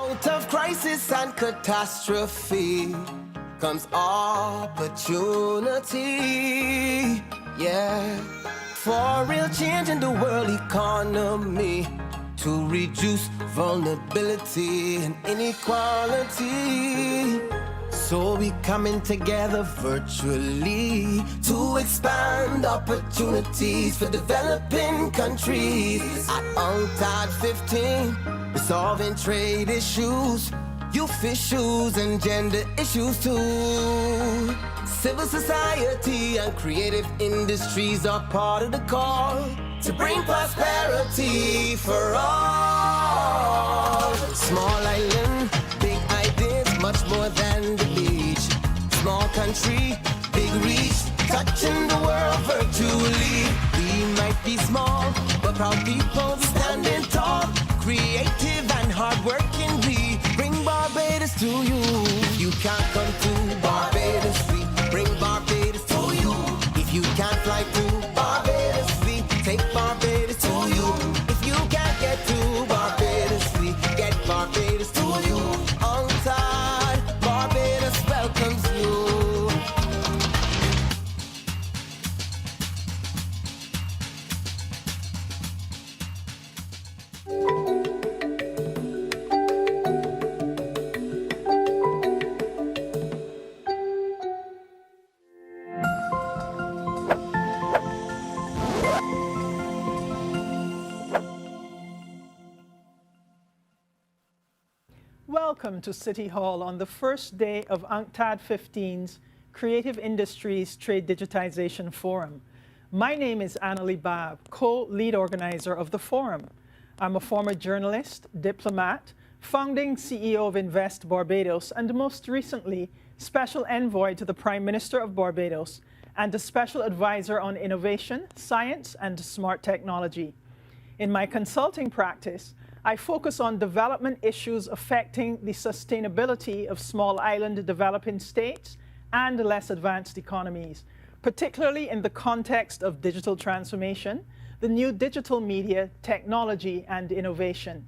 Out of crisis and catastrophe comes opportunity, yeah. For real change in the world economy, to reduce vulnerability and inequality. So we coming together virtually to expand opportunities for developing countries. At UNCTAD 15, we're solving trade issues, youth issues and gender issues too. Civil society and creative industries are part of the call to bring prosperity for all. Small island, big ideas, much more than the beach. Small country, big reach, touching the world virtually. We might be small, but proud people standing tall. Creative and hardworking, we bring Barbados to you. If you can't come to Barbados, we bring Barbados to you. If you can't fly to Barbados, we take Barbados to you. If you can't get to Barbados, we get Barbados to you. UNCTAD, Barbados welcomes you. Welcome to City Hall on the first day of UNCTAD 15's Creative Industries Trade Digitization Forum. My name is Annalie Babb, co-lead organizer of the forum. I'm a former journalist, diplomat, founding CEO of Invest Barbados, and most recently, special envoy to the Prime Minister of Barbados and a special advisor on innovation, science, and smart technology. In my consulting practice, I focus on development issues affecting the sustainability of small island developing states and less advanced economies, particularly in the context of digital transformation, the new digital media, technology, and innovation.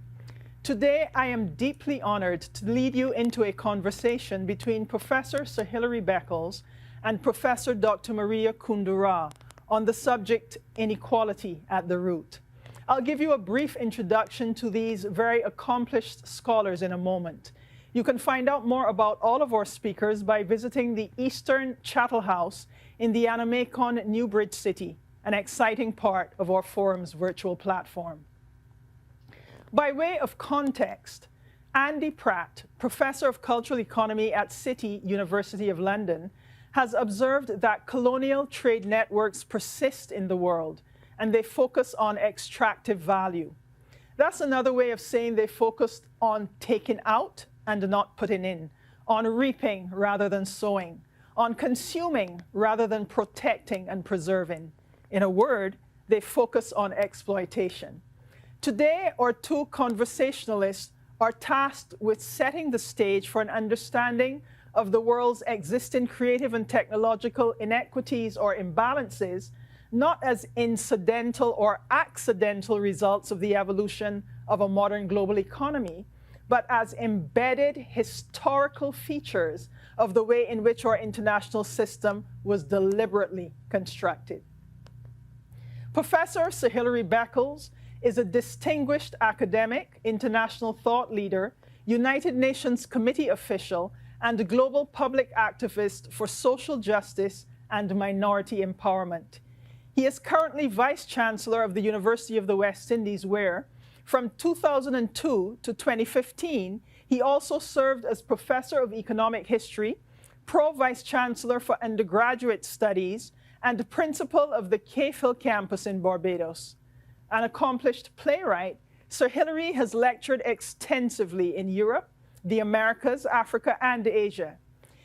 Today, I am deeply honored to lead you into a conversation between Professor Sir Hilary Beckles and Professor Dr. Maria Kundura on the subject inequality at the root. I'll give you a brief introduction to these very accomplished scholars in a moment. You can find out more about all of our speakers by visiting the Eastern Chattel House in the Anamekon Newbridge City, an exciting part of our forum's virtual platform. By way of context, Andy Pratt, Professor of Cultural Economy at City, University of London, has observed that colonial trade networks persist in the world, and they focus on extractive value. That's another way of saying they focused on taking out and not putting in, on reaping rather than sowing, on consuming rather than protecting and preserving. In a word, they focus on exploitation. Today, our two conversationalists are tasked with setting the stage for an understanding of the world's existing creative and technological inequities or imbalances, not as incidental or accidental results of the evolution of a modern global economy, but as embedded historical features of the way in which our international system was deliberately constructed. Professor Sir Hilary Beckles is a distinguished academic, international thought leader, United Nations committee official, and global public activist for social justice and minority empowerment. He is currently Vice Chancellor of the University of the West Indies, where, from 2002 to 2015, he also served as Professor of Economic History, Pro-Vice Chancellor for Undergraduate Studies, and Principal of the Cave Hill campus in Barbados. An accomplished playwright, Sir Hilary has lectured extensively in Europe, the Americas, Africa, and Asia.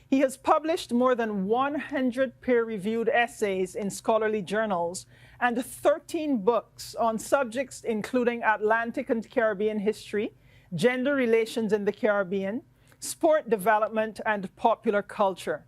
He has published more than 100 peer-reviewed essays in scholarly journals and 13 books on subjects including Atlantic and Caribbean history, gender relations in the Caribbean, sport development, and popular culture.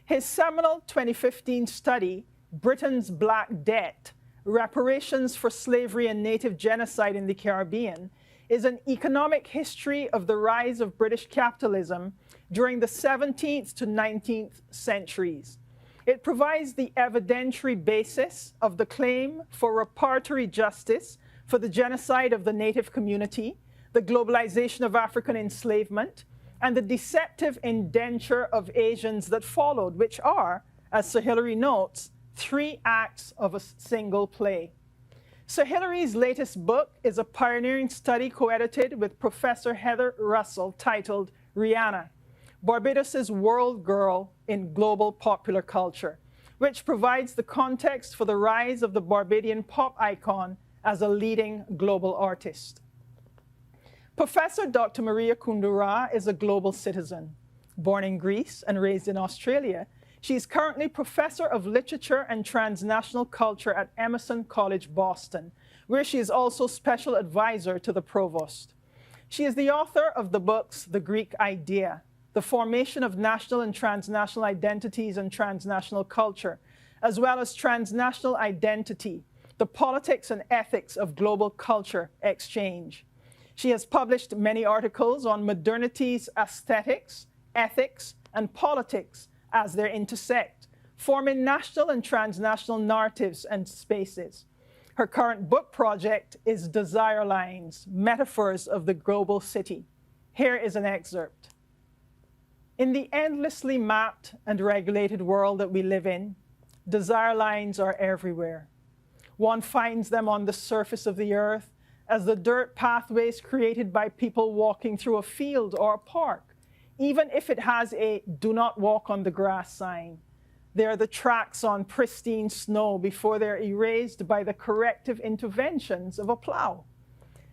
His seminal 2015 study, Britain's Black Debt, Reparations for Slavery and Native Genocide in the Caribbean, is an economic history of the rise of British capitalism during the 17th to 19th centuries. It provides the evidentiary basis of the claim for reparatory justice for the genocide of the native community, the globalization of African enslavement, and the deceptive indenture of Asians that followed, which are, as Sir Hilary notes, 3 acts of a single play. Sir Hilary's latest book is a pioneering study co-edited with Professor Heather Russell titled Rihanna, Barbados' World Girl in Global Popular Culture, which provides the context for the rise of the Barbadian pop icon as a leading global artist. Professor Dr. Maria Kundura is a global citizen. Born in Greece and raised in Australia, she is currently Professor of Literature and Transnational Culture at Emerson College, Boston, where she is also Special Advisor to the Provost. She is the author of the books The Greek Idea, The Formation of National and Transnational Identities and Transnational Culture, as well as Transnational Identity, The Politics and Ethics of Global Culture Exchange. She has published many articles on modernity's aesthetics, ethics, and politics as they intersect, forming national and transnational narratives and spaces. Her current book project is Desire Lines, Metaphors of the Global City. Here is an excerpt. In the endlessly mapped and regulated world that we live in, desire lines are everywhere. One finds them on the surface of the earth as the dirt pathways created by people walking through a field or a park, even if it has a "do not walk on the grass" sign. They are the tracks on pristine snow before they're erased by the corrective interventions of a plow.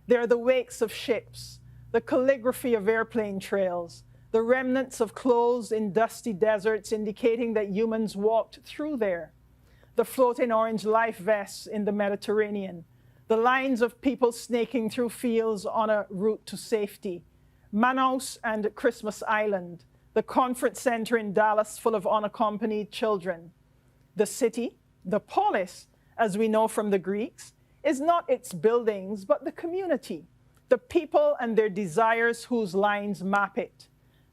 They are the wakes of ships, the calligraphy of airplane trails, the remnants of clothes in dusty deserts indicating that humans walked through there, the floating orange life vests in the Mediterranean, the lines of people snaking through fields on a route to safety, Manaus and Christmas Island, the conference center in Dallas full of unaccompanied children. The city, the polis, as we know from the Greeks, is not its buildings, but the community, the people and their desires whose lines map it.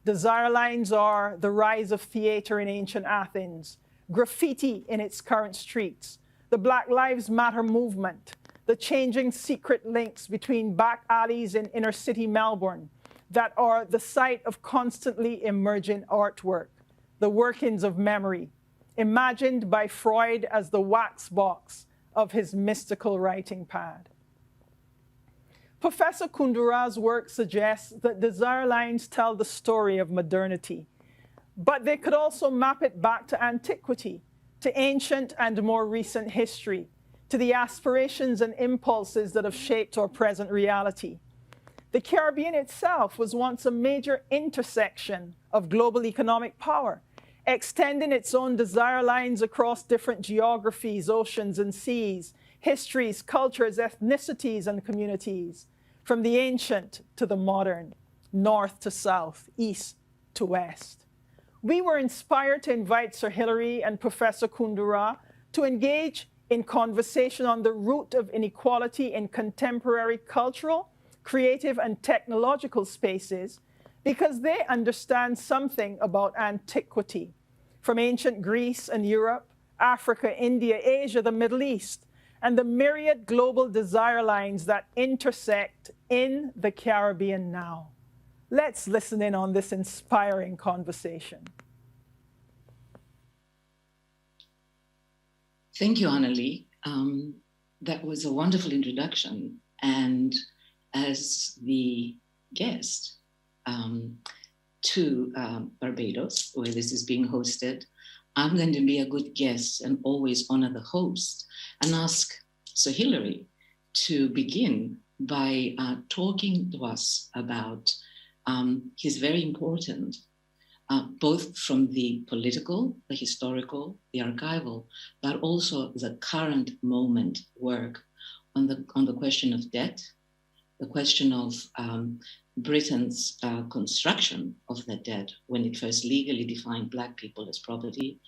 Desire lines are the rise of theater in ancient Athens, graffiti in its current streets, the Black Lives Matter movement, the changing secret links between back alleys in inner city Melbourne that are the site of constantly emergent artwork, the workings of memory, imagined by Freud as the wax box of his mystical writing pad. Professor Kundura's work suggests that desire lines tell the story of modernity, but they could also map it back to antiquity, to ancient and more recent history, to the aspirations and impulses that have shaped our present reality. The Caribbean itself was once a major intersection of global economic power, extending its own desire lines across different geographies, oceans and seas, histories, cultures, ethnicities, and communities, from the ancient to the modern, north to south, east to west. We were inspired to invite Sir Hilary and Professor Kundura to engage in conversation on the root of inequality in contemporary cultural, creative, and technological spaces because they understand something about antiquity, from ancient Greece and Europe, Africa, India, Asia, the Middle East, and the myriad global desire lines that intersect in the Caribbean now. Let's listen in on this inspiring conversation. Thank you, Annalie. That was a wonderful introduction. And as the guest to Barbados, where this is being hosted, I'm going to be a good guest and always honor the host and ask Sir Hilary to begin by talking to us about his very important, both from the political, the historical, the archival, but also the current moment work on the question of debt, the question of Britain's construction of the debt when it first legally defined Black people as property,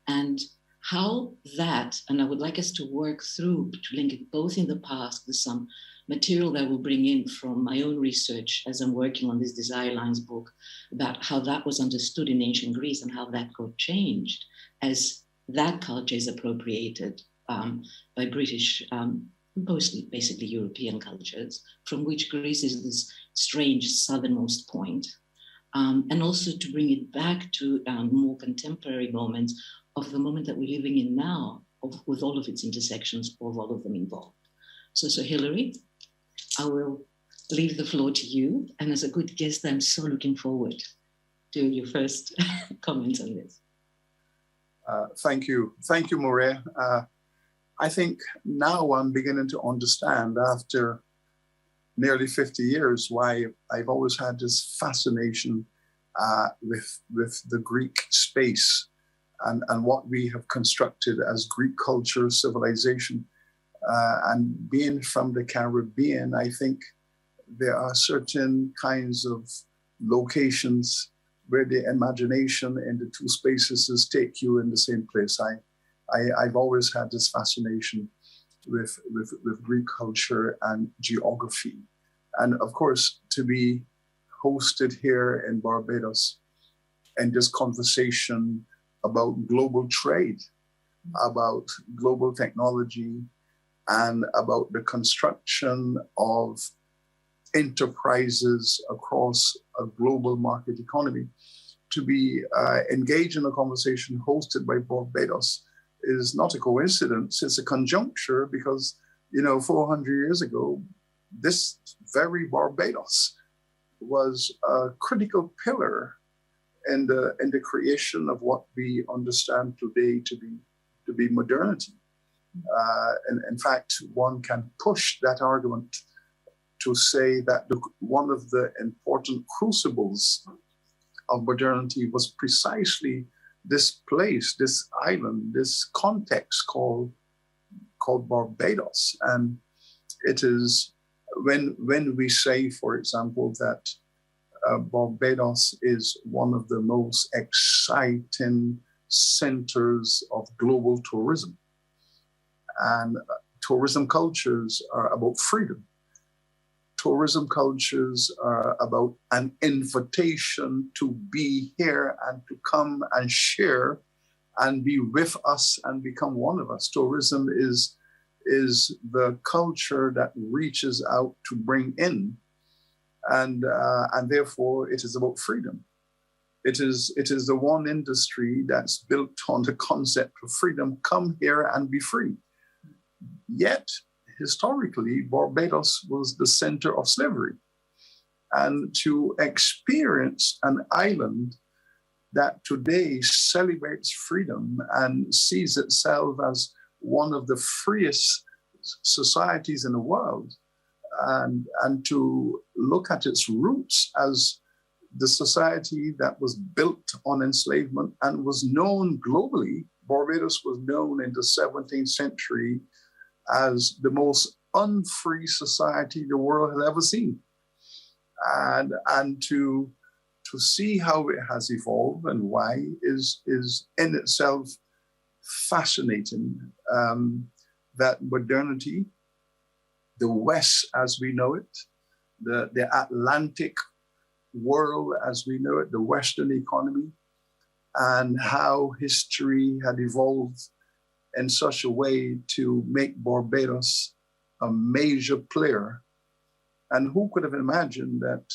and how that, and I would like us to work through to link it both in the past with some material that I will bring in from my own research as I'm working on this Desire Lines book about how that was understood in ancient Greece and how that got changed as that culture is appropriated by British, mostly basically European cultures, from which Greece is this strange southernmost point. And also to bring it back to more contemporary moments of the moment that we're living in now, with all of its intersections, of all of them involved. So Hilary, I will leave the floor to you. And as a good guest, I'm so looking forward to your first comments on this. Thank you. Thank you, Maria. I think now I'm beginning to understand, after nearly 50 years, why I've always had this fascination with the Greek space and what we have constructed as Greek culture, civilization. And being from the Caribbean, I think there are certain kinds of locations where the imagination and the two spaces take you in the same place. I've always had this fascination with Greek culture and geography. And of course, to be hosted here in Barbados and this conversation about global trade, about global technology, and about the construction of enterprises across a global market economy, to be engaged in a conversation hosted by Barbados is not a coincidence. It's a conjuncture because, 400 years ago, this very Barbados was a critical pillar in the creation of what we understand today to be modernity. And in fact, one can push that argument to say that one of the important crucibles of modernity was precisely this place, this island, this context called Barbados. And it is when we say, for example, that Barbados is one of the most exciting centers of global tourism. And tourism cultures are about freedom. Tourism cultures are about an invitation to be here and to come and share and be with us and become one of us. Tourism is the culture that reaches out to bring in, and therefore it is about freedom. It is the one industry that's built on the concept of freedom. Come here and be free. Yet, historically, Barbados was the center of slavery. And to experience an island that today celebrates freedom and sees itself as one of the freest societies in the world, and to look at its roots as the society that was built on enslavement and was known globally. Barbados was known in the 17th century as the most unfree society the world had ever seen. And to see how it has evolved and why is in itself fascinating. That modernity, the West as we know it, the Atlantic world as we know it, the Western economy, and how history had evolved in such a way to make Barbados a major player. And who could have imagined that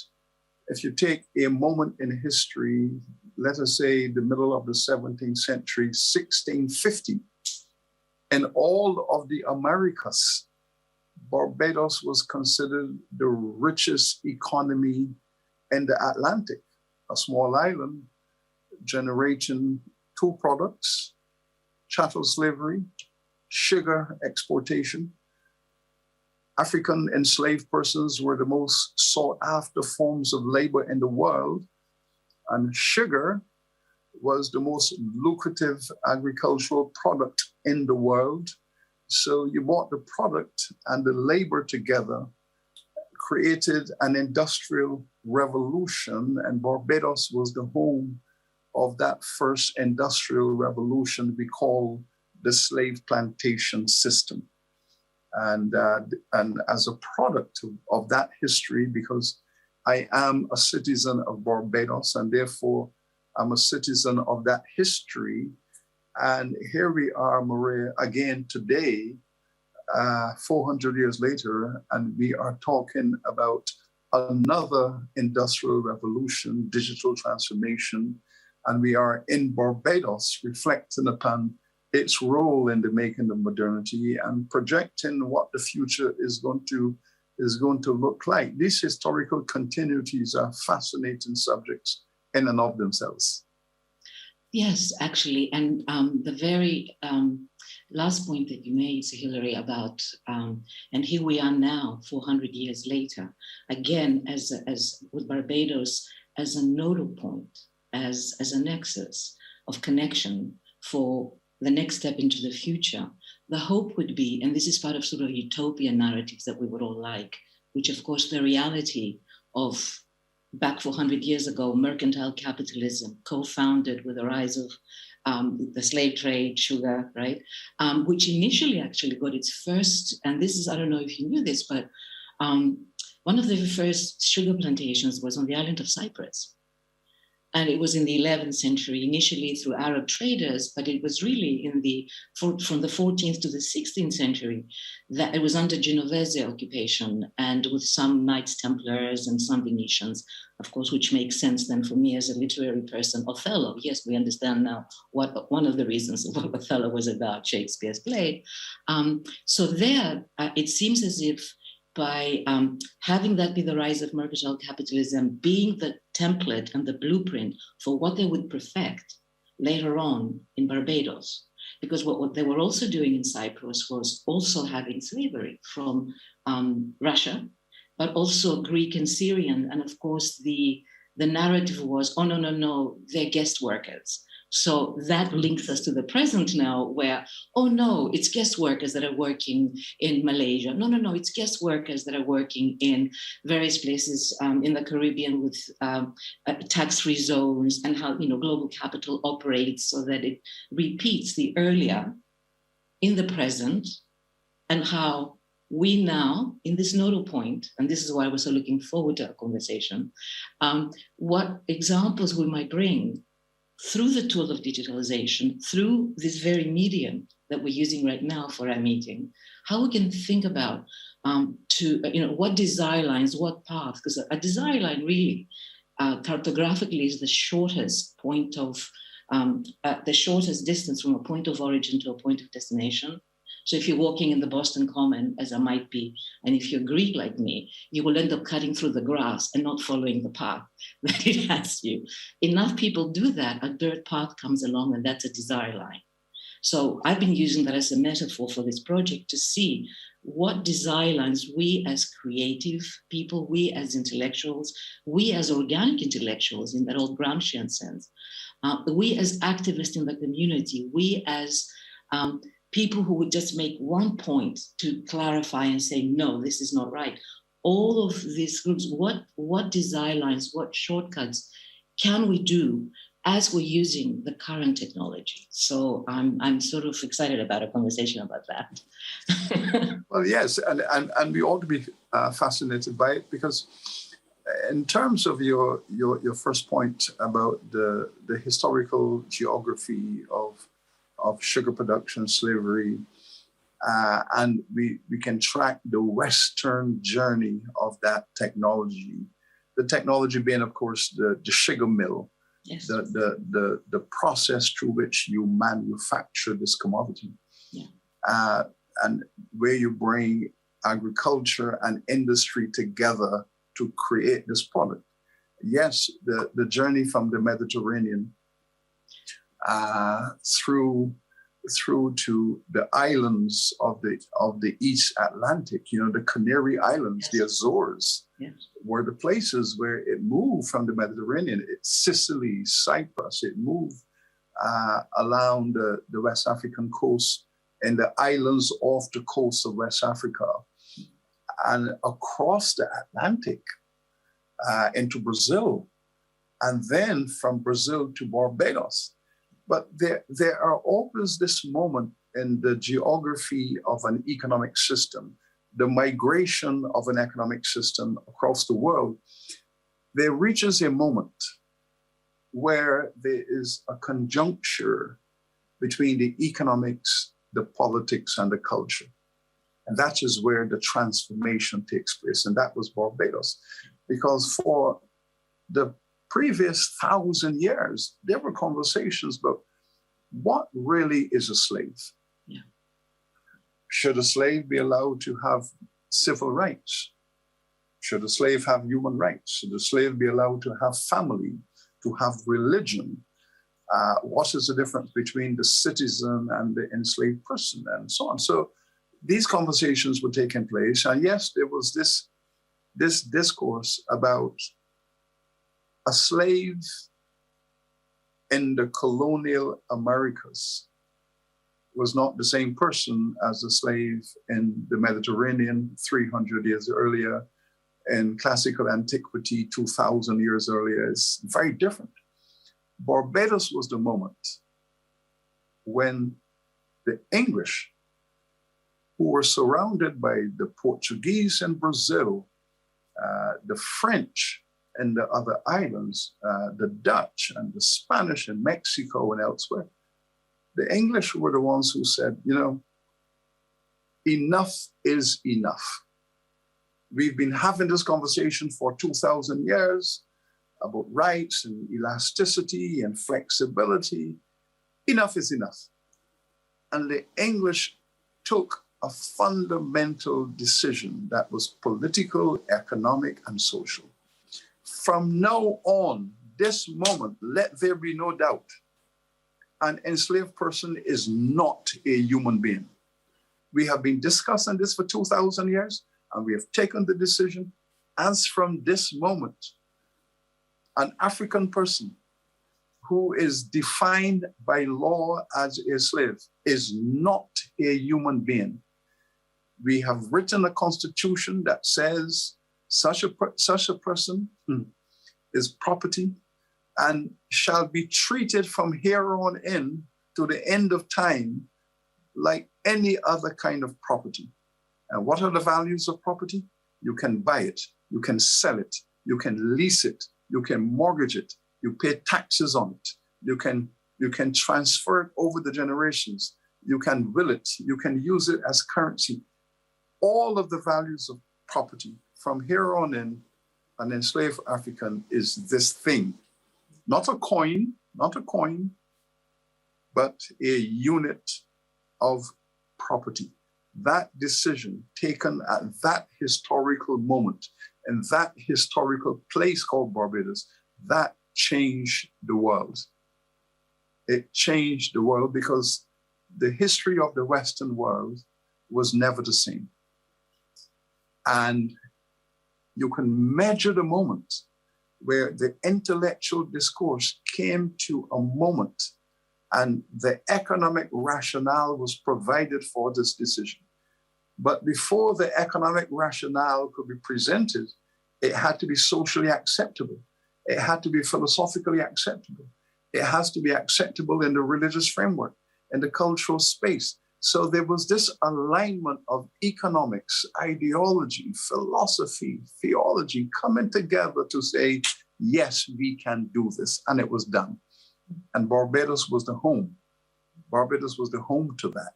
if you take a moment in history, let us say the middle of the 17th century, 1650, in all of the Americas, Barbados was considered the richest economy in the Atlantic, a small island generating two products: chattel slavery, sugar exportation. African enslaved persons were the most sought after forms of labor in the world, and sugar was the most lucrative agricultural product in the world. So you bought the product and the labor together, created an industrial revolution, and Barbados was the home of that first industrial revolution we call the slave plantation system. And as a product of that history, because I am a citizen of Barbados, and therefore I'm a citizen of that history. And here we are, Maria, again today, 400 years later, and we are talking about another industrial revolution, digital transformation, and we are in Barbados reflecting upon its role in the making of modernity and projecting what the future is going to look like. These historical continuities are fascinating subjects in and of themselves. Yes, actually, and the very last point that you made, Hilary, about and here we are now, 400 years later, again as with Barbados as a nodal point, as a nexus of connection for the next step into the future. The hope would be, and this is part of sort of utopian narratives that we would all like, which of course the reality of back 400 years ago, mercantile capitalism, co-founded with the rise of the slave trade, sugar, right? Which initially actually got its first, and this is, I don't know if you knew this, but one of the first sugar plantations was on the island of Cyprus. And it was in the 11th century, initially through Arab traders, but it was really from the 14th to the 16th century that it was under Genovese occupation and with some Knights Templars and some Venetians, of course, which makes sense then for me as a literary person. Othello, yes, we understand now what one of the reasons of what Othello was about, Shakespeare's play. So there, it seems as if by having that be the rise of mercantile capitalism, being the template and the blueprint for what they would perfect later on in Barbados. Because what they were also doing in Cyprus was also having slavery from Russia, but also Greek and Syrian. And of course, the narrative was, oh, no, they're guest workers. So that links us to the present now where, oh no, it's guest workers that are working in Malaysia. No, it's guest workers that are working in various places in the Caribbean with tax-free zones, and how, global capital operates so that it repeats the earlier in the present, and how we now, in this nodal point, and this is why we're so looking forward to our conversation, what examples we might bring through the tool of digitalization, through this very medium that we're using right now for our meeting, how we can think about what desire lines, what path, because a desire line really cartographically is the shortest point of, the shortest distance from a point of origin to a point of destination. So if you're walking in the Boston Common, as I might be, and if you're Greek like me, you will end up cutting through the grass and not following the path that it has you. Enough people do that, a dirt path comes along, and that's a desire line. So I've been using that as a metaphor for this project to see what desire lines we as creative people, we as intellectuals, we as organic intellectuals in that old Gramscian sense, we as activists in the community, we as people who would just make one point to clarify and say, no, this is not right. All of these groups, what desire lines, what shortcuts can we do as we're using the current technology? So I'm sort of excited about a conversation about that. Well, yes, and we ought to be fascinated by it, because in terms of your first point about the historical geography of sugar production, slavery, and we can track the Western journey of that technology. The technology being, of course, the sugar mill, yes. the process through which you manufacture this commodity, yeah. And where you bring agriculture and industry together to create this product. Yes, the journey from the Mediterranean through to the islands of the East Atlantic, the Canary Islands, yes. The Azores, yes. Were the places where it moved from the Mediterranean. Sicily, Cyprus, it moved along the West African coast and the islands off the coast of West Africa and across the Atlantic into Brazil, and then from Brazil to Barbados. But there are always this moment in the geography of an economic system, the migration of an economic system across the world, there reaches a moment where there is a conjuncture between the economics, the politics, and the culture. And that is where the transformation takes place. And that was Barbados. Because for the previous 1,000 years, there were conversations about what really is a slave? Yeah. Should a slave be allowed to have civil rights? Should a slave have human rights? Should a slave be allowed to have family, to have religion? What is the difference between the citizen and the enslaved person, and so on? So these conversations were taking place. And yes, there was this discourse about a slave in the colonial Americas was not the same person as a slave in the Mediterranean 300 years earlier, in classical antiquity 2,000 years earlier. It's very different. Barbados was the moment when the English, who were surrounded by the Portuguese in Brazil, the French and the other islands, the Dutch and the Spanish in Mexico and elsewhere, the English were the ones who said, you know, enough is enough. We've been having this conversation for 2,000 years about rights and elasticity and flexibility. Enough is enough. And the English took a fundamental decision that was political, economic, and social. From now on, this moment, let there be no doubt, an enslaved person is not a human being. We have been discussing this for 2,000 years, and we have taken the decision, as from this moment, an African person who is defined by law as a slave is not a human being. We have written a constitution that says such a person is property and shall be treated from here on in to the end of time like any other kind of property. And what are the values of property? You can buy it, you can sell it, you can lease it, you can mortgage it, you pay taxes on it, you can transfer it over the generations, you can will it, you can use it as currency. All of the values of property from here on in, an enslaved African is this thing. Not a coin, but a unit of property. That decision taken at that historical moment in that historical place called Barbados, that changed the world. It changed the world because the history of the Western world was never the same. And you can measure the moment where the intellectual discourse came to a moment and the economic rationale was provided for this decision. But before the economic rationale could be presented, it had to be socially acceptable. It had to be philosophically acceptable. It has to be acceptable in the religious framework, in the cultural space. So there was this alignment of economics, ideology, philosophy, theology coming together to say, yes, we can do this. And it was done. And Barbados was the home. Barbados was the home to that.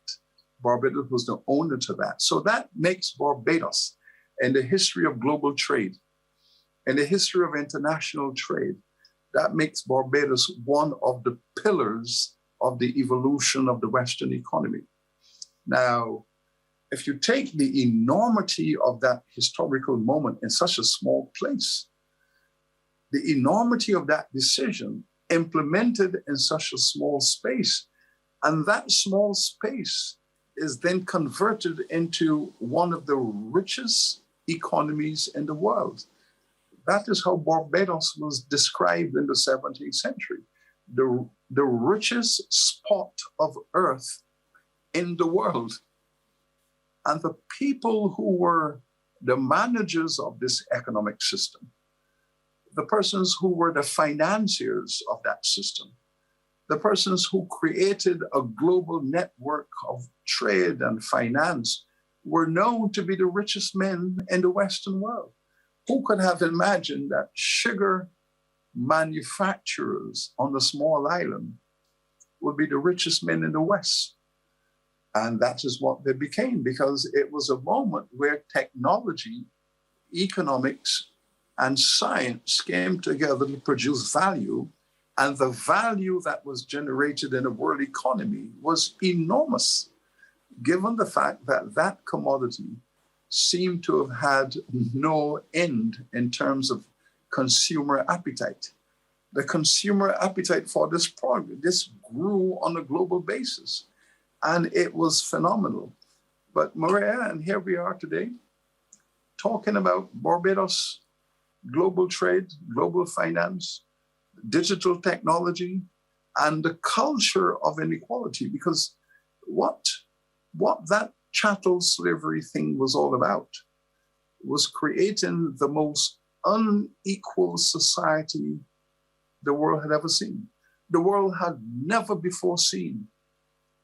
Barbados was the owner to that. So that makes Barbados, in the history of global trade, in the history of international trade, that makes Barbados one of the pillars of the evolution of the Western economy. Now, if you take the enormity of that historical moment in such a small place, the enormity of that decision implemented in such a small space, and that small space is then converted into one of the richest economies in the world. That is how Barbados was described in the 17th century. The richest spot of earth in the world. And the people who were the managers of this economic system, the persons who were the financiers of that system, the persons who created a global network of trade and finance were known to be the richest men in the Western world. Who could have imagined that sugar manufacturers on the small island would be the richest men in the West? And that is what they became, because it was a moment where technology, economics, and science came together to produce value. And the value that was generated in a world economy was enormous, given the fact that that commodity seemed to have had no end in terms of consumer appetite. The consumer appetite for this product, this grew on a global basis, and it was phenomenal. But Maria, and here we are today, talking about Barbados, global trade, global finance, digital technology, and the culture of inequality, because what that chattel slavery thing was all about was creating the most unequal society the world had ever seen. The world had never before seen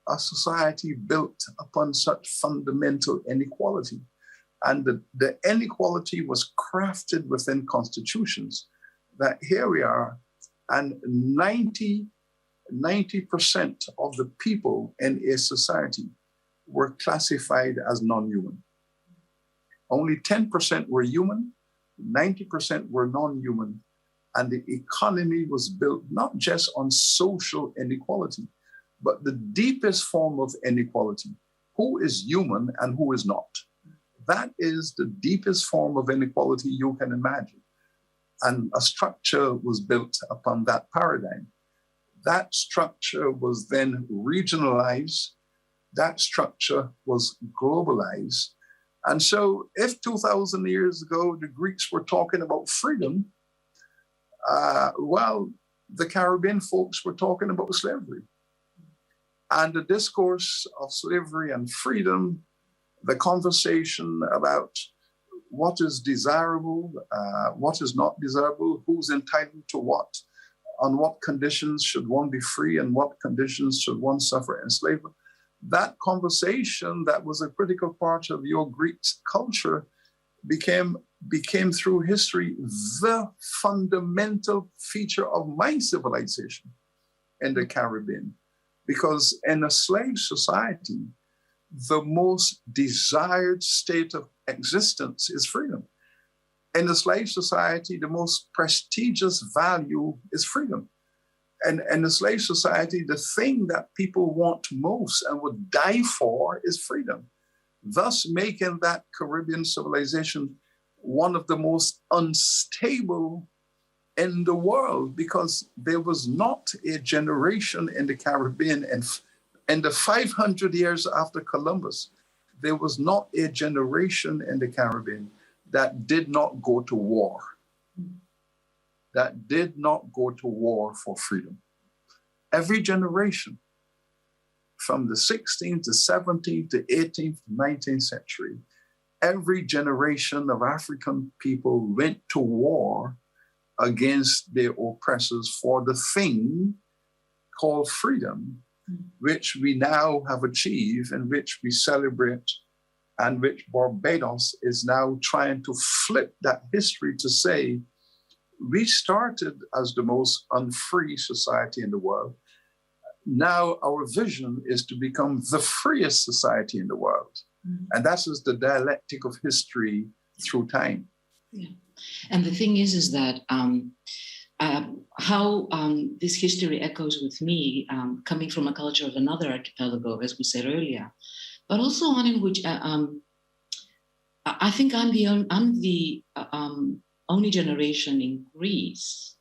a society built upon such fundamental inequality. And the inequality was crafted within constitutions, that here we are, and 90% of the people in a society were classified as non-human. Only 10% were human, 90% were non-human. And the economy was built not just on social inequality, but the deepest form of inequality. Who is human and who is not? That is the deepest form of inequality you can imagine. And a structure was built upon that paradigm. That structure was then regionalized. That structure was globalized. And so if 2,000 years ago, the Greeks were talking about freedom, well, the Caribbean folks were talking about slavery. And the discourse of slavery and freedom, the conversation about what is desirable, what is not desirable, who's entitled to what, on what conditions should one be free and what conditions should one suffer enslavement. That conversation that was a critical part of your Greek culture became through history the fundamental feature of my civilization in the Caribbean. Because in a slave society, the most desired state of existence is freedom. In a slave society, the most prestigious value is freedom. And in a slave society, the thing that people want most and would die for is freedom, thus making that Caribbean civilization one of the most unstable in the world, because there was not a generation in the Caribbean, and in the 500 years after Columbus, there was not a generation in the Caribbean that did not go to war, that did not go to war for freedom. Every generation, from the 16th to 17th to 18th to 19th century, every generation of African people went to war against their oppressors for the thing called freedom, which we now have achieved and which we celebrate, and which Barbados is now trying to flip that history to say, we started as the most unfree society in the world. Now our vision is to become the freest society in the world. Mm-hmm. And that is the dialectic of history through time. Yeah. And the thing is that how this history echoes with me, coming from a culture of another archipelago, as we said earlier, but also one in which I think I'm the only generation in Greece,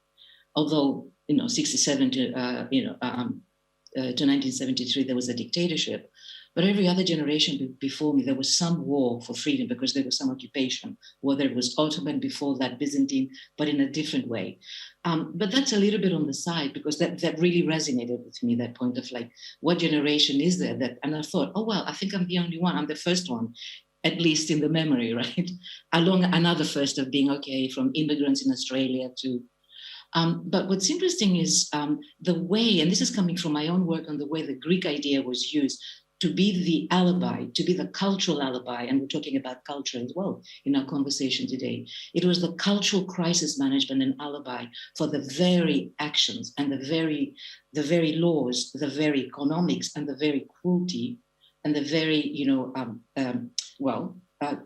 although 67 to 1973 there was a dictatorship. But every other generation before me, there was some war for freedom because there was some occupation, whether it was Ottoman before that, Byzantine, but in a different way. But that's a little bit on the side, because that really resonated with me, that point of like, what generation is there? And I thought, oh, well, I think I'm the only one. I'm the first one, at least in the memory, right? Along another first of being, okay, from immigrants in Australia to But what's interesting is the way, and this is coming from my own work on the way the Greek idea was used to be the alibi, to be the cultural alibi, and we're talking about culture as well in our conversation today. It was the cultural crisis management and alibi for the very actions and the very laws, the very economics, and the very cruelty, and the very,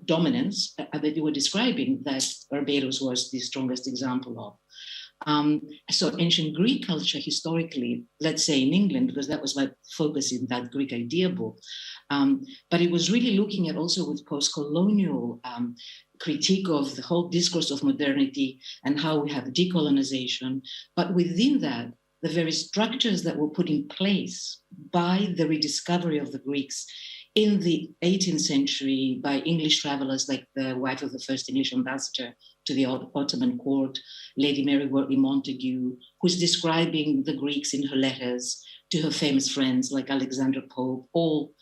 dominance that you were describing that Barbados was the strongest example of. So ancient Greek culture historically, let's say in England, because that was my focus in that Greek idea book, but it was really looking at also with post-colonial critique of the whole discourse of modernity and how we have decolonization. But within that, the very structures that were put in place by the rediscovery of the Greeks in the 18th century by English travelers like the wife of the first English ambassador to the Ottoman court, Lady Mary Wortley Montagu, who's describing the Greeks in her letters to her famous friends like Alexander Pope, all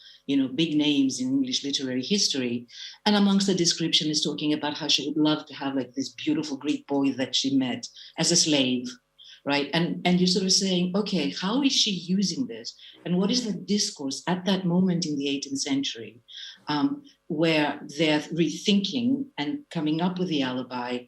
big names in English literary history. And amongst the description is talking about how she would love to have like this beautiful Greek boy that she met as a slave, right? And you're sort of saying, okay, how is she using this? And what is the discourse at that moment in the 18th century where they're rethinking and coming up with the alibi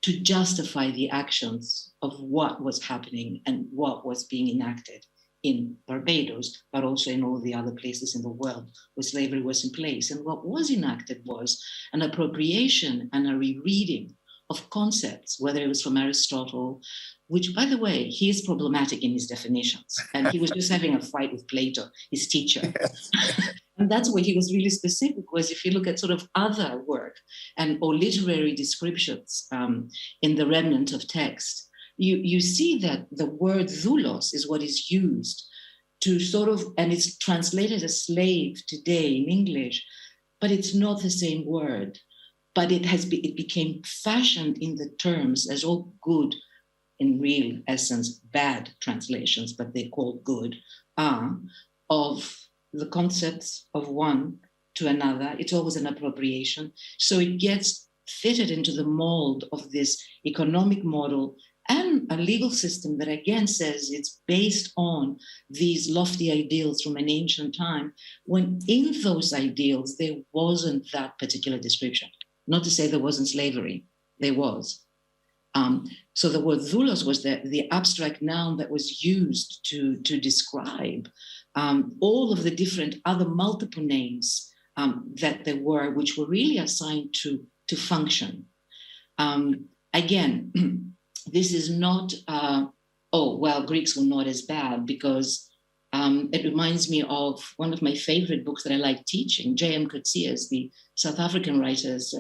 to justify the actions of what was happening and what was being enacted in Barbados, but also in all the other places in the world where slavery was in place. And what was enacted was an appropriation and a rereading of concepts, whether it was from Aristotle, which, by the way, he is problematic in his definitions. And he was just having a fight with Plato, his teacher. Yes. And that's where he was really specific, was if you look at sort of other work or literary descriptions in the remnant of text, you see that the word doulos is what is used to sort of, and it's translated as slave today in English, but it's not the same word. But it became fashioned in the terms as all good, in real essence, bad translations, but they're called good, are of the concepts of one to another. It's always an appropriation. So it gets fitted into the mold of this economic model and a legal system that again says it's based on these lofty ideals from an ancient time, when in those ideals, there wasn't that particular description. Not to say there wasn't slavery, there was. So the word doulos was the abstract noun that was used to describe all of the different other multiple names that there were, which were really assigned to function. Again, this is not, Greeks were not as bad, because it reminds me of one of my favorite books that I like teaching, J.M. Coetzee's, the South African writer's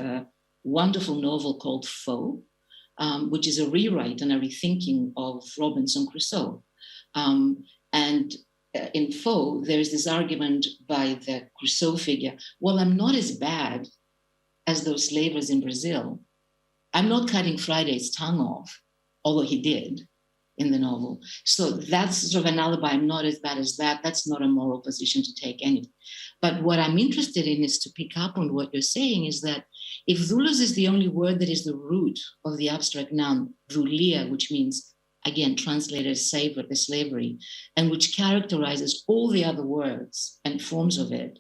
wonderful novel called Foe, which is a rewrite and a rethinking of Robinson Crusoe. And in Foe, there is this argument by the Crusoe figure, well, I'm not as bad as those slavers in Brazil. I'm not cutting Friday's tongue off, although he did in the novel. So that's sort of an alibi. I'm not as bad as that. That's not a moral position to take anyway. But what I'm interested in is to pick up on what you're saying is that if doulos is the only word that is the root of the abstract noun, doulia, which means, again, translated as slavery, and which characterizes all the other words and forms of it,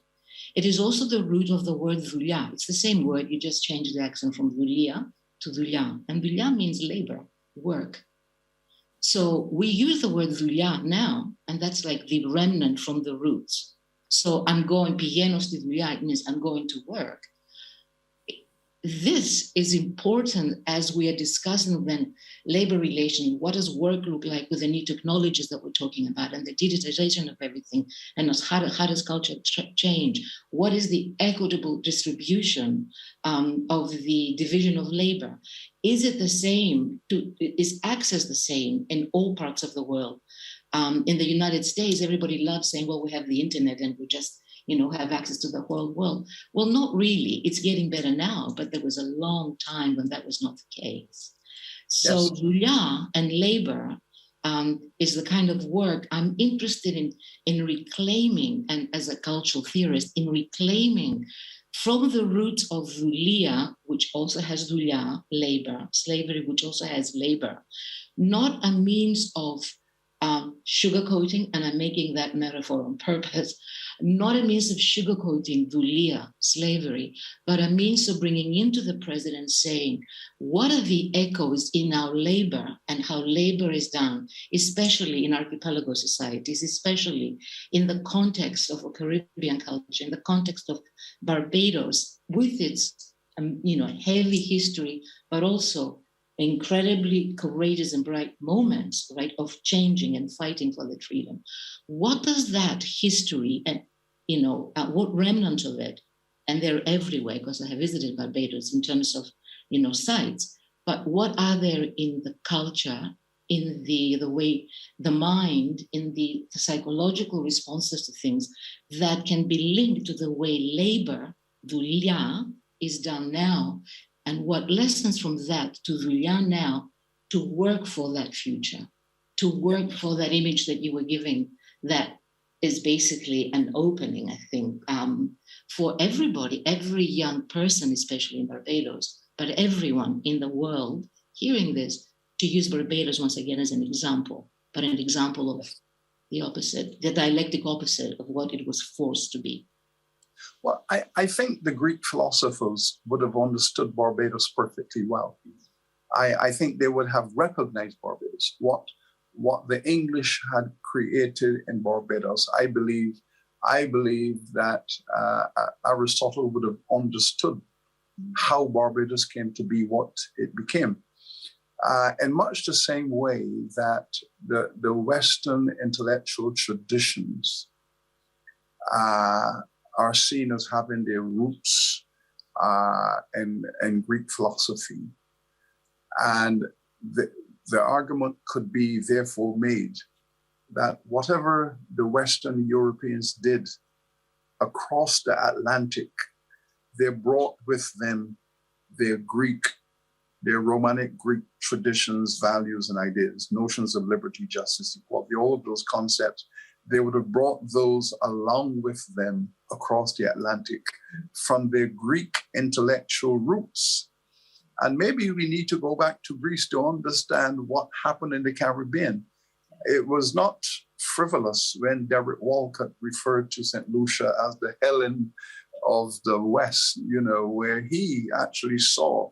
it is also the root of the word doulia. It's the same word, you just change the accent from doulia to doulia. And doulia means labor, work. So we use the word doulia now, and that's like the remnant from the roots. So I'm going, pienos de doulia, it means I'm going to work. This is important as we are discussing then labor relations. What does work look like with the new technologies that we're talking about and the digitization of everything? And how does culture change? What is the equitable distribution of the division of labor? Is it the same? Is access the same in all parts of the world? In the United States, everybody loves saying, well, we have the internet and we just have access to the whole world. Well, not really. It's getting better now, but there was a long time when that was not the case. So doulia and labor is the kind of work I'm interested in reclaiming, and as a cultural theorist, in reclaiming from the root of Zulia, which also has Zulia, labor, slavery, which also has labor, not a means of sugarcoating, and I'm making that metaphor on purpose, not a means of sugarcoating Zulia, slavery, but a means of bringing into the president saying, what are the echoes in our labor and how labor is done, especially in archipelago societies, especially in the context of a Caribbean culture, in the context of Barbados, with its heavy history, but also incredibly courageous and bright moments, right, of changing and fighting for the freedom. What does that history and, what remnant of it, and they're everywhere because I have visited Barbados in terms of, sites, but what are there in the culture, in the way, the mind, in the psychological responses to things that can be linked to the way labor, Zulia, is done now, and what lessons from that to Zulia now to work for that future, to work for that image that you were giving that is basically an opening, I think, for everybody, every young person, especially in Barbados, but everyone in the world hearing this, to use Barbados once again as an example, but an example of the opposite, the dialectic opposite of what it was forced to be. Well, I think the Greek philosophers would have understood Barbados perfectly well. I think they would have recognized Barbados, what the English had created in Barbados. I believe that Aristotle would have understood how Barbados came to be what it became. In much the same way that the Western intellectual traditions are seen as having their roots in Greek philosophy. And the argument could be therefore made that whatever the Western Europeans did across the Atlantic, they brought with them their Romanic Greek traditions, values, and ideas, notions of liberty, justice, equality, all of those concepts. They would have brought those along with them across the Atlantic from their Greek intellectual roots. And maybe we need to go back to Greece to understand what happened in the Caribbean. It was not frivolous when Derek Walcott referred to St. Lucia as the Helen of the West, where he actually saw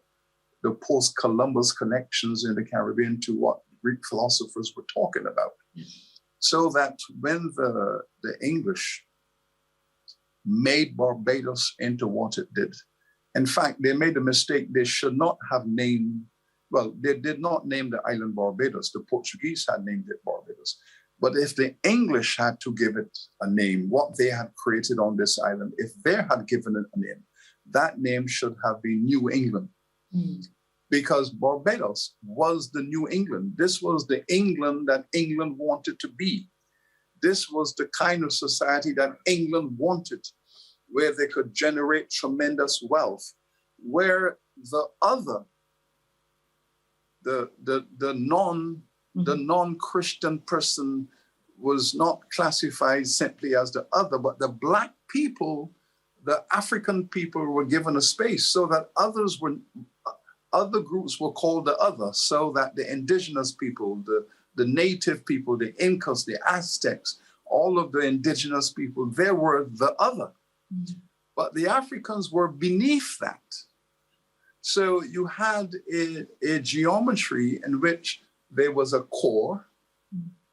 the post-Columbus connections in the Caribbean to what Greek philosophers were talking about. So that when the English made Barbados into what it did, in fact, they made a mistake. They should not have named, they did not name the island Barbados. The Portuguese had named it Barbados. But if the English had to give it a name, what they had created on this island, if they had given it a name, that name should have been New England. Mm. Because Barbados was the New England. This was the England that England wanted to be. This was the kind of society that England wanted, where they could generate tremendous wealth, where the other, the non-Christian person was not classified simply as the other, but the Black people, the African people were given a space so that other groups were called the other, so that the indigenous people, the native people, the Incas, the Aztecs, all of the indigenous people, they were the other. Mm-hmm. But the Africans were beneath that. So you had a geometry in which there was a core,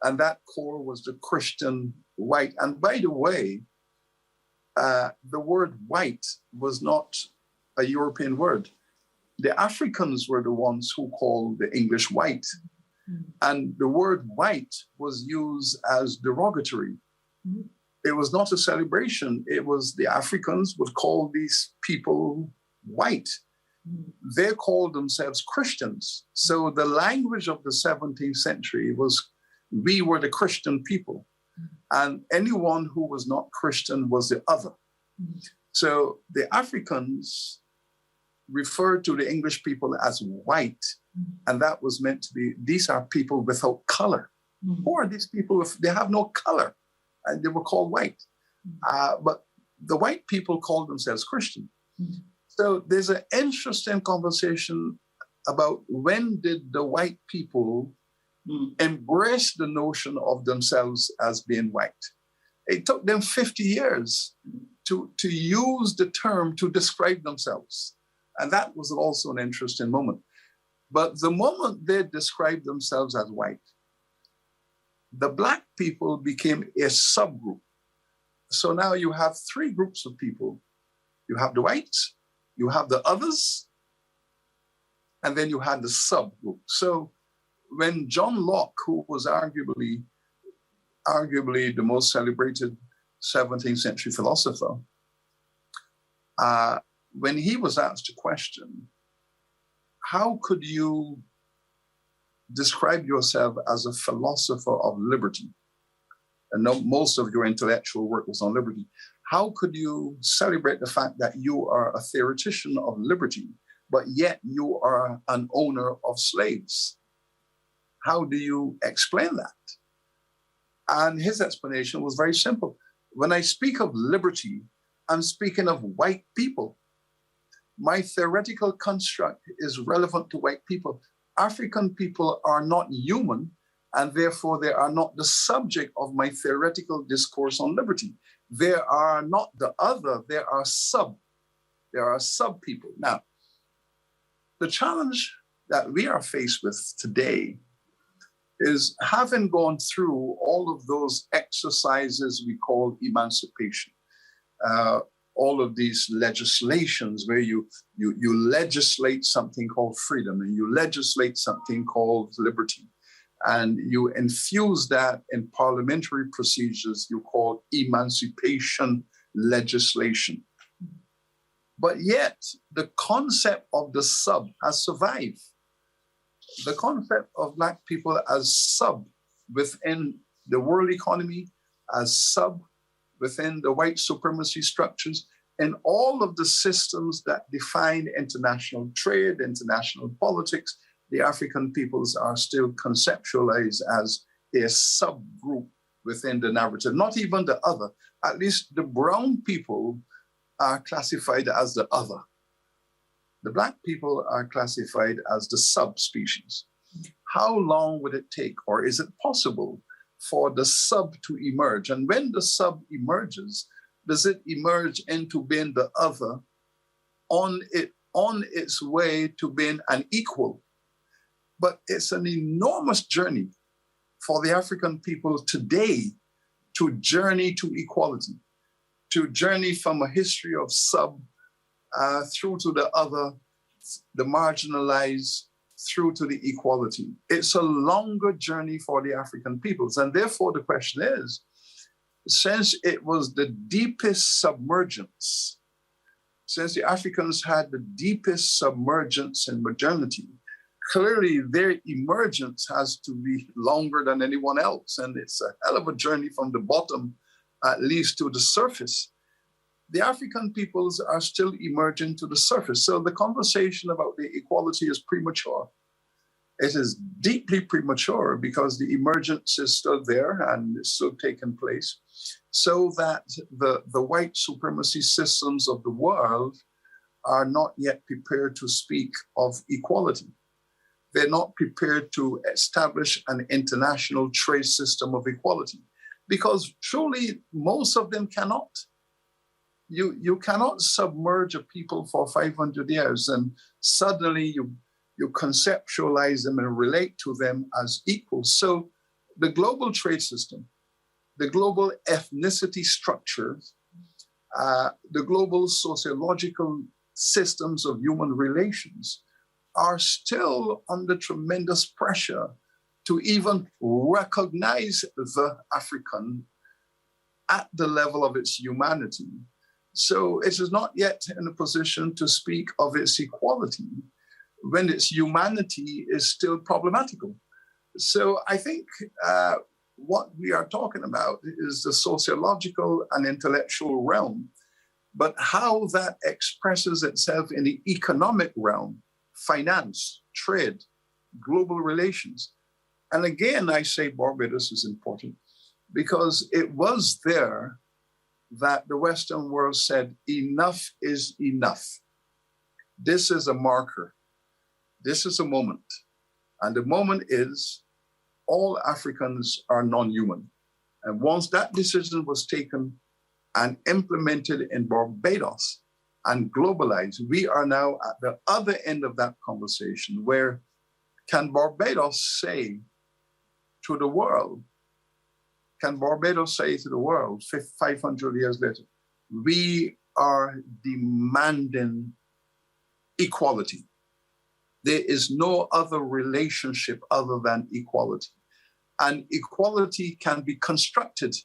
and that core was the Christian white. And by the way, the word white was not a European word. The Africans were the ones who called the English white. Mm. And the word white was used as derogatory. Mm. It was not a celebration. It was the Africans would call these people white. Mm. They called themselves Christians. So the language of the 17th century was, we were the Christian people. Mm. And anyone who was not Christian was the other. Mm. So the Africans referred to the English people as white, and that was meant to be, these are people without color. Mm-hmm. Who are these people? They have no color, and they were called white. Mm-hmm. But the white people called themselves Christian. So there's an interesting conversation about when did the white people embrace the notion of themselves as being white. It took them 50 years to use the term to describe themselves. And that was also an interesting moment. But the moment they described themselves as white, the Black people became a subgroup. So now you have three groups of people. You have the whites, you have the others, and then you had the subgroup. So when John Locke, who was arguably the most celebrated 17th century philosopher, when he was asked a question, how could you describe yourself as a philosopher of liberty? And most of your intellectual work was on liberty. How could you celebrate the fact that you are a theoretician of liberty, but yet you are an owner of slaves? How do you explain that? And his explanation was very simple. When I speak of liberty, I'm speaking of white people. My theoretical construct is relevant to white people. African people are not human, and therefore they are not the subject of my theoretical discourse on liberty. They are not the other, they are sub people. Now, the challenge that we are faced with today is, having gone through all of those exercises we call emancipation, all of these legislations where you legislate something called freedom and you legislate something called liberty, and you infuse that in parliamentary procedures you call emancipation legislation. But yet the concept of the sub has survived. The concept of Black people as sub within the world economy, as sub within the white supremacy structures, and all of the systems that define international trade, international politics, the African peoples are still conceptualized as a subgroup within the narrative, not even the other. At least the brown people are classified as the other. The Black people are classified as the subspecies. How long would it take, or is it possible for the sub to emerge? And when the sub emerges, does it emerge into being the other on its way to being an equal? But it's an enormous journey for the African people today to journey to equality, to journey from a history of sub through to the other, the marginalized, through to the equality. It's a longer journey for the African peoples. And therefore the question is, since it was the deepest submergence, since the Africans had the deepest submergence in modernity, clearly their emergence has to be longer than anyone else. And it's a hell of a journey from the bottom, at least to the surface. The African peoples are still emerging to the surface. So the conversation about the equality is premature. It is deeply premature because the emergence is still there and it's still taking place, so that the white supremacy systems of the world are not yet prepared to speak of equality. They're not prepared to establish an international trade system of equality, because truly most of them cannot. You cannot submerge a people for 500 years and suddenly you conceptualize them and relate to them as equals. So the global trade system, the global ethnicity structures, the global sociological systems of human relations are still under tremendous pressure to even recognize the African at the level of its humanity. So it is not yet in a position to speak of its equality when its humanity is still problematical. So I think what we are talking about is the sociological and intellectual realm, but how that expresses itself in the economic realm, finance, trade, global relations. And again, I say Barbados is important because it was there that the Western world said, enough is enough. This is a marker. This is a moment. And the moment is all Africans are non-human. And once that decision was taken and implemented in Barbados and globalized, we are now at the other end of that conversation where can Barbados say to the world, 500 years later, we are demanding equality. There is no other relationship other than equality. And equality can be constructed.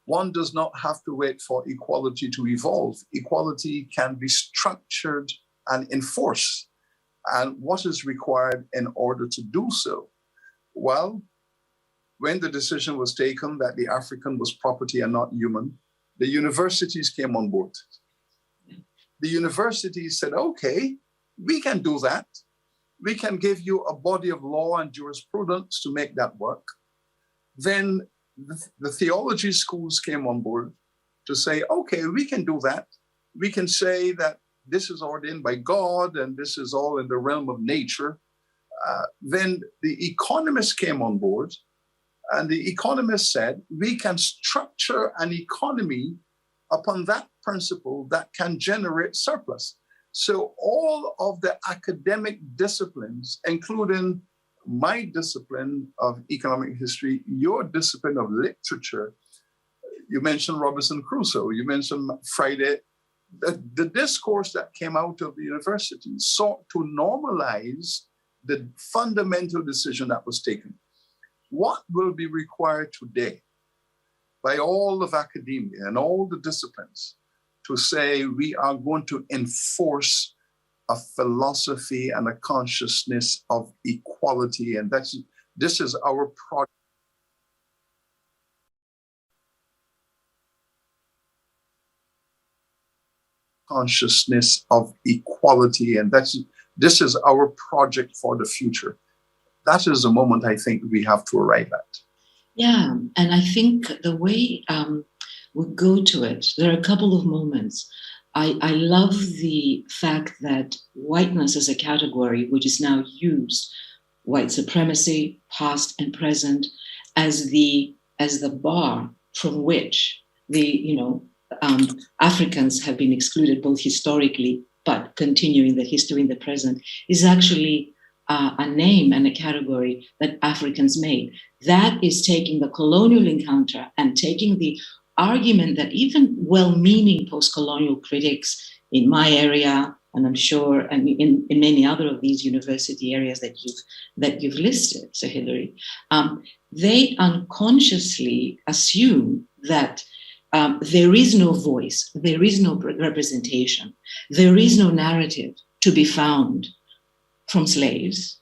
One does not have to wait for equality to evolve. Equality can be structured and enforced. And what is required in order to do so? Well, when the decision was taken that the African was property and not human, the universities came on board. The universities said, okay, we can do that. We can give you a body of law and jurisprudence to make that work. Then the theology schools came on board to say, okay, we can do that. We can say that this is ordained by God and this is all in the realm of nature. Then the economists came on board, and the economists said, we can structure an economy upon that principle that can generate surplus. So all of the academic disciplines, including my discipline of economic history, your discipline of literature, you mentioned Robinson Crusoe, you mentioned Friday, the discourse that came out of the university sought to normalize the fundamental decision that was taken. What will be required today by all of academia and all the disciplines to say we are going to enforce a philosophy and a consciousness of equality, and this is our project. Consciousness of equality, and this is our project for the future. That is the moment I think we have to arrive at. Yeah, and I think the way we go to it, there are a couple of moments. I love the fact that whiteness as a category, which is now used, white supremacy, past and present, as the bar from which Africans have been excluded both historically, but continuing the history in the present, is actually a name and a category that Africans made. That is taking the colonial encounter and taking the argument that even well-meaning post-colonial critics in my area, and I'm sure and in many other of these university areas that you've listed, Sir Hilary, they unconsciously assume that there is no voice, there is no representation, there is no narrative to be found from slaves.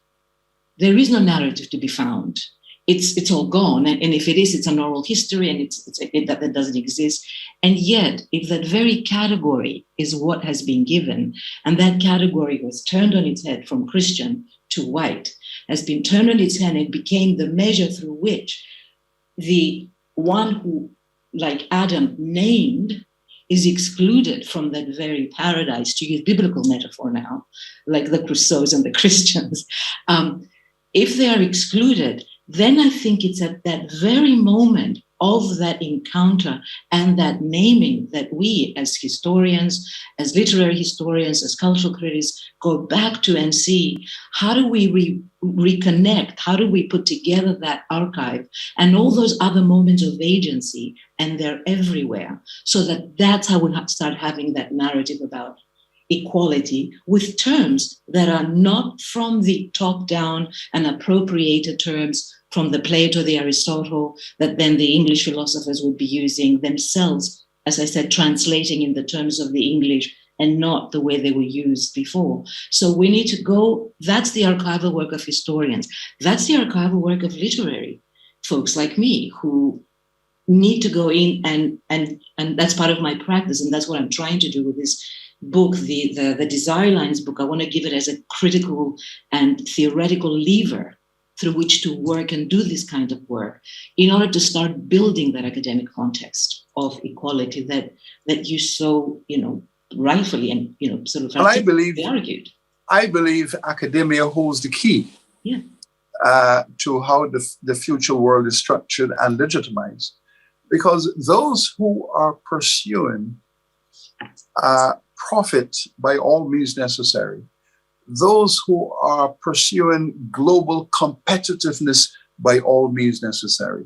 There is no narrative to be found. It's all gone, and if it is, it's an oral history, and that doesn't exist. And yet, if that very category is what has been given, and that category was turned on its head from Christian to white, has been turned on its head, and it became the measure through which the one who, like Adam, named, is excluded from that very paradise, to use biblical metaphor now, like the Crusoes and the Christians. If they are excluded, then I think it's at that very moment of that encounter and that naming that we as historians, as literary historians, as cultural critics, go back to and see how do we reconnect, how do we put together that archive and all those other moments of agency, and they're everywhere, so that's how we start having that narrative about equality with terms that are not from the top down and appropriated terms from the Plato, the Aristotle, that then the English philosophers would be using themselves, as I said, translating in the terms of the English and not the way they were used before. So we need to go, that's the archival work of historians. That's the archival work of literary folks like me who need to go in and that's part of my practice, and that's what I'm trying to do with this book, the Desire Lines book. I want to give it as a critical and theoretical lever through which to work and do this kind of work in order to start building that academic context of equality that you so, rightfully and, sort of argued. I believe academia holds the key to how the future world is structured and legitimized. Because those who are pursuing profit by all means necessary, those who are pursuing global competitiveness by all means necessary,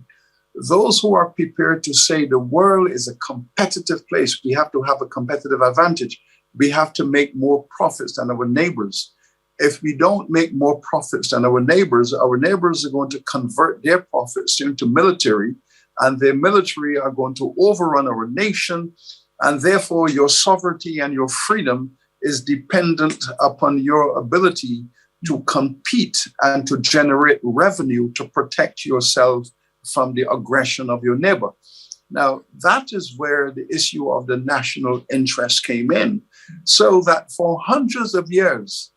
those who are prepared to say the world is a competitive place, we have to have a competitive advantage, we have to make more profits than our neighbors. If we don't make more profits than our neighbors are going to convert their profits into military, and their military are going to overrun our nation, and therefore your sovereignty and your freedom is dependent upon your ability to compete and to generate revenue to protect yourself from the aggression of your neighbor. Now, that is where the issue of the national interest came in. So that for hundreds of years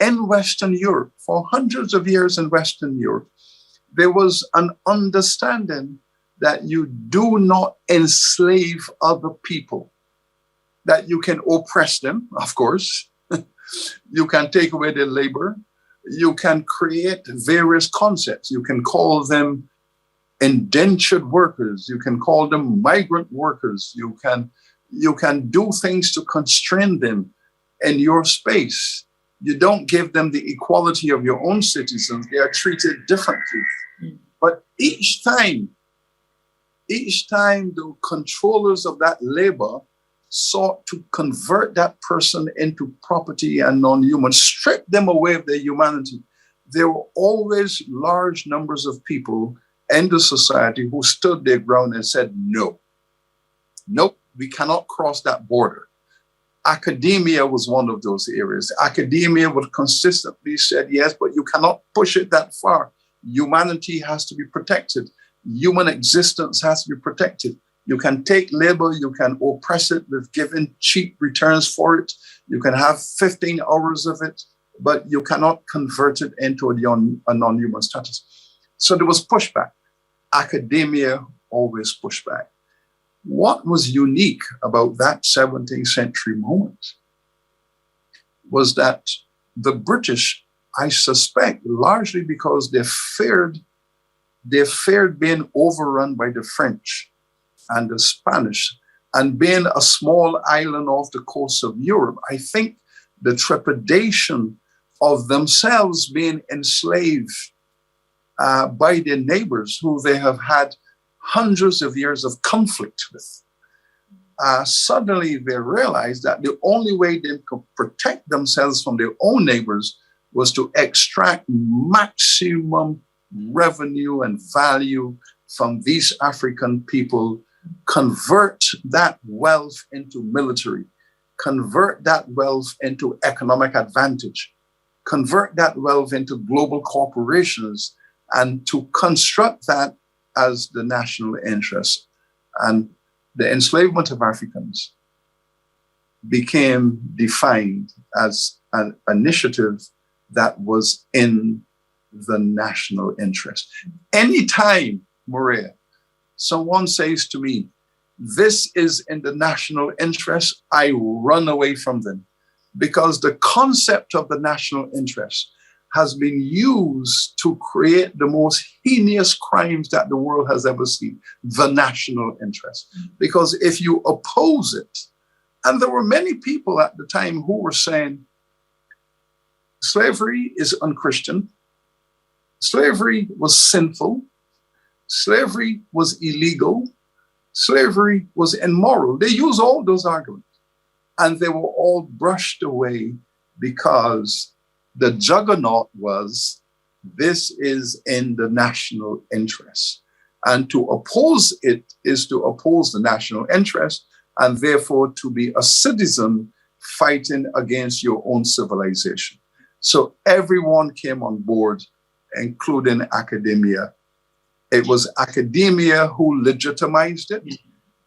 in Western Europe, there was an understanding that you do not enslave other people, that you can oppress them, of course. You can take away their labor. You can create various concepts. You can call them indentured workers. You can call them migrant workers. You can do things to constrain them in your space. You don't give them the equality of your own citizens. They are treated differently. But each time the controllers of that labor sought to convert that person into property and non-human, strip them away of their humanity, there were always large numbers of people in the society who stood their ground and said, nope, we cannot cross that border. Academia was one of those areas. Academia would consistently said, yes, but you cannot push it that far. Humanity has to be protected. Human existence has to be protected. You can take labor, you can oppress it with giving cheap returns for it. You can have 15 hours of it, but you cannot convert it into a non-human status. So there was pushback. Academia always pushed back. What was unique about that 17th century moment was that the British, I suspect, largely because they feared being overrun by the French and the Spanish, and being a small island off the coast of Europe, I think the trepidation of themselves being enslaved by their neighbors who they have had hundreds of years of conflict with. Suddenly they realized that the only way they could protect themselves from their own neighbors was to extract maximum revenue and value from these African people, convert that wealth into military, convert that wealth into economic advantage, convert that wealth into global corporations, and to construct that as the national interest. And the enslavement of Africans became defined as an initiative that was in the national interest. Anytime, Maria, someone says to me, this is in the national interest, I run away from them, because the concept of the national interest has been used to create the most heinous crimes that the world has ever seen, the national interest. Because if you oppose it, and there were many people at the time who were saying, slavery is unchristian, slavery was sinful, slavery was illegal, slavery was immoral. They used all those arguments, and they were all brushed away because the juggernaut was, this is in the national interest. And to oppose it is to oppose the national interest, and therefore to be a citizen fighting against your own civilization. So everyone came on board, including academia. It was academia who legitimized it,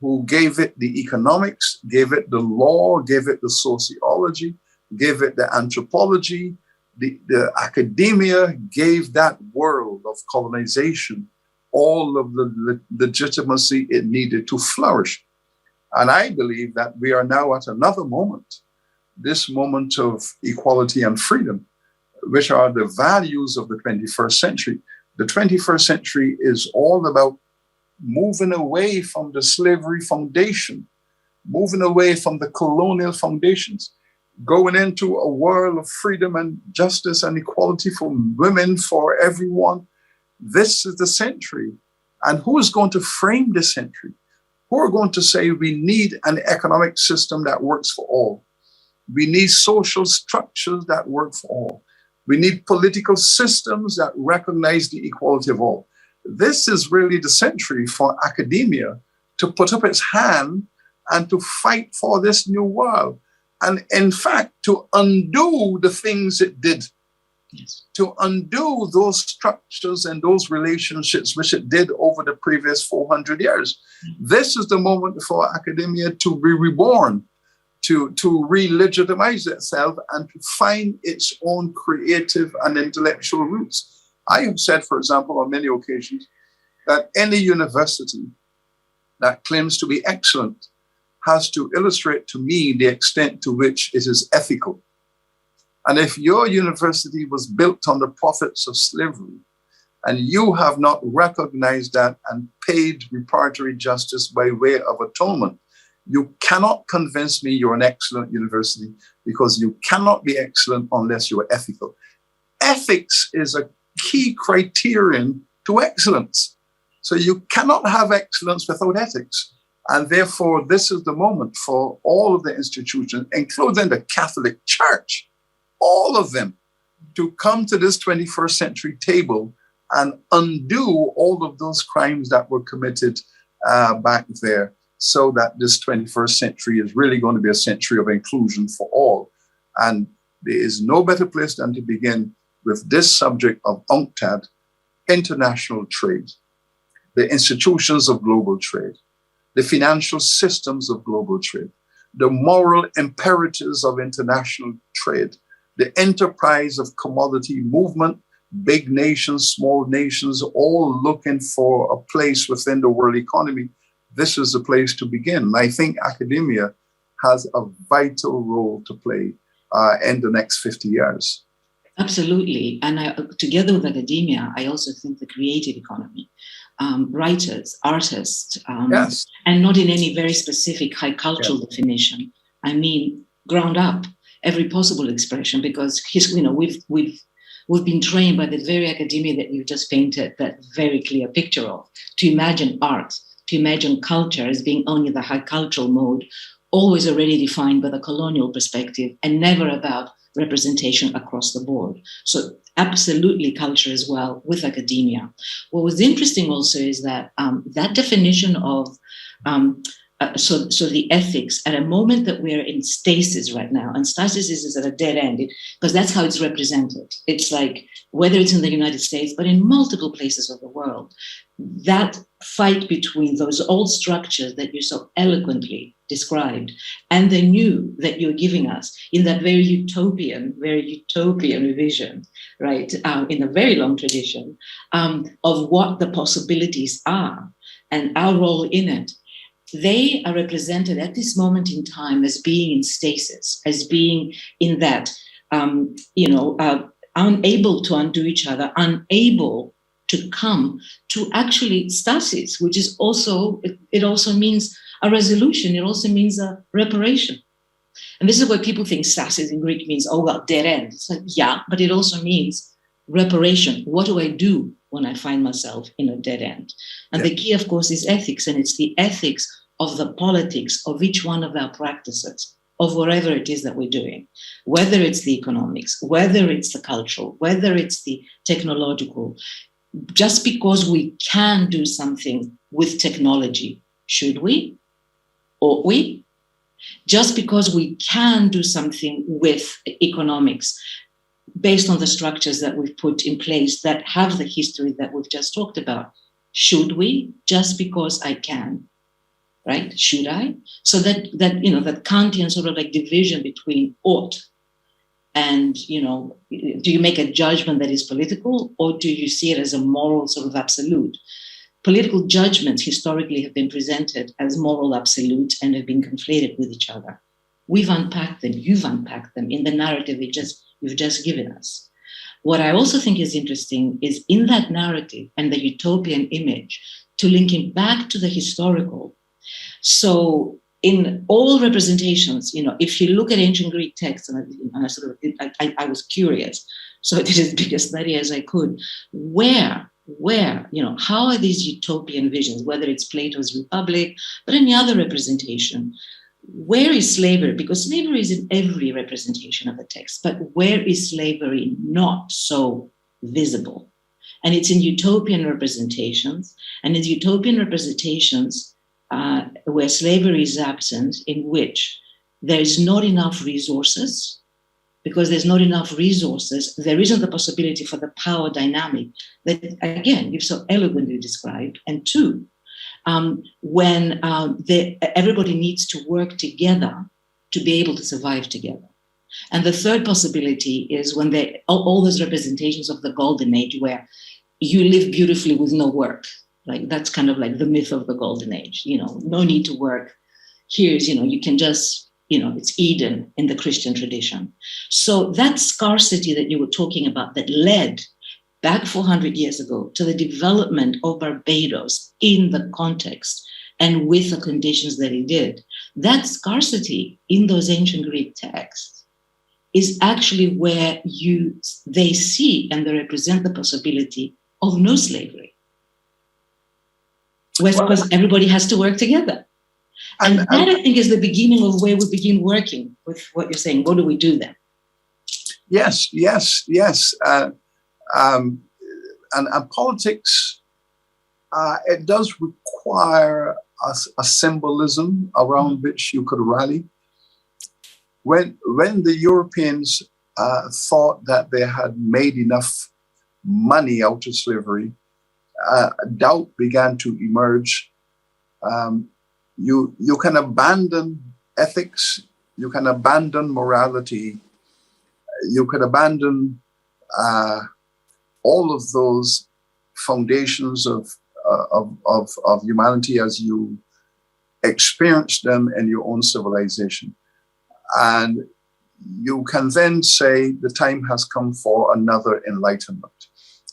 who gave it the economics, gave it the law, gave it the sociology, gave it the anthropology, the academia gave that world of colonization all of the legitimacy it needed to flourish. And I believe that we are now at another moment, this moment of equality and freedom, which are the values of the 21st century. The 21st century is all about moving away from the slavery foundation, moving away from the colonial foundations, going into a world of freedom and justice and equality for women, for everyone. This is the century. And who is going to frame this century? Who are going to say we need an economic system that works for all? We need social structures that work for all. We need political systems that recognize the equality of all. This is really the century for academia to put up its hand and to fight for this new world. And in fact, to undo the things it did, to undo those structures and those relationships which it did over the previous 400 years. This is the moment for academia to be reborn, to re-legitimize itself and to find its own creative and intellectual roots. I have said, for example, on many occasions, that any university that claims to be excellent has to illustrate to me the extent to which it is ethical. And if your university was built on the profits of slavery, and you have not recognized that and paid reparatory justice by way of atonement, you cannot convince me you're an excellent university, because you cannot be excellent unless you're ethical. Ethics is a key criterion to excellence. So you cannot have excellence without ethics. And therefore, this is the moment for all of the institutions, including the Catholic Church, all of them, to come to this 21st century table and undo all of those crimes that were committed back there, so that this 21st century is really going to be a century of inclusion for all. And there is no better place than to begin with this subject of UNCTAD, international trade, the institutions of global trade, the financial systems of global trade, the moral imperatives of international trade, the enterprise of commodity movement, big nations, small nations, all looking for a place within the world economy. This is the place to begin. And I think academia has a vital role to play in the next 50 years. Absolutely. And together with academia, I also think the creative economy, writers, artists, yes. And not in any very specific high cultural definition. I mean, ground up, every possible expression, because we've been trained by the very academia that you've just painted that very clear picture of, to imagine art, to imagine culture as being only the high cultural mode, always already defined by the colonial perspective and never about representation across the board. So absolutely culture as well with academia. What was interesting also is that that definition of so the ethics at a moment that we're in stasis right now, and stasis is at a dead end because that's how it's represented. It's like whether it's in the United States, but in multiple places of the world, that fight between those old structures that you so eloquently described and the new that you're giving us in that very utopian vision, right, in a very long tradition of what the possibilities are and our role in it. They are represented at this moment in time as being in stasis, as being in that, unable to undo each other, unable to come to actually stasis, which is also, it also means a resolution. It also means a reparation. And this is why people think stasis in Greek means, oh, well, dead end. It's like, yeah, but it also means reparation. What do I do when I find myself in a dead end? And the key, of course, is ethics. And it's the ethics of the politics of each one of our practices, of whatever it is that we're doing, whether it's the economics, whether it's the cultural, whether it's the technological. Just because we can do something with technology, should we? Ought we? Just because we can do something with economics, based on the structures that we've put in place that have the history that we've just talked about, should we? Just because I can, right? Should I? So that Kantian sort of like division between ought And, you know, do you make a judgment that is political, or do you see it as a moral sort of absolute? Political judgments historically have been presented as moral absolute and have been conflated with each other. We've unpacked them, you've unpacked them in the narrative you've just given us. What I also think is interesting is in that narrative and the utopian image, to link it back to the historical. So in all representations, you know, if you look at ancient Greek texts, and I was curious, so I did as big a study as I could, where, you know, how are these utopian visions, whether it's Plato's Republic, but any other representation, where is slavery? Because slavery is in every representation of the text, but where is slavery not so visible? And it's in utopian representations, and in utopian representations where slavery is absent, in which there is not enough resources. Because there's not enough resources, there isn't the possibility for the power dynamic that, again, you've so eloquently described. And two, when everybody needs to work together to be able to survive together. And the third possibility is when all those representations of the golden age where you live beautifully with no work. Like that's kind of like the myth of the golden age, you know, no need to work. Here's, you know, you can just, you know, it's Eden in the Christian tradition. So that scarcity that you were talking about that led back 400 years ago to the development of Barbados in the context and with the conditions that it did, that scarcity in those ancient Greek texts is actually where they see and they represent the possibility of no slavery. Because everybody has to work together. And that, I think, is the beginning of where we begin working with what you're saying. What do we do then? Yes. And politics, it does require a symbolism around which you could rally. When the Europeans thought that they had made enough money out of slavery, doubt began to emerge. You can abandon ethics, you can abandon morality, you can abandon all of those foundations of humanity as you experience them in your own civilization. And you can then say the time has come for another enlightenment.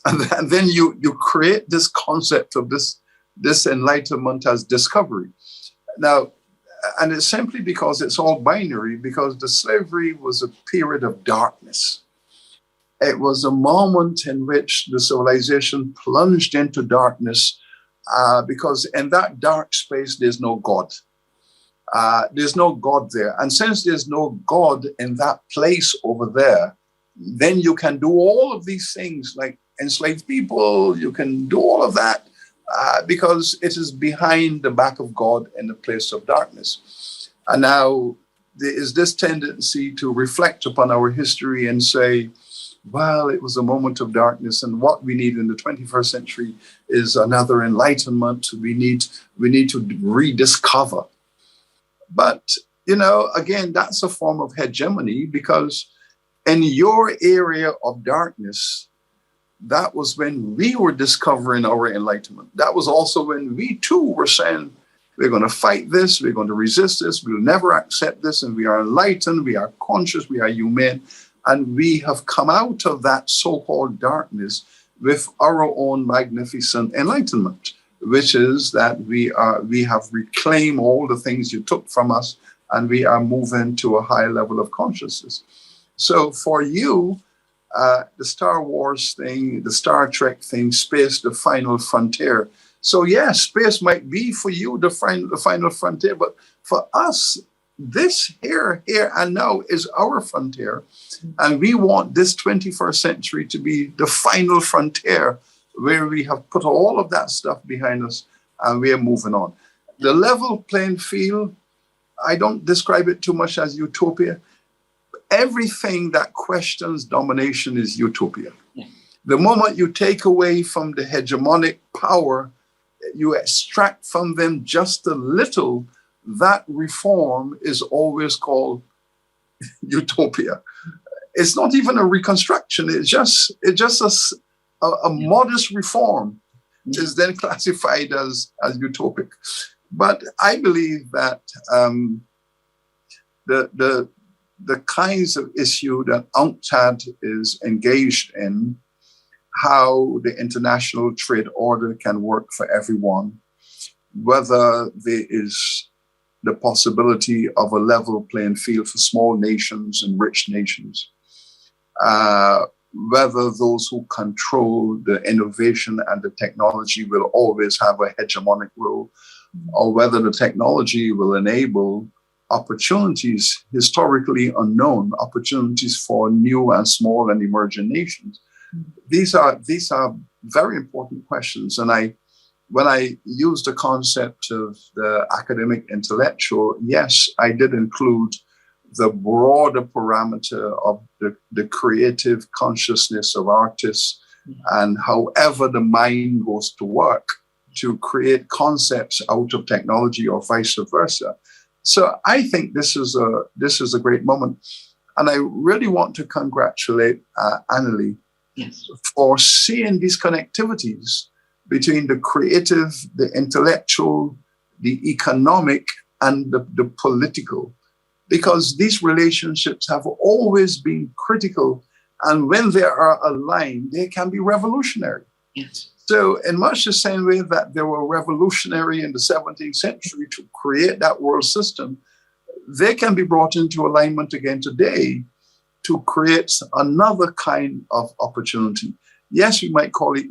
And then you create this concept of this enlightenment as discovery. Now, and it's simply because it's all binary, because the slavery was a period of darkness. It was a moment in which the civilization plunged into darkness because in that dark space, there's no God. There's no God there. And since there's no God in that place over there, then you can do all of these things like enslave people, you can do all of that because it is behind the back of God in the place of darkness. And now there is this tendency to reflect upon our history and say, well, it was a moment of darkness, and what we need in the 21st century is another enlightenment. We need to rediscover. But, you know, again, that's a form of hegemony, because in your area of darkness, that was when we were discovering our enlightenment. That was also when we too were saying, we're going to fight this, we're going to resist this, we'll never accept this, and we are enlightened, we are conscious, we are humane. And we have come out of that so-called darkness with our own magnificent enlightenment, which is that we have reclaimed all the things you took from us, and we are moving to a high level of consciousness. So for you, the Star Wars thing, the Star Trek thing, space, the final frontier. So yes, space might be for you the final frontier, but for us, this here and now is our frontier. And we want this 21st century to be the final frontier where we have put all of that stuff behind us and we are moving on. The level playing field, I don't describe it too much as utopia. Everything that questions domination is utopia. Yeah. The moment you take away from the hegemonic power, you extract from them just a little, that reform is always called utopia. it's not even a reconstruction. It's just a modest reform is then classified as utopic. But I believe that the kinds of issue that UNCTAD is engaged in, how the international trade order can work for everyone, whether there is the possibility of a level playing field for small nations and rich nations, whether those who control the innovation and the technology will always have a hegemonic role, or whether the technology will enable opportunities historically unknown, opportunities for new and small and emerging nations. These are very important questions. And when I used the concept of the academic intellectual, yes, I did include the broader parameter of the creative consciousness of artists and however the mind goes to work to create concepts out of technology or vice versa. So I think this is a great moment. And I really want to congratulate Annalie for seeing these connectivities between the creative, the intellectual, the economic, and the political, because these relationships have always been critical. And when they are aligned, they can be revolutionary. Yes. So in much the same way that they were revolutionary in the 17th century to create that world system, they can be brought into alignment again today to create another kind of opportunity. Yes, we might call it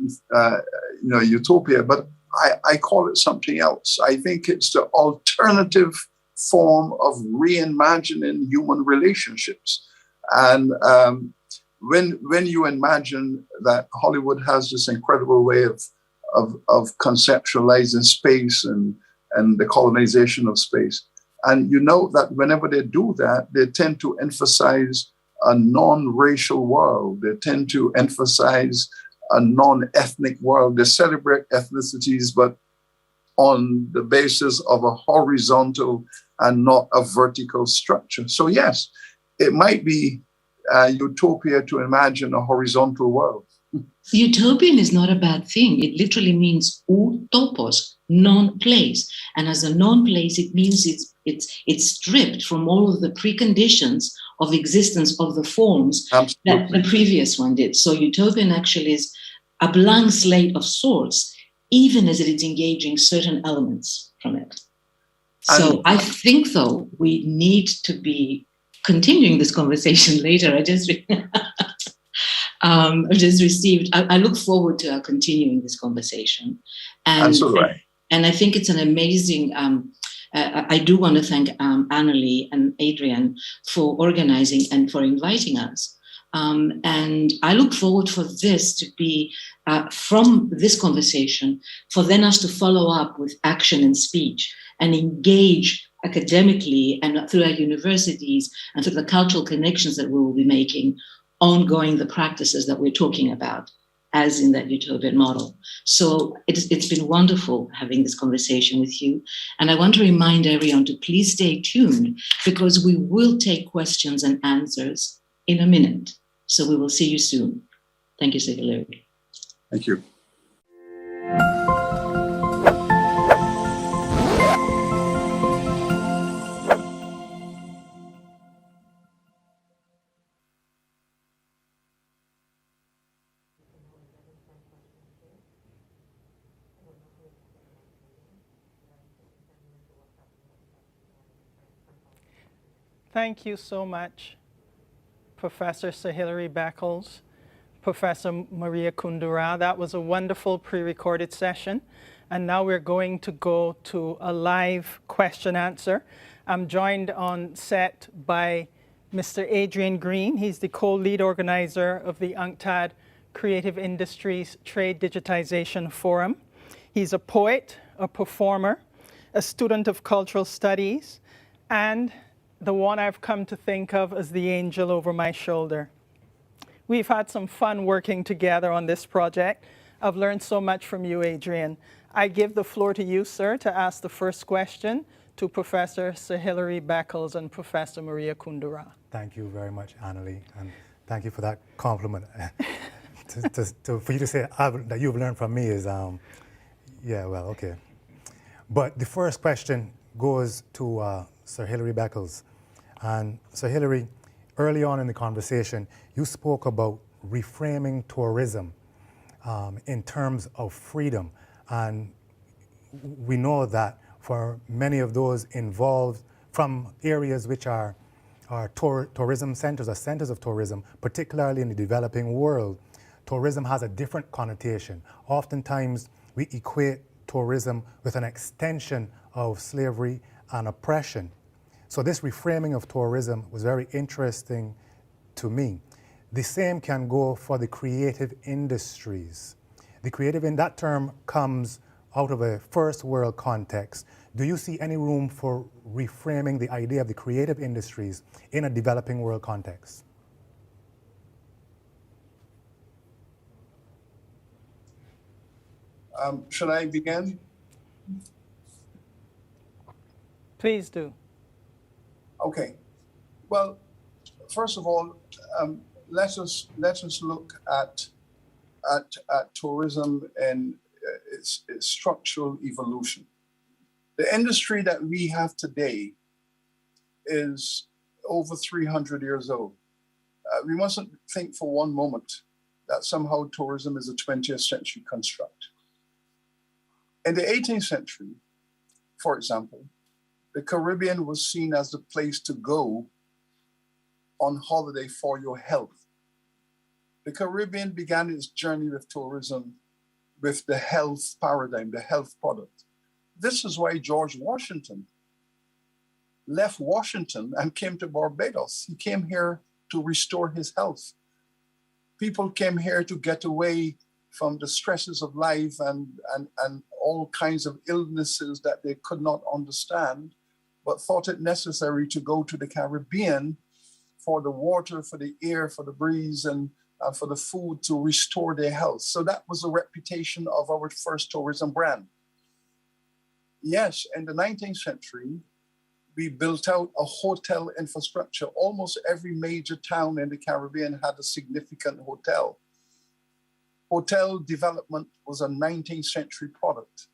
utopia, but I call it something else. I think it's the alternative form of reimagining human relationships. And when you imagine that Hollywood has this incredible way of conceptualizing space and the colonization of space, and you know that whenever they do that, they tend to emphasize a non-racial world. They tend to emphasize a non-ethnic world. They celebrate ethnicities, but on the basis of a horizontal and not a vertical structure. So yes, it might be utopia to imagine a horizontal world. Utopian is not a bad thing. It literally means utopos, non-place. And as a non-place, it means it's stripped from all of the preconditions of existence of the forms that the previous one did. So utopian actually is a blank slate of sorts, even as it is engaging certain elements from it. So I think, though, we need to be continuing this conversation later. I just received, I look forward to continuing this conversation. And I think it's an amazing, I do want to thank Annalie and Adrian for organizing and for inviting us. And I look forward for this to be, from this conversation, for then us to follow up with action and speech and engage academically and through our universities and through the cultural connections that we will be making, ongoing the practices that we're talking about, as in that utopian model. So it's been wonderful having this conversation with you. And I want to remind everyone to please stay tuned, because we will take questions and answers in a minute. So we will see you soon. Thank you, Sir Hilary. Thank you. Thank you so much, Professor Sir Hilary Beckles, Professor Maria Kundura. That was a wonderful pre-recorded session. And now we're going to go to a live question answer. I'm joined on set by Mr. Adrian Green. He's the co-lead organizer of the UNCTAD Creative Industries Trade Digitization Forum. He's a poet, a performer, a student of cultural studies, and the one I've come to think of as the angel over my shoulder. We've had some fun working together on this project. I've learned so much from you, Adrian. I give the floor to you, sir, to ask the first question to Professor Sir Hilary Beckles and Professor Maria Kundura. Thank you very much, Annalie, and Thank you for that compliment. For you to say that you've learned from me is, yeah, well, okay. But the first question goes to Sir Hilary Beckles. And Sir Hilary, early on in the conversation, you spoke about reframing tourism in terms of freedom. And we know that for many of those involved from areas which are tourism centers or centers of tourism, particularly in the developing world, tourism has a different connotation. Oftentimes, we equate tourism with an extension of slavery and oppression. So this reframing of tourism was very interesting to me. The same can go for the creative industries. The creative, in that term, comes out of a first world context. Do you see any room for reframing the idea of the creative industries in a developing world context? Should I begin? Please do. Okay. Well, first of all, let us look at tourism and its structural evolution. The industry that we have today is over 300 years old. We mustn't think for one moment that somehow tourism is a 20th century construct. In the 18th century, for example, the Caribbean was seen as the place to go on holiday for your health. The Caribbean began its journey with tourism with the health paradigm, the health product. This is why George Washington left Washington and came to Barbados. He came here to restore his health. People came here to get away from the stresses of life and all kinds of illnesses that they could not understand, but thought it necessary to go to the Caribbean for the water, for the air, for the breeze, and for the food to restore their health. So that was the reputation of our first tourism brand. Yes, in the 19th century, we built out a hotel infrastructure. Almost every major town in the Caribbean had a significant hotel. Hotel development was a 19th century product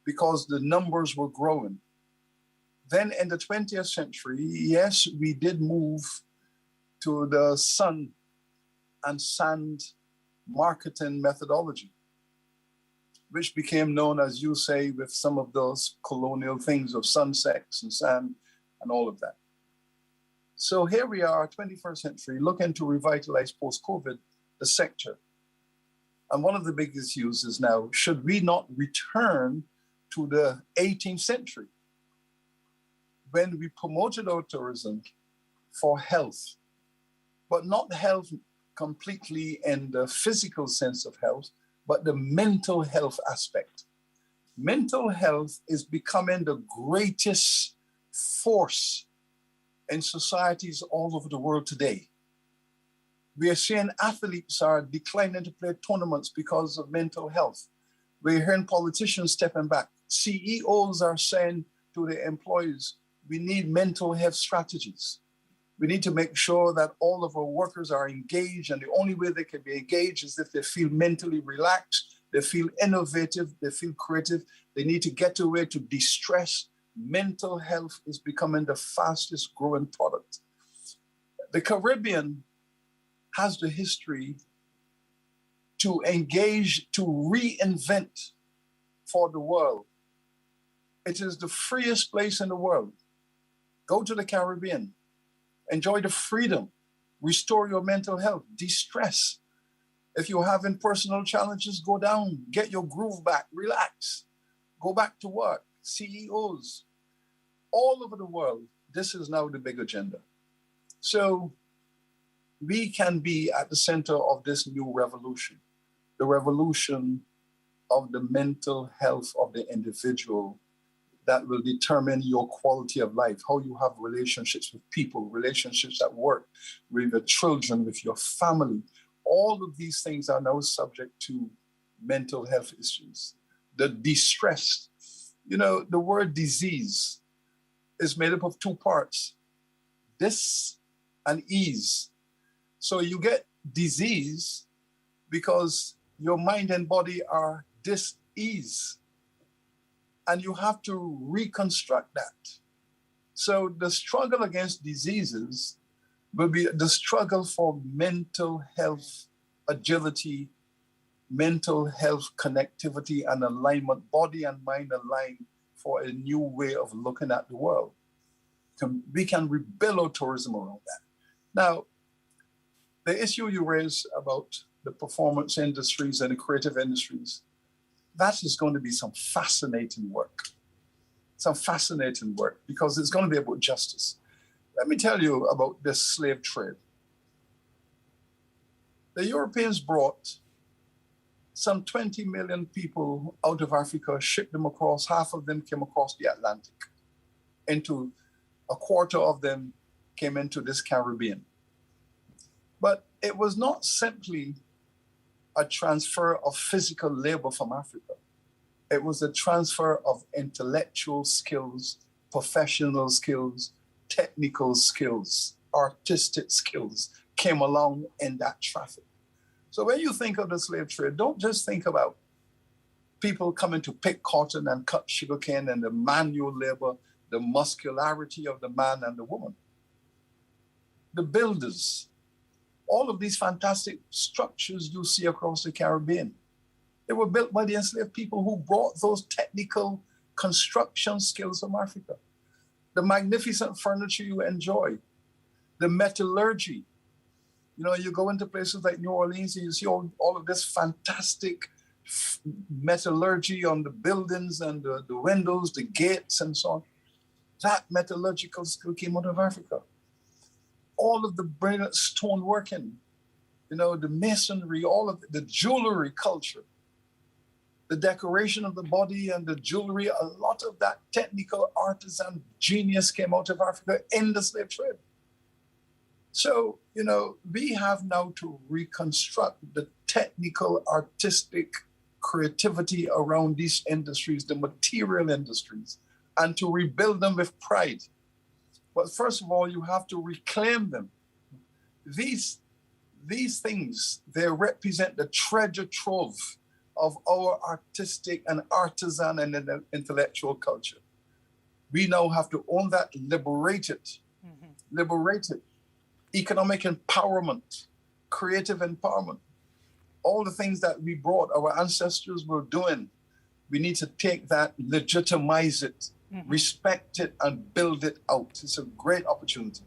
because the numbers were growing. Then in the 20th century, yes, we did move to the sun and sand marketing methodology, which became known, as you say, with some of those colonial things of sunsets and sand and all of that. So here we are, 21st century, looking to revitalize post-COVID the sector. And one of the biggest uses now, should we not return to the 18th century when we promoted our tourism for health, but not health completely in the physical sense of health, but the mental health aspect. Mental health is becoming the greatest force in societies all over the world today. We are seeing athletes are declining to play tournaments because of mental health. We're hearing politicians stepping back. CEOs are saying to their employees, we need mental health strategies. We need to make sure that all of our workers are engaged, and the only way they can be engaged is if they feel mentally relaxed, they feel innovative, they feel creative. They need to get away to de-stress. Mental health is becoming the fastest growing product. The Caribbean has the history to engage, to reinvent for the world. It is the freest place in the world. Go to the Caribbean. Enjoy the freedom, restore your mental health, de-stress. If you're having personal challenges, go down, get your groove back, relax, go back to work. CEOs, all over the world, this is now the big agenda. So we can be at the center of this new revolution, the revolution of the mental health of the individual that will determine your quality of life, how you have relationships with people, relationships at work, with your children, with your family. All of these things are now subject to mental health issues. The distress, the word disease is made up of two parts, dis and ease. So you get disease because your mind and body are dis-ease. And you have to reconstruct that. So the struggle against diseases will be the struggle for mental health agility, mental health connectivity and alignment, body and mind aligned for a new way of looking at the world. We can rebuild our tourism around that. Now, the issue you raised about the performance industries and the creative industries, that is going to be some fascinating work. Some fascinating work because it's going to be about justice. Let me tell you about this slave trade. The Europeans brought some 20 million people out of Africa, shipped them across, half of them came across the Atlantic. Into a quarter of them came into this Caribbean. But it was not simply a transfer of physical labor from Africa. It was a transfer of intellectual skills, professional skills, technical skills, artistic skills came along in that traffic. So when you think of the slave trade, don't just think about people coming to pick cotton and cut sugarcane and the manual labor, the muscularity of the man and the woman. The builders, all of these fantastic structures you see across the Caribbean, they were built by the enslaved people who brought those technical construction skills from Africa. The magnificent furniture you enjoy, the metallurgy. You know, you go into places like New Orleans and you see all of this fantastic metallurgy on the buildings and the windows, the gates and so on. That metallurgical skill came out of Africa. All of the brilliant stoneworking, you know, the masonry, all of the jewelry culture, the decoration of the body and the jewelry, a lot of that technical artisan genius came out of Africa in the slave trade. So, you know, we have now to reconstruct the technical, artistic creativity around these industries, the material industries, and to rebuild them with pride. But first of all, you have to reclaim them. These things, they represent the treasure trove of our artistic and artisan and intellectual culture. We now have to own that, liberate it, liberate it. Economic empowerment, creative empowerment, all the things that we brought, our ancestors were doing. We need to take that, legitimize it, respect it, and build it out. It's a great opportunity.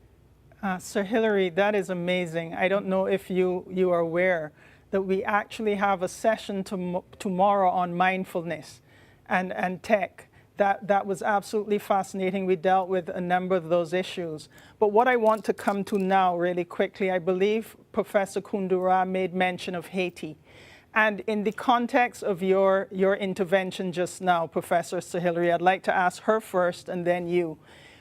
Sir Hilary, that is amazing. I don't know if you are aware that we actually have a session tomorrow on mindfulness and tech. That was absolutely fascinating. We dealt with a number of those issues. But what I want to come to now really quickly, I believe Professor Kundura made mention of Haiti. And in the context of your intervention just now, Professor Sir Hilary, I'd like to ask her first and then you.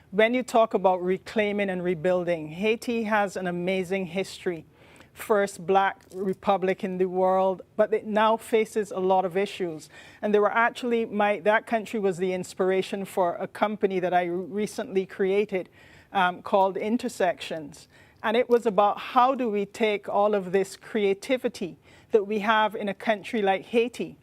When you talk about reclaiming and rebuilding, Haiti has an amazing history. First Black republic in the world, but it now faces a lot of issues. And there were actually, that country was the inspiration for a company that I recently created called Intersections. And it was about how do we take all of this creativity that we have in a country like Haiti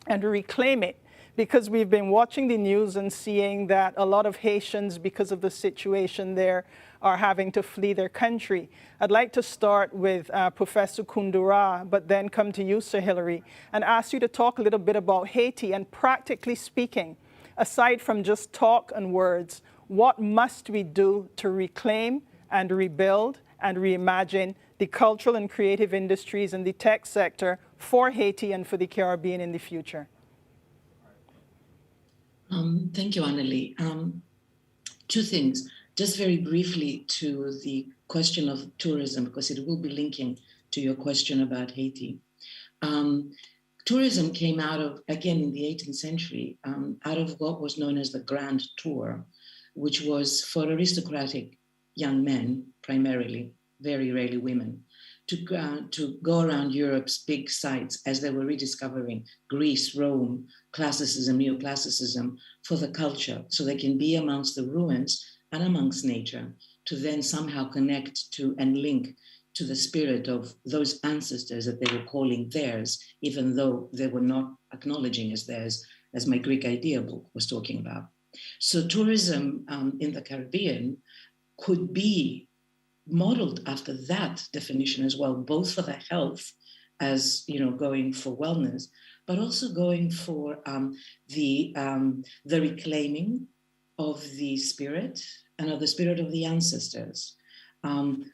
and reclaim it. Because we've been watching the news and seeing that a lot of Haitians, because of the situation there, are having to flee their country. I'd like to start with Professor Kundura, but then come to you, Sir Hilary, and ask you to talk a little bit about Haiti and practically speaking, aside from just talk and words, what must we do to reclaim and rebuild and reimagine the cultural and creative industries and the tech sector for Haiti and for the Caribbean in the future? Thank you, Annalie. Two things. Just very briefly to the question of tourism, because it will be linking to your question about Haiti. Tourism came out of, again, in the 18th century, out of what was known as the Grand Tour, which was for aristocratic young men, primarily, very rarely women, to go around Europe's big sites as they were rediscovering Greece, Rome, classicism, neoclassicism, for the culture, so they can be amongst the ruins and amongst nature, to then somehow connect to and link to the spirit of those ancestors that they were calling theirs, even though they were not acknowledging as theirs, as my Greek idea book was talking about. So tourism in the Caribbean could be modeled after that definition as well, both for the health as, going for wellness, but also going for the reclaiming of the spirit and of the spirit of the ancestors,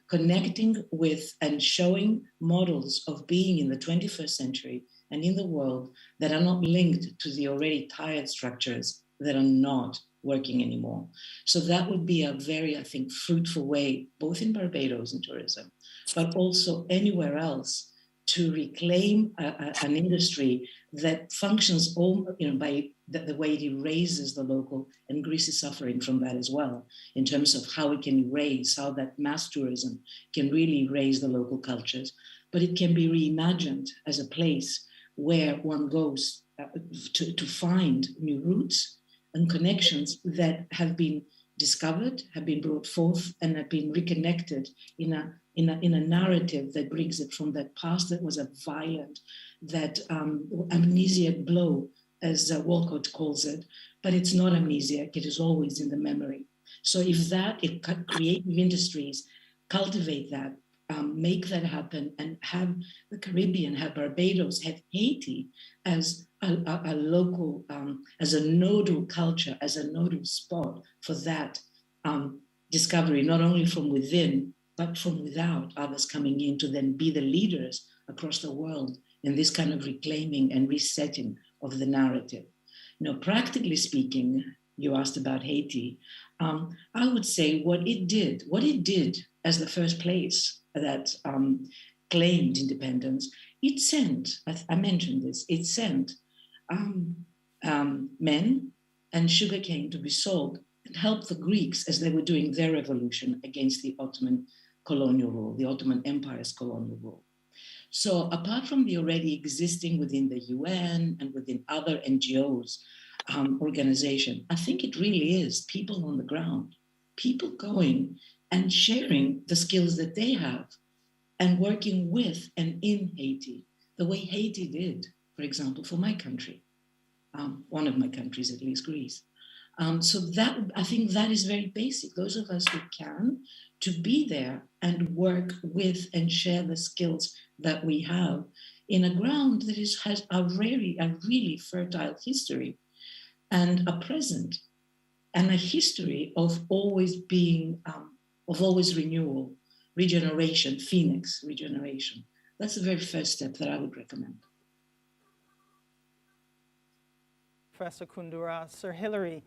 connecting with and showing models of being in the 21st century and in the world that are not linked to the already tired structures that are not working anymore. So that would be a very, I think, fruitful way, both in Barbados and tourism, but also anywhere else, to reclaim an industry that functions by the way it erases the local, and Greece is suffering from that as well, in terms of how it can erase, how that mass tourism can really erase the local cultures, but it can be reimagined as a place where one goes to find new roots and connections that have been discovered, have been brought forth, and have been reconnected in a narrative that brings it from that past that was a violent, that amnesiac blow, as Walcott calls it, but it's not amnesiac, it is always in the memory. So if creative industries cultivate that, make that happen, and have the Caribbean, have Barbados, have Haiti as a local, as a nodal culture, as a nodal spot for that discovery, not only from within, but from without, others coming in to then be the leaders across the world in this kind of reclaiming and resetting of the narrative. Practically speaking, you asked about Haiti. I would say what it did as the first place that claimed independence, it sent, I mentioned this, it sent men and sugarcane to be sold and helped the Greeks as they were doing their revolution against the Ottoman colonial rule, the Ottoman Empire's colonial rule. So apart from the already existing within the UN and within other NGOs, organization, I think it really is people on the ground, people going and sharing the skills that they have and working with and in Haiti, the way Haiti did, for example, for my country, one of my countries, at least Greece. So that, I think that is very basic. Those of us who can, to be there and work with and share the skills that we have in a ground that has a really fertile history and a present and a history of always being, of always renewal, regeneration, phoenix regeneration. That's the very first step that I would recommend. Professor Kundura. Sir Hilary,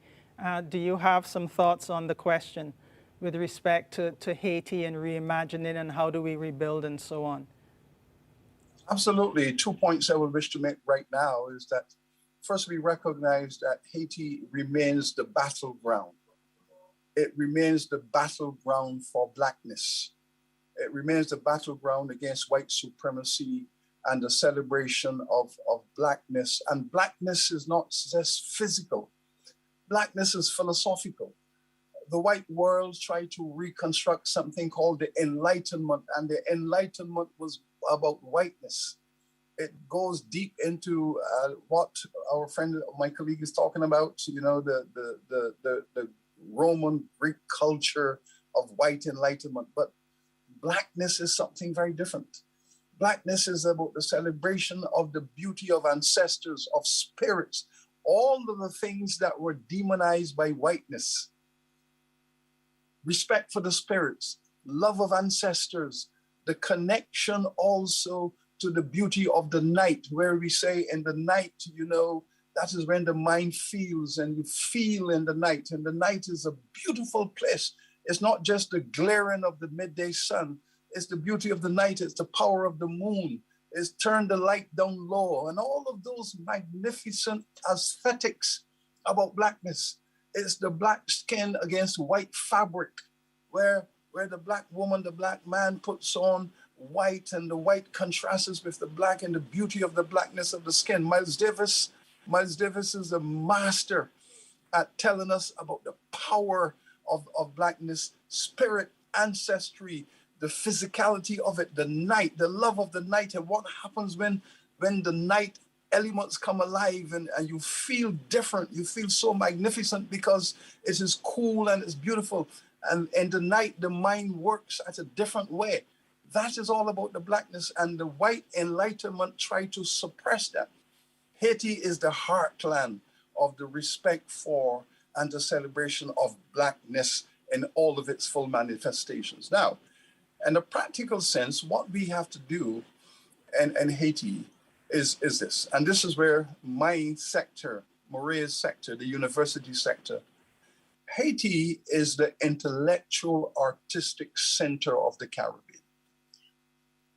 do you have some thoughts on the question with respect to Haiti and reimagining and how do we rebuild and so on? Absolutely. 2 points I would wish to make right now is that first, we recognize that Haiti remains the battleground. It remains the battleground for Blackness. It remains the battleground against white supremacy and the celebration of Blackness. And Blackness is not just physical. Blackness is philosophical. The white world tried to reconstruct something called the Enlightenment, and the Enlightenment was about whiteness. It goes deep into what our friend, my colleague, is talking about. The Roman Greek culture of white enlightenment. But Blackness is something very different. Blackness is about the celebration of the beauty of ancestors, of spirits, all of the things that were demonized by whiteness. Respect for the spirits, love of ancestors, the connection also to the beauty of the night, where we say in the night, that is when the mind feels, and you feel in the night. And the night is a beautiful place. It's not just the glaring of the midday sun. It's the beauty of the night. It's the power of the moon. It's turn the light down low. And all of those magnificent aesthetics about Blackness. It's the black skin against white fabric, where the black woman, the black man puts on white, and the white contrasts with the black and the beauty of the blackness of the skin. Miles Davis is a master at telling us about the power of Blackness, spirit, ancestry, the physicality of it, the night, the love of the night, and what happens when the night elements come alive and you feel different. You feel so magnificent because it is cool and it's beautiful. And in the night, the mind works at a different way. That is all about the blackness, and the white enlightenment try to suppress that. Haiti is the heartland of the respect for and the celebration of blackness in all of its full manifestations. Now, in a practical sense, what we have to do in Haiti is this, and this is where my sector, Maria's sector, the university sector, Haiti is the intellectual artistic center of the Caribbean.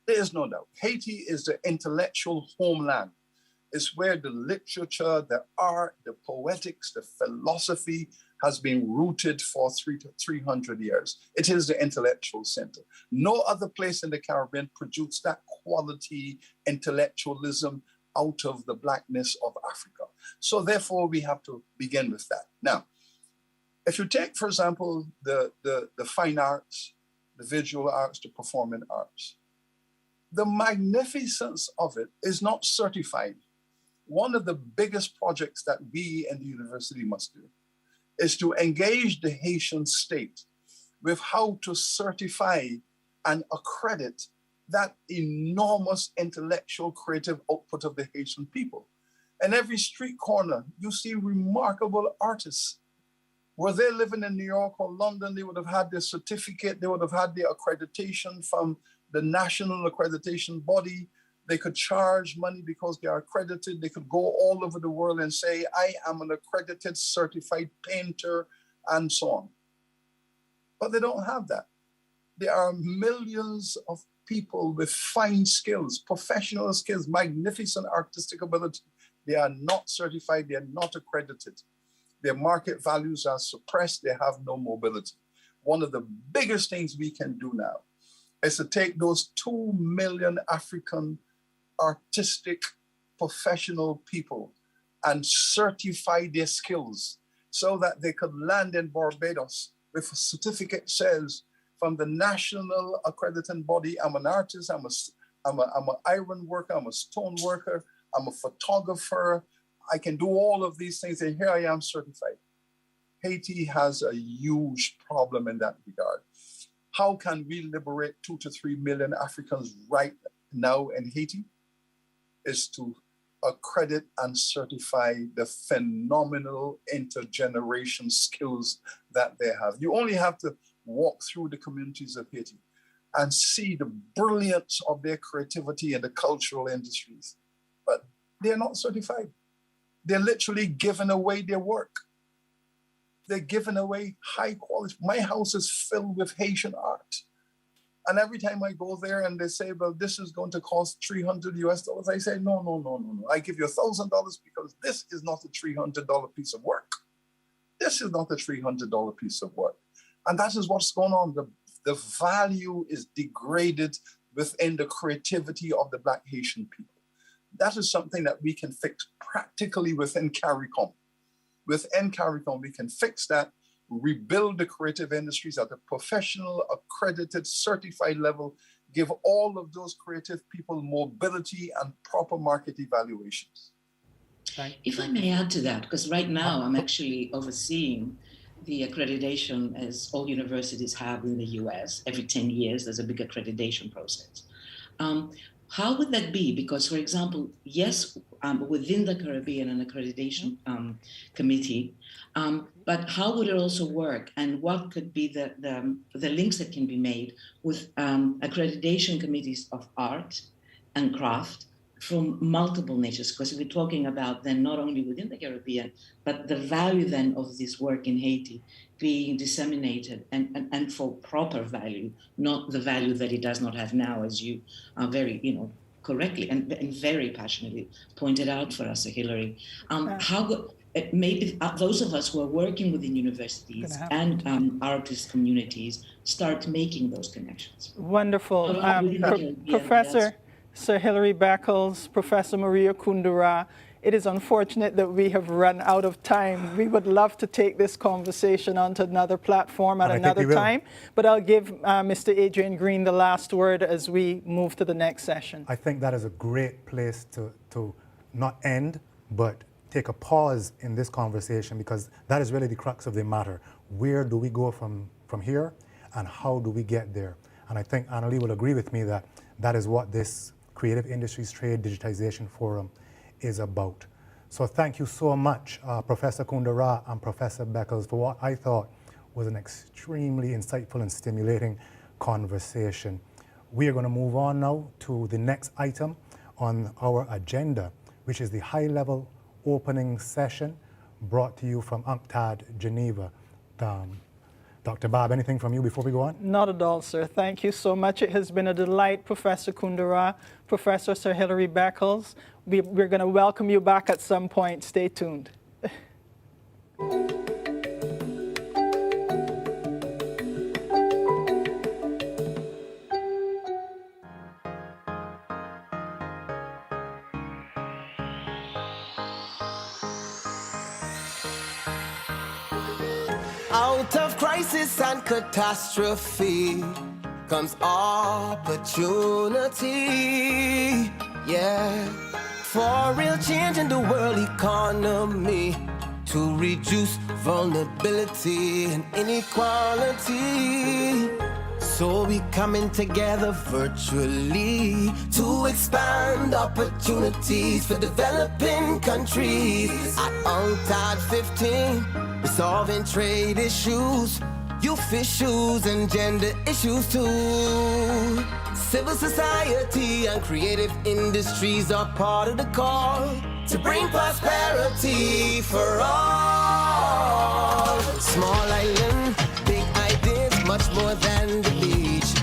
There is no doubt. Haiti is the intellectual homeland. It's where the literature, the art, the poetics, the philosophy has been rooted for 300 years. It is the intellectual center. No other place in the Caribbean produced that quality intellectualism out of the blackness of Africa. So therefore, we have to begin with that. Now, if you take, for example, the fine arts, the visual arts, the performing arts, the magnificence of it is not certified. One of the biggest projects that we in the university must do is to engage the Haitian state with how to certify and accredit that enormous intellectual creative output of the Haitian people. In every street corner, you see remarkable artists. Were they living in New York or London, they would have had their certificate, they would have had their accreditation from the national accreditation body. They could charge money because they are accredited. They could go all over the world and say, I am an accredited certified painter and so on. But they don't have that. There are millions of people with fine skills, professional skills, magnificent artistic ability. They are not certified, they are not accredited. Their market values are suppressed, they have no mobility. One of the biggest things we can do now is to take those 2 million African artistic professional people and certify their skills so that they could land in Barbados with a certificate says from the national accrediting body, I'm an artist, I'm an iron worker, I'm a stone worker, I'm a photographer, I can do all of these things, and here I am certified. Haiti has a huge problem in that regard. How can we liberate 2 to 3 million Africans right now in Haiti? Is to accredit and certify the phenomenal intergeneration skills that they have. You only have to walk through the communities of Haiti and see the brilliance of their creativity in the cultural industries. But they're not certified. They're literally giving away their work. They're giving away high quality. My house is filled with Haitian art. And every time I go there and they say, well, this is going to cost $300 US, I say, no. I give you $1,000 because this is not a $300 piece of work. This is not a $300 piece of work. And that is what's going on. The value is degraded within the creativity of the Black Haitian people. That is something that we can fix practically within CARICOM. Within CARICOM, we can fix that, rebuild the creative industries at a professional, accredited, certified level, give all of those creative people mobility and proper market evaluations. If I may add to that, because right now I'm actually overseeing the accreditation as all universities have in the US. Every 10 years, there's a big accreditation process. How would that be? Because, for example, yes, within the Caribbean, an accreditation committee, but how would it also work? And what could be the links that can be made with accreditation committees of art and craft from multiple natures? Because we're talking about then not only within the Caribbean, but the value then of this work in Haiti being disseminated and for proper value, not the value that it does not have now, as you are very, correctly and very passionately pointed out for us, Hilary. Maybe those of us who are working within universities and artist communities start making those connections. Wonderful. Professor Sir Hilary Beckles, Professor Maria Kundera, It is unfortunate that we have run out of time. We would love to take this conversation onto another platform at another time, but I'll give Mr. Adrian Green the last word as we move to the next session. I think that is a great place to not end, but take a pause in this conversation, because that is really the crux of the matter. Where do we go from here, and how do we get there? And I think Annalie will agree with me that that is what this Creative Industries Trade Digitization Forum is about. So thank you so much, Professor Kundara and Professor Beckles, for what I thought was an extremely insightful and stimulating conversation. We are going to move on now to the next item on our agenda, which is the high-level opening session brought to you from UNCTAD, Geneva. Dr. Bob, anything from you before we go on? Not at all, sir. Thank you so much. It has been a delight, Professor Kundara, Professor Sir Hilary Beckles. We're going to welcome you back at some point. Stay tuned. Out of crisis and catastrophe comes opportunity, yeah, for real change in the world economy, to reduce vulnerability and inequality. So we coming together virtually to expand opportunities for developing countries. At UNCTAD 15, resolving trade issues, youth issues and gender issues too. Civil society and creative industries are part of the call to bring prosperity for all. Small island, big ideas, much more than the beach.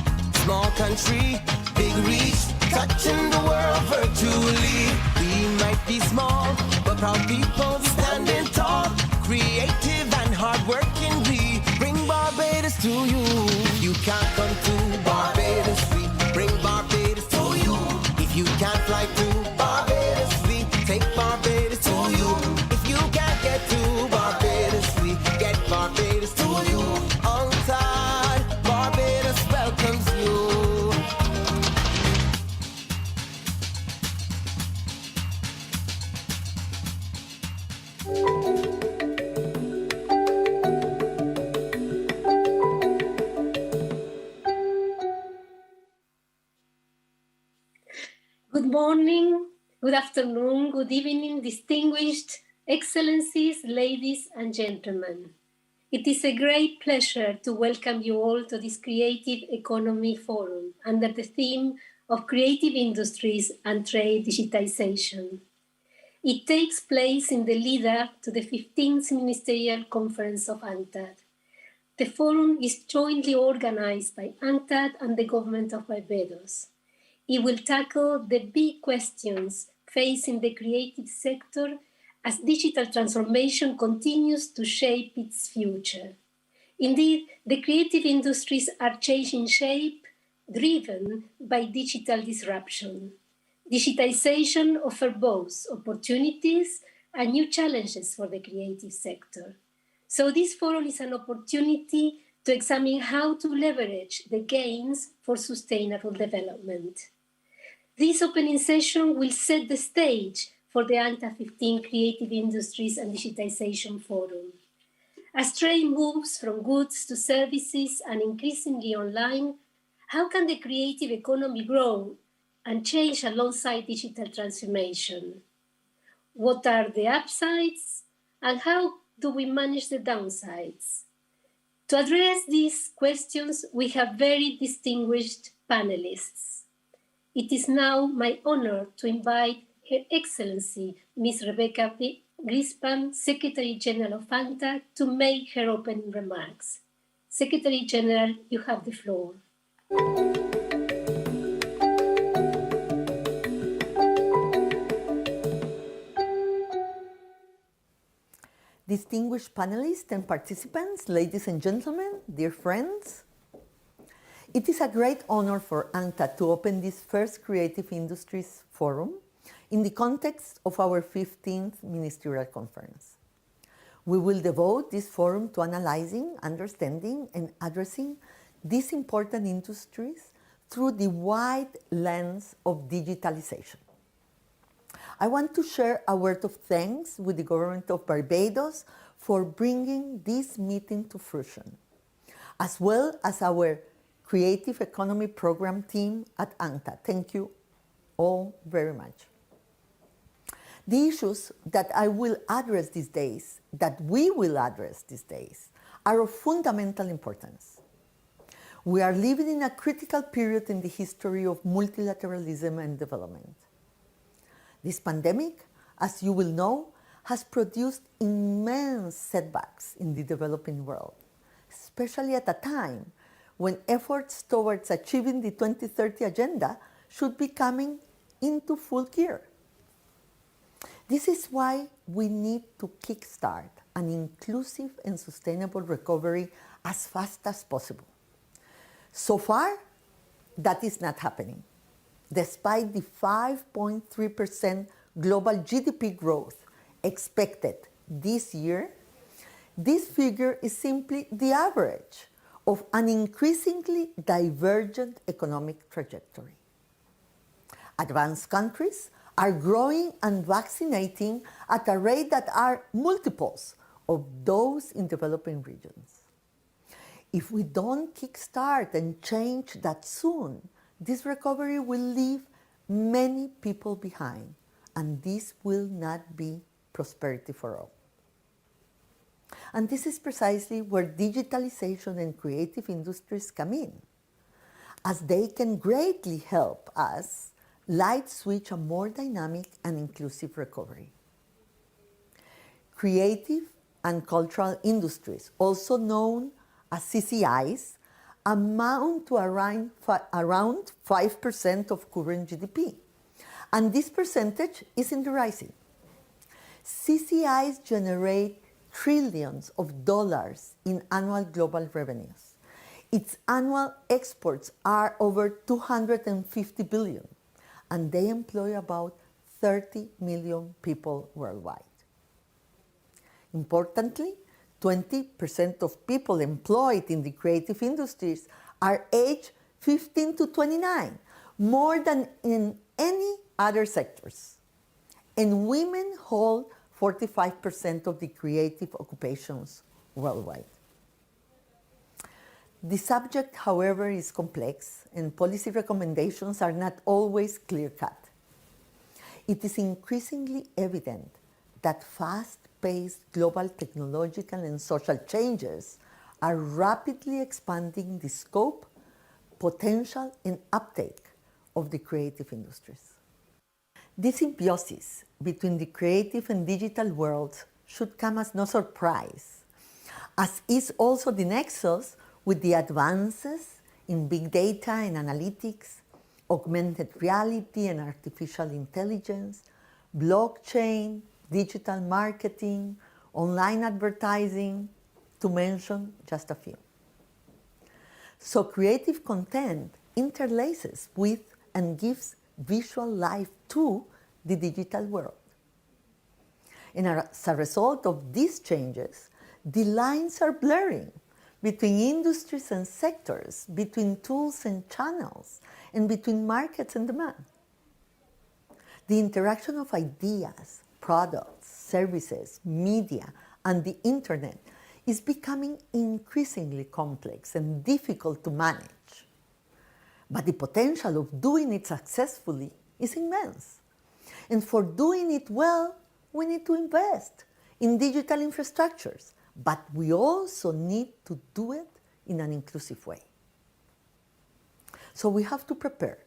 Small country, big reach, touching the world virtually. We might be small, but proud people standing tall. Creative and hardworking, we bring Barbados to you. If you can't come to Barbados, we bring Barbados to you. If you can't fly to Barbados, we take Barbados to you. If you can't get to Barbados, we get Barbados to you. UNCTAD, Barbados welcomes you. Good morning, good afternoon, good evening, distinguished excellencies, ladies and gentlemen. It is a great pleasure to welcome you all to this Creative Economy Forum under the theme of Creative Industries and Trade Digitization. It takes place in the lead-up to the 15th Ministerial Conference of UNCTAD. The forum is jointly organized by UNCTAD and the Government of Barbados. It will tackle the big questions facing the creative sector as digital transformation continues to shape its future. Indeed, the creative industries are changing shape, driven by digital disruption. Digitization offers both opportunities and new challenges for the creative sector. So this forum is an opportunity to examine how to leverage the gains for sustainable development. This opening session will set the stage for the UNCTAD 15 Creative Industries and Digitization Forum. As trade moves from goods to services and increasingly online, how can the creative economy grow and change alongside digital transformation? What are the upsides and how do we manage the downsides? To address these questions, we have very distinguished panelists. It is now my honor to invite Her Excellency, Ms. Rebecca Grispan, Secretary General of UNCTAD, to make her opening remarks. Secretary General, you have the floor. Distinguished panelists and participants, ladies and gentlemen, dear friends, it is a great honor for UNCTAD to open this first Creative Industries Forum in the context of our 15th Ministerial Conference. We will devote this forum to analyzing, understanding, and addressing these important industries through the wide lens of digitalization. I want to share a word of thanks with the government of Barbados for bringing this meeting to fruition, as well as our Creative Economy Program team at UNCTAD. Thank you all very much. The issues that I will address these days, that we will address these days, are of fundamental importance. We are living in a critical period in the history of multilateralism and development. This pandemic, as you will know, has produced immense setbacks in the developing world, especially at a time when efforts towards achieving the 2030 Agenda should be coming into full gear. This is why we need to kickstart an inclusive and sustainable recovery as fast as possible. So far, that is not happening. Despite the 5.3% global GDP growth expected this year, this figure is simply the average of an increasingly divergent economic trajectory. Advanced countries are growing and vaccinating at a rate that are multiples of those in developing regions. If we don't kickstart and change that soon, this recovery will leave many people behind, and this will not be prosperity for all. And this is precisely where digitalization and creative industries come in, as they can greatly help us light switch a more dynamic and inclusive recovery. Creative and cultural industries, also known as CCIs, amount to around 5% of current GDP, and this percentage is in the rising. CCIs generate trillions of dollars in annual global revenues. Its annual exports are over 250 billion, and they employ about 30 million people worldwide. Importantly, 20% of people employed in the creative industries are aged 15 to 29, more than in any other sectors. And women hold 45% of the creative occupations worldwide. The subject, however, is complex, and policy recommendations are not always clear-cut. It is increasingly evident that fast-paced global technological and social changes are rapidly expanding the scope, potential, and uptake of the creative industries. This symbiosis between the creative and digital worlds should come as no surprise, as is also the nexus with the advances in big data and analytics, augmented reality and artificial intelligence, blockchain, digital marketing, online advertising, to mention just a few. So creative content interlaces with and gives visual life to the digital world. And as a result of these changes, the lines are blurring between industries and sectors, between tools and channels, and between markets and demand. The interaction of ideas, products, services, media, and the internet is becoming increasingly complex and difficult to manage. But the potential of doing it successfully is immense. And for doing it well, we need to invest in digital infrastructures, but we also need to do it in an inclusive way. So we have to prepare,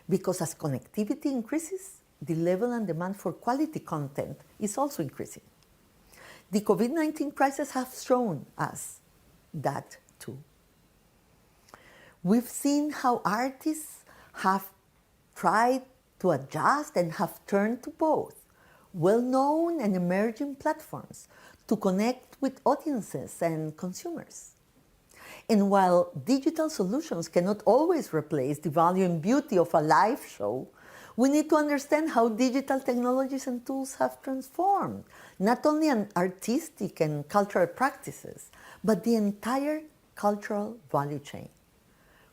because as connectivity increases, the level and demand for quality content is also increasing. The COVID-19 crisis has shown us that too. We've seen how artists have tried to adjust and have turned to both well-known and emerging platforms to connect with audiences and consumers. And while digital solutions cannot always replace the value and beauty of a live show, We need to understand how digital technologies and tools have transformed not only an artistic and cultural practices, but the entire cultural value chain,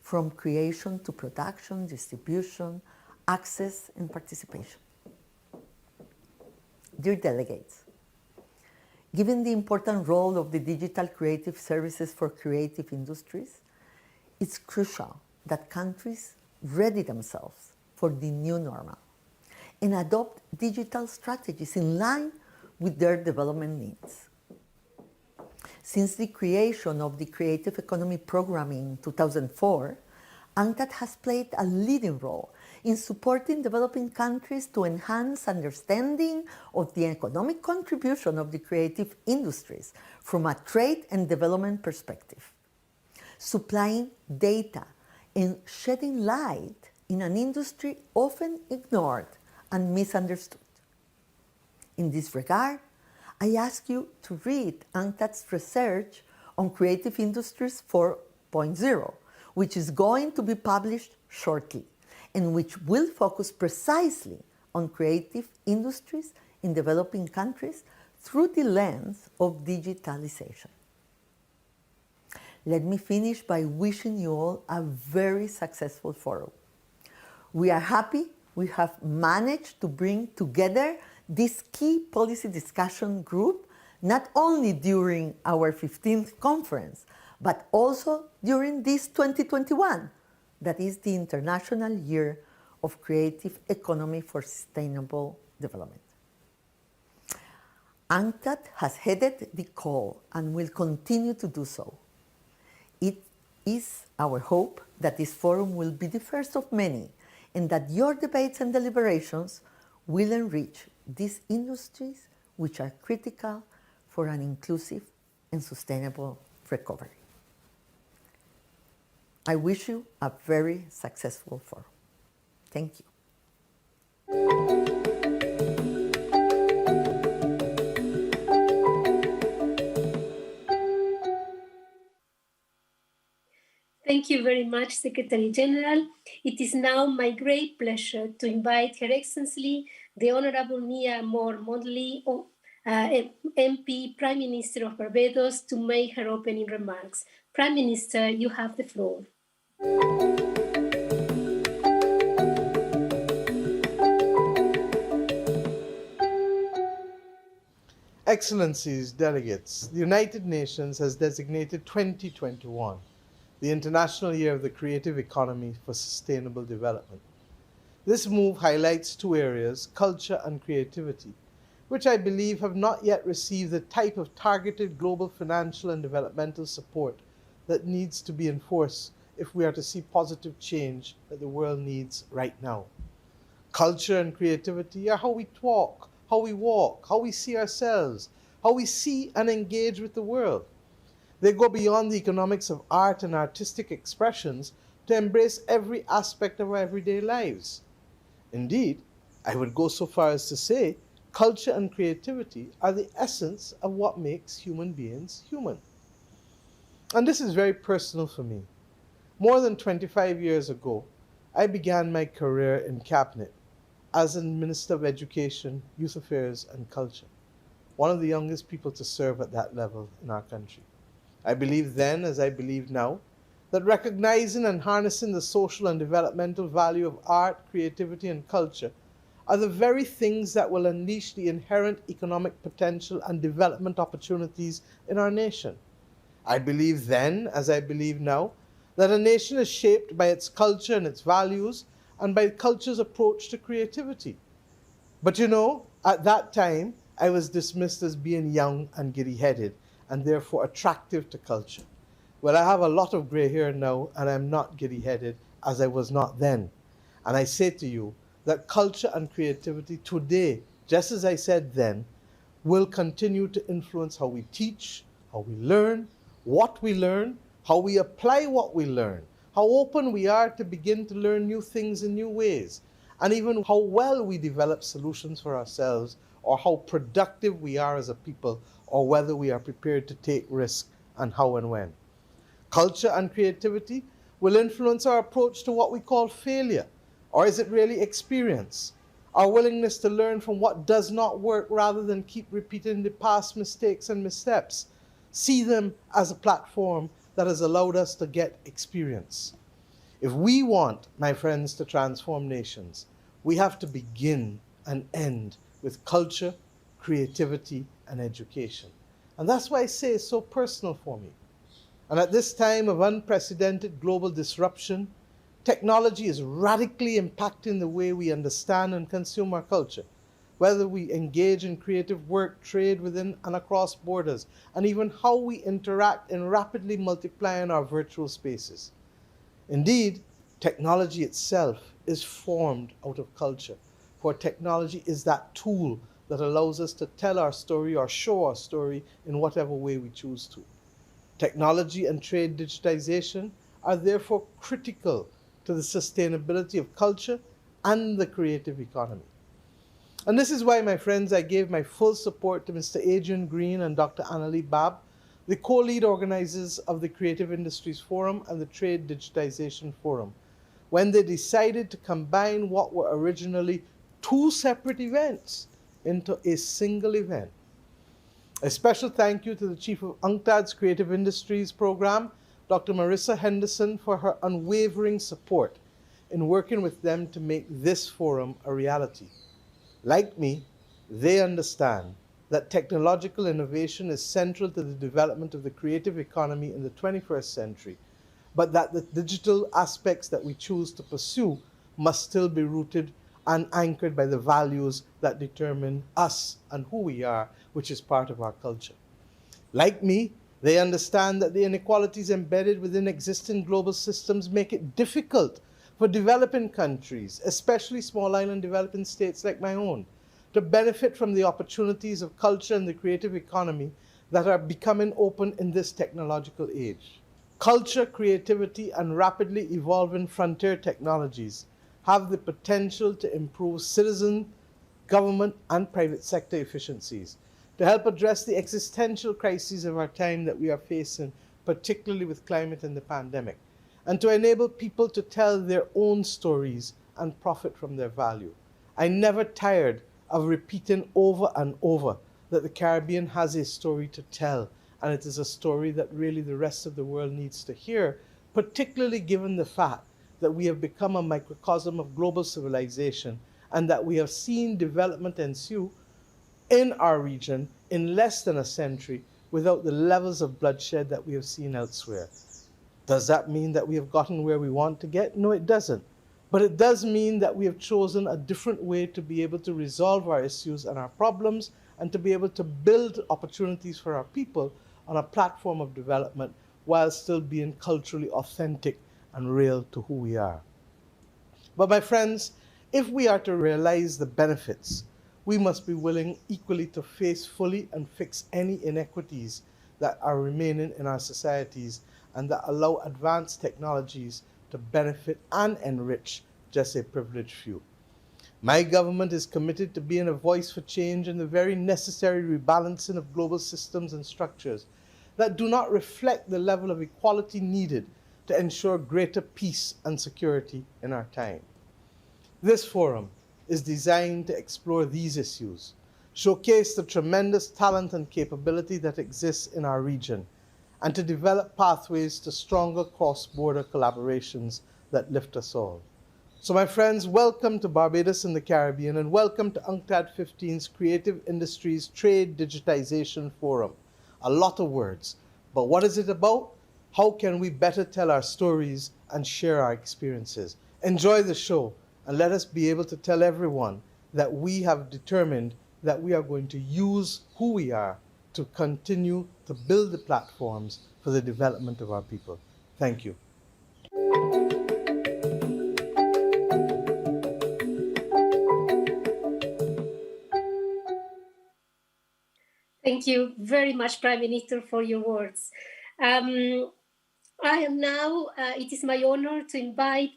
from creation to production, distribution, access, and participation. Dear delegates, given the important role of the digital creative services for creative industries, it's crucial that countries ready themselves for the new normal and adopt digital strategies in line with their development needs. Since the creation of the Creative Economy Program in 2004, UNCTAD has played a leading role in supporting developing countries to enhance understanding of the economic contribution of the creative industries from a trade and development perspective, supplying data and shedding light in an industry often ignored and misunderstood. In this regard, I ask you to read UNCTAD's research on Creative Industries 4.0, which is going to be published shortly, and which will focus precisely on creative industries in developing countries through the lens of digitalization. Let me finish by wishing you all a very successful forum. We are happy we have managed to bring together this key policy discussion group not only during our 15th conference, but also during this 2021, that is the International Year of Creative Economy for Sustainable Development. UNCTAD has headed the call and will continue to do so. It is our hope that this forum will be the first of many, and that your debates and deliberations will enrich these industries which are critical for an inclusive and sustainable recovery. I wish you a very successful forum. Thank you. Thank you very much, Secretary General. It is now my great pleasure to invite Her Excellency, the Honorable Mia Moore-Modley, MP, Prime Minister of Barbados, to make her opening remarks. Prime Minister, you have the floor. Excellencies, delegates, the United Nations has designated 2021 the International Year of the Creative Economy for Sustainable Development. This move highlights two areas, culture and creativity, which I believe have not yet received the type of targeted global financial and developmental support that needs to be enforced if we are to see positive change that the world needs right now. Culture and creativity are how we talk, how we walk, how we see ourselves, how we see and engage with the world. They go beyond the economics of art and artistic expressions to embrace every aspect of our everyday lives. Indeed, I would go so far as to say culture and creativity are the essence of what makes human beings human. And this is very personal for me. More than 25 years ago, I began my career in Cabinet as a Minister of Education, Youth Affairs and Culture, one of the youngest people to serve at that level in our country. I believed then, as I believe now, that recognizing and harnessing the social and developmental value of art, creativity, and culture are the very things that will unleash the inherent economic potential and development opportunities in our nation. I believe then, as I believe now, that a nation is shaped by its culture and its values and by culture's approach to creativity. But you know, at that time, I was dismissed as being young and giddy-headed and therefore attractive to culture. Well, I have a lot of gray hair now and I'm not giddy-headed as I was not then. And I say to you that culture and creativity today, just as I said then, will continue to influence how we teach, how we learn, what we learn, how we apply what we learn, how open we are to begin to learn new things in new ways, and even how well we develop solutions for ourselves, or how productive we are as a people, or whether we are prepared to take risks and how and when. Culture and creativity will influence our approach to what we call failure, Or is it really experience? Our willingness to learn from what does not work rather than keep repeating the past mistakes and missteps. See them as a platform that has allowed us to get experience. If we want, my friends, to transform nations, we have to begin and end with culture, creativity, and education. And that's why I say it's so personal for me. And at this time of unprecedented global disruption, technology is radically impacting the way we understand and consume our culture, whether we engage in creative work, trade within and across borders, and even how we interact in rapidly multiplying our virtual spaces. Indeed, technology itself is formed out of culture, for technology is that tool that allows us to tell our story or show our story in whatever way we choose to. Technology and trade digitization are therefore critical to the sustainability of culture and the creative economy. And this is why, my friends, I gave my full support to Mr. Adrian Green and Dr. Annalie Babb, the co-lead organizers of the Creative Industries Forum and the Trade Digitization Forum, when they decided to combine what were originally two separate events into a single event. A special thank you to the Chief of UNCTAD's Creative Industries Program, Dr. Marissa Henderson, for her unwavering support in working with them to make this forum a reality. Like me, they understand that technological innovation is central to the development of the creative economy in the 21st century, but that the digital aspects that we choose to pursue must still be rooted and anchored by the values that determine us and who we are, which is part of our culture. Like me, they understand that the inequalities embedded within existing global systems make it difficult for developing countries, especially small island developing states like my own, to benefit from the opportunities of culture and the creative economy that are becoming open in this technological age. Culture, creativity, and rapidly evolving frontier technologies have the potential to improve citizen, government, and private sector efficiencies, to help address the existential crises of our time that we are facing, particularly with climate and the pandemic, and to enable people to tell their own stories and profit from their value. I never tired of repeating over and over that the Caribbean has a story to tell, and it is a story that really the rest of the world needs to hear, particularly given the fact that we have become a microcosm of global civilization and that we have seen development ensue in our region in less than a century without the levels of bloodshed that we have seen elsewhere. Does that mean that we have gotten where we want to get? No, it doesn't. But it does mean that we have chosen a different way to be able to resolve our issues and our problems and to be able to build opportunities for our people on a platform of development while still being culturally authentic and real to who we are. But my friends, if we are to realize the benefits, we must be willing equally to face fully and fix any inequities that are remaining in our societies and that allow advanced technologies to benefit and enrich just a privileged few. My government is committed to being a voice for change in the very necessary rebalancing of global systems and structures that do not reflect the level of equality needed to ensure greater peace and security in our time. This forum is designed to explore these issues, showcase the tremendous talent and capability that exists in our region, and to develop pathways to stronger cross-border collaborations that lift us all. So my friends, welcome to Barbados and the Caribbean, and welcome to UNCTAD 15's Creative Industries Trade Digitization Forum. A lot of words, but what is it about? How can we better tell our stories and share our experiences? Enjoy the show, and let us be able to tell everyone that we have determined that we are going to use who we are to continue to build the platforms for the development of our people. Thank you. Thank you very much, Prime Minister, for your words. I am now, it is my honor to invite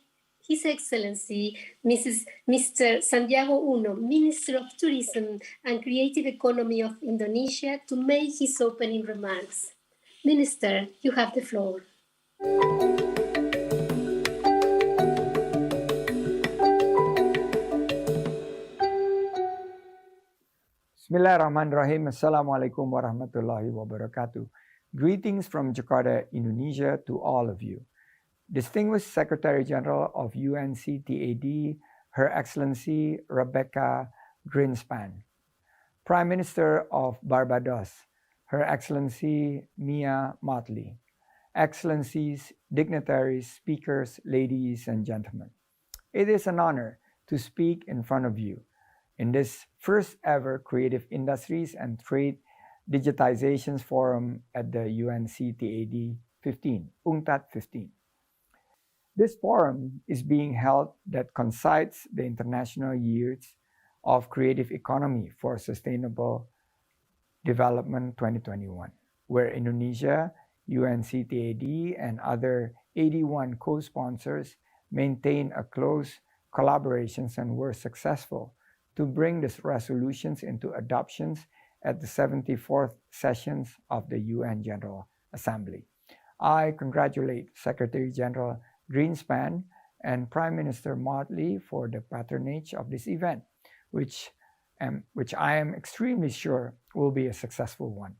His Excellency, Mr. Sandiago Uno, Minister of Tourism and Creative Economy of Indonesia, to make his opening remarks. Minister, you have the floor. Bismillahirrahmanirrahim. Assalamualaikum warahmatullahi wabarakatuh. Greetings from Jakarta, Indonesia to all of you. Distinguished Secretary General of UNCTAD, Her Excellency Rebecca Greenspan. Prime Minister of Barbados, Her Excellency Mia Mottley. Excellencies, dignitaries, speakers, ladies and gentlemen. It is an honor to speak in front of you in this first ever Creative Industries and Trade Digitizations Forum at the UNCTAD 15, UNCTAD 15. This forum is being held that coincides the International Years of Creative Economy for Sustainable Development 2021, where Indonesia, UNCTAD, and other 81 co-sponsors maintain a close collaborations and were successful to bring these resolutions into adoptions at the 74th sessions of the UN General Assembly. I congratulate Secretary General Greenspan and Prime Minister Mottley for the patronage of this event, which I am extremely sure will be a successful one.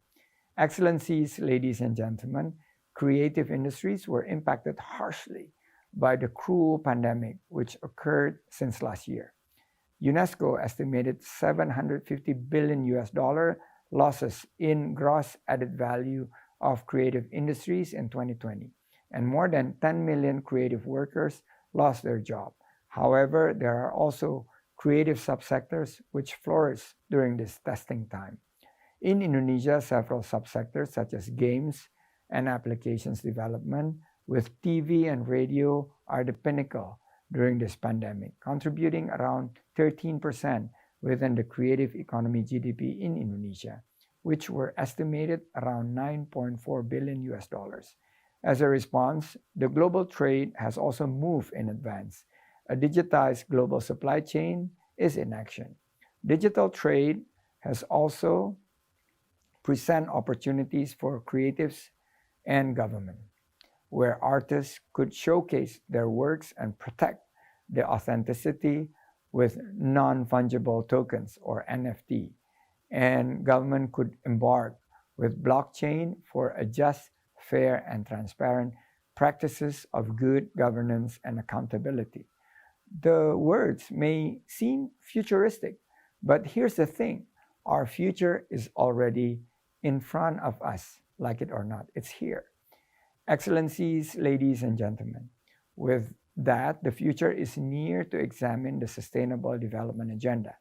Excellencies, ladies and gentlemen, creative industries were impacted harshly by the cruel pandemic which occurred since last year. UNESCO estimated $750 billion losses in gross added value of creative industries in 2020, and more than 10 million creative workers lost their job. However, there are also creative subsectors which flourished during this testing time. In Indonesia, several subsectors such as games and applications development with TV and radio are the pinnacle during this pandemic, contributing around 13% within the creative economy GDP in Indonesia, which were estimated around $9.4 billion. As a response, the global trade has also moved in advance. A digitized global supply chain is in action. Digital trade has also present opportunities for creatives and government, where artists could showcase their works and protect the authenticity with non-fungible tokens or NFT, and government could embark with blockchain for a just, fair, and transparent practices of good governance and accountability. The words may seem futuristic, but here's the thing, our future is already in front of us, like it or not, it's here. Excellencies, ladies and gentlemen, with that, the future is near to examine the Sustainable Development Agenda.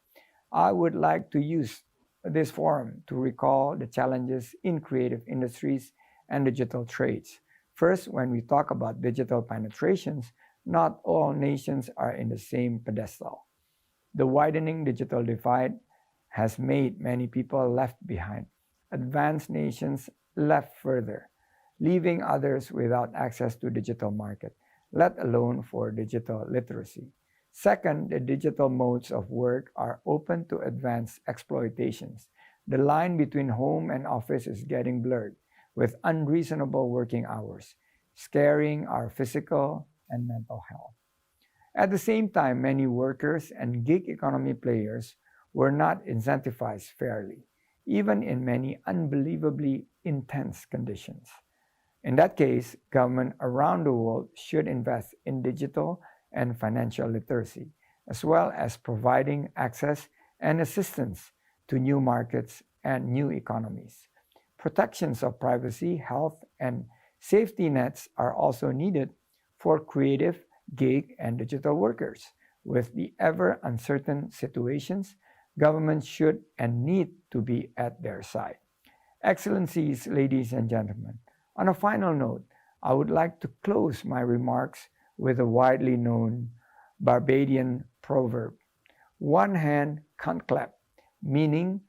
I would like to use this forum to recall the challenges in creative industries and digital trades. First, when we talk about digital penetrations, not all nations are in the same pedestal. The widening digital divide has made many people left behind. Advanced nations left further, leaving others without access to digital market, let alone for digital literacy. Second, the digital modes of work are open to advanced exploitations. The line between home and office is getting blurred with unreasonable working hours, scaring our physical and mental health. At the same time, many workers and gig economy players were not incentivized fairly, even in many unbelievably intense conditions. In that case, government around the world should invest in digital and financial literacy, as well as providing access and assistance to new markets and new economies. Protections of privacy, health, and safety nets are also needed for creative, gig, and digital workers. With the ever uncertain situations, governments should and need to be at their side. Excellencies, ladies and gentlemen, on a final note, I would like to close my remarks with a widely known Barbadian proverb. One hand can't clap, meaning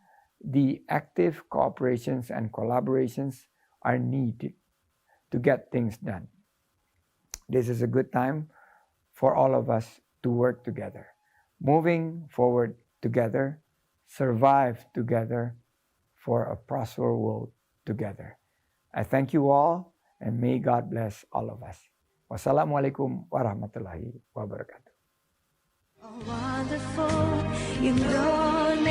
the active cooperations and collaborations are needed to get things done. This is a good time for all of us to work together, moving forward together, survive together for a prosperous world together. I thank you all and may God bless all of us. Wassalamualaikum warahmatullahi wabarakatuh. Wonderful Indonesia.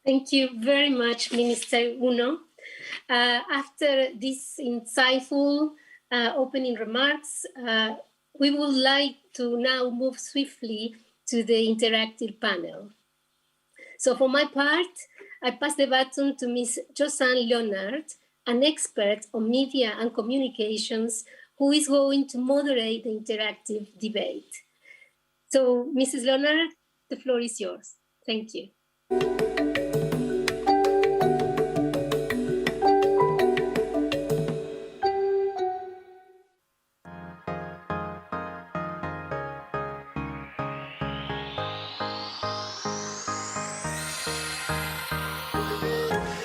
Thank you very much, Minister Uno. After these insightful opening remarks, we would like to now move swiftly to the interactive panel. So for my part, I pass the baton to Ms. Josanne Leonard, an expert on media and communications, who is going to moderate the interactive debate. So Mrs. Leonard, the floor is yours. Thank you.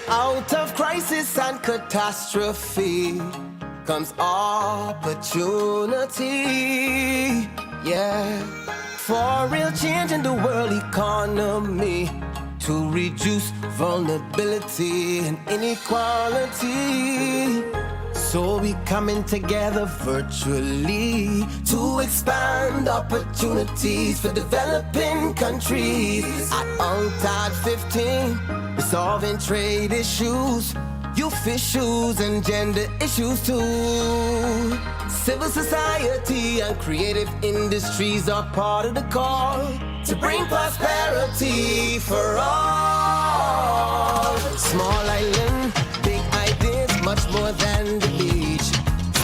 Out of crisis and catastrophe comes opportunity. Yeah. For real change in the world economy, to reduce vulnerability and inequality. So we coming together virtually to expand opportunities for developing countries. At UNCTAD 15, resolving trade issues, youth issues and gender issues too. Civil society and creative industries are part of the call to bring prosperity for all. Small island, big ideas, much more than the beach.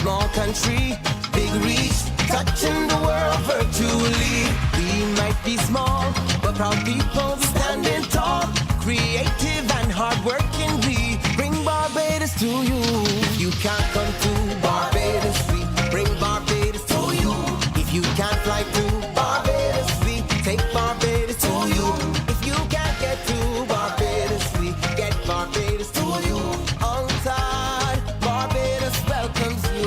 Small country, big reach, touching the world virtually. We might be small, but proud people standing tall. Creative and hardworking, we bring Barbados to you. If you can't come to Barbados, we bring Barbados to you. If you can't fly to Barbados, we take Barbados to you. If you can't get to Barbados, we get Barbados to you. UNCTAD, Barbados welcomes you.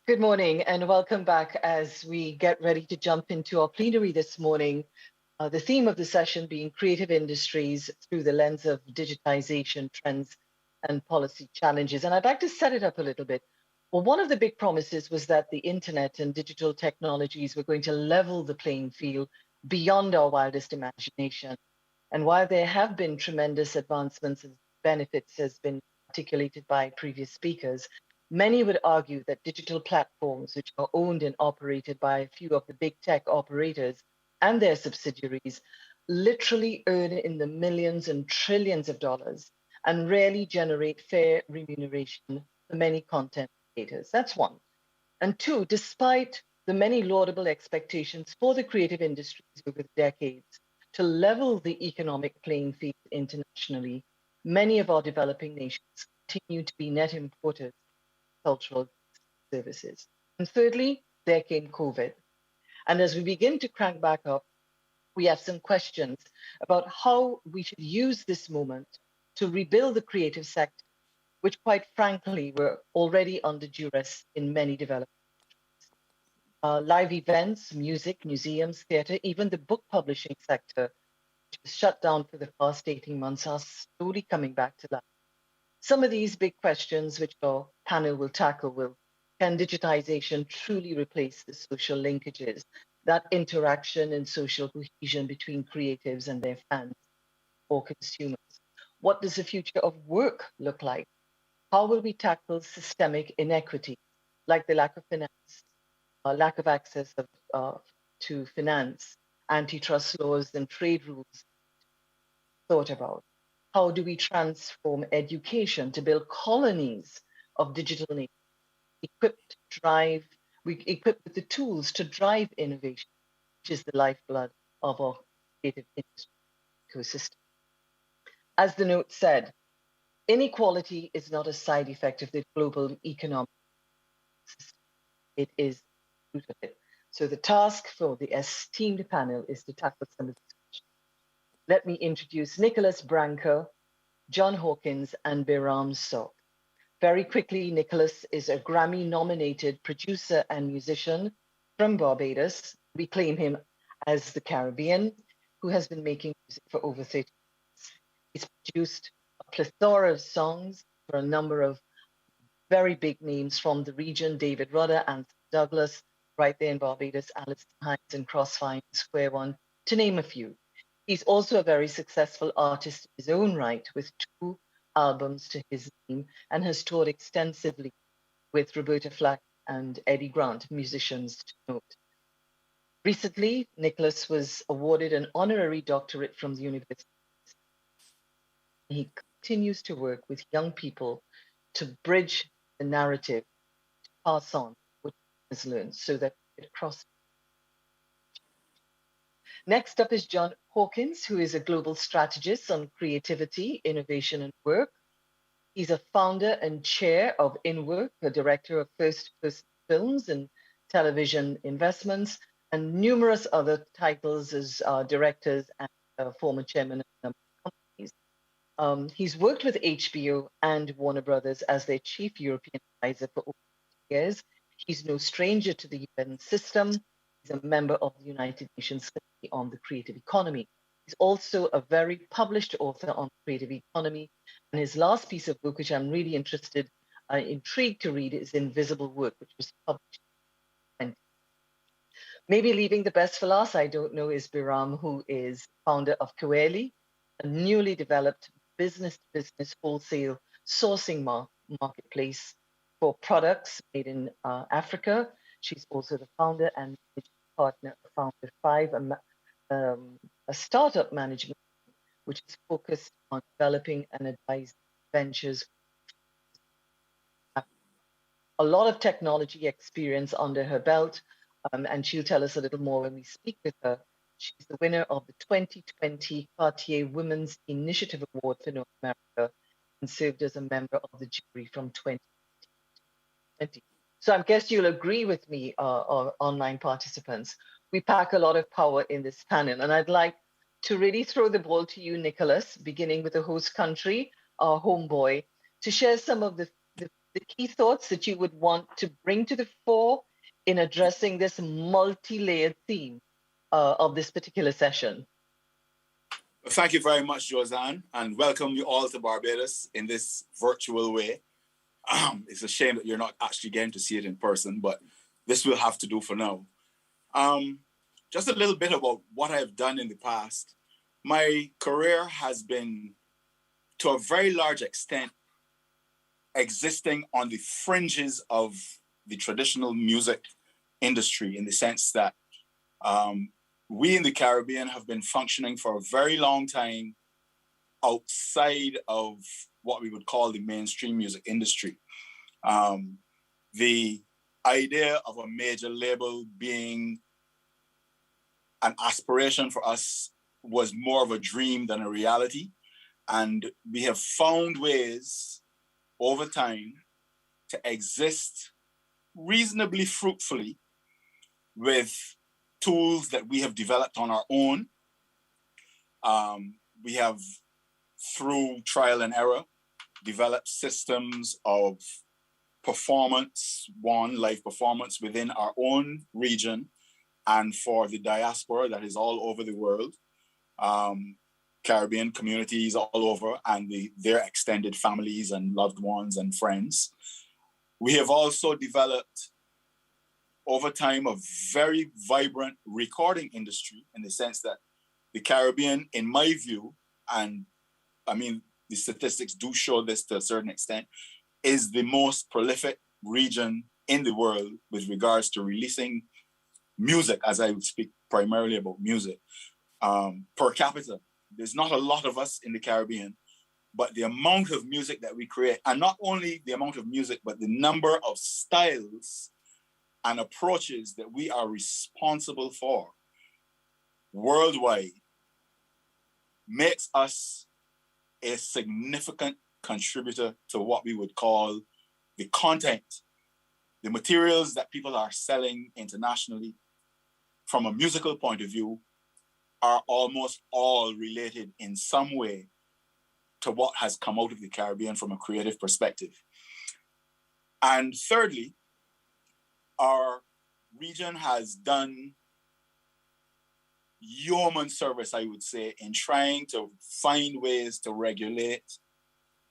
Good morning and welcome back as we get ready to jump into our plenary this morning. The theme of the session being creative industries through the lens of digitization trends and policy challenges. And I'd like to set it up a little bit. Well, one of the big promises was that the internet and digital technologies were going to level the playing field beyond our wildest imagination. And while there have been tremendous advancements and benefits, as been articulated by previous speakers, many would argue that digital platforms, which are owned and operated by a few of the big tech operators and their subsidiaries, literally earn in the millions and trillions of dollars and rarely generate fair remuneration for many content creators. That's one. And two, despite the many laudable expectations for the creative industries over decades to level the economic playing field internationally, many of our developing nations continue to be net importers cultural services. And thirdly, there came COVID. And as we begin to crank back up, we have some questions about how we should use this moment to rebuild the creative sector, which quite frankly were already under duress in many developed countries. Live events, music, museums, theater, even the book publishing sector, which was shut down for the past 18 months, are slowly coming back to life. Some of these big questions, which our panel will tackle, can digitization truly replace the social linkages, that interaction and social cohesion between creatives and their fans or consumers? What does the future of work look like? How will we tackle systemic inequity, like the lack of finance, lack of access to finance, antitrust laws and trade rules thought about? How do we transform education to build colonies of digital nations, equipped with the tools to drive innovation, which is the lifeblood of our creative industry ecosystem? As the note said, Inequality is not a side effect of the global economic system. It is the root of it. So the task for the esteemed panel is to tackle some of these questions. Let me introduce Nicholas Branca, John Hawkins, and Biram Sok. Very quickly, Nicholas is a Grammy-nominated producer and musician from Barbados. We claim him as the Caribbean, who has been making music for over 30 years. He's produced a plethora of songs for a number of very big names from the region: David Rudder, Anthony Douglas, right there in Barbados, Alison Hines and Crossfire, Square One, to name a few. He's also a very successful artist in his own right, with 2 albums to his name, and has toured extensively with Roberta Flack and Eddie Grant, musicians to note. Recently, Nicholas was awarded an honorary doctorate from the University. He continues to work with young people to bridge the narrative, to pass on what he has learned so that it crosses. Next up is John Hawkins, who is a global strategist on creativity, innovation, and work. He's a founder and chair of InWork, a director of first-person films and television investments, and numerous other titles as directors and former chairman of a number of companies. He's worked with HBO and Warner Brothers as their chief European advisor for over 20 years. He's no stranger to the UN system. He's a member of the United Nations Committee on the Creative Economy. He's also a very published author on creative economy. And his last piece of work, which I'm really intrigued to read, is Invisible Work, which was published in 2020. Maybe leaving the best for last, I don't know, is Biram, who is founder of Coeli, a newly developed business-to-business wholesale sourcing marketplace for products made in Africa. She's also the founder and partner of Founder 5, a startup management which is focused on developing and advising ventures. A lot of technology experience under her belt, and she'll tell us a little more when we speak with her. She's the winner of the 2020 Cartier Women's Initiative Award for North America and served as a member of the jury from 2020. So I guess you'll agree with me, our online participants. We pack a lot of power in this panel, and I'd like to really throw the ball to you, Nicholas, beginning with the host country, our homeboy, to share some of the key thoughts that you would want to bring to the fore in addressing this multi-layered theme of this particular session. Thank you very much, Josanne, and welcome you all to Barbados in this virtual way. It's a shame that you're not actually getting to see it in person, but this will have to do for now. Just a little bit about what I've done in the past. My career has been, to a very large extent, existing on the fringes of the traditional music industry, in the sense that we in the Caribbean have been functioning for a very long time outside of what we would call the mainstream music industry. The idea of a major label being an aspiration for us was more of a dream than a reality. And we have found ways over time to exist reasonably fruitfully with tools that we have developed on our own. We have, through trial and error, developed systems of performance, live performance within our own region and for the diaspora that is all over the world, Caribbean communities all over, and their extended families and loved ones and friends. We have also developed over time a very vibrant recording industry, in the sense that the Caribbean, in my view, and I mean, the statistics do show this to a certain extent, is the most prolific region in the world with regards to releasing music, as I would speak primarily about music, per capita. There's not a lot of us in the Caribbean, but the amount of music that we create, and not only the amount of music, but the number of styles and approaches that we are responsible for worldwide, makes us a significant contributor to what we would call the content, the materials that people are selling internationally from a musical point of view are almost all related in some way to what has come out of the Caribbean from a creative perspective. And thirdly, our region has done yeoman service, I would say, in trying to find ways to regulate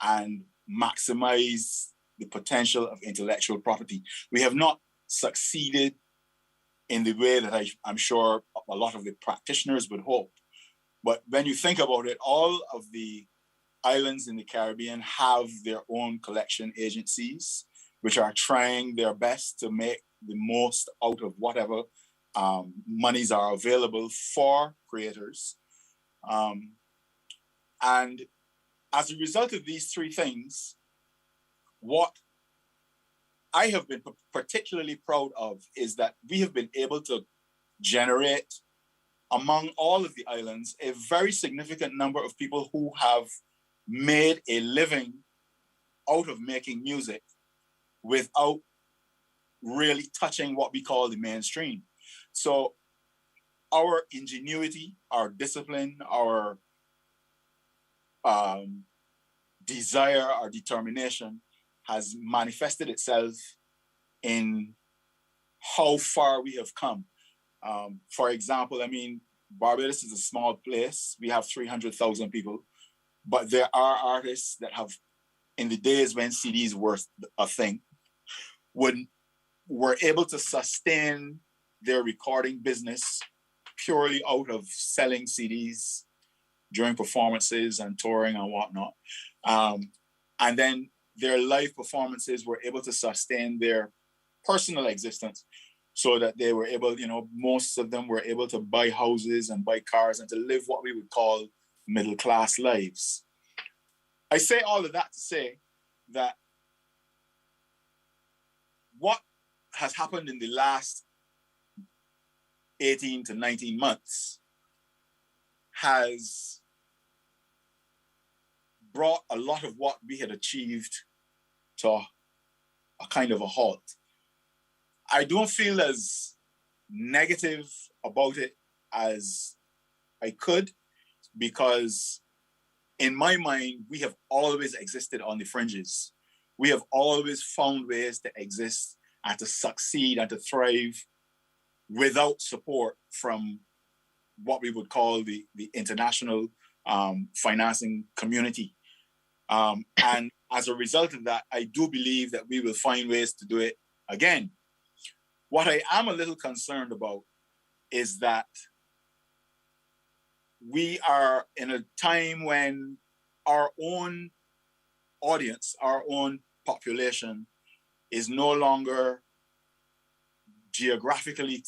and maximize the potential of intellectual property. We have not succeeded in the way that I'm sure a lot of the practitioners would hope. But when you think about it, all of the islands in the Caribbean have their own collection agencies, which are trying their best to make the most out of whatever monies are available for creators. And as a result of these three things, what I have been particularly proud of is that we have been able to generate among all of the islands a very significant number of people who have made a living out of making music without really touching what we call the mainstream. So our ingenuity, our discipline, our desire, our determination has manifested itself in how far we have come. For example, I mean, Barbados is a small place. We have 300,000 people, but there are artists that have, in the days when CDs were a thing, were able to sustain their recording business purely out of selling CDs during performances and touring and whatnot. And then their live performances were able to sustain their personal existence so that they were able, you know, most of them were able to buy houses and buy cars and to live what we would call middle-class lives. I say all of that to say that what has happened in the last 18 to 19 months has brought a lot of what we had achieved to a kind of a halt. I don't feel as negative about it as I could, because in my mind, we have always existed on the fringes. We have always found ways to exist and to succeed and to thrive without support from what we would call the international financing community. And as a result of that, I do believe that we will find ways to do it again. What I am a little concerned about is that we are in a time when our own audience, our own population is no longer geographically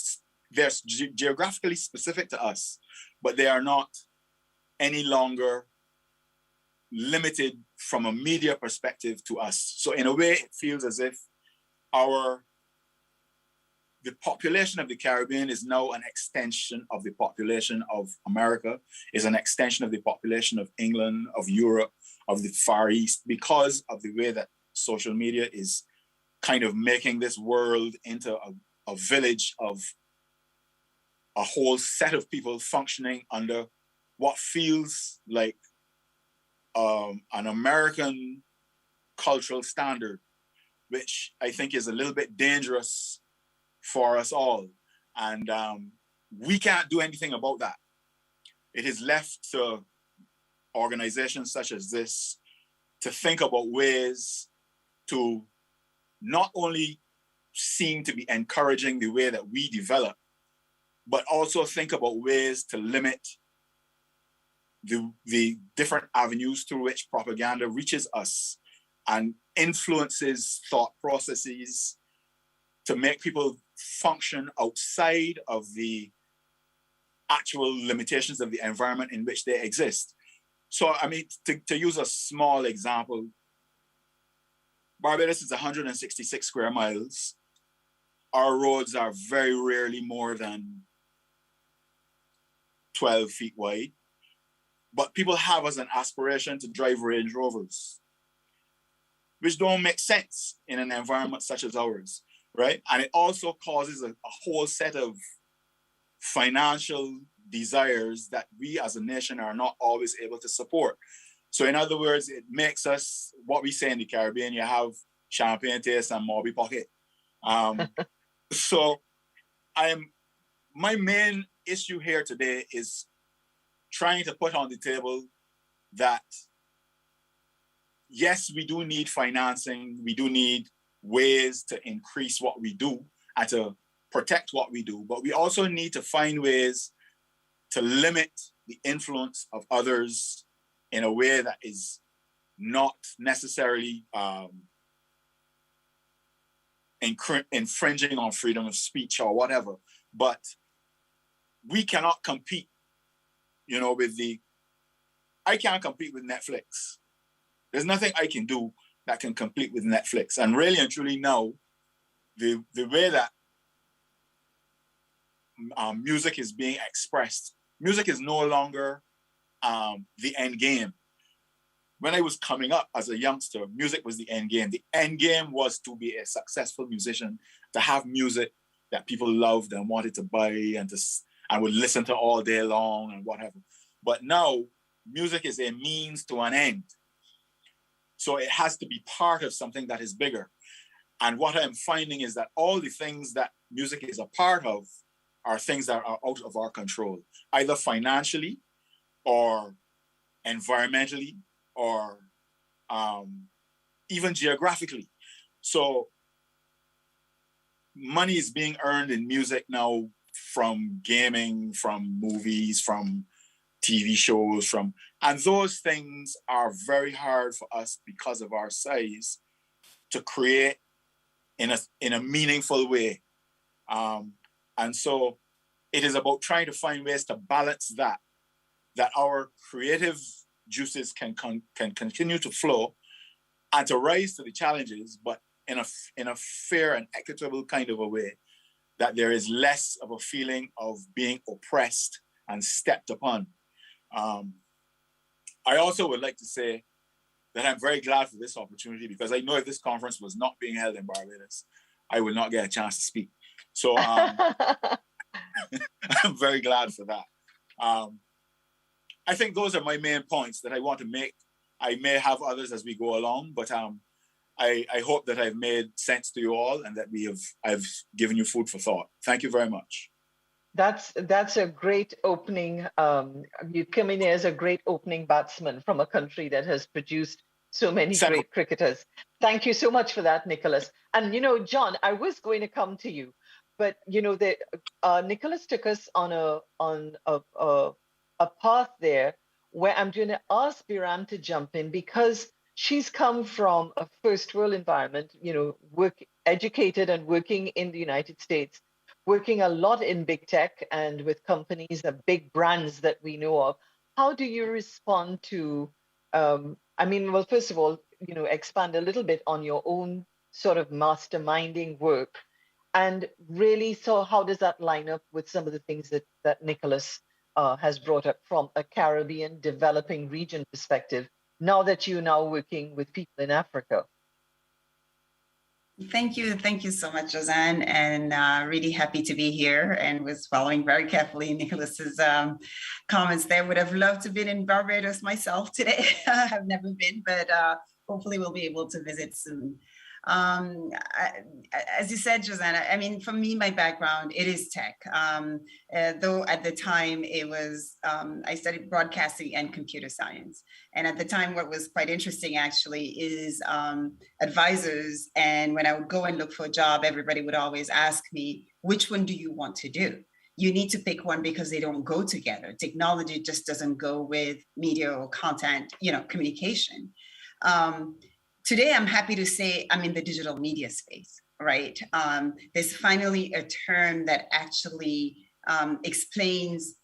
specific to us, but they are not any longer limited from a media perspective to us. So in a way, it feels as if the population of the Caribbean is now an extension of the population of America, is an extension of the population of England, of Europe, of the Far East, because of the way that social media is kind of making this world into a village of a whole set of people functioning under what feels like an American cultural standard, which I think is a little bit dangerous for us all. And we can't do anything about that. It is left to organizations such as this to think about ways to not only seem to be encouraging the way that we develop, but also think about ways to limit the different avenues through which propaganda reaches us and influences thought processes to make people function outside of the actual limitations of the environment in which they exist. So, I mean, to use a small example, Barbados is 166 square miles. Our roads are very rarely more than 12 feet wide. But people have as an aspiration to drive Range Rovers. which don't make sense in an environment such as ours, right? And it also causes a whole set of financial desires that we as a nation are not always able to support. So in other words, it makes us, what we say in the Caribbean, you have champagne taste and mobby pocket. So my main issue here today is trying to put on the table that, yes, we do need financing. We do need ways to increase what we do and to protect what we do. But we also need to find ways to limit the influence of others in a way that is not necessarily infringing on freedom of speech or whatever. But we cannot compete, I can't compete with Netflix. There's nothing I can do that can compete with Netflix. And really and truly now, the way that music is being expressed, music is no longer the end game. When I was coming up as a youngster, music was the end game. The end game was to be a successful musician, to have music that people loved and wanted to buy and would listen to all day long and whatever. But now, music is a means to an end. So it has to be part of something that is bigger. And what I'm finding is that all the things that music is a part of are things that are out of our control, either financially or environmentally or even geographically. So money is being earned in music now from gaming, from movies, from TV shows, and those things are very hard for us because of our size to create in a meaningful way. And so it is about trying to find ways to balance that our creative juices can continue to flow and to rise to the challenges, but in a fair and equitable kind of a way, that there is less of a feeling of being oppressed and stepped upon. I also would like to say that I'm very glad for this opportunity, because I know if this conference was not being held in Barbados, I would not get a chance to speak. So I'm very glad for that. I think those are my main points that I want to make. I may have others as we go along, but I hope that I've made sense to you all and that I've given you food for thought. Thank you very much. That's a great opening. You come in here as a great opening batsman from a country that has produced so many great cricketers. Thank you so much for that, Nicholas. And John, I was going to come to you, but Nicholas took us on a path there where I'm going to ask Biram to jump in, because she's come from a first world environment, educated and working in the United States, working a lot in big tech and with companies and big brands that we know of. How do you respond to, first of all, expand a little bit on your own sort of masterminding work, and really, so how does that line up with some of the things that Nicholas has brought up from a Caribbean developing region perspective, now that you're now working with people in Africa? Thank you so much, Josanne, and really happy to be here, and was following very carefully Nicholas's comments there. Would have loved to have been in Barbados myself today. I have never been, but hopefully we'll be able to visit soon. As you said, Josanna, for me, my background, it is tech. Though at the time it was, I studied broadcasting and computer science. And at the time, what was quite interesting actually is advisors. And when I would go and look for a job, everybody would always ask me, which one do you want to do? You need to pick one because they don't go together. Technology just doesn't go with media or content, communication. Today, I'm happy to say I'm in the digital media space, right? There's finally a term that actually explains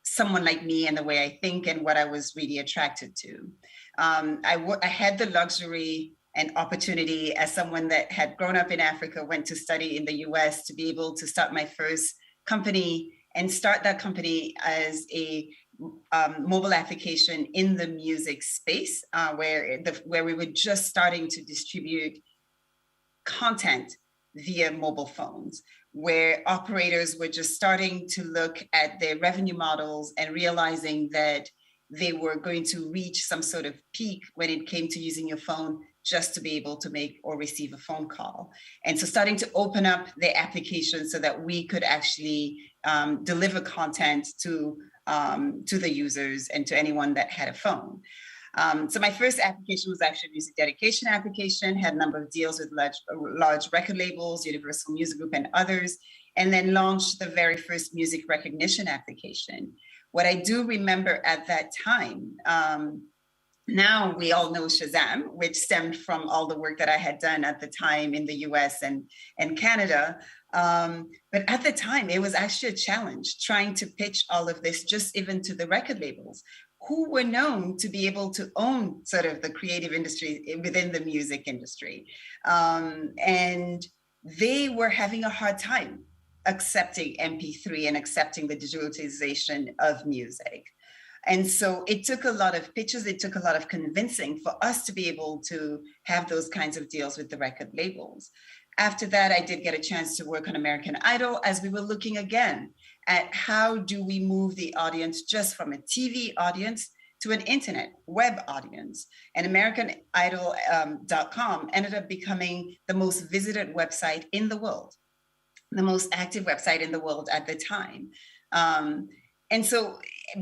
someone like me and the way I think and what I was really attracted to. I had the luxury and opportunity as someone that had grown up in Africa, went to study in the US, to be able to start my first company and start that company as a mobile application in the music space, where we were just starting to distribute content via mobile phones, where operators were just starting to look at their revenue models and realizing that they were going to reach some sort of peak when it came to using your phone just to be able to make or receive a phone call. And so starting to open up the application so that we could actually deliver content to the users and to anyone that had a phone. So my first application was actually a music dedication application, had a number of deals with large record labels, Universal Music Group and others, and then launched the very first music recognition application. What I do remember at that time, now we all know Shazam, which stemmed from all the work that I had done at the time in the US and Canada. But at the time, it was actually a challenge trying to pitch all of this just even to the record labels, who were known to be able to own sort of the creative industry within the music industry. And they were having a hard time accepting MP3 and accepting the digitalization of music. And so it took a lot of pitches, it took a lot of convincing for us to be able to have those kinds of deals with the record labels. After that, I did get a chance to work on American Idol as we were looking again at how do we move the audience just from a TV audience to an internet web audience. And AmericanIdol.com ended up becoming the most visited website in the world, the most active website in the world at the time. And so,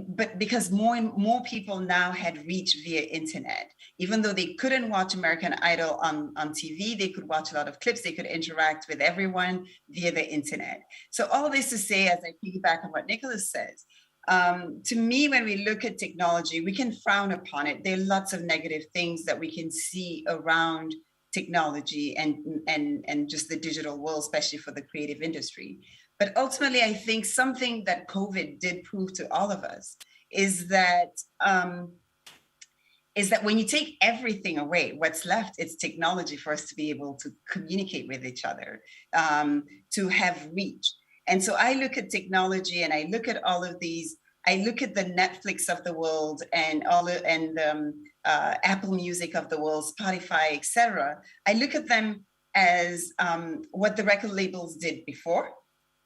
but because more and more people now had reach via internet, even though they couldn't watch American Idol on TV, they could watch a lot of clips, they could interact with everyone via the internet. So all this to say, as I piggyback on what Nicholas says, to me, when we look at technology, we can frown upon it. There are lots of negative things that we can see around technology and just the digital world, especially for the creative industry. But ultimately, I think something that COVID did prove to all of us is that when you take everything away, what's left is technology for us to be able to communicate with each other, to have reach. And so I look at technology and I look at all of these. I look at the Netflix of the world and Apple Music of the world, Spotify, etc. I look at them as what the record labels did before.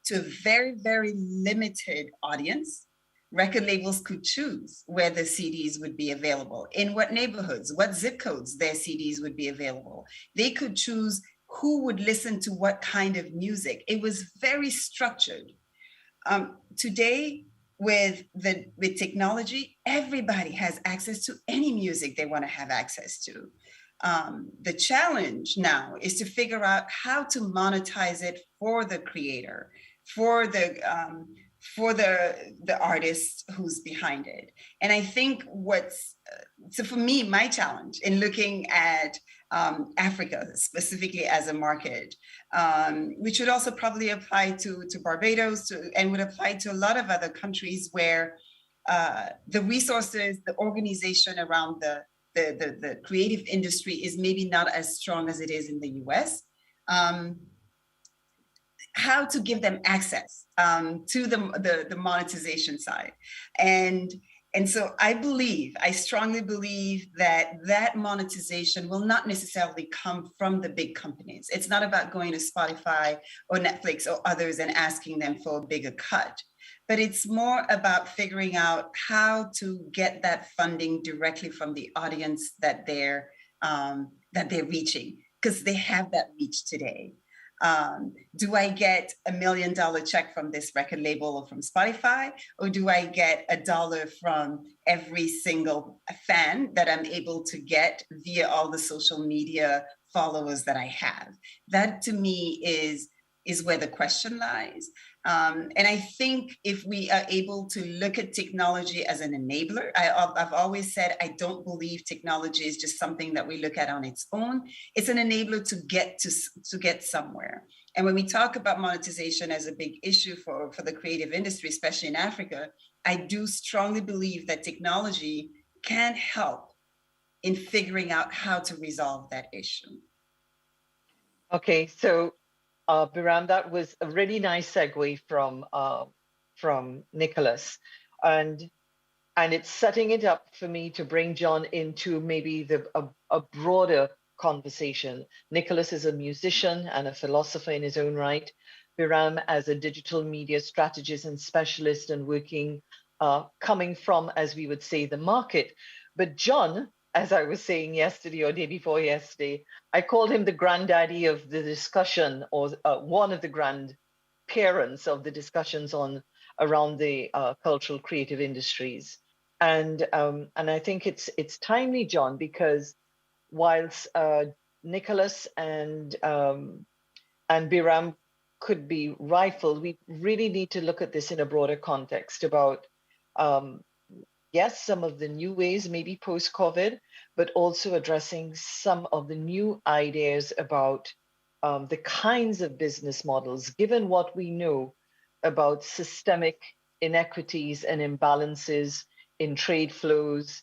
To a very, very limited audience, record labels could choose where the CDs would be available, in what neighborhoods, what zip codes their CDs would be available. They could choose who would listen to what kind of music. It was very structured. Today, with technology, everybody has access to any music they want to have access to. The challenge now is to figure out how to monetize it for the creator, for the artist who's behind it. And I think so for me, my challenge in looking at Africa specifically as a market, which would also probably apply to Barbados and would apply to a lot of other countries where the resources, the organization around the creative industry is maybe not as strong as it is in the US. How to give them access to the monetization side. And so I strongly believe that monetization will not necessarily come from the big companies. It's not about going to Spotify or Netflix or others and asking them for a bigger cut, but it's more about figuring out how to get that funding directly from the audience that they're reaching, because they have that reach today. Do I get $1 million check from this record label or from Spotify, or do I get $1 from every single fan that I'm able to get via all the social media followers that I have? That to me is where the question lies. And I think if we are able to look at technology as an enabler, I've always said I don't believe technology is just something that we look at on its own. It's an enabler to get somewhere. And when we talk about monetization as a big issue for the creative industry, especially in Africa, I do strongly believe that technology can help in figuring out how to resolve that issue. Okay, so Biram, that was a really nice segue from Nicholas. And And it's setting it up for me to bring John into maybe a broader conversation. Nicholas is a musician and a philosopher in his own right. Biram as a digital media strategist and specialist and working, coming from, as we would say, the market. But John, as I was saying yesterday or day before yesterday, I called him the granddaddy of the discussion, or one of the grandparents of the discussions on around the cultural creative industries. And I think it's timely, John, because whilst Nicholas and Biram could be rifled, we really need to look at this in a broader context about, yes, some of the new ways, maybe post-COVID, but also addressing some of the new ideas about the kinds of business models, given what we know about systemic inequities and imbalances in trade flows,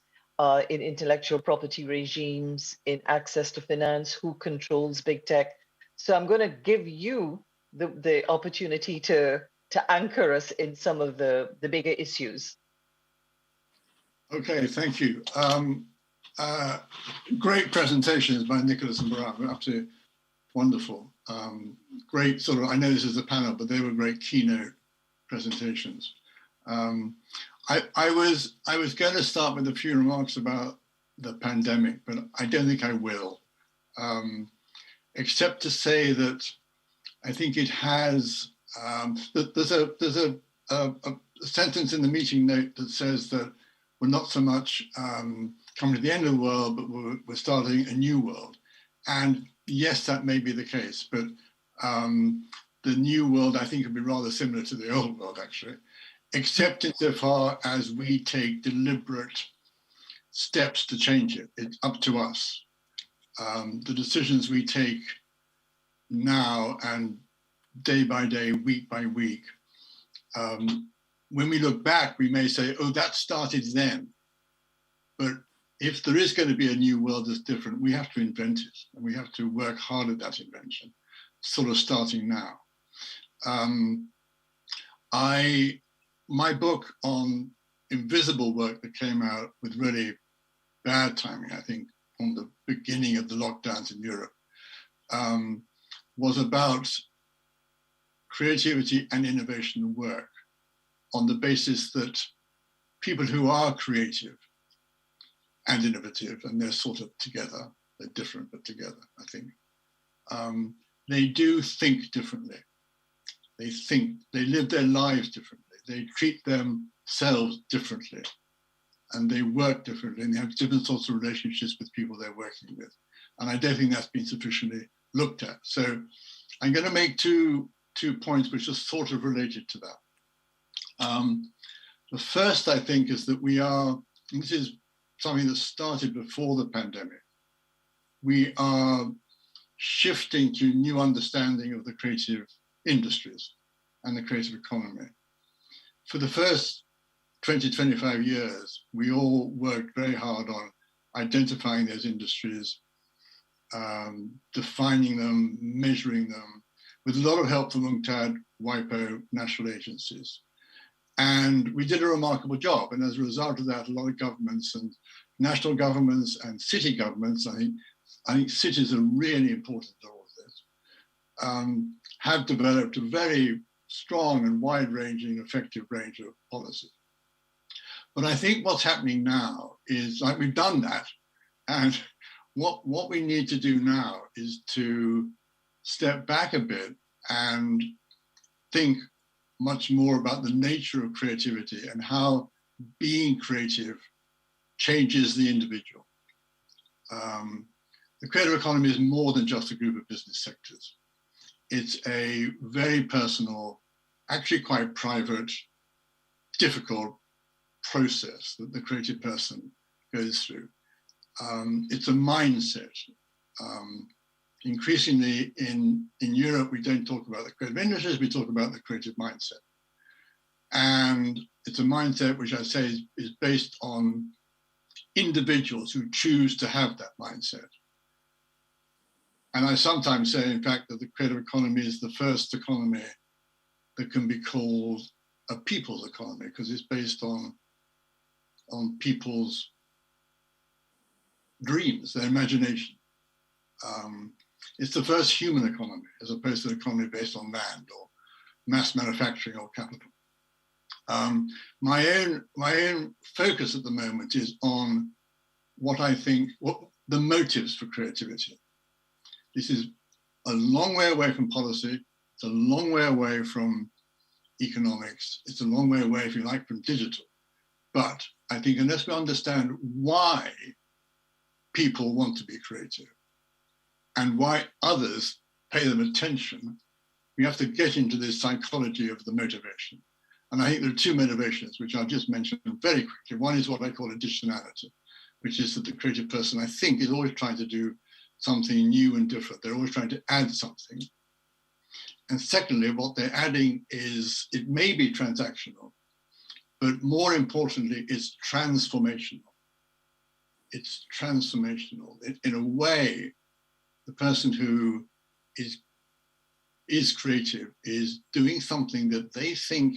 in intellectual property regimes, in access to finance, who controls big tech. So I'm going to give you the opportunity to anchor us in some of the bigger issues. Okay, thank you. Great presentations by Nicholas and Biram, absolutely wonderful. Great sort of, I know this is a panel, but they were great keynote presentations. I was going to start with a few remarks about the pandemic, but I don't think I will, except to say that I think it has, there's a sentence in the meeting note that says that we're not so much coming to the end of the world, but we're starting a new world. And yes, that may be the case, but the new world, I think, would be rather similar to the old world, actually, except insofar as we take deliberate steps to change it. It's up to us. The decisions we take now and day by day, week by week, when we look back, we may say, oh, that started then. But if there is going to be a new world that's different, we have to invent it. And we have to work hard at that invention, sort of starting now. My book on invisible work that came out with really bad timing, I think, from the beginning of the lockdowns in Europe, was about creativity and innovation work on the basis that people who are creative and innovative, and they're sort of together, they're different but together, I think, they do think differently. They live their lives differently. They treat themselves differently, and they work differently, and they have different sorts of relationships with people they're working with. And I don't think that's been sufficiently looked at. So I'm going to make two points which are sort of related to that. The first, I think, is that this is something that started before the pandemic. We are shifting to new understanding of the creative industries and the creative economy. For the first 20, 25 years, we all worked very hard on identifying those industries, defining them, measuring them, with a lot of help from UNCTAD, WIPO, national agencies. And we did a remarkable job. And as a result of that, a lot of governments and national governments and city governments, I think cities are really important to all of this, have developed a very strong and wide-ranging, effective range of policies. But I think what's happening now is, like, we've done that. And what we need to do now is to step back a bit and think much more about the nature of creativity and how being creative changes the individual. The creative economy is more than just a group of business sectors. It's a very personal, actually quite private, difficult process that the creative person goes through. It's a mindset. Increasingly in Europe, we don't talk about the creative industries, we talk about the creative mindset. And it's a mindset which I say is based on individuals who choose to have that mindset. And I sometimes say, in fact, that the creative economy is the first economy that can be called a people's economy, because it's based on on people's dreams, their imagination. It's the first human economy, as opposed to an economy based on land or mass manufacturing or capital. My own focus at the moment is on what I think, what the motives for creativity. This is a long way away from policy. It's a long way away from economics. It's a long way away, if you like, from digital. But I think unless we understand why people want to be creative and why others pay them attention, we have to get into this psychology of the motivation. And I think there are two motivations, which I'll just mention very quickly. One is what I call additionality, which is that the creative person, I think, is always trying to do something new and different. They're always trying to add something. And secondly, what they're adding is, it may be transactional, but more importantly, it's transformational. It's transformational. In a way, the person who is creative is doing something that they think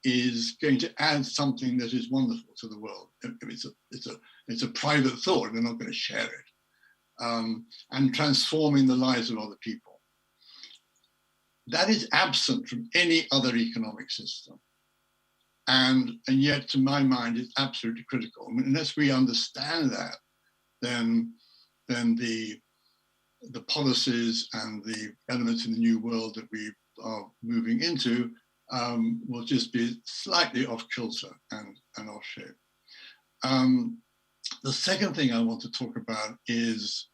is going to add something that is wonderful to the world. It's a private thought, they're not going to share it. And transforming the lives of other people. That is absent from any other economic system. And yet, to my mind, it's absolutely critical. I mean, unless we understand that, then the policies and the elements in the new world that we are moving into will just be slightly off kilter and off shape. The second thing I want to talk about is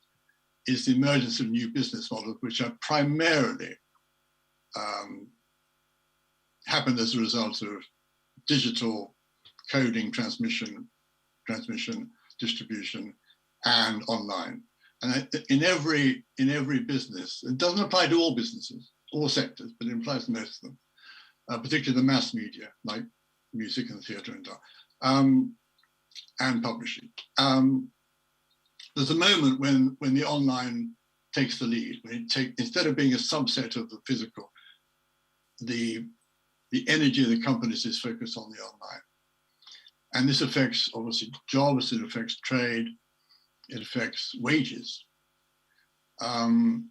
the emergence of new business models, which are primarily happened as a result of digital coding, transmission, distribution, and online. And in every business, it doesn't apply to all businesses, all sectors, but it applies to most of them, particularly the mass media, like music and theatre and art, and publishing. There's a moment when the online takes the lead, when instead of being a subset of the physical, the energy of the companies is focused on the online. And this affects, obviously, jobs, it affects trade, it affects wages. And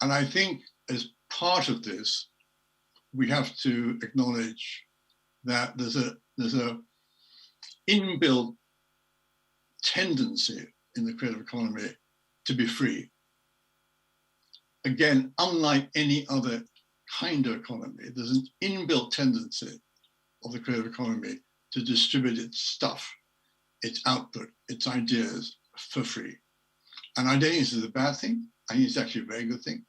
I think as part of this, we have to acknowledge that there's a inbuilt tendency in the creative economy to be free. Again, unlike any other kind of economy, there's an inbuilt tendency of the creative economy to distribute its stuff, its output, its ideas for free. And I don't think this is a bad thing. I think it's actually a very good thing.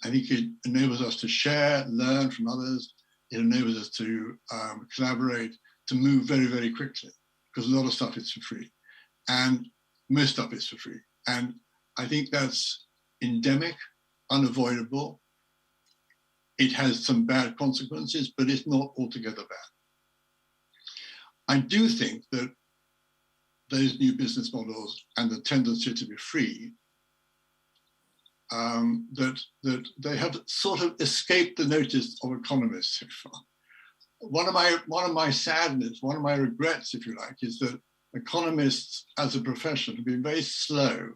I think it enables us to share, learn from others. It enables us to collaborate, to move very, very quickly, because a lot of stuff is for free. And most stuff is for free. And I think that's endemic, unavoidable. It has some bad consequences, but it's not altogether bad. I do think that those new business models and the tendency to be free, that they have sort of escaped the notice of economists so far. One of my sadness, one of my regrets, if you like, is that economists as a profession have been very slow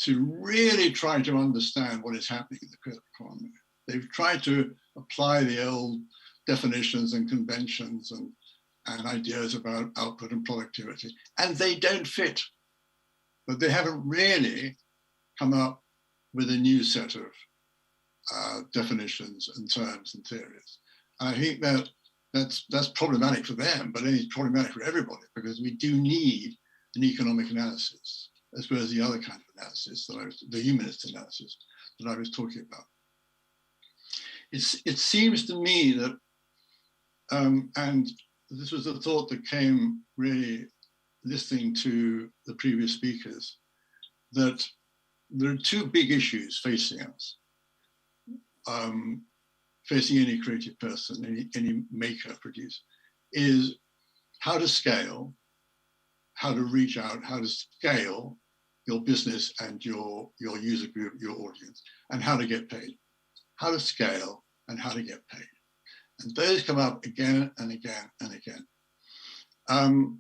to really try to understand what is happening in the creative economy. They've tried to apply the old definitions and conventions and ideas about output and productivity, and they don't fit. But they haven't really come up with a new set of definitions and terms and theories. And I think that's problematic for them, but it's problematic for everybody, because we do need an economic analysis, as well as the other kind of analysis, the humanist analysis that I was talking about. It seems to me that, and this was a thought that came really listening to the previous speakers, that there are two big issues facing us, facing any creative person, any maker, producer, is how to scale, how to reach out, how to scale your business and your user group, your audience, and how to get paid. How to scale and how to get paid. And those come up again and again and again. In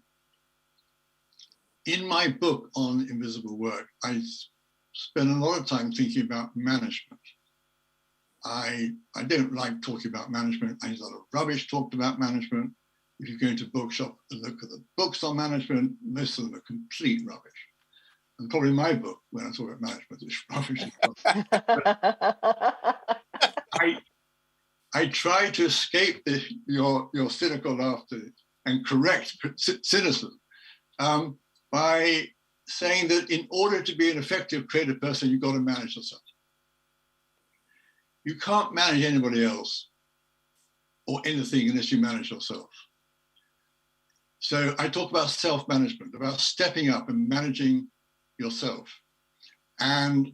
my book on invisible work, I spend a lot of time thinking about management. I don't like talking about management. I think there's a lot of rubbish talked about management. If you go into a bookshop and look at the books on management, most of them are complete rubbish. And probably my book, when I talk about management, is rubbish. I try to escape your cynical laughter and correct cynicism by saying that in order to be an effective creative person, you've got to manage yourself. You can't manage anybody else or anything unless you manage yourself. So I talk about self-management, about stepping up and managing yourself. And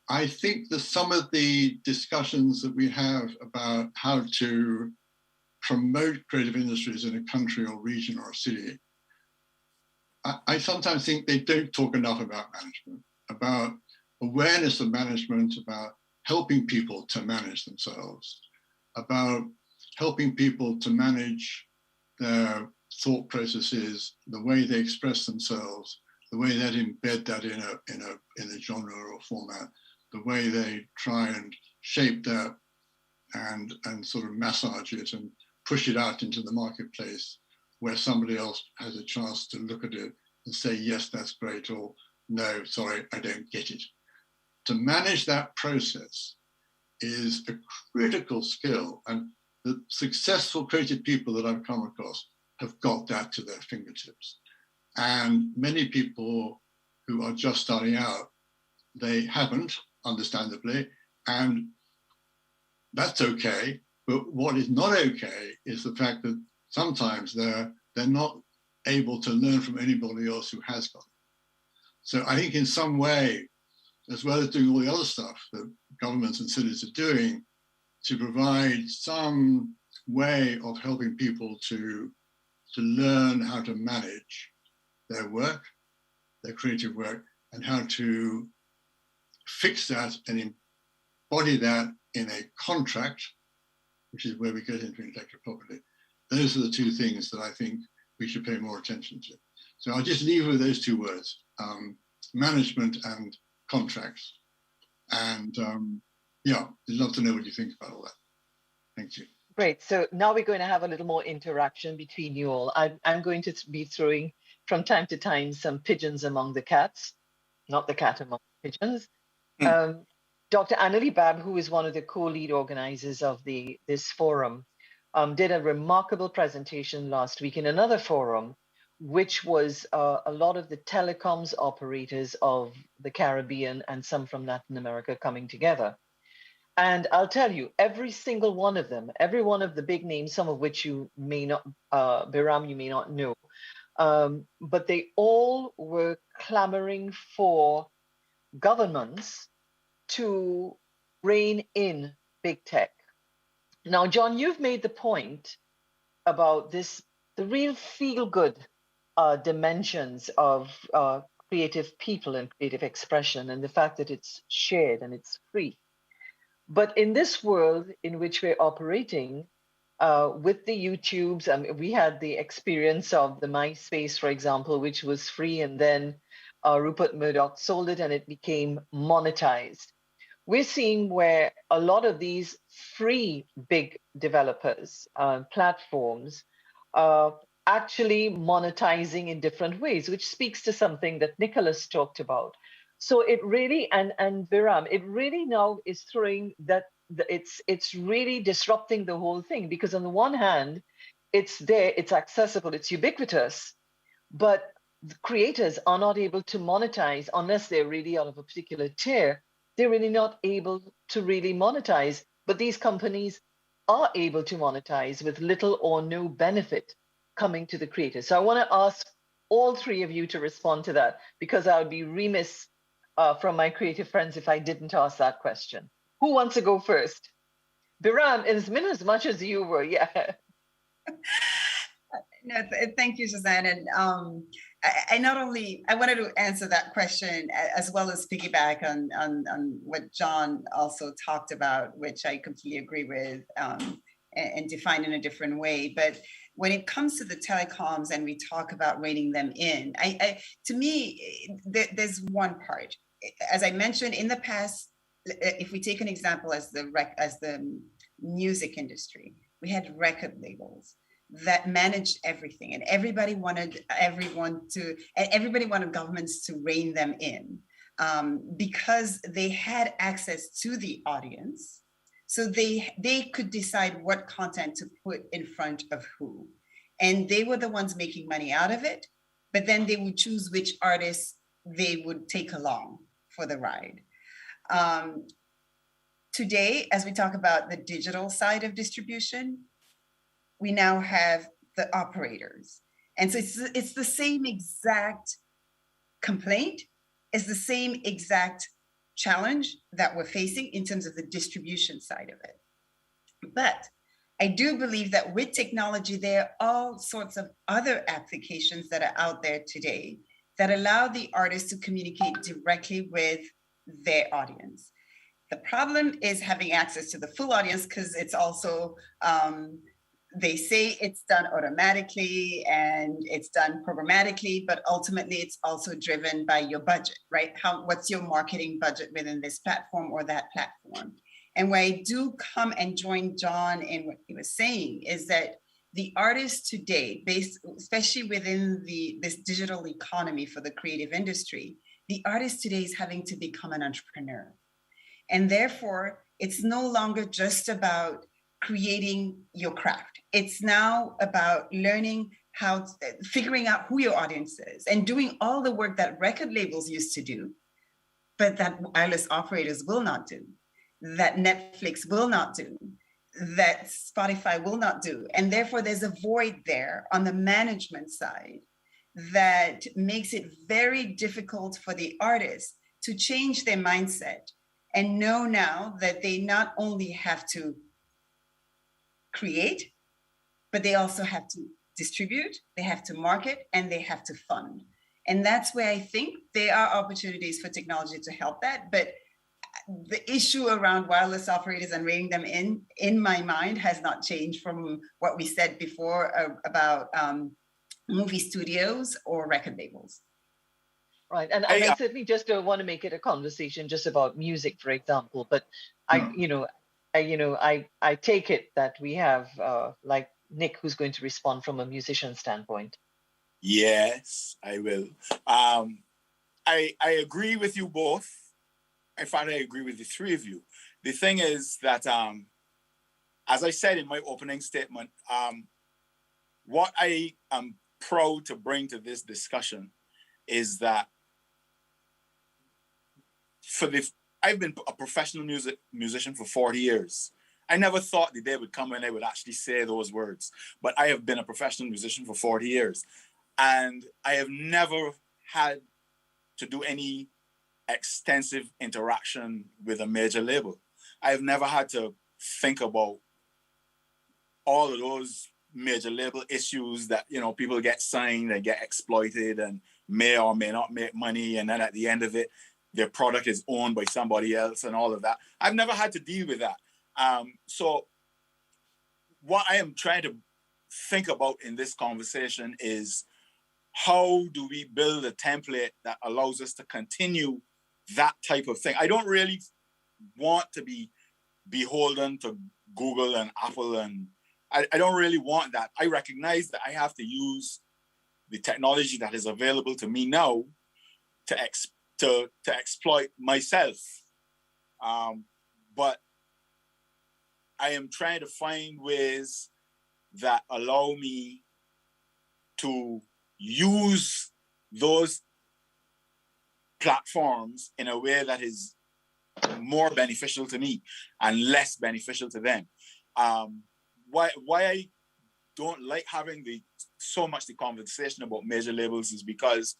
I think that some of the discussions that we have about how to promote creative industries in a country or region or a city, I sometimes think they don't talk enough about management, about awareness of management, about helping people to manage themselves, about helping people to manage their thought processes, the way they express themselves, the way they embed that in a genre or format, the way they try and shape that and sort of massage it and push it out into the marketplace where somebody else has a chance to look at it and say, yes, that's great, or no, sorry, I don't get it. To manage that process is a critical skill, and the successful creative people that I've come across have got that to their fingertips. And many people who are just starting out, they haven't, understandably, and that's okay. But what is not okay is the fact that sometimes they're not able to learn from anybody else who has got it. So I think in some way, as well as doing all the other stuff that governments and cities are doing, to provide some way of helping people to learn how to manage their work, their creative work, and how to fix that and embody that in a contract, which is where we get into intellectual property. Those are the two things that I think we should pay more attention to. So I'll just leave with those two words, management and contracts. And yeah, I'd love to know what you think about all that. Thank you. Great. So now we're going to have a little more interaction between you all. I'm going to be throwing from time to time some pigeons among the cats, not the cat among the pigeons. Dr. Annalie Babb, who is one of the co-lead organizers of this forum, did a remarkable presentation last week in another forum, which was a lot of the telecoms operators of the Caribbean and some from Latin America coming together. And I'll tell you, every single one of them, every one of the big names, some of which you may not, Biram, you may not know, but they all were clamoring for governments to rein in big tech. Now, John, you've made the point about this, the real feel-good dimensions of creative people and creative expression, and the fact that it's shared and it's free. But in this world in which we're operating, with the YouTubes, we had the experience of the MySpace, for example, which was free, and then Rupert Murdoch sold it and it became monetized. We're seeing where a lot of these free big developers, platforms, actually monetizing in different ways, which speaks to something that Nicholas talked about. So it really, and Biram, it really now is throwing that, it's really disrupting the whole thing, because on the one hand, it's there, it's accessible, it's ubiquitous, but the creators are not able to monetize unless they're really out of a particular tier. They're really not able to really monetize, but these companies are able to monetize with little or no benefit coming to the creators. So I want to ask all three of you to respond to that, because I would be remiss from my creative friends if I didn't ask that question. Who wants to go first? Biram, as much as you were, yeah. No, thank you, Suzanne. And I wanted to answer that question as well as piggyback on what John also talked about, which I completely agree with and define in a different way. But when it comes to the telecoms and we talk about reining them in, to me, there's one part. As I mentioned in the past, if we take an example as the music industry, we had record labels that managed everything, and everybody wanted governments to rein them in, because they had access to the audience. So they could decide what content to put in front of who. And they were the ones making money out of it, but then they would choose which artists they would take along for the ride. Today, as we talk about the digital side of distribution, we now have the operators. And so it's the same exact complaint, it's the same exact challenge that we're facing in terms of the distribution side of it. But I do believe that with technology, there are all sorts of other applications that are out there today that allow the artists to communicate directly with their audience. The problem is having access to the full audience, because it's also, they say it's done automatically and it's done programmatically, but ultimately it's also driven by your budget, right? What's your marketing budget within this platform or that platform? And where I do come and join John in what he was saying is that the artists today, especially within this digital economy for the creative industry, the artist today is having to become an entrepreneur. And therefore, it's no longer just creating your craft. It's now about learning figuring out who your audience is and doing all the work that record labels used to do, but that wireless operators will not do, that Netflix will not do, that Spotify will not do. And therefore there's a void there on the management side that makes it very difficult for the artists to change their mindset and know now that they not only have to create, but they also have to distribute, they have to market, and they have to fund. And that's where I think there are opportunities for technology to help that. But the issue around wireless operators and reining them in my mind, has not changed from what we said before about movie studios or record labels. Right, and I certainly just don't want to make it a conversation just about music, for example. But I take it that we have like Nick, who's going to respond from a musician standpoint. Yes, I will. I agree with you both. In fact, I agree with the three of you. The thing is that, as I said in my opening statement, what I am proud to bring to this discussion is that I've been a professional musician for 40 years. I never thought the day would come when I would actually say those words, but I have been a professional musician for 40 years. And I have never had to do any extensive interaction with a major label. I have never had to think about all of those major label issues that, people get signed and get exploited and may or may not make money. And then at the end of it, their product is owned by somebody else and all of that. I've never had to deal with that. So what I am trying to think about in this conversation is, how do we build a template that allows us to continue that type of thing? I don't really want to be beholden to Google and Apple, and I don't really want that. I recognize that I have to use the technology that is available to me now to exploit myself. But I am trying to find ways that allow me to use those platforms in a way that is more beneficial to me and less beneficial to them. Why I don't like having so much the conversation about major labels is because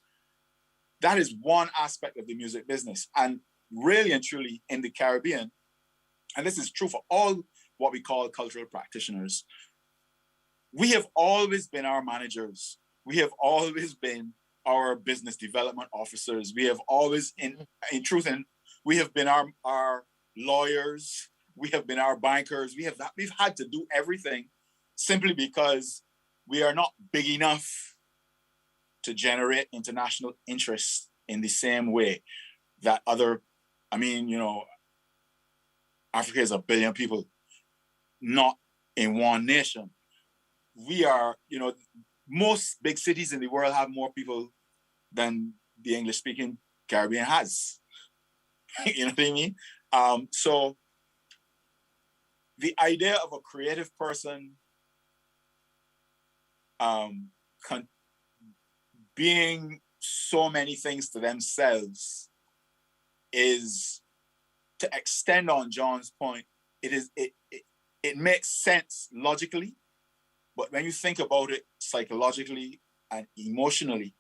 that is one aspect of the music business. And really and truly in the Caribbean, and this is true for all what we call cultural practitioners, we have always been our managers. We have always been our business development officers. We have always, in truth, and we have been our lawyers. We have been our bankers. We've had to do everything simply because we are not big enough to generate international interest in the same way that Africa is 1 billion people, not in one nation. We are, most big cities in the world have more people than the English-speaking Caribbean has. You know what I mean? So the idea of a creative person being so many things to themselves is, to extend on John's point, it makes sense logically, but when you think about it psychologically and emotionally,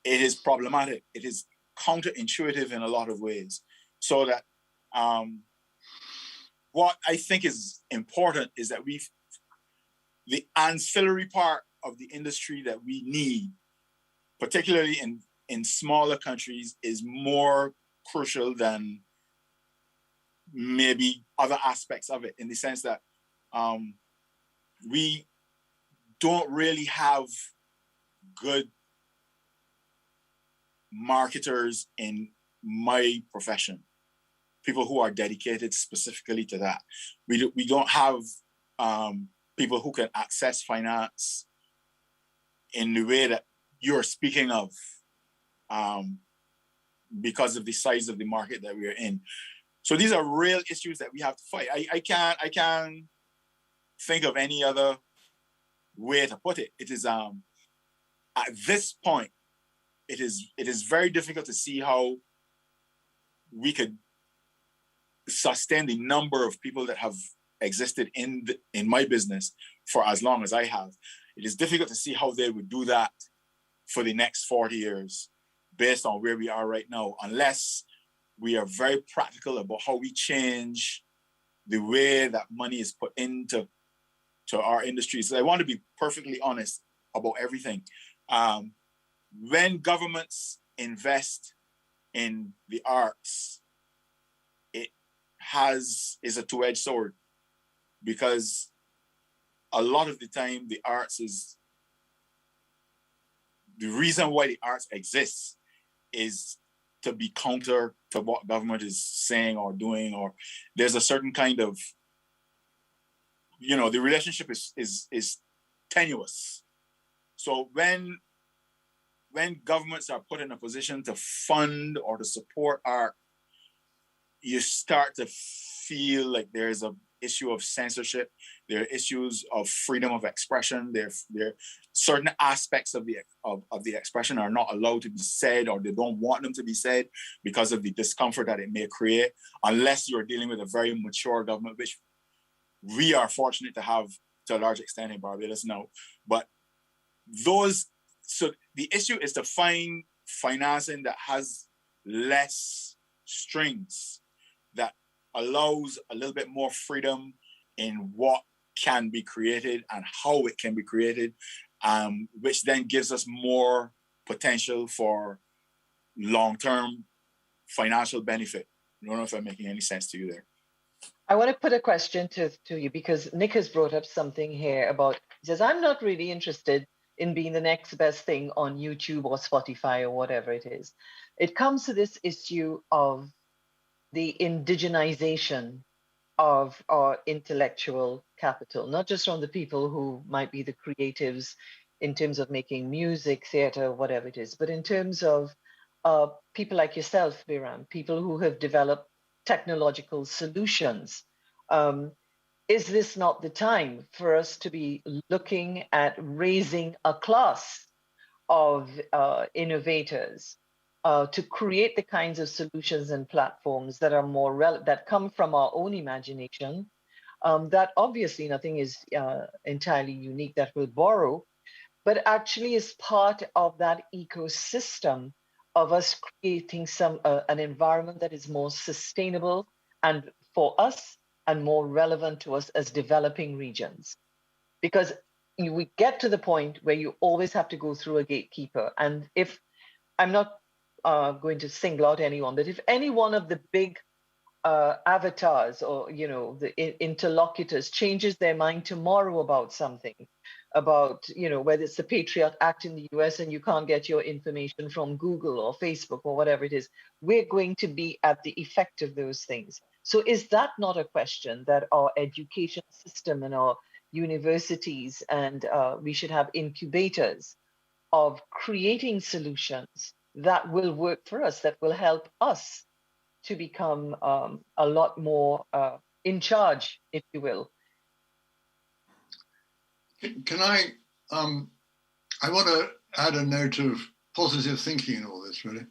it is problematic. It is counterintuitive in a lot of ways. So that what I think is important is that the ancillary part of the industry that we need, particularly in smaller countries, is more crucial than maybe other aspects of it, in the sense that we don't really have good marketers in my profession, people who are dedicated specifically to that. We don't have people who can access finance in the way that you're speaking of, because of the size of the market that we are in. So these are real issues that we have to fight. I can't think of any other way to put it. It is at this point, it is very difficult to see how we could sustain the number of people that have existed in my business for as long as I have. It is difficult to see how they would do that for the next 40 years based on where we are right now, unless we are very practical about how we change the way that money is put into our industries. So I want to be perfectly honest about everything. When governments invest in the arts, it is a two-edged sword, because a lot of the time the arts is, the reason why the arts exists is to be counter to what government is saying or doing, or there's a certain kind of, the relationship is tenuous. So when governments are put in a position to fund or to support art, you start to feel like there's an issue of censorship. There are issues of freedom of expression. There certain aspects of the expression are not allowed to be said, or they don't want them to be said because of the discomfort that it may create, unless you're dealing with a very mature government, which we are fortunate to have to a large extent in Barbados now. But so the issue is to find financing that has less strings, that allows a little bit more freedom in what can be created and how it can be created, which then gives us more potential for long-term financial benefit. I don't know if I'm making any sense to you there. I want to put a question to you, because Nick has brought up something here about, he says, I'm not really interested in being the next best thing on YouTube or Spotify or whatever it is. It comes to this issue of the indigenization of our intellectual capital, not just from the people who might be the creatives in terms of making music, theater, whatever it is, but in terms of people like yourself, Biram, people who have developed technological solutions. Is this not the time for us to be looking at raising a class of innovators to create the kinds of solutions and platforms that are more relevant, that come from our own imagination, that obviously nothing is entirely unique that we'll borrow, but actually is part of that ecosystem of us creating an environment that is more sustainable and for us and more relevant to us as developing regions. Because we get to the point where you always have to go through a gatekeeper. And if I'm not going to single out anyone, but if any one of the big avatars or the interlocutors changes their mind tomorrow about something, about, whether it's the Patriot Act in the US and you can't get your information from Google or Facebook or whatever it is. We're going to be at the effect of those things. So is that not a question that our education system and our universities and we should have incubators of creating solutions that will work for us, that will help us to become a lot more in charge, if you will? Can I want to add a note of positive thinking in all this, really.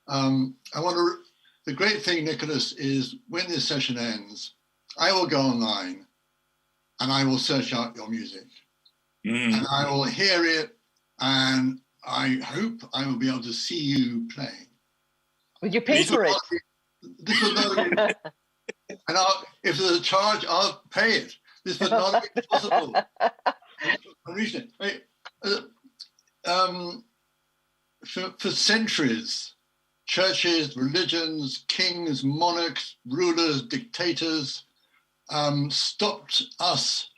The great thing, Nicholas, is when this session ends, I will go online and I will search out your music and I will hear it, and I hope I will be able to see you playing. Will you pay for it? This will not be, and if there's a charge, I'll pay it. This would not be possible. For centuries, churches, religions, kings, monarchs, rulers, dictators stopped us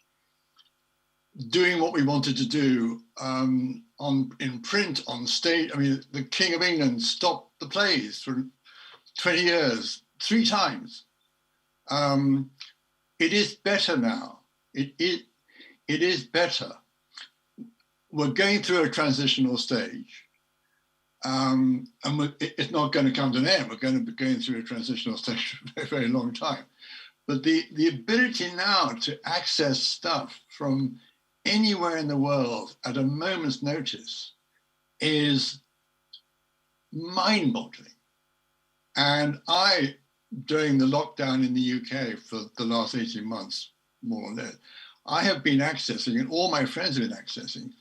doing what we wanted to do in print, on stage. I mean, the King of England stopped the plays for 20 years, 3 times. It is better now. It is better. We're going through a transitional stage, and it's not going to come to an end. We're going to be going through a transitional stage for a very, very long time. But the ability now to access stuff from anywhere in the world at a moment's notice is mind-boggling. And during the lockdown in the UK for the last 18 months, more or less, I have been accessing, and all my friends have been accessing,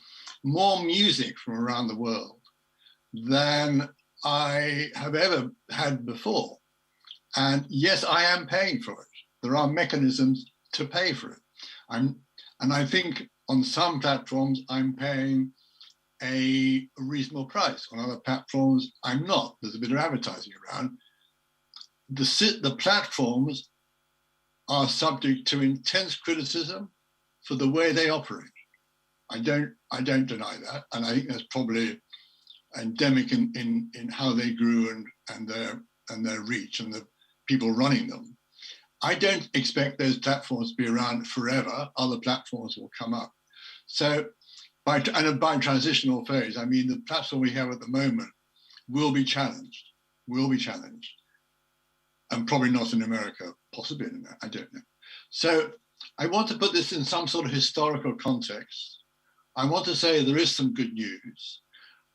more music from around the world than I have ever had before. And yes, I am paying for it. There are mechanisms to pay for it. And I think on some platforms, I'm paying a reasonable price. On other platforms, I'm not. There's a bit of advertising around. The platforms are subject to intense criticism for the way they operate. I don't deny that, and I think that's probably endemic in how they grew and their reach and the people running them. I don't expect those platforms to be around forever. Other platforms will come up. So by transitional phase, I mean the platform we have at the moment will be challenged, and probably not in America, possibly in America, I don't know. So I want to put this in some sort of historical context. I want to say there is some good news.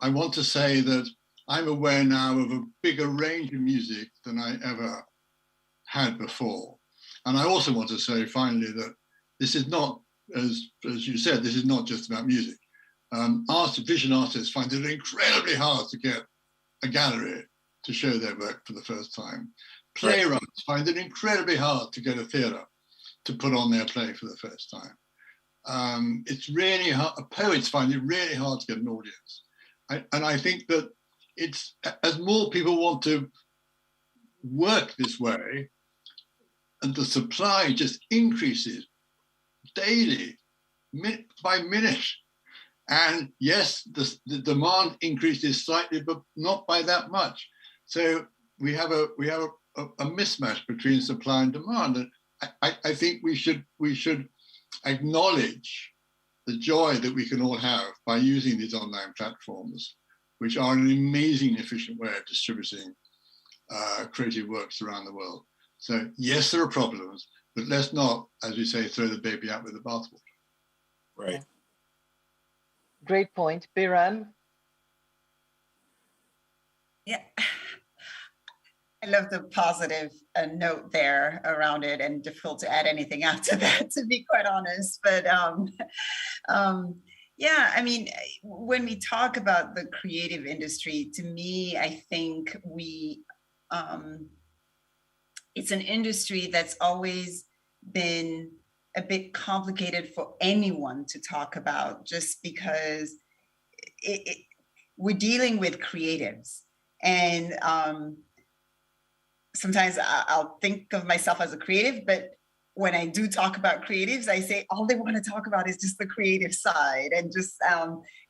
I want to say that I'm aware now of a bigger range of music than I ever had before. And I also want to say finally that this is not, as you said, this is not just about music. Vision artists find it incredibly hard to get a gallery to show their work for the first time. Playwrights find it incredibly hard to get a theatre to put on their play for the first time. It's really hard. Poets find it really hard to get an audience. And I think that it's, as more people want to work this way, and the supply just increases daily, minute by minute. And yes, the demand increases slightly, but not by that much. So we have a mismatch between supply and demand. And I think we should acknowledge the joy that we can all have by using these online platforms, which are an amazing, efficient way of distributing creative works around the world. So yes, there are problems, but let's not, as we say, throw the baby out with the bathwater. Right. Great point. Biram? Yeah. I love the positive note there around it, and difficult to add anything after that, to be quite honest. But yeah, I mean, when we talk about the creative industry, to me, I think it's an industry that's always been a bit complicated for anyone to talk about, just because we're dealing with creatives. And sometimes I'll think of myself as a creative, but when I do talk about creatives, I say all they want to talk about is just the creative side, and just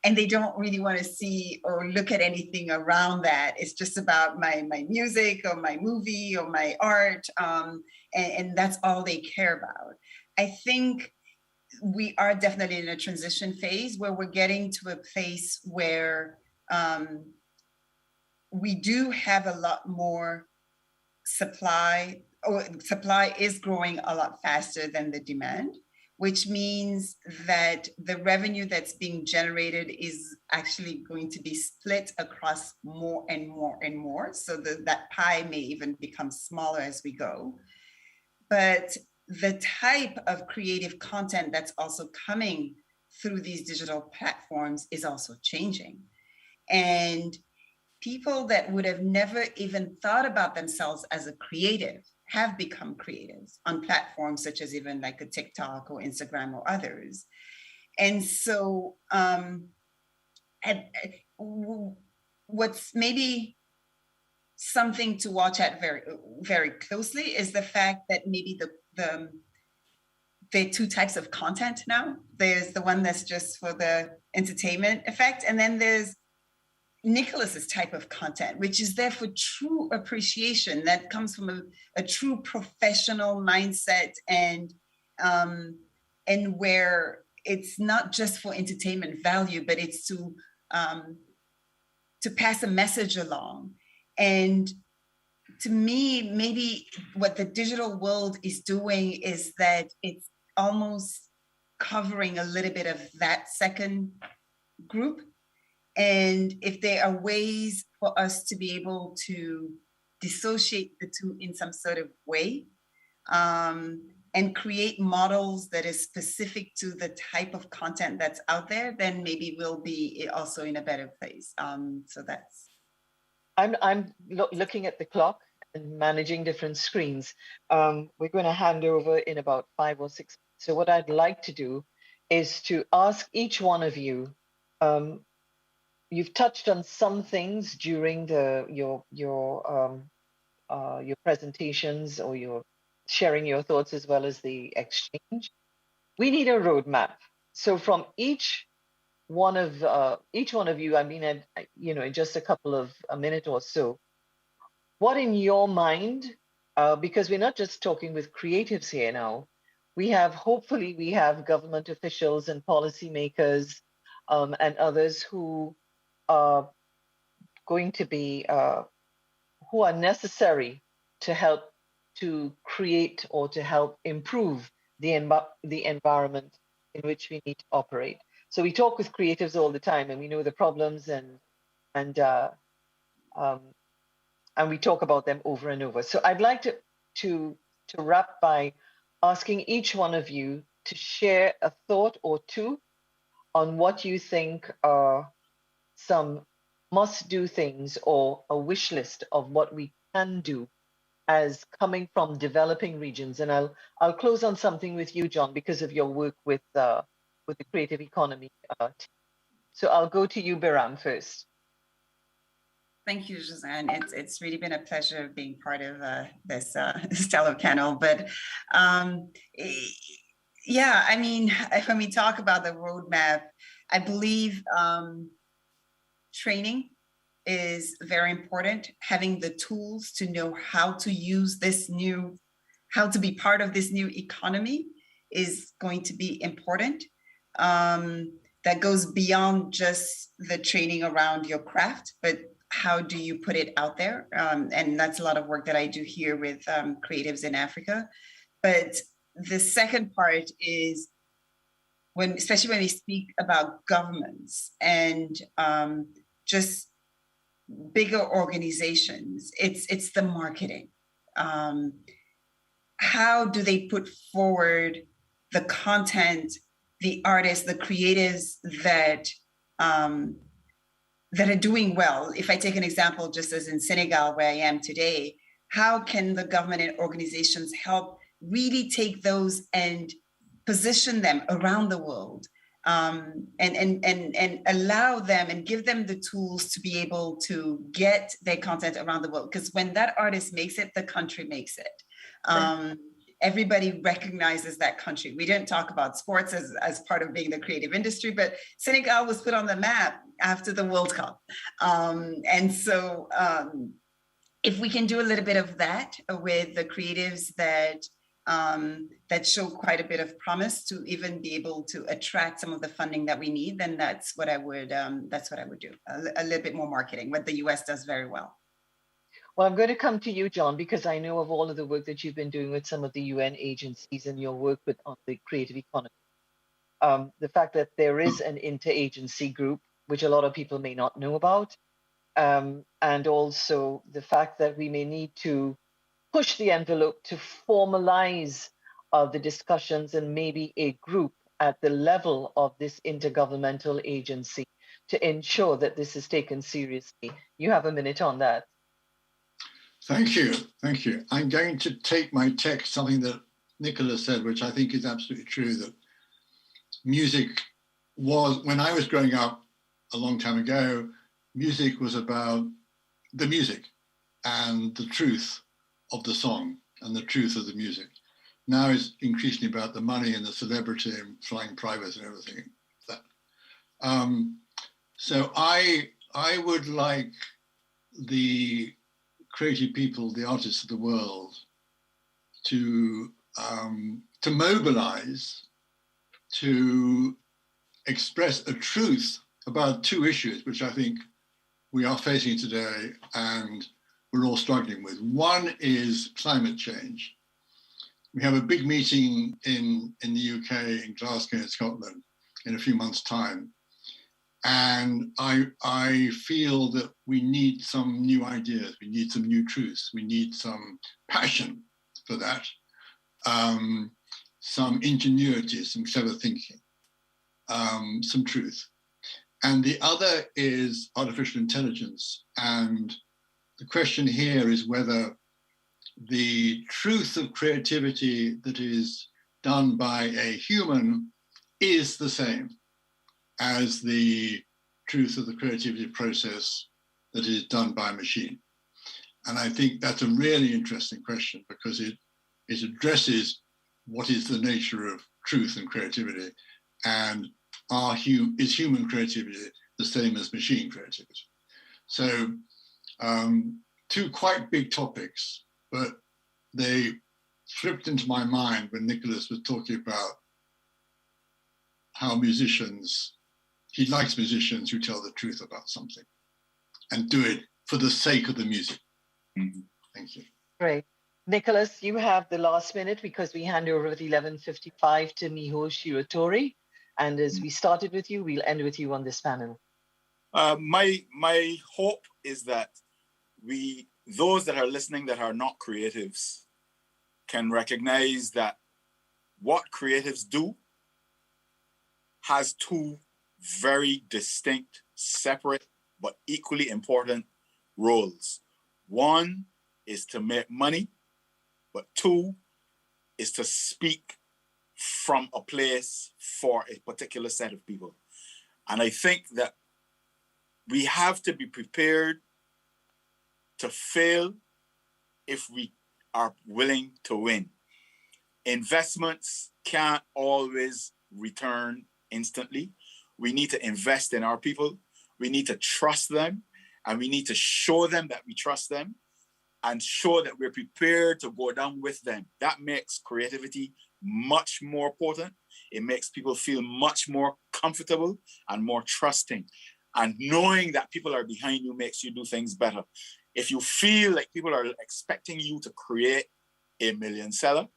and they don't really want to see or look at anything around that. It's just about my music or my movie or my art, and that's all they care about. I think we are definitely in a transition phase where we're getting to a place where we do have a lot more supply, or supply is growing a lot faster than the demand, which means that the revenue that's being generated is actually going to be split across more and more and more. So that pie may even become smaller as we go. But the type of creative content that's also coming through these digital platforms is also changing. And people that would have never even thought about themselves as a creative have become creatives on platforms such as even like a TikTok or Instagram or others. And so what's maybe something to watch at very, very closely is the fact that maybe there are two types of content now. There's the one that's just for the entertainment effect, and then there's Nicholas's type of content, which is there for true appreciation, that comes from a true professional mindset, and where it's not just for entertainment value, but it's to pass a message along. And to me, maybe what the digital world is doing is that it's almost covering a little bit of that second group. And if there are ways for us to be able to dissociate the two in some sort of way, and create models that is specific to the type of content that's out there, then maybe we'll be also in a better place. So that's. I'm looking at the clock and managing different screens. We're going to hand over in about 5 or 6. So what I'd like to do is to ask each one of you. You've touched on some things during your presentations, or your sharing your thoughts as well as the exchange. We need a roadmap. So from each one of you, I mean, in just a minute or so, what in your mind, because we're not just talking with creatives here now, hopefully we have government officials and policymakers and others who are going to be, who are necessary to help to create or to help improve the environment in which we need to operate. So we talk with creatives all the time, and we know the problems, and we talk about them over and over. So I'd like to wrap by asking each one of you to share a thought or two on what you think are some must-do things, or a wish list of what we can do as coming from developing regions. And I'll close on something with you, John, because of your work with the creative economy team. So I'll go to you, Biram, first. Thank you, Josanne. It's really been a pleasure being part of this stellar panel. But yeah, I mean, when we talk about the roadmap, I believe training is very important. Having the tools to know how to use how to be part of this new economy is going to be important. That goes beyond just the training around your craft, but how do you put it out there? And that's a lot of work that I do here with creatives in Africa. But the second part is especially when we speak about governments and just bigger organizations, it's the marketing. How do they put forward the content, the artists, the creatives that are doing well? If I take an example, just as in Senegal, where I am today, how can the government and organizations help really take those and position them around the world, and allow them and give them the tools to be able to get their content around the world? Because when that artist makes it, the country makes it. everybody recognizes that country. We didn't talk about sports as part of being the creative industry, but Senegal was put on the map after the World Cup. And so if we can do a little bit of that with the creatives that show quite a bit of promise to even be able to attract some of the funding that we need, then that's what I would do. A little bit more marketing, what the US does very well. Well, I'm going to come to you, John, because I know of all of the work that you've been doing with some of the UN agencies and your work on the creative economy. The fact that there is an interagency group, which a lot of people may not know about, and also the fact that we may need to push the envelope to formalize the discussions and maybe a group at the level of this intergovernmental agency to ensure that this is taken seriously. You have a minute on that. Thank you. Thank you. I'm going to take my text, something that Nicholas said, which I think is absolutely true, that music was, when I was growing up a long time ago, music was about the music and the truth of the song and the truth of the music. Now it's increasingly about the money and the celebrity and flying private and everything. So I would like the creative people, the artists of the world, to mobilize, to express a truth about two issues, which I think we are facing today and we're all struggling with. One is climate change. We have a big meeting in the UK, in Glasgow, in Scotland, in a few months' time. And I feel that we need some new ideas, we need some new truths, we need some passion for that, some ingenuity, some clever thinking, some truth. And the other is artificial intelligence. And the question here is whether the truth of creativity that is done by a human is the same as the truth of the creativity process that is done by a machine. And I think that's a really interesting question because it addresses what is the nature of truth and creativity, and is human creativity the same as machine creativity? So two quite big topics, but they flipped into my mind when Nicholas was talking about how he likes musicians who tell the truth about something and do it for the sake of the music. Mm-hmm. Thank you. Great. Nicholas, you have the last minute because we hand over at 11:55 to Miho Shiratori. And as we started with you, we'll end with you on this panel. My hope is that those that are listening that are not creatives can recognize that what creatives do has two very distinct, separate, but equally important roles. One is to make money, but two is to speak from a place for a particular set of people. And I think that we have to be prepared to fail if we are willing to win. Investments can't always return instantly. We need to invest in our people. We need to trust them, and we need to show them that we trust them and show that we're prepared to go down with them. That makes creativity much more potent. It makes people feel much more comfortable and more trusting. And knowing that people are behind you makes you do things better. If you feel like people are expecting you to create a million seller,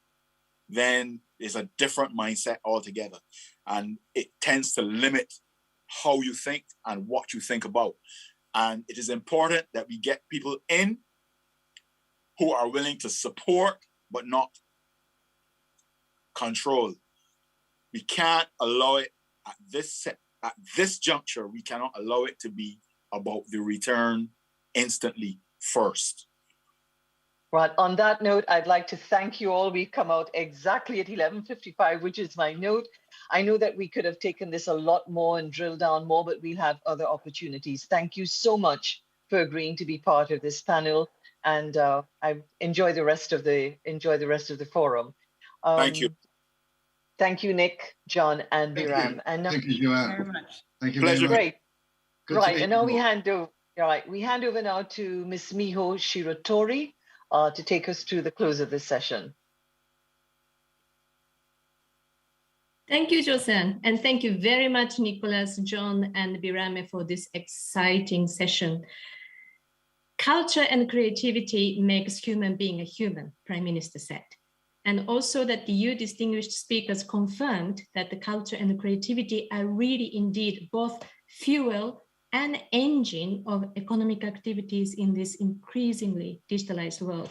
then it's a different mindset altogether. And it tends to limit how you think and what you think about. And it is important that we get people in who are willing to support, but not control. We can't allow it at this juncture. We cannot allow it to be about the return instantly first. Right. On that note, I'd like to thank you all. We come out exactly at 11:55, which is my note. I know that we could have taken this a lot more and drilled down more, but we'll have other opportunities. Thank you so much for agreeing to be part of this panel, and I enjoy the rest of the forum. Thank you. Thank you, Nick, John, and Thank Biram. you. And now, Thank you, Joanne. Very much. Thank you Pleasure. very much. great. Good to Right, meet and now you we all. hand over now to Ms. Miho Shiratori to take us through the close of this session. Thank you, Josanne, and thank you very much, Nicholas, John, and Birame for this exciting session. Culture and creativity makes human being a human, Prime Minister said. And also that the EU distinguished speakers confirmed that the culture and the creativity are really indeed both fuel and engine of economic activities in this increasingly digitalized world.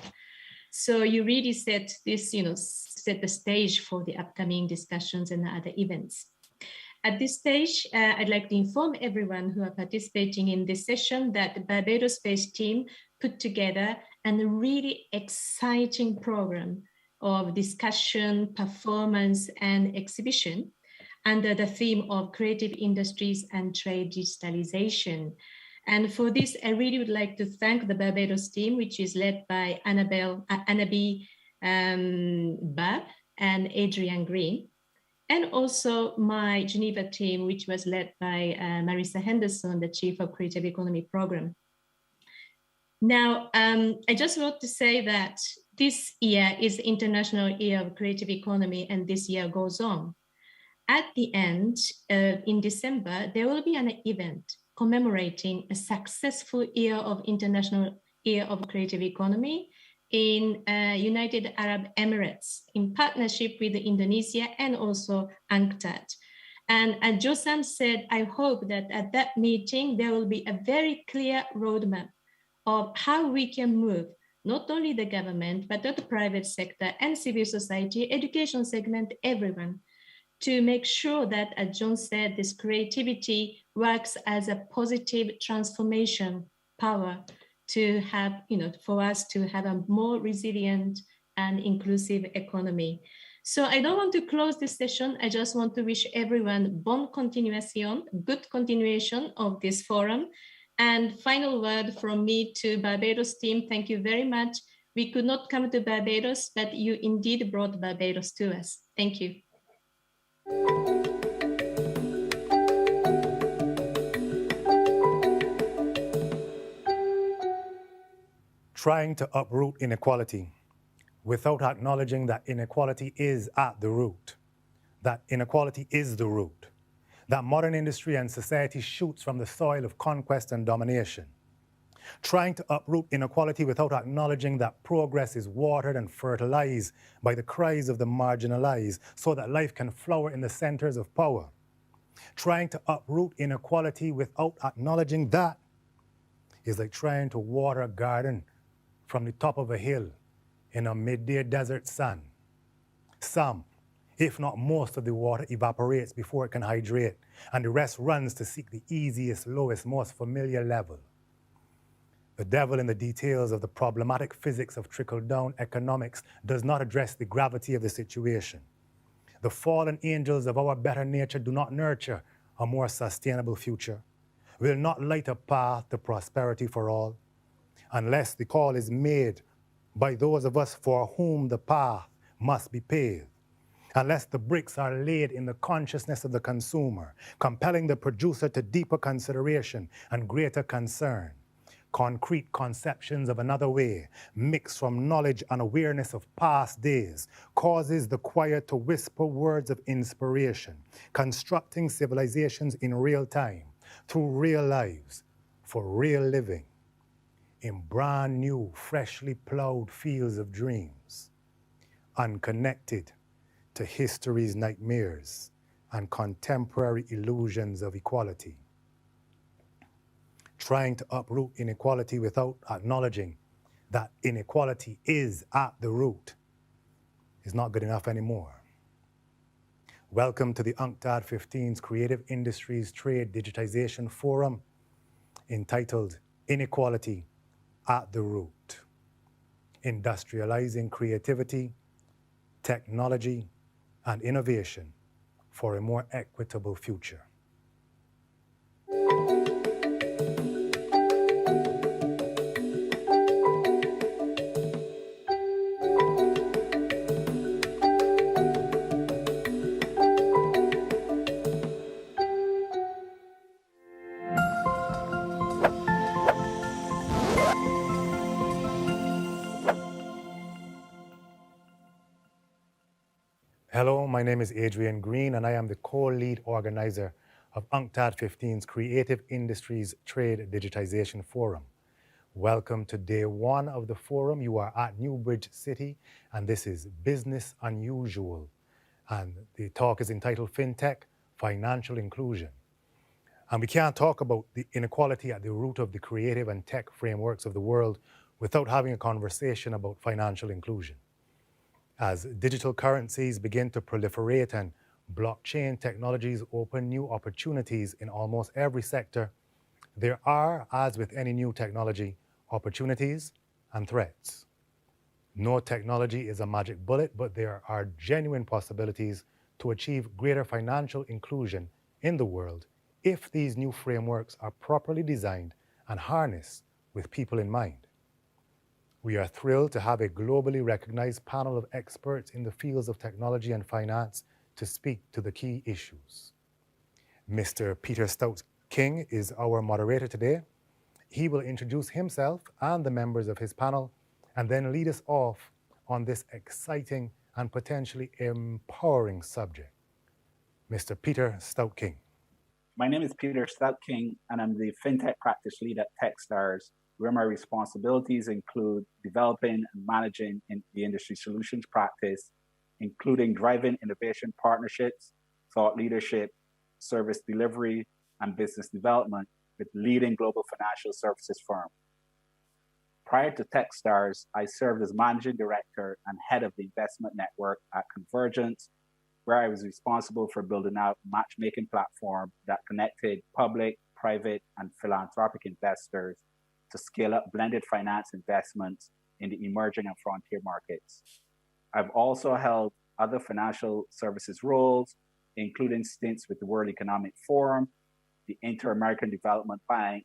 So you really set this, set the stage for the upcoming discussions and other events. At this stage, I'd like to inform everyone who are participating in this session that the Barbados-based team put together a really exciting program of discussion, performance, and exhibition under the theme of creative industries and trade digitalization. And for this, I really would like to thank the Barbados team, which is led by Annabi Bab and Adrian Green, and also my Geneva team, which was led by Marissa Henderson, the Chief of Creative Economy Program. Now, I just want to say that this year is International Year of Creative Economy, and this year goes on. At the end, in December, there will be an event commemorating a successful year of International Year of Creative Economy in United Arab Emirates in partnership with Indonesia and also UNCTAD. And as Josan said, I hope that at that meeting, there will be a very clear roadmap of how we can move not only the government, but the private sector and civil society, education segment, everyone, to make sure that, as John said, this creativity works as a positive transformation power to have, for us to have a more resilient and inclusive economy. So I don't want to close this session. I just want to wish everyone bon continuation, good continuation of this forum. And final word from me to Barbados team, thank you very much. We could not come to Barbados, but you indeed brought Barbados to us. Thank you. Trying to uproot inequality without acknowledging that inequality is at the root, that inequality is the root, that modern industry and society shoots from the soil of conquest and domination. Trying to uproot inequality without acknowledging that progress is watered and fertilized by the cries of the marginalized so that life can flower in the centers of power. Trying to uproot inequality without acknowledging that is like trying to water a garden from the top of a hill in a midday desert sun. Some, if not most of the water evaporates before it can hydrate, and the rest runs to seek the easiest, lowest, most familiar level. The devil in the details of the problematic physics of trickle-down economics does not address the gravity of the situation. The fallen angels of our better nature do not nurture a more sustainable future, will not light a path to prosperity for all, unless the call is made by those of us for whom the path must be paved, unless the bricks are laid in the consciousness of the consumer, compelling the producer to deeper consideration and greater concern. Concrete conceptions of another way, mixed from knowledge and awareness of past days, causes the choir to whisper words of inspiration, constructing civilizations in real time, through real lives, for real living, in brand new, freshly plowed fields of dreams, unconnected to history's nightmares and contemporary illusions of equality. Trying to uproot inequality without acknowledging that inequality is at the root is not good enough anymore. Welcome to the UNCTAD 15's Creative Industries Trade Digitization Forum, entitled Inequality at the Root, Industrializing Creativity, Technology, and Innovation for a more equitable future. Hello, my name is Adrian Green, and I am the co-lead organizer of UNCTAD 15's Creative Industries Trade Digitization Forum. Welcome to day one of the forum. You are at Newbridge City, and this is Business Unusual. And the talk is entitled FinTech, Financial Inclusion. And we can't talk about the inequality at the root of the creative and tech frameworks of the world without having a conversation about financial inclusion. As digital currencies begin to proliferate and blockchain technologies open new opportunities in almost every sector, there are, as with any new technology, opportunities and threats. No technology is a magic bullet, but there are genuine possibilities to achieve greater financial inclusion in the world if these new frameworks are properly designed and harnessed with people in mind. We are thrilled to have a globally recognized panel of experts in the fields of technology and finance to speak to the key issues. Mr. Peter Stout-King is our moderator today. He will introduce himself and the members of his panel and then lead us off on this exciting and potentially empowering subject. Mr. Peter Stout-King. My name is Peter Stout-King, and I'm the FinTech Practice Lead at Techstars, where my responsibilities include developing and managing the industry solutions practice, including driving innovation partnerships, thought leadership, service delivery, and business development with leading global financial services firms. Prior to Techstars, I served as managing director and head of the investment network at Convergence, where I was responsible for building out a matchmaking platform that connected public, private, and philanthropic investors to scale up blended finance investments in the emerging and frontier markets. I've also held other financial services roles, including stints with the World Economic Forum, the Inter-American Development Bank,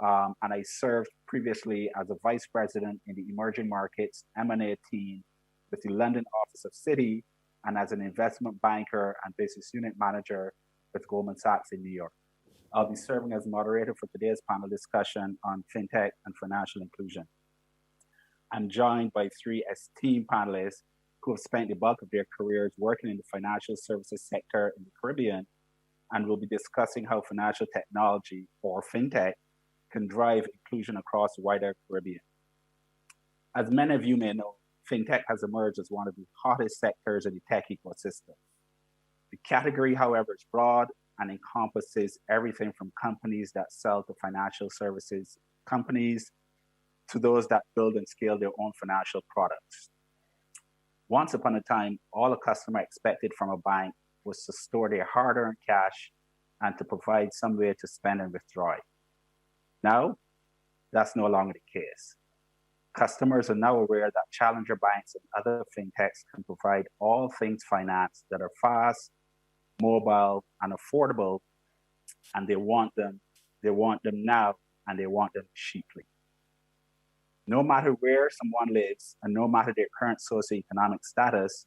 and I served previously as a vice president in the emerging markets M&A team with the London office of Citi, and as an investment banker and business unit manager with Goldman Sachs in New York. I'll be serving as moderator for today's panel discussion on FinTech and financial inclusion. I'm joined by three esteemed panelists who have spent the bulk of their careers working in the financial services sector in the Caribbean, and will be discussing how financial technology, or FinTech, can drive inclusion across the wider Caribbean. As many of you may know, FinTech has emerged as one of the hottest sectors in the tech ecosystem. The category, however, is broad and encompasses everything from companies that sell to financial services companies to those that build and scale their own financial products. Once upon a time, all a customer expected from a bank was to store their hard-earned cash and to provide some way to spend and withdraw it. Now, that's no longer the case. Customers are now aware that challenger banks and other fintechs can provide all things finance that are fast, mobile, and affordable, and they want them now, and they want them cheaply. No matter where someone lives and no matter their current socioeconomic status,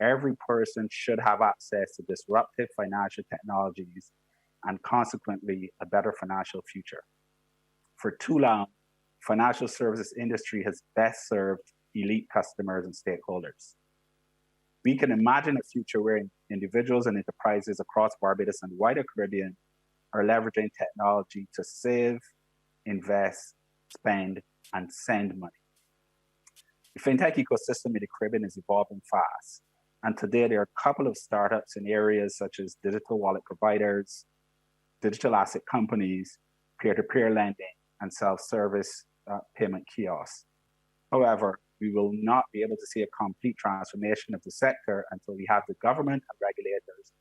every person should have access to disruptive financial technologies and consequently a better financial future. For too long, financial services industry has best served elite customers and stakeholders. We can imagine a future where individuals and enterprises across Barbados and the wider Caribbean are leveraging technology to save, invest, spend, and send money. The fintech ecosystem in the Caribbean is evolving fast, and today there are a couple of startups in areas such as digital wallet providers, digital asset companies, peer-to-peer lending, and self-service payment kiosks. However, we will not be able to see a complete transformation of the sector until we have the government and regulators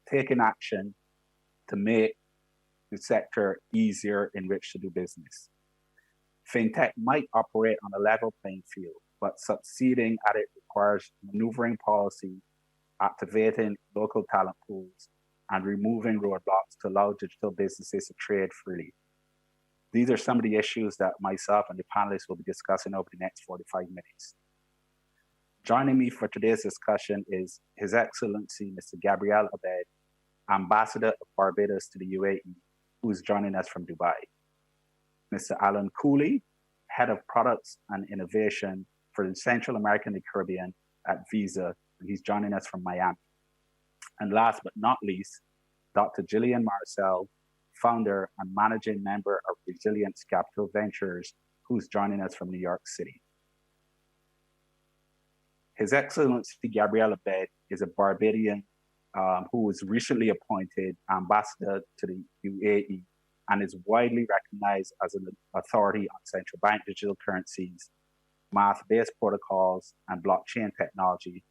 taking action to make the sector easier in which to do business. FinTech might operate on a level playing field, but succeeding at it requires maneuvering policy, activating local talent pools, and removing roadblocks to allow digital businesses to trade freely. These are some of the issues that myself and the panelists will be discussing over the next 45 minutes. Joining me for today's discussion is His Excellency Mr. Gabriel Abed, Ambassador of Barbados to the UAE, who is joining us from Dubai. Mr. Alan Cooley, Head of Products and Innovation for the Central America and the Caribbean at Visa, and he's joining us from Miami. And last but not least, Dr. Gillian Marcel, founder and managing member of Resilience Capital Ventures, who's joining us from New York City. His Excellency Gabriel Abed is a Barbadian who was recently appointed ambassador to the UAE and is widely recognized as an authority on central bank digital currencies, math-based protocols, and blockchain technology.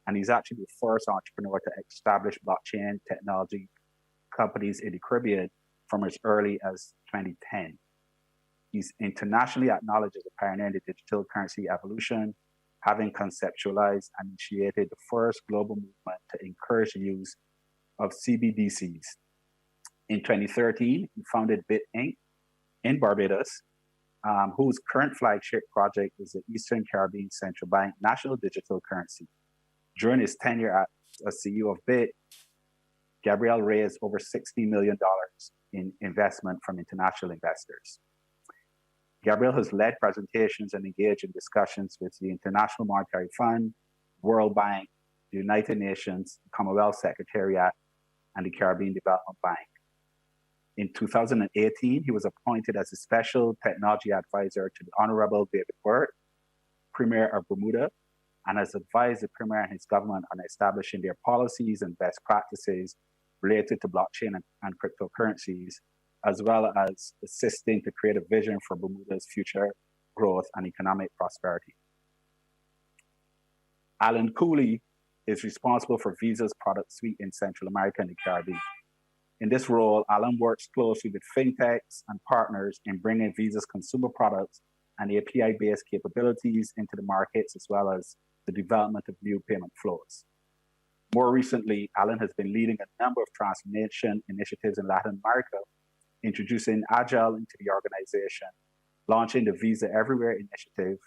And he's actually the first entrepreneur to establish blockchain technology companies in the Caribbean from as early as 2010. He's internationally acknowledged as a pioneer in the digital currency evolution, having conceptualized and initiated the first global movement to encourage the use of CBDCs. In 2013, he founded Bit Inc. in Barbados, whose current flagship project is the Eastern Caribbean Central Bank National Digital Currency. During his tenure as CEO of Bit, Gabriel raised over $60 million in investment from international investors. Gabriel has led presentations and engaged in discussions with the International Monetary Fund, World Bank, the United Nations, Commonwealth Secretariat, and the Caribbean Development Bank. In 2018, he was appointed as a special technology advisor to the Honorable David Burt, Premier of Bermuda, and has advised the Premier and his government on establishing their policies and best practices related to blockchain and cryptocurrencies, as well as assisting to create a vision for Bermuda's future growth and economic prosperity. Alan Cooley is responsible for Visa's product suite in Central America and the Caribbean. In this role, Alan works closely with fintechs and partners in bringing Visa's consumer products and API-based capabilities into the markets, as well as the development of new payment flows. More recently, Alan has been leading a number of transformation initiatives in Latin America, introducing Agile into the organization, launching the Visa Everywhere initiative,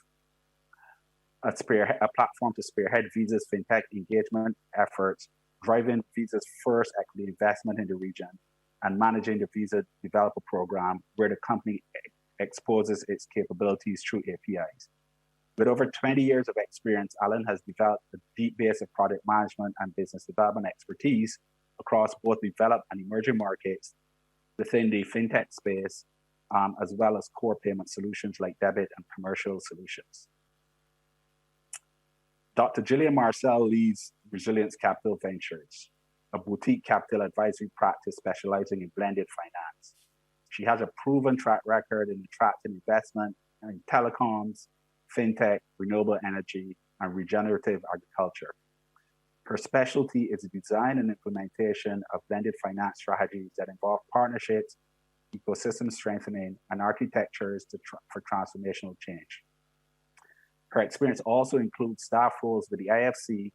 a platform to spearhead Visa's fintech engagement efforts, driving Visa's first equity investment in the region, and managing the Visa Developer Program, where the company exposes its capabilities through APIs. With over 20 years of experience, Alan has developed a deep base of product management and business development expertise across both developed and emerging markets within the fintech space, as well as core payment solutions like debit and commercial solutions. Dr. Gillian Marcel leads Resilience Capital Ventures, a boutique capital advisory practice specializing in blended finance. She has a proven track record in attracting investment in telecoms, fintech, renewable energy, and regenerative agriculture. Her specialty is the design and implementation of blended finance strategies that involve partnerships, ecosystem strengthening, and architectures for transformational change. Her experience also includes staff roles with the IFC,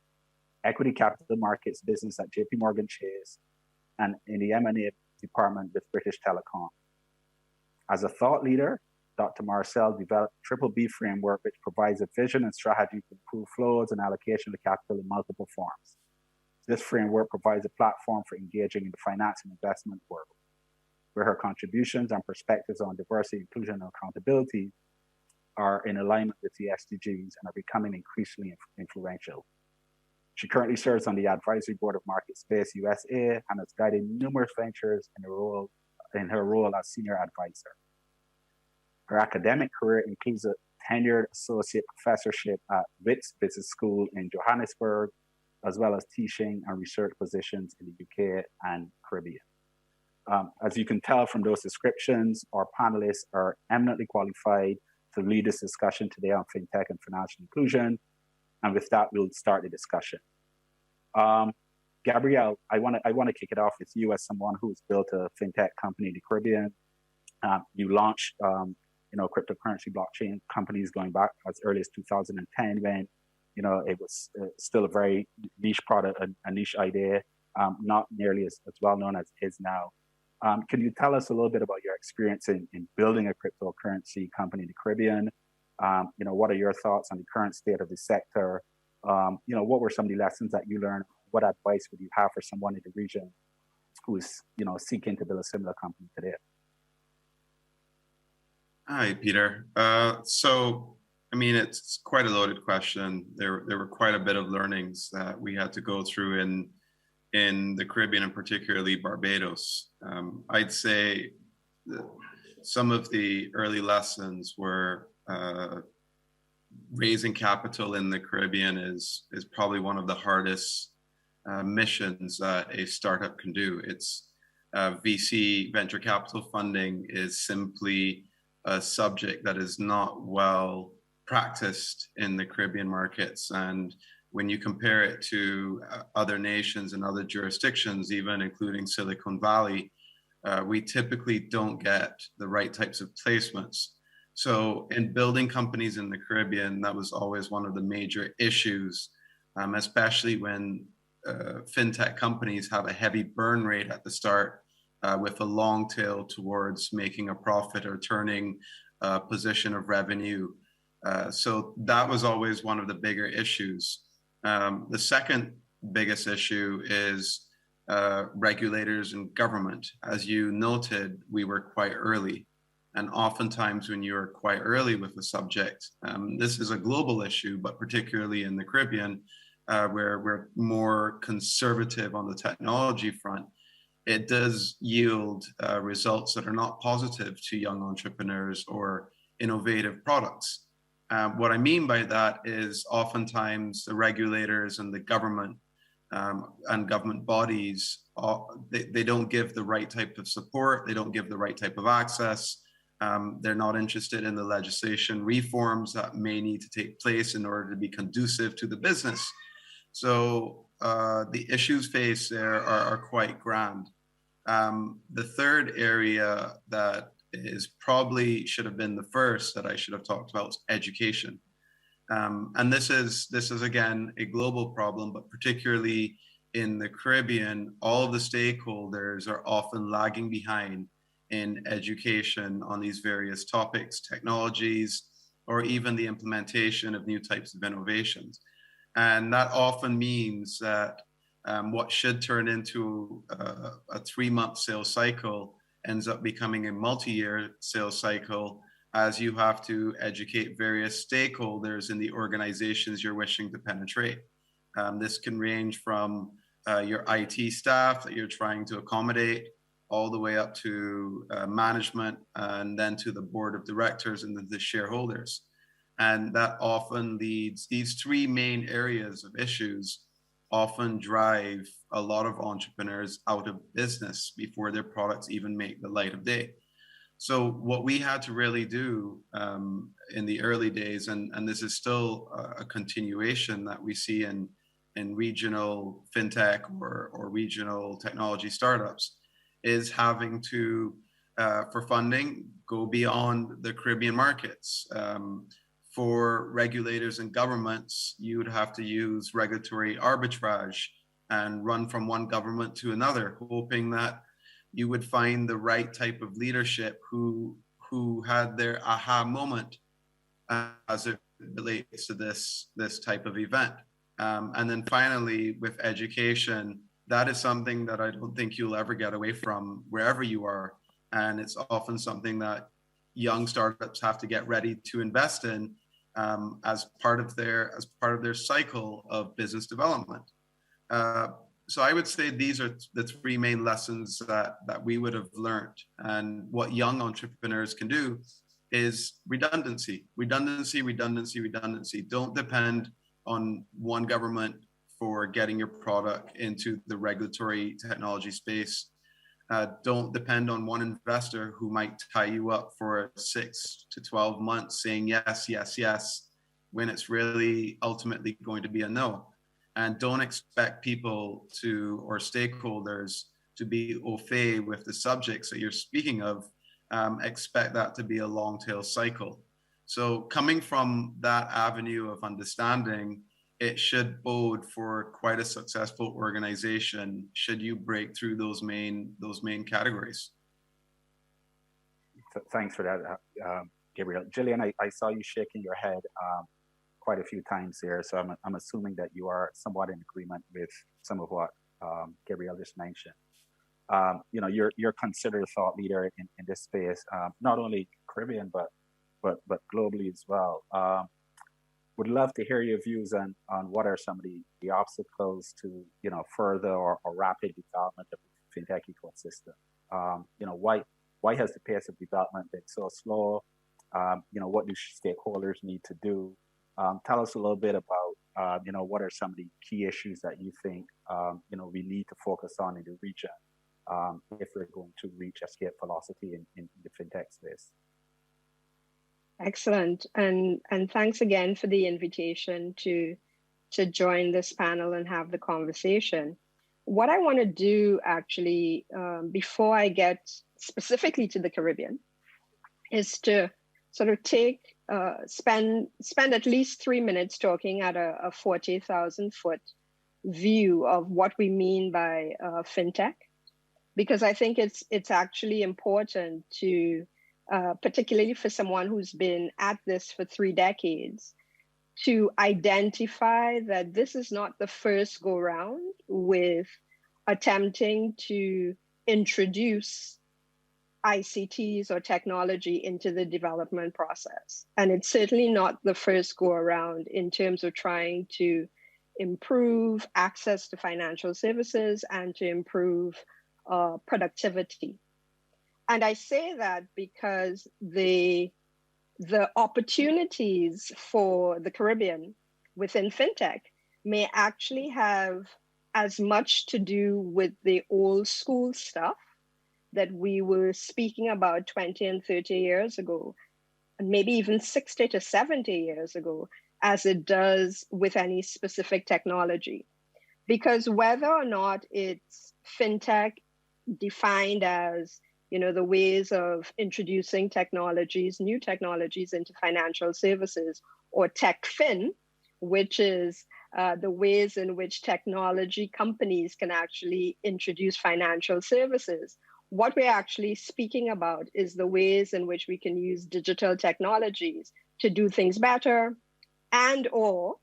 equity capital markets business at JP Morgan Chase, and in the M&A department with British Telecom. As a thought leader, Dr. Marcel developed a BBB framework, which provides a vision and strategy to improve flows and allocation of capital in multiple forms. This framework provides a platform for engaging in the finance and investment world, where her contributions and perspectives on diversity, inclusion, and accountability are in alignment with the SDGs and are becoming increasingly influential. She currently serves on the advisory board of MarketSpace USA and has guided numerous ventures in her role as senior advisor. Her academic career includes a tenured associate professorship at Wits Business School in Johannesburg, as well as teaching and research positions in the UK and Caribbean. As you can tell from those descriptions, our panelists are eminently qualified to lead this discussion today on fintech and financial inclusion. And with that, we'll start the discussion. Gabrielle, I want to kick it off with you as someone who's built a fintech company in the Caribbean. You launched cryptocurrency blockchain companies going back as early as 2010, when it was still a very niche product, a niche idea, not nearly as well known as it is now. Can you tell us a little bit about your experience in building a cryptocurrency company in the Caribbean? What are your thoughts on the current state of the sector? What were some of the lessons that you learned? What advice would you have for someone in the region who is, seeking to build a similar company today? Hi, Peter. It's quite a loaded question. There were quite a bit of learnings that we had to go through in in the Caribbean and particularly Barbados. I'd say some of the early lessons were raising capital in the Caribbean is probably one of the hardest missions that a startup can do. It's VC, venture capital funding, is simply a subject that is not well practiced in the Caribbean markets. And when you compare it to other nations and other jurisdictions, even including Silicon Valley, we typically don't get the right types of placements. So in building companies in the Caribbean, that was always one of the major issues, especially when fintech companies have a heavy burn rate at the start with a long tail towards making a profit or turning a position of revenue. So that was always one of the bigger issues. The second biggest issue is regulators and government. As you noted, we were quite early. And oftentimes when you're quite early with the subject, this is a global issue, but particularly in the Caribbean, where we're more conservative on the technology front, it does yield results that are not positive to young entrepreneurs or innovative products. What I mean by that is oftentimes the regulators and the government and government bodies, they don't give the right type of support, they don't give the right type of access. They're not interested in the legislation reforms that may need to take place in order to be conducive to the business. So the issues faced there are quite grand. The third area that is probably should have been the first that I should have talked about was education. And this is again a global problem, but particularly in the Caribbean, all of the stakeholders are often lagging behind in education on these various topics, technologies, or even the implementation of new types of innovations. And that often means that what should turn into a 3-month sales cycle ends up becoming a multi-year sales cycle, as you have to educate various stakeholders in the organizations you're wishing to penetrate. This can range from your IT staff that you're trying to accommodate, all the way up to management, and then to the board of directors and then the shareholders. And that often leads, these 3 main areas of issues often drive a lot of entrepreneurs out of business before their products even make the light of day. So what we had to really do in the early days, and this is still a continuation that we see in regional fintech or regional technology startups, is having to, for funding, go beyond the Caribbean markets. For regulators and governments, you would have to use regulatory arbitrage and run from one government to another, hoping that you would find the right type of leadership who had their aha moment as it relates to this type of event. And then finally, with education, that is something that I don't think you'll ever get away from wherever you are. And it's often something that young startups have to get ready to invest in as part of their cycle of business development. So I would say these are the 3 main lessons that we would have learned. And what young entrepreneurs can do is redundancy. Don't depend on one government for getting your product into the regulatory technology space. Don't depend on one investor who might tie you up for 6 to 12 months saying yes, yes, yes, when it's really ultimately going to be a no. And don't expect people to, or stakeholders, to be au fait with the subjects that you're speaking of. Expect that to be a long tail cycle. So coming from that avenue of understanding, it should bode for quite a successful organization should you break through those main categories. Thanks for that, Gabriel. Gillian, I saw you shaking your head quite a few times here, so I'm assuming that you are somewhat in agreement with some of what Gabriel just mentioned. You're considered a thought leader in this space, not only Caribbean but globally as well. would love to hear your views on what are some of the obstacles to, further or rapid development of the fintech ecosystem. Why has the pace of development been so slow? What do stakeholders need to do? Tell us a little bit about, what are some of the key issues that you think, we need to focus on in the region if we're going to reach escape velocity in the fintech space. Excellent, and thanks again for the invitation to join this panel and have the conversation. What I want to do actually, before I get specifically to the Caribbean, is to sort of spend at least 3 minutes talking at a 40,000 foot view of what we mean by fintech, because I think it's actually important to, particularly for someone who's been at this for 3 decades, to identify that this is not the first go round with attempting to introduce ICTs or technology into the development process. And it's certainly not the first go around in terms of trying to improve access to financial services and to improve productivity. And I say that because the opportunities for the Caribbean within fintech may actually have as much to do with the old school stuff that we were speaking about 20 and 30 years ago, and maybe even 60 to 70 years ago, as it does with any specific technology. Because whether or not it's fintech defined as the ways of introducing technologies, new technologies into financial services, or TechFin, which is the ways in which technology companies can actually introduce financial services. What we're actually speaking about is the ways in which we can use digital technologies to do things better and or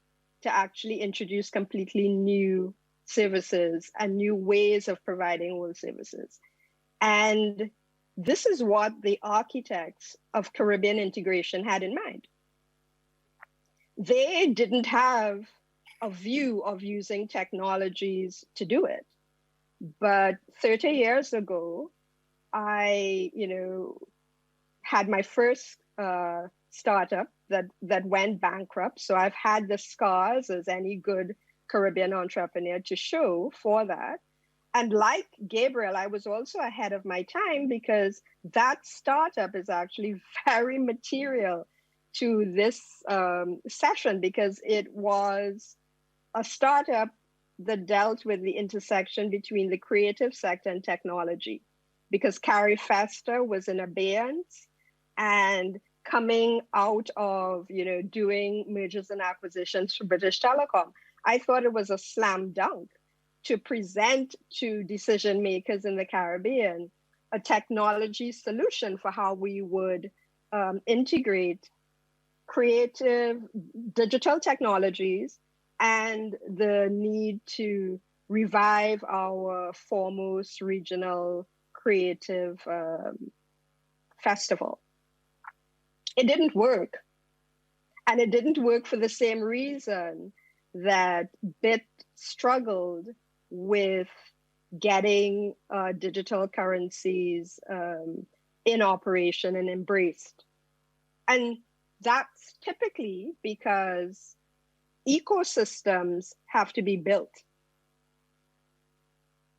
to actually introduce completely new services and new ways of providing those services. And this is what the architects of Caribbean integration had in mind. They didn't have a view of using technologies to do it. But 30 years ago, I, had my first startup that went bankrupt. So I've had the scars as any good Caribbean entrepreneur to show for that. And like Gabriel, I was also ahead of my time because that startup is actually very material to this session, because it was a startup that dealt with the intersection between the creative sector and technology, because Carrie Fester was in abeyance and coming out of, doing mergers and acquisitions for British Telecom. I thought it was a slam dunk to present to decision makers in the Caribbean a technology solution for how we would integrate creative digital technologies and the need to revive our foremost regional creative festival. It didn't work. And it didn't work for the same reason that BIT struggled with getting digital currencies in operation and embraced. And that's typically because ecosystems have to be built.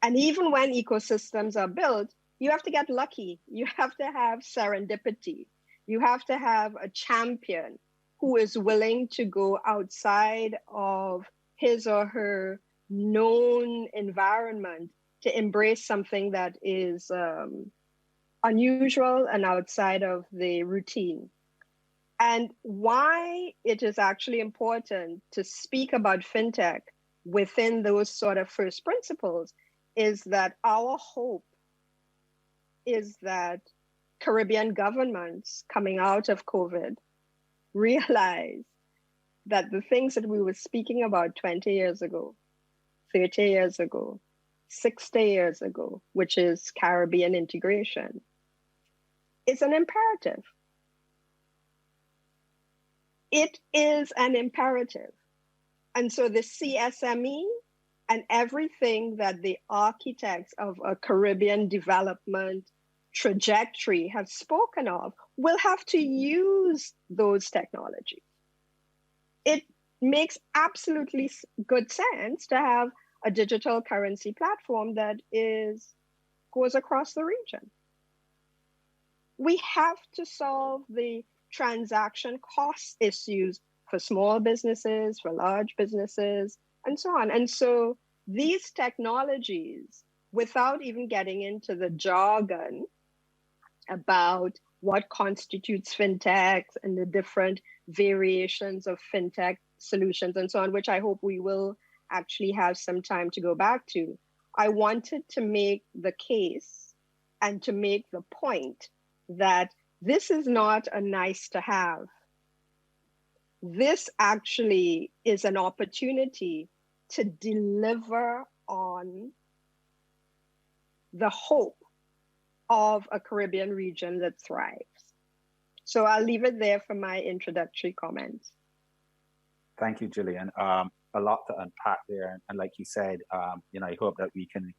And even when ecosystems are built, you have to get lucky. You have to have serendipity. You have to have a champion who is willing to go outside of his or her known environment to embrace something that is unusual and outside of the routine. And why it is actually important to speak about fintech within those sort of first principles is that our hope is that Caribbean governments coming out of COVID realize that the things that we were speaking about 20 years ago, 30 years ago, 60 years ago, which is Caribbean integration, is an imperative. It is an imperative. And so the CSME and everything that the architects of a Caribbean development trajectory have spoken of will have to use those technologies. It makes absolutely good sense to have a digital currency platform that goes across the region. We have to solve the transaction cost issues for small businesses, for large businesses, and so on. And so these technologies, without even getting into the jargon about what constitutes fintechs and the different variations of fintech solutions and so on, which I hope we will actually have some time to go back to, I wanted to make the case and to make the point that this is not a nice to have. This actually is an opportunity to deliver on the hope of a Caribbean region that thrives. So I'll leave it there for my introductory comments. Thank you, Gillian. A lot to unpack there, and like you said, I hope that we can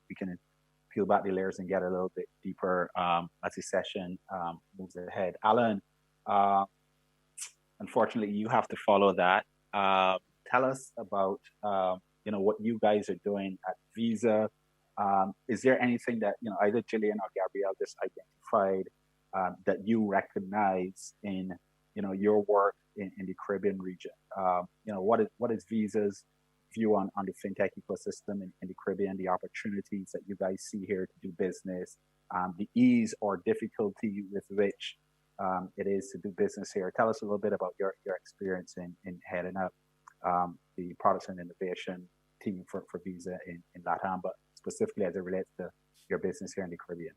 peel back the layers and get a little bit deeper as the session moves ahead. Alan, unfortunately, you have to follow that. Tell us about what you guys are doing at Visa. Is there anything that either Gillian or Gabrielle just identified that you recognize in your work in the Caribbean region? What is Visa's view on the fintech ecosystem in the Caribbean, the opportunities that you guys see here to do business, the ease or difficulty with which it is to do business here? Tell us a little bit about your experience in heading up the products and innovation team for Visa in LATAM, but specifically as it relates to your business here in the Caribbean.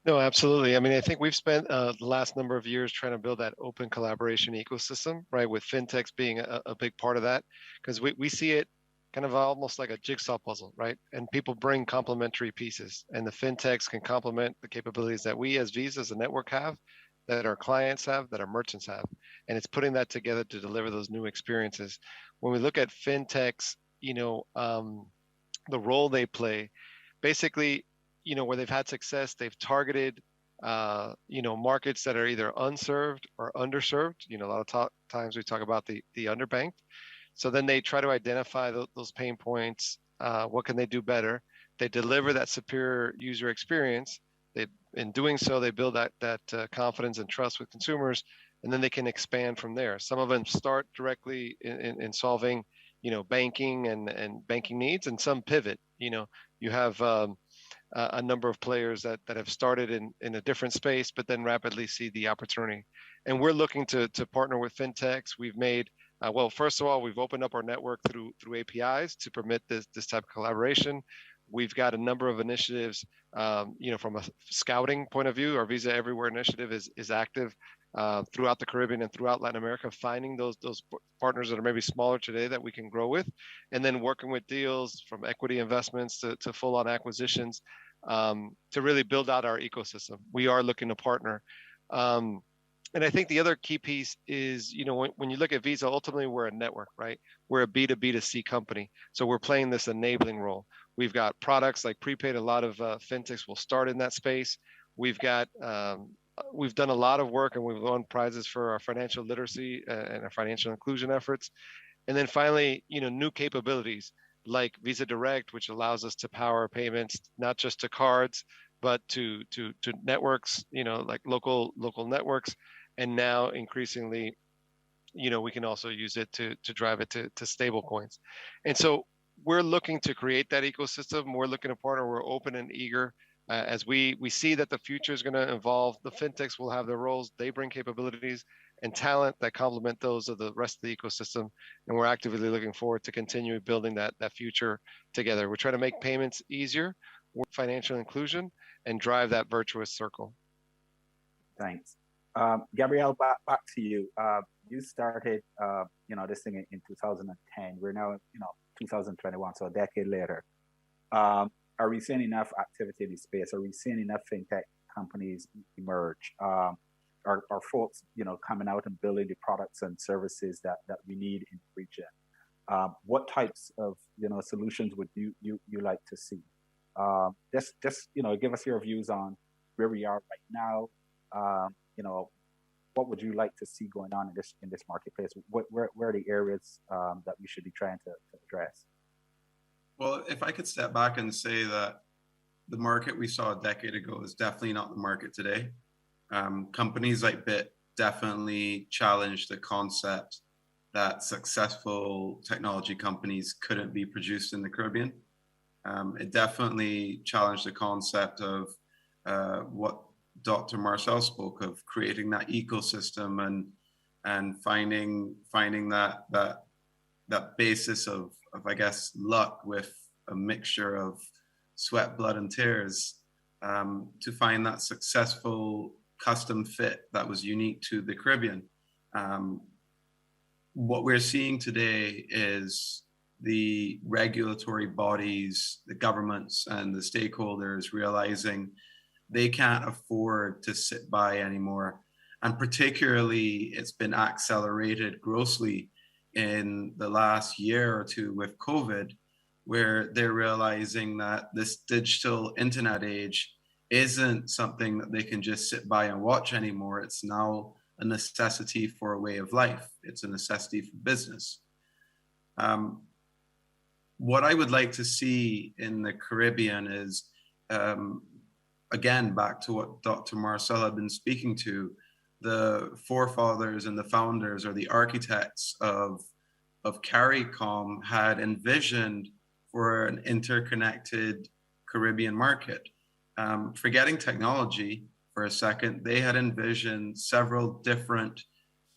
No, absolutely. I mean, I think we've spent the last number of years trying to build that open collaboration ecosystem, right? With fintechs being a big part of that, because we see it kind of almost like a jigsaw puzzle, right? And people bring complementary pieces, and the fintechs can complement the capabilities that we as Visa, as a network, have, that our clients have, that our merchants have. And it's putting that together to deliver those new experiences. When we look at fintechs, the role they play, basically, where they've had success, they've targeted, markets that are either unserved or underserved. A lot of times we talk about the underbanked. So then they try to identify those pain points. What can they do better? They deliver that superior user experience. In doing so, they build that confidence and trust with consumers, and then they can expand from there. Some of them start directly in solving, banking and banking needs, and some pivot. You have a number of players that have started in a different space, but then rapidly see the opportunity. And we're looking to partner with fintechs. We've made, first of all, we've opened up our network through APIs to permit this type of collaboration. We've got a number of initiatives, from a scouting point of view. Our Visa Everywhere initiative is active throughout the Caribbean and throughout Latin America, finding those partners that are maybe smaller today that we can grow with, and then working with deals from equity investments to full-on acquisitions to really build out our ecosystem. We are looking to partner. And I think the other key piece is, when you look at Visa, ultimately we're a network, right? We're a B2B2C company. So we're playing this enabling role. We've got products like prepaid. A lot of fintechs will start in that space. We've got we've done a lot of work, and we've won prizes for our financial literacy and our financial inclusion efforts. And then finally, new capabilities like Visa Direct, which allows us to power payments, not just to cards, but to networks, like local networks. And now increasingly, we can also use it to drive it to stable coins. And so we're looking to create that ecosystem. We're looking to partner. We're open and eager. As we see that the future is going to evolve, the fintechs will have their roles. They bring capabilities and talent that complement those of the rest of the ecosystem. And we're actively looking forward to continue building that future together. We're trying to make payments easier, financial inclusion, and drive that virtuous circle. Thanks. Gabrielle, back to you. You started, this thing in 2010. We're now, 2021, so a decade later. Are we seeing enough activity in the space? Are we seeing enough fintech companies emerge? our folks, coming out and building the products and services that we need in the region. What types of solutions would you like to see? Just give us your views on where we are right now. What would you like to see going on in this marketplace? Where are the areas that we should be trying to address? Well, if I could step back and say that the market we saw a decade ago is definitely not the market today. Companies like BIT definitely challenged the concept that successful technology companies couldn't be produced in the Caribbean. It definitely challenged the concept of what Dr. Marcel spoke of, creating that ecosystem and finding that basis of I guess luck with a mixture of sweat, blood, and tears to find that successful custom fit that was unique to the Caribbean. What we're seeing today is the regulatory bodies, the governments, and the stakeholders realizing they can't afford to sit by anymore. And particularly, it's been accelerated grossly in the last year or two with COVID, where they're realizing that this digital internet age isn't something that they can just sit by and watch anymore. It's now a necessity for a way of life. It's a necessity for business. What I would like to see in the Caribbean is, again, back to what Dr. Marcel had been speaking to, the forefathers and the founders or the architects of CARICOM had envisioned for an interconnected Caribbean market. Forgetting technology for a second, they had envisioned several different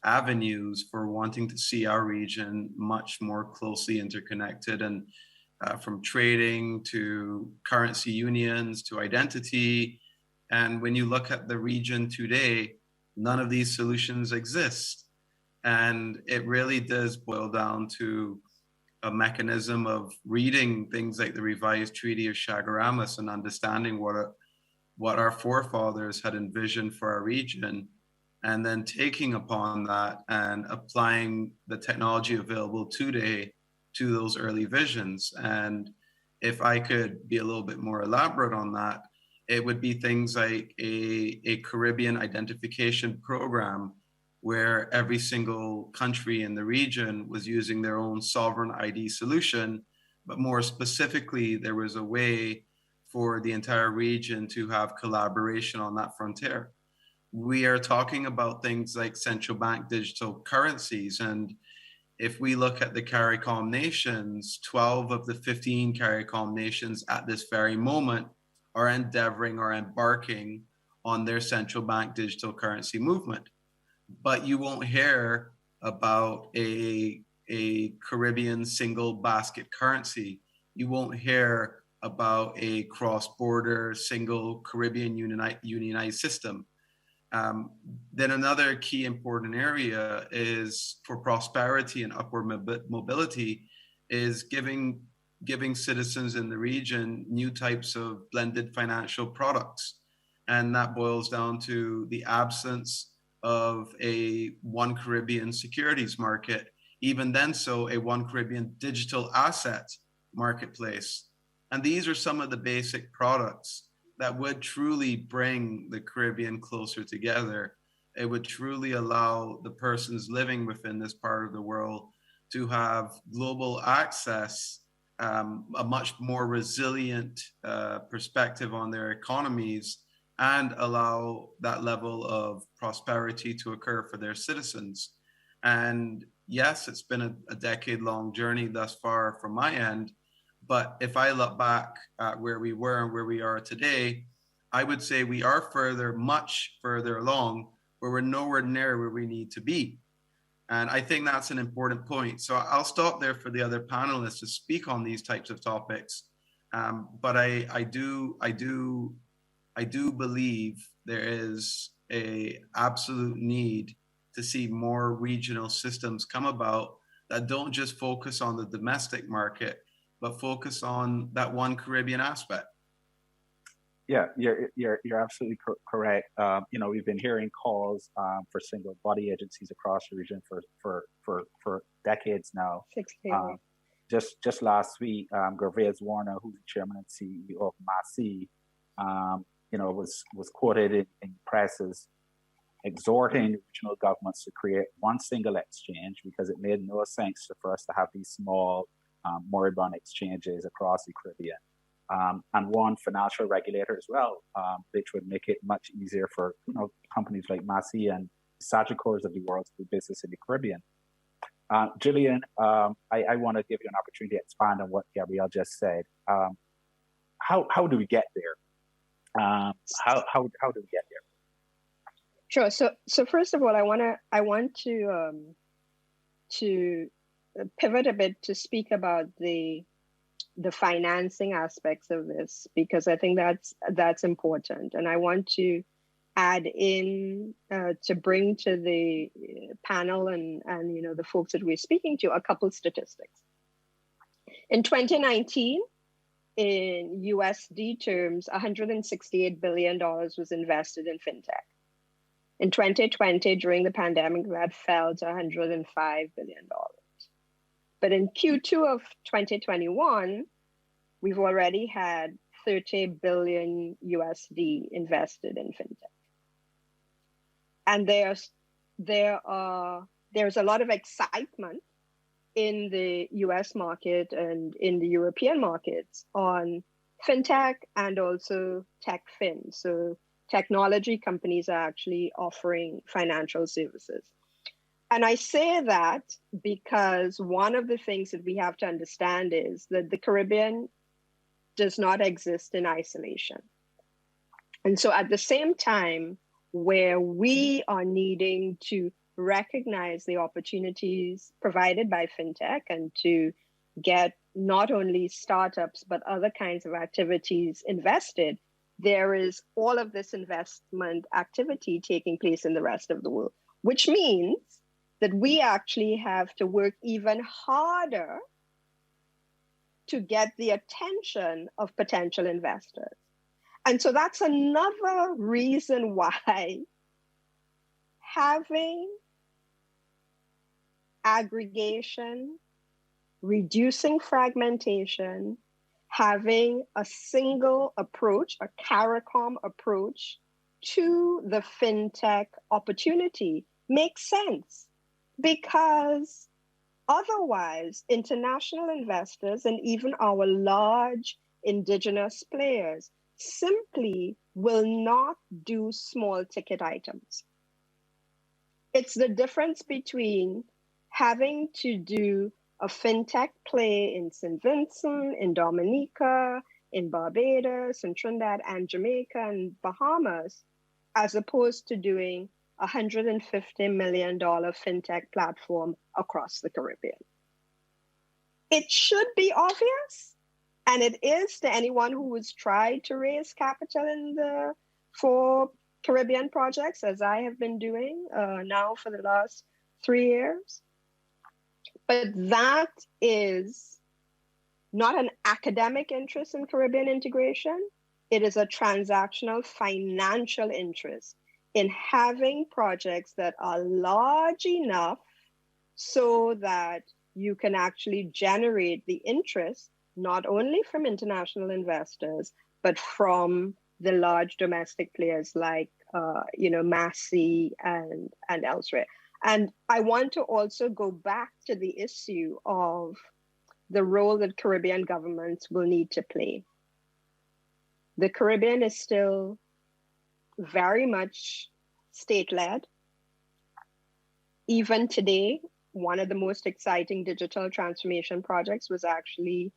avenues for wanting to see our region much more closely interconnected, and from trading to currency unions to identity. And when you look at the region today, none of these solutions exist. And it really does boil down to a mechanism of reading things like the revised Treaty of Chaguaramas and understanding what our forefathers had envisioned for our region, and then taking upon that and applying the technology available today to those early visions. And if I could be a little bit more elaborate on that, it would be things like a Caribbean identification program where every single country in the region was using their own sovereign ID solution, but more specifically, there was a way for the entire region to have collaboration on that frontier. We are talking about things like central bank digital currencies. And if we look at the CARICOM nations, 12 of the 15 CARICOM nations at this very moment are endeavoring or embarking on their central bank digital currency movement. But you won't hear about a Caribbean single basket currency. You won't hear about a cross-border single Caribbean unionized system. Then another key important area is for prosperity and upward mobility is giving citizens in the region new types of blended financial products. And that boils down to the absence of a One Caribbean securities market, even then so a One Caribbean digital asset marketplace. And these are some of the basic products that would truly bring the Caribbean closer together. It would truly allow the persons living within this part of the world to have global access, a much more resilient perspective on their economies, and allow that level of prosperity to occur for their citizens. And yes, it's been a decade-long journey thus far from my end, but if I look back at where we were and where we are today, I would say we are much further along, where we're nowhere near where we need to be. And I think that's an important point. So I'll stop there for the other panelists to speak on these types of topics. But I do believe there is a absolute need to see more regional systems come about that don't just focus on the domestic market, but focus on that One Caribbean aspect. Yeah, you're absolutely correct. You know, we've been hearing calls for single body agencies across the region for decades now. 16. Just last week, Gervais Warner, who's the chairman and CEO of Massey, you know, was quoted in press as exhorting regional governments to create one single exchange because it made no sense for us to have these small moribund exchanges across the Caribbean. And one financial regulator as well, which would make it much easier for companies like Massey and Sagicors of the world to do business in the Caribbean. Gillian, I want to give you an opportunity to expand on what Gabrielle just said. How do we get there? How do we get there? Sure. So first of all, I want to pivot a bit to speak about the financing aspects of this, because I think that's important, and I want to add in to bring to the panel and the folks that we're speaking to a couple statistics. In 2019, in USD terms, $168 billion was invested in fintech. In 2020, during the pandemic, that fell to $105 billion. But in Q2 of 2021, we've already had 30 billion USD invested in fintech. And there's a lot of excitement in the US market and in the European markets on fintech and also techfin. So technology companies are actually offering financial services. And I say that because one of the things that we have to understand is that the Caribbean does not exist in isolation. And so at the same time, where we are needing to recognize the opportunities provided by fintech and to get not only startups, but other kinds of activities invested, there is all of this investment activity taking place in the rest of the world, which means that we actually have to work even harder to get the attention of potential investors. And so that's another reason why having aggregation, reducing fragmentation, having a single approach, a CARICOM approach to the fintech opportunity makes sense, because otherwise international investors and even our large indigenous players simply will not do small ticket items. It's the difference between having to do a fintech play in St. Vincent, in Dominica, in Barbados, in Trinidad and Jamaica and Bahamas, as opposed to doing a $150 million fintech platform across the Caribbean. It should be obvious, and it is to anyone who has tried to raise capital for Caribbean projects, as I have been doing now for the last 3 years. But that is not an academic interest in Caribbean integration. It is a transactional financial interest in having projects that are large enough so that you can actually generate the interest not only from international investors, but from the large domestic players like Massey and elsewhere. And I want to also go back to the issue of the role that Caribbean governments will need to play. The Caribbean is still very much state-led. Even today, one of the most exciting digital transformation projects was actually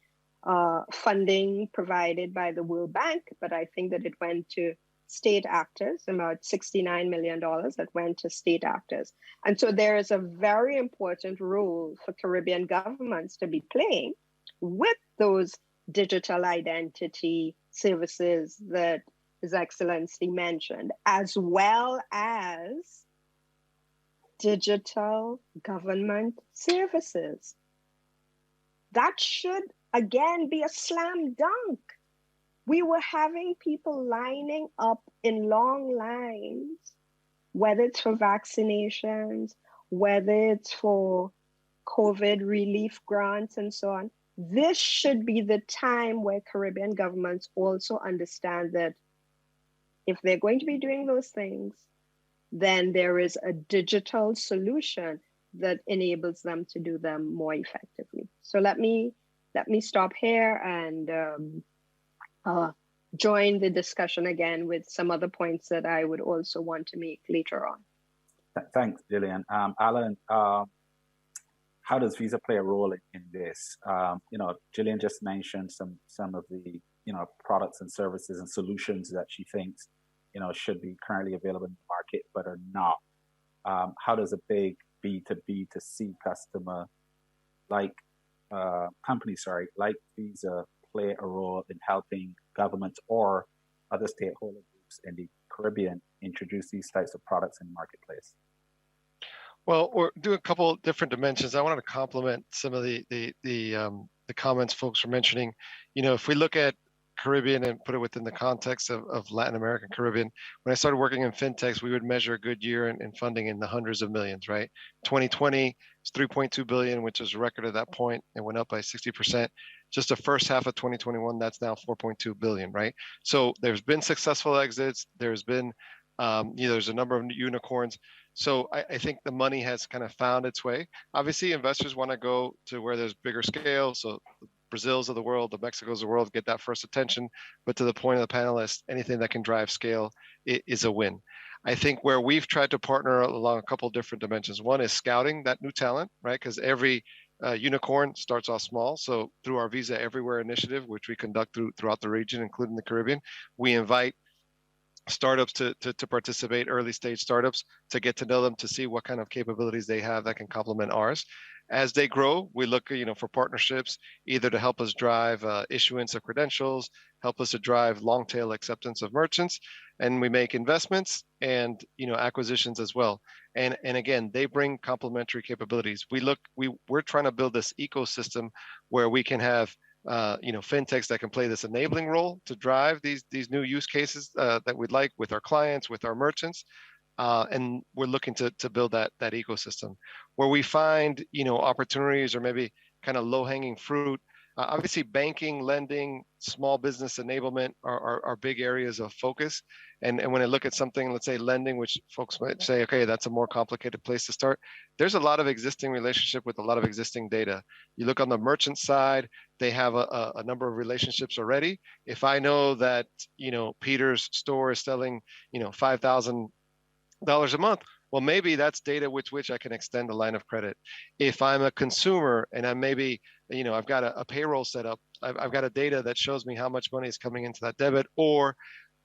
funding provided by the World Bank, but I think that it went to state actors, about $69 million that went to state actors. And so there is a very important role for Caribbean governments to be playing with those digital identity services that His Excellency mentioned, as well as digital government services. That should, again, be a slam dunk, We were having people lining up in long lines, whether it's for vaccinations, whether it's for COVID relief grants and so on. This should be the time where Caribbean governments also understand that if they're going to be doing those things, then there is a digital solution that enables them to do them more effectively. So let me stop here and join the discussion again with some other points that I would also want to make later on. Thanks, Gillian. Alan, how does Visa play a role in this? Gillian just mentioned some of the products and services and solutions that she thinks should be currently available in the market but are not. How does a big B2B2C customer like Visa play a role in helping governments or other stakeholder groups in the Caribbean introduce these types of products in the marketplace? Well, we're doing a couple of different dimensions. I wanted to complement some of the comments folks were mentioning. If we look at Caribbean and put it within the context of Latin American Caribbean, when I started working in fintechs, we would measure a good year in funding in the hundreds of millions, right? 2020 is 3.2 billion, which was a record at that point. It went up by 60%. Just the first half of 2021, that's now 4.2 billion, right? So there's been successful exits. There's been, there's a number of unicorns. So I think the money has kind of found its way. Obviously, investors want to go to where there's bigger scale. So the Brazils of the world, the Mexicos of the world get that first attention. But to the point of the panelists, anything that can drive scale is a win. I think where we've tried to partner along a couple of different dimensions. One is scouting that new talent, right? Because every unicorn starts off small. So through our Visa Everywhere initiative, which we conduct throughout the region, including the Caribbean, we invite startups to participate, early stage startups, to get to know them, to see what kind of capabilities they have that can complement ours. As they grow, we look for partnerships, either to help us drive issuance of credentials, help us to drive long tail acceptance of merchants, and we make investments and acquisitions as well. And again, they bring complementary capabilities. We're trying to build this ecosystem where we can have fintechs that can play this enabling role to drive these new use cases that we'd like with our clients, with our merchants. And we're looking to build that ecosystem where we find, opportunities or maybe kind of low hanging fruit. Obviously, banking, lending, small business enablement are big areas of focus. And when I look at something, let's say lending, which folks might say, okay, that's a more complicated place to start. There's a lot of existing relationship with a lot of existing data. You look on the merchant side, they have a number of relationships already. If I know that, Peter's store is selling, $5,000 a month, well, maybe that's data with which I can extend a line of credit. If I'm a consumer and I'm maybe, I've got a payroll set up, I've got a data that shows me how much money is coming into that debit, or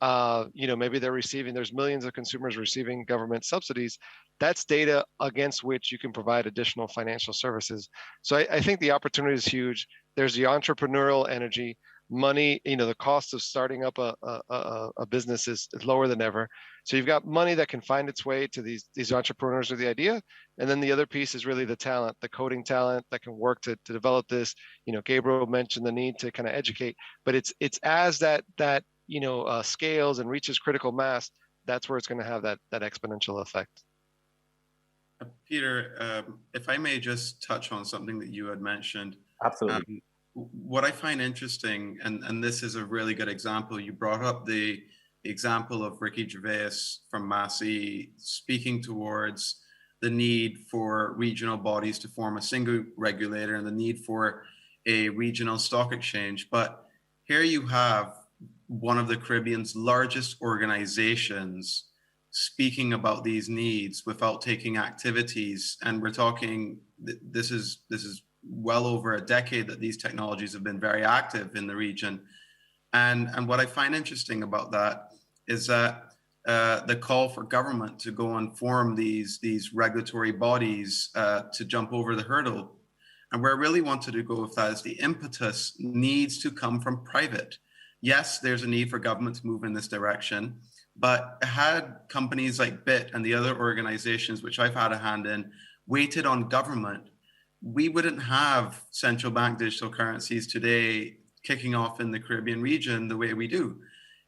maybe there's millions of consumers receiving government subsidies. That's data against which you can provide additional financial services. So I think the opportunity is huge. There's the entrepreneurial energy. Money, the cost of starting up a business is lower than ever. So you've got money that can find its way to these entrepreneurs with the idea. And then the other piece is really the talent, the coding talent that can work to develop this. Gabriel mentioned the need to kind of educate, but it's as that scales and reaches critical mass, that's where it's going to have that exponential effect. Peter, if I may just touch on something that you had mentioned. Absolutely. What I find interesting, and this is a really good example, you brought up the example of Ricky Gervais from Massey speaking towards the need for regional bodies to form a single regulator and the need for a regional stock exchange. But here you have one of the Caribbean's largest organizations speaking about these needs without taking activities. And we're talking, this is well over a decade that these technologies have been very active in the region. And what I find interesting about that is that the call for government to go and form these regulatory bodies to jump over the hurdle. And where I really wanted to go with that is the impetus needs to come from private. Yes, there's a need for government to move in this direction, but had companies like BIT and the other organizations, which I've had a hand in, waited on government, we wouldn't have central bank digital currencies today kicking off in the Caribbean region the way we do.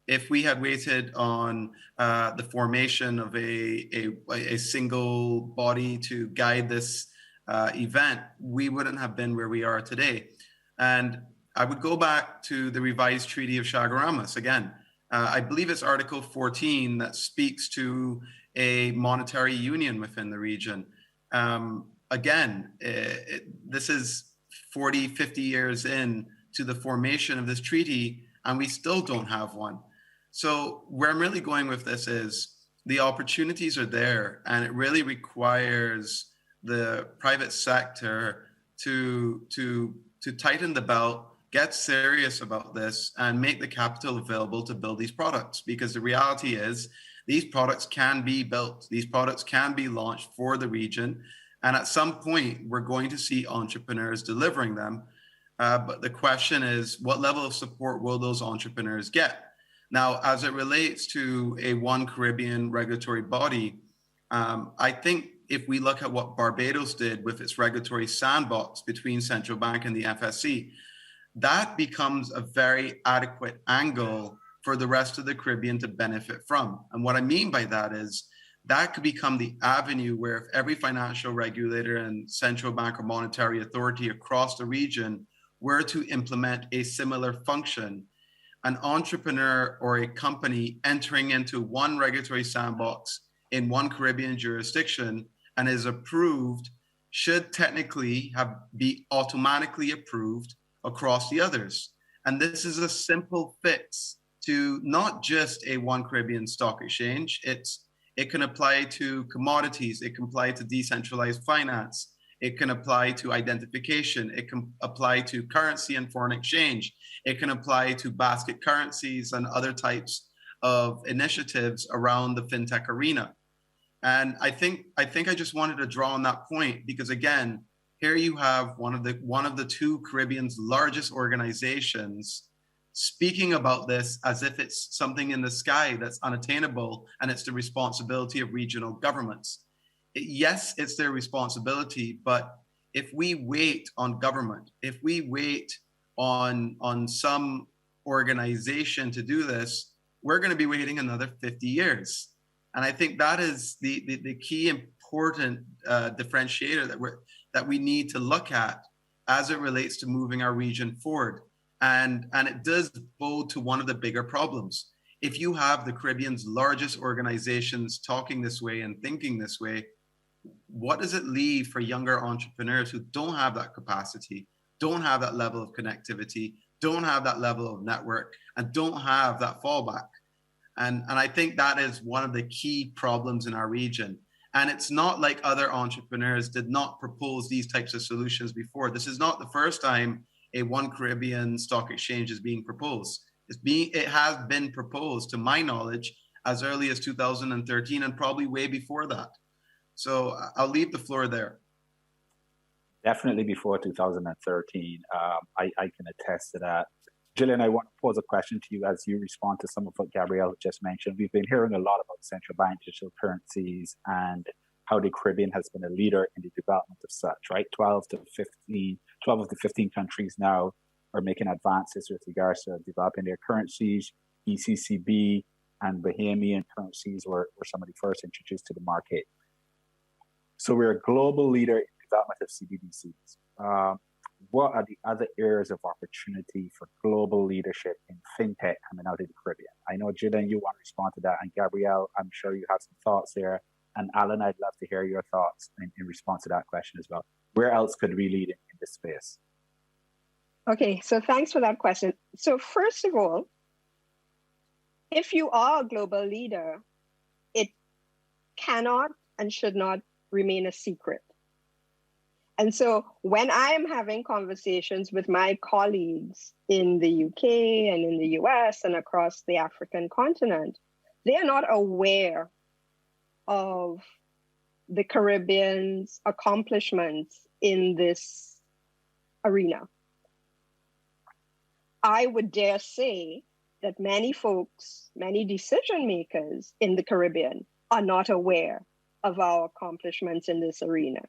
If we had waited on the formation of a single body to guide this event, we wouldn't have been where we are today. And I would go back to the revised Treaty of Chaguaramas again. I believe it's Article 14 that speaks to a monetary union within the region. This is 40, 50 years in to the formation of this treaty, and we still don't have one. So where I'm really going with this is the opportunities are there, and it really requires the private sector to tighten the belt, get serious about this, and make the capital available to build these products. Because the reality is these products can be built, these products can be launched for the region. And at some point, we're going to see entrepreneurs delivering them. But the question is, what level of support will those entrepreneurs get? Now, as it relates to a One Caribbean regulatory body, I think if we look at what Barbados did with its regulatory sandbox between central bank and the FSC, that becomes a very adequate angle for the rest of the Caribbean to benefit from. And what I mean by that is that could become the avenue where if every financial regulator and central bank or monetary authority across the region were to implement a similar function, an entrepreneur or a company entering into one regulatory sandbox in one Caribbean jurisdiction and is approved should technically be automatically approved across the others. And this is a simple fix to not just a One Caribbean stock exchange. It can apply to commodities, it can apply to decentralized finance, it can apply to identification, it can apply to currency and foreign exchange, it can apply to basket currencies and other types of initiatives around the fintech arena. And I think I just wanted to draw on that point because again, here you have one of the two Caribbean's largest organizations speaking about this as if it's something in the sky that's unattainable and it's the responsibility of regional governments. Yes, it's their responsibility, but if we wait on government, if we wait on some organization to do this, we're going to be waiting another 50 years. And I think that is the key important differentiator that we need to look at as it relates to moving our region forward. And it does bode to one of the bigger problems. If you have the Caribbean's largest organizations talking this way and thinking this way, what does it leave for younger entrepreneurs who don't have that capacity, don't have that level of connectivity, don't have that level of network, and don't have that fallback? And I think that is one of the key problems in our region. And it's not like other entrepreneurs did not propose these types of solutions before. This is not the first time a One Caribbean stock exchange is being proposed. It has been proposed, to my knowledge, as early as 2013 and probably way before that. So I'll leave the floor there. Definitely before 2013. I can attest to that. Gillian, I want to pose a question to you as you respond to some of what Gabrielle just mentioned. We've been hearing a lot about central bank digital currencies and how the Caribbean has been a leader in the development of such, right? 12 of the 15 countries now are making advances with regards to developing their currencies. ECCB and Bahamian currencies were some of the first introduced to the market. So we're a global leader in development of CBDCs. What are the other areas of opportunity for global leadership in fintech coming out of the Caribbean? I know, Gillian, you want to respond to that, and Gabrielle, I'm sure you have some thoughts there. And Alan, I'd love to hear your thoughts in response to that question as well. Where else could we lead in this space? Okay, so thanks for that question. So first of all, if you are a global leader, it cannot and should not remain a secret. And so when I am having conversations with my colleagues in the UK and in the US and across the African continent, they are not aware of the Caribbean's accomplishments in this arena. I would dare say that many folks, many decision makers in the Caribbean are not aware of our accomplishments in this arena.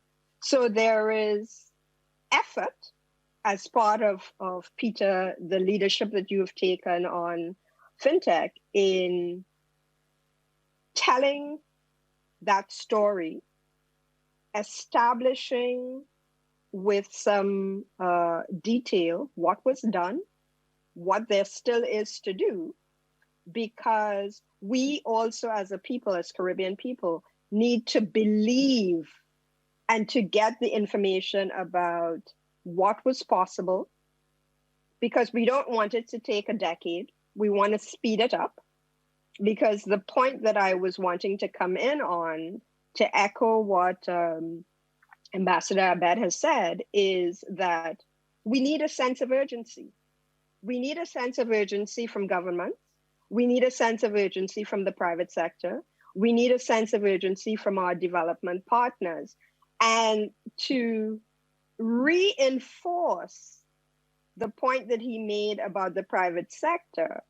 So there is effort as part of Peter, the leadership that you have taken on FinTech in telling that story, establishing with some detail what was done, what there still is to do, because we also as a people, as Caribbean people, need to believe and to get the information about what was possible, because we don't want it to take a decade. We want to speed it up, because the point that I was wanting to come in on, to echo what Ambassador Abed has said, is that we need a sense of urgency. We need a sense of urgency from governments. We need a sense of urgency from the private sector. We need a sense of urgency from our development partners. And to reinforce the point that he made about the private sector,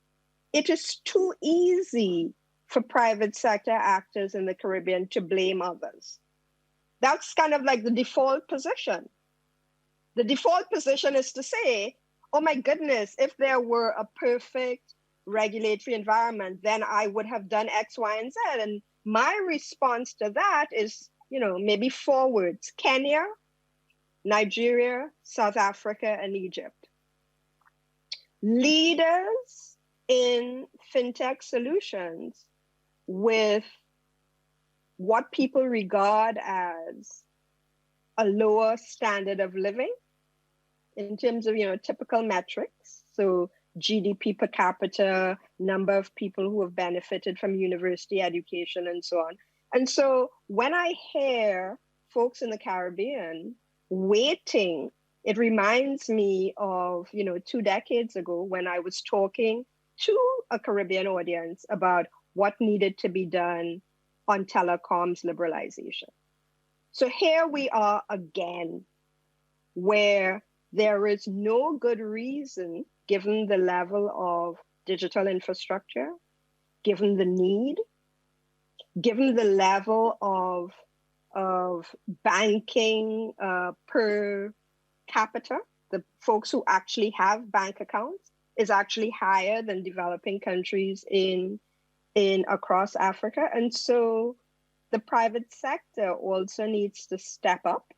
it is too easy for private sector actors in the Caribbean to blame others. That's kind of like the default position. The default position is to say, oh my goodness, if there were a perfect regulatory environment, then I would have done X, Y, and Z. And my response to that is, maybe 4 words: Kenya, Nigeria, South Africa, and Egypt. Leaders in FinTech solutions with what people regard as a lower standard of living in terms of, typical metrics. So GDP per capita, number of people who have benefited from university education, and so on. And so when I hear folks in the Caribbean waiting, it reminds me of, 2 decades ago when I was talking to a Caribbean audience about what needed to be done on telecoms liberalization. So here we are again, where there is no good reason, given the level of digital infrastructure, given the need, given the level of banking per capita, the folks who actually have bank accounts is actually higher than developing countries in across Africa. And so the private sector also needs to step up.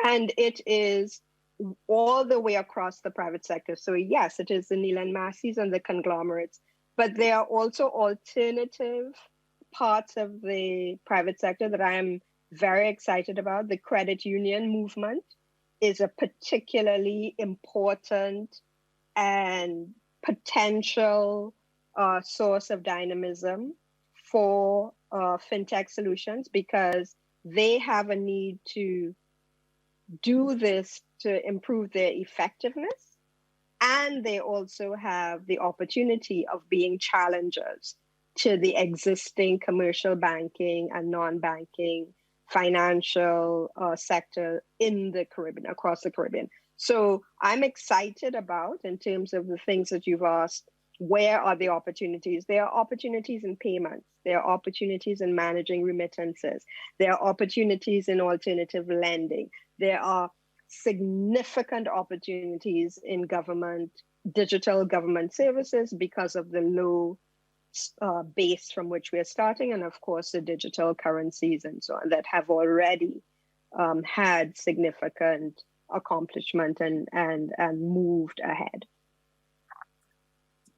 And it is all the way across the private sector. So yes, it is the Neil and Massey's and the conglomerates, but there are also alternative parts of the private sector that I am very excited about. The credit union movement is a particularly important and potential source of dynamism for FinTech solutions, because they have a need to do this to improve their effectiveness. And they also have the opportunity of being challengers to the existing commercial banking and non-banking financial sector in the Caribbean, across the Caribbean. So I'm excited about, in terms of the things that you've asked, where are the opportunities? There are opportunities in payments. There are opportunities in managing remittances. There are opportunities in alternative lending. There are significant opportunities in government, digital government services, because of the low base from which we are starting, and of course the digital currencies and so on that have already had significant accomplishment and moved ahead.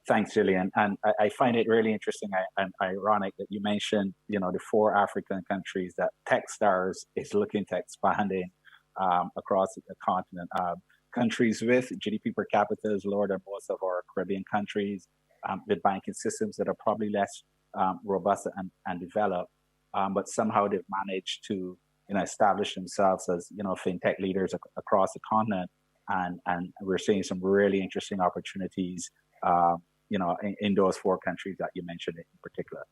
Thanks, Gillian. And I find it really interesting and ironic that you mentioned, the 4 African countries that Techstars is looking to expand in across the continent. Countries with GDP per capita is lower than most of our Caribbean countries, with banking systems that are probably less robust and developed, but somehow they've managed to, establish themselves as, FinTech leaders across the continent. And we're seeing some really interesting opportunities, in those 4 countries that you mentioned in particular.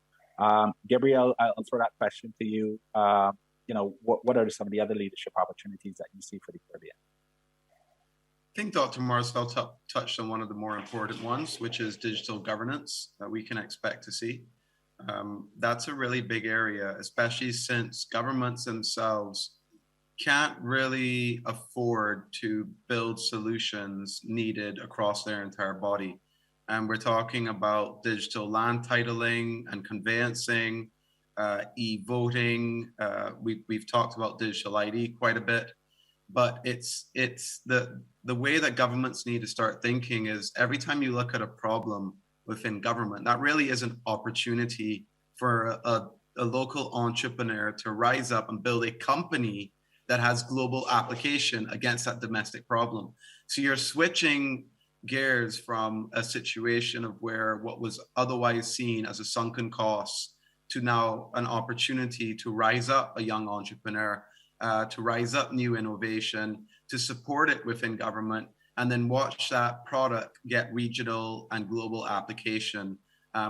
Gabrielle, I'll throw that question to you. What are some of the other leadership opportunities that you see for the Caribbean? I think Dr. Marsfeld touched on one of the more important ones, which is digital governance that we can expect to see. That's a really big area, especially since governments themselves can't really afford to build solutions needed across their entire body. And we're talking about digital land titling and conveyancing, e-voting. We've talked about digital ID quite a bit, but it's the way that governments need to start thinking is every time you look at a problem within government, that really is an opportunity for a local entrepreneur to rise up and build a company that has global application against that domestic problem. So you're switching gears from a situation of where what was otherwise seen as a sunken cost to now an opportunity to rise up a young entrepreneur, to rise up new innovation, to support it within government, and then watch that product get regional and global application,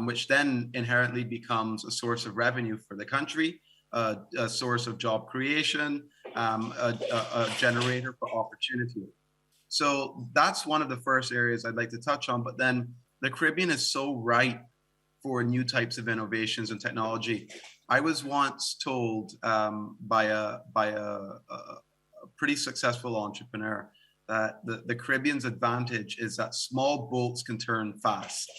which then inherently becomes a source of revenue for the country, a source of job creation, a generator for opportunity. So that's one of the first areas I'd like to touch on. But then the Caribbean is so ripe for new types of innovations and technology. I was once told by a pretty successful entrepreneur that the Caribbean's advantage is that small boats can turn fast.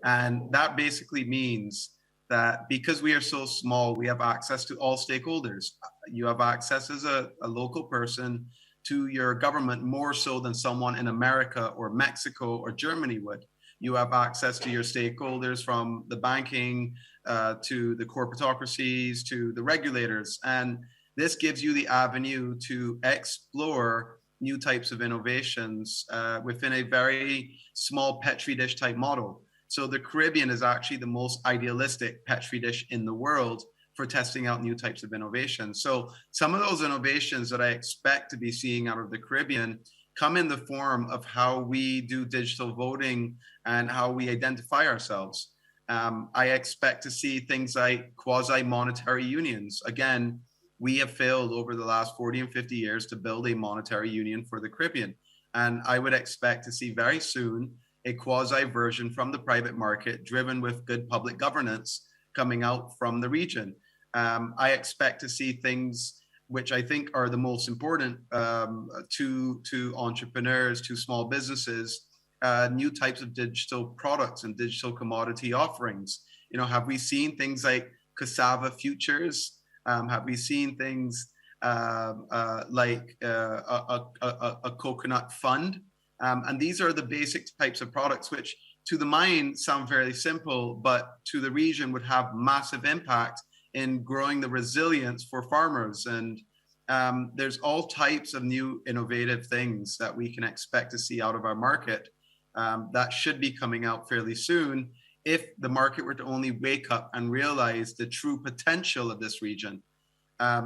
And that basically means that because we are so small, we have access to all stakeholders. You have access as a local person to your government more so than someone in America or Mexico or Germany would. You have access to your stakeholders from the banking to the corporatocracies to the regulators. And this gives you the avenue to explore new types of innovations within a very small Petri dish type model. So the Caribbean is actually the most idealistic Petri dish in the world for testing out new types of innovation. So some of those innovations that I expect to be seeing out of the Caribbean come in the form of how we do digital voting and how we identify ourselves. I expect to see things like quasi-monetary unions. Again, we have failed over the last 40 and 50 years to build a monetary union for the Caribbean. And I would expect to see very soon a quasi version from the private market driven with good public governance coming out from the region. I expect to see things which I think are the most important to entrepreneurs, to small businesses, new types of digital products and digital commodity offerings. You know, have we seen things like cassava futures? Have we seen things like a coconut fund? And these are the basic types of products which to the mind sound fairly simple, but to the region would have massive impact in growing the resilience for farmers. And there's all types of new innovative things that we can expect to see out of our market that should be coming out fairly soon if the market were to only wake up and realize the true potential of this region.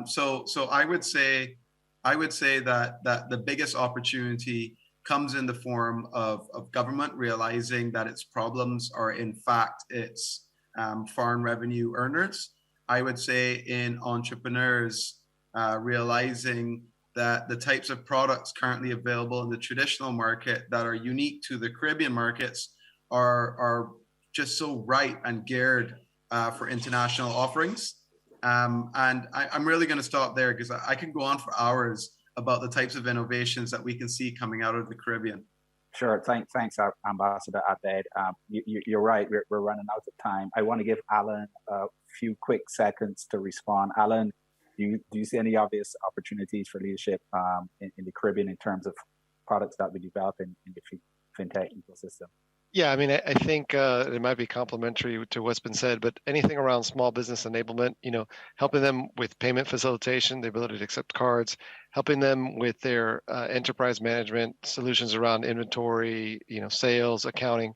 So I would say that the biggest opportunity comes in the form of government realizing that its problems are in fact its foreign revenue earners. I would say in entrepreneurs realizing that the types of products currently available in the traditional market that are unique to the Caribbean markets are just so ripe and geared for international offerings. And I'm really going to stop there because I can go on for hours about the types of innovations that we can see coming out of the Caribbean. Sure. Thanks, Ambassador Abed. You're right. We're running out of time. I want to give Alan a few quick seconds to respond. Alan, do you see any obvious opportunities for leadership in the Caribbean in terms of products that we develop in the fintech ecosystem? Yeah, I mean, I think it might be complementary to what's been said, but anything around small business enablement, you know, helping them with payment facilitation, the ability to accept cards, helping them with their enterprise management solutions around inventory, you know, sales, accounting.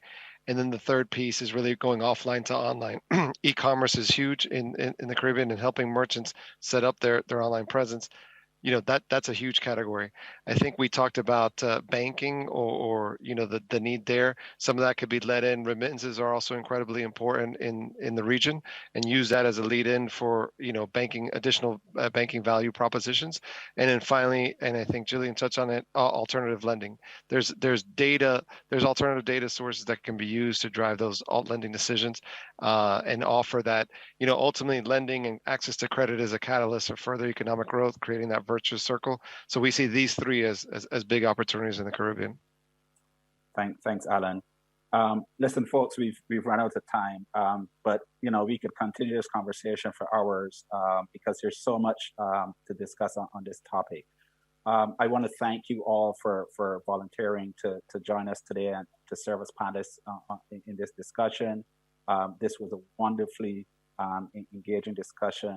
And then the third piece is really going offline to online. E-commerce is huge in the Caribbean and helping merchants set up their online presence. You know, that's a huge category. I think we talked about banking or you know, the need there. Some of that could be let in. Remittances are also incredibly important in the region, and use that as a lead in for, you know, additional banking value propositions. And then finally, and I think Jillian touched on it, alternative lending. There's alternative data sources that can be used to drive those alt lending decisions and offer that, you know, ultimately lending and access to credit is a catalyst for further economic growth, creating that virtuous circle. So we see these three as big opportunities in the Caribbean. Thanks, Alan. Listen, folks, we've run out of time, but we could continue this conversation for hours because there's so much to discuss on this topic. I want to thank you all for volunteering to join us today and to serve as panelists in this discussion. This was a wonderfully engaging discussion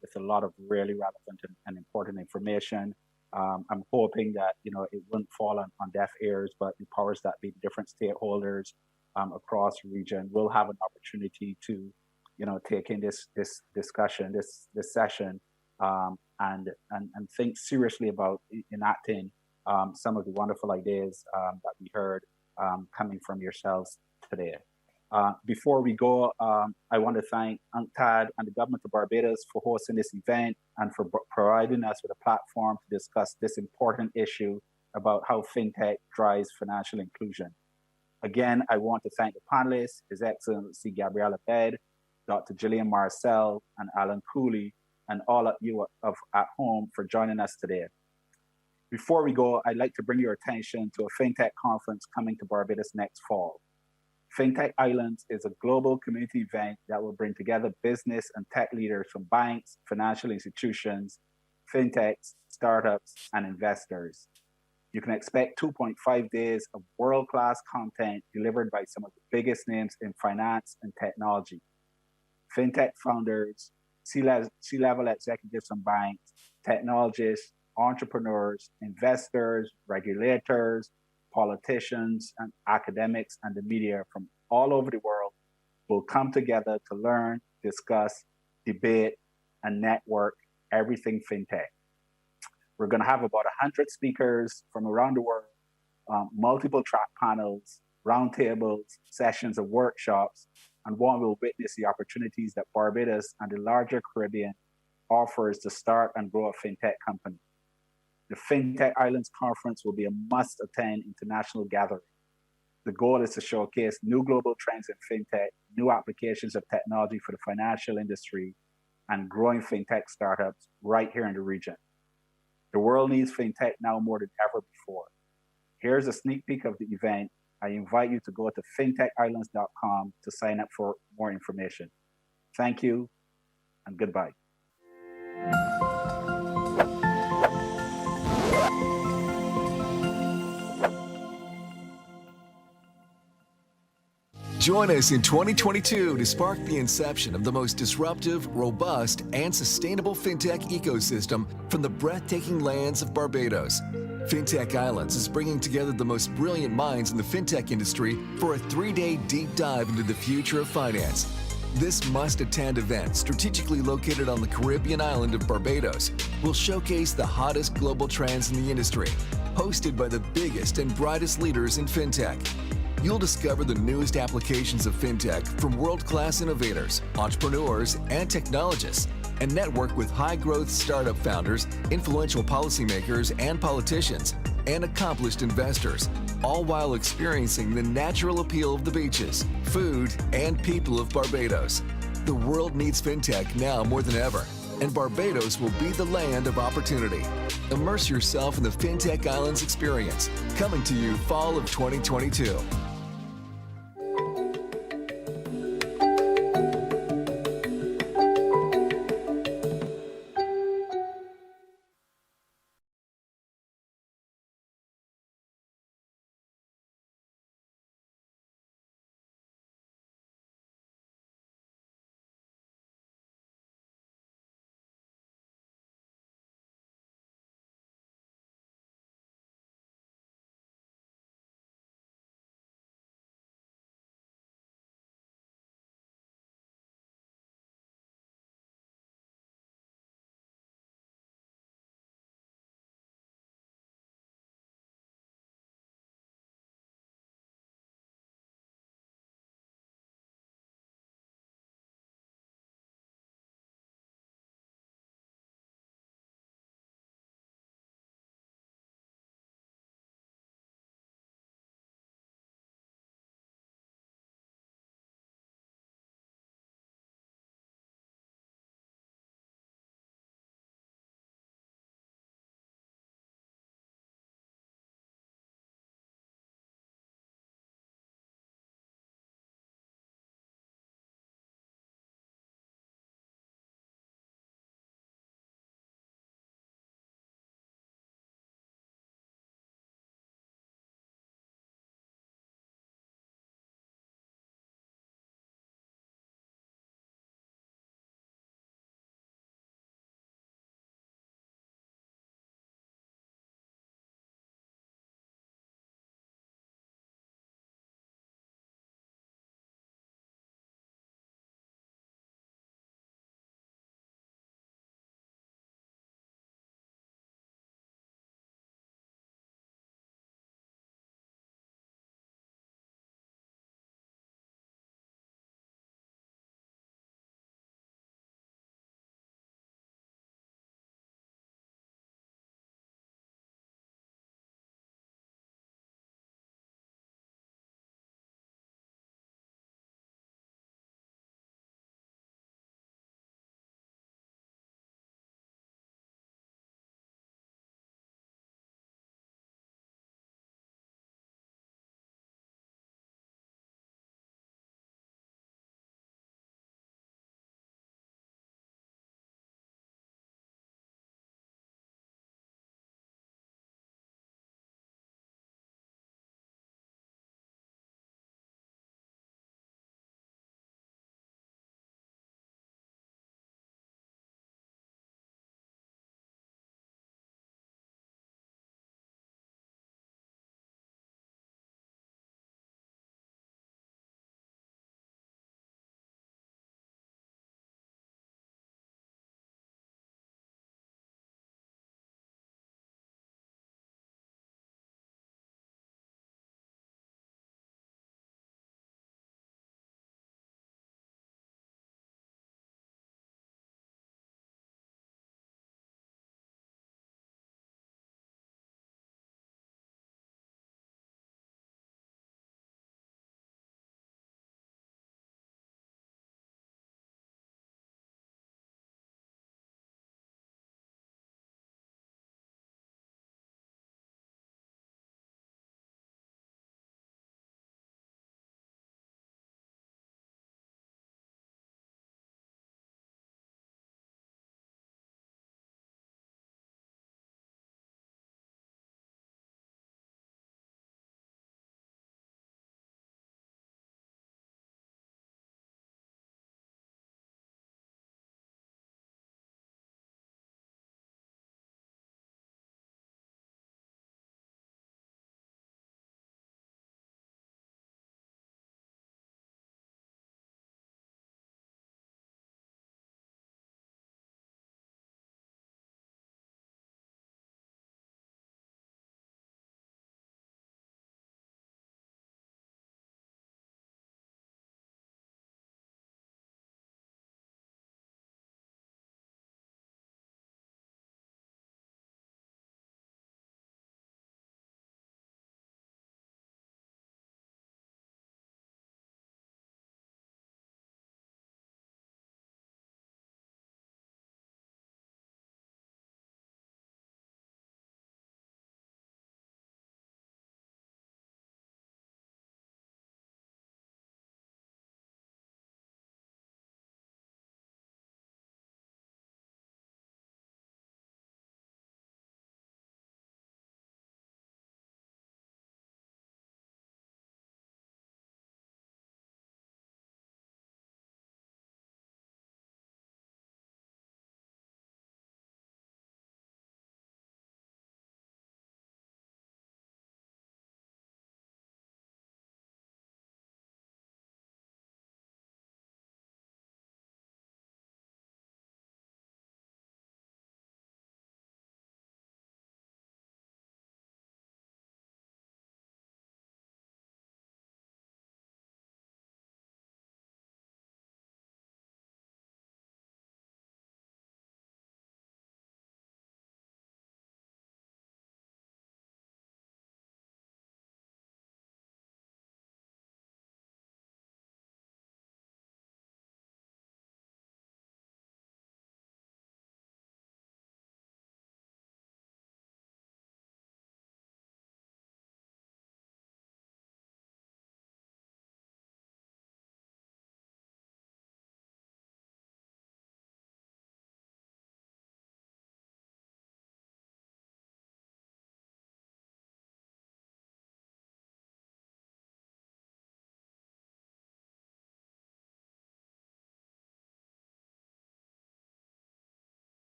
with a lot of really relevant and important information. I'm hoping that it wouldn't fall on deaf ears, but the powers that be, different stakeholders across the region will have an opportunity to take in this discussion, this session, and think seriously about enacting some of the wonderful ideas that we heard coming from yourselves today. Before we go, I want to thank UNCTAD and the government of Barbados for hosting this event and for providing us with a platform to discuss this important issue about how FinTech drives financial inclusion. Again, I want to thank the panelists, His Excellency Gabriela Bed, Dr. Gillian Marcel, and Alan Cooley, and all of you at home for joining us today. Before we go, I'd like to bring your attention to a FinTech conference coming to Barbados next fall. FinTech Islands is a global community event that will bring together business and tech leaders from banks, financial institutions, FinTechs, startups, and investors. You can expect 2.5 days of world-class content delivered by some of the biggest names in finance and technology. FinTech founders, C-level executives from banks, technologists, entrepreneurs, investors, regulators, politicians, and academics and the media from all over the world will come together to learn, discuss, debate, and network everything FinTech. We're going to have about 100 speakers from around the world, multiple track panels, roundtables, sessions of workshops, and one will witness the opportunities that Barbados and the larger Caribbean offers to start and grow a FinTech company. The FinTech Islands Conference will be a must-attend international gathering. The goal is to showcase new global trends in FinTech, new applications of technology for the financial industry, and growing FinTech startups right here in the region. The world needs FinTech now more than ever before. Here's a sneak peek of the event. I invite you to go to fintechislands.com to sign up for more information. Thank you and goodbye. Join us in 2022 to spark the inception of the most disruptive, robust, and sustainable FinTech ecosystem from the breathtaking lands of Barbados. FinTech Islands is bringing together the most brilliant minds in the FinTech industry for a 3-day deep dive into the future of finance. This must-attend event, strategically located on the Caribbean island of Barbados, will showcase the hottest global trends in the industry, hosted by the biggest and brightest leaders in FinTech. You'll discover the newest applications of FinTech from world-class innovators, entrepreneurs, and technologists, and network with high-growth startup founders, influential policymakers and politicians, and accomplished investors, all while experiencing the natural appeal of the beaches, food, and people of Barbados. The world needs FinTech now more than ever, and Barbados will be the land of opportunity. Immerse yourself in the FinTech Islands experience, coming to you fall of 2022.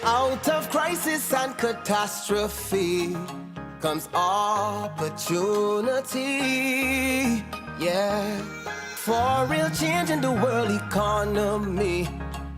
Out of crisis and catastrophe comes opportunity. Yeah. For real change in the world economy,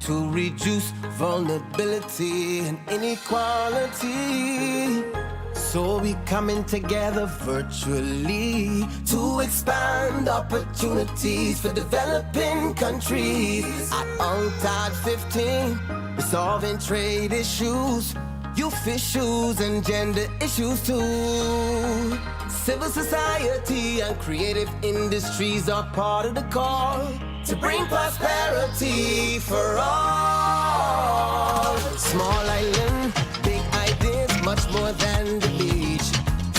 to reduce vulnerability and inequality. So we coming together virtually to expand opportunities for developing countries. At UNCTAD 15, we're solving trade issues, youth issues and gender issues too. Civil society and creative industries are part of the call to bring prosperity for all. Small island, big ideas, much more than the beach.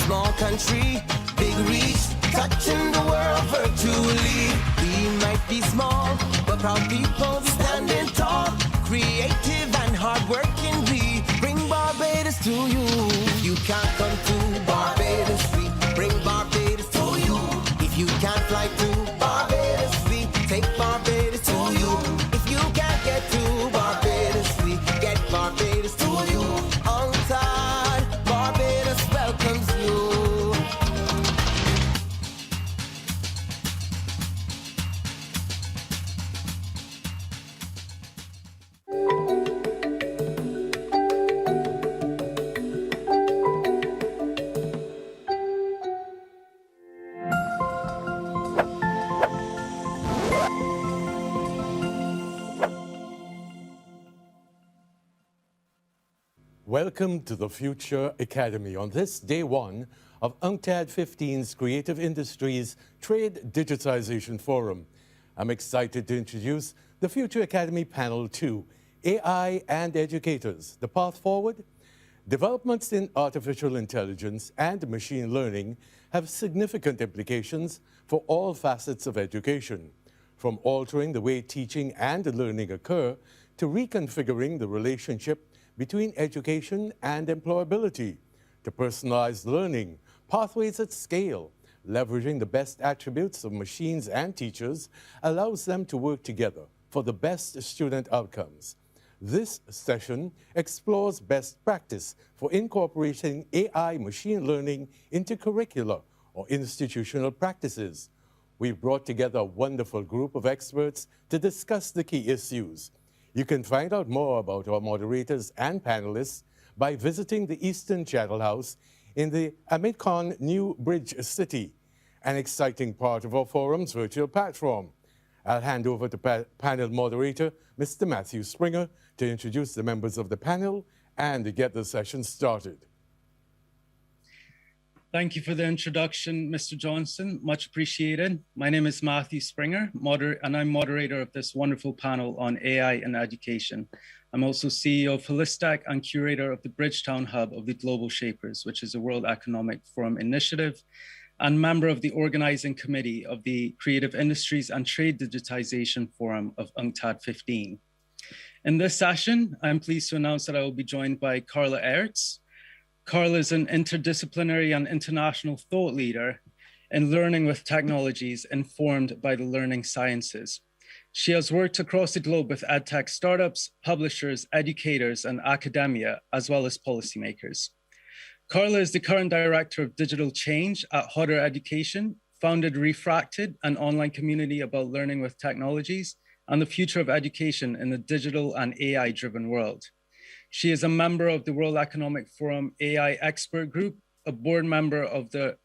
Small country, big reach, touching the world virtually. We might be small, but proud people standing tall. Creative and hardworking, we bring Barbados to you. You can't come to Barbados, we bring Barbados to you. If you can't fly to Barbados, we take Barbados to you. If you can't get to Barbados, we get Barbados to you. UNCTAD, Barbados welcomes you. Welcome to the Future Academy on this day one of UNCTAD 15's Creative Industries Trade Digitization Forum. I'm excited to introduce the Future Academy Panel 2, AI and Educators, the Path Forward. Developments in artificial intelligence and machine learning have significant implications for all facets of education, from altering the way teaching and learning occur to reconfiguring the relationship between education and employability, to personalized learning, pathways at scale. Leveraging the best attributes of machines and teachers allows them to work together for the best student outcomes. This session explores best practice for incorporating AI machine learning into curricular or institutional practices. We've brought together a wonderful group of experts to discuss the key issues. You can find out more about our moderators and panelists by visiting the Eastern Channel House in the AmidCon New Bridge City, an exciting part of our forum's virtual platform. I'll hand over to panel moderator, Mr. Matthew Springer, to introduce the members of the panel and to get the session started. Thank you for the introduction, Mr. Johnson. Much appreciated. My name is Matthew Springer, and I'm moderator of this wonderful panel on AI and education. I'm also CEO of Holistac and curator of the Bridgetown Hub of the Global Shapers, which is a World Economic Forum initiative, and member of the organizing committee of the Creative Industries and Trade Digitization Forum of UNCTAD 15. In this session, I'm pleased to announce that I will be joined by Carla Ertz. Carla is an interdisciplinary and international thought leader in learning with technologies informed by the learning sciences. She has worked across the globe with edtech startups, publishers, educators, and academia, as well as policymakers. Carla is the current director of digital change at Hodder Education, founded Refracted, an online community about learning with technologies and the future of education in the digital and AI-driven world. She is a member of the World Economic Forum AI Expert Group, a board member of the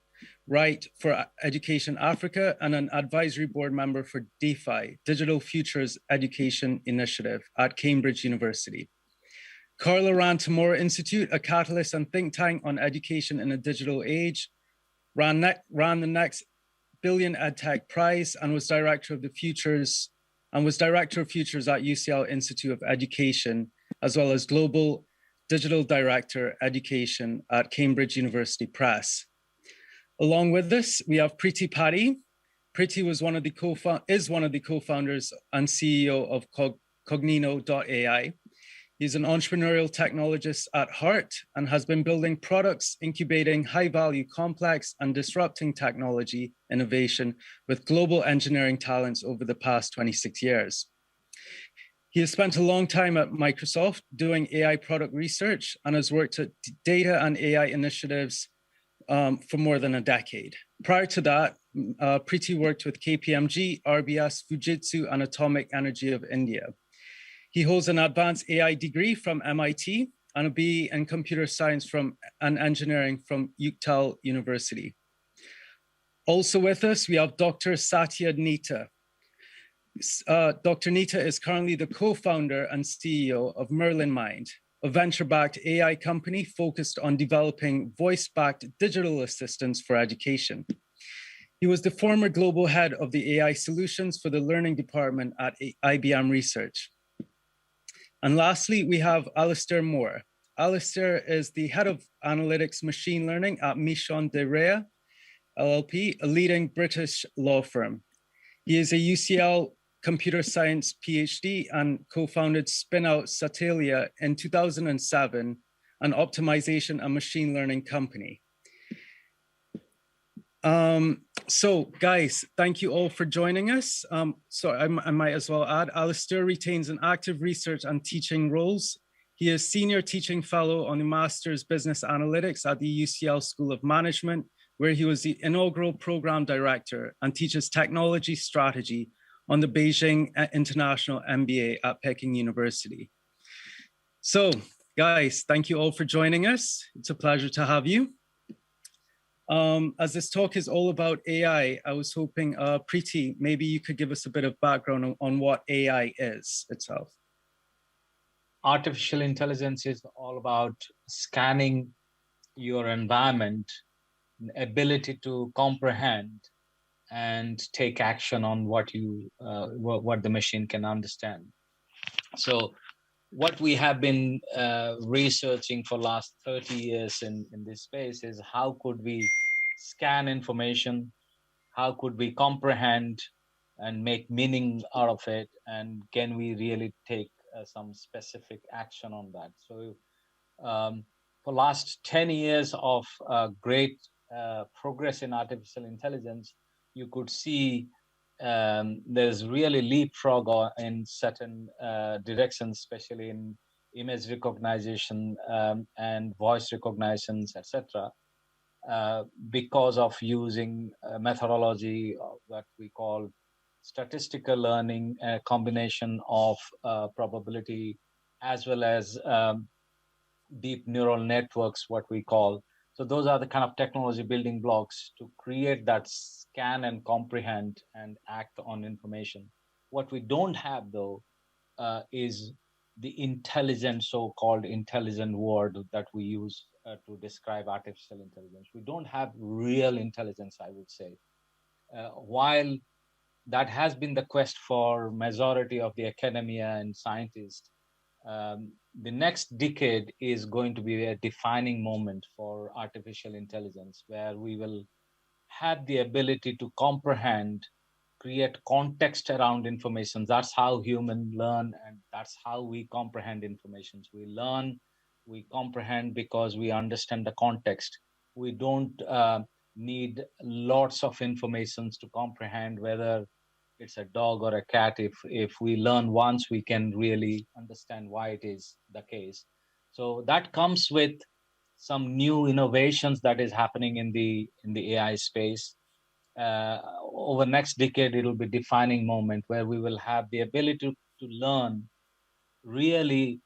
Right for Education Africa, and an advisory board member for DeFi, Digital Futures Education Initiative at Cambridge University. Carla ran Tomorrow Institute, a catalyst and think tank on education in a digital age, ran the next Billion EdTech Prize, and was director of Futures at UCL Institute of Education, as well as Global Digital Director Education at Cambridge University Press. Along with this, we have Preeti Patti. Preeti is one of the co-founders and CEO of Cognino.ai. He's an entrepreneurial technologist at heart and has been building products, incubating high-value, complex, and disrupting technology innovation with global engineering talents over the past 26 years. He has spent a long time at Microsoft doing AI product research and has worked at data and AI initiatives for more than a decade. Prior to that, Preeti worked with KPMG, RBS, Fujitsu, and Atomic Energy of India. He holds an advanced AI degree from MIT and a BE in computer science and engineering from UNCTAD University. Also with us, we have Dr. Satya Nita. Dr. Nita is currently the co-founder and CEO of Merlin Mind, a venture-backed AI company focused on developing voice-backed digital assistants for education. He was the former global head of the AI solutions for the learning department at IBM Research. And lastly, we have Alistair Moore. Alistair is the head of analytics machine learning at Michon de Rea, LLP, a leading British law firm. He is a UCL computer science PhD and co-founded Spinout Satellia in 2007, an optimization and machine learning company. So guys, thank you all for joining us. So I might as well add, Alistair retains an active research and teaching roles. He is Senior Teaching Fellow on the Master's Business Analytics at the UCL School of Management, where he was the inaugural program director and teaches technology strategy on the Beijing International MBA at Peking University. So guys, thank you all for joining us. It's a pleasure to have you. As this talk is all about AI, I was hoping, Preeti, maybe you could give us a bit of background on what AI is itself. Artificial intelligence is all about scanning your environment, ability to comprehend and take action on what the machine can understand. So what we have been researching for last 30 years in this space is how could we scan information, how could we comprehend and make meaning out of it, and can we really take some specific action on that. So for last 10 years of great progress in artificial intelligence, you could see there's really leapfrog in certain directions, especially in image recognition and voice recognitions, etc., because of using methodology that we call statistical learning, a combination of probability as well as deep neural networks, what we call. So those are the kind of technology building blocks to create that scan and comprehend and act on information. What we don't have, though, is the intelligent, so-called intelligent word that we use to describe artificial intelligence. We don't have real intelligence, I would say. While that has been the quest for majority of the academia and scientists, the next decade is going to be a defining moment for artificial intelligence, where we will have the ability to comprehend, create context around information. That's how humans learn, and that's how we comprehend information. We learn, we comprehend because we understand the context. We don't need lots of information to comprehend whether it's a dog or a cat. If we learn once, we can really understand why it is the case. So that comes with some new innovations that is happening in the AI space. Over next decade, it will be a defining moment where we will have the ability to learn, really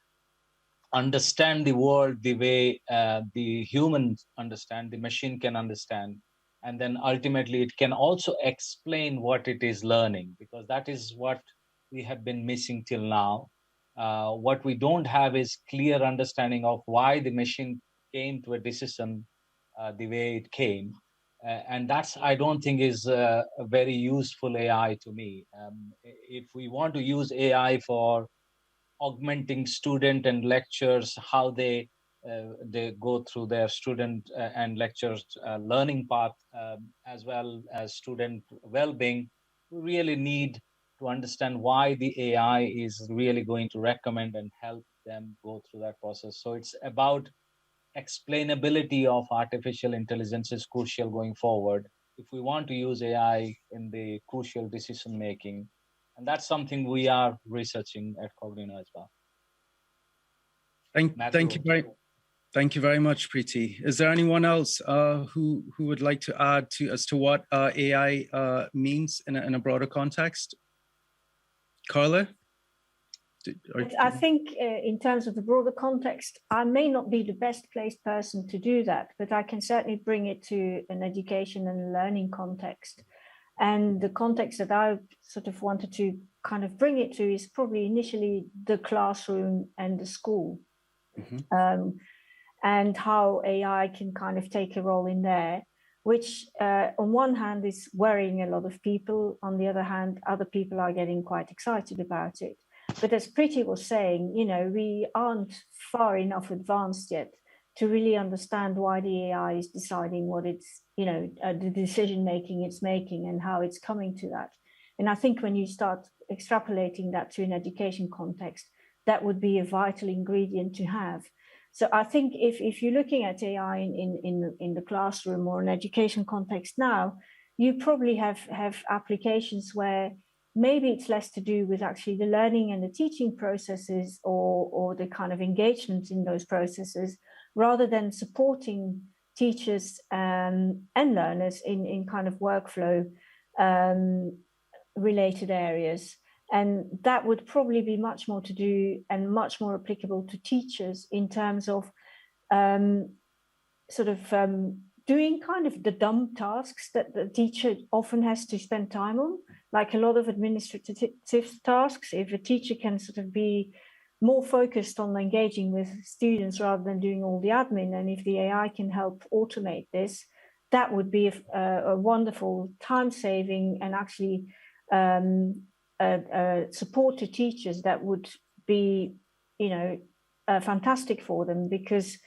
understand the world the way the humans understand, the machine can understand. And then ultimately it can also explain what it is learning, because that is what we have been missing till now. What we don't have is clear understanding of why the machine came to a decision the way it came. And that's, I don't think, is a very useful AI to me. If we want to use AI for augmenting student and lectures, how they go through their student and lectures learning path, as well as student well-being, we really need to understand why the AI is really going to recommend and help them go through that process. So it's about explainability of artificial intelligence is crucial going forward. If we want to use AI in the crucial decision making, And that's something we are researching at Cognino as well. Thank you very much, Preeti. Is there anyone else who would like to add to as to what AI means in a broader context? Carla? I think in terms of the broader context, I may not be the best placed person to do that, but I can certainly bring it to an education and learning context. And the context that I sort of wanted to kind of bring it to is probably initially the classroom and the school. And how AI can kind of take a role in there, which on one hand is worrying a lot of people. On the other hand, other people are getting quite excited about it. But as Preeti was saying, you know, we aren't far enough advanced yet to really understand why the AI is deciding what it's, you know, the decision making it's making and how it's coming to that. And I think when you start extrapolating that to an education context, that would be a vital ingredient to have. So I think if you're looking at AI in the classroom or an education context now, you probably have applications where maybe it's less to do with actually the learning and the teaching processes or the kind of engagement in those processes, rather than supporting teachers and learners in kind of workflow related areas. And that would probably be much more to do and much more applicable to teachers in terms of doing kind of the dumb tasks that the teacher often has to spend time on, like a lot of administrative tasks. If a teacher can sort of be more focused on engaging with students rather than doing all the admin, and if the AI can help automate this, that would be a wonderful time-saving and actually support to teachers that would be, you know, fantastic for them, because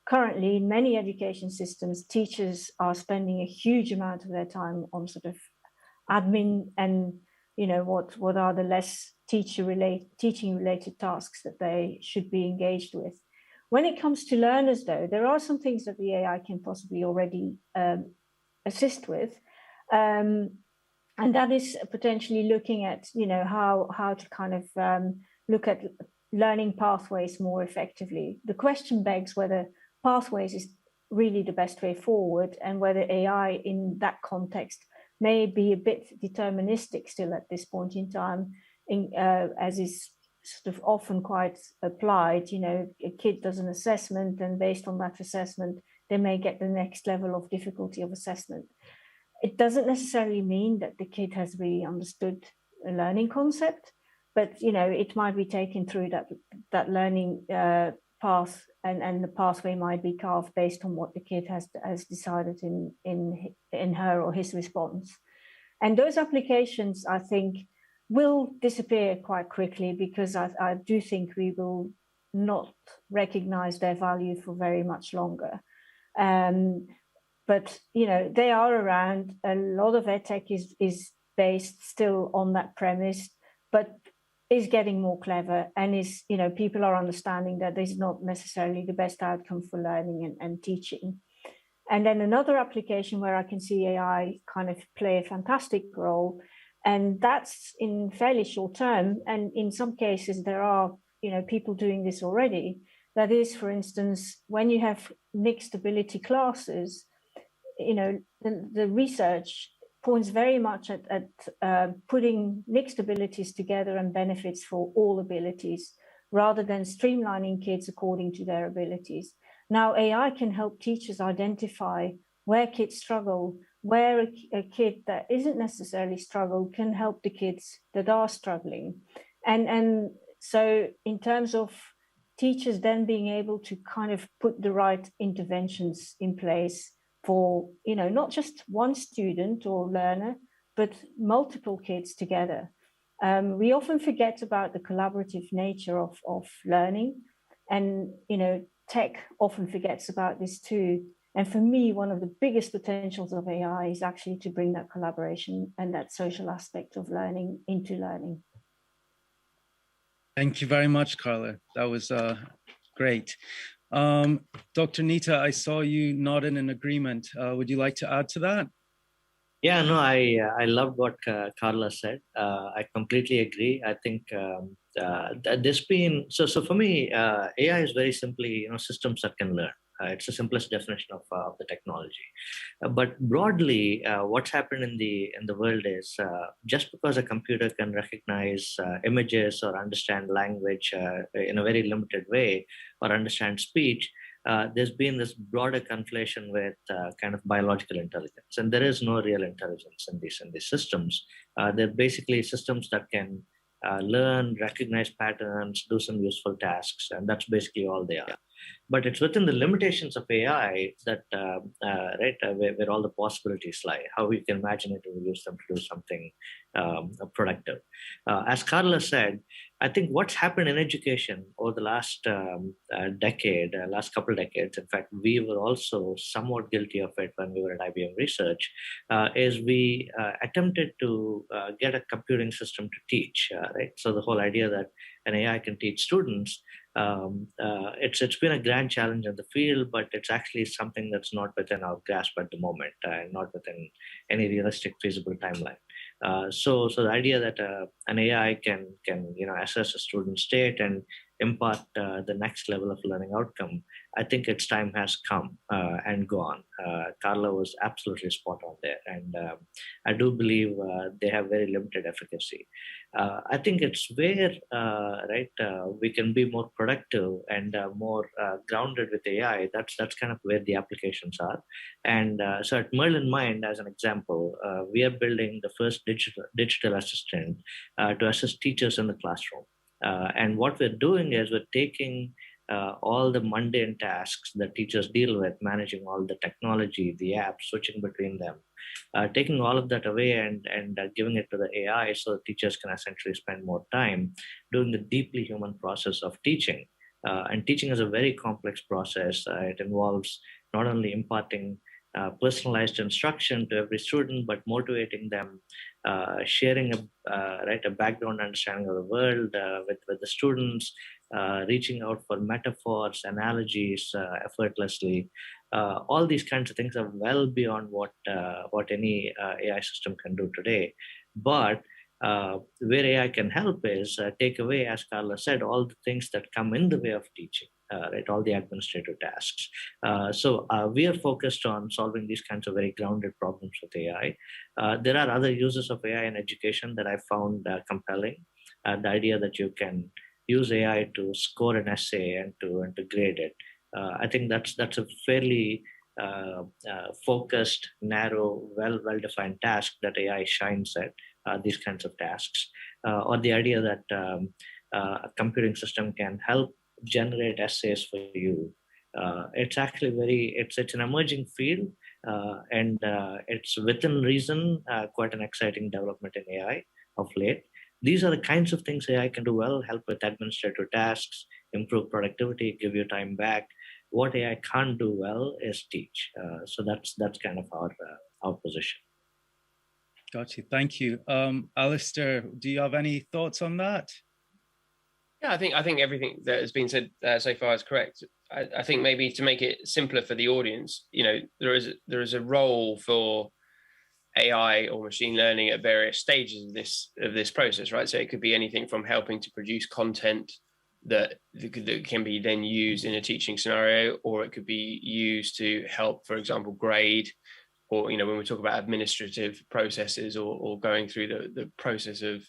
currently in many education systems, teachers are spending a huge amount of their time on sort of admin and, you know, what are the less teaching related tasks that they should be engaged with. When it comes to learners, though, there are some things that the AI can possibly already assist with. And that is potentially looking at, you know, how to kind of look at learning pathways more effectively. The question begs whether pathways is really the best way forward, and whether AI in that context may be a bit deterministic still at this point in time, as is sort of often quite applied. You know, a kid does an assessment, and based on that assessment, they may get the next level of difficulty of assessment. It doesn't necessarily mean that the kid has really understood a learning concept, but, you know, it might be taken through that learning path, and the pathway might be carved based on what the kid has decided in her or his response. And those applications, I think, will disappear quite quickly, because I do think we will not recognize their value for very much longer. But, you know, they are around. A lot of edtech is based still on that premise, but is getting more clever, and is, you know, people are understanding that this is not necessarily the best outcome for learning and teaching. And then another application where I can see AI kind of play a fantastic role, and that's in fairly short term, and in some cases there are, you know, people doing this already. That is, for instance, when you have mixed ability classes, you know, the research points very much at putting mixed abilities together and benefits for all abilities, rather than streamlining kids according to their abilities. Now, AI can help teachers identify where kids struggle, where a kid that isn't necessarily struggle can help the kids that are struggling. And so in terms of teachers then being able to kind of put the right interventions in place for, you know, not just one student or learner, but multiple kids together. We often forget about the collaborative nature of learning, and, you know, tech often forgets about this too. And for me, one of the biggest potentials of AI is actually to bring that collaboration and that social aspect of learning into learning. Thank you very much, Carla. That was great. Dr. Nita, I saw you nodding in agreement. Would you like to add to that? Yeah, no, I loved what Carla said. I completely agree. I think there's been so for me, AI is very simply systems that can learn. It's the simplest definition of the technology. But broadly, what's happened in the world is just because a computer can recognize images or understand language in a very limited way, or understand speech, there's been this broader conflation with kind of biological intelligence, and there is no real intelligence in these systems. They're basically systems that can learn, recognize patterns, do some useful tasks, and that's basically all they are. But it's within the limitations of AI that where all the possibilities lie. How we can imagine it to use them to do something productive. As Carla said, I think what's happened in education over the last last couple of decades, in fact, we were also somewhat guilty of it when we were at IBM Research, is we attempted to get a computing system to teach, right? So the whole idea that an AI can teach students, it's been a grand challenge in the field, but it's actually something that's not within our grasp at the moment, not within any realistic feasible timeline. So the idea that an AI can assess a student's state and impart the next level of learning outcome, I think its time has come and gone. Carla was absolutely spot on there, and I do believe they have very limited efficacy. I think it's where we can be more productive and more grounded with AI. That's kind of where the applications are. And so at Merlin Mind, as an example, we are building the first digital assistant to assist teachers in the classroom. And what we're doing is we're taking all the mundane tasks that teachers deal with, managing all the technology, the apps, switching between them, taking all of that away and giving it to the AI so that teachers can essentially spend more time doing the deeply human process of teaching. And teaching is a very complex process. It involves not only imparting personalized instruction to every student, but motivating them, sharing a background understanding of the world with the students, reaching out for metaphors, analogies effortlessly. All these kinds of things are well beyond what any AI system can do today. But where AI can help is take away, as Carla said, all the things that come in the way of teaching, all the administrative tasks. So we are focused on solving these kinds of very grounded problems with AI. There are other uses of AI in education that I found compelling. The idea that you can use AI to score an essay and to grade it. I think that's a fairly focused, narrow, well-defined task that AI shines at. These kinds of tasks, or the idea that a computing system can help generate essays for you. It's actually it's an emerging field, and it's within reason quite an exciting development in AI of late. These are the kinds of things AI can do well: help with administrative tasks, improve productivity, give you time back. What AI can't do well is teach. So that's kind of our position. Got you. Thank you. Alistair, do you have any thoughts on that? Yeah, I think everything that has been said so far is correct. I think maybe to make it simpler for the audience, there is a role for AI or machine learning at various stages of this process, right? So it could be anything from helping to produce content that can be then used in a teaching scenario, or it could be used to help, for example, grade, or when we talk about administrative processes or going through the process of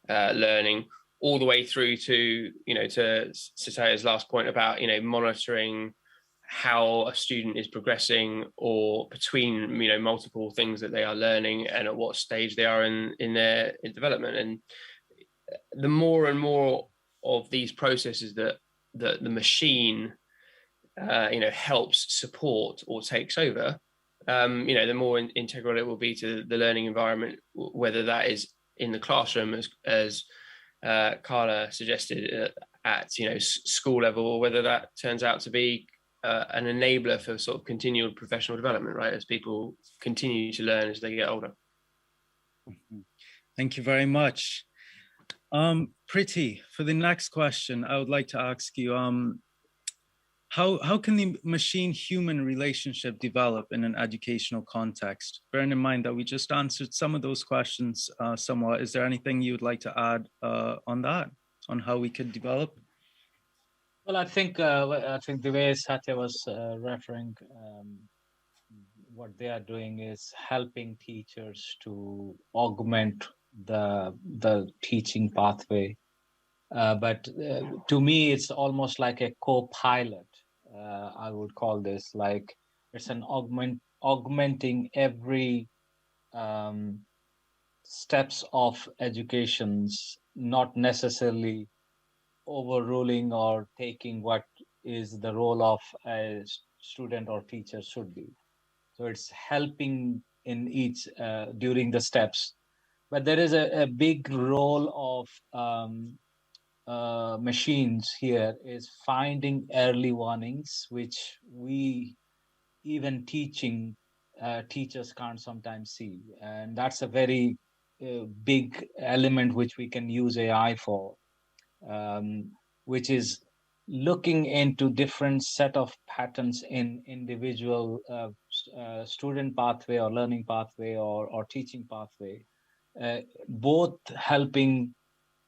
learning, all the way through to to Sitaya's last point about monitoring how a student is progressing, or between multiple things that they are learning and at what stage they are in their development. And the more and more of these processes that the machine helps support or takes over, the more integral it will be to the learning environment, whether that is in the classroom, as Carla suggested, at school level, or whether that turns out to be an enabler for sort of continual professional development, right, as people continue to learn as they get older. Thank you very much. Priti, for the next question, I would like to ask you, how can the machine-human relationship develop in an educational context? Bearing in mind that we just answered some of those questions somewhat, is there anything you would like to add on that, on how we could develop? Well, I think the way Satya was referring, what they are doing is helping teachers to augment the teaching pathway. But to me, it's almost like a co-pilot. I would call this, like it's an augmenting every steps of educations, not necessarily overruling or taking what is the role of a student or teacher should be. So it's helping in each during the steps. But there is a big role of machines here is finding early warnings, which we even teachers can't sometimes see. And that's a very big element which we can use AI for, which is looking into different set of patterns in individual student pathway or learning pathway or teaching pathway, both helping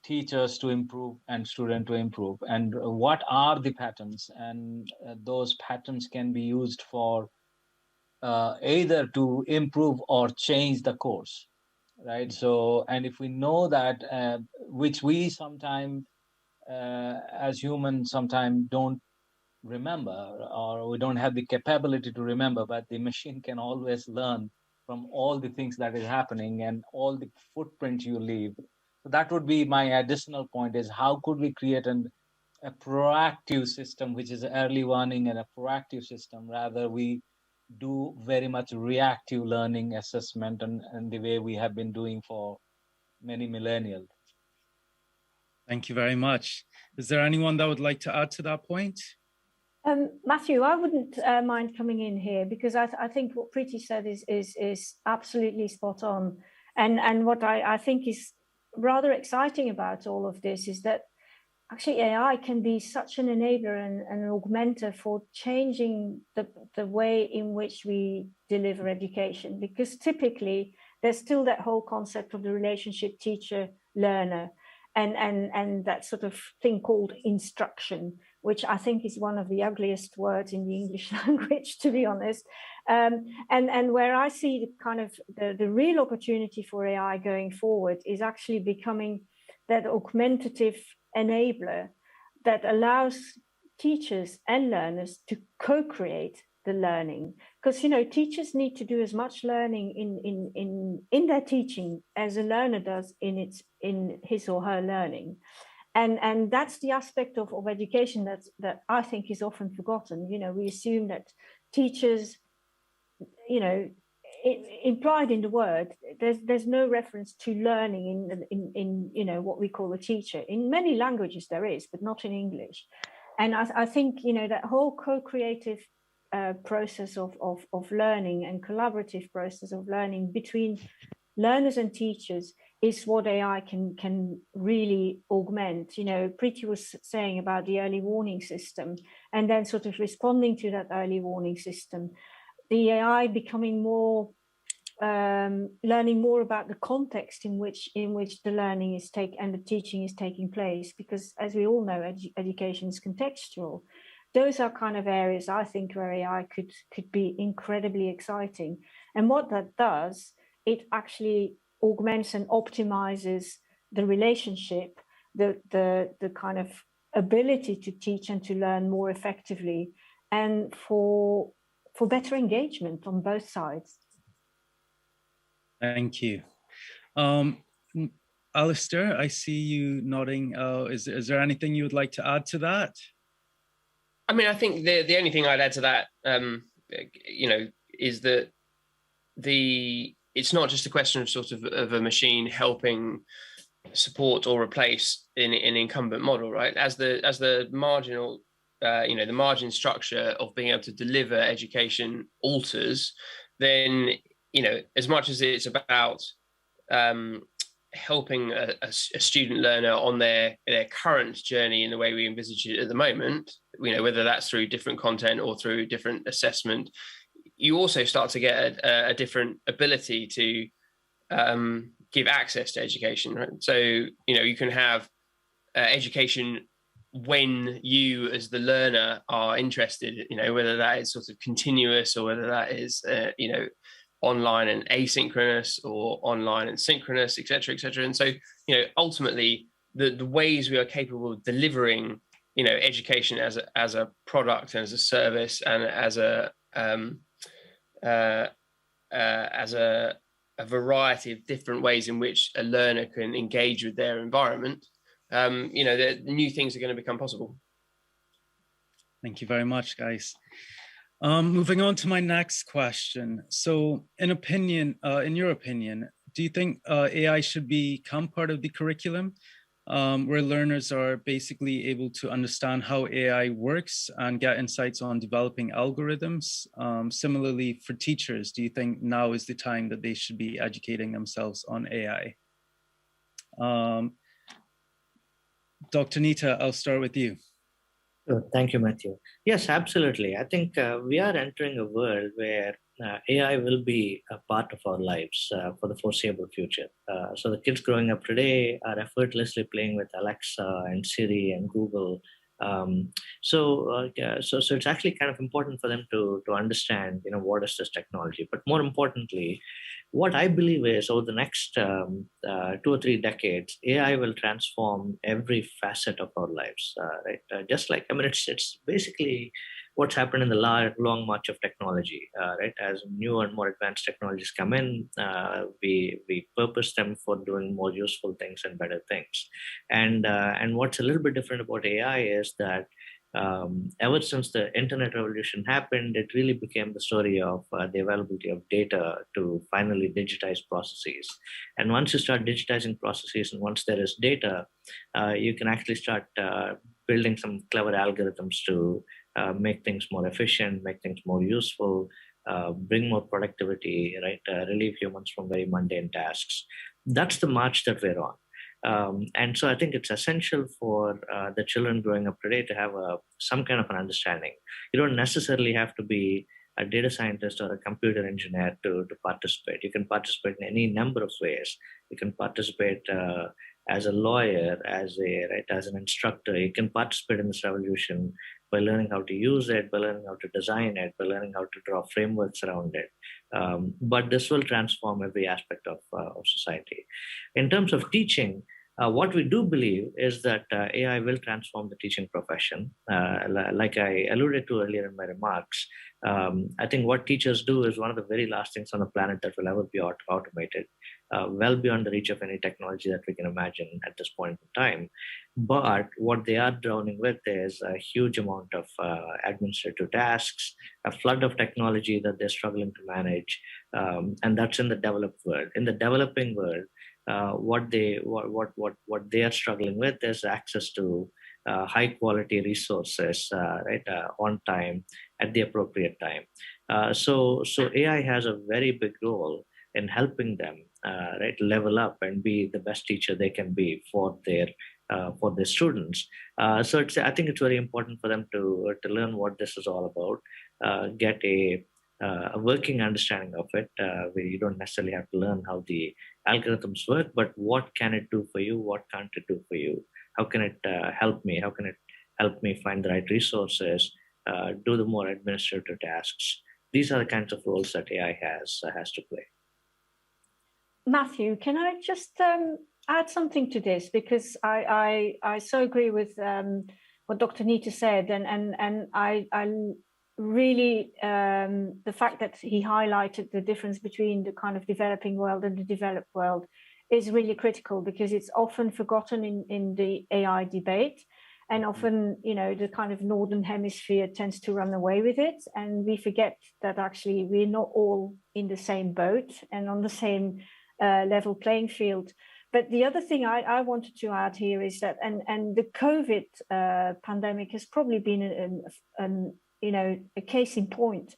teachers to improve and student to improve. And what are the patterns? And those patterns can be used for either to improve or change the course, right? So, and if we know that, which we sometimes as humans sometimes don't remember, or we don't have the capability to remember, but the machine can always learn from all the things that is happening and all the footprint you leave. So that would be my additional point, is how could we create a proactive system, which is early warning and a proactive system, rather we do very much reactive learning assessment and the way we have been doing for many millennia. Thank you very much. Is there anyone that would like to add to that point? Matthew, I wouldn't mind coming in here, because I think what Preeti said is absolutely spot on. And what I think is rather exciting about all of this is that actually AI can be such an enabler and an augmenter for changing the way in which we deliver education, because typically there's still that whole concept of the relationship teacher-learner and that sort of thing called instruction, which I think is one of the ugliest words in the English language, to be honest. And where I see the kind of the real opportunity for AI going forward is actually becoming that augmentative enabler that allows teachers and learners to co-create the learning, because teachers need to do as much learning in their teaching as a learner does in his or her learning, and that's the aspect of education that I think is often forgotten. We assume that teachers, implied in the word, there's no reference to learning in what we call a teacher. In many languages there is, but not in English. And I think that whole co-creative process of learning and collaborative process of learning between learners and teachers is what AI can really augment. Preeti was saying about the early warning system, and then sort of responding to that early warning system, the AI becoming more, learning more about the context in which the learning is and the teaching is taking place, because as we all know, education is contextual. Those are kind of areas I think where AI could be incredibly exciting. And what that does, it actually augments and optimizes the relationship, the kind of ability to teach and to learn more effectively, and for better engagement on both sides. Thank you. Alistair, I see you nodding. Is there anything you would like to add to that? I mean, I think the only thing I'd add to that, is that it's not just a question of sort of a machine helping support or replace an incumbent model, right? As the marginal, the margin structure of being able to deliver education alters, then as much as it's about helping a student learner on their current journey in the way we envisage it at the moment, whether that's through different content or through different assessment, you also start to get a different ability to give access to education, right? So, you can have education when you as the learner are interested, whether that is sort of continuous or whether that is, online and asynchronous or online and synchronous, et cetera, et cetera. And so, ultimately the ways we are capable of delivering, education as a product and as a service and as a variety of different ways in which a learner can engage with their environment, the new things are going to become possible. Thank you very much, guys. Moving on to my next question. So in your opinion, do you think AI should become part of the curriculum where learners are basically able to understand how AI works and get insights on developing algorithms? Similarly, for teachers, do you think now is the time that they should be educating themselves on AI? Dr. Nita, I'll start with you. Thank you, Matthew. Yes, absolutely. I think we are entering a world where AI will be a part of our lives for the foreseeable future. So the kids growing up today are effortlessly playing with Alexa and Siri and Google. So it's actually kind of important for them to understand, what is this technology. But more importantly, what I believe is over the next 2 or 3 decades, AI will transform every facet of our lives. Right? Just like, it's basically what's happened in the long march of technology. Right? As new and more advanced technologies come in, we purpose them for doing more useful things and better things. And what's a little bit different about AI is that ever since the internet revolution happened, it really became the story of the availability of data to finally digitize processes. And once you start digitizing processes and once there is data, you can actually start building some clever algorithms to make things more efficient, make things more useful, bring more productivity, right? Relieve humans from very mundane tasks. That's the march that we're on. And so I think it's essential for the children growing up today to have some kind of an understanding. You don't necessarily have to be a data scientist or a computer engineer to participate. You can participate in any number of ways. You can participate as a lawyer, as an instructor. You can participate in this revolution by learning how to use it, by learning how to design it, by learning how to draw frameworks around it. But this will transform every aspect of society. In terms of teaching, what we do believe is that AI will transform the teaching profession. Like I alluded to earlier in my remarks, I think what teachers do is one of the very last things on the planet that will ever be automated, well beyond the reach of any technology that we can imagine at this point in time. But what they are drowning with is a huge amount of administrative tasks, a flood of technology that they're struggling to manage, and that's in the developed world. In the developing world, what they are struggling with is access to high quality resources, on time at the appropriate time. So AI has a very big role in helping them level up and be the best teacher they can be for their students. So I think it's very important for them to learn what this is all about, get a working understanding of it, where you don't necessarily have to learn how the algorithms work, but what can it do for you? What can't it do for you? How can it help me? How can it help me find the right resources, do the more administrative tasks? These are the kinds of roles that AI has to play. Matthew, can I just add something to this? Because I so agree with what Dr. Nita said, and I really, the fact that he highlighted the difference between the kind of developing world and the developed world is really critical, because it's often forgotten in the AI debate. And often, the kind of Northern Hemisphere tends to run away with it. And we forget that actually we're not all in the same boat and on the same level playing field. But the other thing I wanted to add here is that, and the COVID pandemic has probably been a case in point,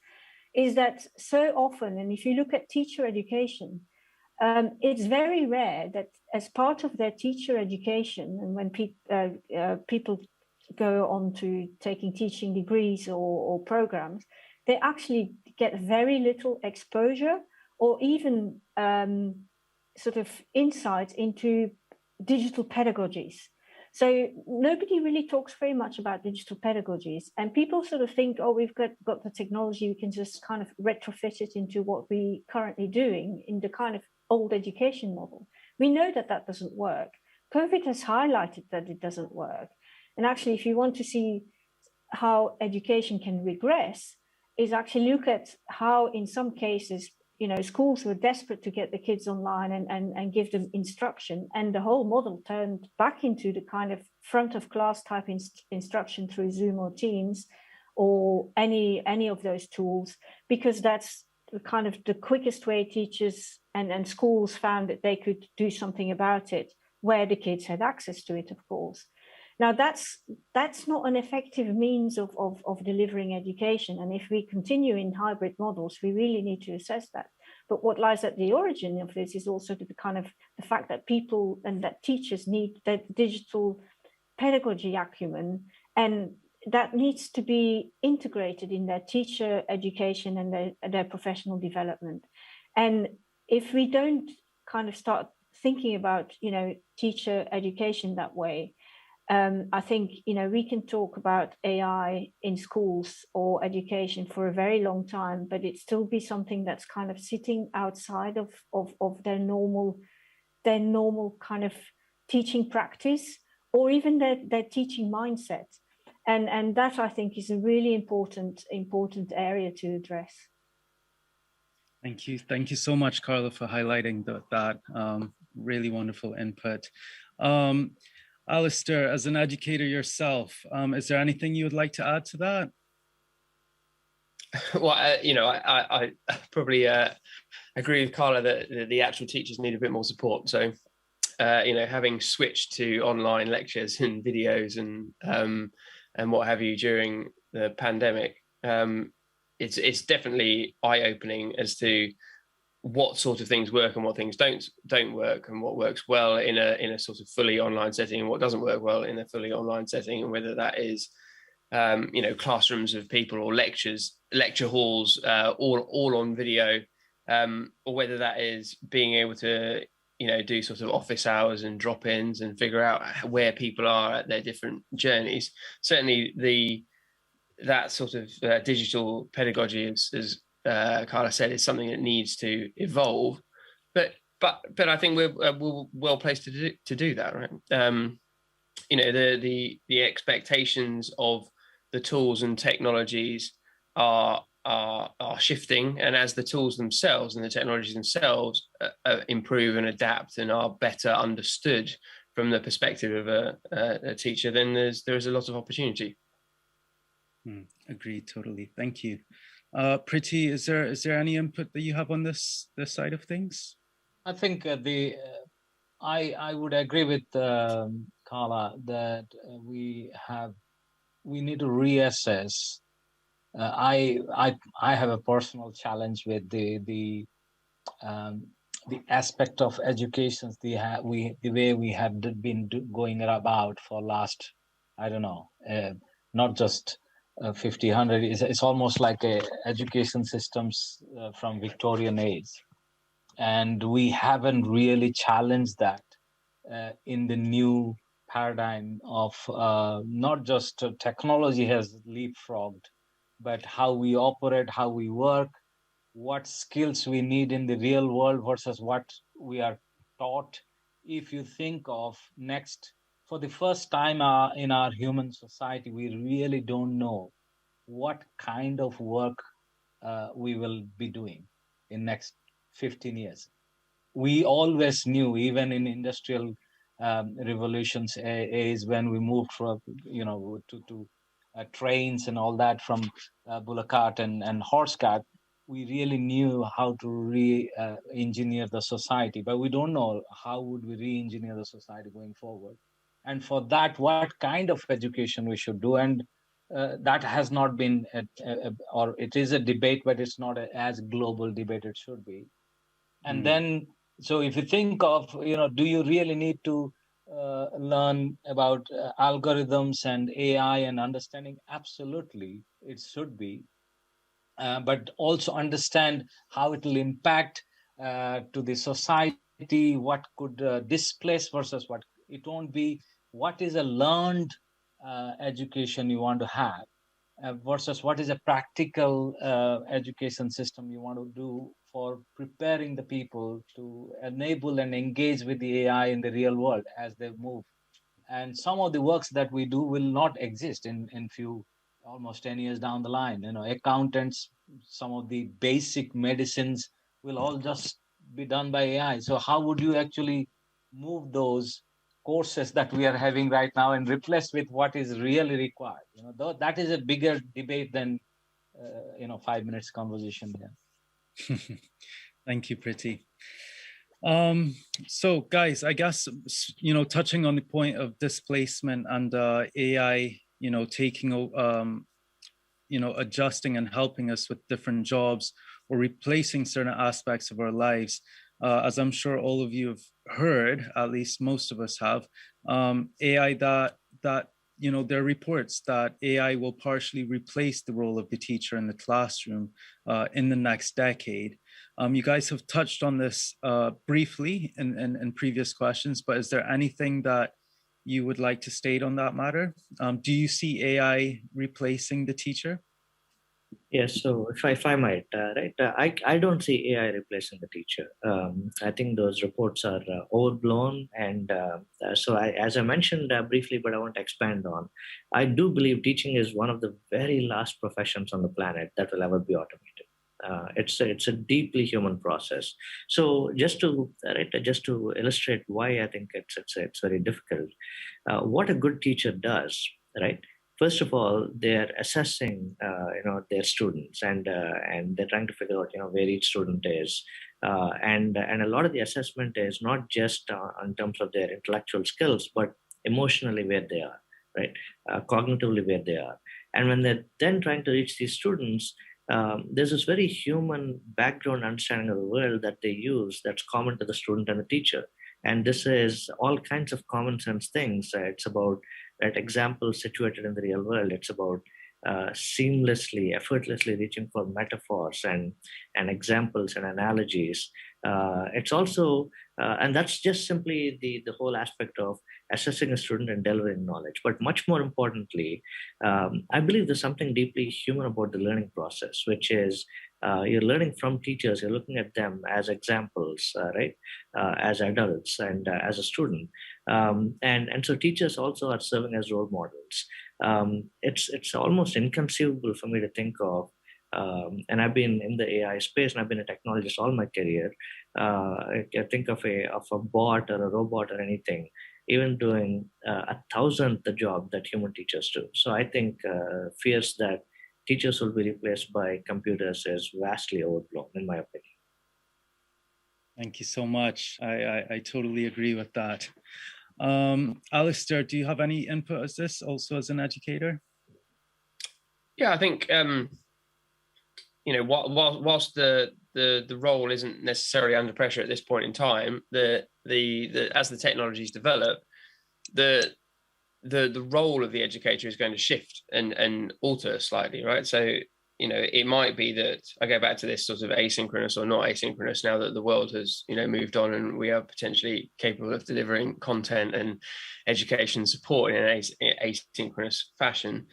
is that so often, and if you look at teacher education, it's very rare that as part of their teacher education, and when people go on to taking teaching degrees or programs, they actually get very little exposure or even sort of insight into digital pedagogies. So nobody really talks very much about digital pedagogies, and people sort of think, oh, we've got the technology, we can just kind of retrofit it into what we currently doing in the kind of old education model. We know that that doesn't work. COVID has highlighted that it doesn't work. And actually, if you want to see how education can regress, is actually look at how in some cases, schools were desperate to get the kids online and give them instruction, and the whole model turned back into the kind of front of class type instruction through Zoom or Teams or any of those tools, because that's the kind of the quickest way teachers and schools found that they could do something about it, where the kids had access to it, of course. Now, that's not an effective means of delivering education. And if we continue in hybrid models, we really need to assess that. But what lies at the origin of this is also the fact that people and that teachers need that digital pedagogy acumen, and that needs to be integrated in their teacher education and their professional development. And if we don't kind of start thinking about, teacher education that way, I think, we can talk about AI in schools or education for a very long time, but it still be something that's kind of sitting outside of their normal kind of teaching practice, or even their teaching mindset. And that, I think, is a really important area to address. Thank you. Thank you so much, Carla, for highlighting that really wonderful input. Alistair, as an educator yourself, is there anything you would like to add to that? Well, I probably agree with Carla that the actual teachers need a bit more support. So, having switched to online lectures and videos and what have you during the pandemic, it's definitely eye-opening as to what sort of things work and what things don't work, and what works well in a sort of fully online setting and what doesn't work well in a fully online setting, and whether that is classrooms of people or lecture halls all on video, or whether that is being able to do sort of office hours and drop-ins and figure out where people are at their different journeys. Certainly that sort of digital pedagogy is Carla said, is something that needs to evolve, but I think we're well placed to do that, right? The expectations of the tools and technologies are shifting, and as the tools themselves and the technologies themselves improve and adapt and are better understood from the perspective of a teacher, then there is a lot of opportunity. Agreed, totally. Thank you. Priti, is there any input that you have on this side of things? I think I would agree with Carla that we need to reassess. I have a personal challenge with the aspect of education the way we have been going about for last, I don't know, not just 50, 100, it's almost like education systems from Victorian age. And we haven't really challenged that in the new paradigm of not just technology has leapfrogged, but how we operate, how we work, what skills we need in the real world versus what we are taught. If you think of for the first time in our human society, we really don't know what kind of work we will be doing in next 15 years. We always knew, even in industrial revolutions is when we moved from, to trains and all that from bullock cart and horse cart, we really knew how to re-engineer the society, but we don't know how would we re-engineer the society going forward. And for that, what kind of education we should do. And that has not been, or it is a debate, but it's not as global debate it should be. And then So if you think of, do you really need to learn about algorithms and AI and understanding? Absolutely, it should be. But also understand how it will impact to the society, what could displace versus what it won't be, what is a learned education you want to have versus what is a practical education system you want to do for preparing the people to enable and engage with the AI in the real world as they move. And some of the works that we do will not exist in few almost 10 years down the line. Accountants, some of the basic medicines will all just be done by AI. So how would you actually move those courses that we are having right now and replace with what is really required? That is a bigger debate than 5 minutes conversation there. Thank you, Priti. So guys, I guess, touching on the point of displacement and AI, taking, adjusting and helping us with different jobs or replacing certain aspects of our lives. As I'm sure all of you have heard, at least most of us have, AI that there are reports that AI will partially replace the role of the teacher in the classroom in the next decade. You guys have touched on this briefly in previous questions, but is there anything that you would like to state on that matter? Do you see AI replacing the teacher? Yes, so if I might, I don't see AI replacing the teacher. I think those reports are overblown. And as I mentioned briefly, but I want to expand on, I do believe teaching is one of the very last professions on the planet that will ever be automated. It's a deeply human process. So just to illustrate why I think it's very difficult, what a good teacher does, right? First of all, they're assessing, their students, and they're trying to figure out, where each student is, and a lot of the assessment is not just in terms of their intellectual skills, but emotionally where they are, right? Cognitively where they are, and when they're then trying to reach these students, there's this very human background understanding of the world that they use that's common to the student and the teacher, and this is all kinds of common sense things. It's about examples situated in the real world. It's about seamlessly, effortlessly reaching for metaphors and examples and analogies. It's also, and that's just simply the whole aspect of assessing a student and delivering knowledge. But much more importantly, I believe there's something deeply human about the learning process, which is you're learning from teachers, you're looking at them as examples, right? As adults and as a student. And so teachers also are serving as role models. It's almost inconceivable for me to think of, and I've been in the AI space and I've been a technologist all my career. I think of a bot or a robot or anything, even doing 1,000th the job that human teachers do. So I think fears that teachers will be replaced by computers is vastly overblown, in my opinion. Thank you so much. I totally agree with that. Alistair, do you have any input as this also as an educator? Yeah, I think whilst the role isn't necessarily under pressure at this point in time, as the technologies develop, the role of the educator is going to shift and alter slightly, right? So it might be that I go back to this sort of asynchronous or not asynchronous now that the world has moved on and we are potentially capable of delivering content and education support in an asynchronous fashion.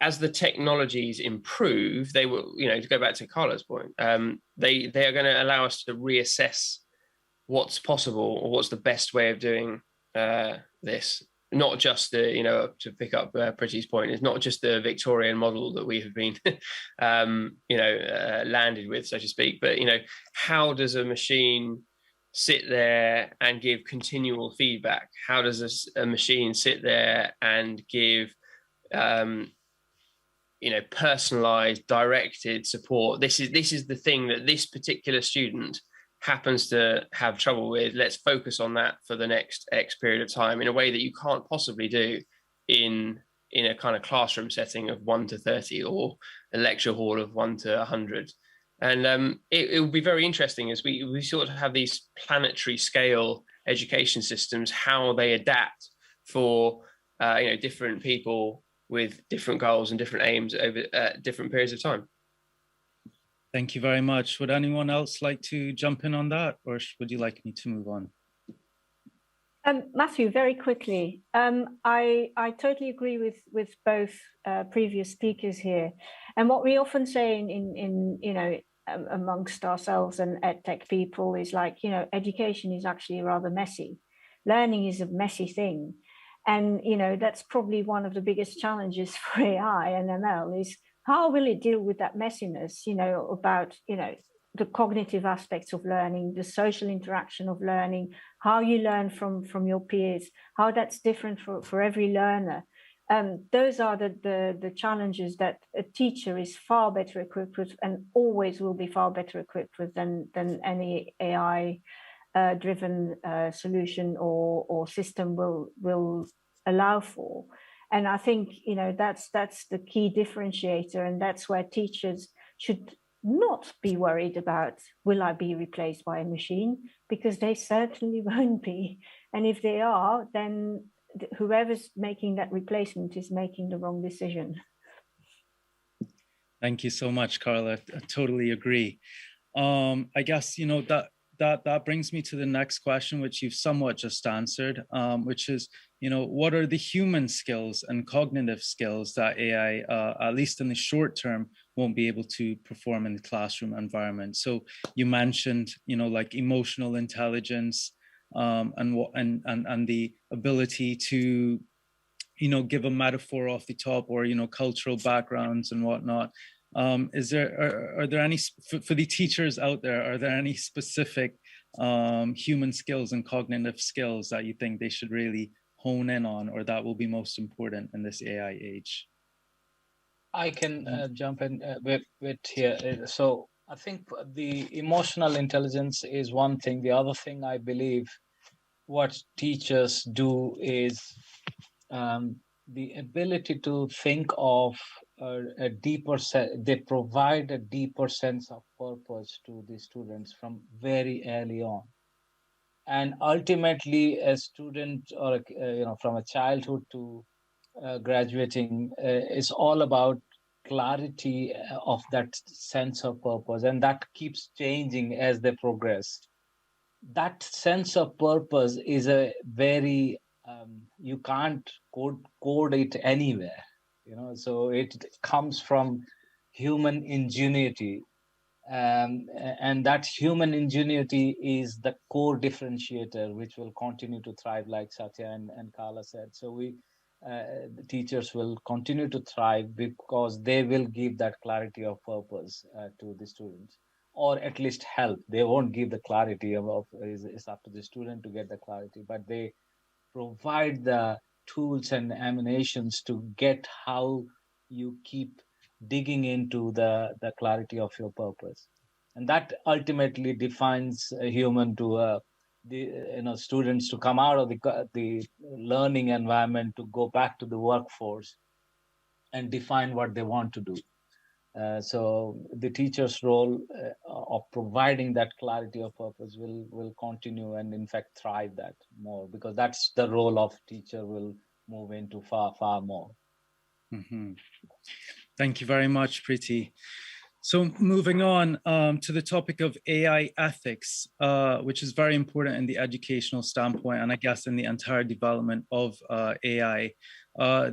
As the technologies improve, they will, to go back to Carla's point, they are going to allow us to reassess what's possible or what's the best way of doing this. Not just to pick up Priti's point, it's not just the Victorian model that we have been, landed with, so to speak, but, how does a machine sit there and give continual feedback? How does a machine sit there and give, personalized, directed support? This is the thing that this particular student happens to have trouble with. Let's focus on that for the next X period of time in a way that you can't possibly do in a kind of classroom setting of 1 to 30 or a lecture hall of 1 to 100. And it will be very interesting as we sort of have these planetary scale education systems, how they adapt for different people with different goals and different aims over different periods of time. Thank you very much. Would anyone else like to jump in on that, or would you like me to move on? Matthew, very quickly, I totally agree with both previous speakers here, and what we often say in amongst ourselves and EdTech people is like, education is actually rather messy. Learning is a messy thing, and that's probably one of the biggest challenges for AI and ML is how will it deal with that messiness? About the cognitive aspects of learning, the social interaction of learning, how you learn from your peers, how that's different for every learner. Those are the challenges that a teacher is far better equipped with and always will be far better equipped with than any AI driven solution or system will allow for. And I think that's the key differentiator, and that's where teachers should not be worried about, will I be replaced by a machine? Because they certainly won't be. And if they are, then whoever's making that replacement is making the wrong decision. Thank you so much, Carla. I totally agree. I guess, that brings me to the next question, which you've somewhat just answered, which is, what are the human skills and cognitive skills that AI, at least in the short term, won't be able to perform in the classroom environment? So you mentioned, like emotional intelligence, and the ability to, give a metaphor off the top, or, cultural backgrounds and whatnot. Are there any, for the teachers out there, are there any specific human skills and cognitive skills that you think they should really hone in on, or that will be most important in this AI age? I can jump in with here. So I think the emotional intelligence is one thing. The other thing I believe what teachers do is the ability to think of a deeper set. They provide a deeper sense of purpose to the students from very early on. And ultimately, a student or from a childhood to graduating is all about clarity of that sense of purpose, and that keeps changing as they progress. That sense of purpose is a very you can't code it anywhere, so it comes from human ingenuity. And that human ingenuity is the core differentiator, which will continue to thrive, like Satya and Carla said. So the teachers will continue to thrive because they will give that clarity of purpose to the students, or at least help. They won't give the clarity of it's up to the student to get the clarity, but they provide the tools and emanations to get how you keep digging into the clarity of your purpose. And that ultimately defines a human to students to come out of the learning environment to go back to the workforce and define what they want to do. So the teacher's role of providing that clarity of purpose will continue, and in fact thrive that more, because that's the role of teacher will move into far more. Mm-hmm. Thank you very much, Preeti. So moving on to the topic of AI ethics, which is very important in the educational standpoint, and I guess in the entire development of AI.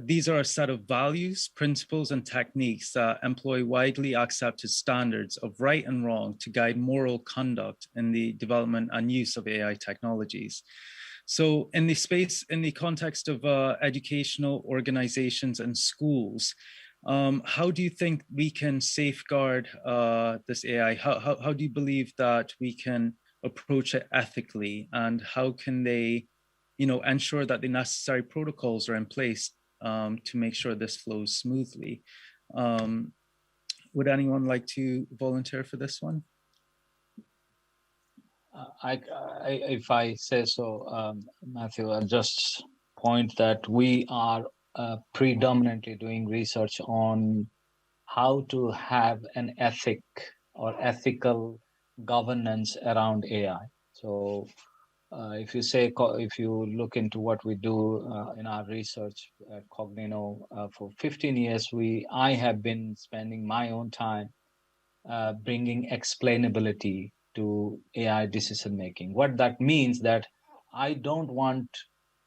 These are a set of values, principles, and techniques that employ widely accepted standards of right and wrong to guide moral conduct in the development and use of AI technologies. So in the context of educational organizations and schools, how do you think we can safeguard this AI? How do you believe that we can approach it ethically, and how can they, ensure that the necessary protocols are in place to make sure this flows smoothly? Would anyone like to volunteer for this one? If I say so, Matthew, I'll just point that we are predominantly doing research on how to have an ethic or ethical governance around AI. So if you look into what we do in our research at Cognino for 15 years, I have been spending my own time bringing explainability to AI decision making. What that means that I don't want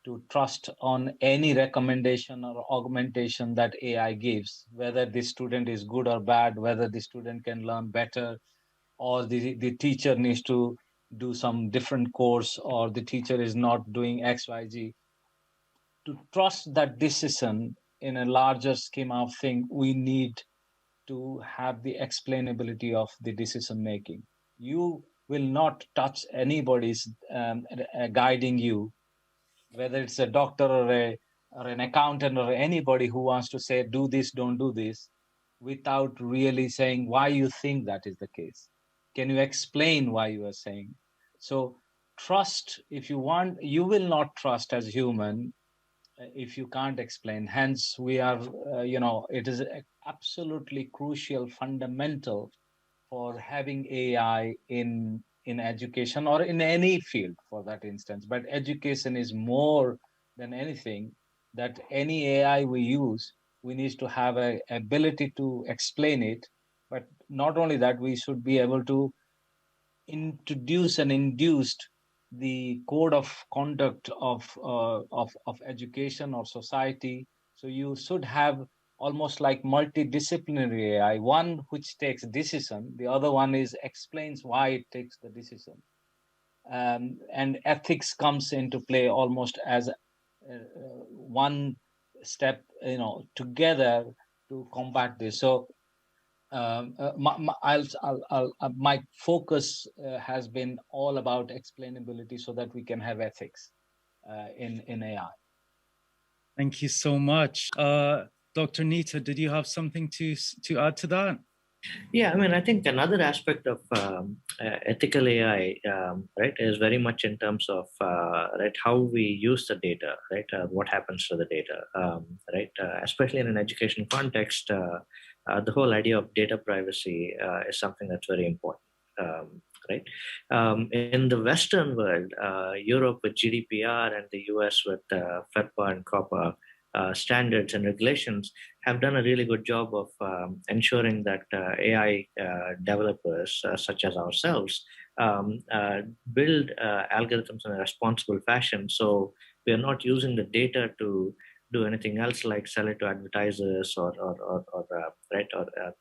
to trust on any recommendation or augmentation that AI gives, whether the student is good or bad, whether the student can learn better, or the teacher needs to do some different course, or the teacher is not doing XYZ. To trust that decision in a larger scheme of thing, we need to have the explainability of the decision making. You will not touch anybody's guiding you, whether it's a doctor or an accountant or anybody who wants to say, do this, don't do this, without really saying why you think that is the case. Can you explain why you are saying? So trust, if you want, you will not trust as human if you can't explain. Hence, we are, it is absolutely crucial, fundamental for having AI in education or in any field for that instance. But education is more than anything, that any AI we use, we need to have an ability to explain it. But not only that, we should be able to introduce and induce the code of conduct of education or society. So you should have almost like multidisciplinary AI, one which takes decision, the other one is explains why it takes the decision. And ethics comes into play almost as one step, together to combat this. So my focus has been all about explainability so that we can have ethics in AI. Thank you so much. Dr. Nita, did you have something to add to that? Yeah, I mean, I think another aspect of ethical AI, right, is very much in terms of right, how we use the data, right, what happens to the data, right, especially in an education context. The whole idea of data privacy is something that's very important, right? In the Western world, Europe with GDPR and the US with FERPA and COPPA standards and regulations have done a really good job of ensuring that AI developers, such as ourselves, build algorithms in a responsible fashion. So we are not using the data to do anything else like sell it to advertisers or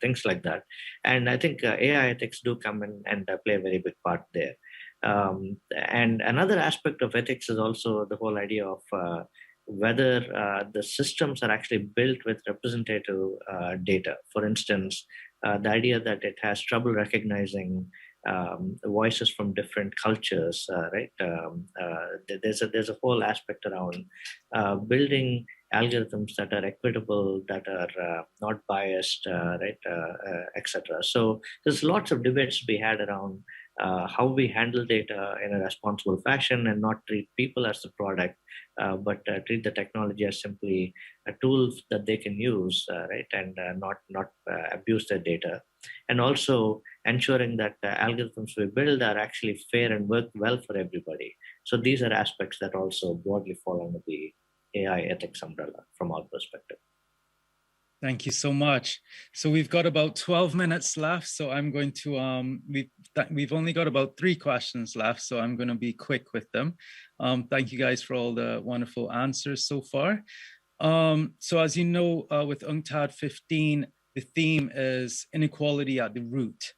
things like that. And I think AI ethics do come in and play a very big part there. And another aspect of ethics is also the whole idea of whether the systems are actually built with representative data. For instance, the idea that it has trouble recognizing voices from different cultures, right? There's a whole aspect around building algorithms that are equitable, that are not biased, right, etc. So there's lots of debates to be had around how we handle data in a responsible fashion and not treat people as the product, but treat the technology as simply a tool that they can use, right, and not abuse their data. And also ensuring that the algorithms we build are actually fair and work well for everybody. So these are aspects that also broadly fall under the AI ethics umbrella from our perspective. Thank you so much. So we've got about 12 minutes left. So I'm going to, we've only got about 3 questions left. So I'm going to be quick with them. Thank you guys for all the wonderful answers so far. So as you know, with UNCTAD 15, the theme is inequality at the root.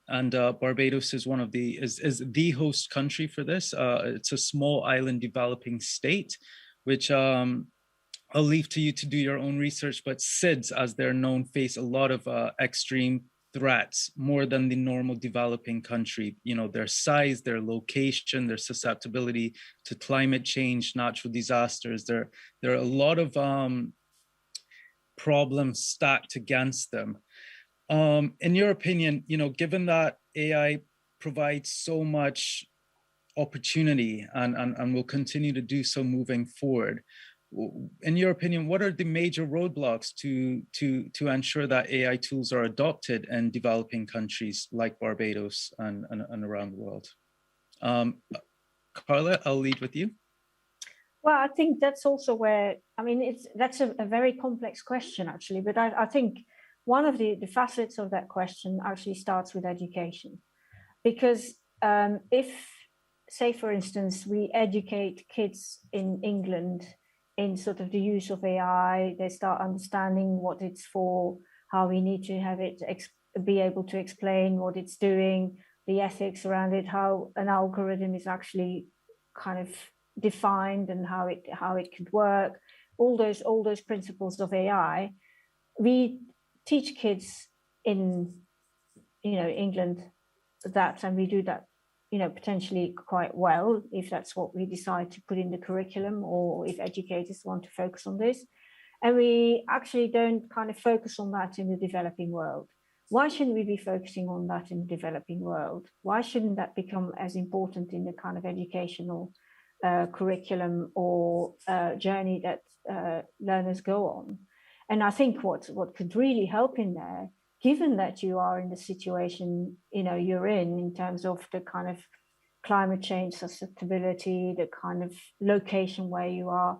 And Barbados is is the host country for this. It's a small island developing state, which I'll leave to you to do your own research, but SIDS, as they're known, face a lot of extreme threats, more than the normal developing country. You know, their size, their location, their susceptibility to climate change, natural disasters. There are a lot of problems stacked against them. In your opinion, you know, given that AI provides so much opportunity and will continue to do so moving forward, in your opinion, what are the major roadblocks to ensure that AI tools are adopted in developing countries like Barbados and around the world? Carla, I'll lead with you. Well, I think that's also where, I mean, that's a very complex question, actually, but I think one of the facets of that question actually starts with education. Because if, say, for instance, we educate kids in England in sort of the use of AI, they start understanding what it's for, how we need to have it be able to explain what it's doing, the ethics around it, how an algorithm is actually kind of defined and how it could work, all those principles of AI. We teach kids in England that, and we do that potentially quite well if that's what we decide to put in the curriculum, or if educators want to focus on this. And we actually don't kind of focus on that in the developing world. Why shouldn't we be focusing on that in the developing world? Why shouldn't that become as important in the kind of educational curriculum or journey that learners go on? And I think what could really help in there, given that you are in the situation you're in terms of the kind of climate change susceptibility, the kind of location where you are,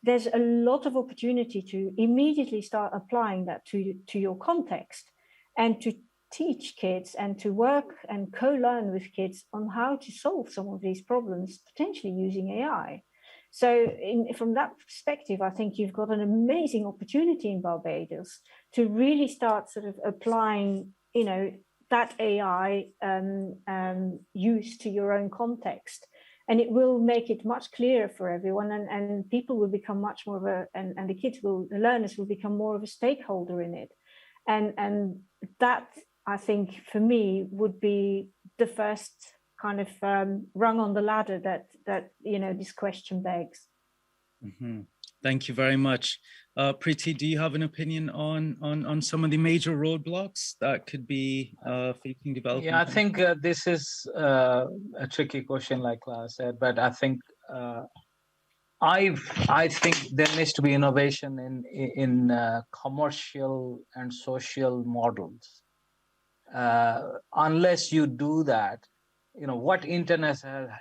there's a lot of opportunity to immediately start applying that to your context, and to teach kids and to work and co-learn with kids on how to solve some of these problems, potentially using AI. So from that perspective, I think you've got an amazing opportunity in Barbados to really start sort of applying, that AI use to your own context. And it will make it much clearer for everyone, and people will become much more of the learners will become more of a stakeholder in it. And that, I think, for me, would be the first kind of rung on the ladder that this question begs. Mm-hmm. Thank you very much. Preeti, do you have an opinion on some of the major roadblocks that could be facing development? Yeah, I think this is a tricky question, like Clara said, but I think I think there needs to be innovation in commercial and social models. Unless you do that, what internet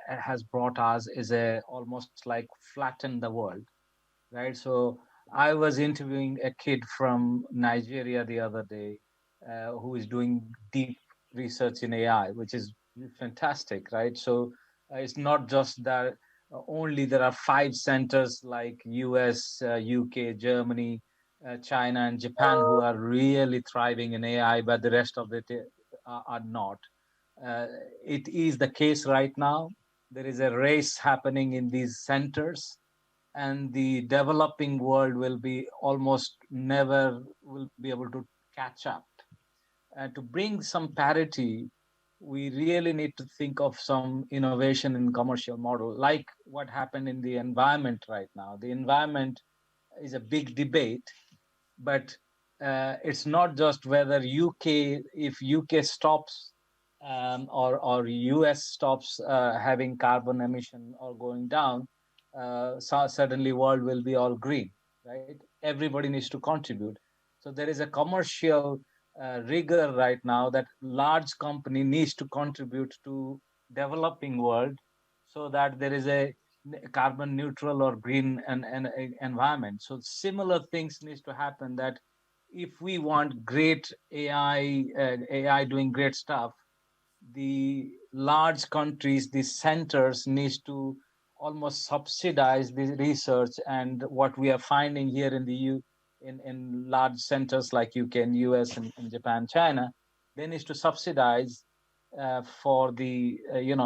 has brought us is almost like flatten the world, right? So I was interviewing a kid from Nigeria the other day who is doing deep research in AI, which is fantastic, right? So it's not just that only there are 5 centers like US, UK, Germany, China, and Japan who are really thriving in AI, but the rest of it are not. It is the case right now. There is a race happening in these centers, and the developing world will be almost never will be able to catch up. And to bring some parity, we really need to think of some innovation in commercial model, like what happened in the environment right now. The environment is a big debate, but it's not just whether if UK stops or US stops having carbon emission or going down, so suddenly world will be all green, right? Everybody needs to contribute. So there is a commercial rigor right now that large company needs to contribute to developing world so that there is a carbon neutral or green environment. So similar things needs to happen, that if we want great AI doing great stuff, the large countries, the centers needs to almost subsidize the research. And what we are finding here in the in large centers like UK and US and Japan, China, they need to subsidize for the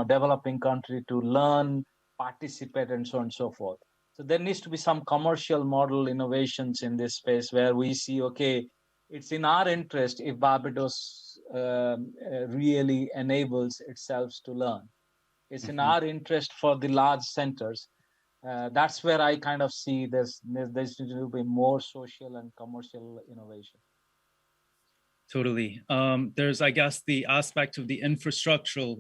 developing country to learn, participate, and so on and so forth. So there needs to be some commercial model innovations in this space where we see, okay, it's in our interest if Barbados really enables itself to learn. It's in our interest for the large centers. That's where I kind of see there's to be more social and commercial innovation. Totally. There's, I guess, the aspect of the infrastructural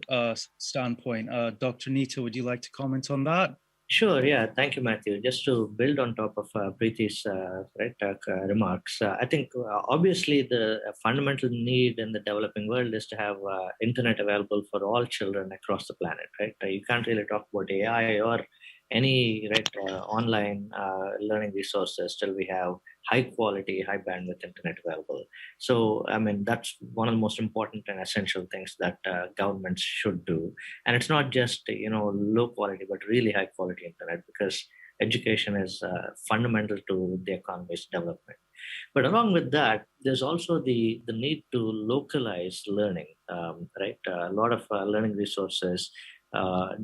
standpoint. Dr. Nita, would you like to comment on that? Sure. Yeah. Thank you, Matthew. Just to build on top of Preeti's remarks, I think obviously the fundamental need in the developing world is to have internet available for all children across the planet. Right. You can't really talk about AI or any online learning resources till we have high quality, high bandwidth internet available. So, I mean, that's one of the most important and essential things that governments should do. And it's not just, low quality, but really high quality internet, because education is fundamental to the economy's development. But along with that, there's also the need to localize learning, right? A lot of learning resources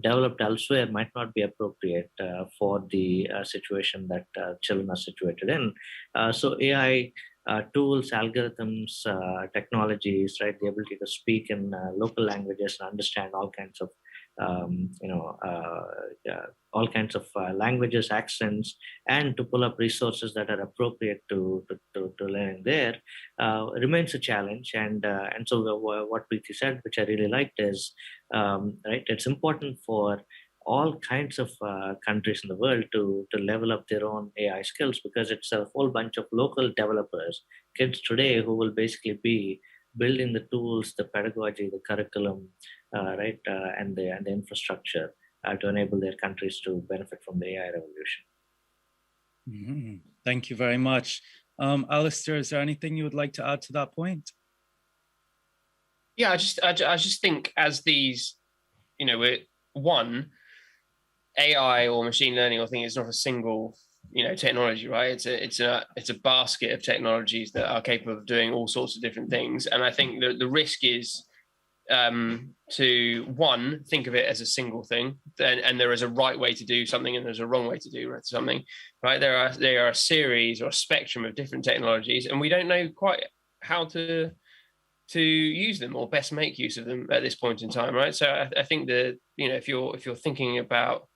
developed elsewhere might not be appropriate for the situation that children are situated in. So AI tools, algorithms, technologies, right? The ability to speak in local languages and understand all kinds of languages, accents, and to pull up resources that are appropriate to learning there remains a challenge. And so what Preeti said, which I really liked, is right. It's important for all kinds of countries in the world to level up their own AI skills, because it's a whole bunch of local developers, kids today, who will basically be building the tools, the pedagogy, the curriculum, and the infrastructure to enable their countries to benefit from the AI revolution. Mm-hmm. Thank you very much. Alistair, is there anything you would like to add to that point? Yeah, I just think as these, AI or machine learning or thing is not a single, technology, right? It's a basket of technologies that are capable of doing all sorts of different things. And I think the risk is to think of it as a single thing, and there is a right way to do something and there's a wrong way to do something, right? There are a series or a spectrum of different technologies, and we don't know quite how to use them or best make use of them at this point in time, right? So I think that if you're thinking about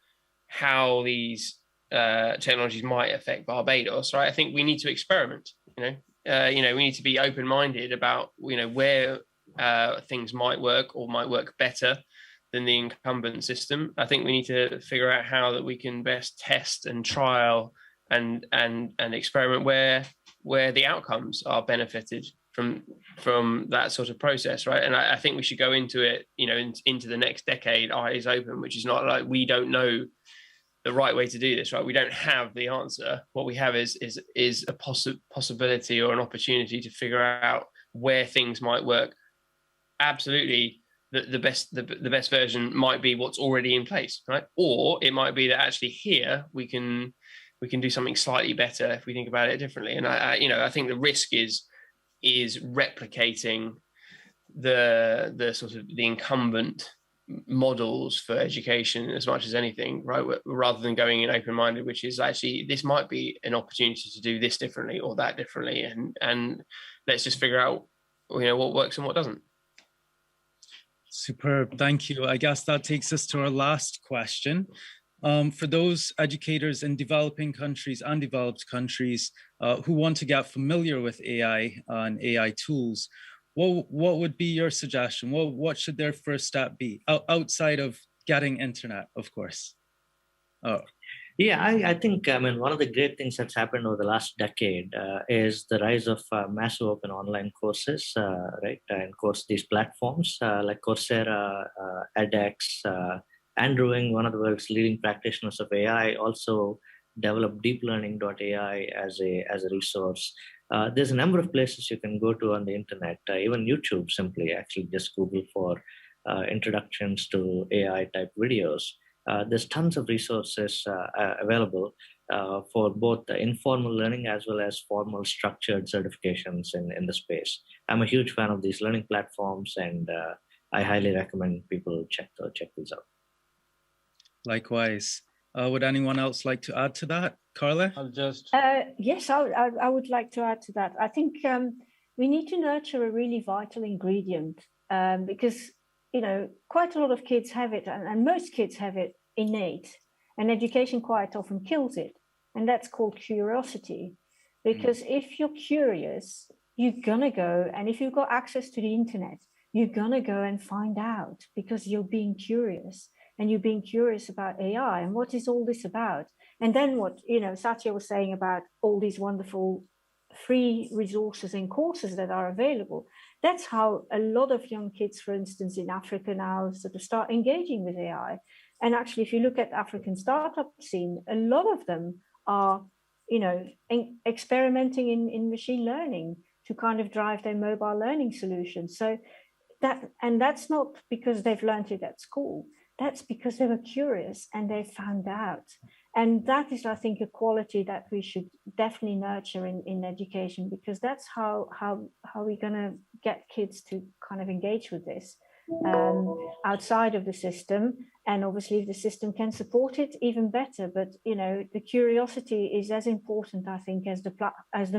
how these technologies might affect Barbados, right? I think we need to experiment. We need to be open-minded about where things might work or might work better than the incumbent system. I think we need to figure out how that we can best test and trial and experiment where the outcomes are benefited from that sort of process, right? And I think we should go into it, into the next decade, eyes open, which is not like we don't know the right way to do this, right? We don't have the answer. What we have is a possibility or an opportunity to figure out where things might work. Absolutely, the best version might be what's already in place, right? Or it might be that actually here we can do something slightly better if we think about it differently. And I think the risk is replicating the sort of the incumbent models for education as much as anything, right? Rather than going in open-minded, which is actually this might be an opportunity to do this differently or that differently, and let's just figure out what works and what doesn't. Superb, thank you. I guess that takes us to our last question. For those educators in developing countries and developed countries who want to get familiar with AI and AI tools, what would be your suggestion? What should their first step be outside of getting internet, of course? Yeah, I think, one of the great things that's happened over the last decade is the rise of massive open online courses, right? And these platforms like Coursera, edX, Andrew Ng, one of the world's leading practitioners of AI, also developed deeplearning.ai as a resource. There's a number of places you can go to on the internet, even YouTube, simply actually just Google for introductions to AI type videos. There's tons of resources available for both the informal learning as well as formal structured certifications in the space. I'm a huge fan of these learning platforms, and I highly recommend people check these out. Likewise. Would anyone else like to add to that? Carla? Yes, I would like to add to that. I think we need to nurture a really vital ingredient because, quite a lot of kids have it, and most kids have it innate, and education quite often kills it. And that's called curiosity. Because if you're curious, you're going to go, and if you've got access to the internet, you're going to go and find out because you're being curious. and you're being curious about AI and what is all this about. And then what, Satya was saying about all these wonderful free resources and courses that are available. That's how a lot of young kids, for instance, in Africa now sort of start engaging with AI. And actually, if you look at African startup scene, a lot of them are, experimenting in machine learning to kind of drive their mobile learning solutions. So that's not because they've learned it at school. That's because they were curious and they found out. And that is, I think, a quality that we should definitely nurture in education, because that's how we're going to get kids to kind of engage with this outside of the system. And obviously, if the system can support it, even better. But the curiosity is as important, I think, as the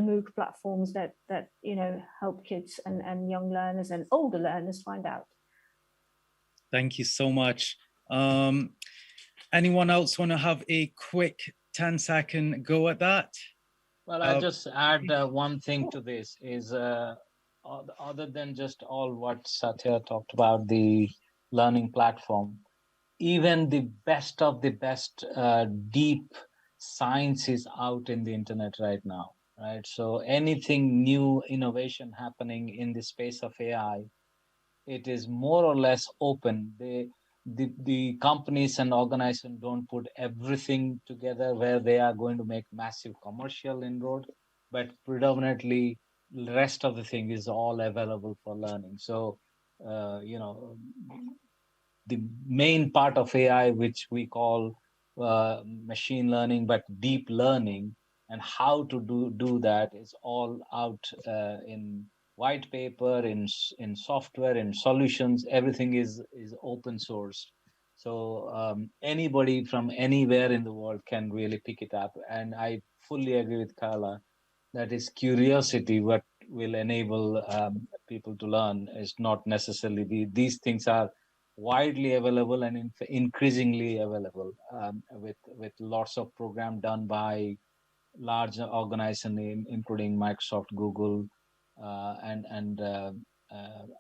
MOOC platforms that help kids and young learners and older learners find out. Thank you so much. Anyone else want to have a quick 10-second go at that? Well, I'll just add one thing to this is other than just all what Satya talked about, the learning platform, even the best of the best deep science is out in the internet right now, right? So anything new innovation happening in the space of AI, it is more or less open. The companies and organizations don't put everything together where they are going to make massive commercial inroad, but predominantly the rest of the thing is all available for learning. So, the main part of AI, which we call machine learning, but deep learning, and how to do that is all out in white paper, in software, in solutions. Everything is open source. So anybody from anywhere in the world can really pick it up. And I fully agree with Carla. That is curiosity what will enable people to learn. Is not necessarily these things are widely available and increasingly available with lots of program done by large organizations, including Microsoft, Google, and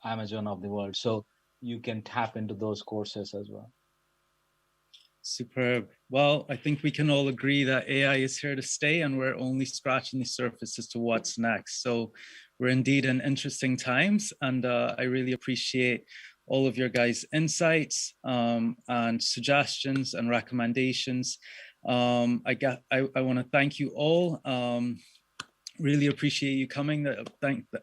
Amazon of the world. So you can tap into those courses as well. Superb. Well, I think we can all agree that AI is here to stay, and we're only scratching the surface as to what's next. So we're indeed in interesting times, and I really appreciate all of your guys' insights and suggestions and recommendations. I want to thank you all. Really appreciate you coming.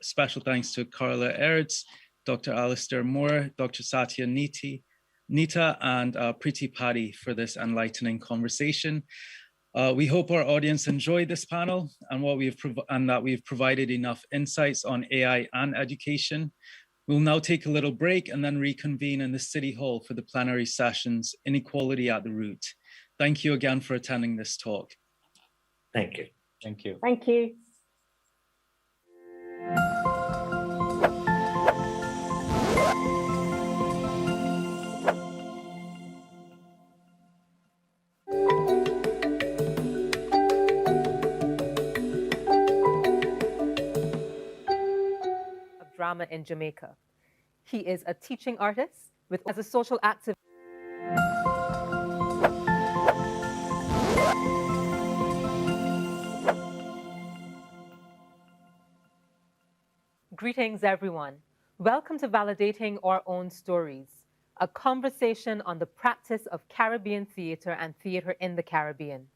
Special thanks to Carla Ertz, Dr. Alistair Moore, Dr. Satya Nita, and Priti Padi for this enlightening conversation. We hope our audience enjoyed this panel and that we've provided enough insights on AI and education. We'll now take a little break and then reconvene in the City Hall for the plenary sessions, Inequality at the Root. Thank you again for attending this talk. Thank you. Thank you. Thank you. Drama in Jamaica. He is a teaching artist as a social activist. Greetings, everyone. Welcome to Validating Our Own Stories, a conversation on the practice of Caribbean theatre and theatre in the Caribbean.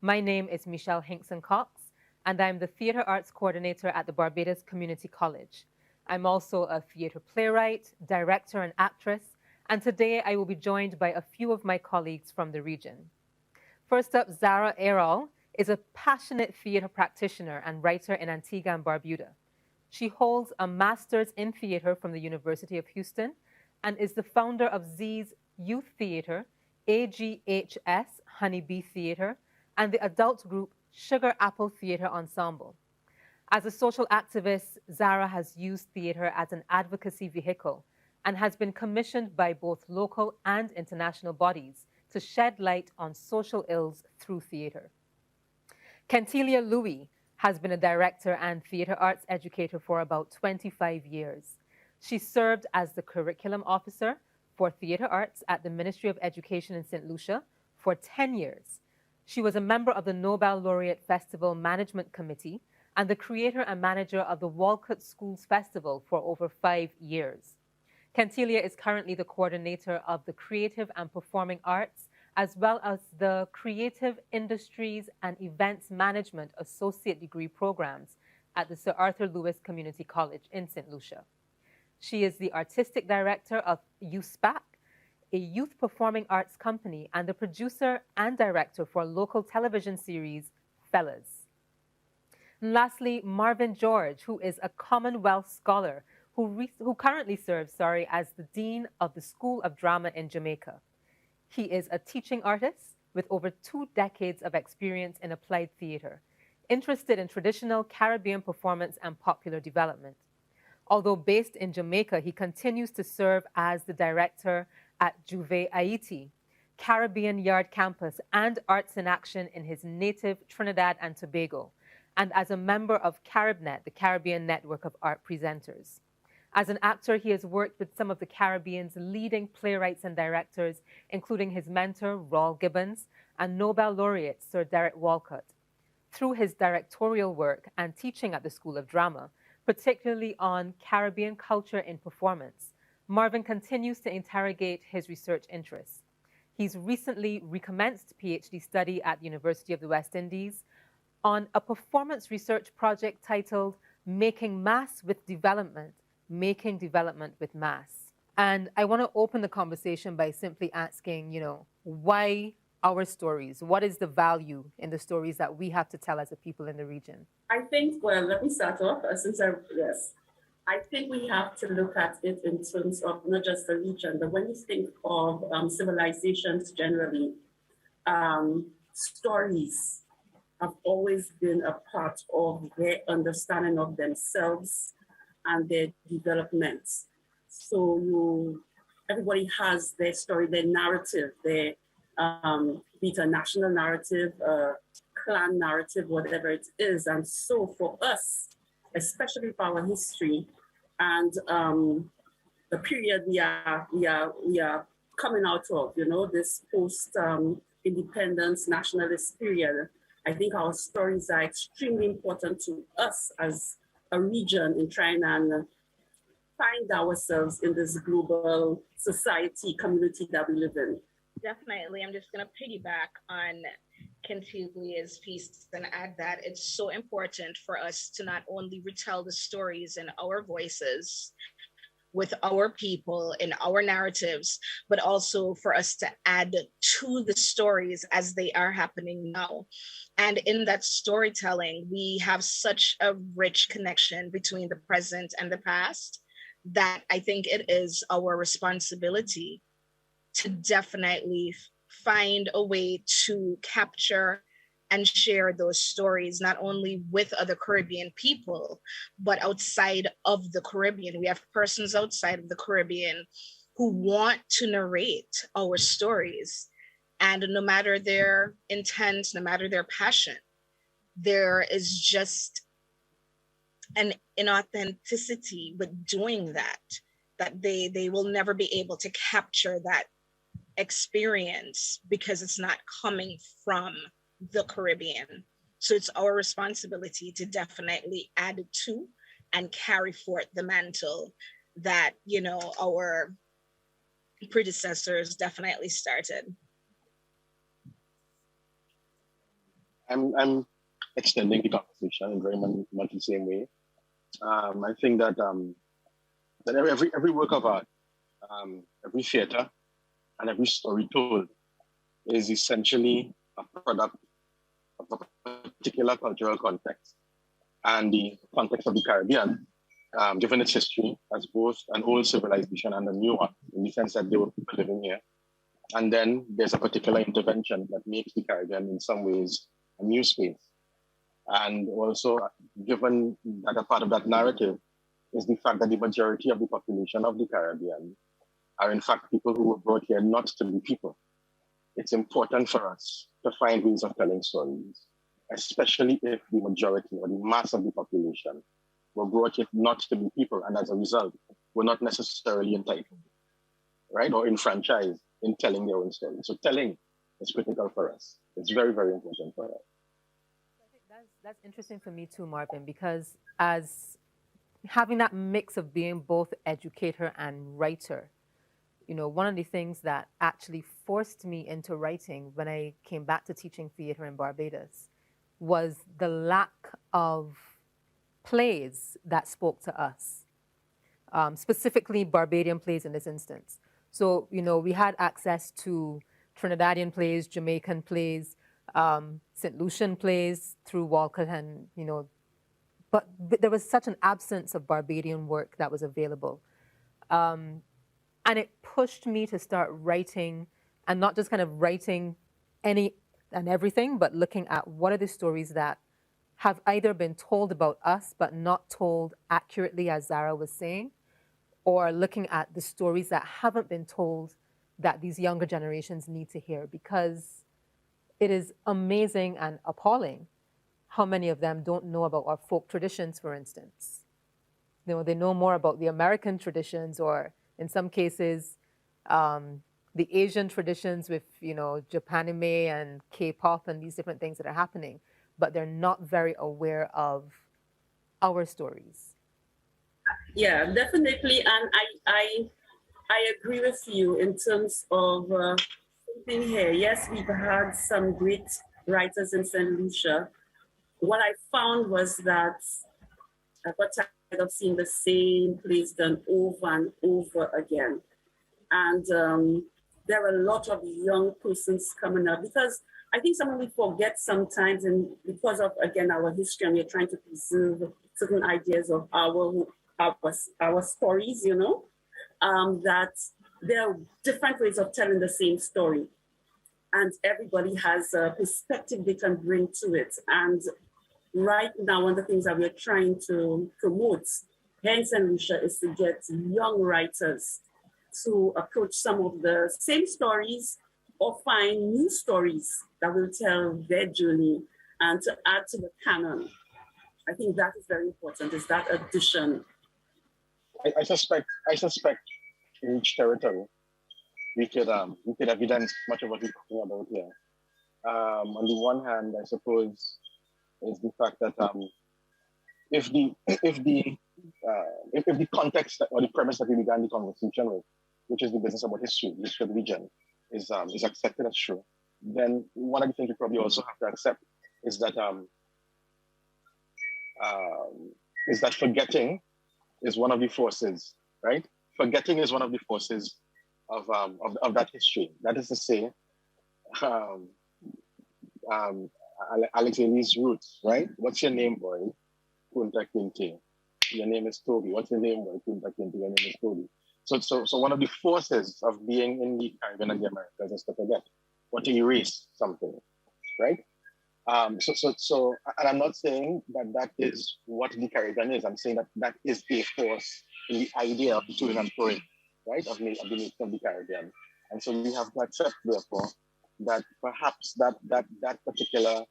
My name is Michelle Hinkson-Cox, and I'm the Theatre Arts Coordinator at the Barbados Community College. I'm also a theatre playwright, director, and actress, and today I will be joined by a few of my colleagues from the region. First up, Zara Erol is a passionate theatre practitioner and writer in Antigua and Barbuda. She holds a master's in theatre from the University of Houston and is the founder of Z's Youth Theatre, AGHS Honeybee Theatre, and the adult group Sugar Apple Theatre Ensemble. As a social activist, Zara has used theatre as an advocacy vehicle and has been commissioned by both local and international bodies to shed light on social ills through theatre. Kentelia Louie has been a director and theatre arts educator for about 25 years. She served as the curriculum officer for theater arts at the Ministry of Education in St. Lucia for 10 years. She was a member of the Nobel Laureate Festival Management Committee and the creator and manager of the Walcott Schools Festival for over 5 years. Kentelia is currently the coordinator of the Creative and Performing Arts, as well as the Creative Industries and Events Management Associate Degree programs at the Sir Arthur Lewis Community College in St. Lucia. She is the artistic director of USPAC, a youth performing arts company, and the producer and director for local television series Fellas. And lastly, Marvin George, who is a Commonwealth scholar who currently serves as the Dean of the School of Drama in Jamaica. He is a teaching artist with over 2 decades of experience in applied theater, interested in traditional Caribbean performance and popular development. Although based in Jamaica, he continues to serve as the director at Juve Haiti, Caribbean Yard Campus, and Arts in Action in his native Trinidad and Tobago, and as a member of CaribNet, the Caribbean Network of Art Presenters. As an actor, he has worked with some of the Caribbean's leading playwrights and directors, including his mentor, Raul Gibbons, and Nobel laureate Sir Derek Walcott. Through his directorial work and teaching at the School of Drama, particularly on Caribbean culture in performance, Marvin continues to interrogate his research interests. He's recently recommenced PhD study at the University of the West Indies on a performance research project titled Making Mass with Development, Making Development with Mass. And I want to open the conversation by simply asking, why our stories? What is the value in the stories that we have to tell as a people in the region? I think, let me start off. I think we have to look at it in terms of not just the region, but when you think of civilizations generally, stories have always been a part of their understanding of themselves and their development. So everybody has their story, their narrative, their be it a national narrative, clan narrative, whatever it is. And so for us, especially for our history and the period we are coming out of, this post independence nationalist period, I think our stories are extremely important to us as a region in trying and find ourselves in this global society, community that we live in. Definitely. I'm just going to piggyback on Kentelia's piece and add that it's so important for us to not only retell the stories in our voices with our people in our narratives, but also for us to add to the stories as they are happening now. And in that storytelling, we have such a rich connection between the present and the past that I think it is our responsibility to definitely find a way to capture and share those stories, not only with other Caribbean people, but outside of the Caribbean. We have persons outside of the Caribbean who want to narrate our stories. And no matter their intent, no matter their passion, there is just an inauthenticity with doing that they will never be able to capture that experience because it's not coming from the Caribbean. So it's our responsibility to definitely add to and carry forth the mantle that, our predecessors definitely started. I'm extending the conversation in very much the same way. I think that every work of art, every theater, and every story told is essentially a product of a particular cultural context. And the context of the Caribbean, given its history as both an old civilization and a new one, in the sense that they were people living here. And then there's a particular intervention that makes the Caribbean in some ways a new space. And also, given that a part of that narrative is the fact that the majority of the population of the Caribbean are in fact people who were brought here not to be people. It's important for us to find ways of telling stories, especially if the majority or the mass of the population were brought here not to be people, and as a result, were not necessarily entitled. right? Or enfranchised in telling their own story. So telling is critical for us. It's very, very important for us. I think that's interesting for me too, Marvin, because as having that mix of being both educator and writer, one of the things that actually forced me into writing when I came back to teaching theater in Barbados was the lack of plays that spoke to us, specifically Barbadian plays in this instance. So, we had access to Trinidadian plays, Jamaican plays, St. Lucian plays through Walcott and, but there was such an absence of Barbadian work that was available. And it pushed me to start writing, and not just kind of writing any and everything, but looking at what are the stories that have either been told about us, but not told accurately, as Zara was saying, or looking at the stories that haven't been told that these younger generations need to hear, because it is amazing and appalling how many of them don't know about our folk traditions, for instance. They know more about the American traditions, or in some cases, the Asian traditions with, Japanime and K-pop and these different things that are happening, but they're not very aware of our stories. Yeah, definitely. And I agree with you in terms of something here. Yes, we've had some great writers in St. Lucia. What I found was that I got tired of seeing the same plays done over and over again. And there are a lot of young persons coming up, because I think something we forget sometimes, and because of, again, our history, and we're trying to preserve certain ideas of our stories, that there are different ways of telling the same story. And everybody has a perspective they can bring to it. And right now, one of the things that we're trying to promote here in St. Lucia is to get young writers to approach some of the same stories, or find new stories that will tell their journey and to add to the canon. I think that is very important, is that addition. I suspect in each territory we could evidence much of what we're talking about here. On the one hand, I suppose, is the fact that if the context or the premise that we began the conversation with, which is the business about history, the history of the region, is accepted as true, then one of the things we probably also have to accept is that forgetting is one of the forces, right? Forgetting is one of the forces of that history. That is to say, Alex Haley's roots, right? What's your name, boy? Kunta Kinte. Your name is Toby. What's your name, boy? Kunta Kinte. Your name is Toby. So one of the forces of being in the Caribbean and the Americas is to forget, or to erase something, right? So, and I'm not saying that is what the Caribbean is. I'm saying that is a force in the idea of the to and fro, right, of the nation of the Caribbean. And so we have to accept, therefore, that perhaps that particular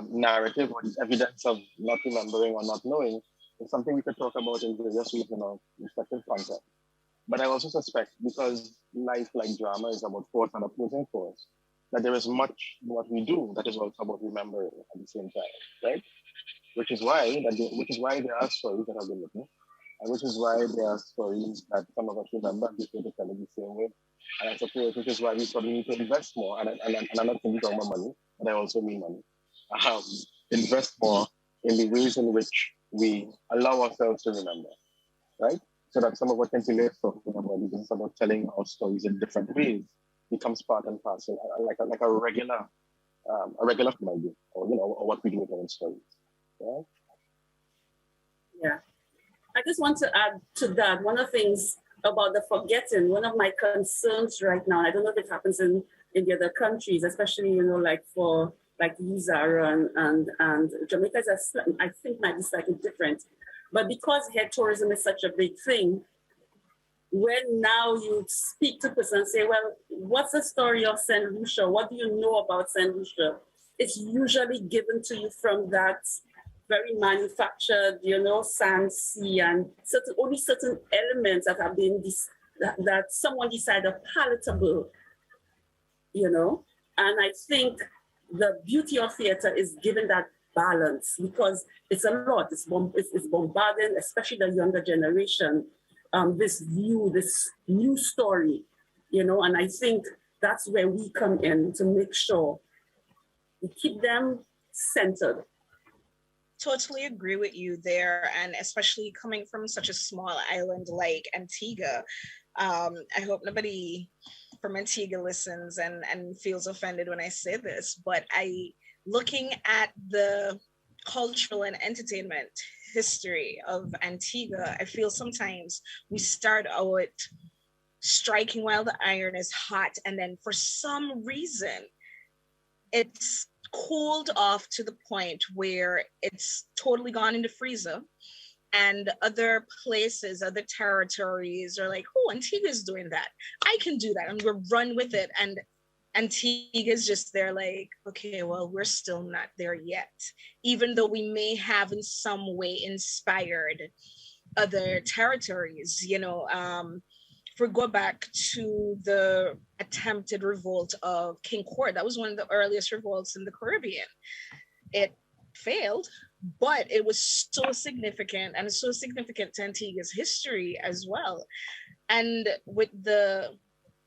narrative or the evidence of not remembering or not knowing is something we could talk about in various ways in our respective contexts. But I also suspect, because life, like drama, is about force and opposing force, that there is much what we do that is also about remembering at the same time, right? Which is why there are stories that have been written, and which is why there are stories that some of us remember and before to tell it the same way. And I suppose which is why we probably need to invest more. And I'm not thinking about money, but I also mean money. Invest more in the ways in which we allow ourselves to remember, right? So that some of what Kentile is talking about, the business about telling our stories in different ways, becomes part and parcel, like a regular thing I do, or what we do with our own stories. Right? Yeah. I just want to add to that, one of the things about the forgetting, one of my concerns right now, and I don't know if it happens in the other countries, especially, for Zara and Jamaica, I think might be slightly different. But because hair tourism is such a big thing, when now you speak to person and say, well, what's the story of St. Lucia? What do you know about St. Lucia? It's usually given to you from that very manufactured, sand, sea, and only certain elements that have been that someone decided palatable, you know. And I think the beauty of theater is giving that balance, because it's a lot. It's bombarding, especially the younger generation, this view, this new story, you know. And I think that's where we come in to make sure we keep them centered. Totally agree with you there, and especially coming from such a small island like Antigua. I hope nobody from Antigua listens and feels offended when I say this, but looking at the cultural and entertainment history of Antigua, I feel sometimes we start out striking while the iron is hot, and then for some reason it's cooled off to the point where it's totally gone into freezer, and other places, other territories are like, oh, Antigua's doing that, I can do that, and we'll run with it. And Antigua's just there like, okay, well, we're still not there yet, even though we may have in some way inspired other territories, you know. If we go back to the attempted revolt of King Court, that was one of the earliest revolts in the Caribbean. It failed, but it was so significant, and so significant to Antigua's history as well. And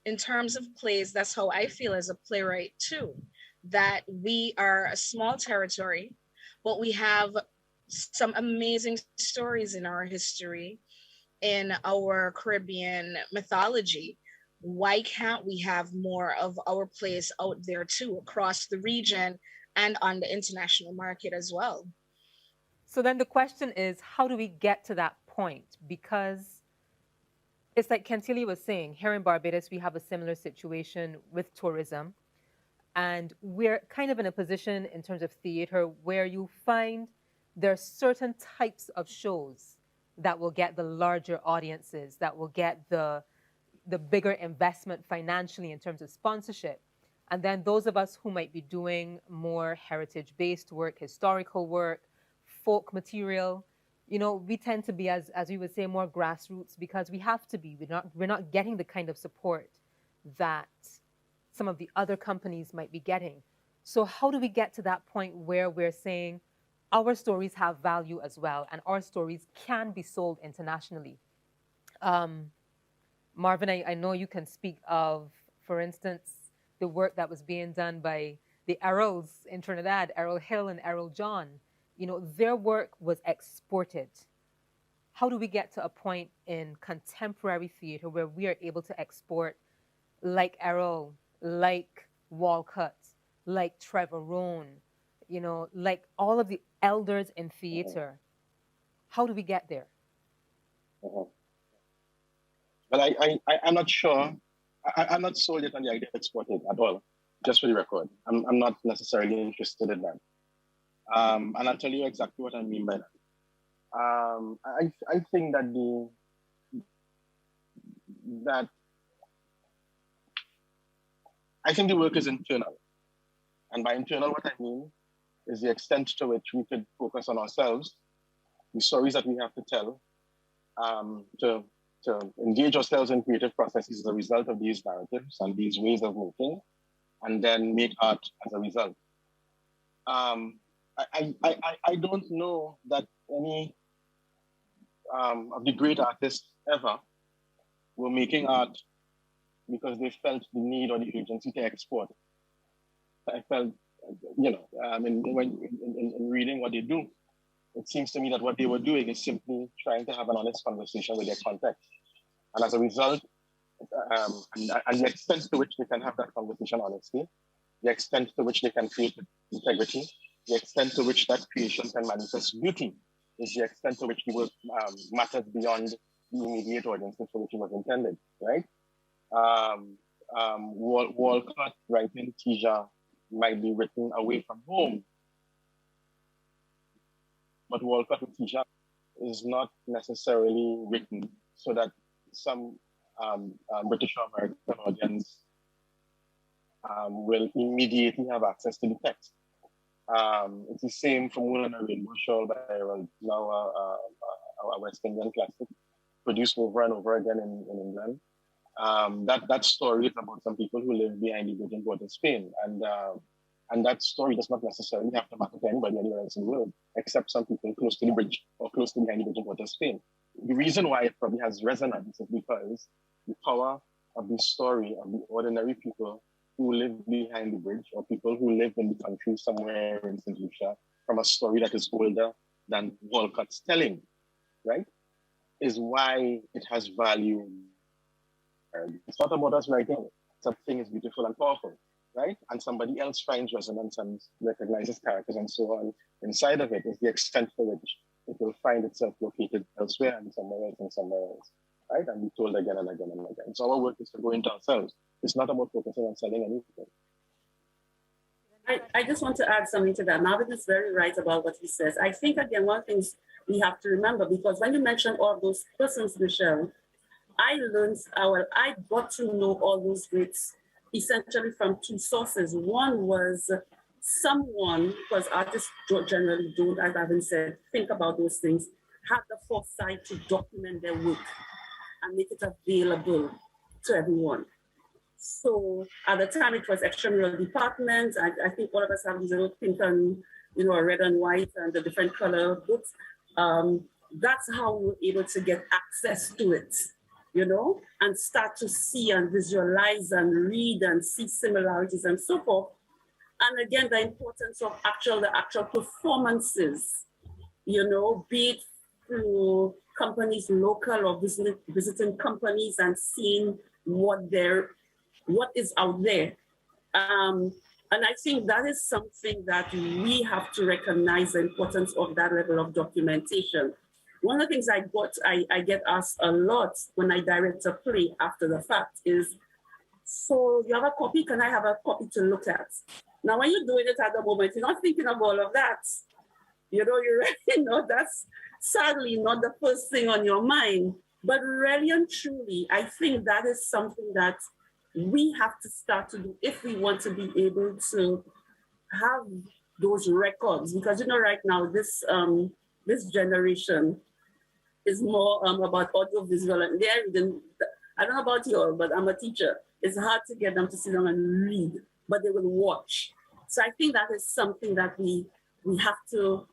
in terms of plays, that's how I feel as a playwright too, that we are a small territory, but we have some amazing stories in our history, in our Caribbean mythology. Why can't we have more of our plays out there too, across the region and on the international market as well? So then the question is, how do we get to that point? Because it's like Kentili was saying, here in Barbados, we have a similar situation with tourism. And we're kind of in a position in terms of theater where you find there are certain types of shows that will get the larger audiences, that will get the bigger investment financially in terms of sponsorship. And then those of us who might be doing more heritage-based work, historical work, folk material, you know, we tend to be, as we would say, more grassroots, because we have to be. We're not getting the kind of support that some of the other companies might be getting. So how do we get to that point where we're saying, our stories have value as well, and our stories can be sold internationally? Marvin, I know you can speak of, for instance, the work that was being done by the Errols in Trinidad, Errol Hill and Errol John. You know, their work was exported. How do we get to a point in contemporary theater where we are able to export, like Errol, like Walcott, like Trevor Rohn, you know, like all of the elders in theater? How do we get there? Well, I'm not sure. I'm not sold yet on the idea of exporting at all, just for the record. I'm not necessarily interested in that. And I'll tell you exactly what I mean by that. I think that I think the work is internal. And by internal, what I mean is the extent to which we could focus on ourselves, the stories that we have to tell, to engage ourselves in creative processes as a result of these narratives and these ways of making, and then make art as a result. I don't know that any of the great artists ever were making art because they felt the need or the urgency to export. I felt, you know, in reading what they do, it seems to me that what they were doing is simply trying to have an honest conversation with their context. And as a result, and the extent to which they can have that conversation honestly, the extent to which they can create integrity, the extent to which that creation can manifest beauty, is the extent to which the work matters beyond the immediate audiences for which it was intended, right? Walcott writing Tija might be written away from home, but Walcott with Tija is not necessarily written so that some British or American audience will immediately have access to the text. It's the same for Moon and a Rainbow Shawl by now a West Indian classic, produced over and over again in England. That story is about some people who live behind the bridge in Port of Spain, and that story does not necessarily have to matter to anybody anywhere else in the world, except some people close to the bridge or close to behind the bridge in Port of Spain. The reason why it probably has resonance is because the power of the story of the ordinary people who live behind the bridge or people who live in the country somewhere in St. Lucia from a story that is older than Walcott's telling, right, is why it has value. It's not about us writing it. Something is beautiful and powerful, right? And somebody else finds resonance and recognizes characters and so on. Inside of it is the extent for which it will find itself located elsewhere and somewhere else and somewhere else, right? And be told again and again and again. So our work is to go into ourselves. It's not about focusing on selling anything. I just want to add something to that. Marvin is very right about what he says. I think, again, one of the things we have to remember, because when you mention all those persons, Michelle, I got to know all those greats essentially from two sources. One was someone, because artists generally don't, as I've said, think about those things, have the foresight to document their work and make it available to everyone. So at the time it was extramural department. I think all of us have these little pink and, red and white and the different color books. That's how we were able to get access to it, and start to see and visualize and read and see similarities and so forth. And again, the importance of the actual performances, be it through companies, local or visiting companies, and seeing what is out there. And I think that is something that we have to recognize, the importance of that level of documentation. One of the things I get asked a lot when I direct a play after the fact is, so you have a copy, can I have a copy to look at? Now, when you're doing it at the moment, you're not thinking of all of that. That's sadly not the first thing on your mind. But really and truly, I think that is something that we have to start to do if we want to be able to have those records. Because, right now, this generation is more about audiovisual. And I don't know about you all, but I'm a teacher. It's hard to get them to sit down and read, but they will watch. So I think that is something that we have to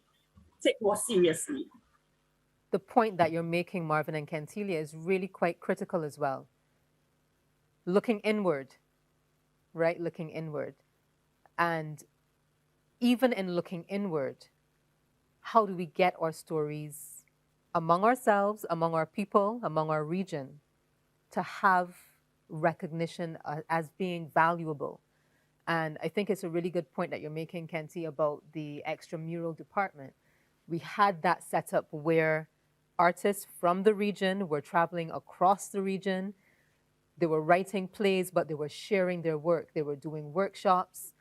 take more seriously. The point that you're making, Marvin and Kentelia, is really quite critical as well. Looking inward, right? Looking inward. And even in looking inward, how do we get our stories among ourselves, among our people, among our region, to have recognition as being valuable? And I think it's a really good point that you're making, Kenty, about the extramural department. We had that set up where artists from the region were traveling across the region. They were writing plays, but they were sharing their work. They were doing workshops,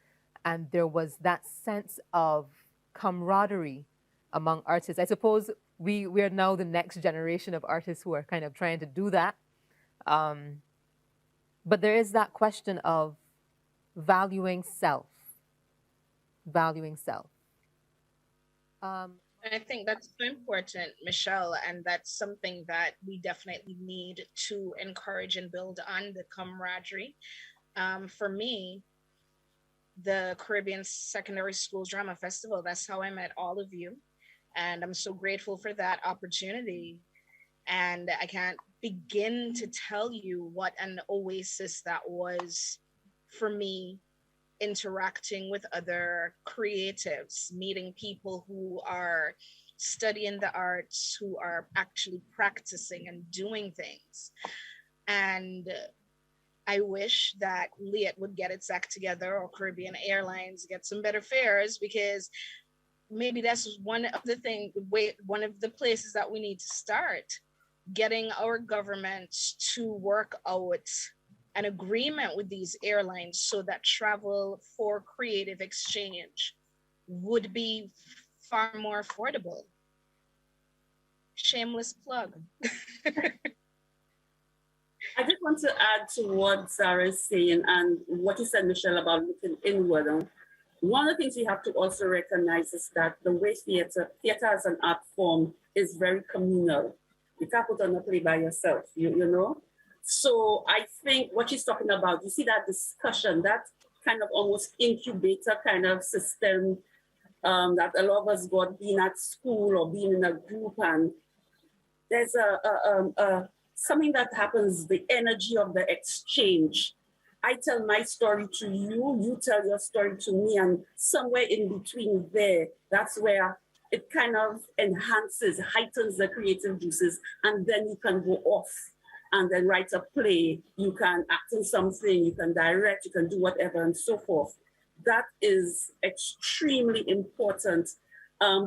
and there was that sense of camaraderie among artists. I suppose we are now the next generation of artists who are kind of trying to do that. But there is that question of valuing self. Valuing self. I think that's so important, Michelle, and that's something that we definitely need to encourage and build on, the camaraderie. For me, the Caribbean Secondary Schools Drama Festival, that's how I met all of you. And I'm so grateful for that opportunity. And I can't begin to tell you what an oasis that was for me, interacting with other creatives, meeting people who are studying the arts, who are actually practicing and doing things. And I wish that Liat would get its act together, or Caribbean Airlines get some better fares, because maybe that's one of the places that we need to start, getting our governments to work out an agreement with these airlines so that travel for creative exchange would be far more affordable. Shameless plug. I just want to add to what Sarah is saying and what you said, Michelle, about looking inward. One of the things we have to also recognize is that the way theater as an art form is very communal. You can't put on a play by yourself, you know? So I think what she's talking about, you see that discussion, that kind of almost incubator kind of system that a lot of us got being at school or being in a group, and there's something that happens, the energy of the exchange. I tell my story to you, you tell your story to me, and somewhere in between there, that's where it kind of enhances, heightens the creative juices, and then you can go off and then write a play, you can act in something, you can direct, you can do whatever, and so forth. That is extremely important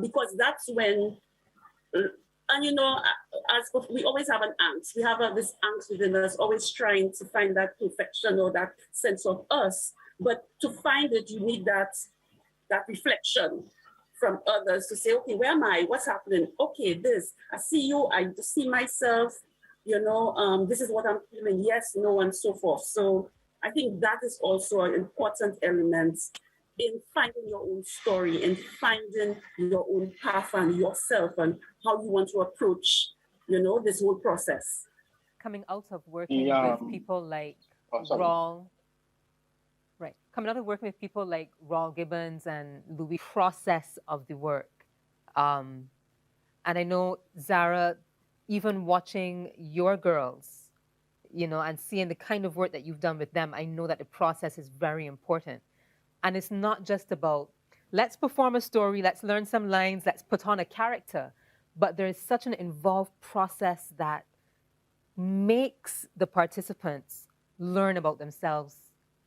because that's when, and you know, as we always have an angst. We have this angst within us, always trying to find that perfection or that sense of us. But to find it, you need that reflection from others to say, okay, where am I? What's happening? Okay, this. I see you. I see myself. You know, this is what I'm feeling. Yes, no, and so forth. So I think that is also an important element in finding your own story and finding your own path and yourself and how you want to approach, you know, this whole process. Coming out of working with people like Raul, right? Coming out of working with people like Raul Gibbons and Louis, process of the work. And I know, Zara, even watching your girls, you know, and seeing the kind of work that you've done with them, I know that the process is very important. And it's not just about, let's perform a story, let's learn some lines, let's put on a character. But there is such an involved process that makes the participants learn about themselves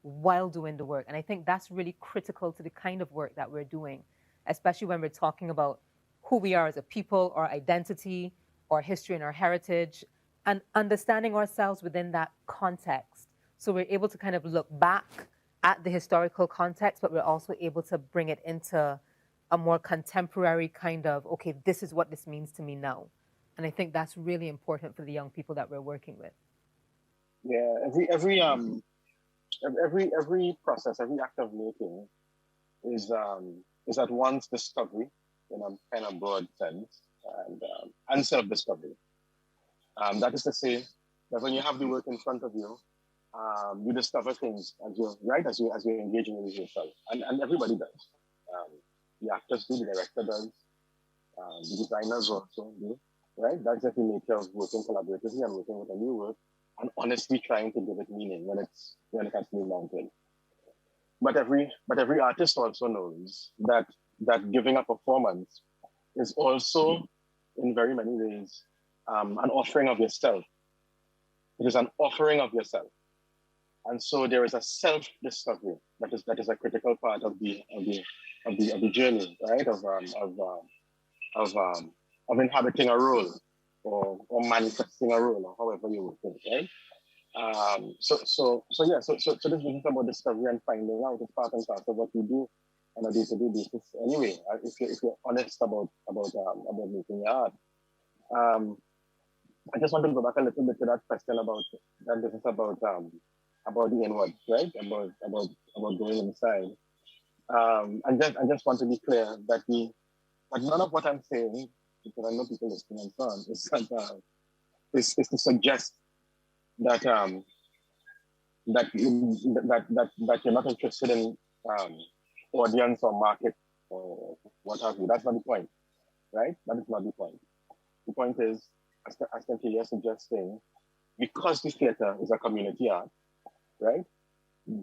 while doing the work. And I think that's really critical to the kind of work that we're doing, especially when we're talking about who we are as a people, our identity, our history and our heritage, and understanding ourselves within that context. So we're able to kind of look back at the historical context, but we're also able to bring it into a more contemporary kind of, okay, this is what this means to me now. And I think that's really important for the young people that we're working with. Yeah, every process, every act of making is at once discovery in a kind of broad sense and self-discovery. That is to say that when you have the work in front of you, you discover things as you're engaging with yourself, and everybody does. The actors do, the director does, the designers also do, right? That's just the nature of working collaboratively and working with a new work, and honestly trying to give it meaning when it has been mounted. But every artist also knows that giving a performance is also, in very many ways, an offering of yourself. It is an offering of yourself. And so there is a self-discovery that is a critical part of the journey, right? Of inhabiting a role or manifesting a role, or however you would think, right? So this is about discovery and finding out. It's part and parcel of what we do on a day-to-day basis. Anyway, if you're honest about making your art. I just want to go back a little bit to that question about that business about the inward, right? About going inside. And just want to be clear that none of what I'm saying, because I know people listening and so on, is to suggest that you're not interested in audience or market or what have you. That's not the point, right? That is not the point. The point is, as Cynthia is suggesting, because the theater is a community art, right?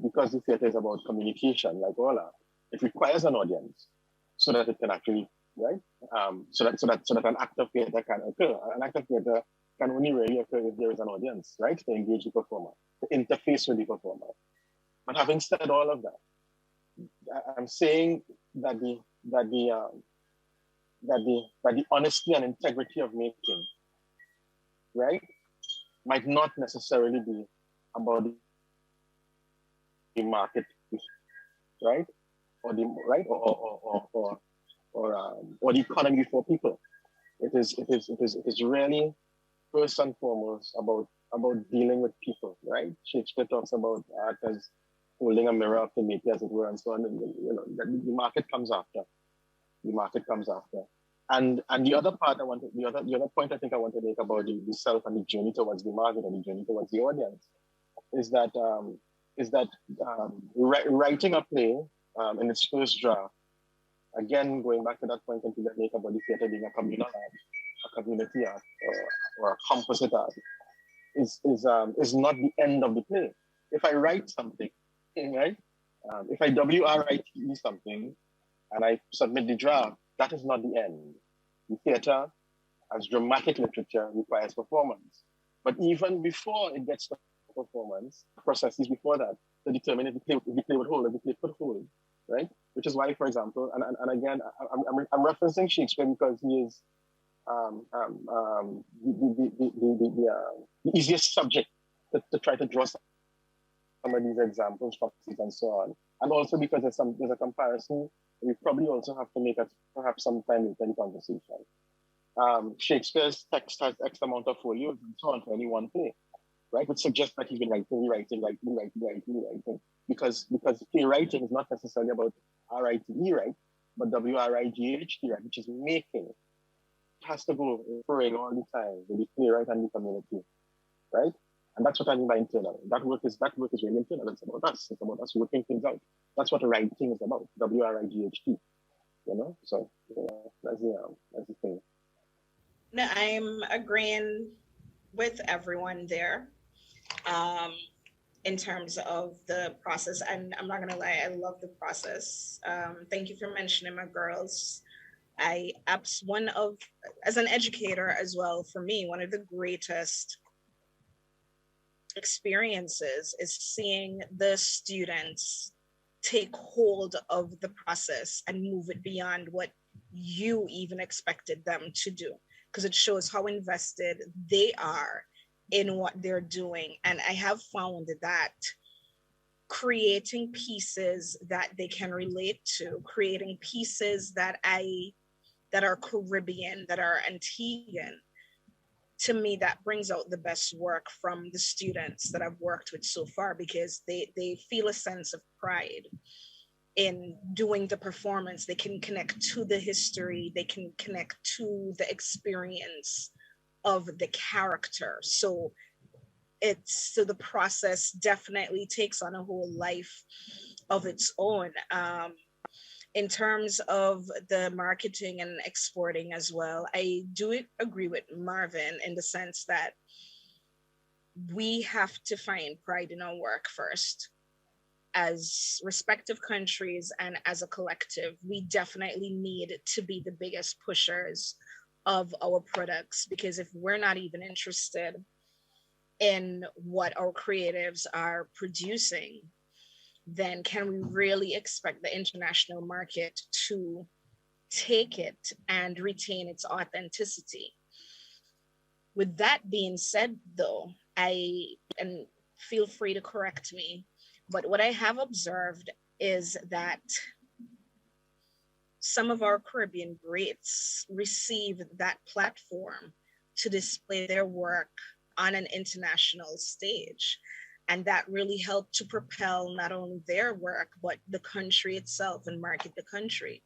Because the theater is about communication, like all art, it requires an audience so that it can actually, right? So that an act of theater can occur. An act of theater can only really occur if there is an audience, right? To engage the performer, to interface with the performer. But having said all of that, I'm saying that the honesty and integrity of making, right, might not necessarily be about the market, right, or the right or the economy for people. It is really first and foremost about dealing with people, right? Shakespeare talks about art as holding a mirror up to nature, as it were, and so on. And, you know, the market comes after. The market comes after. And the other part the other point I think I want to make about the self and the journey towards the market and the journey towards the audience is that writing a play in its first draft, again going back to that point that you make about the theater being a communal art, a community art, or a composite art, is not the end of the play. If I write something, right? If I WRITE something and I submit the draft, that is not the end. The theater, as dramatic literature, requires performance. But even before it gets to performance, processes before that to determine if the play would hold, if the play could hold, right? Which is why, for example, and again, I'm referencing Shakespeare because he is the easiest subject to try to draw some of these examples from and so on. And also because there's a comparison we probably also have to make at perhaps sometime in the conversation. Shakespeare's text has X amount of folios and so on for any one play, right? Which suggests that he's been writing. Because playwriting is not necessarily about R-I-T-E, right? But W-R-I-G-H-T, right? Which is making. It has to go referring all the time with the playwright and the community, right? And that's what I mean by internal. That work is really internal. It's about us. It's about us working things out. That's what writing is about. W-R-I-G-H-T. You know? So that's the thing. No, I'm agreeing with everyone there. In terms of the process, and I'm not gonna lie, I love the process. Thank you for mentioning my girls. As an educator as well, for me, one of the greatest experiences is seeing the students take hold of the process and move it beyond what you even expected them to do, because it shows how invested they are in what they're doing. And I have found that creating pieces that they can relate to, creating pieces that are Caribbean, that are Antiguan, to me, that brings out the best work from the students that I've worked with so far, because they feel a sense of pride in doing the performance. They can connect to the history, they can connect to the experience of the character. So the process definitely takes on a whole life of its own. In terms of the marketing and exporting as well, I do agree with Marvin in the sense that we have to find pride in our work first. As respective countries and as a collective, we definitely need to be the biggest pushers of our products, because if we're not even interested in what our creatives are producing, then can we really expect the international market to take it and retain its authenticity? With that being said, though, and feel free to correct me, but what I have observed is that some of our Caribbean greats receive that platform to display their work on an international stage. And that really helped to propel not only their work, but the country itself and market the country.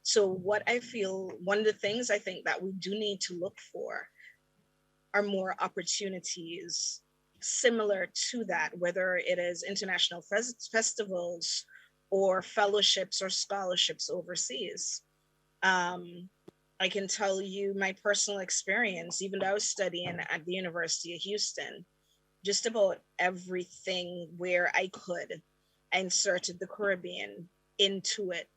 So what I feel, one of the things I think that we do need to look for are more opportunities similar to that, whether it is international festivals or fellowships or scholarships overseas. I can tell you my personal experience, even though I was studying at the University of Houston, just about everything where I could, I inserted the Caribbean into it,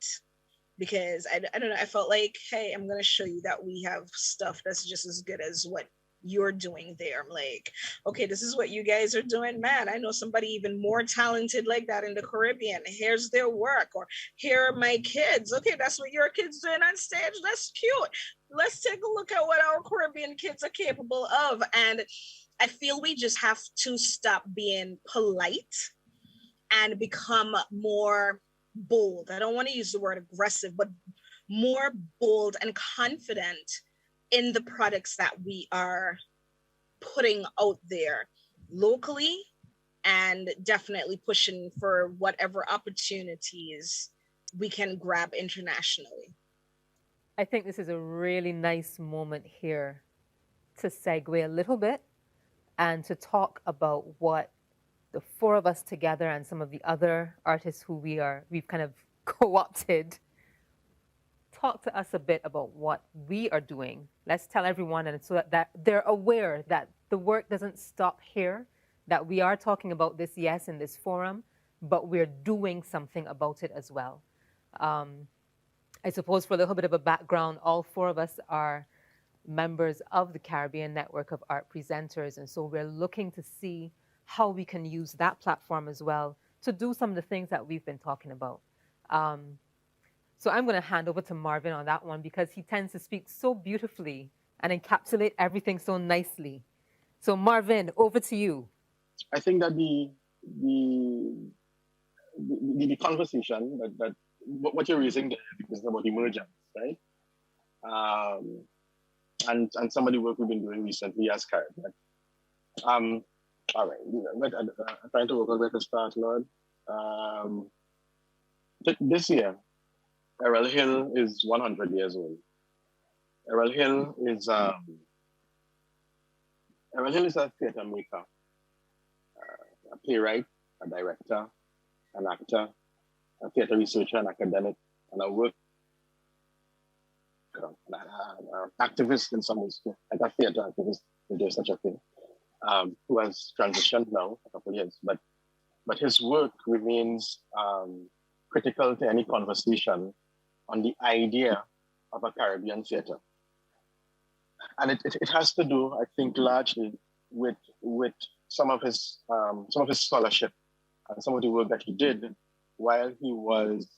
because I don't know, I felt like, hey, I'm going to show you that we have stuff that's just as good as what you're doing there. I'm like, okay, this is what you guys are doing. Man, I know somebody even more talented like that in the Caribbean. Here's their work, or here are my kids. Okay, that's what your kids doing on stage. That's cute. Let's take a look at what our Caribbean kids are capable of. And I feel we just have to stop being polite and become more bold. I don't want to use the word aggressive, but more bold and confident in the products that we are putting out there locally, and definitely pushing for whatever opportunities we can grab internationally. I think this is a really nice moment here to segue a little bit and to talk about what the four of us together and some of the other artists who we've kind of co-opted, talk to us a bit about what we are doing. Let's tell everyone, and so that they're aware that the work doesn't stop here, that we are talking about this, yes, in this forum, but we're doing something about it as well. I suppose for a little bit of a background, all four of us are members of the Caribbean Network of Art Presenters, and so we're looking to see how we can use that platform as well to do some of the things that we've been talking about. So I'm going to hand over to Marvin on that one because he tends to speak so beautifully and encapsulate everything so nicely. So Marvin, over to you. I think that the conversation that what you're raising there is about emergence, right? And some of the work we've been doing recently as Caribbean. All right, I'm trying to work on where to start, Lord. This year, Errol Hill is 100 years old. Errol Hill is a theater maker, a playwright, a director, an actor, a theater researcher, an academic, and a work activist in some ways, like a theater activist, if there's such a thing, who has transitioned now a couple of years, but his work remains critical to any conversation on the idea of a Caribbean theater. And it has to do, I think, largely with some of his scholarship and some of the work that he did while he was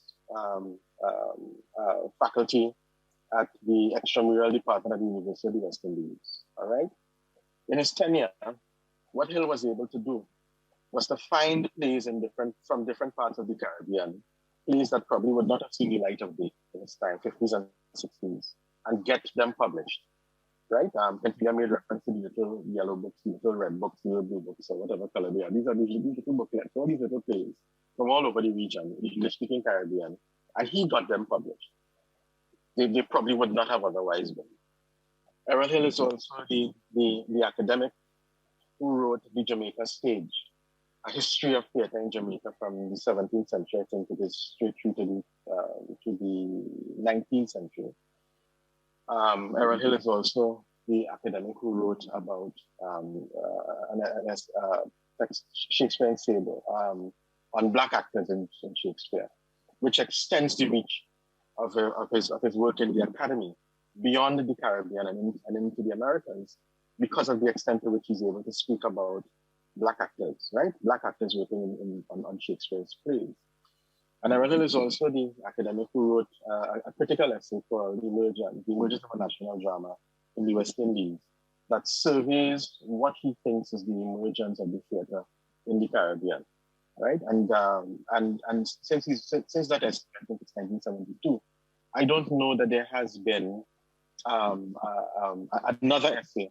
faculty at the extramural department at the University of the West Indies. All right. In his tenure, what Hill was able to do was to find plays from different parts of the Caribbean, plays that probably would not have seen the light of day in his time, 50s and 60s, and get them published. Right? Kentia made reference to the little yellow books, the little red books, the little blue books, or whatever color they are. These are these little booklets, all these little plays from all over the region, the English-speaking Caribbean, and he got them published. They probably would not have otherwise been. Errol Hill is also the academic who wrote The Jamaica Stage, a history of theatre in Jamaica from the 17th century, I think it is straight through to the 19th century. Errol Hill is also the academic who wrote about Shakespeare Sable on Black actors in Shakespeare, which extends the reach of his work in the academy beyond the Caribbean and into the Americas because of the extent to which he's able to speak about Black actors, right? Black actors working on Shakespeare's plays. And Errol Hill is also the academic who wrote a critical essay called The Emergence of a National Drama in the West Indies that surveys what he thinks is the emergence of the theatre in the Caribbean, right? And since that essay, I think it's 1972, I don't know that there has been another essay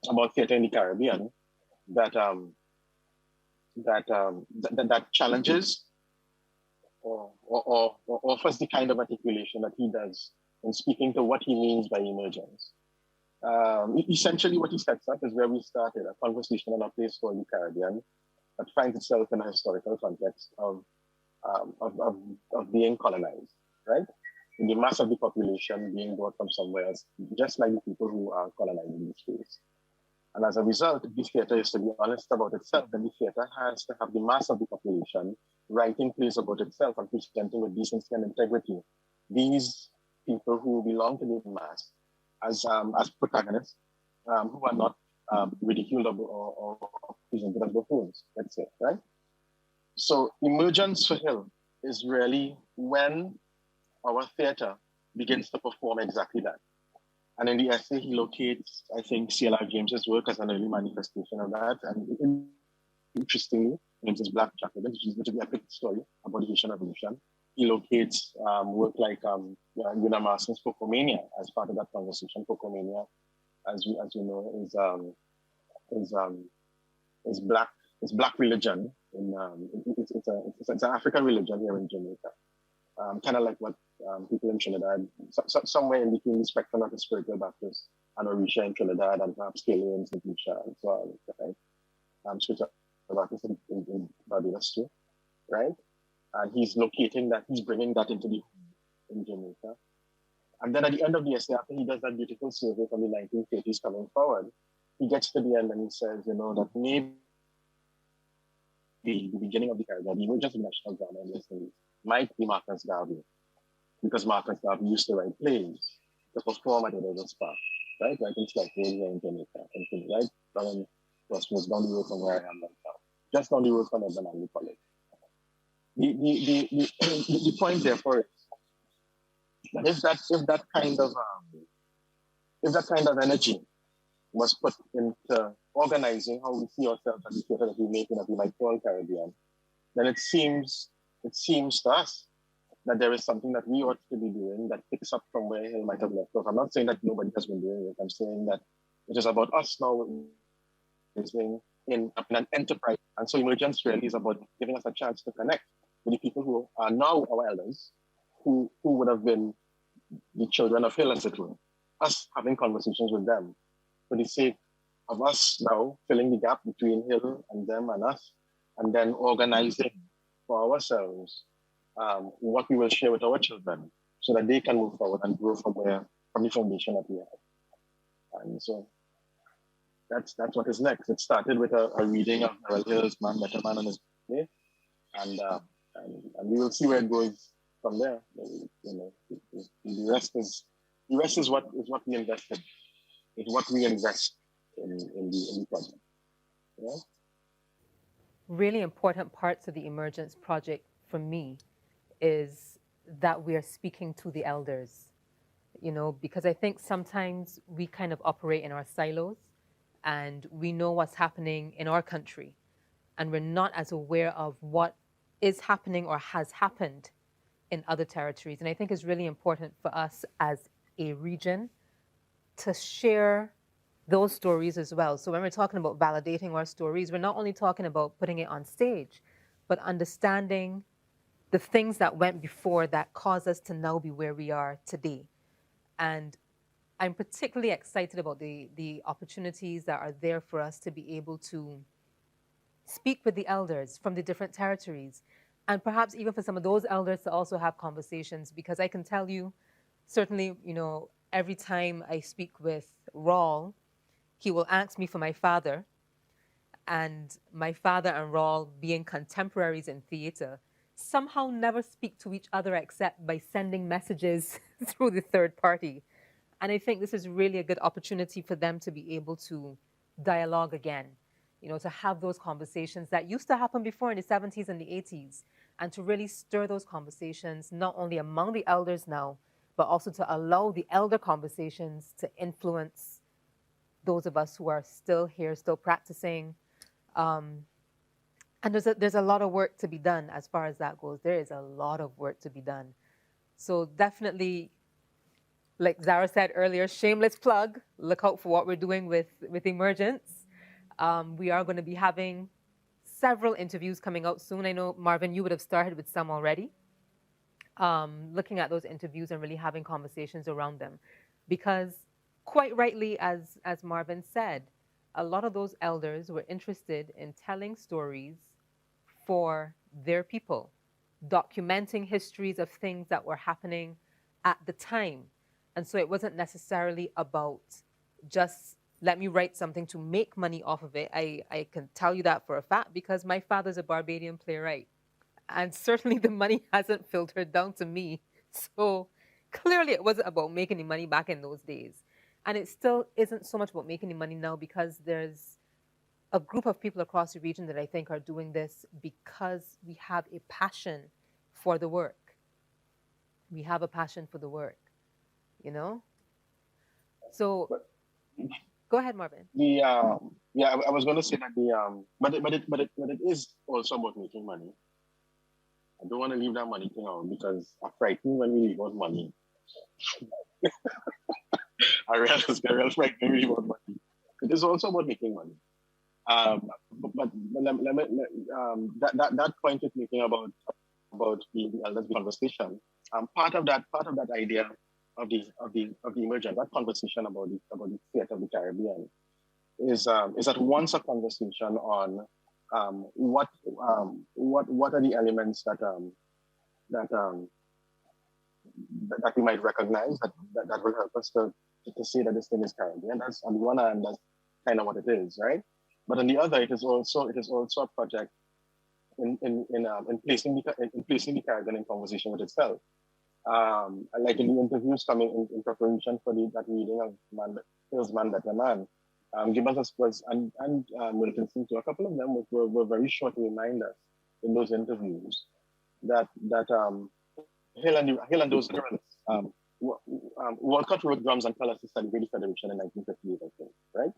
about theatre in the Caribbean that challenges or offers the kind of articulation that he does in speaking to what he means by emergence. Essentially, what he sets up is where we started, a conversation on a place called the Caribbean that finds itself in a historical context of being colonized, right? In the mass of the population being brought from somewhere else, just like the people who are colonizing this space. And as a result, the theatre is to be honest about itself, and the theatre has to have the mass of the population writing plays about itself and presenting with decency and integrity these people who belong to the mass as protagonists who are not ridiculed or presented as buffoons, let's say, right? So emergence for Hill is really when our theatre begins to perform exactly that. And in the essay, he locates, I think, C.L.R. James's work as an early manifestation of that. And interestingly, James's Black Jacobin, which is a epic story about the Haitian Revolution, he locates work like Una Marston's Pocomania as part of that conversation. Pocomania, as you know, is black religion. It's an African religion here in Jamaica. Kind of like what people in Trinidad, somewhere in between the spectrum of the spiritual Baptist and Orisha in Trinidad, and perhaps Kalian in St. Lucia and so on, right? Spiritual Baptist in Barbados too, right? And he's bringing that into the in Jamaica. And then at the end of the essay, after he does that beautiful survey from the 1930s coming forward, he gets to the end and he says, that maybe the beginning of the Caribbean, the emergence of national drama in this thing might be Marcus Garvey, because Marcus Garvey used to write plays to perform at the River Spark, right? Writing like plays in Jamaica, right? Down the road from where I am right now, just down the road from Edmund Andrew College. The point therefore is that if that kind of energy was put into organizing how we see ourselves as the theater that we make in what we might call Caribbean, then it seems to us that there is something that we ought to be doing that picks up from where Hill might have left off. I'm not saying that nobody has been doing it. I'm saying that it is about us now in an enterprise. And so emergence really is about giving us a chance to connect with the people who are now our elders, who would have been the children of Hill, as it were. Us having conversations with them for the sake of us now filling the gap between Hill and them and us, and then organizing for ourselves what we will share with our children so that they can move forward and grow from the foundation that we have. And so that's what is next. It started with a reading of Harold Hill's Man, Better Man on His Way, and we will see where it goes from there. The rest is what we invested. It's what we invest in the project. Yeah? Really important parts of the Emergence project for me is that we are speaking to the elders, because I think sometimes we kind of operate in our silos and we know what's happening in our country and we're not as aware of what is happening or has happened in other territories. And I think it's really important for us as a region to share those stories as well. So when we're talking about validating our stories, we're not only talking about putting it on stage, but understanding the things that went before that caused us to now be where we are today. And I'm particularly excited about the opportunities that are there for us to be able to speak with the elders from the different territories, and perhaps even for some of those elders to also have conversations, because I can tell you, certainly, every time I speak with Raul, he will ask me for my father, and my father and Raul, being contemporaries in theater, somehow never speak to each other except by sending messages through the third party. And I think this is really a good opportunity for them to be able to dialogue again, to have those conversations that used to happen before in the 70s and the 80s, and to really stir those conversations, not only among the elders now, but also to allow the elder conversations to influence those of us who are still here, still practicing. And there's a lot of work to be done as far as that goes. There is a lot of work to be done. So definitely, like Zara said earlier, shameless plug, look out for what we're doing with Emergence. We are going to be having several interviews coming out soon. I know, Marvin, you would have started with some already. Looking at those interviews and really having conversations around them. Because quite rightly, as Marvin said, a lot of those elders were interested in telling stories for their people, documenting histories of things that were happening at the time. And so it wasn't necessarily about just let me write something to make money off of it. I can tell you that for a fact because my father's a Barbadian playwright. And certainly the money hasn't filtered down to me. So clearly it wasn't about making the money back in those days. And it still isn't so much about making the money now, because there's a group of people across the region that I think are doing this because we have a passion for the work. We have a passion for the work, So go ahead, Marvin. I was going to say that but it is also about making money. I don't want to leave that money thing out because I'm frightened when we leave out money. I realize frightened when we leave out money. It is also about making money. But that point you're making about about the elders conversation. Part of that idea of the emergence, that conversation about the theater of the Caribbean, is at once a conversation on what are the elements that we might recognize that will help us to say that this thing is Caribbean. That's on the one hand, that's kind of what it is, right? But on the other, it is also a project in placing the Caribbean in conversation with itself. Like in the interviews coming in preparation for that reading of Hill's Man Better Man, Gibbons and Wilkinson, too, a couple of them were very short to remind us in those interviews that Hill and those journalists, Walcott wrote Drums and Colors to Celebrate the Federation in 1958, I think, right?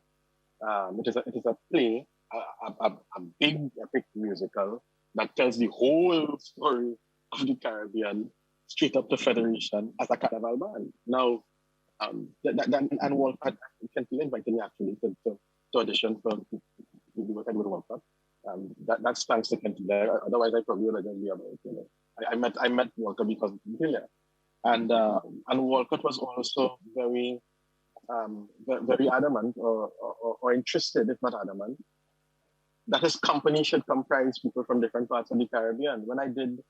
It is a play, a big epic musical that tells the whole story of the Caribbean straight up to Federation as a carnival band. Now, and Walcott, Kenty invited me actually to audition for the work I did with Walcott. That's thanks to Kenty there. Otherwise, I probably would have just be about it. You know, I met Walcott because of Hill, and Walcott was also very adamant or interested, if not adamant, that his company should comprise people from different parts of the Caribbean. When I did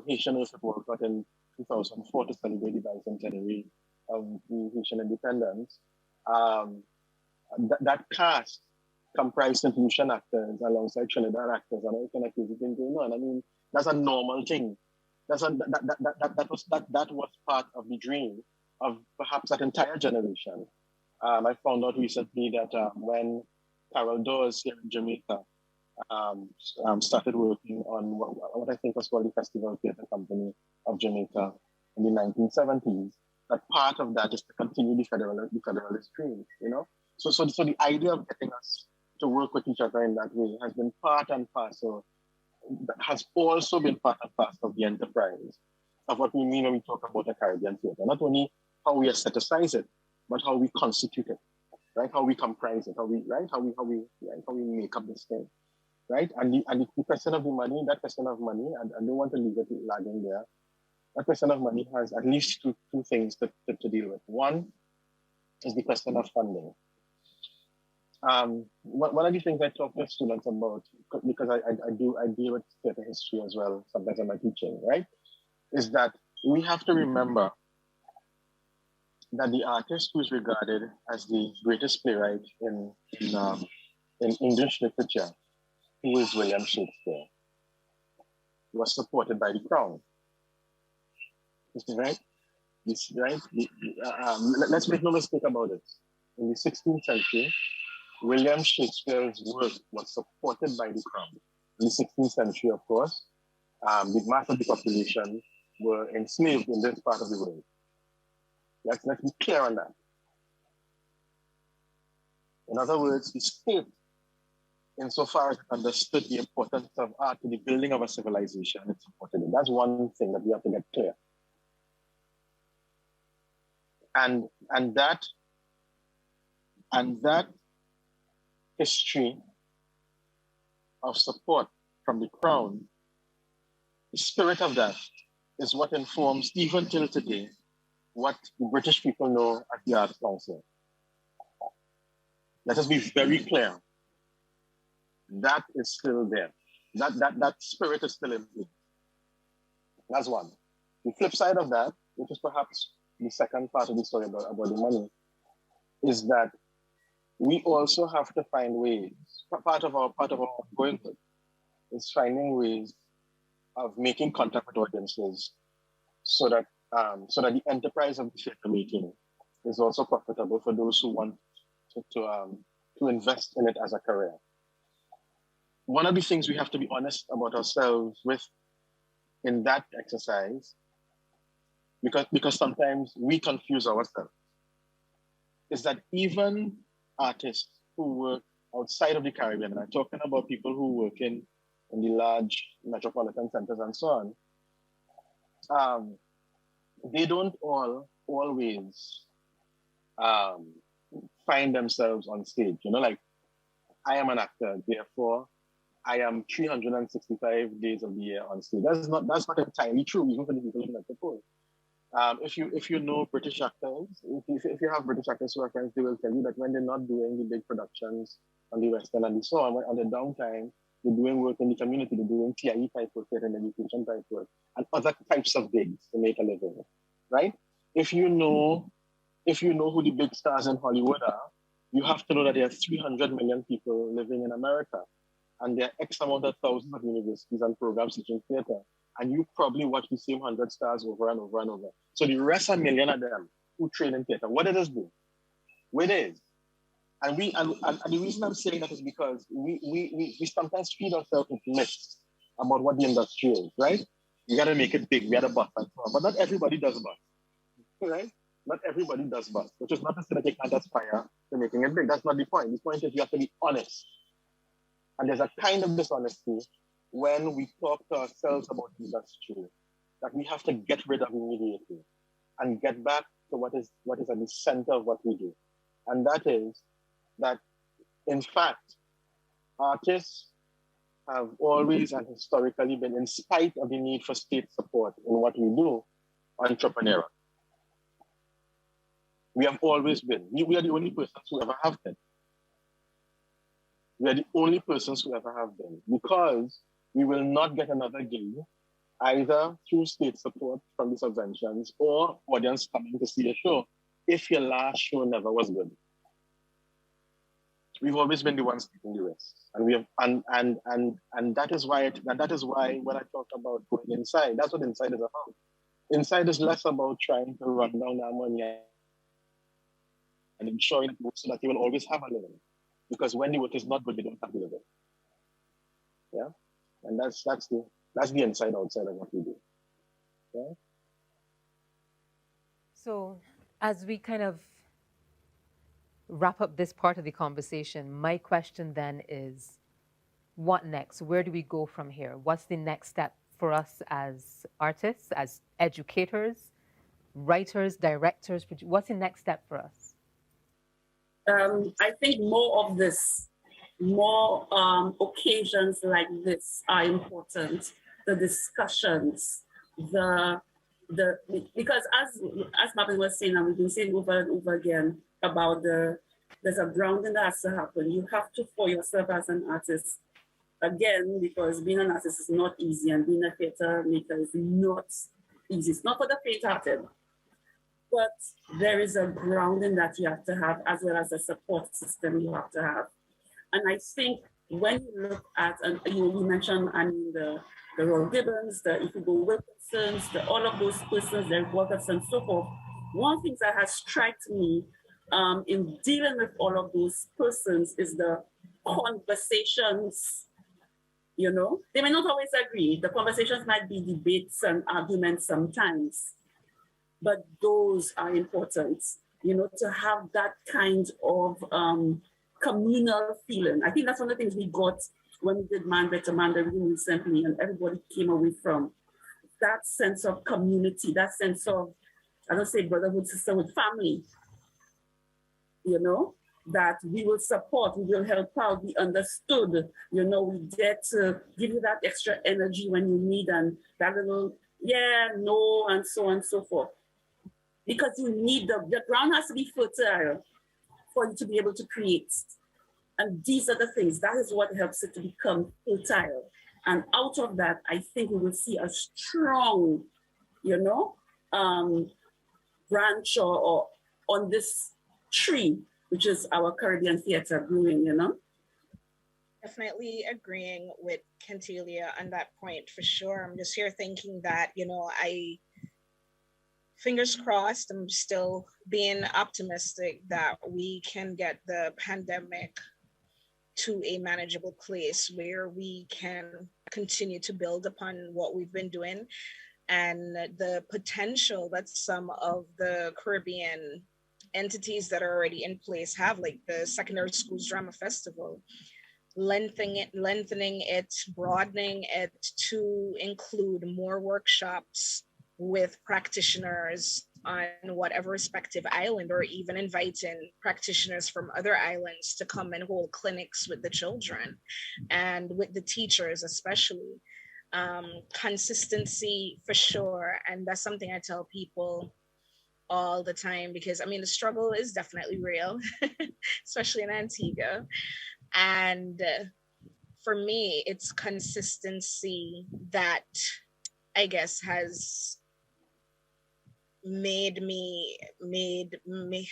Haitian Earth with Walcott in 2004 to celebrate the bicentenary of the Haitian independence, that cast comprised St. Lucian actors alongside Trinidad actors and all kind of crazy things going on. I mean, that's a normal thing. That was part of the dream of perhaps that entire generation. I found out recently that when Carol Dawes here in Jamaica started working on what I think was called the Festival Theatre Company of Jamaica in the 1970s, that part of that is to continue the federalist dream, you know? So the idea of getting us to work with each other in that way has been part and parcel, has also been part and parcel of the enterprise of what we mean when we talk about a Caribbean theatre. Not only how we aestheticize it, but how we constitute it, right? How we comprise it, how we make up this thing, right? And the question of the money, that question of money, and I don't want to leave it lagging there. That question of money has at least two things to deal with. One is the question of funding. One of the things I talk to students about, because I deal with theatre history as well, sometimes in my teaching, right, is that we have to remember that the artist who is regarded as the greatest playwright in English literature, who is William Shakespeare, was supported by the crown. Right? Right? Let's make no mistake about it. In the 16th century, William Shakespeare's work was supported by the crown. In the 16th century, of course, the mass of the population were enslaved in this part of the world. Let's be clear on that. In other words, the state, insofar as it understood the importance of art to the building of a civilization, it supported it. That's one thing that we have to get clear. And that history of support from the crown, the spirit of that is what informs, even till today, what the British people know at the Arts Council. Let us be very clear. That is still there. That spirit is still in place. That's one. The flip side of that, which is perhaps the second part of the story about the money, is that we also have to find ways. Part of our ongoing work is finding ways of making contact with audiences so that the enterprise of the theatre making is also profitable for those who want to invest in it as a career. One of the things we have to be honest about ourselves with in that exercise, because sometimes we confuse ourselves, is that even artists who work outside of the Caribbean, and I'm talking about people who work in the large metropolitan centers and so on, they don't always find themselves on stage. You know, like, I am an actor, therefore I am 365 days of the year on stage. That's not entirely true, even for the people looking at the poll. If you know British actors, if you have British actors who are friends, they will tell you that when they're not doing the big productions on the West End and the so on the downtime, they're doing work in the community, they're doing TIE type work, and education type work, and other types of gigs to make a living, right? If you know who the big stars in Hollywood are, you have to know that there are 300 million people living in America, and there are X amount of thousands of universities and programs teaching theater, and you probably watch the same 100 stars over and over and over. So the rest a million of them who train in theater, what did this do? What is? And the reason I'm saying that is because we sometimes feed ourselves with myths about what the industry is, right? We gotta make it big, we gotta bust and so on. But not everybody does bust, right? Not everybody does bust, which is not to say that you can't aspire to making it big. That's not the point. The point is you have to be honest. And there's a kind of dishonesty when we talk to ourselves about the industry that we have to get rid of immediately and get back to what is at the center of what we do. And that is that, in fact, artists have always and historically been, in spite of the need for state support in what we do, entrepreneurial. We have always been. We are the only persons who ever have been. We are the only persons who ever have been, because we will not get another gig either through state support from the subventions or audience coming to see a show if your last show never was good. We've always been the ones taking the risk, and we have, and that is why when I talk about going inside, that's what inside is about. Inside is less about trying to run down our money and ensuring it works so that you will always have a living, because when the work is not good, you don't have a living. Yeah, and that's the inside outside of what we do. Yeah. So, as we kind of wrap up this part of the conversation, my question then is, what next? Where do we go from here? What's the next step for us as artists, as educators, writers, directors? What's the next step for us? I think more of this, more occasions like this are important. The discussions, because as Marvin was saying, and we've been saying over and over again about there's a grounding that has to happen. You have to, for yourself as an artist, again, because being an artist is not easy, and being a theater maker is not easy. It's not for the faint-hearted. But there is a grounding that you have to have, as well as a support system you have to have. And I think when you look at, and we mentioned, the Royal Gibbons, the Ifugo Wilkinsons, all of those persons, the Walkers and so forth, one thing that has struck me in dealing with all of those persons is the conversations. You know, they may not always agree. The conversations might be debates and arguments sometimes, but those are important, you know, to have that kind of communal feeling. I think that's one of the things we got when we did Man Better Man recently, and everybody came away from that sense of community, that sense of, I don't say brotherhood, sisterhood, family, you know, that we will support, we will help out, we understood, you know, we get to give you that extra energy when you need, and that little, yeah, no, and so on and so forth. Because you need the ground has to be fertile for you to be able to create. And these are the things, that is what helps it to become fertile. And out of that, I think we will see a strong, you know, branch or on this tree, which is our Caribbean theater growing, you know? Definitely agreeing with Kentelia on that point for sure. I'm just here thinking that, you know, fingers crossed, I'm still being optimistic that we can get the pandemic to a manageable place where we can continue to build upon what we've been doing, and the potential that some of the Caribbean entities that are already in place have, like the Secondary Schools Drama Festival, lengthening it, broadening it to include more workshops with practitioners on whatever respective island, or even inviting practitioners from other islands to come and hold clinics with the children and with the teachers especially. Consistency for sure. And that's something I tell people all the time, because I mean, the struggle is definitely real, especially in Antigua. And for me, it's consistency that I guess has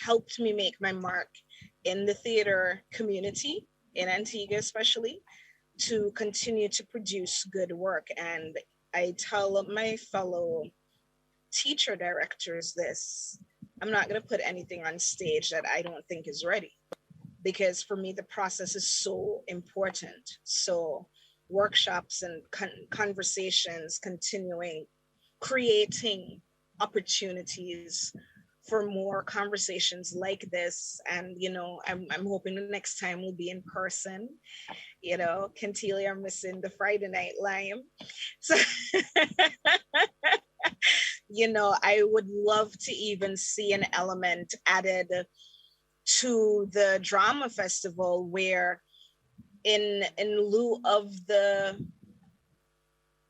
helped me make my mark in the theater community in Antigua, especially, to continue to produce good work. And I tell my fellow teacher directors this: I'm not going to put anything on stage that I don't think is ready, because for me the process is so important. So workshops and conversations, continuing creating opportunities for more conversations like this. And I'm hoping the next time we'll be in person. Kentilly are missing the Friday night lime, so I would love to even see an element added to the drama festival, where in lieu of the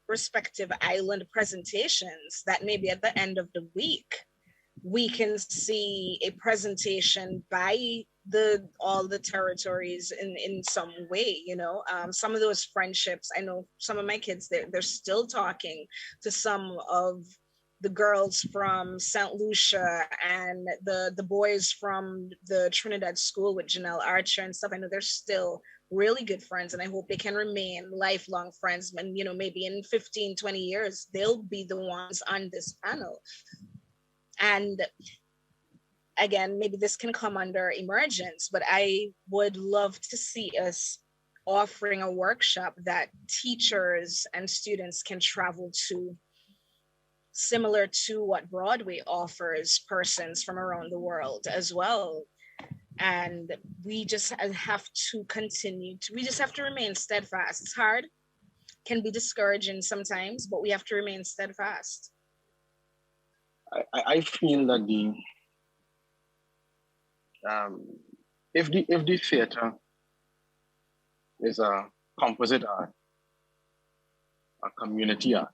respective island presentations, that maybe at the end of the week we can see a presentation by all the territories in some way. Some of those friendships, I know some of my kids, they're still talking to some of the girls from St. Lucia and the boys from the Trinidad school with Janelle Archer and stuff. I know they're still really good friends, and I hope they can remain lifelong friends. And maybe in 15, 20 years, they'll be the ones on this panel. And again, maybe this can come under emergence, but I would love to see us offering a workshop that teachers and students can travel to, similar to what Broadway offers persons from around the world as well. And we just have to we just have to remain steadfast. It's hard, can be discouraging sometimes, but we have to remain steadfast. I feel that if the theater is a composite art, a community art,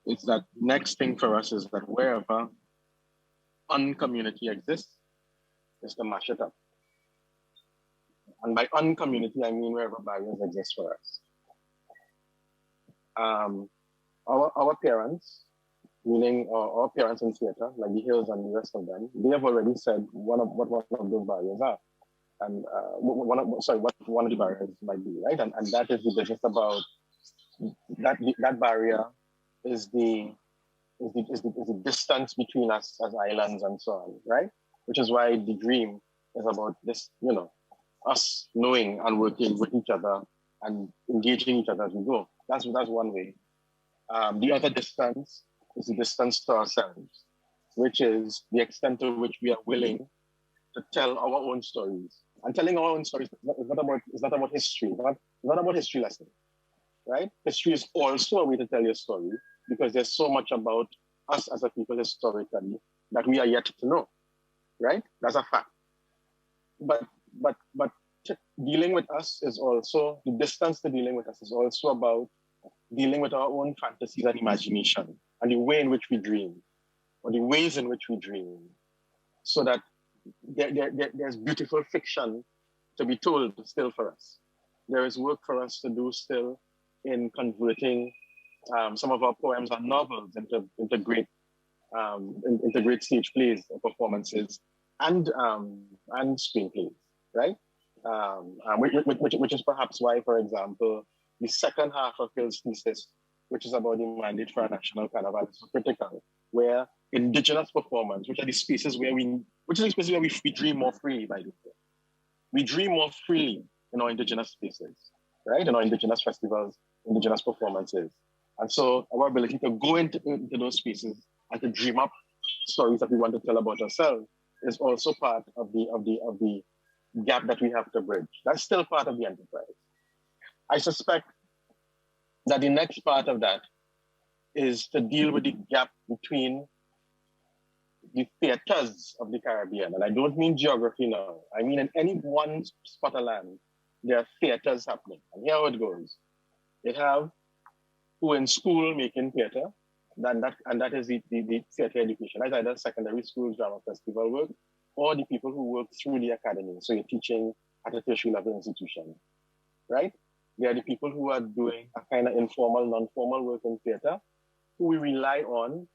it's that next thing for us is that wherever uncommunity exists, is to mash it up. And by uncommunity, I mean wherever barriers exist for us. Our parents, meaning our parents in theater, like the Hills and the rest of them, they have already said what one of those barriers are. And what one of the barriers might be, right? And that is the business about that barrier is the distance between us as islands and so on, right? Which is why the dream is about this, us knowing and working with each other and engaging each other as we go. That's one way. The other distance is the distance to ourselves, which is the extent to which we are willing to tell our own stories. And telling our own stories is not about history. It's not about history lessons, right? History is also a way to tell your story, because there's so much about us as a people historically that we are yet to know, right? That's a fact. But dealing with us is also, the distance to dealing with us is also about dealing with our own fantasies and imagination and the way in which we dream, or the ways in which we dream, so that there's beautiful fiction to be told still for us. There is work for us to do still in converting some of our poems and novels into great stage plays or performances and screenplays, right? Which is perhaps why, for example, the second half of Phil's thesis, which is about the mandate for a national carnival, is so critical, where indigenous performance, which are the spaces where we dream more freely, by the way. We dream more freely in our indigenous spaces, right? In our indigenous festivals, indigenous performances. And so our ability to go into those spaces and to dream up stories that we want to tell about ourselves is also part of the gap that we have to bridge. That's still part of the enterprise. I suspect that the next part of that is to deal with the gap between the theaters of the Caribbean, and I don't mean geography now, I mean in any one spot of land, there are theaters happening. And here how it goes. They have who in school making theater, and that is the theater education. That's either secondary school drama festival work, or the people who work through the academy. So you're teaching at a tertiary level institution, right? They are the people who are doing a kind of informal, non-formal work in theater, who we rely on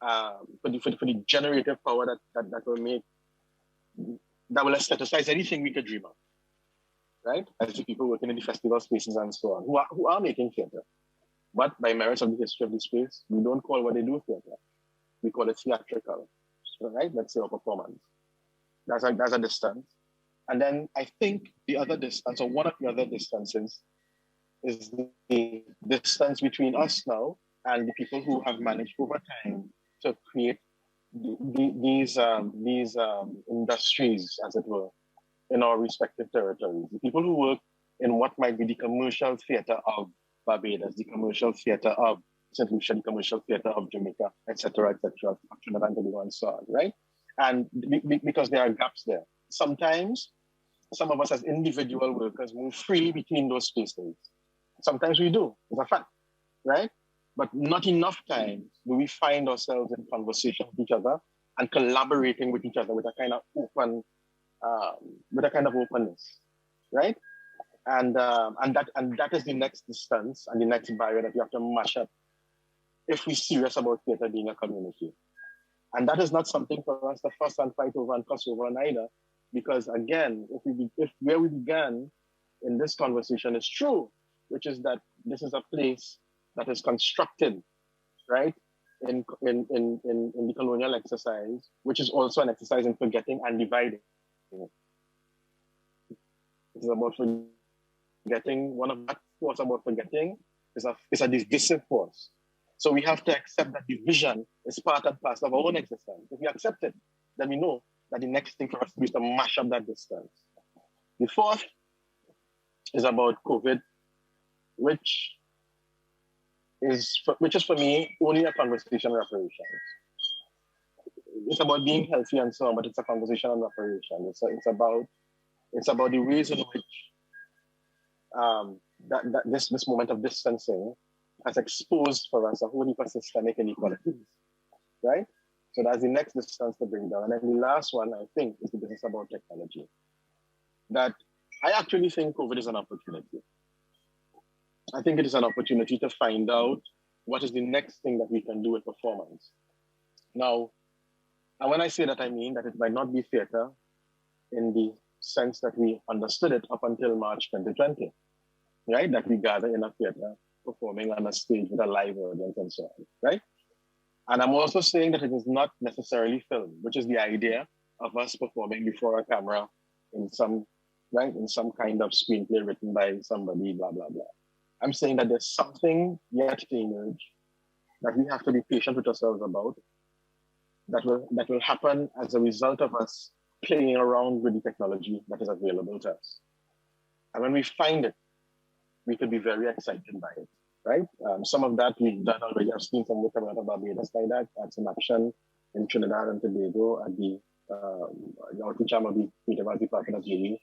for the generative power that will make, that will aestheticize anything we could dream of, right? As the people working in the festival spaces and so on, who are making theater. But by merits of the history of the space, we don't call what they do theater. We call it theatrical, right? Let's say a performance. That's a distance. And then I think the other distance, or one of the other distances, is the distance between us now and the people who have managed over time to create these industries, as it were, in our respective territories. The people who work in what might be the commercial theater of Barbados, the commercial theater of St. Lucia, the commercial theater of Jamaica, etc., Trinidad and Tobago, and so on, right? And because there are gaps there. Sometimes some of us as individual workers move freely between those spaces. Sometimes we do, it's a fact, right? But not enough times do we find ourselves in conversation with each other and collaborating with each other with a kind of openness, right? And that is the next distance and the next barrier that we have to mash up if we're serious about theater being a community. And that is not something for us to fuss and fight over and cuss over either, because again, if where we began in this conversation is true, which is that this is a place that is constructed, right, in the colonial exercise, which is also an exercise in forgetting and dividing. It's about forgetting. One of that force about forgetting is a divisive force. So we have to accept that division is part and parcel of our own existence. If we accept it, then we know that the next thing for us to do is to mash up that distance. The fourth is about COVID, which is for me only a conversation on reparations. It's about being healthy and so on, but it's a conversation on reparations. It's about the ways in which this moment of distancing has exposed for us a whole heap of systemic inequalities, right? So that's the next distance to bring down. And then the last one, I think, is the business about technology. That I actually think COVID is an opportunity. I think it is an opportunity to find out what is the next thing that we can do with performance. Now, and when I say that, I mean that it might not be theater in the sense that we understood it up until March 2020, right? That we gather in a theater, performing on a stage with a live audience and so on, right? And I'm also saying that it is not necessarily film, which is the idea of us performing before a camera in some kind of screenplay written by somebody, blah, blah, blah. I'm saying that there's something yet to emerge that we have to be patient with ourselves about, that will happen as a result of us playing around with the technology that is available to us. And when we find it, we could be very excited by it, right? Some of that we've done already. I've seen some work coming out of Barbados by that. That's an action in Trinidad and Tobago at the outreach arm of the Creative Arts Department of JE.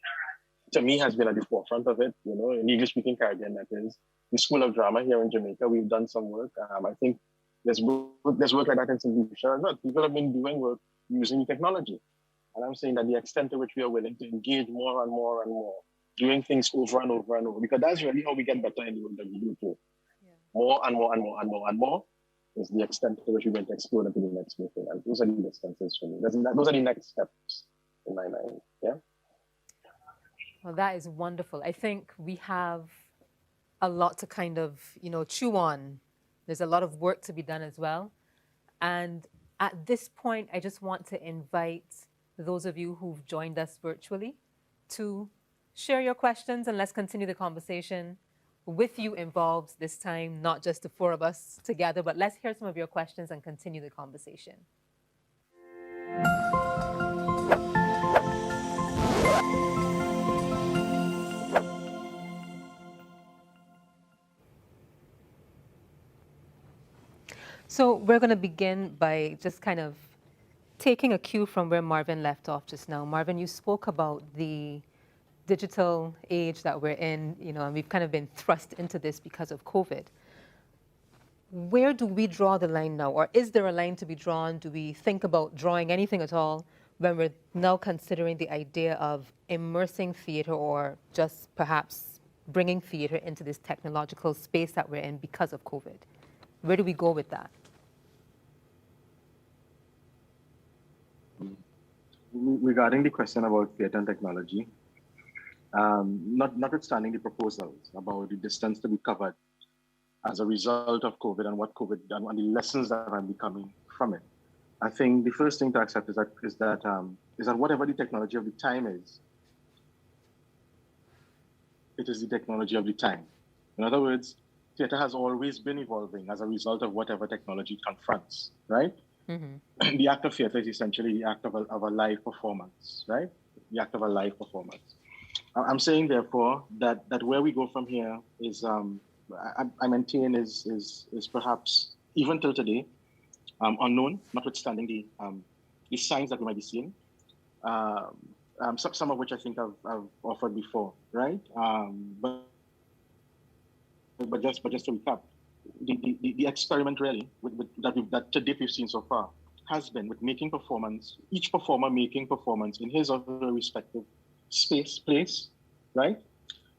To me, has been at the forefront of it, in English-speaking Caribbean, that is. The School of Drama here in Jamaica, we've done some work. I think there's work like that in St. Lucia. People have been doing work using technology. And I'm saying that the extent to which we are willing to engage more and more and more, doing things over and over and over, because that's really how we get better in the work that we do too. Yeah. More and more and more and more and more is the extent to which we're going to explore into the next meeting. And those are the distances for me. Those are the next steps in my mind. Yeah. Well, that is wonderful. I think we have a lot to kind of, chew on. There's a lot of work to be done as well. And at this point, I just want to invite those of you who've joined us virtually to share your questions, and let's continue the conversation with you involved this time, not just the four of us together, but let's hear some of your questions and continue the conversation. So we're going to begin by just kind of taking a cue from where Marvin left off just now. Marvin, you spoke about the digital age that we're in, and we've kind of been thrust into this because of COVID. Where do we draw the line now? Or is there a line to be drawn? Do we think about drawing anything at all when we're now considering the idea of immersing theater or just perhaps bringing theater into this technological space that we're in because of COVID? Where do we go with that? Regarding the question about theatre and technology, notwithstanding the proposals about the distance to be covered as a result of COVID and what COVID done and the lessons that are becoming from it, I think the first thing to accept is that whatever the technology of the time is, it is the technology of the time. In other words, theatre has always been evolving as a result of whatever technology it confronts, right? Mm-hmm. The act of theatre is essentially the act of a live performance, right? The act of a live performance. I'm saying, therefore, that where we go from here is, I maintain, is perhaps, even till today, unknown, notwithstanding the signs that we might be seeing. Some of which I think I've offered before, right? But just to recap, the experiment really that to date we've seen so far has been with making performance, each performer making performance in his or her respective place, right?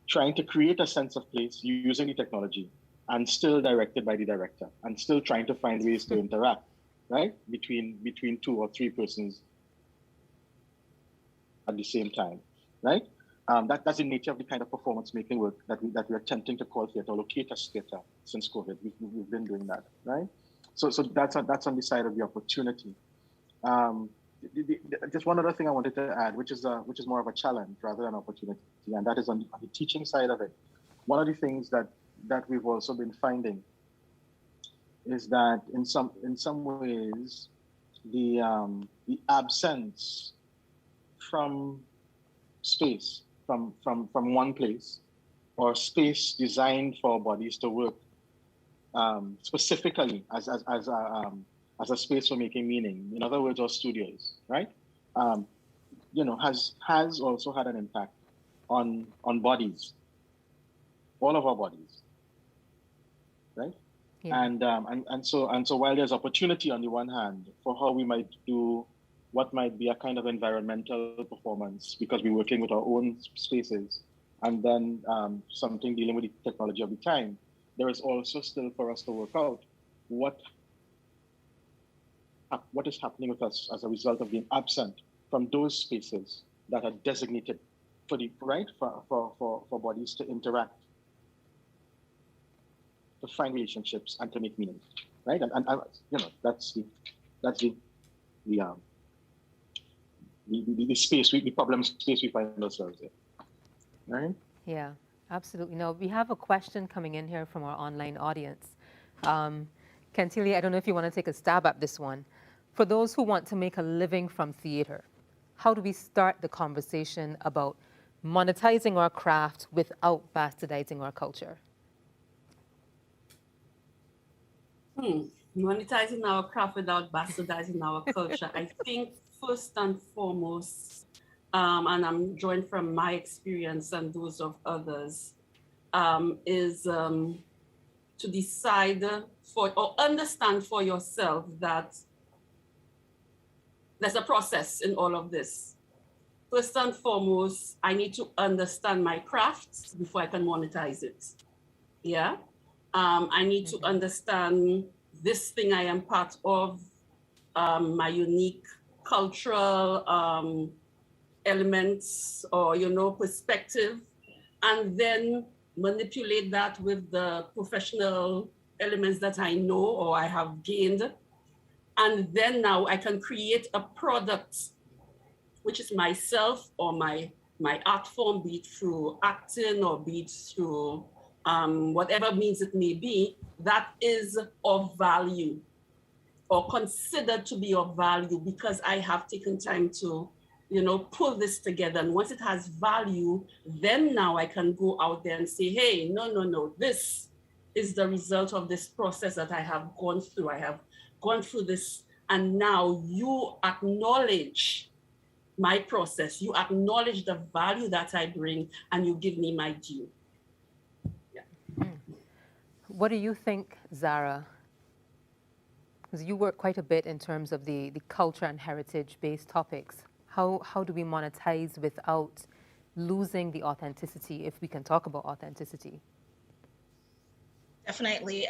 Trying to create a sense of place using the technology and still directed by the director and still trying to find ways to interact, right? Between two or three persons at the same time, right? That's the nature of the kind of performance making work that we are attempting to call theatre, locatus theatre, since COVID. We've been doing that, right? So that's on the side of the opportunity. Just one other thing I wanted to add, which is more of a challenge rather than opportunity, and that is on the teaching side of it. One of the things that we've also been finding is that in some ways the absence from space, from one place, or space designed for bodies to work specifically as a space for making meaning. In other words, our studios, right? Has also had an impact on bodies, all of our bodies, right? Yeah. And so while there's opportunity on the one hand for how we might do what might be a kind of environmental performance because we're working with our own spaces, and then something dealing with the technology of the time, there is also still for us to work out what is happening with us as a result of being absent from those spaces that are designated for bodies to interact, to find relationships and to make meaning, right? And that's the space, the problem space we find ourselves in, right? Yeah, absolutely. Now, we have a question coming in here from our online audience. Kentili, I don't know if you want to take a stab at this one. For those who want to make a living from theater, how do we start the conversation about monetizing our craft without bastardizing our culture? Monetizing our craft without bastardizing our culture. I think first and foremost, and I'm drawing from my experience and those of others, is to decide for or understand for yourself that there's a process in all of this. First and foremost, I need to understand my craft before I can monetize it. Yeah. I need to understand this thing I am part of, my unique cultural elements or, perspective, and then manipulate that with the professional elements that I know or I have gained. And then now I can create a product, which is myself or my art form, be it through acting or be it through whatever means it may be, that is of value or considered to be of value because I have taken time to, pull this together. And once it has value, then now I can go out there and say, hey, no, this is the result of this process that I have gone through. I have gone through this And now you acknowledge my process, you acknowledge the value that I bring, and you give me my due. What do you think, Zara? Because you work quite a bit in terms of the culture and heritage-based topics. How do we monetize without losing the authenticity, if we can talk about authenticity? Definitely.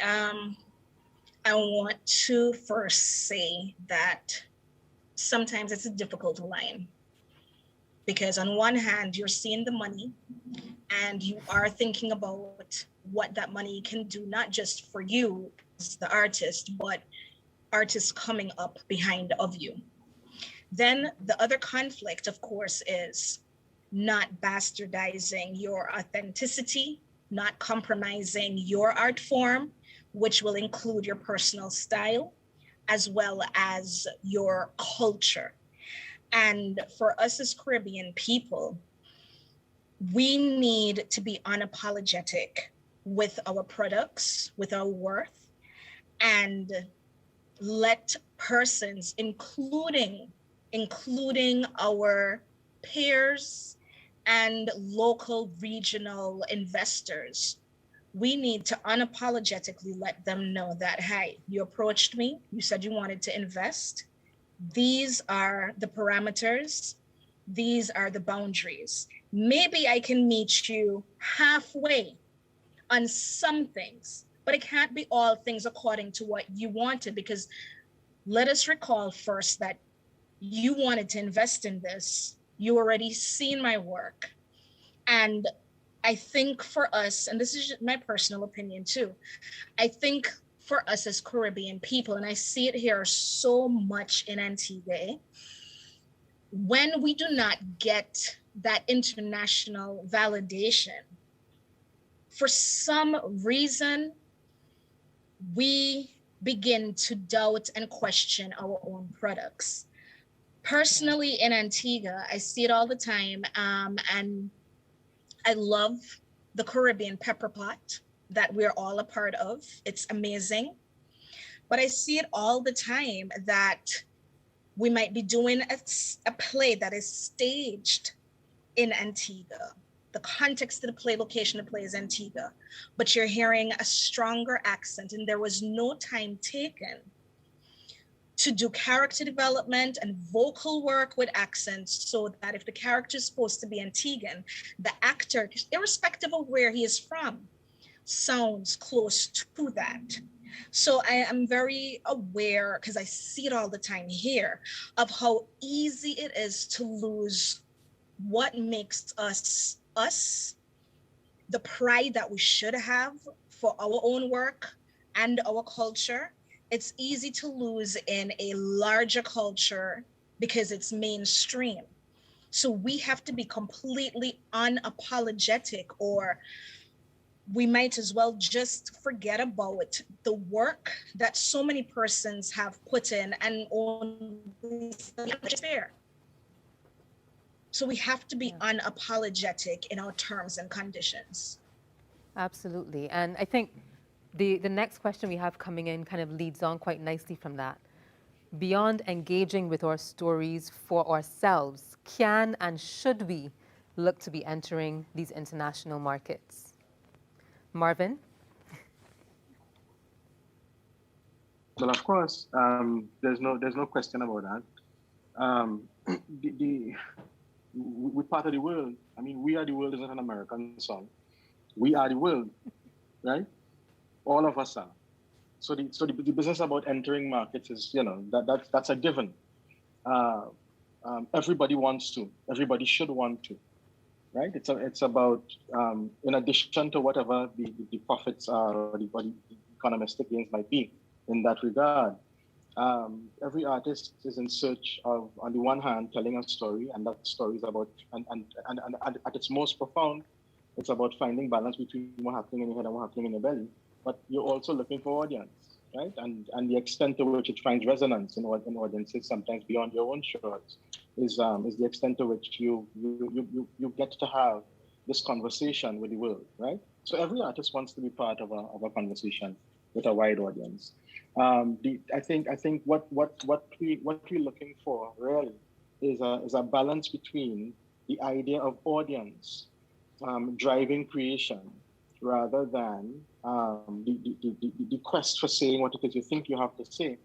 I want to first say that sometimes it's a difficult line, because on one hand, you're seeing the money and you are thinking about what that money can do, not just for you as the artist, but artists coming up behind of you. Then the other conflict, of course, is not bastardizing your authenticity, not compromising your art form, which will include your personal style, as well as your culture. And for us as Caribbean people, we need to be unapologetic with our products, with our worth, and let persons, including our peers and local regional investors, we need to unapologetically let them know that, hey, you approached me, you said you wanted to invest. These are the parameters, these are the boundaries. Maybe I can meet you halfway on some things, but it can't be all things according to what you wanted, because let us recall first that you wanted to invest in this. You already seen my work. And I think for us, and this is my personal opinion too, I think for us as Caribbean people, and I see it here so much in Antigua, when we do not get that international validation, for some reason, we begin to doubt and question our own products. Personally, in Antigua, I see it all the time, and I love the Caribbean pepper pot that we're all a part of. It's amazing. But I see it all the time that we might be doing a play that is staged in Antigua. The context of the play, location of the play is Antigua, but you're hearing a stronger accent, and there was no time taken to do character development and vocal work with accents, so that if the character is supposed to be Antiguan, the actor, irrespective of where he is from, sounds close to that. So I am very aware, because I see it all the time here, of how easy it is to lose what makes us us, the pride that we should have for our own work and our culture. It's easy to lose in a larger culture because it's mainstream. So we have to be completely unapologetic, or we might as well just forget about the work that so many persons have put in and only fair. So we have to be unapologetic in our terms and conditions. Absolutely. And I think the next question we have coming in kind of leads on quite nicely from that. Beyond engaging with our stories for ourselves, can and should we look to be entering these international markets? Marvin? Well, of course, there's no question about that. We're part of the world. I mean, We Are the World is not an American song. We are the world, right? All of us are. So the business about entering markets is, that's a given. Everybody wants to. Everybody should want to, right? It's about, in addition to whatever the profits are or the economistic gains might be in that regard. Every artist is in search of, on the one hand, telling a story, and that story is about, and at its most profound, it's about finding balance between what's happening in your head and what's happening in your belly. But you're also looking for audience, right? And the extent to which it finds resonance in audiences, sometimes beyond your own shores, is the extent to which you get to have this conversation with the world, right? So every artist wants to be part of a conversation with a wide audience. I think what we're looking for really is a balance between the idea of audience driving creation rather than the quest for saying what it is you think you have to say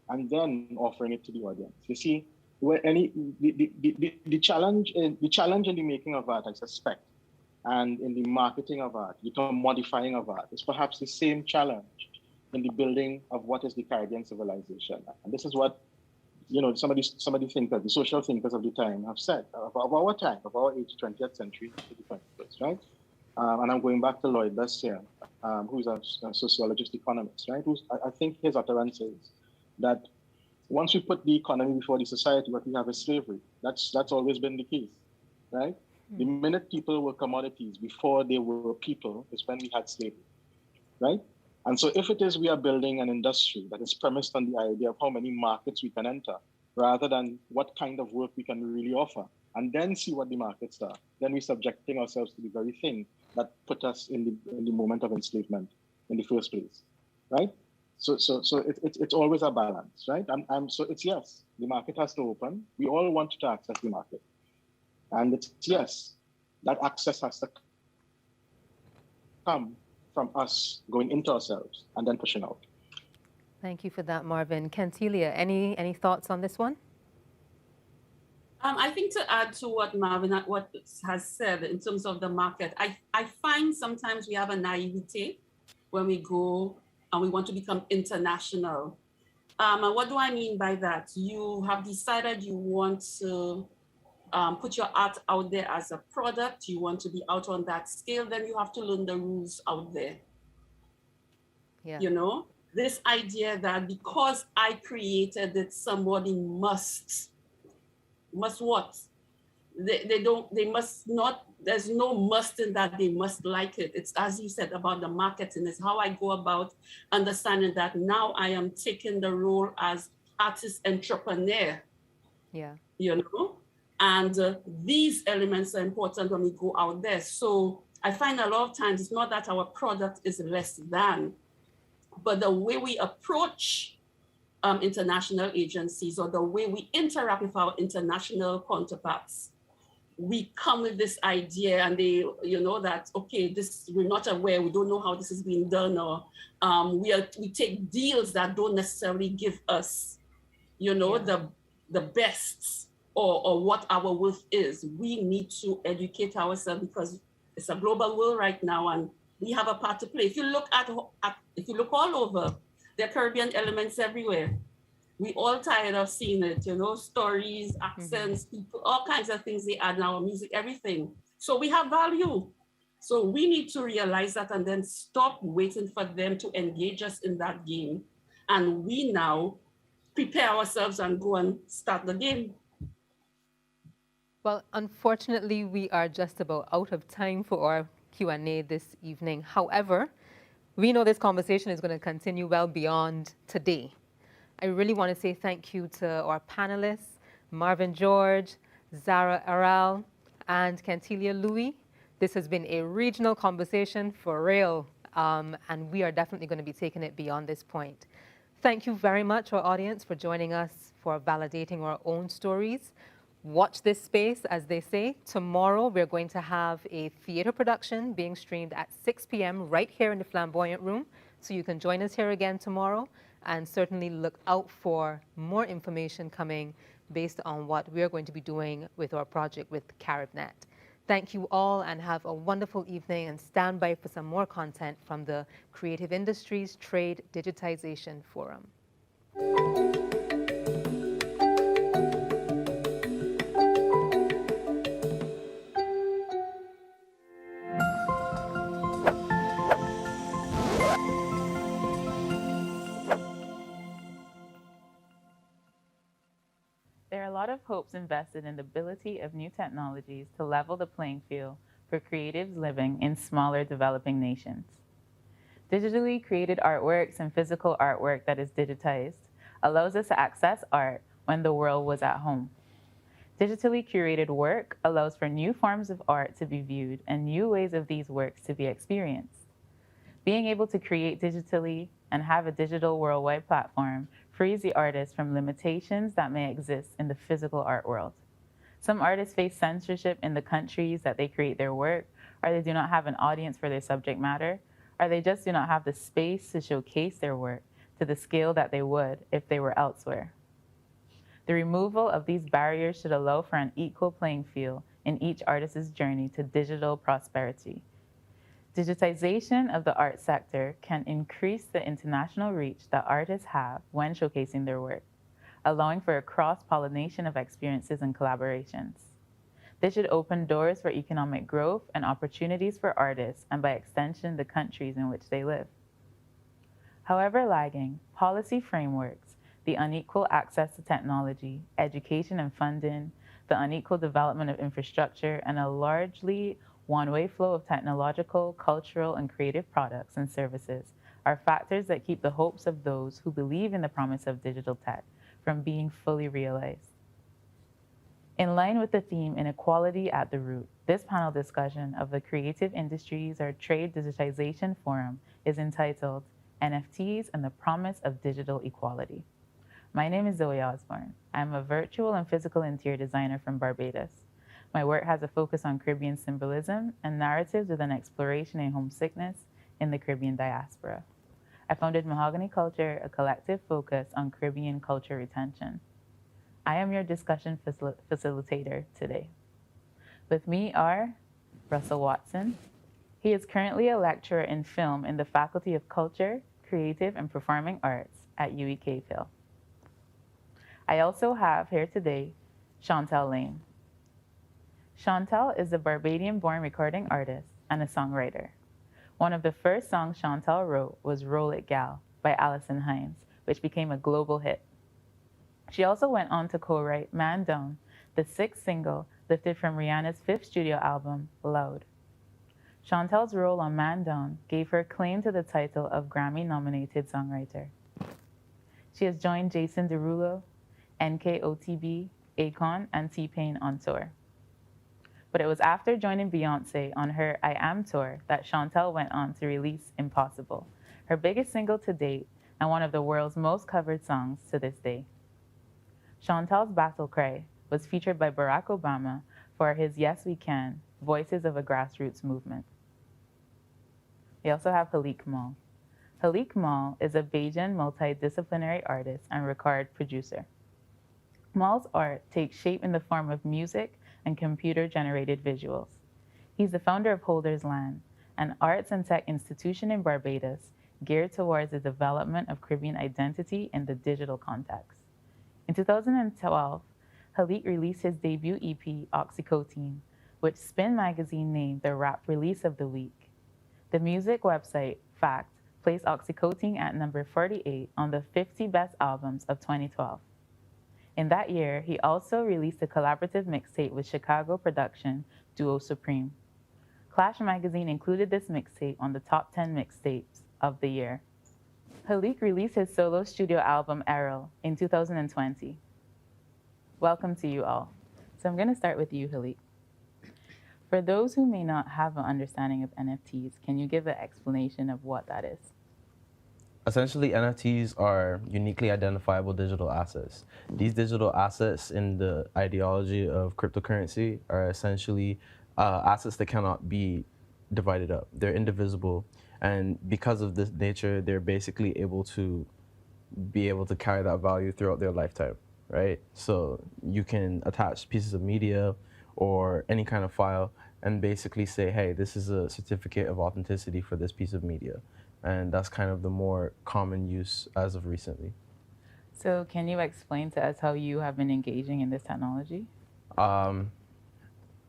and then offering it to the audience. You see, the challenge in the making of art, I suspect, and in the marketing of art, the commodifying of art is perhaps the same challenge in the building of what is the Caribbean civilization. And this is what, somebody thinkers, the social thinkers of the time have said of our time, of our age, 20th century to the 21st, right? And I'm going back to Lloyd Bessier, who's a sociologist, economist, right? I think his utterance is that once we put the economy before the society, what we have is slavery. That's always been the case, right? The minute people were commodities before they were people is when we had slavery, right? And so if it is we are building an industry that is premised on the idea of how many markets we can enter, rather than what kind of work we can really offer, and then see what the markets are, then we're subjecting ourselves to the very thing that put us in the moment of enslavement in the first place, right? So it's always a balance, right? So it's yes, the market has to open. We all want to access the market. And it's yes, that access has to come from us going into ourselves and then pushing out. Thank you for that, Marvin. Cantilia, any thoughts on this one? I think to add to what Marvin has said in terms of the market, I find sometimes we have a naivete when we go and we want to become international. And what do I mean by that? You have decided you want to put your art out there as a product, you want to be out on that scale, then you have to learn the rules out there. Yeah. This idea that because I created it, somebody must what? They must not, there's no must in that they must like it. It's, as you said, about the marketing. It's how I go about understanding that now I am taking the role as artist entrepreneur. Yeah. And these elements are important when we go out there. So I find a lot of times it's not that our product is less than, but the way we approach international agencies or the way we interact with our international counterparts, we come with this idea and they, that, okay, we're not aware, we don't know how this is being done, or we take deals that don't necessarily give us, the best or what our worth is. We need to educate ourselves because it's a global world right now and we have a part to play. If you look all over, there are Caribbean elements everywhere. We all tired of seeing it, stories, accents, people, all kinds of things they add in our music, everything. So we have value. So we need to realize that and then stop waiting for them to engage us in that game. And we now prepare ourselves and go and start the game. Well, unfortunately, we are just about out of time for our Q&A this evening. However, we know this conversation is going to continue well beyond today. I really want to say thank you to our panelists, Marvin George, Zara Aral, and Cantilia Louis. This has been a regional conversation for real, and we are definitely going to be taking it beyond this point. Thank you very much, our audience, for joining us for validating our own stories. Watch this space, as they say. Tomorrow, we're going to have a theater production being streamed at 6 p.m. right here in the Flamboyant Room. So you can join us here again tomorrow, and certainly look out for more information coming based on what we're going to be doing with our project with CaribNet. Thank you all and have a wonderful evening, and stand by for some more content from the Creative Industries Trade Digitization Forum. There are a lot of hopes invested in the ability of new technologies to level the playing field for creatives living in smaller developing nations. Digitally created artworks and physical artwork that is digitized allows us to access art when the world was at home. Digitally curated work allows for new forms of art to be viewed and new ways of these works to be experienced. Being able to create digitally and have a digital worldwide platform frees the artist from limitations that may exist in the physical art world. Some artists face censorship in the countries that they create their work, or they do not have an audience for their subject matter, or they just do not have the space to showcase their work to the scale that they would if they were elsewhere. The removal of these barriers should allow for an equal playing field in each artist's journey to digital prosperity. Digitization of the art sector can increase the international reach that artists have when showcasing their work, allowing for a cross-pollination of experiences and collaborations. This should open doors for economic growth and opportunities for artists and, by extension, the countries in which they live. However lagging, policy frameworks, the unequal access to technology, education and funding, the unequal development of infrastructure, and a largely one-way flow of technological, cultural, and creative products and services are factors that keep the hopes of those who believe in the promise of digital tech from being fully realized. In line with the theme Inequality at the Root, this panel discussion of the Creative Industries or Trade Digitization Forum is entitled NFTs and the Promise of Digital Equality. My name is Zoe Osborne. I'm a virtual and physical interior designer from Barbados. My work has a focus on Caribbean symbolism and narratives with an exploration in homesickness in the Caribbean diaspora. I founded Mahogany Culture, a collective focus on Caribbean culture retention. I am your discussion facilitator today. With me are Russell Watson. He is currently a lecturer in film in the Faculty of Culture, Creative and Performing Arts at UEK-Phil. I also have here today Chantal Lane. Chantal is a Barbadian-born recording artist and a songwriter. One of the first songs Chantal wrote was Roll It Gal by Alison Hinds, which became a global hit. She also went on to co-write Man Down, the sixth single lifted from Rihanna's fifth studio album, Loud. Chantal's role on Man Down gave her claim to the title of Grammy-nominated songwriter. She has joined Jason Derulo, NKOTB, Akon, and T-Pain on tour. But it was after joining Beyoncé on her I Am tour that Chantal went on to release Impossible, her biggest single to date and one of the world's most covered songs to this day. Chantal's Battle Cry was featured by Barack Obama for his Yes We Can, Voices of a Grassroots Movement. We also have Halik Mal. Halik Mal is a Bajan multidisciplinary artist and record producer. Mal's art takes shape in the form of music and computer-generated visuals. He's the founder of Holders Land, an arts and tech institution in Barbados geared towards the development of Caribbean identity in the digital context. In 2012, Halik released his debut EP, Oxycodone, which Spin magazine named the rap release of the week. The music website, Fact, placed Oxycodone at number 48 on the 50 best albums of 2012. In that year, he also released a collaborative mixtape with Chicago production duo Supreme. Clash magazine included this mixtape on the top 10 mixtapes of the year. Halik released his solo studio album, Errol, in 2020. Welcome to you all. So I'm going to start with you, Halik. For those who may not have an understanding of NFTs, can you give an explanation of what that is? Essentially, NFTs are uniquely identifiable digital assets. These digital assets in the ideology of cryptocurrency are essentially assets that cannot be divided up. They're indivisible. And because of this nature, they're basically able to carry that value throughout their lifetime, right? So you can attach pieces of media or any kind of file and basically say, hey, this is a certificate of authenticity for this piece of media. And that's kind of the more common use as of recently. So can you explain to us how you have been engaging in this technology? I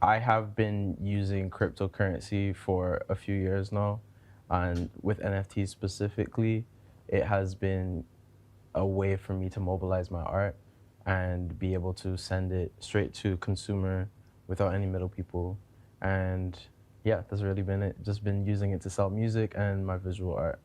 have been using cryptocurrency for a few years now. And with NFTs specifically, it has been a way for me to mobilize my art and be able to send it straight to consumer without any middle people. And yeah, that's really been it. Just been using it to sell music and my visual art.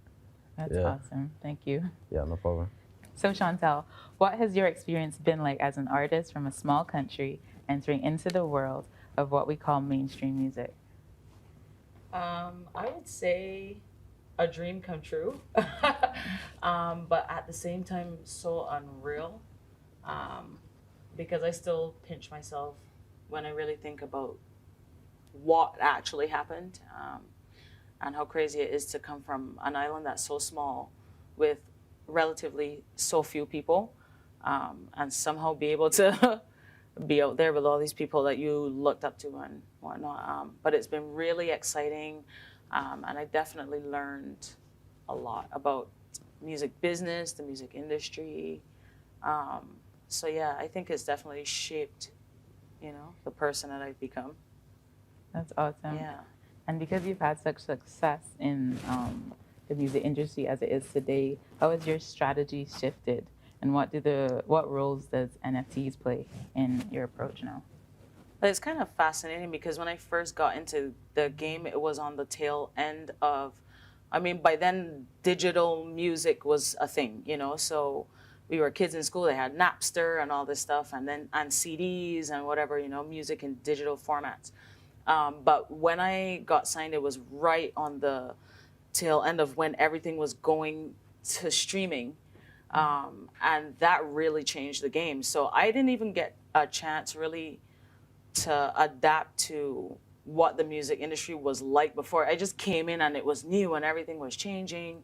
That's awesome. Thank you. Yeah, no problem. So Chantal, what has your experience been like as an artist from a small country entering into the world of what we call mainstream music? I would say a dream come true, but at the same time so unreal, because I still pinch myself when I really think about what actually happened, and how crazy it is to come from an island that's so small with relatively so few people, and somehow be able to be out there with all these people that you looked up to and whatnot. But it's been really exciting, and I definitely learned a lot about music business, the music industry. So yeah, I think it's definitely shaped, the person that I've become. That's awesome. Yeah. And because you've had such success in the music industry as it is today, how has your strategy shifted? And what roles does NFTs play in your approach now? But it's kind of fascinating because when I first got into the game, it was on the tail end of, by then digital music was a thing, so we were kids in school, they had Napster and all this stuff, and CDs and whatever, music in digital formats. But when I got signed, it was right on the tail end of when everything was going to streaming. And that really changed the game. So I didn't even get a chance really to adapt to what the music industry was like before. I just came in and it was new and everything was changing.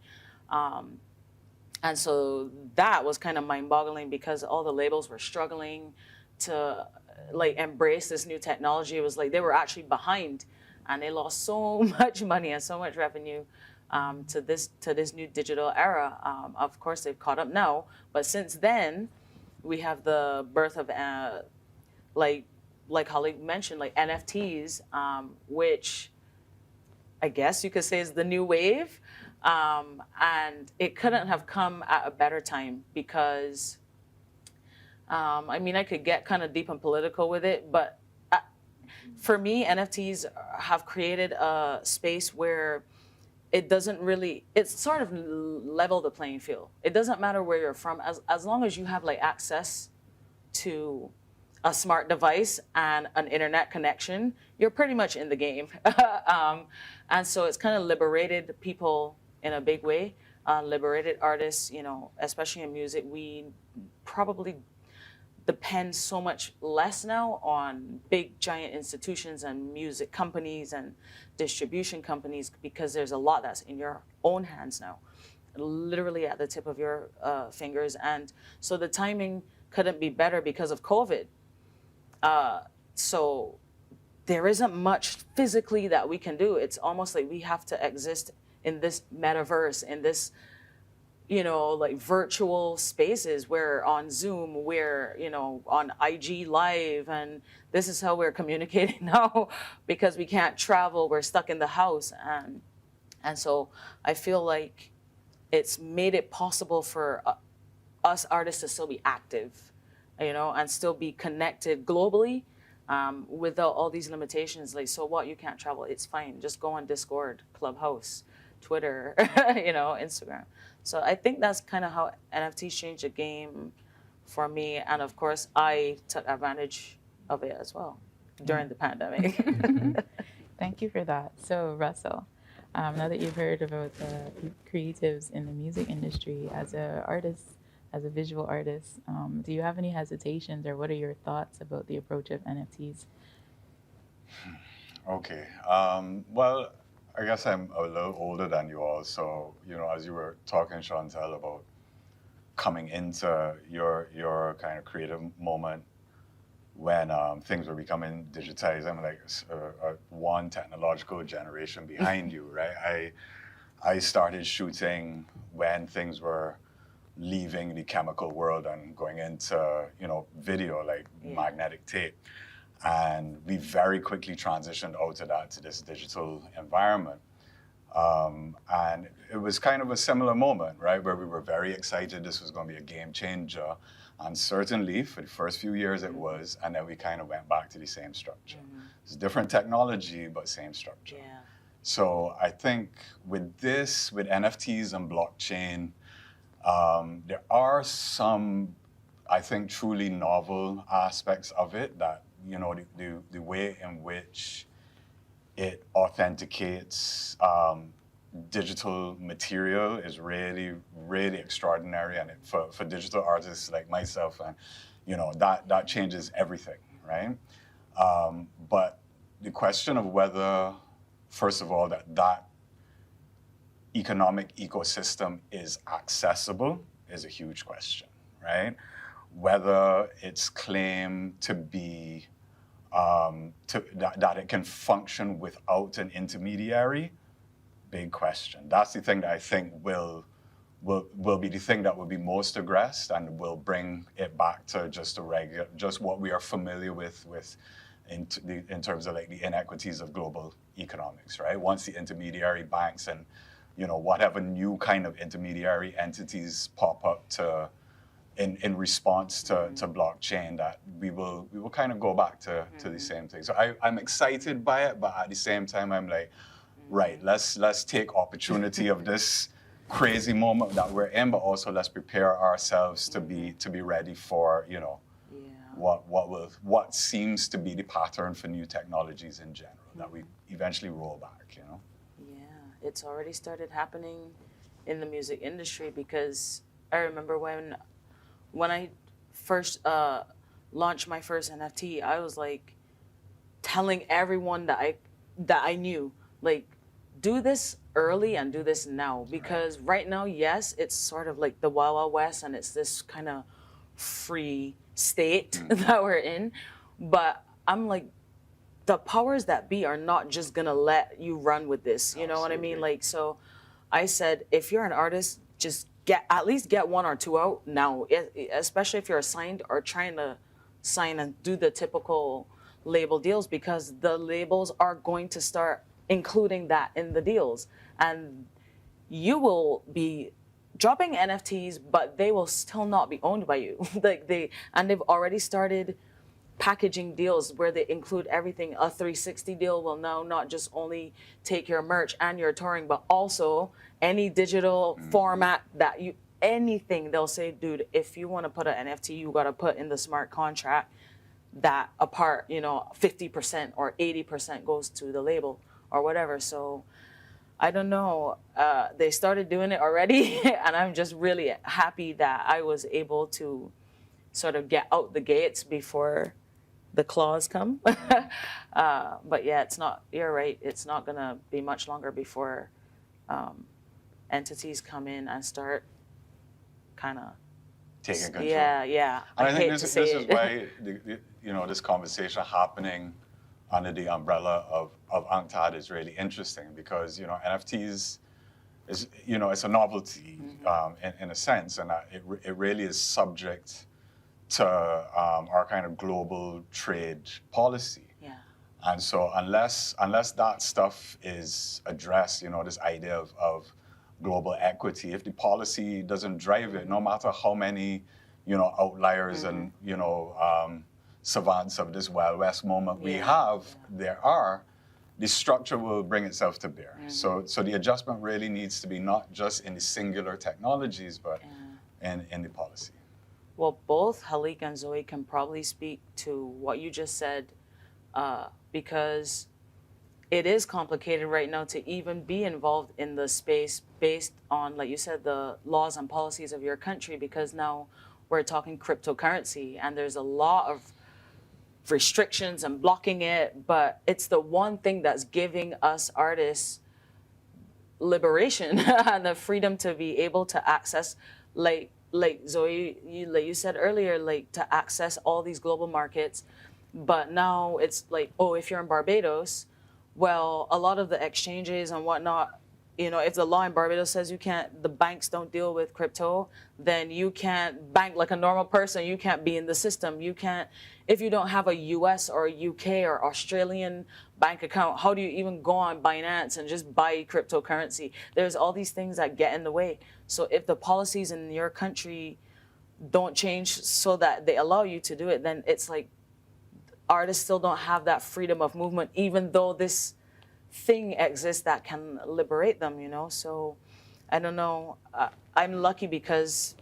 And so that was kind of mind-boggling because all the labels were struggling to embrace this new technology. It was like they were actually behind and they lost so much money and so much revenue to this new digital era. Of course, they've caught up now, but since then, we have the birth of like Holly mentioned, like NFTs, which I guess you could say is the new wave, and it couldn't have come at a better time because, I could get kind of deep and political with it, but for me, NFTs have created a space where it's sort of level the playing field. It doesn't matter where you're from, as long as you have access to a smart device and an internet connection, you're pretty much in the game. And so it's kind of liberated people in a big way, liberated artists, especially in music. We probably depend so much less now on big giant institutions and music companies and distribution companies because there's a lot that's in your own hands now, literally at the tip of your fingers. And so the timing couldn't be better because of COVID. So there isn't much physically that we can do. It's almost like we have to exist in this metaverse, in this virtual spaces. We're on Zoom, we're, on IG Live, and this is how we're communicating now because we can't travel, we're stuck in the house. And so I feel like it's made it possible for us artists to still be active, and still be connected globally without all these limitations. So what, you can't travel, it's fine. Just go on Discord, Clubhouse, Twitter, Instagram. So I think that's kind of how NFTs changed the game for me. And of course, I took advantage of it as well during the pandemic. Thank you for that. So Russell, now that you've heard about the creatives in the music industry, as an artist, as a visual artist, do you have any hesitations or what are your thoughts about the approach of NFTs? Okay. Well, I guess I'm a little older than you all, so, as you were talking, Chantal, about coming into your kind of creative moment when things were becoming digitized, I'm like one technological generation behind you, right? I started shooting when things were leaving the chemical world and going into, video, like magnetic tape. And we very quickly transitioned out of that to this digital environment. And it was kind of a similar moment, right, where we were very excited this was going to be a game changer. And certainly for the first few years it was, and then we kind of went back to the same structure. It's different technology, but same structure. Yeah. So I think with NFTs and blockchain, there are some, I think, truly novel aspects of it that, the way in which it authenticates digital material is really, really extraordinary, and for digital artists like myself, and that changes everything, right? But the question of whether, first of all, that economic ecosystem is accessible is a huge question, right? Whether it's claimed to be that it can function without an intermediary, big question. That's the thing that I think will be the thing that will be most aggressed, and will bring it back to just what we are familiar with in terms of like the inequities of global economics, right? Once the intermediary banks and whatever new kind of intermediary entities pop up in response to blockchain, that we will kind of go back to the same thing. So I'm excited by it, but at the same time I'm like, right, let's take opportunity of this crazy moment that we're in, but also let's prepare ourselves to be ready for what seems to be the pattern for new technologies in general, that we eventually roll back. Yeah, it's already started happening in the music industry, because I remember when I first launched my first NFT, I was like telling everyone that I knew, like, do this early and do this now, because right now, yes, it's sort of like the Wild Wild West, and it's this kind of free state that we're in. But I'm like, the powers that be are not just gonna let you run with this. You know what I mean? Like, so I said, if you're an artist, just at least get one or two out now, especially if you're signed or trying to sign and do the typical label deals, because the labels are going to start including that in the deals, and you will be dropping NFTs, but they will still not be owned by you. They've already started packaging deals where they include everything. A 360 deal will now not just only take your merch and your touring, but also any digital format that anything. They'll say, dude, if you want to put an NFT, you got to put in the smart contract that a part, 50% or 80% goes to the label or whatever. So I don't know. They started doing it already, and I'm just really happy that I was able to sort of get out the gates before the claws come. But yeah, you're right. It's not going to be much longer before entities come in and start kind of taking control. Yeah. And I think this is why this conversation happening under the umbrella of UNCTAD is really interesting, because NFTs is it's a novelty in a sense, and it really is subject to our kind of global trade policy. Yeah. And so unless that stuff is addressed, this idea of global equity, if the policy doesn't drive it, no matter how many outliers and savants of this Wild West moment we have, the structure will bring itself to bear. So the adjustment really needs to be not just in the singular technologies, but in the policy. Well, both Halik and Zoe can probably speak to what you just said, because it is complicated right now to even be involved in the space based on, like you said, the laws and policies of your country, because now we're talking cryptocurrency and there's a lot of restrictions and blocking it, but it's the one thing that's giving us artists liberation and the freedom to be able to access, like Zoe, you said earlier, like to access all these global markets. But now it's like, oh, if you're in Barbados, well, a lot of the exchanges and whatnot, if the law in Barbados says the banks don't deal with crypto, then you can't bank like a normal person. You can't be in the system. You can't, if you don't have a US or a UK or Australian bank account, how do you even go on Binance and just buy cryptocurrency? There's all these things that get in the way. So if the policies in your country don't change so that they allow you to do it, then it's like artists still don't have that freedom of movement, even though this thing exists that can liberate them, So I don't know. I'm lucky because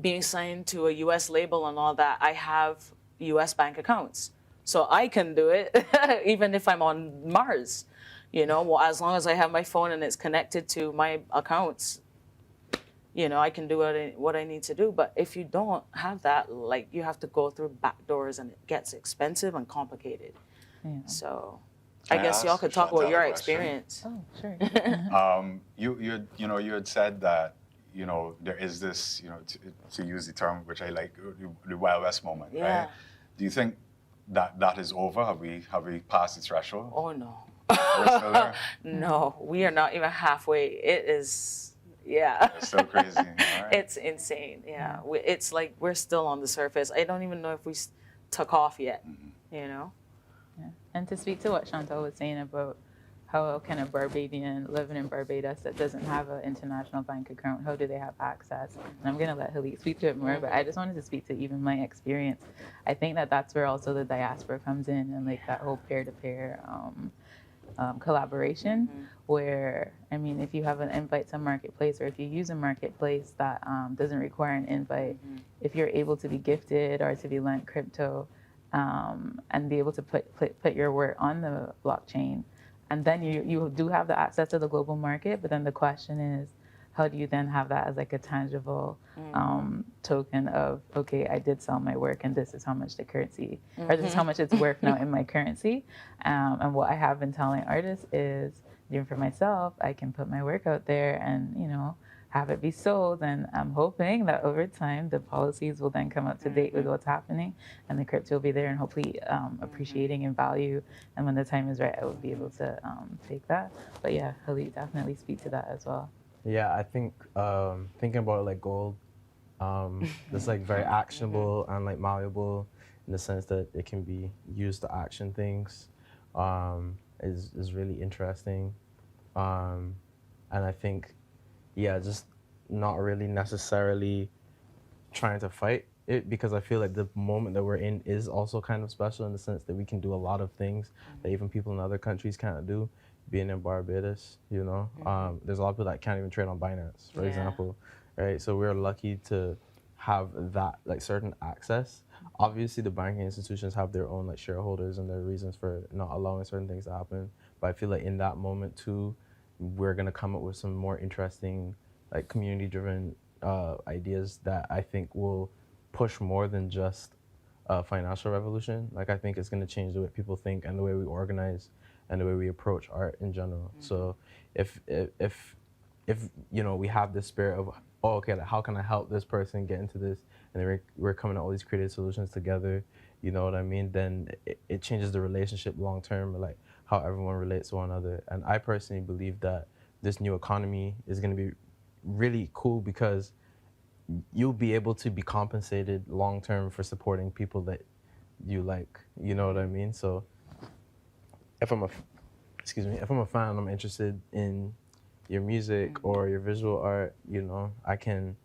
being signed to a US label and all that, I have US bank accounts. So I can do it even if I'm on Mars, You know, well, as long as I have my phone and it's connected to my accounts, you know, I can do what I need to do. But if you don't have that, like, you have to go through back doors and it gets expensive and complicated. Yeah. So Can I I guess y'all ask could talk about Chantal your a question? experience. Oh, sure. You had said that, you know, there is this, you know, to use the term which I like, the Wild West moment, Yeah. right? Do you think that is over? Have we passed the threshold? Oh no. We're still there? No, we are not even halfway. It is, yeah. It's still crazy. All right. It's insane. Yeah. It's like we're still on the surface. I don't even know if we took off yet. You know. Yeah. And to speak to what Chantal was saying about how can a Barbadian living in Barbados that doesn't have an international bank account, how do they have access? And I'm going to let Halik speak to it more, but I just wanted to speak to even my experience. I think that that's where also the diaspora comes in, and like that whole peer-to-peer collaboration, where, I mean, if you have an invite to Marketplace, or if you use a Marketplace that doesn't require an invite, if you're able to be gifted or to be lent crypto, and be able to put your work on the blockchain, and then you do have the access to the global market. But then the question is, how do you then have that as like a tangible token of, okay, I did sell my work and this is how much the currency, or this is how much it's worth now in my currency. And what I have been telling artists is, even for myself, I can put my work out there and, you know, have it be sold. And I'm hoping that over time, the policies will then come up to date with what's happening, and the crypto will be there and hopefully appreciating in value. And when the time is right, I will be able to take that. But yeah, Halik, definitely speak to that as well. Yeah, I think thinking about like gold, it's like very actionable and like malleable in the sense that it can be used to action things, is really interesting. And I think, yeah, just not really necessarily trying to fight it, because I feel like the moment that we're in is also kind of special in the sense that we can do a lot of things that even people in other countries can't do. Being in Barbados, you know, there's a lot of people that can't even trade on Binance, for example, right? So we're lucky to have that like certain access. Obviously, the banking institutions have their own like shareholders and their reasons for not allowing certain things to happen. But I feel like in that moment too, we're gonna come up with some more interesting, like community-driven ideas that I think will push more than just a financial revolution. Like I think it's gonna change the way people think and the way we organize and the way we approach art in general. So if you know, we have this spirit of, oh, okay, like, how can I help this person get into this, and then we're coming up with all these creative solutions together, you know what I mean, then it changes the relationship long term, like how everyone relates to one another. And I personally believe that this new economy is going to be really cool because you'll be able to be compensated long term for supporting people that you like, you know what I mean? So if I'm a fan, I'm interested in your music or your visual art, you know, I can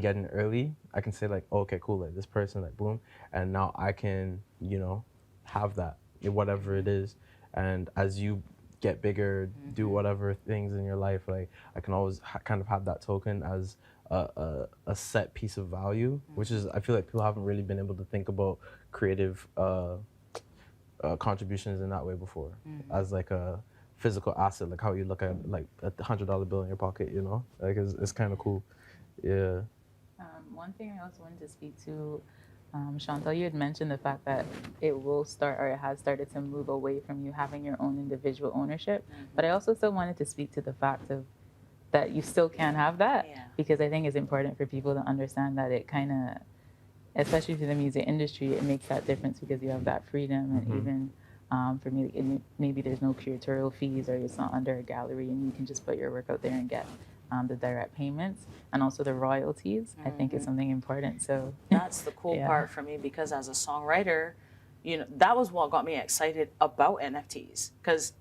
get in early. I can say like, oh, okay, cool, like this person, like boom, and now I can, you know, have that, whatever it is. And as you get bigger, do whatever things in your life, like I can always kind of have that token as a set piece of value, which is, I feel like people haven't really been able to think about creative contributions in that way before, as like a physical asset, like how you look at like a $100 bill in your pocket, you know, like it's kind of cool. Yeah. One thing I also wanted to speak to, Chantal, you had mentioned the fact that it will start, or it has started to move away from you having your own individual ownership. But I also still wanted to speak to the fact of that you still can have that, because I think it's important for people to understand that it kind of, especially to the music industry, it makes that difference because you have that freedom. And even for me, maybe there's no curatorial fees, or it's not under a gallery, and you can just put your work out there and get the direct payments, and also the royalties. I think is something important. So that's the cool part for me, because as a songwriter, you know, that was what got me excited about NFTs, because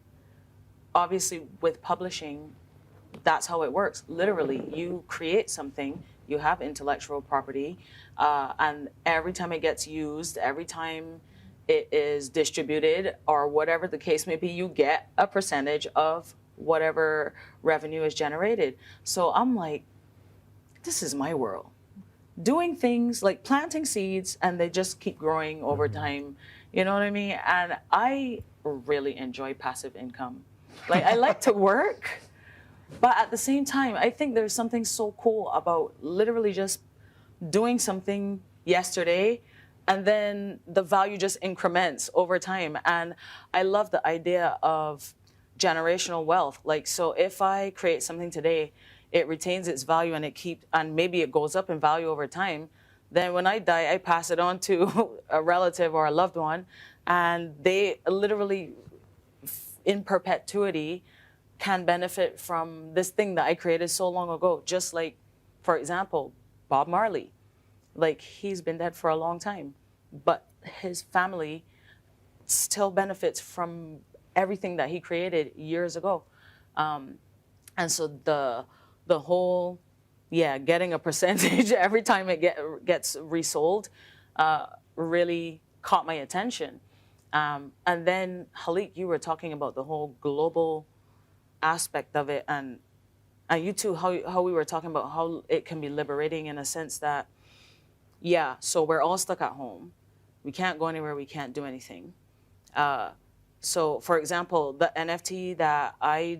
obviously with publishing, that's how it works. Literally, you create something, you have intellectual property, and every time it gets used, every time it is distributed, or whatever the case may be, you get a percentage of whatever revenue is generated. So I'm like, this is my world. Doing things like planting seeds and they just keep growing over time. You know what I mean? And I really enjoy passive income. Like, I like to work, but at the same time, I think there's something so cool about literally just doing something yesterday, and then the value just increments over time. And I love the idea of generational wealth. Like, so if I create something today, it retains its value and maybe it goes up in value over time. Then when I die, I pass it on to a relative or a loved one, and they literally, in perpetuity, can benefit from this thing that I created so long ago. Just like, for example, Bob Marley. Like, he's been dead for a long time, but his family still benefits from everything that he created years ago. And so the whole, getting a percentage every time it gets resold really caught my attention. And then, Halik, you were talking about the whole global aspect of it, and you too, how we were talking about how it can be liberating in a sense that, so we're all stuck at home. We can't go anywhere. We can't do anything. So, for example, the NFT that I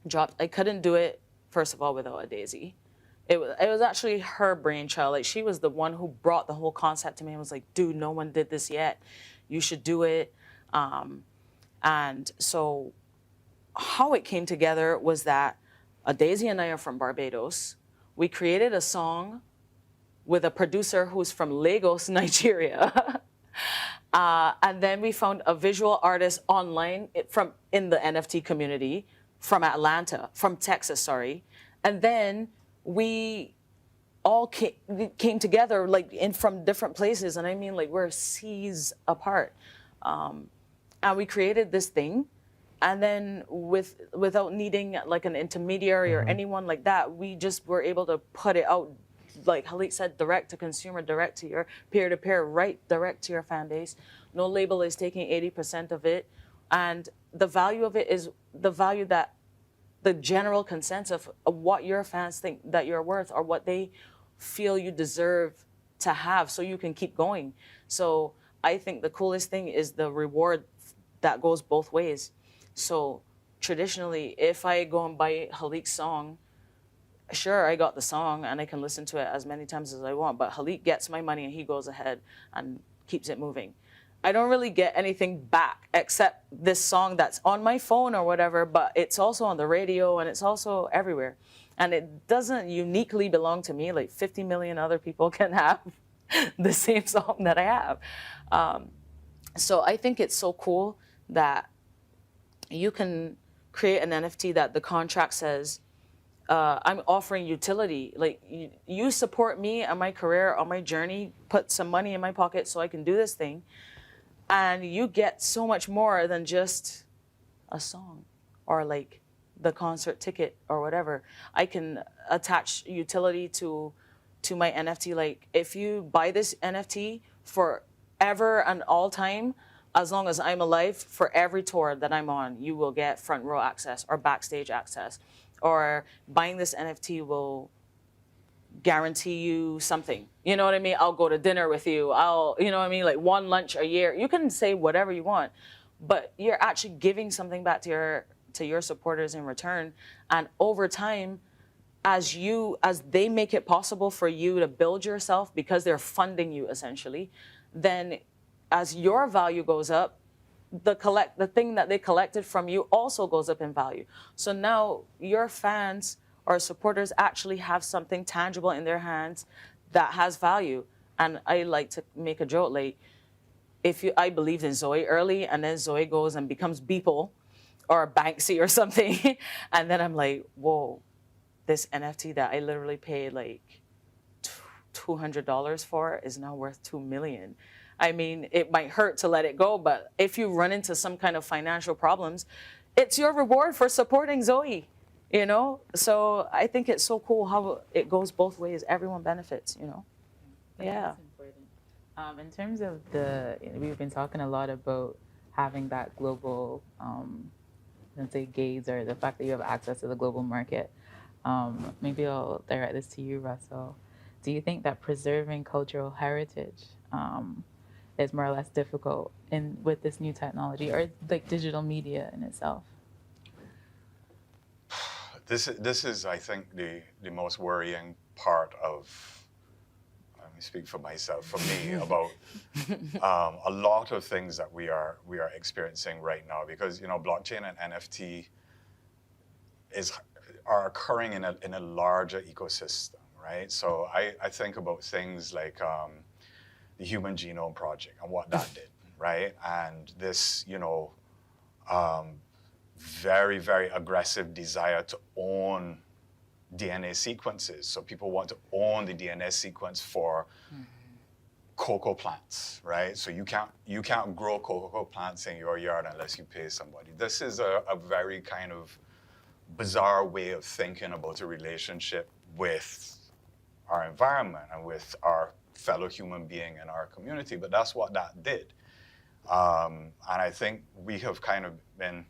dropped, I couldn't do it, first of all, without a Daisy. It was actually her brainchild. Like, she was the one who brought the whole concept to me and was like, dude, no one did this yet. You should do it. And so how it came together was that Daisy and I are from Barbados. We created a song with a producer who's from Lagos, Nigeria. And then we found a visual artist online in the NFT community from Texas, sorry. And then we all came together from different places. And I mean, like, we're seas apart. And we created this thing. And then without needing like an intermediary or anyone like that, we just were able to put it out, like Halik said, direct to consumer, direct to your peer-to-peer, right, direct to your fan base. No label is taking 80% of it. And the value of it is the value that the general consensus of what your fans think that you're worth, or what they feel you deserve to have, so you can keep going. So I think the coolest thing is the reward that goes both ways. So traditionally, if I go and buy Halik's song, sure, I got the song and I can listen to it as many times as I want, but Halik gets my money and he goes ahead and keeps it moving. I don't really get anything back except this song that's on my phone or whatever, but it's also on the radio and it's also everywhere. And it doesn't uniquely belong to me. Like 50 million other people can have the same song that I have. So I think it's so cool that you can create an NFT that the contract says, I'm offering utility. Like, you support me and my career on my journey, put some money in my pocket so I can do this thing. And you get so much more than just a song or like the concert ticket or whatever. I can attach utility to my NFT. Like, if you buy this NFT forever and all time, as long as I'm alive, for every tour that I'm on, you will get front row access or backstage access. Or buying this NFT will guarantee you something. You know what I mean? I'll go to dinner with you. You know what I mean? Like one lunch a year. You can say whatever you want, but you're actually giving something back to your supporters in return. And over time, as they make it possible for you to build yourself because they're funding you essentially, then as your value goes up, the thing that they collected from you also goes up in value. So now your fans or supporters actually have something tangible in their hands that has value. And I like to make a joke, like, I believed in Zoe early, and then Zoe goes and becomes Beeple or Banksy or something, and then I'm like, whoa, this NFT that I literally paid like $200 for is now worth $2 million. I mean, it might hurt to let it go, but if you run into some kind of financial problems, it's your reward for supporting Zoe, you know? So I think it's so cool how it goes both ways. Everyone benefits, you know? Yeah. In terms of we've been talking a lot about having that global, let's say, gaze, or the fact that you have access to the global market. Maybe I'll direct this to you, Russell. Do you think that preserving cultural heritage is more or less difficult with this new technology or like digital media in itself? This is, I think, the most worrying part of, let me speak for myself, for me, about a lot of things that we are experiencing right now, because blockchain and NFT are occurring in a larger ecosystem, right? So I think about things like the Human Genome Project and what that did, right? And this, very, very aggressive desire to own DNA sequences. So people want to own the DNA sequence for cocoa plants, right? So you can't grow cocoa plants in your yard unless you pay somebody. This is a very kind of bizarre way of thinking about a relationship with our environment and with our fellow human being in our community. But that's what that did. And I think we have kind of been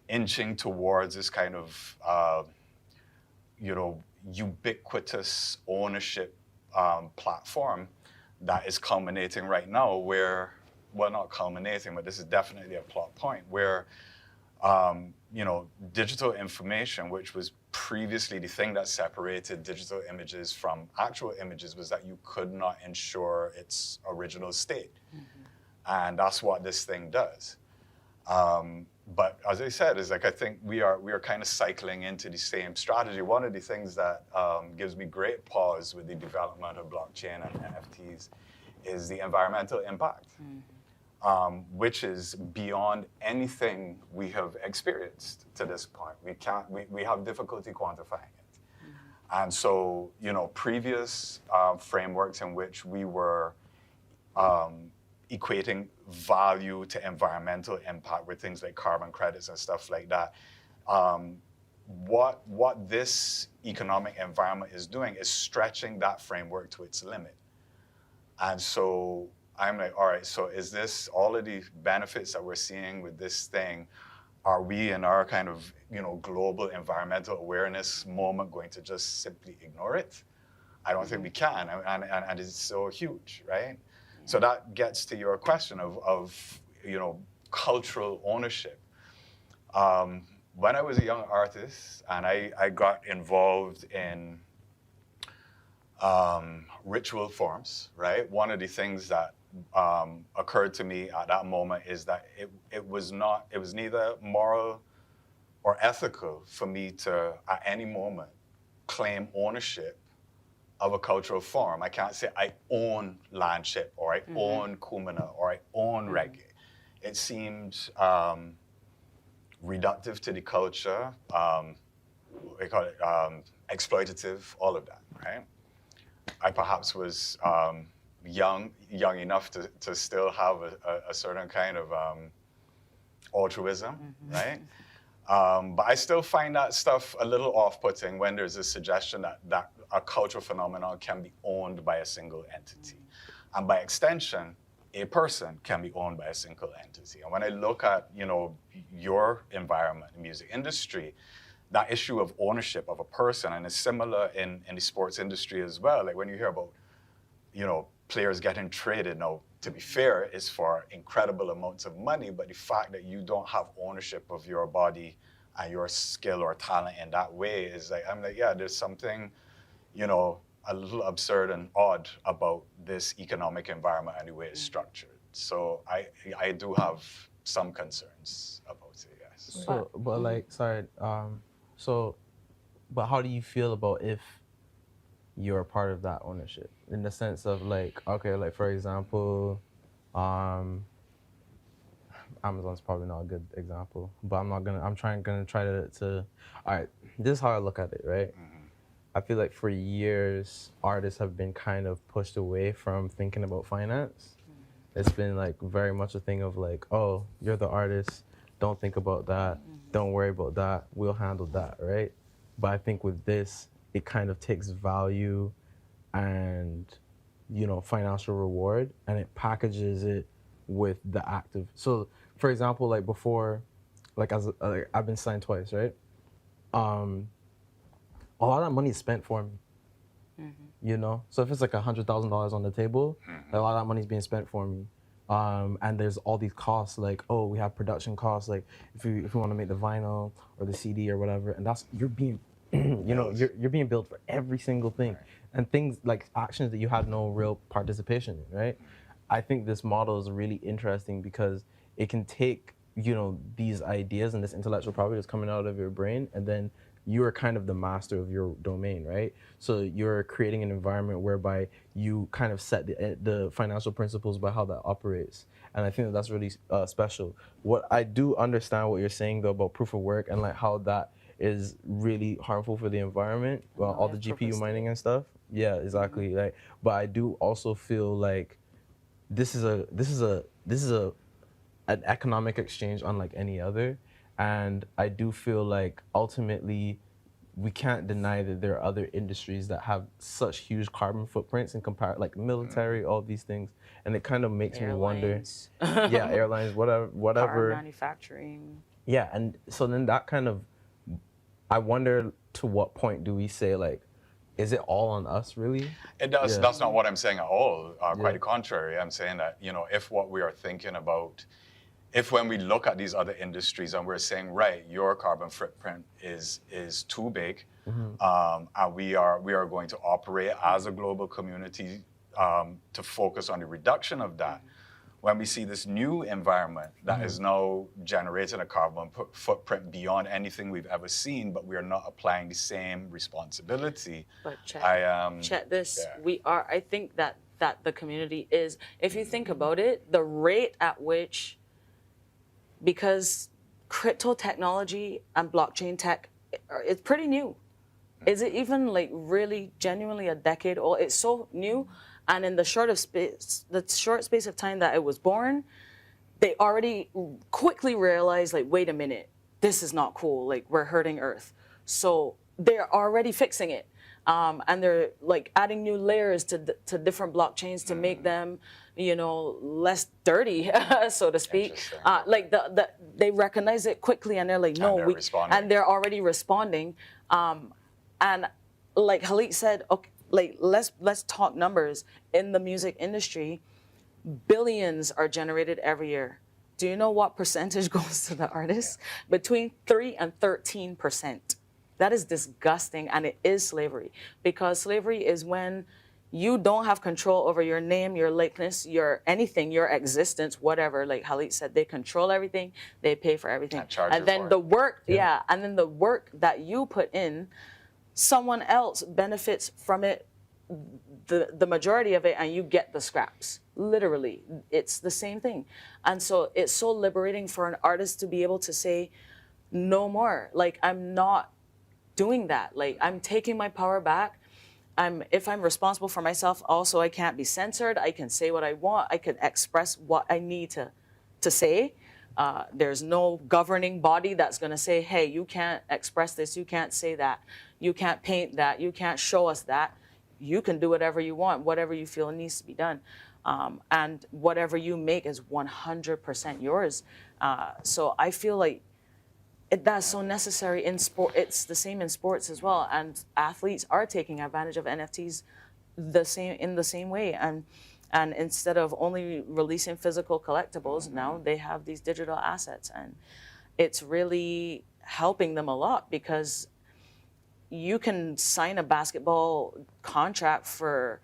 inching towards this kind of, ubiquitous ownership platform that is culminating right now where, well, not culminating, but this is definitely a plot point where, digital information, which was previously the thing that separated digital images from actual images, was that you could not ensure its original state. And that's what this thing does. But as I said, is like I think we are kind of cycling into the same strategy. One of the things that gives me great pause with the development of blockchain and NFTs is the environmental impact, which is beyond anything we have experienced to this point. We have difficulty quantifying it. And so, previous frameworks in which we were equating value to environmental impact with things like carbon credits and stuff like that. What this economic environment is doing is stretching that framework to its limit. And so I'm like, all right, so is this, all of the benefits that we're seeing with this thing, are we in our kind of, global environmental awareness moment going to just simply ignore it? I don't think we can, and it's so huge, right? So that gets to your question of cultural ownership. When I was a young artist and I got involved in ritual forms, right? One of the things that occurred to me at that moment is that it was neither moral or ethical for me to, at any moment, claim ownership of a cultural form. I can't say I own Landship or I own Kumina or I own reggae. It seemed reductive to the culture, we call it exploitative, all of that, right? I perhaps was young enough to still have a certain kind of altruism, right? But I still find that stuff a little off-putting when there's a suggestion that a cultural phenomenon can be owned by a single entity. And by extension, a person can be owned by a single entity. And when I look at, your environment, the music industry, that issue of ownership of a person, and it's similar in the sports industry as well. Like when you hear about, players getting traded, now, to be fair, is for incredible amounts of money, but the fact that you don't have ownership of your body and your skill or talent in that way is like, I'm like, yeah, there's something, a little absurd and odd about this economic environment and the way it's structured. So I do have some concerns about it, yes. So, but like, sorry, but how do you feel about if you're a part of that ownership? In the sense of like, okay, like for example, Amazon's probably not a good example, but I'm gonna try to, all right, this is how I look at it, right? I feel like for years, artists have been kind of pushed away from thinking about finance. It's been like very much a thing of like, oh, you're the artist, don't think about that, don't worry about that, we'll handle that, right? But I think with this, it kind of takes value and, financial reward, and it packages it with the active. So, for example, like before, like I've been signed twice, right? A lot of that money is spent for me. You know, so if it's like $100,000 on the table, a lot of that money is being spent for me. And there's all these costs, like, oh, we have production costs, like if you want to make the vinyl or the CD or whatever, and that's, you're being, you know, you're being billed for every single thing, and things like actions that you had no real participation in, right? I think this model is really interesting because it can take, you know, these ideas and this intellectual property that's coming out of your brain, and then you are kind of the master of your domain, right? So you're creating an environment whereby you kind of set the financial principles by how that operates. And I think that that's really special. What I do understand what you're saying though about proof of work and like how that is really harmful for the environment, well, all the GPU mining and stuff. Yeah, exactly. Like, but I do also feel like this is an economic exchange unlike any other. And I do feel like ultimately we can't deny that there are other industries that have such huge carbon footprints in like military, all these things. And it kind of makes me wonder. Yeah, airlines, whatever. Car manufacturing. Yeah, and so then that kind of, I wonder to what point do we say like, is it all on us really? It does. That's not what I'm saying at all. Quite the contrary. I'm saying that, you know, if what we are thinking about, if when we look at these other industries and we're saying, right, your carbon footprint is too big, and we are going to operate as a global community to focus on the reduction of that. When we see this new environment that is now generating a carbon footprint beyond anything we've ever seen, but we are not applying the same responsibility. But check this. I think that the community is, if you think about it, the rate at which, because crypto technology and blockchain tech, it's pretty new. Is it even like really genuinely a decade old? It's so new, and in the short space of time that it was born, they already quickly realized, like, wait a minute, this is not cool. Like, we're hurting Earth. So they're already fixing it, and they're like adding new layers to different blockchains to make them, you know, less dirty, so to speak. Like they recognize it quickly, and they're like, no, and they're already responding. And like Halit said, okay, like let's talk numbers. In the music industry, billions are generated every year. Do you know what percentage goes to the artists? Between 3 and 13%. That is disgusting, and it is slavery, because slavery is when you don't have control over your name, your likeness, your anything, your existence, whatever. Like Halit said, they control everything, they pay for everything. And then the work, and then the work that you put in, someone else benefits from it, the majority of it, and you get the scraps. Literally, it's the same thing. And so it's so liberating for an artist to be able to say, no more. Like, I'm not doing that. Like, I'm taking my power back. If I'm responsible for myself, also I can't be censored. I can say what I want. I can express what I need to say. There's no governing body that's going to say, hey, you can't express this. You can't say that. You can't paint that. You can't show us that. You can do whatever you want, whatever you feel needs to be done. And whatever you make is 100% yours. So I feel like that's so necessary in sport. It's the same in sports as well. And athletes are taking advantage of NFTs in the same way. And instead of only releasing physical collectibles, now they have these digital assets. And it's really helping them a lot, because you can sign a basketball contract for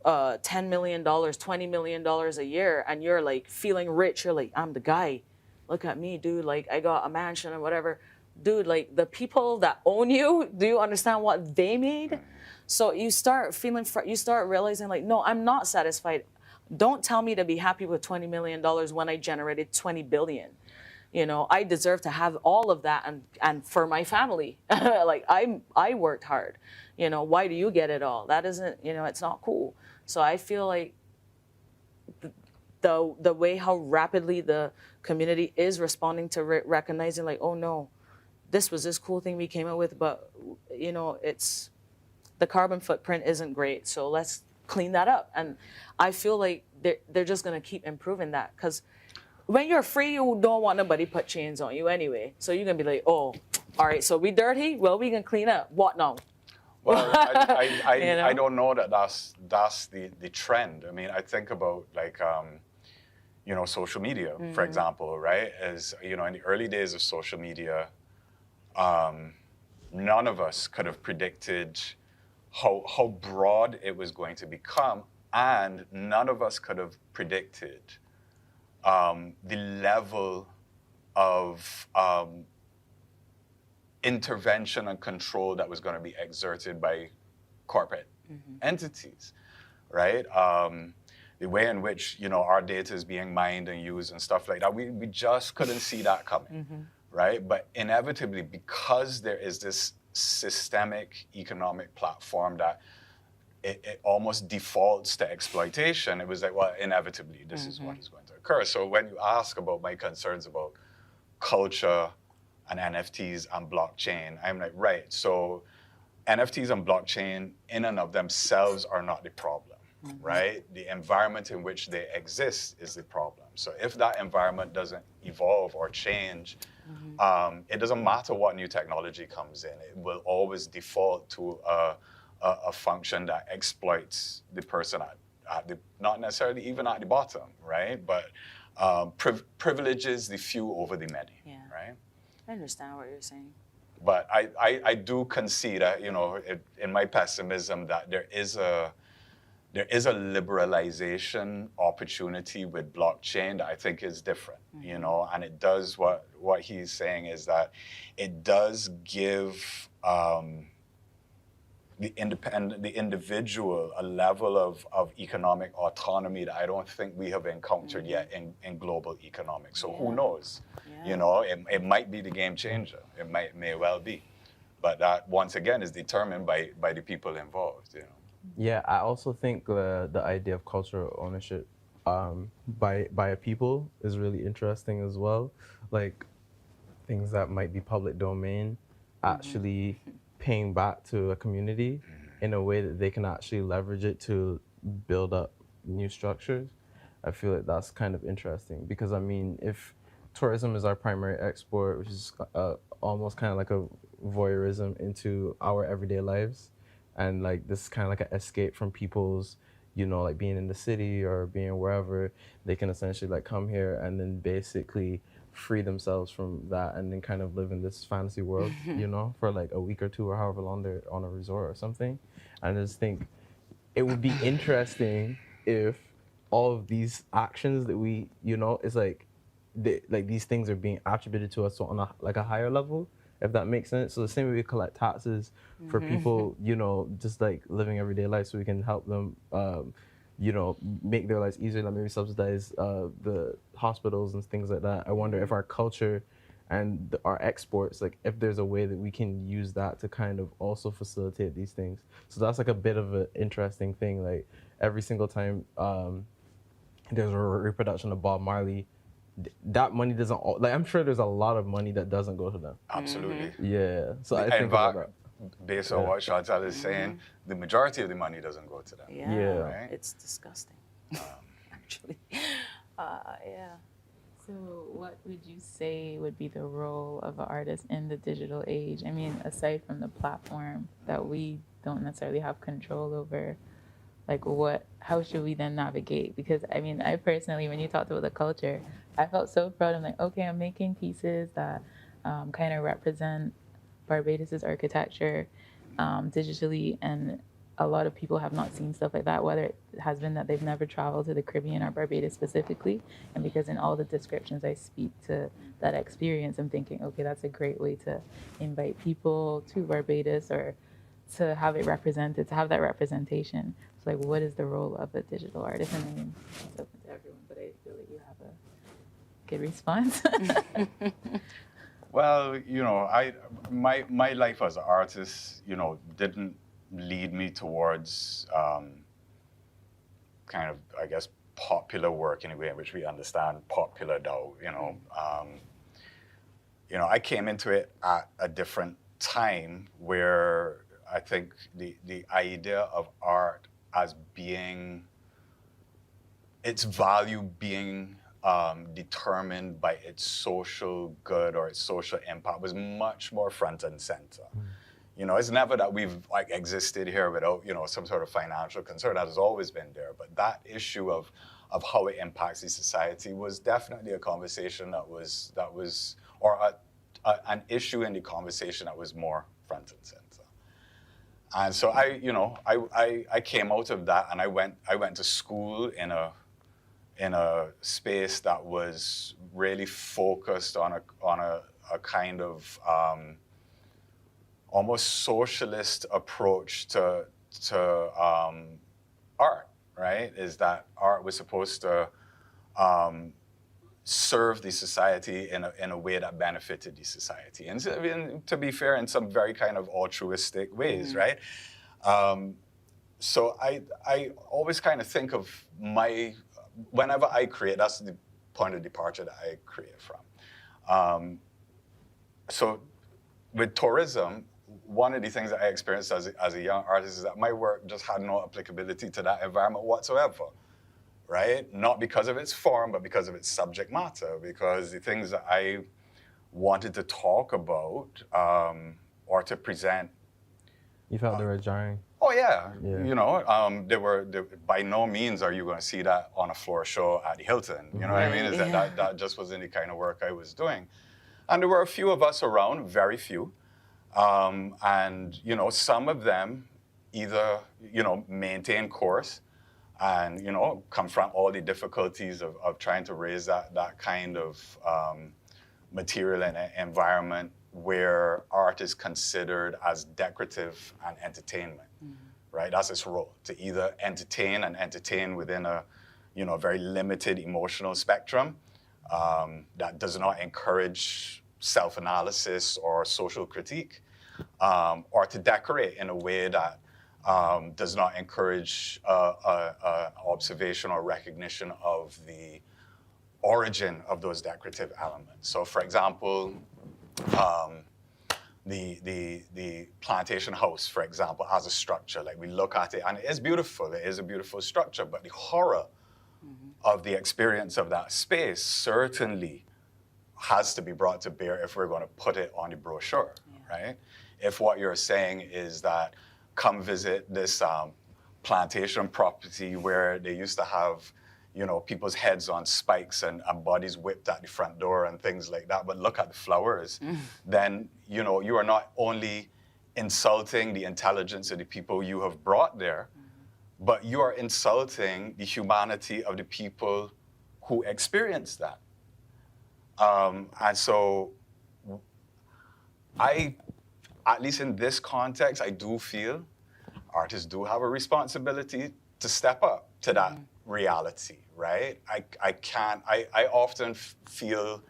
$10 million, $20 million a year, and you're like feeling rich. You're like, I'm the guy. Look at me, dude. Like, I got a mansion or whatever. Dude, like, the people that own you, do you understand what they made? So you start you start realizing, like, no, I'm not satisfied. Don't tell me to be happy with $20 million when I generated 20 billion. You know, I deserve to have all of that, and for my family. Like, I worked hard. You know, why do you get it all? That isn't, you know, it's not cool. So I feel like the way how rapidly the community is responding to recognizing, like, oh no, this was this cool thing we came up with, but, you know, it's, the carbon footprint isn't great, so let's clean that up. And I feel like they're just gonna keep improving that, because when you're free, you don't want nobody put chains on you anyway. So you're gonna be like, oh, all right, so we dirty, well, we can clean up. What now? Well, I You know? don't know that that's the trend. I mean, I think about like, social media, for example, right? As in the early days of social media, none of us could have predicted how broad it was going to become, and none of us could have predicted the level of intervention and control that was going to be exerted by corporate entities, right? The way in which our data is being mined and used and stuff like that, we just couldn't see that coming, right? But inevitably, because there is this systemic economic platform that it almost defaults to exploitation, it was like, well, inevitably, this is what is going to occur. So when you ask about my concerns about culture and NFTs and blockchain, I'm like, right, so NFTs and blockchain in and of themselves are not the problem, right? The environment in which they exist is the problem. So if that environment doesn't evolve or change, it doesn't matter what new technology comes in, it will always default to a function that exploits the person at the, not necessarily even at the bottom, right? But privileges the few over the many, right? I understand what you're saying. But I do concede that, in my pessimism, that there is a liberalization opportunity with blockchain that I think is different, and it does what he's saying is that it does give the individual a level of economic autonomy that I don't think we have encountered yet in global economics. So who knows? It might be the game changer. It may well be. But that, once again, is determined by the people involved, Yeah, I also think the idea of cultural ownership by a people is really interesting as well. Like things that might be public domain, actually paying back to a community in a way that they can actually leverage it to build up new structures. I feel like that's kind of interesting because, I mean, if tourism is our primary export, which is almost kind of like a voyeurism into our everyday lives, and like this is kind of like an escape from people's, like being in the city or being wherever, they can essentially like come here and then basically free themselves from that and then kind of live in this fantasy world, for like a week or two or however long they're on a resort or something. And I just think it would be interesting if all of these actions that we, it's like, these things are being attributed to us on a higher level, if that makes sense. So the same way we collect taxes for people, just like living everyday life, so we can help them, make their lives easier, like maybe subsidize the hospitals and things like that. I wonder if our culture and our exports, like if there's a way that we can use that to kind of also facilitate these things. So that's like a bit of an interesting thing. Like every single time there's a reproduction of Bob Marley, that money doesn't, I'm sure there's a lot of money that doesn't go to them. Absolutely. Yeah. So I think about that. Based on what Chantal is saying, the majority of the money doesn't go to them. Yeah. Right? It's disgusting, actually. Yeah. So what would you say would be the role of an artist in the digital age? I mean, aside from the platform that we don't necessarily have control over, like how should we then navigate? Because I mean, I personally, when you talked about the culture, I felt so proud. I'm like, okay, I'm making pieces that kind of represent Barbados's architecture digitally, and a lot of people have not seen stuff like that, whether it has been that they've never traveled to the Caribbean or Barbados specifically, and because in all the descriptions I speak to that experience, I'm thinking, okay, that's a great way to invite people to Barbados or to have it represented, to have that representation. So like, what is the role of a digital artist? And I mean, it's open to everyone, but I feel like you have a good response. Well, my life as an artist, didn't lead me towards kind of, I guess, popular work in a way in which we understand popular though, I came into it at a different time where I think the idea of art as being, its value being determined by its social good or its social impact was much more front and center. You know, it's never that we've like existed here without, you know, some sort of financial concern. That has always been there. But that issue of how it impacts the society was definitely a conversation that was an issue in the conversation that was more front and center. And so I came out of that, and I went to school in a space that was really focused on a kind of almost socialist approach to art, right? Is that art was supposed to serve the society in a way that benefited the society. And so, I mean, to be fair, in some very kind of altruistic ways, right? So I always kind of think of whenever I create, that's the point of departure that I create from. So with tourism, one of the things that I experienced as a young artist is that my work just had no applicability to that environment whatsoever. Right? Not because of its form, but because of its subject matter, because the things that I wanted to talk about or to present. You felt they were jarring? Oh, yeah. You know, by no means are you going to see that on a floor show at the Hilton. You know what I mean? Is that just wasn't the kind of work I was doing. And there were a few of us around, very few. And, you know, some of them either, you know, maintain course and, you know, confront all the difficulties of trying to raise that kind of material and environment where art is considered as decorative and entertainment, right? That's its role, to either entertain within a, you know, very limited emotional spectrum that does not encourage self-analysis or social critique, or to decorate in a way that does not encourage observation or recognition of the origin of those decorative elements. So, for example, the plantation house, for example, as a structure, like we look at it, and it is beautiful. It is a beautiful structure, but the horror of the experience of that space certainly has to be brought to bear if we're going to put it on the brochure, right? If what you're saying is that come visit this plantation property where they used to have, you know, people's heads on spikes and bodies whipped at the front door and things like that, but look at the flowers, then, you know, you are not only insulting the intelligence of the people you have brought there, but you are insulting the humanity of the people who experience that. And so at least in this context, I do feel artists do have a responsibility to step up to that reality, right? I often feel,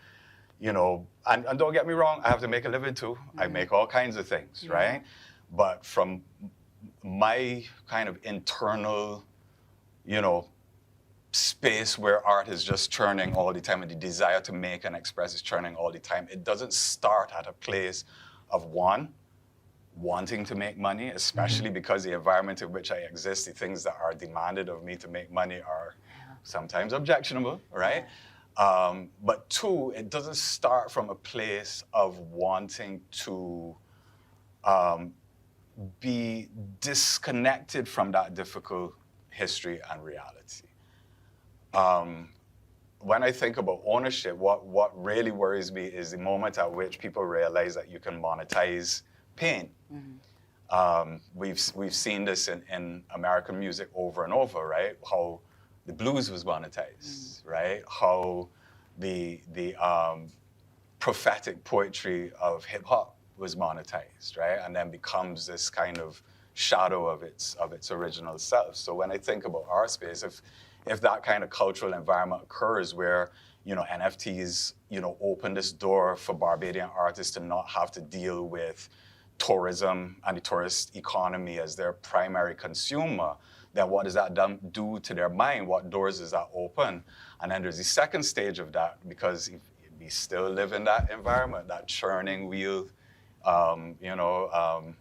you know, and don't get me wrong, I have to make a living too. I make all kinds of things, right? But from my kind of internal, you know, space where art is just churning all the time and the desire to make and express is churning all the time, it doesn't start at a place of wanting to make money, especially because the environment in which I exist, the things that are demanded of me to make money are sometimes objectionable, right? But two, it doesn't start from a place of wanting to be disconnected from that difficult history and reality. When I think about ownership, what really worries me is the moment at which people realize that you can monetize pain. We've seen this in American music over and over, right? How the blues was monetized, right? How the prophetic poetry of hip hop was monetized, right? And then becomes this kind of shadow of its original self. So when I think about our space, if that kind of cultural environment occurs where, you know, NFTs, you know, open this door for Barbadian artists to not have to deal with tourism and the tourist economy as their primary consumer, then what does that do to their mind? What doors does that open? And then there's the second stage of that, because if we still live in that environment, that churning wheel, you know,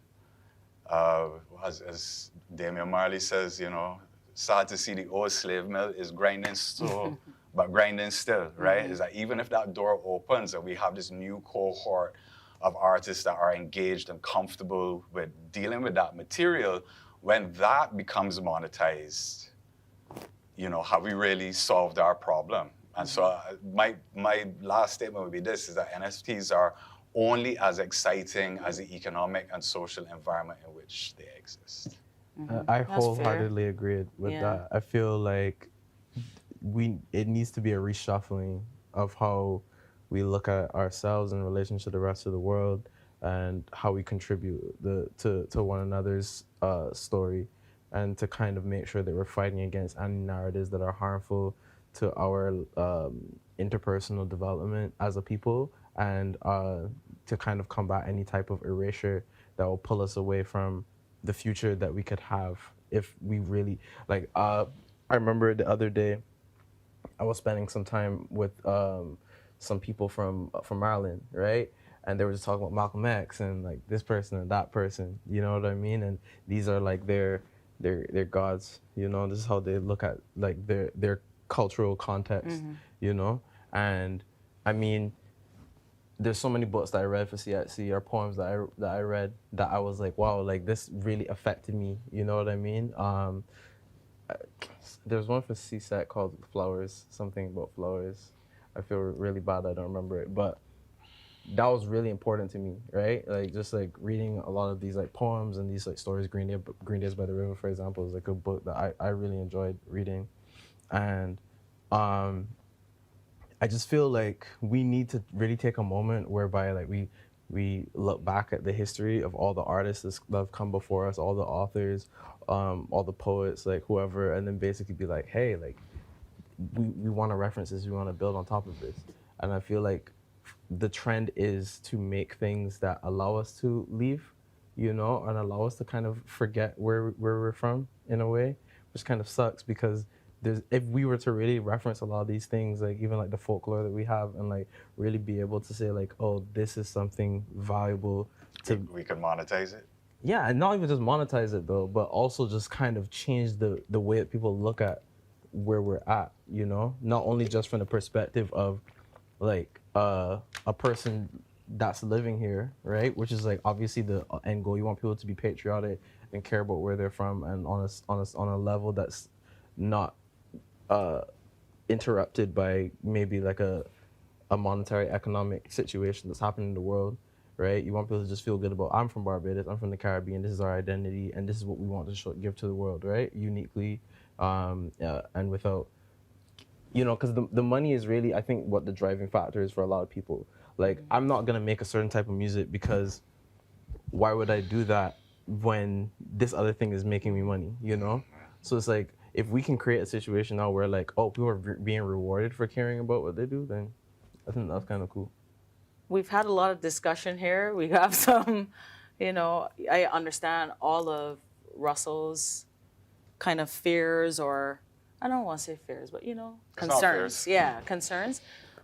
as Damian Marley says, you know, sad to see the old slave mill is grinding slow, but grinding still, right? Is that even if that door opens and we have this new cohort of artists that are engaged and comfortable with dealing with that material, when that becomes monetized, you know, have we really solved our problem? And so my last statement would be this, is that NFTs are only as exciting as the economic and social environment in which they exist. I wholeheartedly agree with that. I feel like it needs to be a reshuffling of how we look at ourselves in relation to the rest of the world and how we contribute to one another's story, and to kind of make sure that we're fighting against any narratives that are harmful to our interpersonal development as a people, and to kind of combat any type of erasure that will pull us away from the future that we could have if we really, like, I remember the other day, I was spending some time with some people from Ireland, right? And they were just talking about Malcolm X and like this person and that person, you know what I mean? And these are like their gods, you know. This is how they look at like their cultural context, you know. And I mean, there's so many books that I read for CITD or poems that I read that I was like, wow, like this really affected me, you know what I mean? There's one for CSAT called Flowers, something about flowers. I feel really bad I don't remember it, but that was really important to me, right? Like just like reading a lot of these like poems and these like stories. Green Days by the River, for example, is like a book that I really enjoyed reading. And I just feel like we need to really take a moment whereby like we look back at the history of all the artists that have come before us, all the authors, all the poets, like whoever, and then basically be like, hey, like we want to reference this, we want to build on top of this. And I feel like the trend is to make things that allow us to leave, you know, and allow us to kind of forget where we're from in a way, which kind of sucks because if we were to really reference a lot of these things, like even like the folklore that we have, and like really be able to say like, oh, this is something valuable to... We could monetize it? Yeah, and not even just monetize it though, but also just kind of change the way that people look at where we're at, you know? Not only just from the perspective of like a person that's living here, right? Which is like obviously the end goal. You want people to be patriotic and care about where they're from, and on a level that's not interrupted by maybe like a monetary economic situation that's happening in the world, right? You want people to just feel good about, I'm from Barbados, I'm from the Caribbean, this is our identity, and this is what we want to give to the world, right? Uniquely, and without, you know, because the money is really, I think, what the driving factor is for a lot of people. Like, I'm not gonna make a certain type of music because why would I do that when this other thing is making me money, you know? So it's like, if we can create a situation now where like, oh, people are being rewarded for caring about what they do, then I think that's kind of cool. We've had a lot of discussion here. We have some, you know, I understand all of Russell's kind of fears, or I don't want to say fears, but you know, concerns. Yeah, concerns.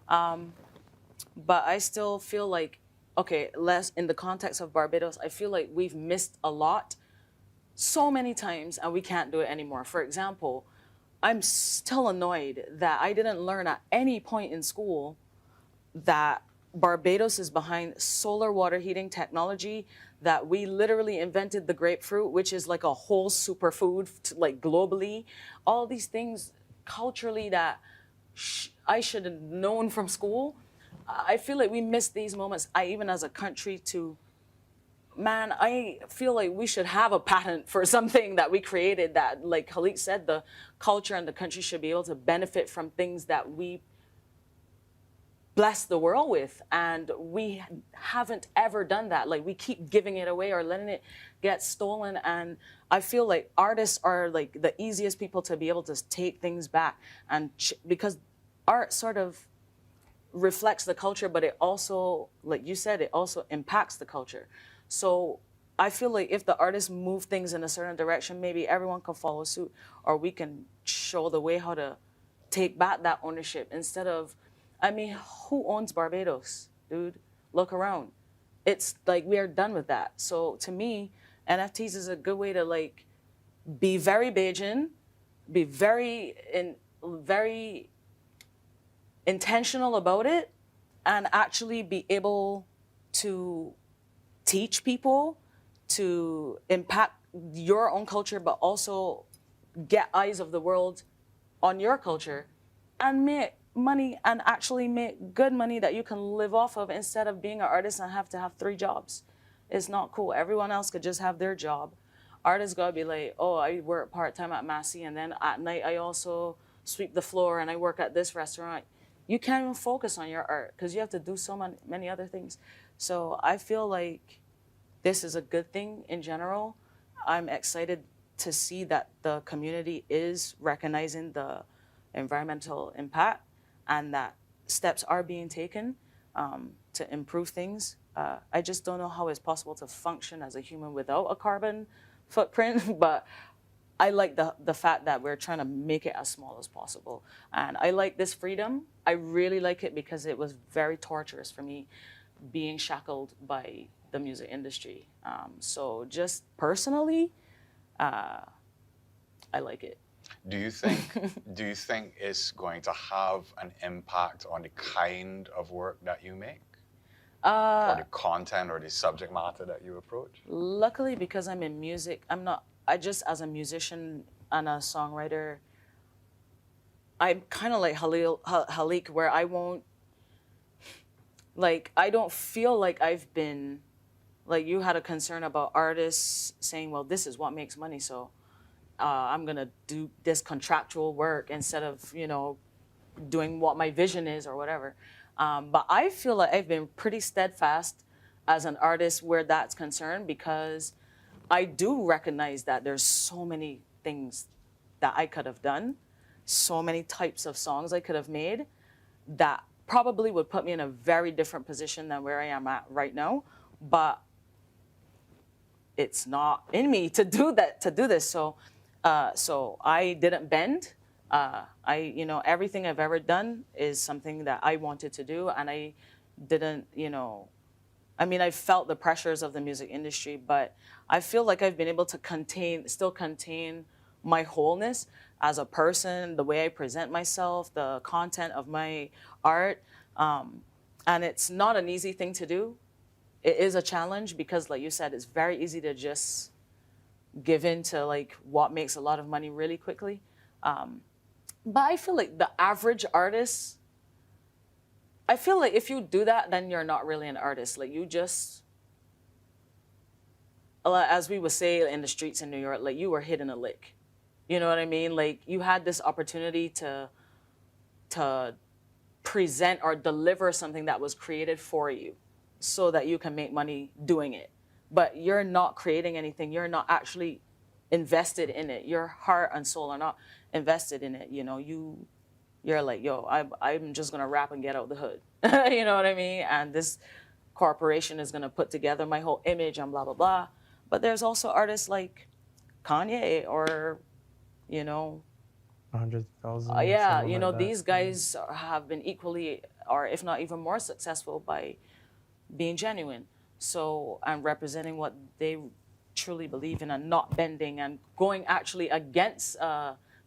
But I still feel like, okay, less in the context of Barbados, I feel like we've missed a lot so many times and we can't do it anymore. For example, I'm still annoyed that I didn't learn at any point in school that Barbados is behind solar water heating technology, that we literally invented the grapefruit, which is like a whole superfood, like globally. All these things culturally that I should have known from school. I feel like we missed these moments, even as a country, to, man, I feel like we should have a patent for something that we created that, like Khalik said, the culture and the country should be able to benefit from things that we bless the world with. And we haven't ever done that. Like, we keep giving it away or letting it get stolen. And I feel like artists are like the easiest people to be able to take things back. And because art sort of reflects the culture, but it also, like you said, it also impacts the culture. So I feel like if the artists move things in a certain direction, maybe everyone can follow suit, or we can show the way how to take back that ownership instead of, I mean, who owns Barbados, dude? Look around. It's like we are done with that. So to me, NFTs is a good way to like be very Bajan, be very intentional about it, and actually be able to teach people, to impact your own culture, but also get eyes of the world on your culture and make money and actually make good money that you can live off of instead of being an artist and have to have 3 jobs. It's not cool. Everyone else could just have their job. Artists gotta be like, oh, I work part-time at Massey and then at night I also sweep the floor and I work at this restaurant. You can't even focus on your art because you have to do so many other things. So I feel like this is a good thing in general. I'm excited to see that the community is recognizing the environmental impact and that steps are being taken to improve things. I just don't know how it's possible to function as a human without a carbon footprint, but I like the fact that we're trying to make it as small as possible. And I like this freedom. I really like it because it was very torturous for me being shackled by the music industry. So just personally, I like it. Do you think it's going to have an impact on the kind of work that you make? Or the content or the subject matter that you approach? Luckily, because I'm in music, I just as a musician and a songwriter, I'm kind of like Halik, where I won't, like, I don't feel like I've been, like you had a concern about artists saying, well, this is what makes money, so I'm gonna do this contractual work instead of, doing what my vision is or whatever. But I feel like I've been pretty steadfast as an artist where that's concerned, because I do recognize that there's so many things that I could have done, so many types of songs I could have made that probably would put me in a very different position than where I am at right now. But it's not in me to do this. So I didn't bend. Everything I've ever done is something that I wanted to do, and I didn't, I felt the pressures of the music industry, but I feel like I've been able to still contain my wholeness as a person, the way I present myself, the content of my art. And it's not an easy thing to do. It is a challenge because, like you said, it's very easy to just give in to like what makes a lot of money really quickly. But I feel like the average artist, I feel like if you do that, then you're not really an artist. Like you just, as we would say in the streets in New York, like you were hitting a lick. You know what I mean? Like you had this opportunity to present or deliver something that was created for you so that you can make money doing it. But you're not creating anything. You're not actually invested in it. Your heart and soul are not invested in it. You're like, yo, I'm just gonna rap and get out the hood. You know what I mean? And this corporation is gonna put together my whole image and blah, blah, blah. But there's also artists like Kanye or, 100,000. Yeah, these guys have been equally, or if not even more successful by being genuine. So I'm representing what they truly believe in and not bending and going actually against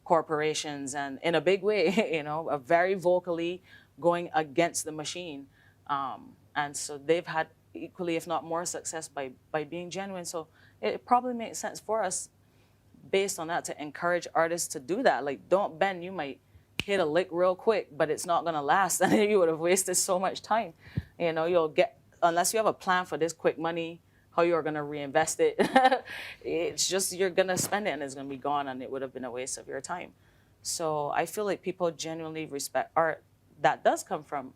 corporations and in a big way, very vocally going against the machine. And so they've had equally, if not more success by being genuine. So it probably makes sense for us based on that to encourage artists to do that. Like, don't bend. You might hit a lick real quick, but it's not going to last. And you would have wasted so much time. You'll get, unless you have a plan for this quick money, how you're going to reinvest it. It's just you're going to spend it and it's going to be gone, and it would have been a waste of your time. So I feel like people genuinely respect art that does come from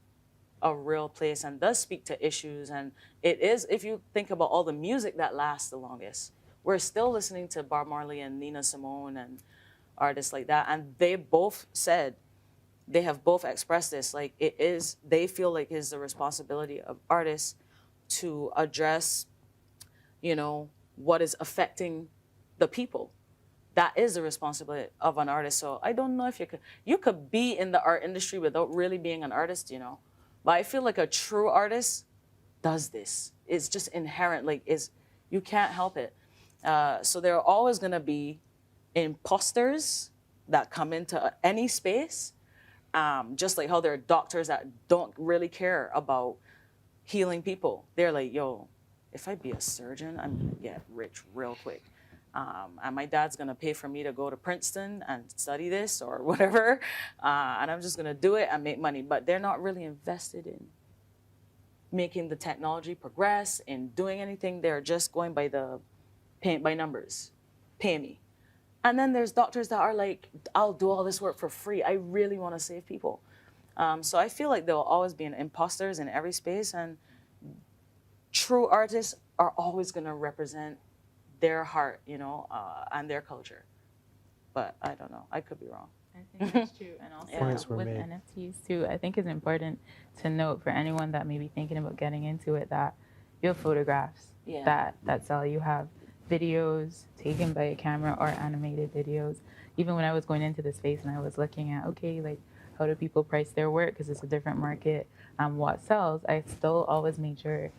a real place and does speak to issues. And it is, if you think about all the music that lasts the longest, we're still listening to Bob Marley and Nina Simone and artists like that. And they both said, they have both expressed this, like they feel like it's the responsibility of artists to address, what is affecting the people. That is the responsibility of an artist. So I don't know if you could be in the art industry without really being an artist, But I feel like a true artist does this. It's just inherent, you can't help it. So there are always gonna be imposters that come into any space, just like how there are doctors that don't really care about healing people. They're like, yo, if I be a surgeon, I'm gonna get rich real quick. And my dad's gonna pay for me to go to Princeton and study this or whatever. And I'm just gonna do it and make money. But they're not really invested in making the technology progress, in doing anything. They're just going by by numbers. Pay me. And then there's doctors that are like, I'll do all this work for free. I really wanna save people. So I feel like there will always be imposters in every space, and true artists are always gonna represent their heart, you know, and their culture. But I don't know, I could be wrong. I think that's true. And also with NFTs too, I think it's important to note for anyone that may be thinking about getting into it that you have photographs that sell. You have videos taken by a camera or animated videos. Even when I was going into the space and I was looking at, okay, like how do people price their work because it's a different market, what sells, I still always made sure,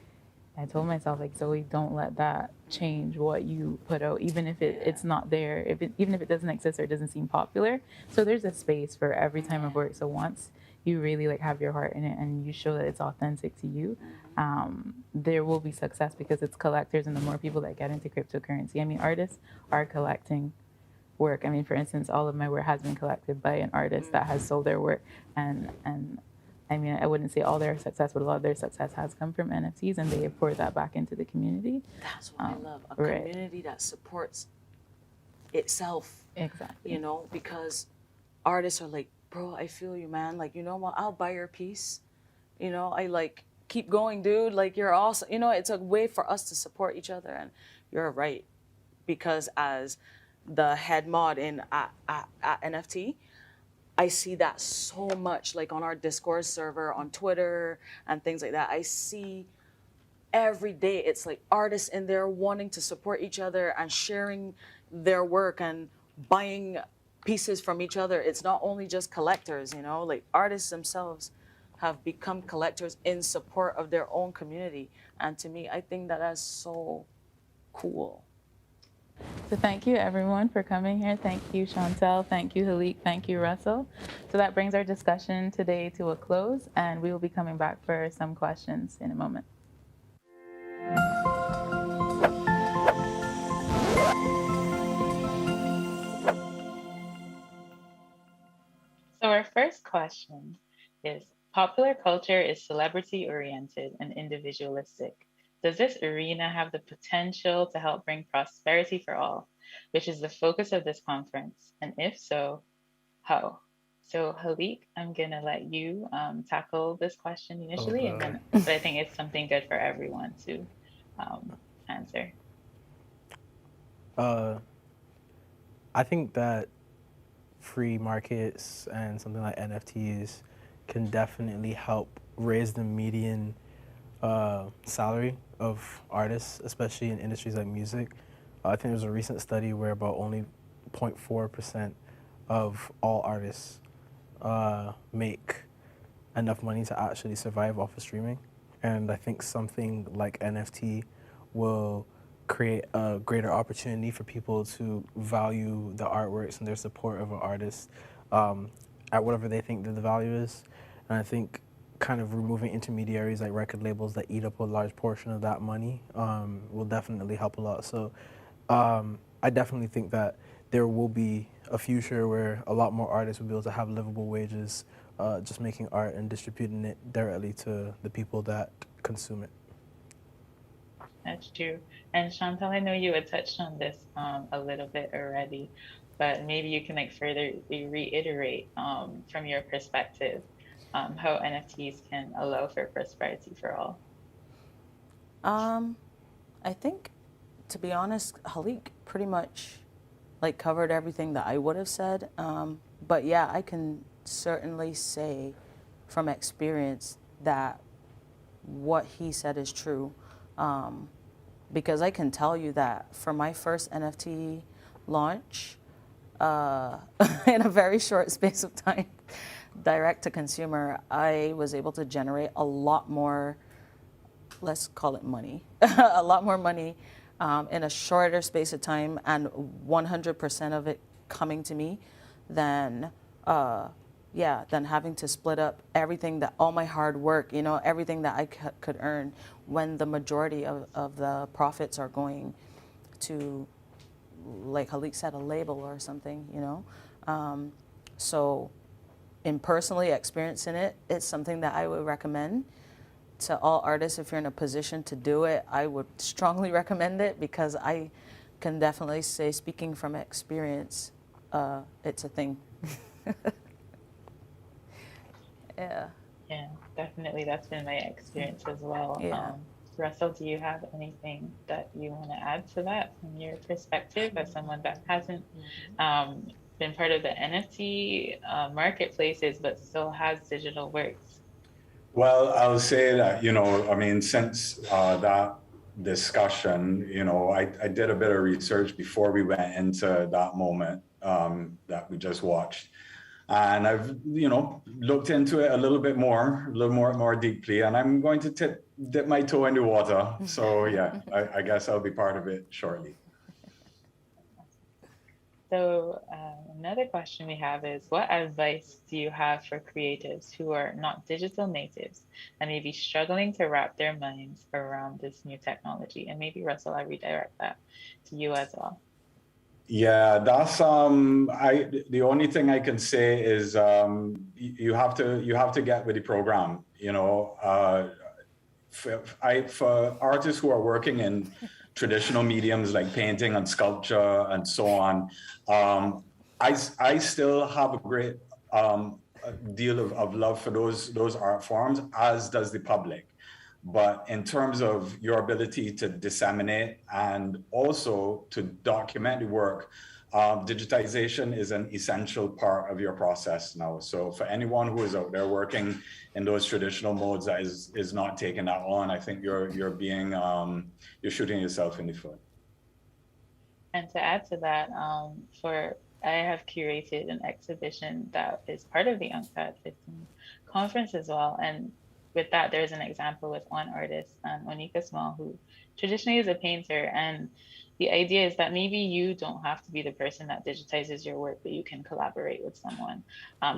I told myself, like, Zoe, don't let that change what you put out, even if it's not there, even if it doesn't exist or it doesn't seem popular. So there's a space for every time of work. So once you really like have your heart in it and you show that it's authentic to you, there will be success because it's collectors, and the more people that get into cryptocurrency. I mean, artists are collecting work. I mean, for instance, all of my work has been collected by an artist that has sold their work, and I mean, I wouldn't say all their success, but a lot of their success has come from NFTs, and they have poured that back into the community. That's what I love, a community that supports itself. Exactly. You know, because artists are like, bro, I feel you, man. Like, you know what, I'll buy your piece. You know, I like, keep going, dude. Like, you're awesome. You know, it's a way for us to support each other, and you're right. Because as the head mod in at NFT, I see that so much, like on our Discord server, on Twitter, and things like that. I see every day, it's like artists in there wanting to support each other and sharing their work and buying pieces from each other. It's not only just collectors, you know, like artists themselves have become collectors in support of their own community. And to me, I think that that's so cool. So thank you everyone for coming here. Thank you, Chantel. Thank you, Halik. Thank you, Russell. So that brings our discussion today to a close, and we will be coming back for some questions in a moment. So our first question is, popular culture is celebrity-oriented and individualistic. Does this arena have the potential to help bring prosperity for all, which is the focus of this conference? And if so, how? So Halik, I'm gonna let you tackle this question initially, and then but I think it's something good for everyone to answer. I think that free markets and something like NFTs can definitely help raise the median salary of artists, especially in industries like music. I think there was a recent study where about only 0.4% of all artists make enough money to actually survive off of streaming. And I think something like NFT will create a greater opportunity for people to value the artworks and their support of an artist at whatever they think that the value is. And I think kind of removing intermediaries like record labels that eat up a large portion of that money will definitely help a lot. So I definitely think that there will be a future where a lot more artists will be able to have livable wages just making art and distributing it directly to the people that consume it. That's true. And Chantal, I know you had touched on this a little bit already, but maybe you can like further reiterate from your perspective how NFTs can allow for prosperity for all. I think, to be honest, Halik pretty much like covered everything that I would have said. But yeah, I can certainly say from experience that what he said is true. Because I can tell you that for my first NFT launch, in a very short space of time, direct to consumer, I was able to generate a lot more, let's call it money, a lot more money in a shorter space of time, and 100% of it coming to me than yeah, than having to split up everything that, all my hard work, you know, everything that I could earn, when the majority of the profits are going to, like Halik said, a label or something, you know. So in personally experiencing it, it's something that I would recommend to all artists. If you're in a position to do it, I would strongly recommend it, because I can definitely say, speaking from experience, it's a thing. Yeah. Yeah, definitely. That's been my experience as well. Yeah. Russell, do you have anything that you want to add to that from your perspective as someone that hasn't been part of the NFT marketplaces but still has digital works? Well, I'll say that, you know, I mean, since that discussion, you know, I did a bit of research before we went into that moment that we just watched. And I've, you know, looked into it a little bit more, more deeply, and I'm going to dip my toe in the water. So yeah, I guess I'll be part of it shortly. So another question we have is, what advice do you have for creatives who are not digital natives and may be struggling to wrap their minds around this new technology? And maybe Russell, I redirect that to you as well. Yeah, that's the only thing I can say is you have to get with the program, you know. For artists who are working in traditional mediums like painting and sculpture and so on, I still have a great deal of love for those art forms, as does the public. But in terms of your ability to disseminate and also to document the work, digitization is an essential part of your process now. So for anyone who is out there working in those traditional modes that is not taking that on, I think you're shooting yourself in the foot. And to add to that, I have curated an exhibition that is part of the UNCTAD 15 conference as well. And with that, there's an example with one artist, Onika Small, who traditionally is a painter. And the idea is that maybe you don't have to be the person that digitizes your work, but you can collaborate with someone.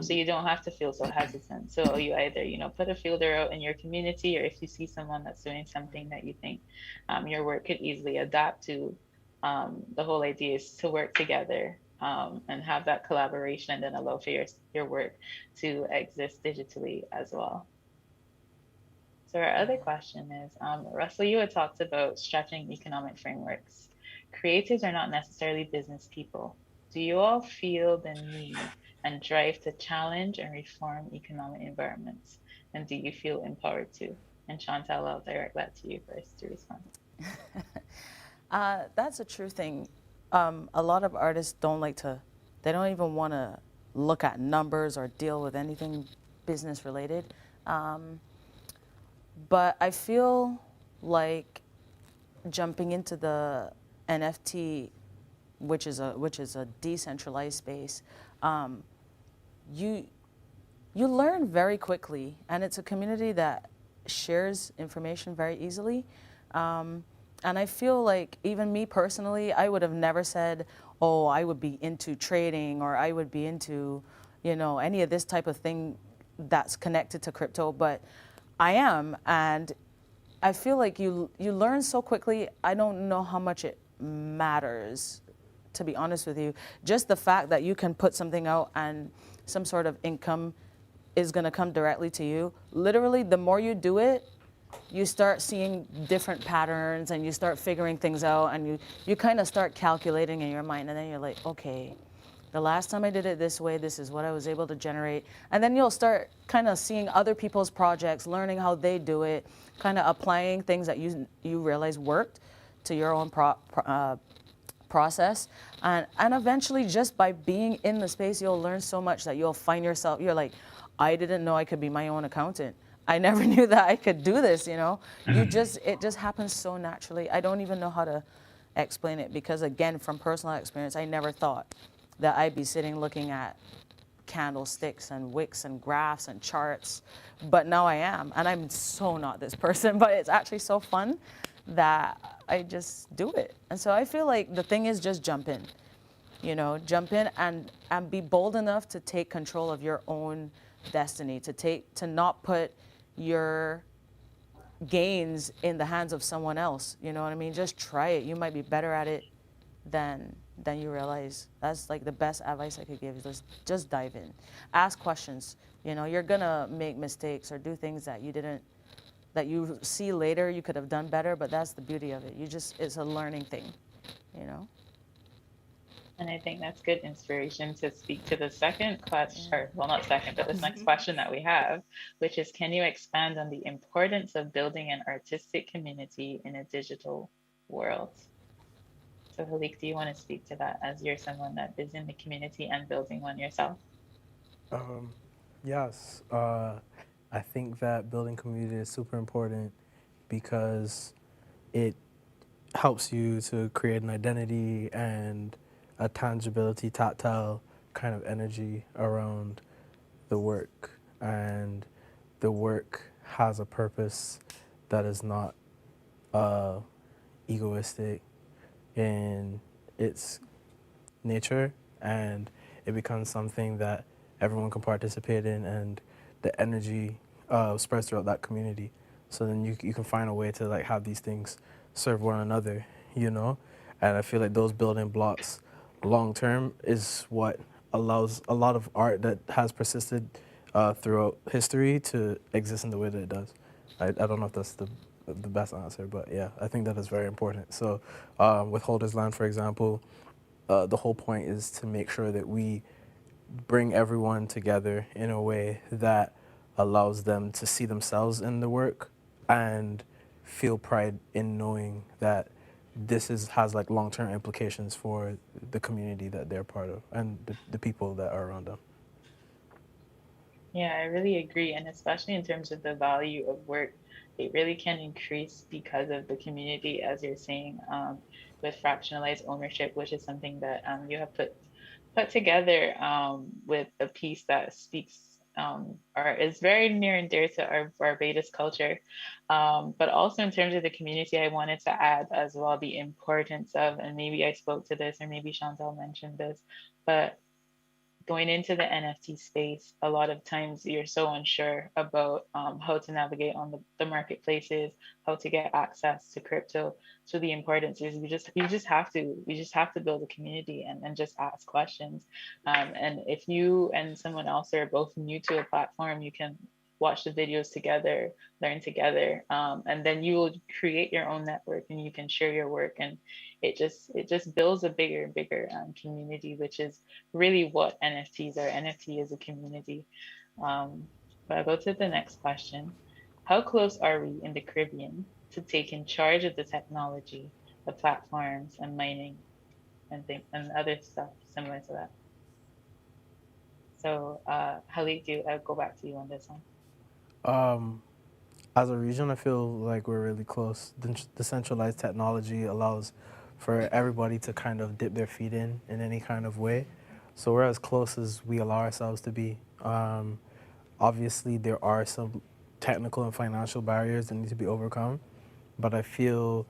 So you don't have to feel so hesitant. So you either, you know, put a fielder out in your community, or if you see someone that's doing something that you think your work could easily adapt to, the whole idea is to work together and have that collaboration, and then allow for your work to exist digitally as well. So our other question is, Russell, you had talked about stretching economic frameworks. Creatives are not necessarily business people. Do you all feel the need and drive to challenge and reform economic environments? And do you feel empowered to? And Chantal, I'll direct that to you first to respond. That's a true thing. A lot of artists they don't even want to look at numbers or deal with anything business related. But I feel like jumping into the NFT, which is a decentralized space, you learn very quickly, and it's a community that shares information very easily. And I feel like, even me personally, I would have never said, oh, I would be into trading, or I would be into, you know, any of this type of thing that's connected to crypto, but I am. And I feel like you learn so quickly. I don't know how much it matters, to be honest with you. Just the fact that you can put something out and some sort of income is going to come directly to you. Literally, the more you do it, you start seeing different patterns, and you start figuring things out, and you kind of start calculating in your mind, and then you're like, okay, the last time I did it this way, this is what I was able to generate. And then you'll start kind of seeing other people's projects, learning how they do it, kind of applying things that you realize worked to your own process. And eventually, just by being in the space, you'll learn so much that you'll find yourself, you're like, I didn't know I could be my own accountant. I never knew that I could do this, you know? It just happens so naturally. I don't even know how to explain it, because again, from personal experience, I never thought that I'd be sitting looking at candlesticks and wicks and graphs and charts, but now I am. And I'm so not this person, but it's actually so fun that I just do it. And so I feel like the thing is, just jump in. You know, jump in and be bold enough to take control of your own destiny, to not put your gains in the hands of someone else. You know what I mean? Just try it. You might be better at it than you realize. That's like the best advice I could give is just dive in. Ask questions. You know, you're gonna make mistakes or do things that you see later you could have done better, but that's the beauty of it. It's a learning thing, you know? And I think that's good inspiration to speak to the second question, or well, not second, but this next question that we have, which is, can you expand on the importance of building an artistic community in a digital world? So Halik, do you want to speak to that as you're someone that is in the community and building one yourself? Yes. I think that building community is super important because it helps you to create an identity and a tangibility, tactile kind of energy around the work. And the work has a purpose that is not egoistic in its nature, and it becomes something that everyone can participate in, and the energy spreads throughout that community. So then you can find a way to like have these things serve one another, you know? And I feel like those building blocks long term is what allows a lot of art that has persisted throughout history to exist in the way that it does. I don't know if that's the best answer, but yeah, I think that is very important. So with Holder's Land, for example, the whole point is to make sure that we bring everyone together in a way that allows them to see themselves in the work and feel pride in knowing that has like long-term implications for the community that they're part of and the people that are around them. Yeah, I really agree. And especially in terms of the value of work, it really can increase because of the community, as you're saying, with fractionalized ownership, which is something that you have put together with a piece that speaks or is very near and dear to our Barbados culture. But also in terms of the community, I wanted to add as well the importance of, and maybe I spoke to this or maybe Chantal mentioned this, but going into the NFT space, a lot of times you're so unsure about how to navigate on the marketplaces, how to get access to crypto. So the importance is you just have to build a community and just ask questions. And if you and someone else are both new to a platform, you can watch the videos together, learn together, and then you will create your own network and you can share your work, and it just builds a bigger and bigger community, which is really what NFTs are. NFT is a community. But I'll go to the next question. How close are we in the Caribbean to taking charge of the technology, the platforms and mining and other stuff similar to that? So Halik, I'll go back to you on this one. As a region, I feel like we're really close. Decentralized technology allows for everybody to kind of dip their feet in any kind of way. So we're as close as we allow ourselves to be. Obviously, there are some technical and financial barriers that need to be overcome, but I feel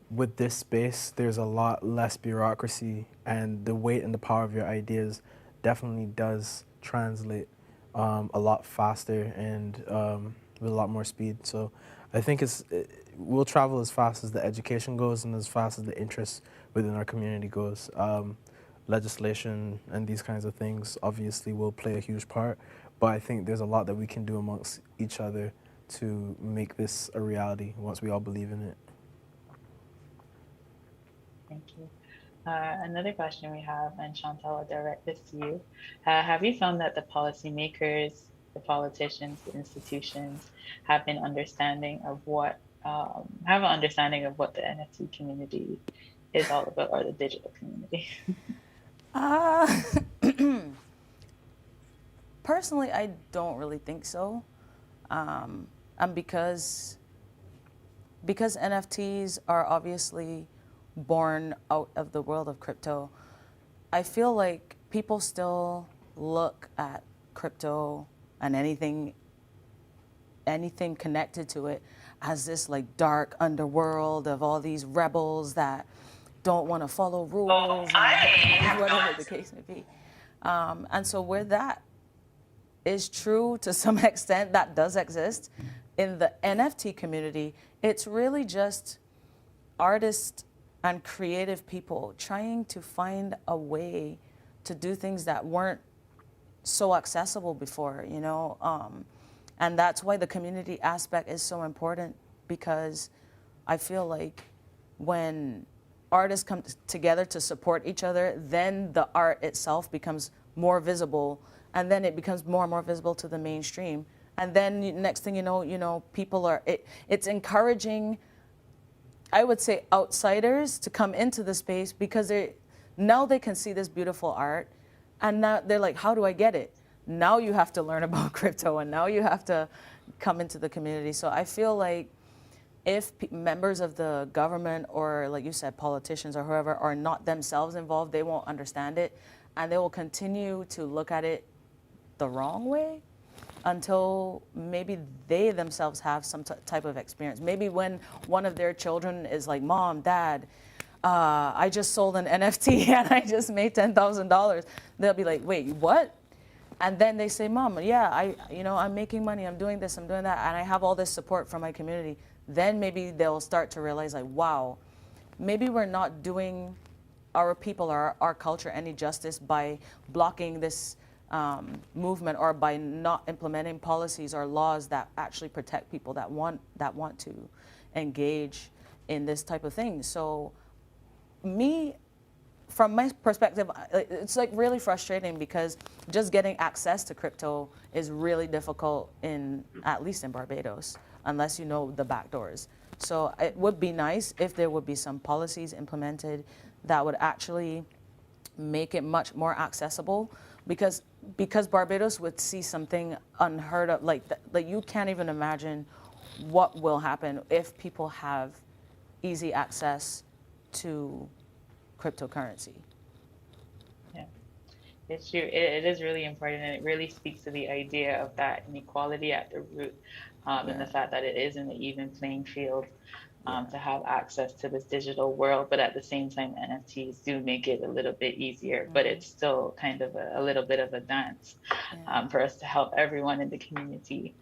with this space, there's a lot less bureaucracy, and the weight and the power of your ideas definitely does translate a lot faster and with a lot more speed. So I think we'll travel as fast as the education goes and as fast as the interest within our community goes. Legislation and these kinds of things obviously will play a huge part, but I think there's a lot that we can do amongst each other to make this a reality once we all believe in it. Thank you. Another question we have, and Chantal, I'll direct this to you. Have you found that the policymakers, the politicians, the institutions have an understanding of what the NFT community is all about, or the digital community? Personally, I don't really think so. And because NFTs are obviously born out of the world of crypto, I feel like people still look at crypto and anything connected to it as this like dark underworld of all these rebels that don't want to follow rules, and whatever the case may be. And so where that is true to some extent, that does exist, in the NFT community, it's really just artists and creative people trying to find a way to do things that weren't so accessible before, you know? And that's why the community aspect is so important, because I feel like when artists come together to support each other, then the art itself becomes more visible, and then it becomes more and more visible to the mainstream. And then next thing you know, people are, it's encouraging, I would say, outsiders to come into the space, because now they can see this beautiful art, and now they're like, how do I get it? Now you have to learn about crypto, and now you have to come into the community. So I feel like if members of the government, or like you said, politicians or whoever, are not themselves involved, they won't understand it, and they will continue to look at it the wrong way until maybe they themselves have some type of experience. Maybe when one of their children is like, Mom, Dad, I just sold an NFT and I just made $10,000. They'll be like, wait, what? And then they say, Mom, yeah, I'm making money, I'm doing this, I'm doing that, and I have all this support from my community. Then maybe they'll start to realize, like, wow, maybe we're not doing our people or our culture any justice by blocking this movement, or by not implementing policies or laws that actually protect people that want to engage in this type of thing. So from my perspective, it's like really frustrating, because just getting access to crypto is really difficult at least in Barbados, unless you know the back doors. So it would be nice if there would be some policies implemented that would actually make it much more accessible, because Barbados would see something unheard of, like you can't even imagine what will happen if people have easy access to cryptocurrency. Yeah, it's true. It is really important, and it really speaks to the idea of that inequality at the root, and the fact that it is in the even playing field to have access to this digital world. But at the same time, NFTs do make it a little bit easier, but it's still kind of a little bit of a dance for us to help everyone in the community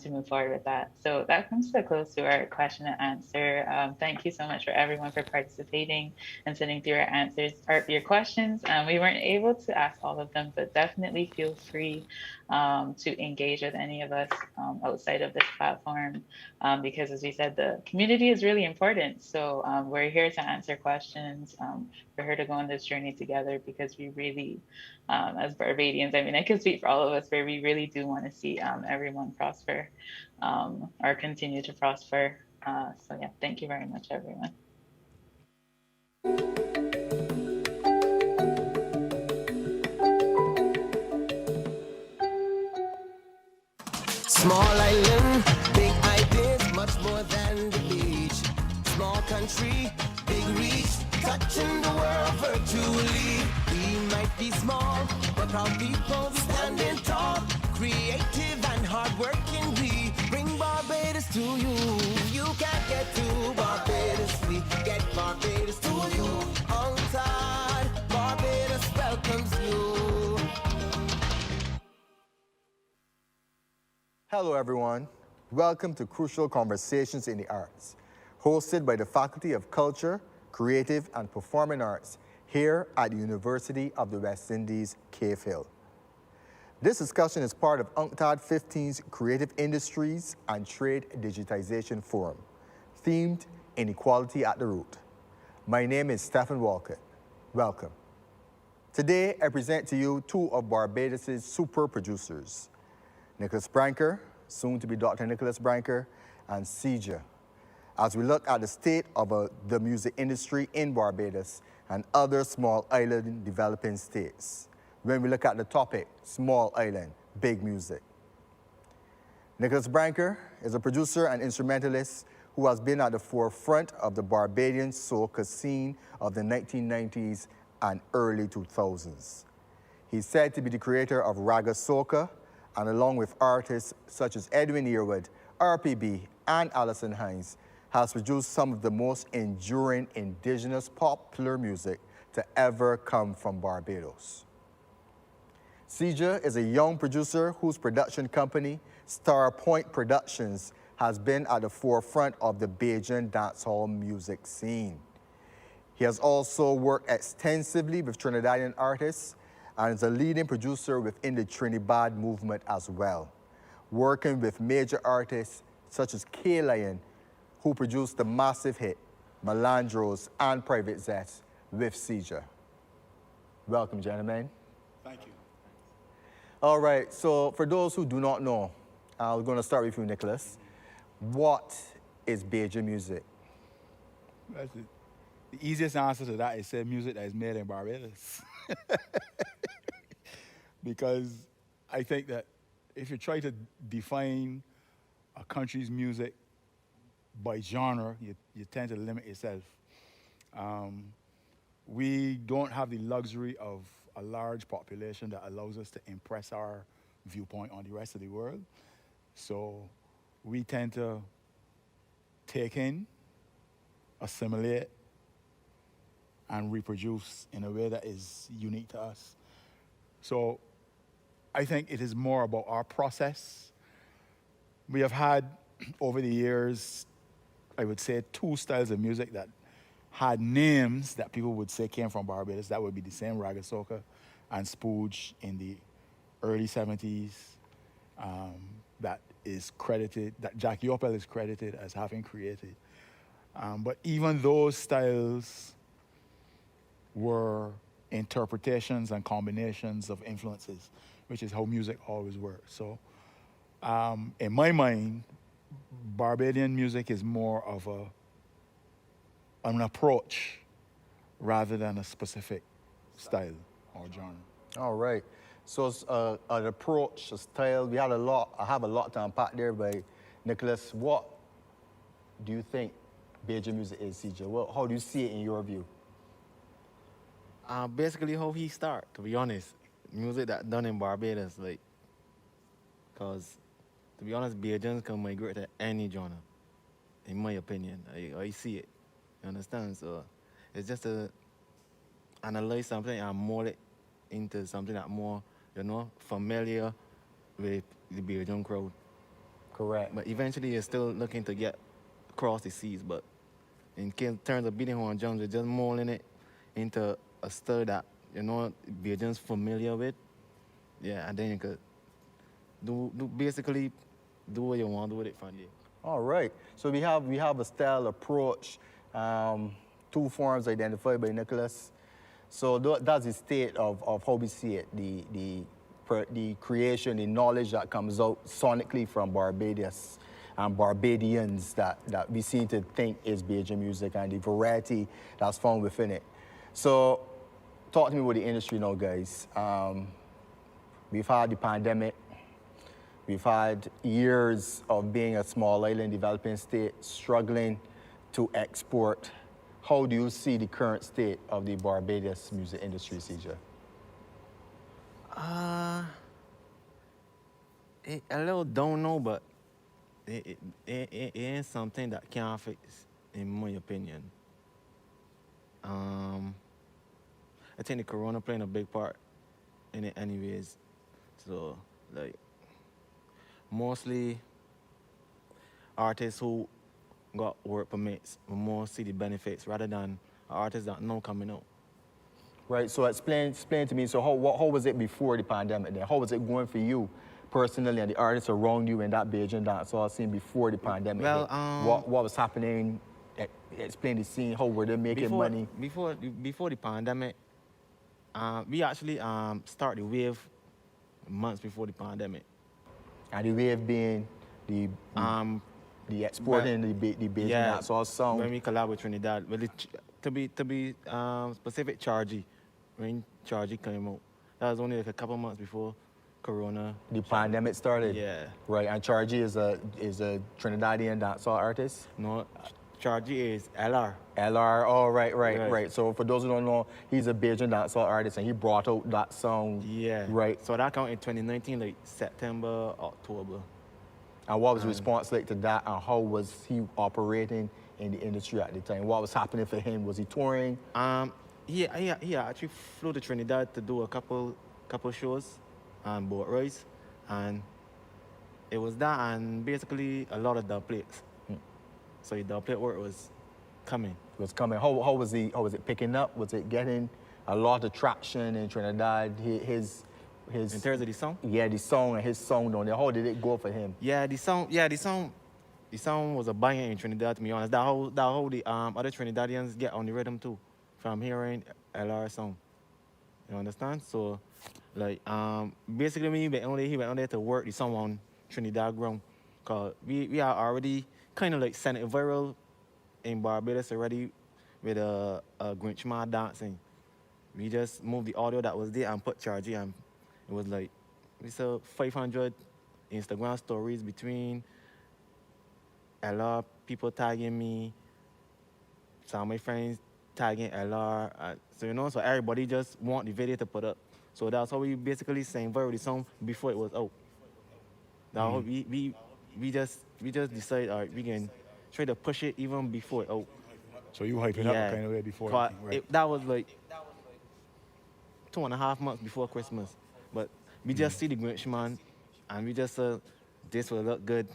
to move forward with that. So that comes to a close to our question and answer. Thank you so much for everyone for participating and sending through your answers or your questions. We weren't able to ask all of them, but definitely feel free to engage with any of us outside of this platform, because as we said, the community is really important. So we're here to answer questions. We're here to go on this journey together, because we really, as Barbadians, I mean, I can speak for all of us, where we really do want to see everyone prosper or continue to prosper. So yeah, thank you very much, everyone. Small island, big ideas, much more than the beach. Small country, big reach, touching the world virtually. We might be small, but proud people standing tall. Creative and hardworking, we bring Barbados to you. You can't get to Barbados, we get Barbados to you. UNCTAD, Barbados welcomes you. Hello everyone, welcome to Crucial Conversations in the Arts, hosted by the Faculty of Culture, Creative and Performing Arts here at the University of the West Indies, Cave Hill. This discussion is part of UNCTAD 15's Creative Industries and Trade Digitization Forum, themed Inequality at the Root. My name is Stephen Walcott. Welcome. Today, I present to you two of Barbados' super producers, Nicholas Branker, soon to be Dr. Nicholas Branker, and Sija, as we look at the state of the music industry in Barbados and other small island developing states, when we look at the topic, small island, big music. Nicholas Branker is a producer and instrumentalist who has been at the forefront of the Barbadian soca scene of the 1990s and early 2000s. He's said to be the creator of Raga Soca, and along with artists such as Edwin Earwood, RPB, and Alison Hines, has produced some of the most enduring indigenous popular music to ever come from Barbados. Sija is a young producer whose production company, Star Point Productions, has been at the forefront of the Bajan dancehall music scene. He has also worked extensively with Trinidadian artists and is a leading producer within the Trinidad movement as well, working with major artists such as K-Lion, who produced the massive hit Melandros and Private Zest with Sija. Welcome, gentlemen. Thank you. All right, so for those who do not know, I'm going to start with you, Nicholas. What is Bajan music? The easiest answer to that is say music that is made in Barbados. Because I think that if you try to define a country's music by genre, you tend to limit yourself. We don't have the luxury of a large population that allows us to impress our viewpoint on the rest of the world. So we tend to take in, assimilate, and reproduce in a way that is unique to us. So I think it is more about our process. We have had, over the years, I would say 2 styles of music that had names that people would say came from Barbados. That would be the same Raga Soca and Spooge in the early 70s. That is credited, that Jack Yopel is credited as having created. But even those styles were interpretations and combinations of influences, which is how music always works. So in my mind, Barbadian music is more of an approach rather than a specific style or genre. All right. So it's an approach, a style. I have a lot to unpack there, but Nicholas, what do you think Bajan music is, CJ? How do you see it in your view? Basically how he start, to be honest. Music that done in Barbados, like, cause to be honest, Bajans can migrate to any genre, in my opinion. I see it, you understand? So it's just to analyze something and mold it into something that more, familiar with the Bajan crowd. Correct. But eventually you're still looking to get across the seas, but in terms of beating horn drums, you're just molding it into a style that, Bajan's familiar with. Yeah, and then you could basically do what you want to do with it from there. All right. So we have a style approach, 2 forms identified by Nicholas. So that's the state of how we see it, the creation, the knowledge that comes out sonically from Barbados and Barbadians that we seem to think is Bajan music and the variety that's found within it. So talk to me about the industry now, guys. We've had the pandemic. We've had years of being a small island developing state, struggling to export. How do you see the current state of the Barbados music industry, CJ? A little don't know, but it ain't something that can't fix, in my opinion. I think the corona playing a big part in it anyways. So, like, mostly artists who got work permits will more see the benefits rather than artists that know coming out. Right, so explain to me, so how was it before the pandemic then? How was it going for you personally and the artists around you in that Bajan dancehall scene before the pandemic hit? What was happening? Explain the scene, how were they making money? Before the pandemic, we actually started the wave months before the pandemic. And the wave being the exporting the Bajan dancehall sound? When we collab with Trinidad, well, to be specific, Chargy, when Chargy came out, that was only like a couple months before Corona. The pandemic started? Yeah. Right, and Chargy is a Trinidadian dancehall artist? No, Chargy is LR. LR, oh, right. So for those who don't know, he's a Bajan dancehall artist and he brought out that song. Yeah. Right. So that came in 2019, like September, October. And what was the response like to that and how was he operating in the industry at the time? What was happening for him? Was he touring? He actually flew to Trinidad to do a couple shows on boat rides, and it was that and basically a lot of dub plates. So the dub plate work was coming. It was coming. How was it picking up? Was it getting a lot of traction in Trinidad? His in terms of the song? Yeah, the song and his song down there. How did it go for him? The song was a banger in Trinidad, to be honest. That how the other Trinidadians get on the rhythm too, from hearing LR song. You understand? So, like, basically when he went on there to work the song on Trinidad ground, cause we are already kind of like sent it viral in Barbados already with a Grinch Man dancing. We just moved the audio that was there and put Chargy, and it was like we saw 500 Instagram stories between LR, people tagging me, some of my friends tagging LR. So everybody just want the video to put up. So that's how we basically sang viral the song before it was out. That's how we just decided, all right, we can try to push it even before it out. So you hype it up kind of way before right? That was like 2.5 months before Christmas. But we just see the Grinch Man, and we just this will look good.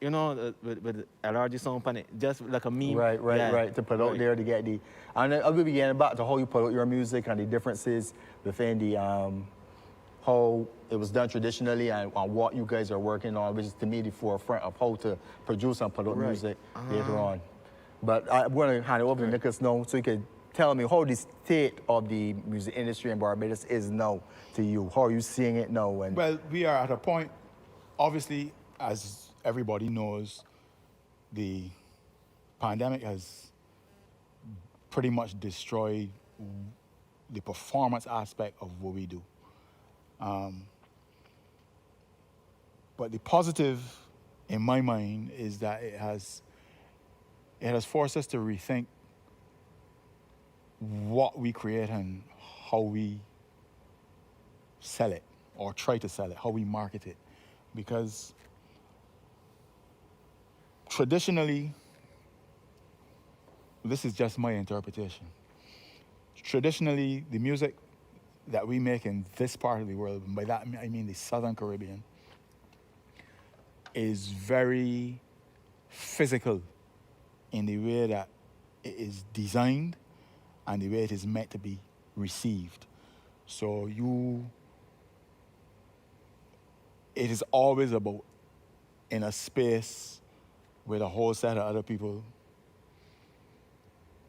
You know, with LRG song on it, just like a meme. Right. To put out there to get the. And I will be getting back to how you put out your music and the differences within the how it was done traditionally and what you guys are working on, which is to me the forefront of how to produce and put out music later on. But I'm going to hand it over to Nicholas now so you can tell me how the state of the music industry in Barbados is now to you. How are you seeing it now? Well, we are at a point, obviously, as everybody knows, the pandemic has pretty much destroyed the performance aspect of what we do. But the positive, in my mind, is that it has forced us to rethink what we create and how we sell it, or try to sell it, how we market it. Because traditionally, this is just my interpretation. Traditionally, the music that we make in this part of the world, and by that I mean the Southern Caribbean, is very physical in the way that it is designed and the way it is meant to be received. So it is always about in a space with a whole set of other people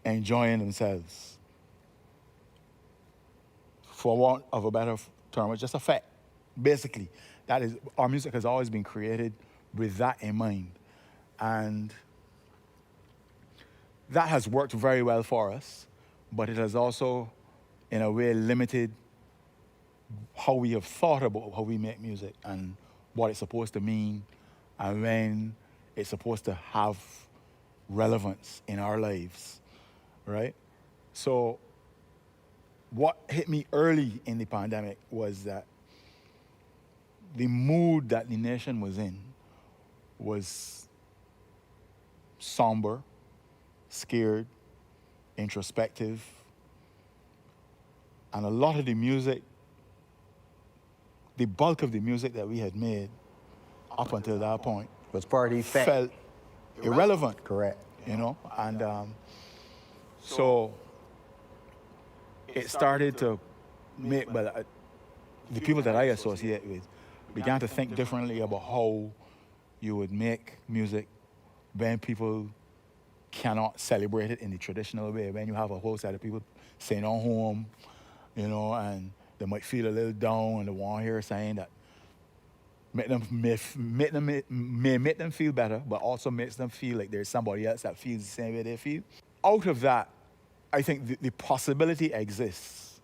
enjoying themselves. For want of a better term, it's just a fact. Basically, that is, our music has always been created with that in mind. And that has worked very well for us, but it has also, in a way, limited how we have thought about how we make music and what it's supposed to mean and when it's supposed to have relevance in our lives, right? So what hit me early in the pandemic was that the mood that the nation was in was somber, scared, introspective, and a lot of the music, the bulk of the music that we had made up until that point was party felt irrelevant. Correct. You know, and so it started to make, but the people that I associate with began to think differently about how you would make music when people cannot celebrate it in the traditional way, when you have a whole set of people staying on home, you know, and they might feel a little down and they want to hear saying that may make them feel better, but also makes them feel like there's somebody else that feels the same way they feel. Out of that, I think the possibility exists.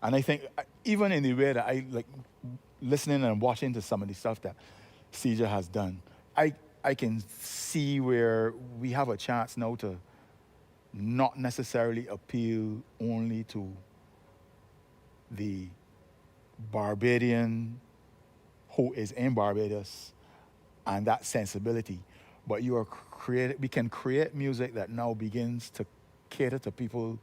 And I think even in the way that I like listening and watching to some of the stuff that CJ has done, I can see where we have a chance now to not necessarily appeal only to the Barbadian who is in Barbados and that sensibility, but we can create music that now begins to cater to people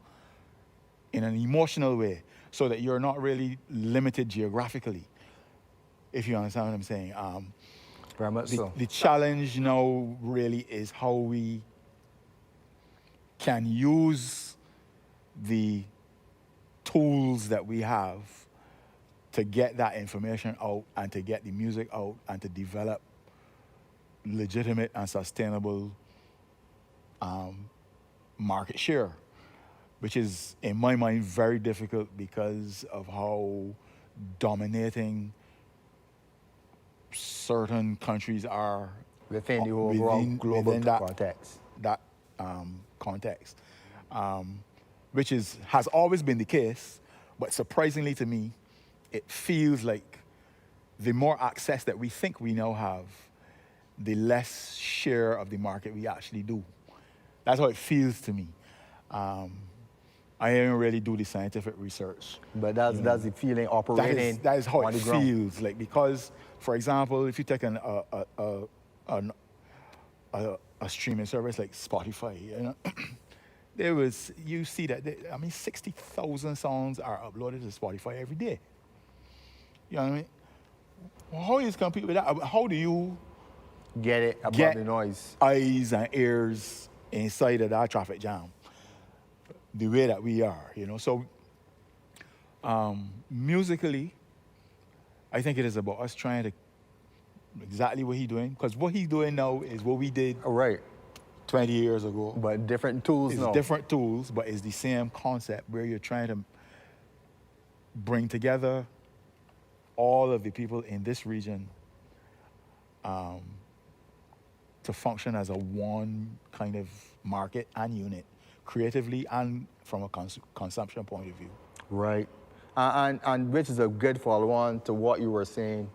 in an emotional way, so that you're not really limited geographically, if you understand what I'm saying. Very much so. The challenge now really is how we can use the tools that we have to get that information out and to get the music out and to develop legitimate and sustainable market share, which is, in my mind, very difficult because of how dominating certain countries are within the overall global context. That context, which has always been the case, but surprisingly to me, it feels like the more access that we think we now have, the less share of the market we actually do. That's how it feels to me. I didn't really do the scientific research. But that's the feeling operating. That is how it feels. Like, because, for example, if you take a streaming service like Spotify, you know, you see that 60,000 songs are uploaded to Spotify every day. You know what I mean? How do you compete with that? How do you get the noise, eyes and ears inside of that traffic jam the way that we are, you know? So musically, I think it is about us trying to exactly what he's doing, because what he's doing now is what we did 20 years ago. But different tools now. It's different tools, but it's the same concept where you're trying to bring together all of the people in this region to function as a one kind of market and unit, creatively and from a consumption point of view. Right. And which is a good follow-on to what you were saying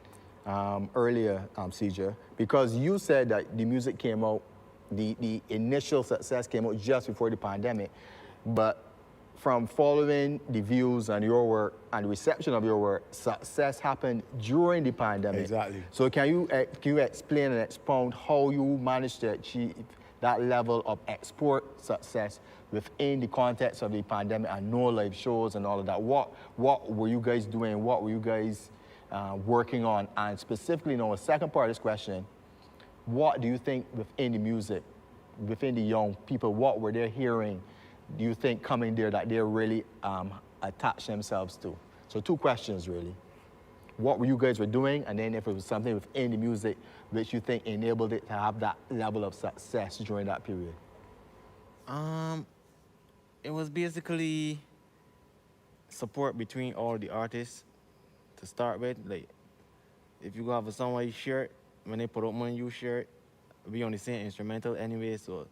earlier, CJ, because you said that the music came out, the initial success came out just before the pandemic, but from following the views and your work and the reception of your work, success happened during the pandemic. Exactly. So can you explain and expound how you managed to achieve that level of export success within the context of the pandemic and no live shows and all of that? What were you guys doing? What were you guys working on? And specifically, the second part of this question, what do you think within the music, within the young people, what were they hearing, do you think, coming there that they really attach themselves to? So two questions, really. What were you guys were doing, and then if it was something within the music which you think enabled it to have that level of success during that period? It was basically support between all the artists to start with. Like, if you go have a song you share it, when they put up money, you share it. We on the same instrumental anyway, so.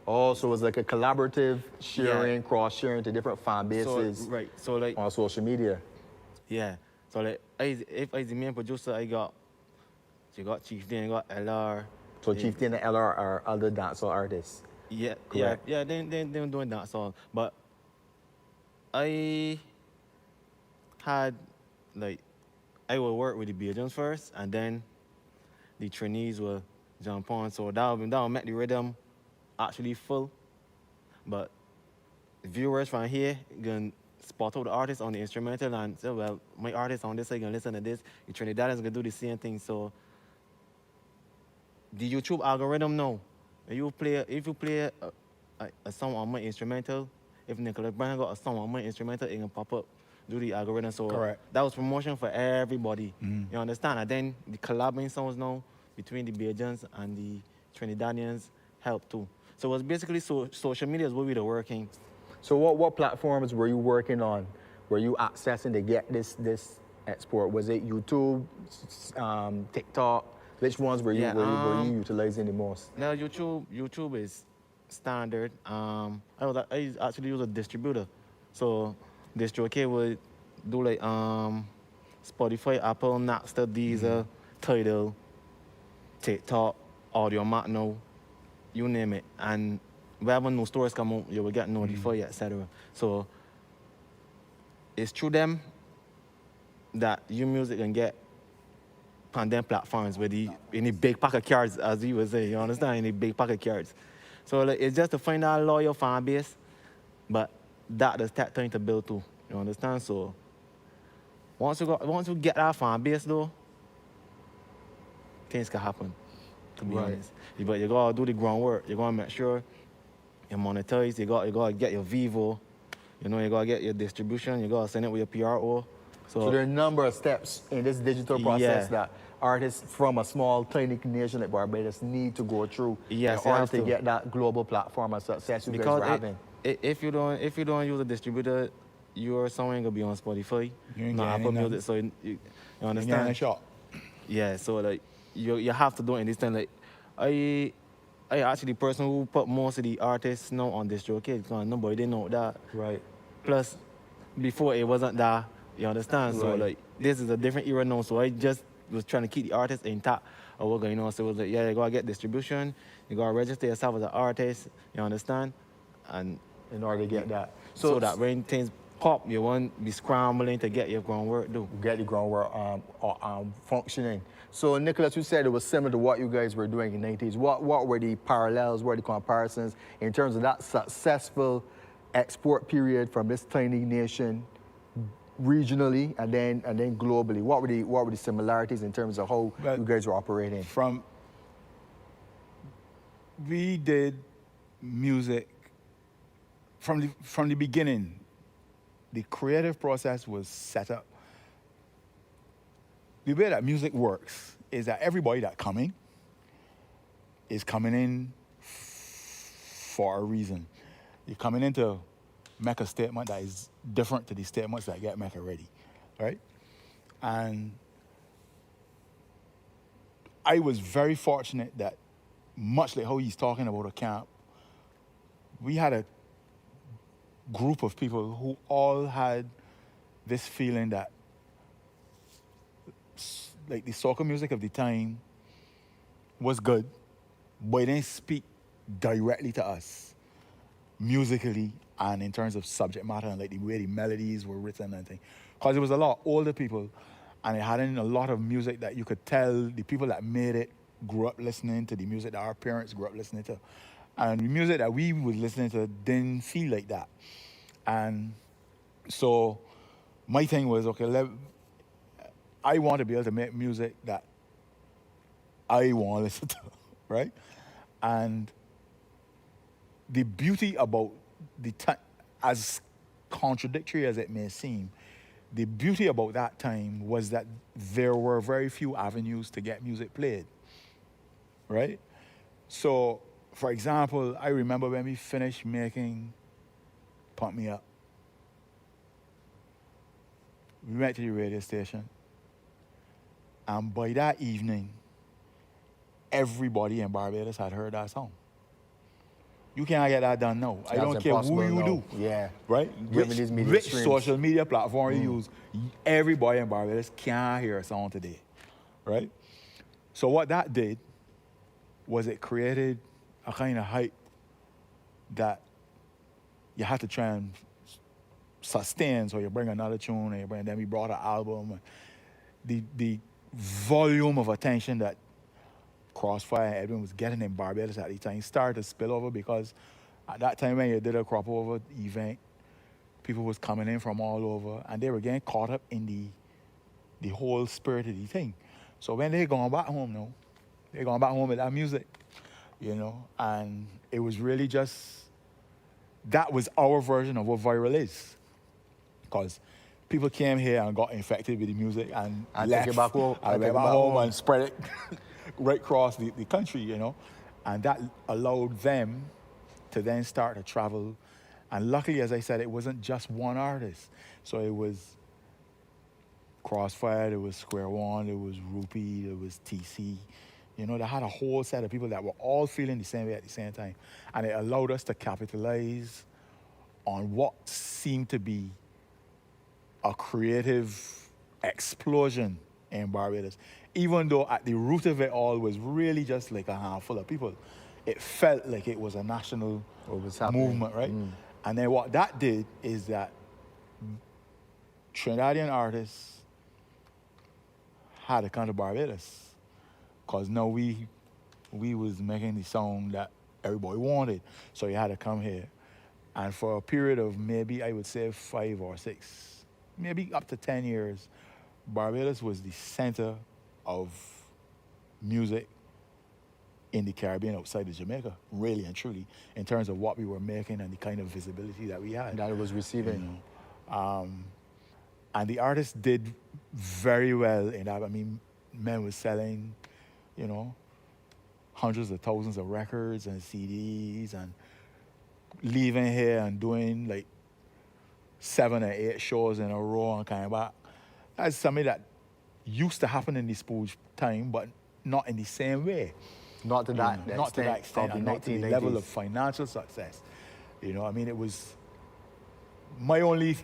Oh, so it was like a collaborative sharing, cross-sharing to different fan bases so like on social media. Yeah. So like, if I the main producer, you got Chieftain, you got LR. So Chieftain and LR are other dancehall artists. Yeah, correct. yeah, they're doing dancehall. But I would work with the Belgians first, and then the trainees will jump on. So that will make the rhythm actually full. But viewers from here can spot out the artist on the instrumental and say, well, my artist on this side can listen to this. The Trinidadians can do the same thing. So the YouTube algorithm now, if you play a song on my instrumental, if Nicholas Brown got a song on my instrumental, it can pop up, do the algorithm. So correct. That was promotion for everybody. You understand? And then the collabing songs now between the Belgians and the Trinidadians helped too. So it was basically social media is where we were working. So what platforms were you working on? Were you accessing to get this export? Was it YouTube, TikTok? Which ones were you utilizing the most? Now YouTube is standard. I actually use a distributor. So DistroKid would do like Spotify, Apple, Napster, Deezer, Tidal, TikTok, Audiomack now, you name it. And whenever new stores come out, you will get notified, etc. So it's through them that your music can get on them platforms with any big pack of cards, as you would say, you understand? Any big pack of cards. So like, it's just to find that loyal fan base, but that does take time to build too, you understand? So once you get that fan base though, things can happen, to be honest. But you gotta do the groundwork. You gotta make sure you monetize. You gotta get your Vivo. You know, you gotta get your distribution. You gotta send it with your PRO. So there are a number of steps in this digital process that artists from a small, tiny nation like Barbados need to go through in order to get that global platform of success you guys are having. If you don't use a distributor, your song ain't gonna be on Spotify, not Apple Music. So you understand? Yeah. So like you have to do it in this time. Like I actually the person who put most of the artists now on DistroKid because nobody didn't know that. Right. Plus, before it wasn't that. You understand? So like this is a different era now. So I just was trying to keep the artists intact of what's going on. So it was like, yeah, you gotta get distribution, you gotta register yourself as an artist. You understand? And in order to get that, so that when things pop, you won't be scrambling to get your groundwork done. Get the groundwork functioning. So Nicholas, you said it was similar to what you guys were doing in the 90s. What were the parallels, what were the comparisons in terms of that successful export period from this tiny nation regionally and then globally? What were the similarities in terms of how you guys were operating? We did music from the beginning. The creative process was set up. The way that music works is that everybody that is coming in for a reason. You're coming in to make a statement that is different to the statements that get made already, right? And I was very fortunate that, much like how he's talking about a camp, we had a group of people who all had this feeling that like the soca music of the time was good, but it didn't speak directly to us musically and in terms of subject matter and like the way the melodies were written and things. Because it was a lot of older people and it had in a lot of music that you could tell the people that made it grew up listening to the music that our parents grew up listening to. And the music that we was listening to didn't feel like that. And so my thing was, okay, I want to be able to make music that I want to listen to, right? And the beauty about the time, as contradictory as it may seem, the beauty about that time was that there were very few avenues to get music played, right? So, for example, I remember when we finished making Pump Me Up, we went to the radio station, and by that evening, everybody in Barbados had heard that song. You can't get that done now. I don't care who you do. Yeah. Right? Which social media platform you use, everybody in Barbados can't hear a song today. Right? So what that did was it created a kind of hype that you had to try and sustain. So you bring another tune, and then we brought an album. The volume of attention that Crossfire and Edwin was getting in Barbados at the time started to spill over, because at that time when you did a crop over event, people was coming in from all over and they were getting caught up in the whole spirit of the thing. So when they going back home now, they going back home with that music, you know, and it was really just, that was our version of what viral is. Because people came here and got infected with the music and left. Take it back home. And went back home and spread it right across the country, you know. And that allowed them to then start to travel. And luckily, as I said, it wasn't just one artist. So it was Crossfire, there was Square One, there was Rupee, there was TC. You know, they had a whole set of people that were all feeling the same way at the same time. And it allowed us to capitalize on what seemed to be a creative explosion in Barbados. Even though at the root of it all was really just like a handful of people, it felt like it was a national movement, right? And then what that did is that Trinidadian artists had to come to Barbados, because now we was making the song that everybody wanted. So you had to come here. And for a period of maybe, I would say 5 or 6, maybe up to 10 years, Barbados was the center of music in the Caribbean outside of Jamaica, really and truly, in terms of what we were making and the kind of visibility that we had. That it was receiving. You know? And the artists did very well in that. I mean, men was selling, you know, hundreds of thousands of records and CDs, and leaving here and doing like 7 or 8 shows in a row and kind of back. That's something that used to happen in the Spooge time, but not in the same way. Not to that, not to that extent, of and the not to the 1980s. level of financial success. You know, I mean, it was, my only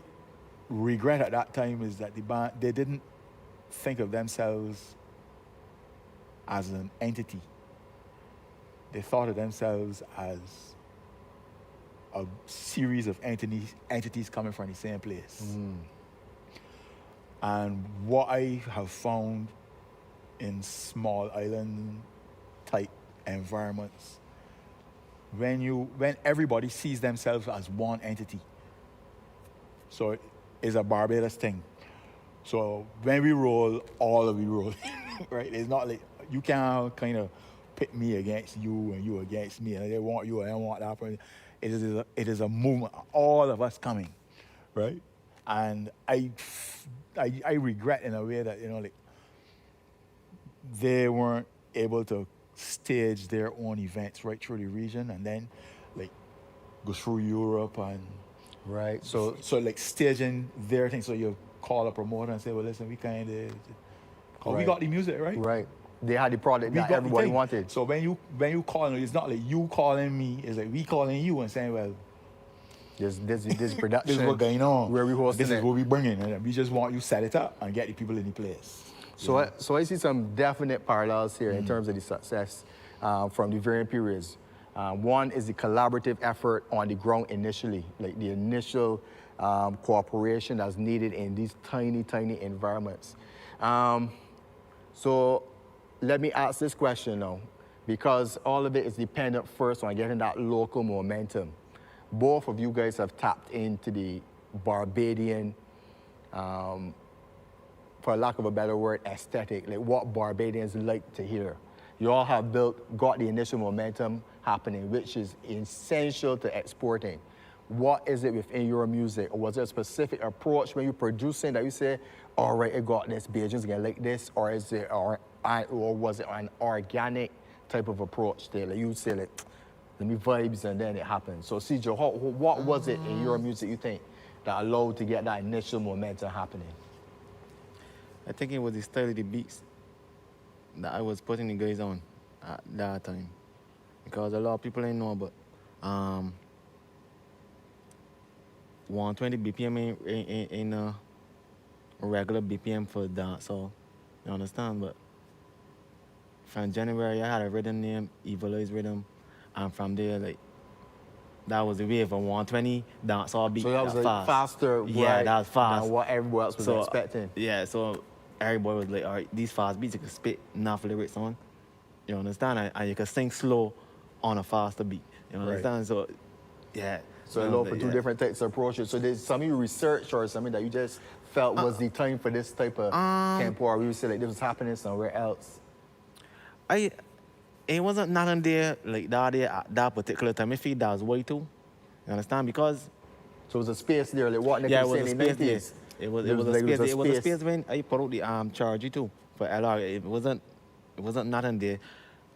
regret at that time is that the band, they didn't think of themselves as an entity. They thought of themselves as a series of entities coming from the same place. And what I have found in small island type environments, when everybody sees themselves as one entity, so it's a Barbados thing. So when we roll, all of we roll, right? It's not like you can't kind of pit me against you and you against me, and they want you and I want that person. It is a movement, all of us coming, right? And I regret in a way that, you know, like, they weren't able to stage their own events right through the region, and then like go through Europe and right. So like staging their thing. So you call a promoter and say, well, listen, we kind of, we got the music, right? Right. They had the product that everybody wanted. So when you call, it's not like you calling me, it's like we calling you and saying, well, this production. This is what's going on. Where we hosting This is what we bringing, and we just want you set it up and get the people in the place. So I see some definite parallels here in terms of the success from the varying periods. One is the collaborative effort on the ground initially, like the initial cooperation that's needed in these tiny, tiny environments. So let me ask this question now, because all of it is dependent first on getting that local momentum. Both of you guys have tapped into the Barbadian, for lack of a better word, aesthetic, like what Barbadians like to hear. You all have got the initial momentum happening, which is essential to exporting. What is it within your music? Or was there a specific approach when you're producing that you say, all right, I got this, Bajans gonna like this, or is it, or was it an organic type of approach there? Like you say, like, let me vibes, and then it happens. So CJ, what was it in your music you think that allowed to get that initial momentum happening? I think it was the style of the beats that I was putting the guys on at that time. Because a lot of people ain't know, but 120 BPM ain't a regular BPM for dancehall. You understand? But from January, I had a rhythm named Evilized Rhythm, and from there, like, that was the wave of 120 dancehall beat. So that was like faster, yeah, right, that was fast. than what everyone else was expecting. Yeah, so everybody was like, all right, these fast beats, you can spit enough lyrics on. You understand? And you can sing slow on a faster beat. You understand? Right. So, yeah. So look for two different types of approaches. So there's something you researched or something that you just felt was the time for this type of tempo, or we would say like this was happening somewhere else? It wasn't nothing there like that there at that particular time. I feel that was way too. You understand? Because so it was a space there, like what yeah, Nick was saying in the 90s. It was a space when I put out the charge too for LR. It wasn't nothing there.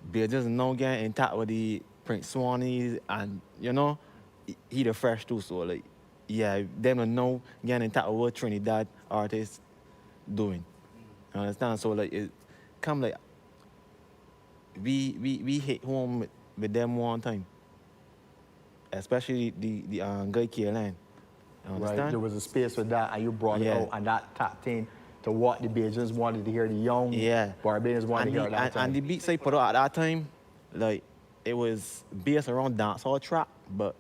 But just now getting in touch with the Prince Swannies, and you know, he the fresh too, so like yeah, them to know getting in touch with what Trinidad artists doing. You understand? So like it come like we hit home with them one time. Especially the Guy Caroline. Right, there was a space for that, and you brought it out, and that tapped in to what the Bajans wanted to hear, the young Barbadians wanted to hear at that time. And the beats I put out at that time, like, it was based around dancehall trap, but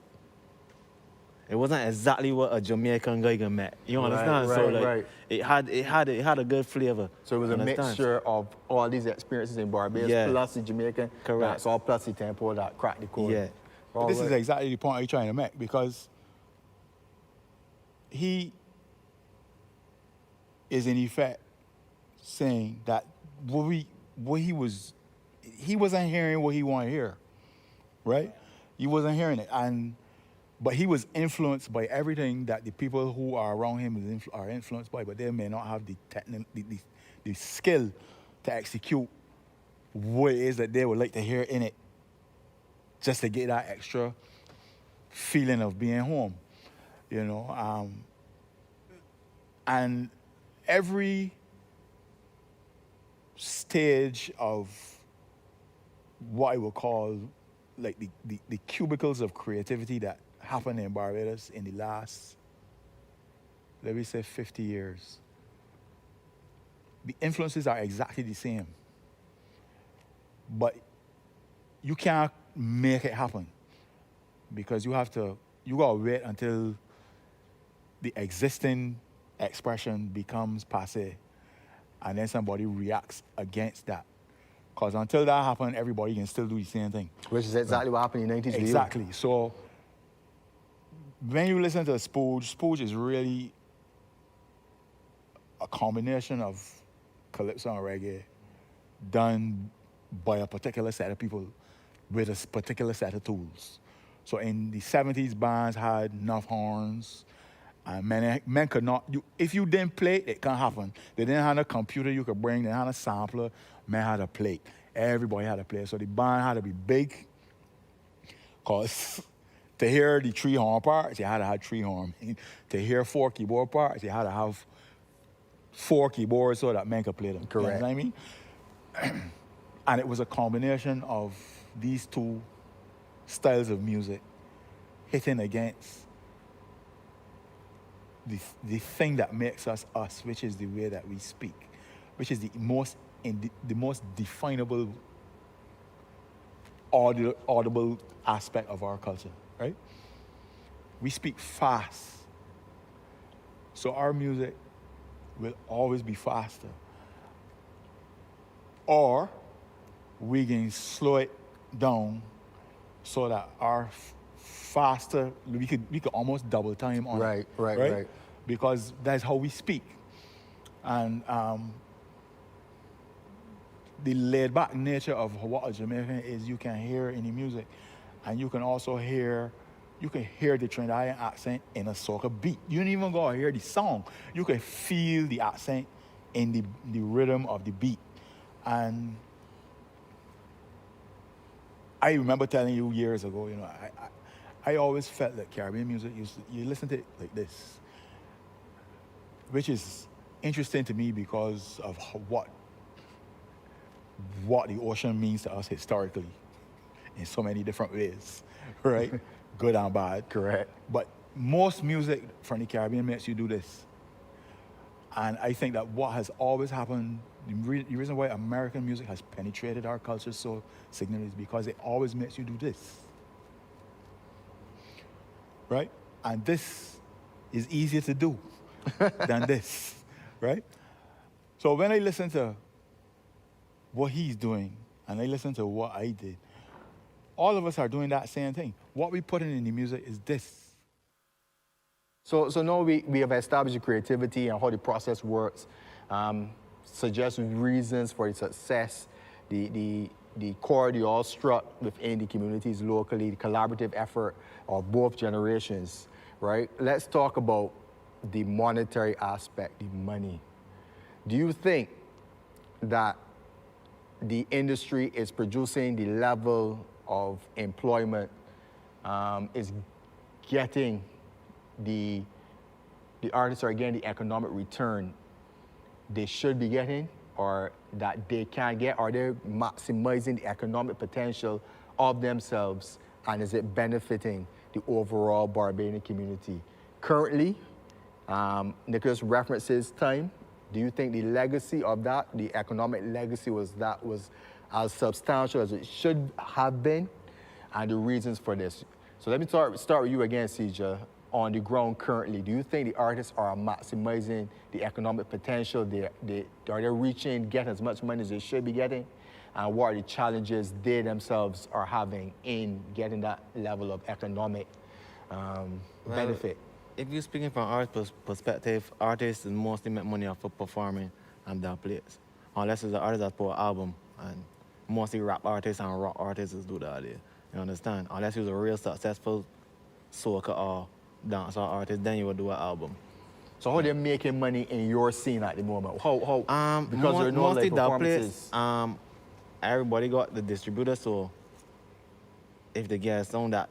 it wasn't exactly what a Jamaican guy can make. You understand? So like it had a good flavor. So it was a mixture of all these experiences in Barbados plus the Jamaican. Correct. That's all plus the tempo that cracked the code. Yeah. But this is exactly the point I'm trying to make, because he is in effect saying that he wasn't hearing what he wanted to hear, right? He wasn't hearing it, but he was influenced by everything that the people who are around him are influenced by, but they may not have the skill to execute what it is that they would like to hear in it, just to get that extra feeling of being home, you know. And every stage of what I would call like the cubicles of creativity that happened in Barbados in the last, let me say, 50 years, the influences are exactly the same, but you can't make it happen, because you gotta wait until the existing expression becomes passé, and then somebody reacts against that. Because until that happens, everybody can still do the same thing. Which is exactly what happened in the 90s. Exactly. So when you listen to Spooge is really a combination of calypso and reggae done by a particular set of people with a particular set of tools. So in the 70s, bands had enough horns, and men could not, if you didn't play it can't happen. They didn't have a computer you could bring, they didn't have a sampler, men had a plate. Everybody had a plate. So the band had to be big, because to hear the 3-horn parts, you had to have 3 horns. To hear 4 keyboard parts, you had to have 4 keyboards so that men could play them. Correct. You know what I mean? And it was a combination of these two styles of music hitting against the thing that makes us us, which is the way that we speak, which is the most definable audible aspect of our culture, right? We speak fast. So our music will always be faster. Or we can slow it down so that our faster, we could almost double time on it. Right. Because that's how we speak. And the laid back nature of what a Jamaican is, you can hear in the music. And you can also hear, the Trinidadian accent in a soca beat. You don't even go to hear the song. You can feel the accent in the rhythm of the beat. And I remember telling you years ago, you know, I always felt that Caribbean music, you listen to it like this, which is interesting to me because of what the ocean means to us historically in so many different ways, right? Good and bad. Correct. But most music from the Caribbean makes you do this. And I think that what has always happened, the reason why American music has penetrated our culture so significantly is because it always makes you do this. Right? And this is easier to do than this, right? So when I listen to what he's doing and I listen to what I did, all of us are doing that same thing. What we put in the music is this. So now we have established the creativity and how the process works, suggest reasons for its success, the chord you all struck within the communities locally, the collaborative effort of both generations, right? Let's talk about the monetary aspect, the money. Do you think that the industry is producing the level of employment, is getting the artists are getting the economic return they should be getting, or that they can get? Are they maximizing the economic potential of themselves, and is it benefiting the overall Barbadian community? Currently, Nicholas references time. Do you think the legacy of that, the economic legacy, was as substantial as it should have been, and the reasons for this? So let me start with you again, Sija, on the ground currently? Do you think the artists are maximizing the economic potential? Are they reaching, getting as much money as they should be getting? And what are the challenges they themselves are having in getting that level of economic benefit? If you're speaking from artist perspective, artists mostly make money off of performing and their plays. Unless it's an artist that put an album, and mostly rap artists and rock artists do that there. You understand? Unless you're a real successful soca or dancehall artist, then you would do an album. So how are they making money in your scene at the moment? How? Because there are no mostly like performances. Everybody got the distributor, so if they get a song that,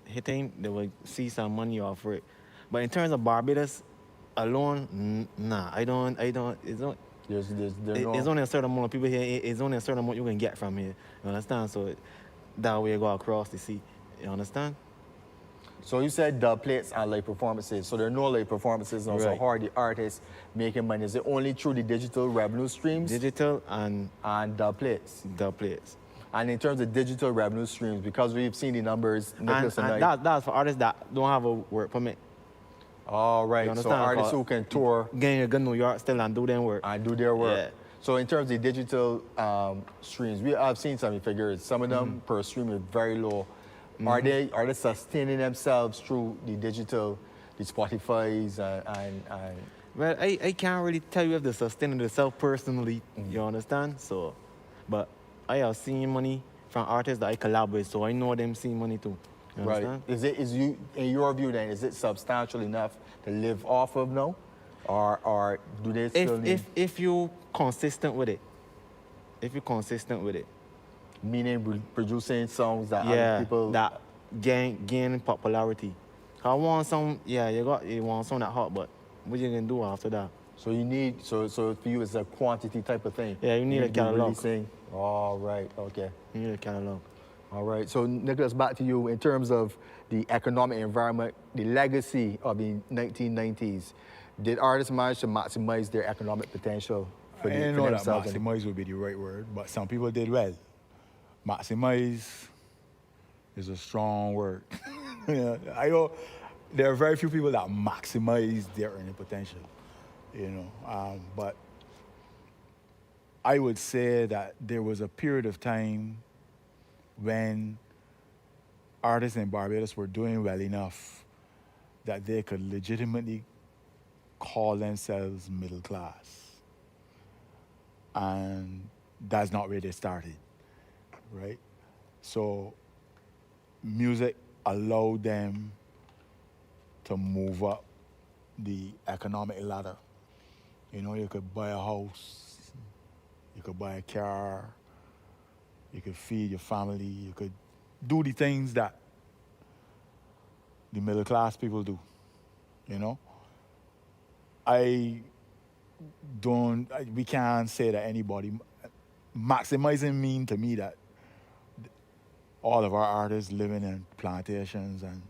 hitting, they will see some money off it. But in terms of Barbados alone, nah, I don't, it's not. There's only a certain amount of people here, it's only a certain amount you can get from here, you understand? So that way you go across the sea, you understand? So you said dub plates and live performances. So there are no live performances now. So how are the artists making money? Is it only through the digital revenue streams? Digital and dub plates. Dub plates. And in terms of digital revenue streams, because we've seen the numbers, Nicholas and that's for artists that don't have a work permit. All right. So artists who can tour, go to New York still and do their work. And do their work. Yeah. So in terms of the digital streams, I've seen some figures. Some of them per stream are very low. Are they sustaining themselves through the digital, the Spotify's and Well, I can't really tell you if they're sustaining themselves personally, you understand? So, but I have seen money from artists that I collab with, so I know them see money too. You understand? Right. In your view then, is it substantial enough to live off of now? Or do they still need... If you're consistent with it. If you're consistent with it. Meaning producing songs that other people... that gain popularity. I want some, you want some that hot, but what you gonna do after that? So you need, so for you it's a quantity type of thing? Yeah, you need a catalog. All right, okay. You need a catalog. All right, so Nicholas, back to you. In terms of the economic environment, the legacy of the 1990s, did artists manage to maximize their economic potential for I know that themselves? maximize would be the right word, but some people did well. Maximize is a strong word. I know there are very few people that maximize their earning potential, but I would say that there was a period of time when artists in Barbados were doing well enough that they could legitimately call themselves middle class. And that's not where they started, right? So music allowed them to move up the economic ladder. You could buy a house, you could buy a car, you could feed your family, you could do the things that the middle class people do, we can't say that anybody, maximizing mean to me that all of our artists living in plantations and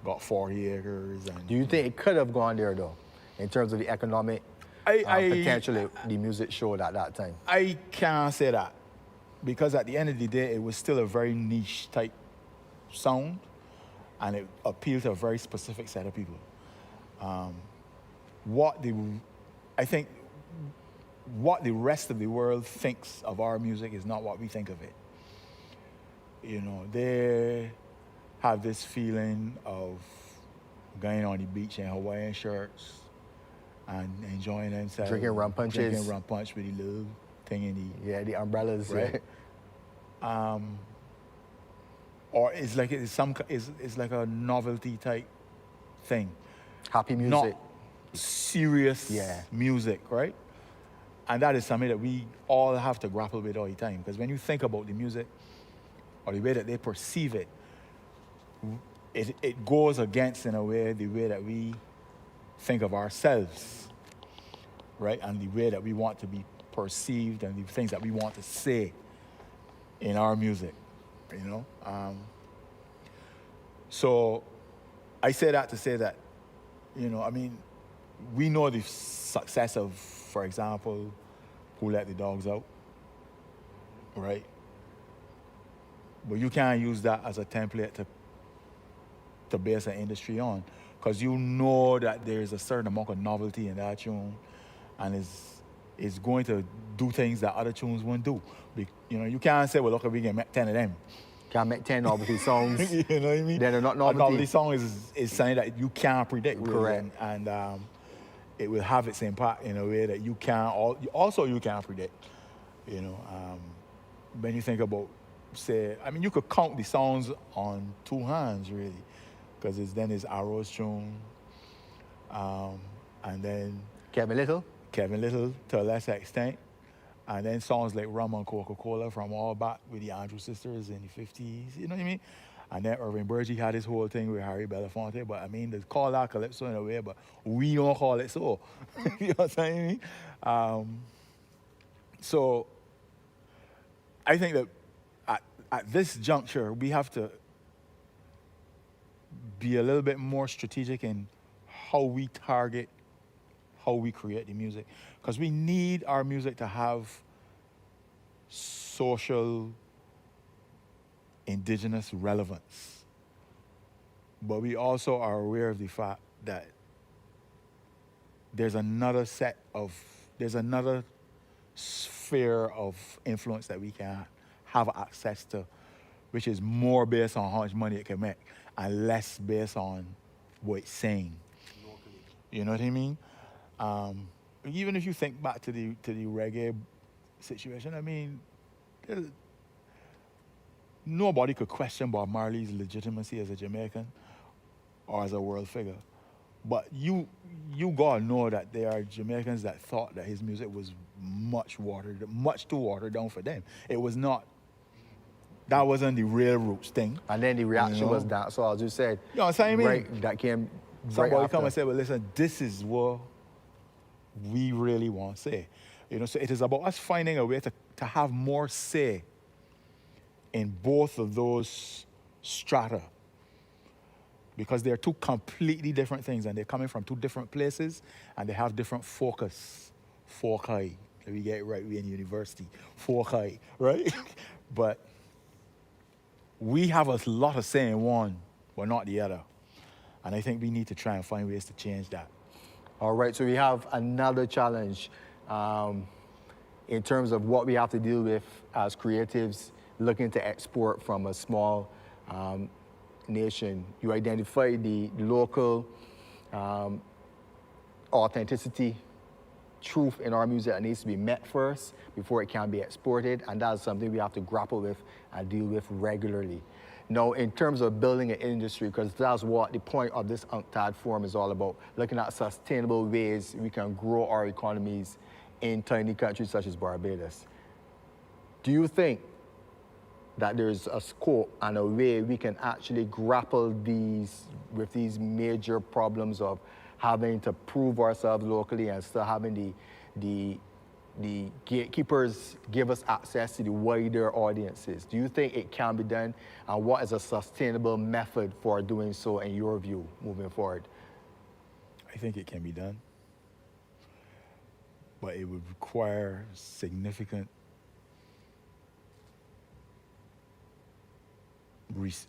got 40 acres. And do you think it could have gone there though, in terms of the economic potential the music showed at that time? I can't say that, because at the end of the day, it was still a very niche type sound, and it appealed to a very specific set of people. I think what the rest of the world thinks of our music is not what we think of it. They have this feeling of going on the beach in Hawaiian shirts and enjoying themselves. Drinking rum punches. Drinking rum punch with the little thing in the... the umbrellas. Right. Or it's like it's like a novelty type thing. Happy music. Not serious music, right? And that is something that we all have to grapple with all the time. Because when you think about the music, or the way that they perceive it, it goes against, in a way, the way that we think of ourselves, right? And the way that we want to be perceived and the things that we want to say in our music, So I say that to say that, we know the success of, for example, Who Let the Dogs Out, right? But you can't use that as a template to to base an industry on, because you know that there's a certain amount of novelty in that tune, and it's going to do things that other tunes wouldn't do. You know, you can't say, well, look, we can make 10 of them. Can't make 10 novelty songs. You know what I mean? They're not A novelty. novelty song is something that you can't predict, really, Correct. and it will have its impact in a way that you can't predict. You know, when you think about, say, I mean, you could count the songs on two hands, really, because then it's Arrow's tune, and then Kevin Little to a lesser extent, and then songs like Rum and Coca-Cola from all back with the Andrews sisters in the 50s, you know what I mean? And then Irving Burgee had his whole thing with Harry Belafonte, but I mean, they call that calypso in a way, but we don't call it so. You know what I mean? So I think that at this juncture, we have to be a little bit more strategic in how we target, how we create the music. Because we need our music to have social, indigenous relevance. But we also are aware of the fact that there's another sphere of influence that we can have access to, which is more based on how much money it can make and less based on what it's saying. You know what I mean? Even if you think back to the reggae situation, I mean, nobody could question Bob Marley's legitimacy as a Jamaican or as a world figure. But you gotta know that there are Jamaicans that thought that his music was much too watered down for them. It was not. That wasn't the real roots thing. And then the reaction was that. So as you said, you know what I'm saying? Right, that came. Somebody come and say, well, listen, this is what we really want to say. You know, so it is about us finding a way to have more say in both of those strata, because they're two completely different things and they're coming from two different places and they have different foci. We get it right, we're in university, foci, right? But we have a lot of say in one, but not the other. And I think we need to try and find ways to change that. All right, so we have another challenge in terms of what we have to deal with as creatives looking to export from a small nation. You identify the local authenticity, truth in our music that needs to be met first before it can be exported, and that's something we have to grapple with and deal with regularly. Now, in terms of building an industry, because that's what the point of this UNCTAD forum is all about, looking at sustainable ways we can grow our economies in tiny countries such as Barbados. Do you think that there's a scope and a way we can actually grapple with these major problems of having to prove ourselves locally and still having the gatekeepers give us access to the wider audiences? Do you think it can be done? And what is a sustainable method for doing so in your view moving forward? I think it can be done, but it would require significant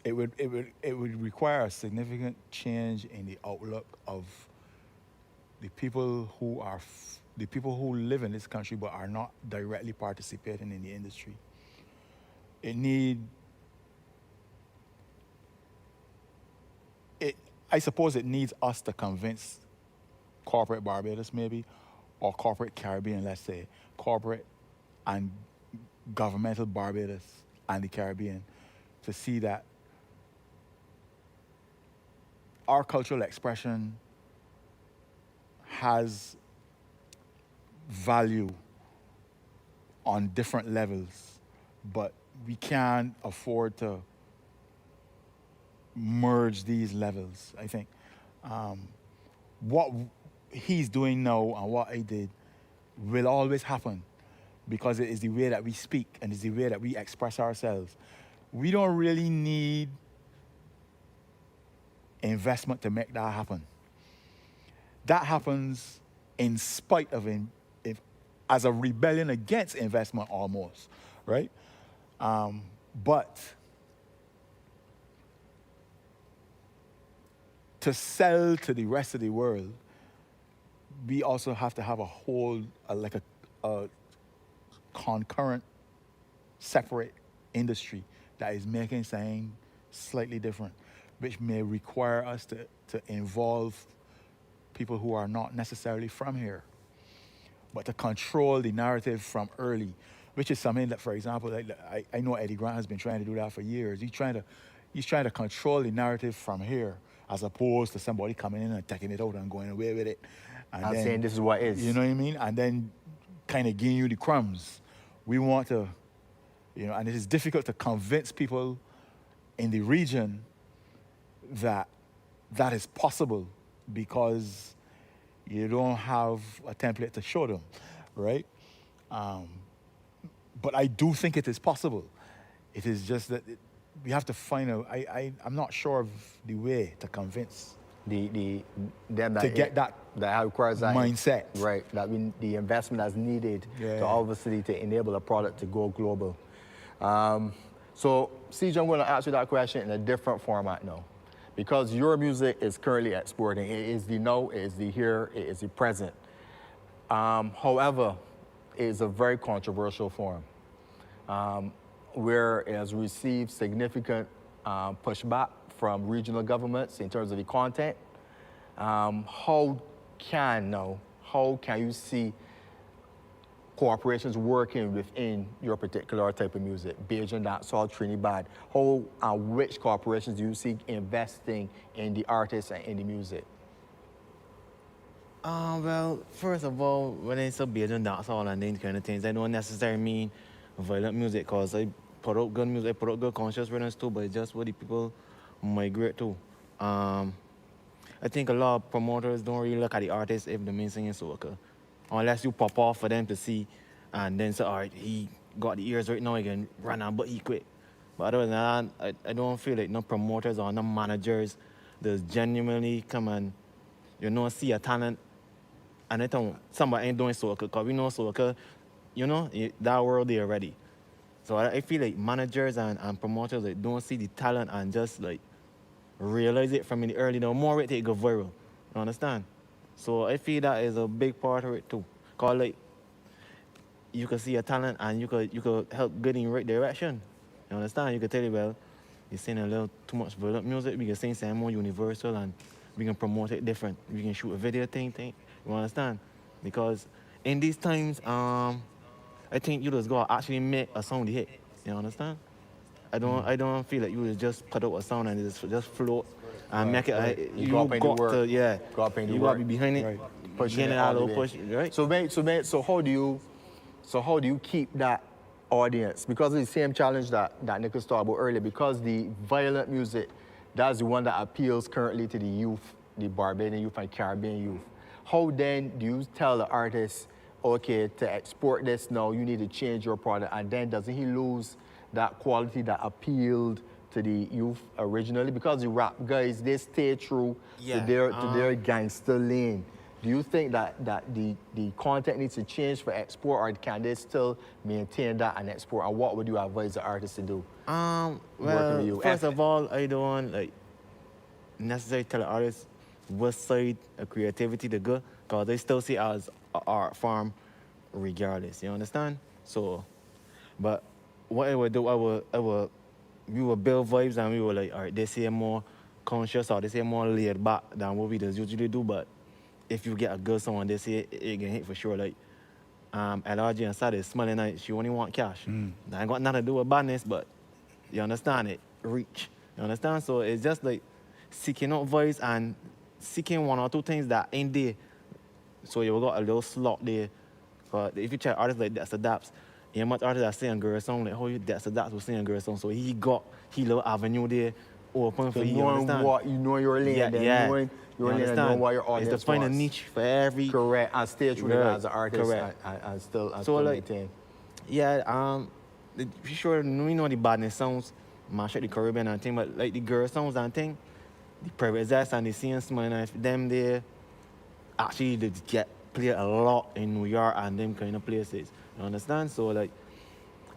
it would require a significant change in the outlook of the people who live in this country but are not directly participating in the industry. I suppose it needs us to convince corporate Barbados maybe, or corporate Caribbean, let's say, corporate and governmental Barbados and the Caribbean, to see that our cultural expression has value on different levels, but we can't afford to merge these levels, I think. What he's doing now and what I did will always happen because it is the way that we speak and it's the way that we express ourselves. We don't really need investment to make that happen. That happens in spite of as a rebellion against investment almost, right? But to sell to the rest of the world, we also have to have a whole, like a concurrent, separate industry that is making something slightly different, which may require us to involve people who are not necessarily from here, but to control the narrative from early, which is something that, for example, like, I know Eddie Grant has been trying to do that for years. He's trying to control the narrative from here, as opposed to somebody coming in and taking it out and going away with it. And then, saying this is what is. You know what I mean? And then kind of giving you the crumbs. We want to, you know, and it is difficult to convince people in the region that that is possible because you don't have a template to show them, right? But I do think it is possible. It is just that we have to find I'm not sure of the way to convince them that requires that mindset, right? That the investment that's needed to obviously to enable a product to go global. So, CJ, I'm going to ask you that question in a different format now, because your music is currently exporting. It is the now, it is the here, it is the present. However, it is a very controversial form, where it has received significant pushback from regional governments in terms of the content. How can you see corporations working within your particular type of music, Bajan, dancehall, Trinidad? How and which corporations do you see investing in the artists and in the music? Well, first of all, when I say Bajan, dancehall and these kind of things, I don't necessarily mean violent music, because I put out good music, I put out good conscious rhythms too, but it's just what the people migrate to. I think a lot of promoters don't really look at the artist if the main singing soca, unless you pop off for them to see and then say, all right, he got the ears right now, he can run out, but he quit. But other than that, I don't feel like no promoters or no managers that genuinely come and, you know, see a talent and they think somebody ain't doing soca, because we know soca, you know, that world there already. So I feel like managers and promoters like, don't see the talent and just like realize it from in the early, the more it go viral. You understand? So I feel that is a big part of it too. Cause like you can see a talent and you could help get in the right direction. You understand? You could tell you, well, you're saying a little too much violent music, we can sing something more universal and we can promote it different. We can shoot a video thing. You understand? Because in these times, I think you just gotta actually make a sound hit. You understand? I don't feel like you would just put out a sound and just float and make it. Right. You got to you gotta be behind it, right. Pushing getting it it out all of the push, right? So how do you keep that audience? Because of the same challenge that Nicholas talked about earlier, because the violent music, that's the one that appeals currently to the youth, the Barbadian youth and Caribbean youth. How then do you tell the artist, okay, to export this now, you need to change your product, and then doesn't he lose that quality that appealed to the youth originally? Because the rap guys, they stay true to their gangster lane. Do you think that the content needs to change for export, or can they still maintain that and export? And what would you advise the artists to do? Well, first of all, I don't like necessarily tell the artists what side of creativity to go, because they still see it as an art form regardless, you understand? So, but what I would do, we would build vibes and we were like, all right, they say more conscious or they say more laid back than what we just usually do, but if you get a good song, they say it can hit for sure. Like, LRG and Saturday, Smelling Night, she only want cash. That ain't got nothing to do with badness, but you understand it, reach. You understand? So it's just like seeking out voice and seeking one or two things that ain't there. So you got a little slot there. But if you check artists like That's the Daps, you know much artists that sing a girl song, like how That's the Daps was singing a girl song. So he little avenue there open for you, understand? What, you know your lane, knowing your lane and knowing what your audience it's to find wants. a niche for every... Correct, and stay true as an artist. Correct. And still like, maintain. Yeah, for sure, we know the badness sounds, mash up the Caribbean and thing, but like the girl sounds and thing, the private jazz and the singing Smelling Night, them there, actually they get played a lot in New York and them kind of places. You understand? So like,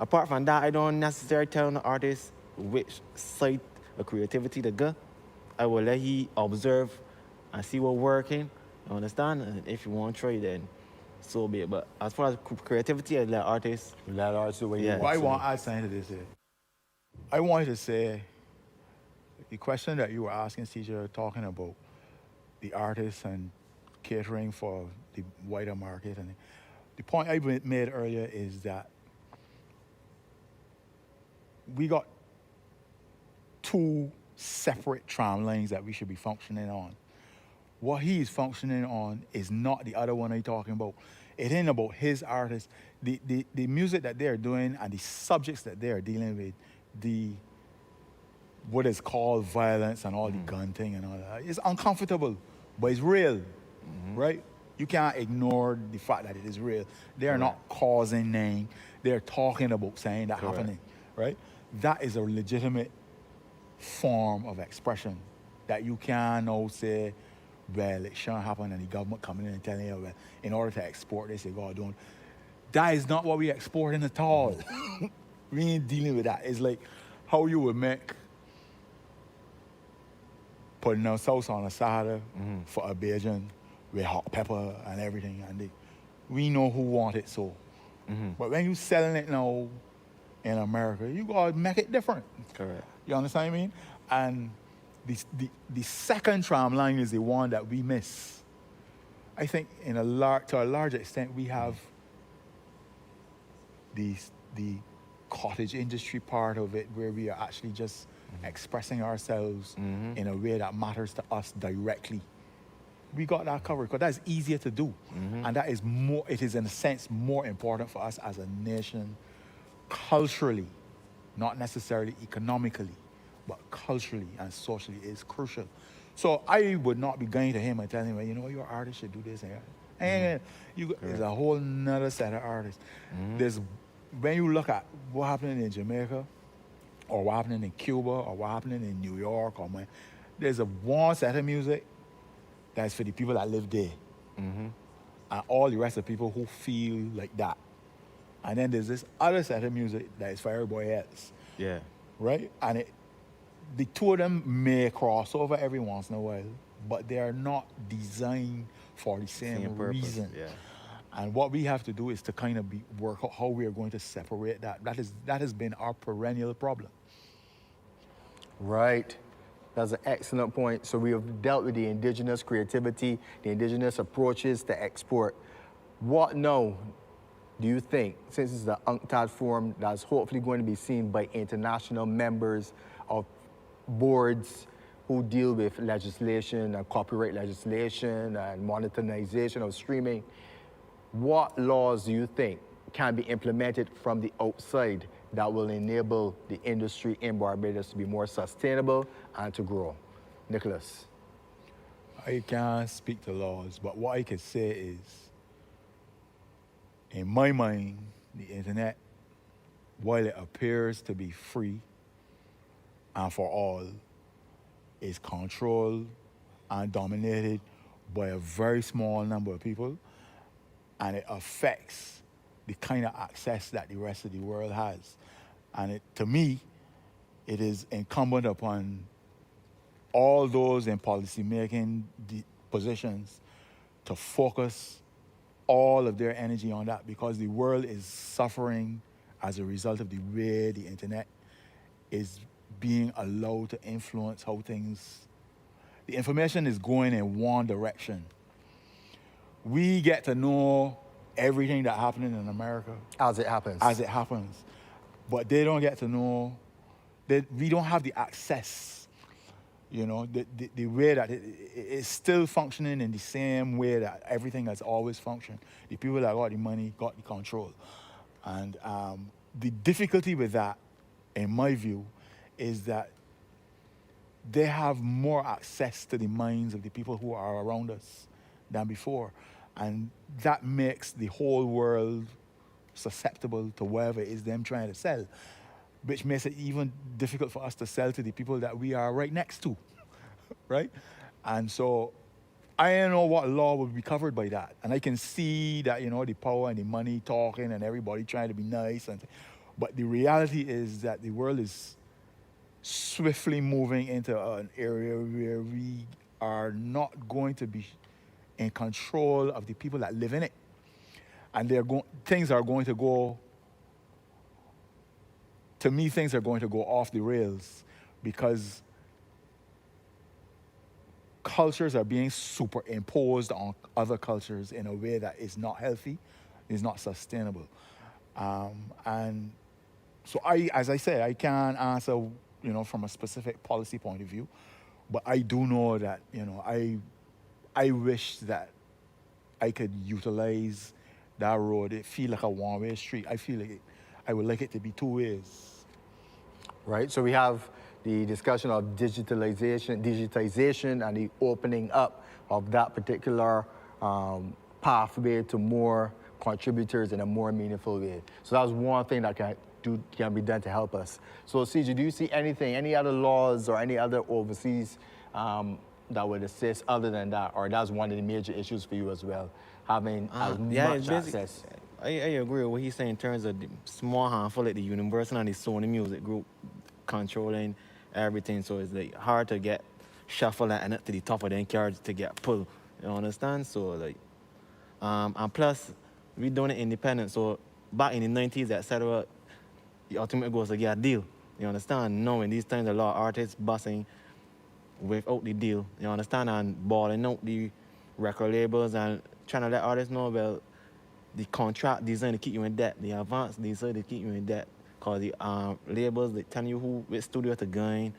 apart from that, I don't necessarily tell the artist which side of creativity to go. I will let he observe and see what working. You understand? And if you want to try, then so be it. But as far as creativity, I let artists. Let artists do what you But I want to add something to this here. I wanted to say, the question that you were asking, teacher, talking about the artists and catering for the wider market, and the point I made earlier is that we got two separate tram lines that we should be functioning on. What he's functioning on is not the other one I'm talking about. It ain't about his artists. The music that they're doing and the subjects that they're dealing with, what is called violence and all the gun thing and all that, it's uncomfortable, but it's real, right? You can't ignore the fact that it is real. They're not causing anything. They're talking about saying that happening, right? That is a legitimate form of expression that you can now say, well, it shouldn't happen, and the government coming in and telling you, well, in order to export this, you gotta do it. That is not what we exporting at all. We ain't dealing with that. It's like how you would make putting a sauce on a salad for a Bajan with hot pepper and everything, and we know who want it so. But when you selling it now in America, you gotta make it different. Correct. You understand what I mean? And the second tram line is the one that we miss. I think to a large extent we have the cottage industry part of it, where we are actually just expressing ourselves in a way that matters to us directly. We got that covered because that's easier to do, and that is more. It is in a sense more important for us as a nation, culturally, not necessarily economically, but culturally and socially is crucial. So I would not be going to him and telling him, well, you know, your artist should do this and that. And there's a whole nother set of artists. When you look at what happening in Jamaica, or what happening in Cuba, or what happening in New York, there's a one set of music that's for the people that live there. And all the rest of the people who feel like that. And then there's this other set of music that is for everybody else. Yeah. Right? And the two of them may cross over every once in a while, but they are not designed for the same reason. Yeah. And what we have to do is to kind of work out how we are going to separate that. That has been our perennial problem. Right. That's an excellent point. So we have dealt with the indigenous creativity, the indigenous approaches to export. What now do you think, since it's the UNCTAD forum that's hopefully going to be seen by international members of boards who deal with legislation and copyright legislation and monetization of streaming, what laws do you think can be implemented from the outside that will enable the industry in Barbados to be more sustainable and to grow? Nicholas. I can't speak to laws, but what I can say is, in my mind, the internet, while it appears to be free and for all, is controlled and dominated by a very small number of people, and it affects the kind of access that the rest of the world has. And to me, it is incumbent upon all those in policy-making positions to focus all of their energy on that, because the world is suffering as a result of the way the internet is being allowed to influence how things... The information is going in one direction. We get to know everything that's happening in America. As it happens. As it happens. But they don't get to know, we don't have the access, you know, the way that it's still functioning in the same way that everything has always functioned. The people that got the money got the control. And the difficulty with that, in my view, is that they have more access to the minds of the people who are around us than before. And that makes the whole world susceptible to whatever it is them trying to sell, which makes it even difficult for us to sell to the people that we are right next to, right? And so I don't know what law would be covered by that. And I can see that, you know, the power and the money talking and everybody trying to be nice. But the reality is that the world is swiftly moving into an area where we are not going to be in control of the people that live in it. And things are going to go, to me, things are going to go off the rails because cultures are being superimposed on other cultures in a way that is not healthy, is not sustainable. And so as I say, I can't answer, from a specific policy point of view, but I do know that, I wish that I could utilize that road. It feel like a one-way street. I feel like I would like it to be two ways. Right, so we have the discussion of digitization and the opening up of that particular pathway to more contributors in a more meaningful way. So that's one thing that can be done to help us. So CJ, do you see anything, any other laws or any other overseas that would assist other than that, or that's one of the major issues for you as well, having as much access? I agree with what he's saying in terms of the small handful like the Universal and the Sony Music Group controlling everything, so it's like hard to get shuffled and up to the top of the carriage to get pulled. You understand? So like, and plus we doing it independent. So back in the 90s, etc., the ultimate goal was to get a deal. You understand? Now in these times, a lot of artists busting without the deal. You understand? And balling out the record labels and trying to let artists know, well, the contract design to keep you in debt, the advance design to keep you in debt. Cause the labels, they tell you which studio to go in,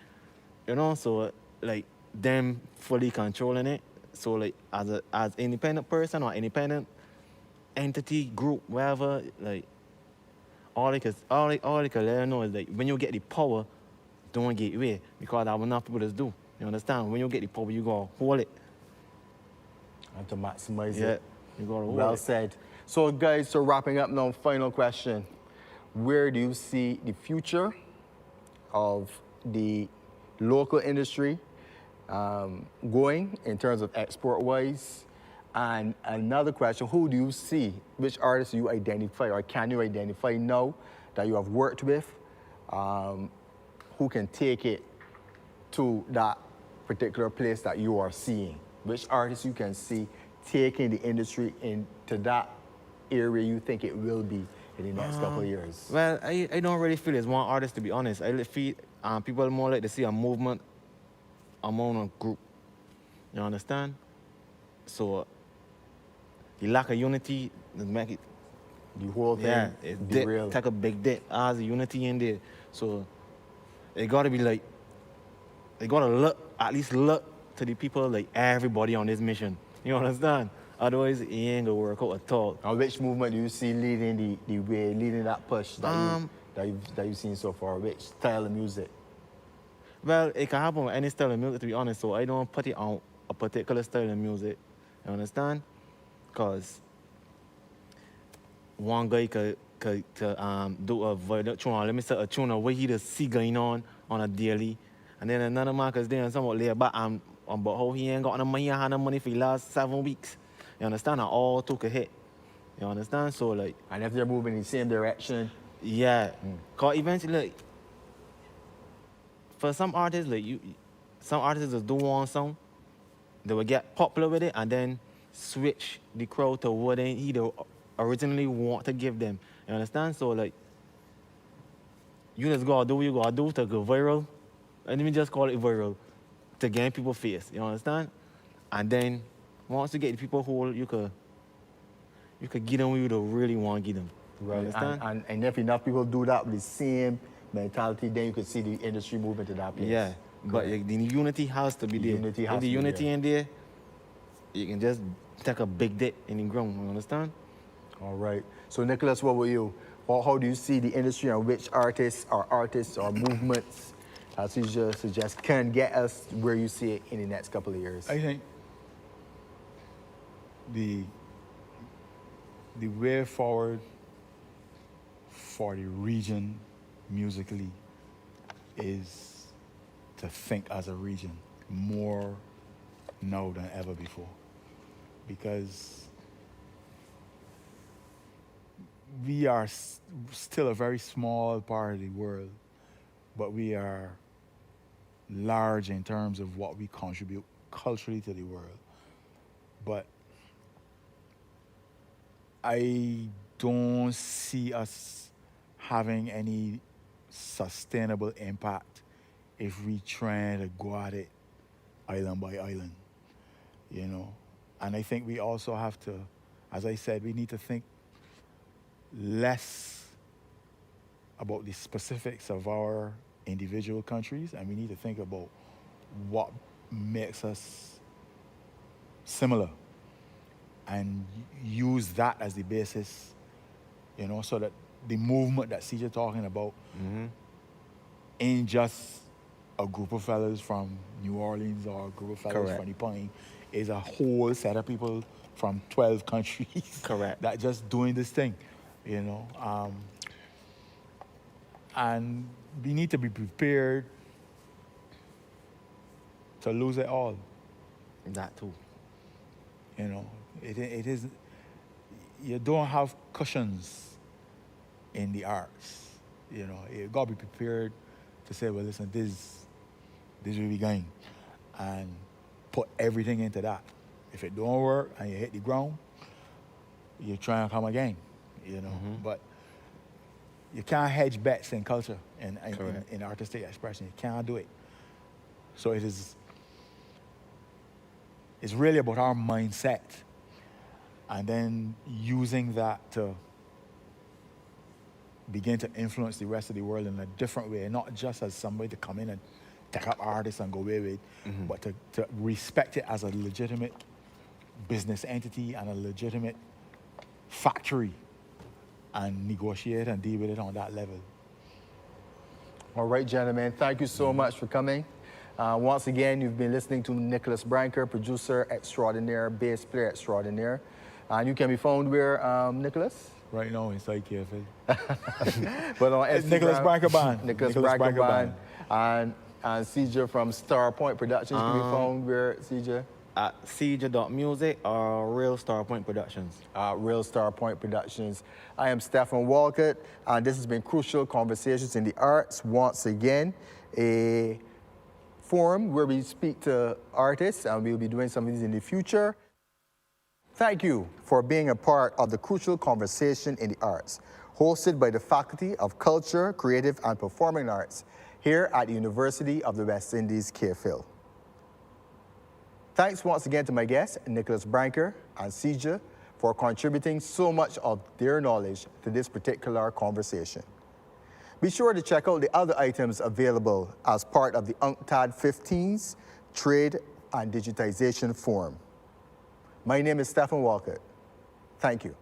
so like them fully controlling it. So like as independent person or independent entity, group, whatever, like all they can let you know is like when you get the power, don't get away, because that's what enough people just do. You understand? When you get the power, you gotta hold it. And to maximize yeah, it. You gotta hold well it. said. So guys, so wrapping up now, final question. Where do you see the future of the local industry going in terms of export-wise? And another question, who do you see, which artists do you identify or can you identify now that you have worked with, who can take it to that particular place that you are seeing? Which artists you can see taking the industry into that area you think it will be in the next couple of years? Well, I don't really feel it's one artist, to be honest. I feel people more like to see a movement among a group. You understand? So the lack of unity make it the whole thing dip, take a big dip. As the unity in there. So it gotta be like, they gotta at least look to the people like everybody on this mission. You understand? Otherwise, it ain't gonna work out at all. And which movement do you see leading the way, leading that push that you've seen so far? Which style of music? Well, it can happen with any style of music, to be honest. So I don't put it on a particular style of music. You understand? Because one guy could do a violent tune, let me say a tune of what he just see going on a daily, and then another man is doing somewhat later back about how he ain't got no money, had no money for the last 7 weeks. You understand? And all took a hit. You understand? So like, and if they're moving in the same direction, yeah. Cause eventually, like, for some artists, like some artists just do one song, they will get popular with it and then switch the crowd to what they either originally want to give them. You understand? So like, you just gotta do what you gotta do to go viral. And let me just call it viral, to gain people's face. You understand? And then once you get the people who you could give them what you don't really want to give them. Right. You understand? And if enough people do that with the same mentality, then you could see the industry moving to that place. Yeah. But the unity has to be there. If the unity in there, you can just take a big dip in the ground. You understand? All right. So Nicholas, what about you? How do you see the industry and which artists or movements, as you just suggest, can get us where you see it in the next couple of years? I think the way forward for the region musically is to think as a region more now than ever before, because we are still a very small part of the world, but we are large in terms of what we contribute culturally to the world. But I don't see us having any sustainable impact if we try to go at it island by island, you know. And I think we also have to, as I said, we need to think less about the specifics of our individual countries, and we need to think about what makes us similar and use that as the basis, you know, so that the movement that CJ talking about ain't just a group of fellas from New Orleans or a group of fellas from the Point. Is a whole set of people from 12 countries that just doing this thing, you know. And we need to be prepared to lose it all. That too. You know, it is, you don't have cushions in the arts. You know, you gotta be prepared to say, well, listen, this where we going, and put everything into that. If it don't work and you hit the ground, you try and come again, you know. But you can't hedge bets in culture and in artistic expression. You can't do it. So it's really about our mindset, and then using that to begin to influence the rest of the world in a different way, not just as somebody to come in and take up artists and go away with, but to respect it as a legitimate business entity and a legitimate factory, and negotiate and deal with it on that level. All right, gentlemen, thank you so much for coming. Once again, you've been listening to Nicholas Branker, producer extraordinaire, bass player extraordinaire. And you can be found where, Nicholas? Right now, inside KFL. But on Instagram, Nicholas Branker Band. Nicholas Branker Band. And CJ from Star Point Productions can be found where, CJ? At cj.music or Real Star Point Productions. Real Star Point Productions. I am Stephen Walcott, and this has been Crucial Conversations in the Arts. Once again, a forum where we speak to artists, and we'll be doing some of these in the future. Thank you for being a part of the Crucial Conversation in the Arts, hosted by the Faculty of Culture, Creative and Performing Arts here at the University of the West Indies, KFIL. Thanks once again to my guests, Nicholas Branker and CJ, for contributing so much of their knowledge to this particular conversation. Be sure to check out the other items available as part of the UNCTAD 15's Trade and Digitization Forum. My name is Stephen Walcott. Thank you.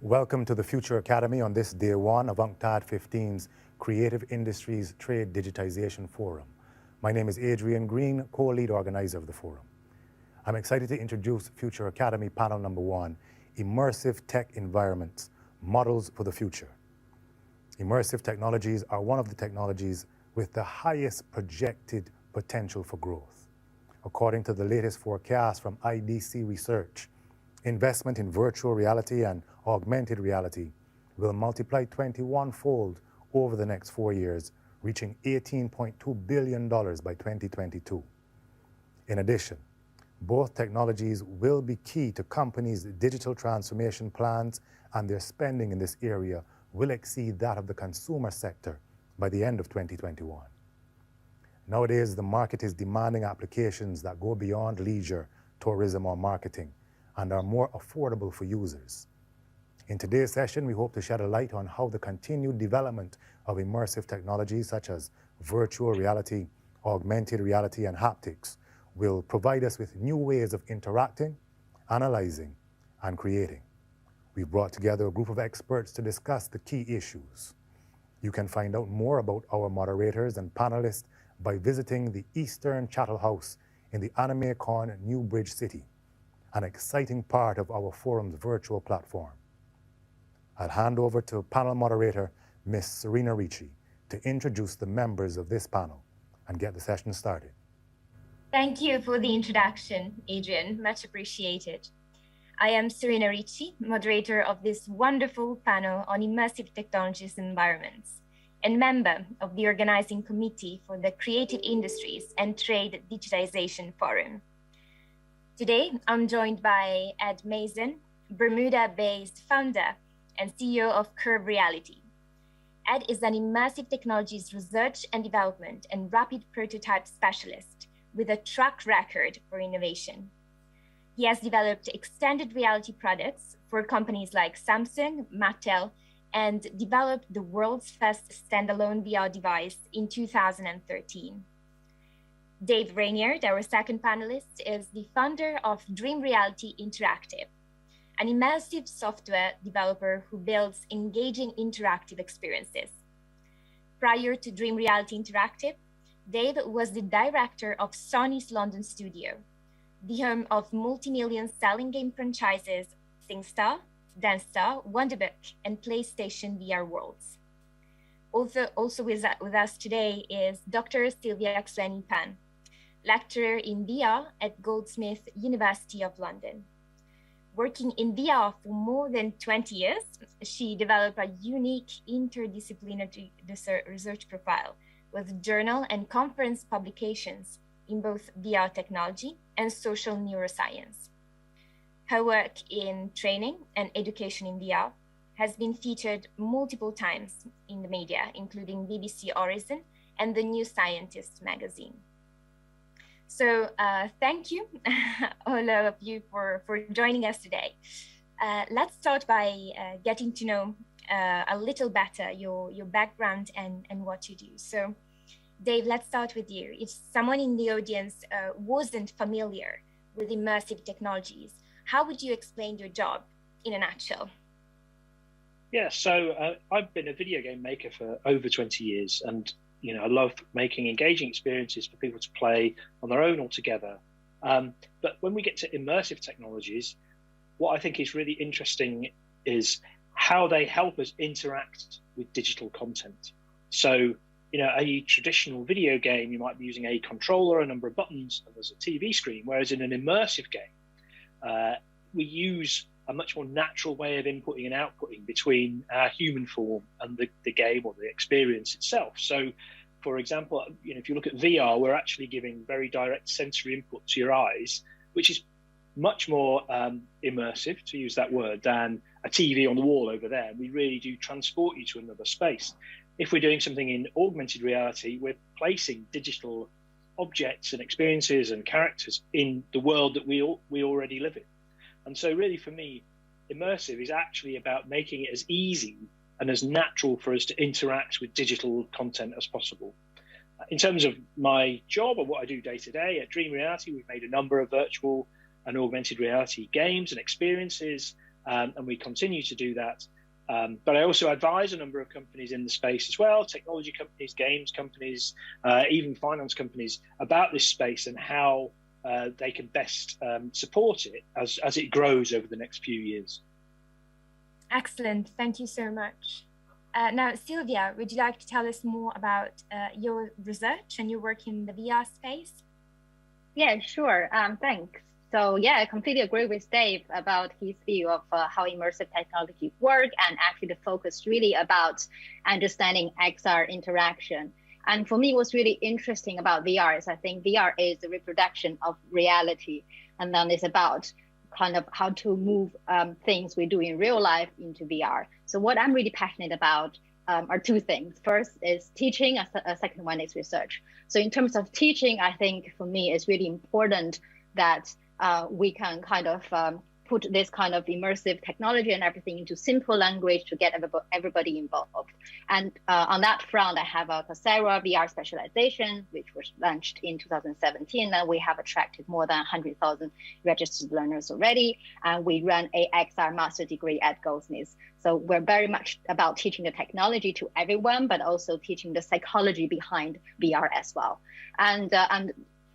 Welcome to the Future Academy on this day one of UNCTAD 15's Creative Industries Trade Digitization Forum. My name is Adrian Green, co-lead organizer of the forum. I'm excited to introduce Future Academy panel number one, Immersive Tech Environments, Models for the Future. Immersive technologies are one of the technologies with the highest projected potential for growth. According to the latest forecast from IDC Research, investment in virtual reality and augmented reality will multiply 21-fold over the next 4 years, reaching $18.2 billion by 2022. In addition, both technologies will be key to companies' digital transformation plans, and their spending in this area will exceed that of the consumer sector by the end of 2021. Nowadays, the market is demanding applications that go beyond leisure, tourism, or marketing, and are more affordable for users. In today's session, we hope to shed a light on how the continued development of immersive technologies such as virtual reality, augmented reality, and haptics will provide us with new ways of interacting, analyzing, and creating. We've brought together a group of experts to discuss the key issues. You can find out more about our moderators and panelists by visiting the Eastern Chattel House in the AnimeCon New Bridge City, an exciting part of our forum's virtual platform. I'll hand over to panel moderator, Ms. Serena Ricci, to introduce the members of this panel and get the session started. Thank you for the introduction, Adrian, much appreciated. I am Serena Ricci, moderator of this wonderful panel on immersive technologies and environments, and member of the organizing committee for the Creative Industries and Trade Digitization Forum. Today, I'm joined by Ed Mason, Bermuda-based founder and CEO of Curve Reality. Ed is an immersive technologies research and development and rapid prototype specialist with a track record for innovation. He has developed extended reality products for companies like Samsung, Mattel, and developed the world's first standalone VR device in 2013. Dave Rainier, our second panelist, is the founder of Dream Reality Interactive, an immersive software developer who builds engaging interactive experiences. Prior to Dream Reality Interactive, Dave was the director of Sony's London studio, the home of multi-million selling game franchises SingStar, Dancestar, Wonderbook, and PlayStation VR Worlds. Also with us today is Dr. Sylvia Xueni-Pan, lecturer in VR at Goldsmiths University of London. Working in VR for more than 20 years, she developed a unique interdisciplinary research profile with journal and conference publications in both VR technology and social neuroscience. Her work in training and education in VR has been featured multiple times in the media, including BBC Horizon and the New Scientist magazine. So thank you, all of you, for joining us today. Let's start by getting to know a little better your background and what you do. So Dave, let's start with you. If someone in the audience wasn't familiar with immersive technologies, how would you explain your job in a nutshell? Yeah, so I've been a video game maker for over 20 years, and I love making engaging experiences for people to play on their own or together. But when we get to immersive technologies, what I think is really interesting is how they help us interact with digital content. So, a traditional video game, you might be using a controller, a number of buttons, and there's a TV screen, whereas in an immersive game, we use a much more natural way of inputting and outputting between our human form and the game or the experience itself. So, for example, if you look at VR, we're actually giving very direct sensory input to your eyes, which is much more immersive, to use that word, than a TV on the wall over there. We really do transport you to another space. If we're doing something in augmented reality, we're placing digital objects and experiences and characters in the world that we already live in. And so really for me, immersive is actually about making it as easy and as natural for us to interact with digital content as possible. In terms of my job or what I do day to day at Dream Reality, we've made a number of virtual and augmented reality games and experiences, and we continue to do that. But I also advise a number of companies in the space as well, technology companies, games companies, even finance companies, about this space and how they can best support it as it grows over the next few years. Excellent, thank you so much. Now, Sylvia, would you like to tell us more about your research and your work in the VR space? Yeah, sure, thanks. So yeah, I completely agree with Dave about his view of how immersive technologies work, and actually the focus really about understanding XR interaction. And for me, what's really interesting about VR is I think VR is the reproduction of reality. And then it's about kind of how to move things we do in real life into VR. So what I'm really passionate about are two things. First is teaching, a second one is research. So in terms of teaching, I think for me, it's really important that we can kind of put this kind of immersive technology and everything into simple language to get everybody involved. And on that front, I have a Coursera VR specialization, which was launched in 2017. And we have attracted more than 100,000 registered learners already. And we run a XR master degree at Goldsmiths. So we're very much about teaching the technology to everyone, but also teaching the psychology behind VR as well. And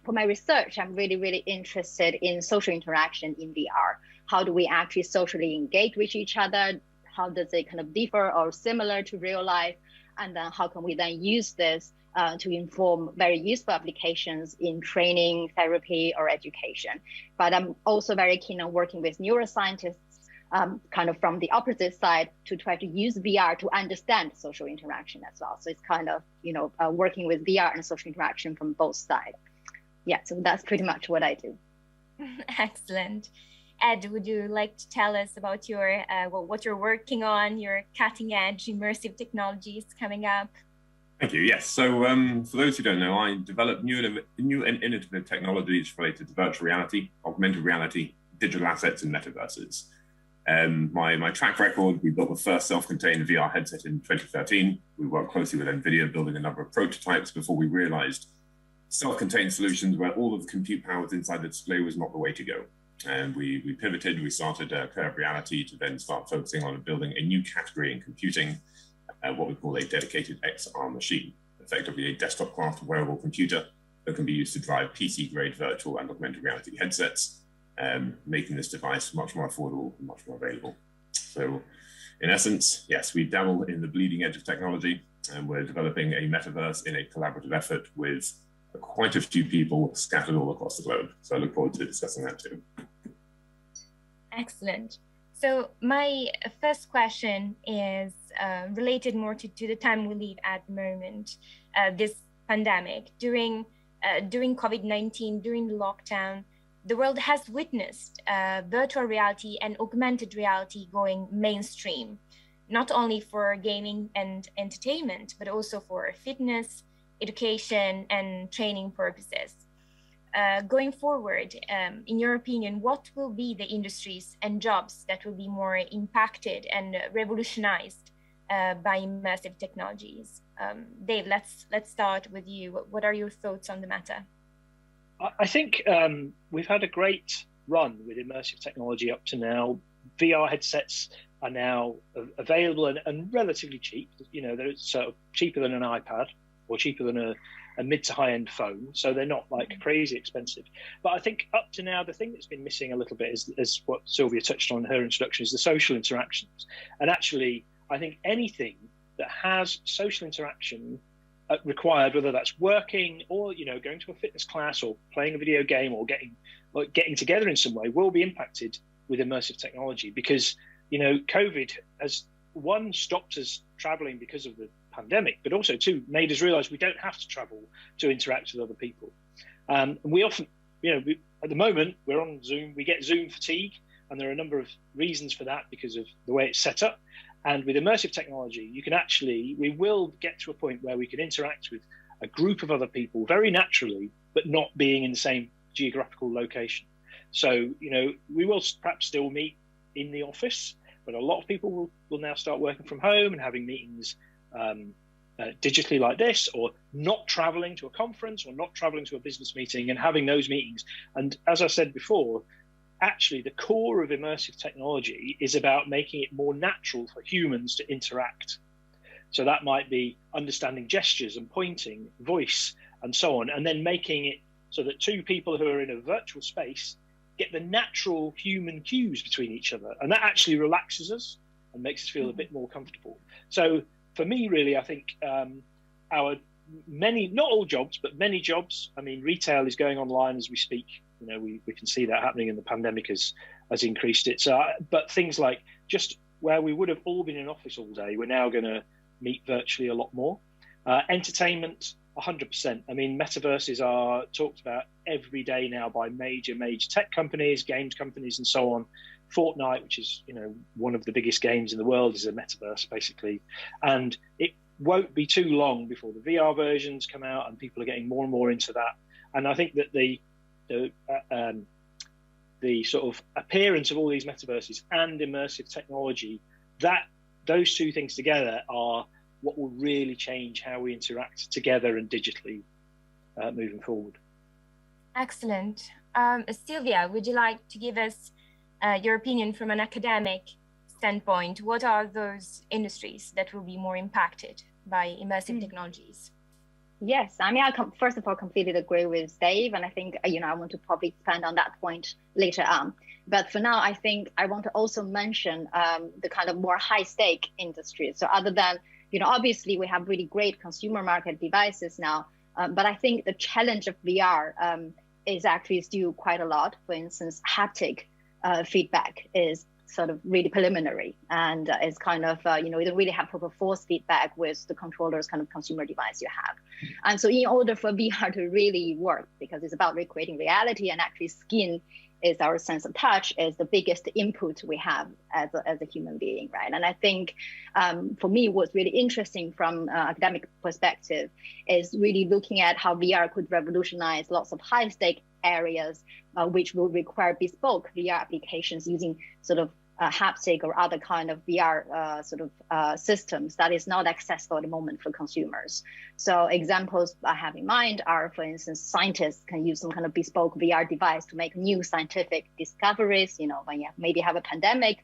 for my research, I'm really, really interested in social interaction in VR. How do we actually socially engage with each other? How does it kind of differ or similar to real life? And then how can we then use this to inform very useful applications in training, therapy, or education? But I'm also very keen on working with neuroscientists kind of from the opposite side to try to use VR to understand social interaction as well. So it's kind of, working with VR and social interaction from both sides. Yeah, so that's pretty much what I do. Excellent. Ed, would you like to tell us about your what you're working on, your cutting edge immersive technologies coming up? Thank you. Yes. So for those who don't know, I develop new and innovative technologies related to virtual reality, augmented reality, digital assets, and metaverses. My track record, we built the first self-contained VR headset in 2013. We worked closely with NVIDIA, building a number of prototypes before we realized self-contained solutions where all of the compute power was inside the display was not the way to go. And we pivoted, we started Curved Reality to then start focusing on building a new category in computing, what we call a dedicated XR machine, effectively a desktop-class wearable computer that can be used to drive PC-grade virtual and augmented reality headsets, making this device much more affordable and much more available. So in essence, yes, we dabble in the bleeding edge of technology, and we're developing a metaverse in a collaborative effort with quite a few people scattered all across the globe. So I look forward to discussing that too. Excellent. So my first question is related more to the time we live at the moment, this pandemic. During COVID-19, during the lockdown, the world has witnessed virtual reality and augmented reality going mainstream, not only for gaming and entertainment, but also for fitness, education, and training purposes. Going forward, in your opinion, what will be the industries and jobs that will be more impacted and revolutionized by immersive technologies? Dave, let's start with you. What are your thoughts on the matter? I think we've had a great run with immersive technology up to now. VR headsets are now available and relatively cheap. They're sort of cheaper than an iPad or cheaper than a mid to high end phone. So they're not like crazy expensive. But I think up to now, the thing that's been missing a little bit is what Sylvia touched on in her introduction, is the social interactions. And actually, I think anything that has social interaction required, whether that's working or going to a fitness class or playing a video game or getting together in some way, will be impacted with immersive technology, because COVID has, one, stopped us traveling because of the pandemic, but also two, made us realize we don't have to travel to interact with other people. And we often, at the moment we're on Zoom, we get Zoom fatigue, and there are a number of reasons for that because of the way it's set up. And with immersive technology, we will get to a point where we can interact with a group of other people very naturally, but not being in the same geographical location. So, we will perhaps still meet in the office, but a lot of people will now start working from home and having meetings digitally like this, or not traveling to a conference or not traveling to a business meeting and having those meetings. And as I said before, actually the core of immersive technology is about making it more natural for humans to interact. So that might be understanding gestures and pointing, voice, and so on, and then making it so that two people who are in a virtual space get the natural human cues between each other. And that actually relaxes us and makes us feel a bit more comfortable. So for me, really, I think our many, not all jobs, but many jobs, I mean, retail is going online as we speak. We can see that happening, and the pandemic has increased it. So, but things like just where we would have all been in office all day, we're now going to meet virtually a lot more. Entertainment, 100%. I mean, metaverses are talked about every day now by major tech companies, games companies, and so on. Fortnite, which is, you know, one of the biggest games in the world, is a metaverse basically, and it won't be too long before the VR versions come out, and people are getting more and more into that. And I think that the sort of appearance of all these metaverses and immersive technology, that those two things together are what will really change how we interact together and digitally moving forward. Excellent. Sylvia, would you like to give us your opinion from an academic standpoint? What are those industries that will be more impacted by immersive technologies? Yes, I mean, first of all, completely agree with Dave, and I think, you know, I want to probably expand on that point later on. But for now, I think I want to also mention the kind of more high-stake industries. So other than, you know, obviously we have really great consumer market devices now, but I think the challenge of VR is actually still quite a lot. For instance, haptic feedback is sort of really preliminary, and it's kind of, you know, you don't really have proper force feedback with the controller's kind of consumer device you have. And so in order for VR to really work, because it's about recreating reality, and actually skin is our sense of touch, is the biggest input we have as a human being, right? And I think for me, what's really interesting from academic perspective is really looking at how VR could revolutionize lots of high-stake areas, which will require bespoke VR applications using sort of haptic or other kind of VR systems that is not accessible at the moment for consumers. So examples I have in mind are, for instance, scientists can use some kind of bespoke VR device to make new scientific discoveries. You know, when you maybe have a pandemic,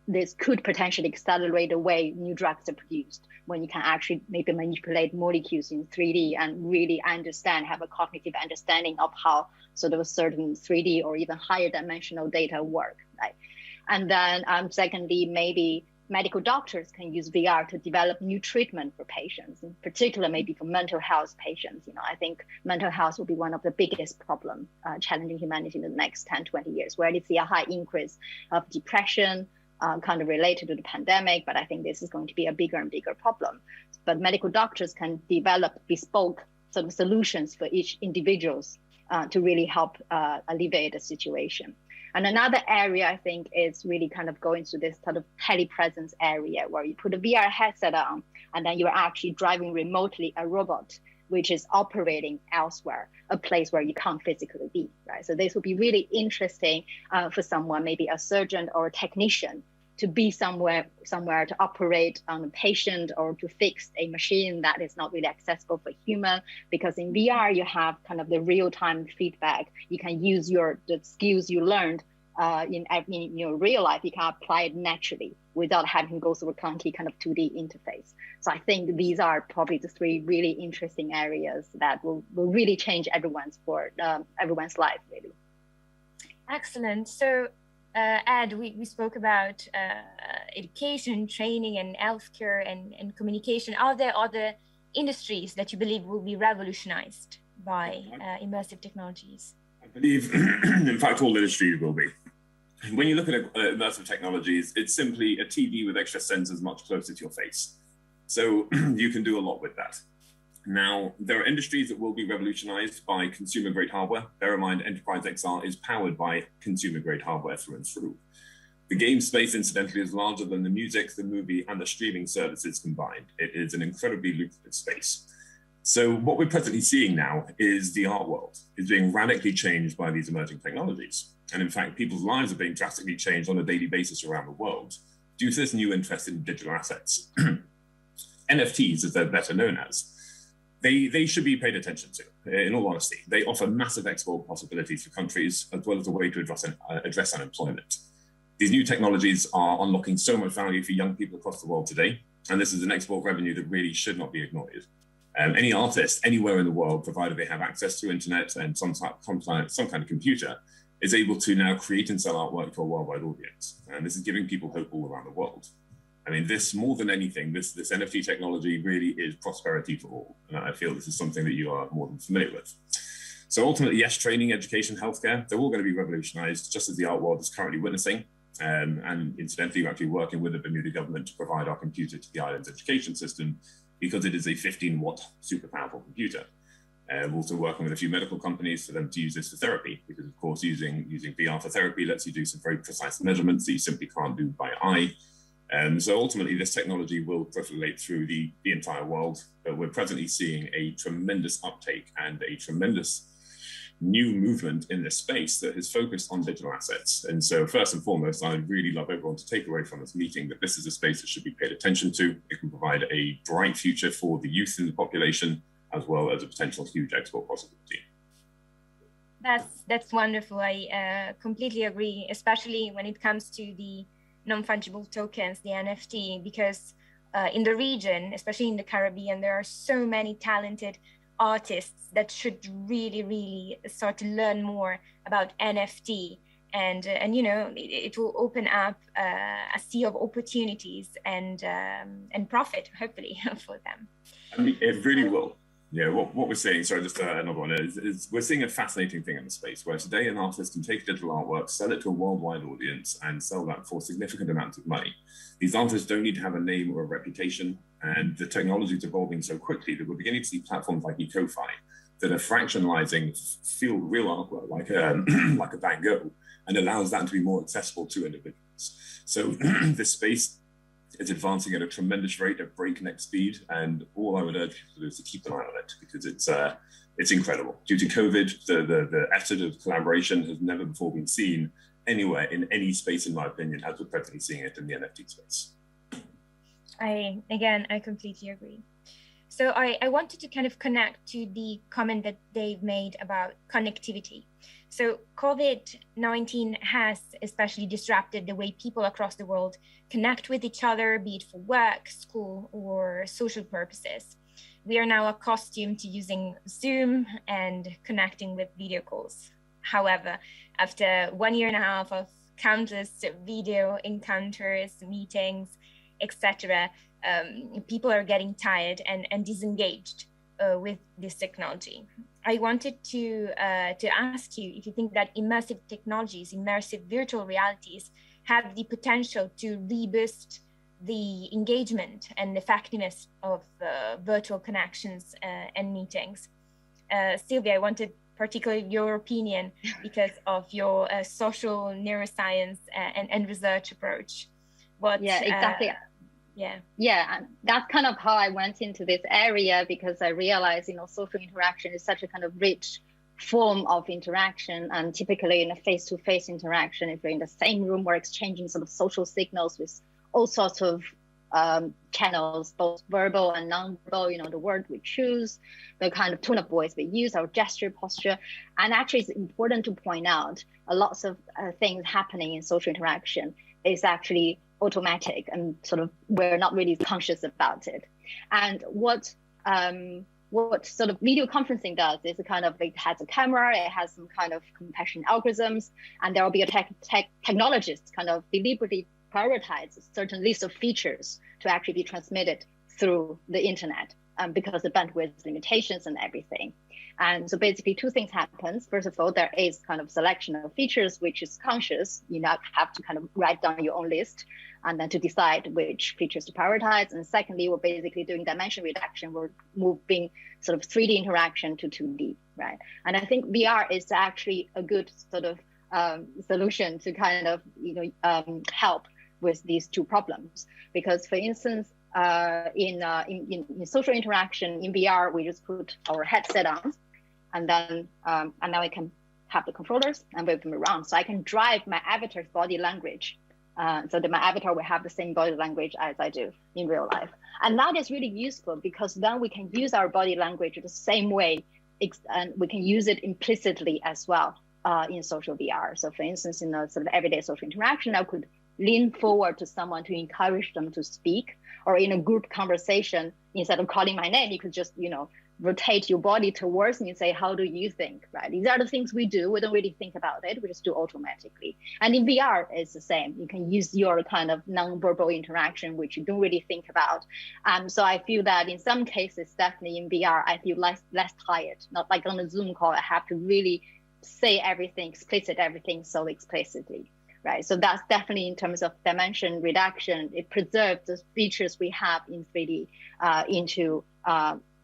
this could potentially accelerate the way new drugs are produced, when you can actually maybe manipulate molecules in 3D and really have a cognitive understanding of how sort of a certain 3D or even higher dimensional data work, right? And then secondly, maybe medical doctors can use VR to develop new treatment for patients, in particular, maybe for mental health patients. You know, I think mental health will be one of the biggest problem challenging humanity in the next 10, 20 years. We already see a high increase of depression, kind of related to the pandemic, but I think this is going to be a bigger and bigger problem. But medical doctors can develop bespoke sort of solutions for each individuals to really help alleviate the situation. And another area I think is really kind of going to this sort of telepresence area, where you put a VR headset on and then you're actually driving remotely a robot which is operating elsewhere, a place where you can't physically be, right? So this would be really interesting for someone, maybe a surgeon or a technician, to be somewhere to operate on a patient or to fix a machine that is not really accessible for human. Because in VR, you have kind of the real-time feedback. You can use the skills you learned in your real life. You can apply it naturally without having to go through a clunky kind of 2D interface. So I think these are probably the three really interesting areas that will really change everyone's life, really. Excellent. So Ed, we spoke about education, training, and healthcare and communication. Are there other industries that you believe will be revolutionized by immersive technologies? I believe, in fact, all industries will be. When you look at immersive technologies, it's simply a TV with extra sensors much closer to your face. So you can do a lot with that. Now, there are industries that will be revolutionized by consumer-grade hardware. Bear in mind, Enterprise XR is powered by consumer-grade hardware through and through. The game space, incidentally, is larger than the music, the movie, and the streaming services combined. It is an incredibly lucrative space. So what we're presently seeing now is the art world is being radically changed by these emerging technologies. And in fact, people's lives are being drastically changed on a daily basis around the world due to this new interest in digital assets. NFTs, as they're better known as, they should be paid attention to, in all honesty. They offer massive export possibilities for countries, as well as a way to address unemployment. These new technologies are unlocking so much value for young people across the world today, and this is an export revenue that really should not be ignored. Any artist anywhere in the world, provided they have access to internet and some kind of computer, is able to now create and sell artwork to a worldwide audience. And this is giving people hope all around the world. I mean, this, more than anything, this NFT technology really is prosperity for all. And I feel this is something that you are more than familiar with. So ultimately, yes, training, education, healthcare, they're all going to be revolutionized, just as the art world is currently witnessing. And incidentally, we're actually working with the Bermuda government to provide our computer to the island's education system because it is a 15-watt super powerful computer. We're also working with a few medical companies for them to use this for therapy, because of course using VR for therapy lets you do some very precise measurements that you simply can't do by eye. So ultimately this technology will proliferate through the entire world, but we're presently seeing a tremendous uptake and a tremendous new movement in this space that is focused on digital assets. And so first and foremost, I'd really love everyone to take away from this meeting that this is a space that should be paid attention to. It can provide a bright future for the youth in the population, as well as a potential huge export possibility. That's wonderful. I completely agree, especially when it comes to the non-fungible tokens, the NFT, because in the region, especially in the Caribbean, there are so many talented artists that should really start to learn more about NFT, and you know, it will open up a sea of opportunities and profit, hopefully, for them. I mean, it really will. Yeah, what we're seeing, sorry, just another one, is we're seeing a fascinating thing in the space where today an artist can take digital artwork, sell it to a worldwide audience, and sell that for significant amounts of money. These artists don't need to have a name or a reputation, and the technology is evolving so quickly that we're beginning to see platforms like Ecofy that are fractionalizing real artwork like a Van Gogh, and allows that to be more accessible to individuals. So this space is advancing at a tremendous rate at breakneck speed, and all I would urge people to do is to keep an eye on it, because it's incredible. Due to COVID, the effort of collaboration has never before been seen anywhere in any space, in my opinion, as we're presently seeing it in the NFT space. I completely agree. So I wanted to kind of connect to the comment that Dave made about connectivity. So COVID-19 has especially disrupted the way people across the world connect with each other, be it for work, school, or social purposes. We are now accustomed to using Zoom and connecting with video calls. However, after 1.5 years of countless video encounters, meetings, etc., people are getting tired and disengaged with this technology. I wanted to ask you if you think that immersive technologies, immersive virtual realities, have the potential to reboost the engagement and effectiveness of virtual connections and meetings. Sylvia, I wanted particularly your opinion because of your social neuroscience and research approach. Yeah, exactly. Yeah, and that's kind of how I went into this area, because I realized, you know, social interaction is such a kind of rich form of interaction, and typically in a face-to-face interaction, if you're in the same room, we're exchanging sort of social signals with all sorts of channels, both verbal and non-verbal, you know, the word we choose, the kind of tone of voice we use, our gesture, posture. And actually it's important to point out a lot of things happening in social interaction is actually automatic, and sort of we're not really conscious about it. And what sort of video conferencing does is it has a camera, it has some kind of compression algorithms, and there will be a technologist kind of deliberately prioritize a certain list of features to actually be transmitted through the internet, because the bandwidth limitations and everything. And so basically two things happen. First of all, there is kind of selection of features, which is conscious. You now have to kind of write down your own list and then to decide which features to prioritize. And secondly, we're basically doing dimension reduction. We're moving sort of 3D interaction to 2D, right? And I think VR is actually a good sort of solution to kind of, help with these two problems. Because for instance, in social interaction in VR, we just put our headset on, and then we can have the controllers and wave them around. So I can drive my avatar's body language, so that my avatar will have the same body language as I do in real life. And that is really useful, because then we can use our body language the same way, and we can use it implicitly as well in social VR. So for instance, in a sort of everyday social interaction, I could lean forward to someone to encourage them to speak, or in a group conversation, instead of calling my name, you could just, rotate your body towards me and say, how do you think, right? These are the things we do. We don't really think about it. We just do automatically. And in VR, it's the same. You can use your kind of non-verbal interaction, which you don't really think about. So I feel that in some cases, definitely in VR, I feel less tired. Not like on a Zoom call, I have to really say everything, explicit everything so explicitly. right? So that's definitely in terms of dimension reduction, it preserves the features we have in 3D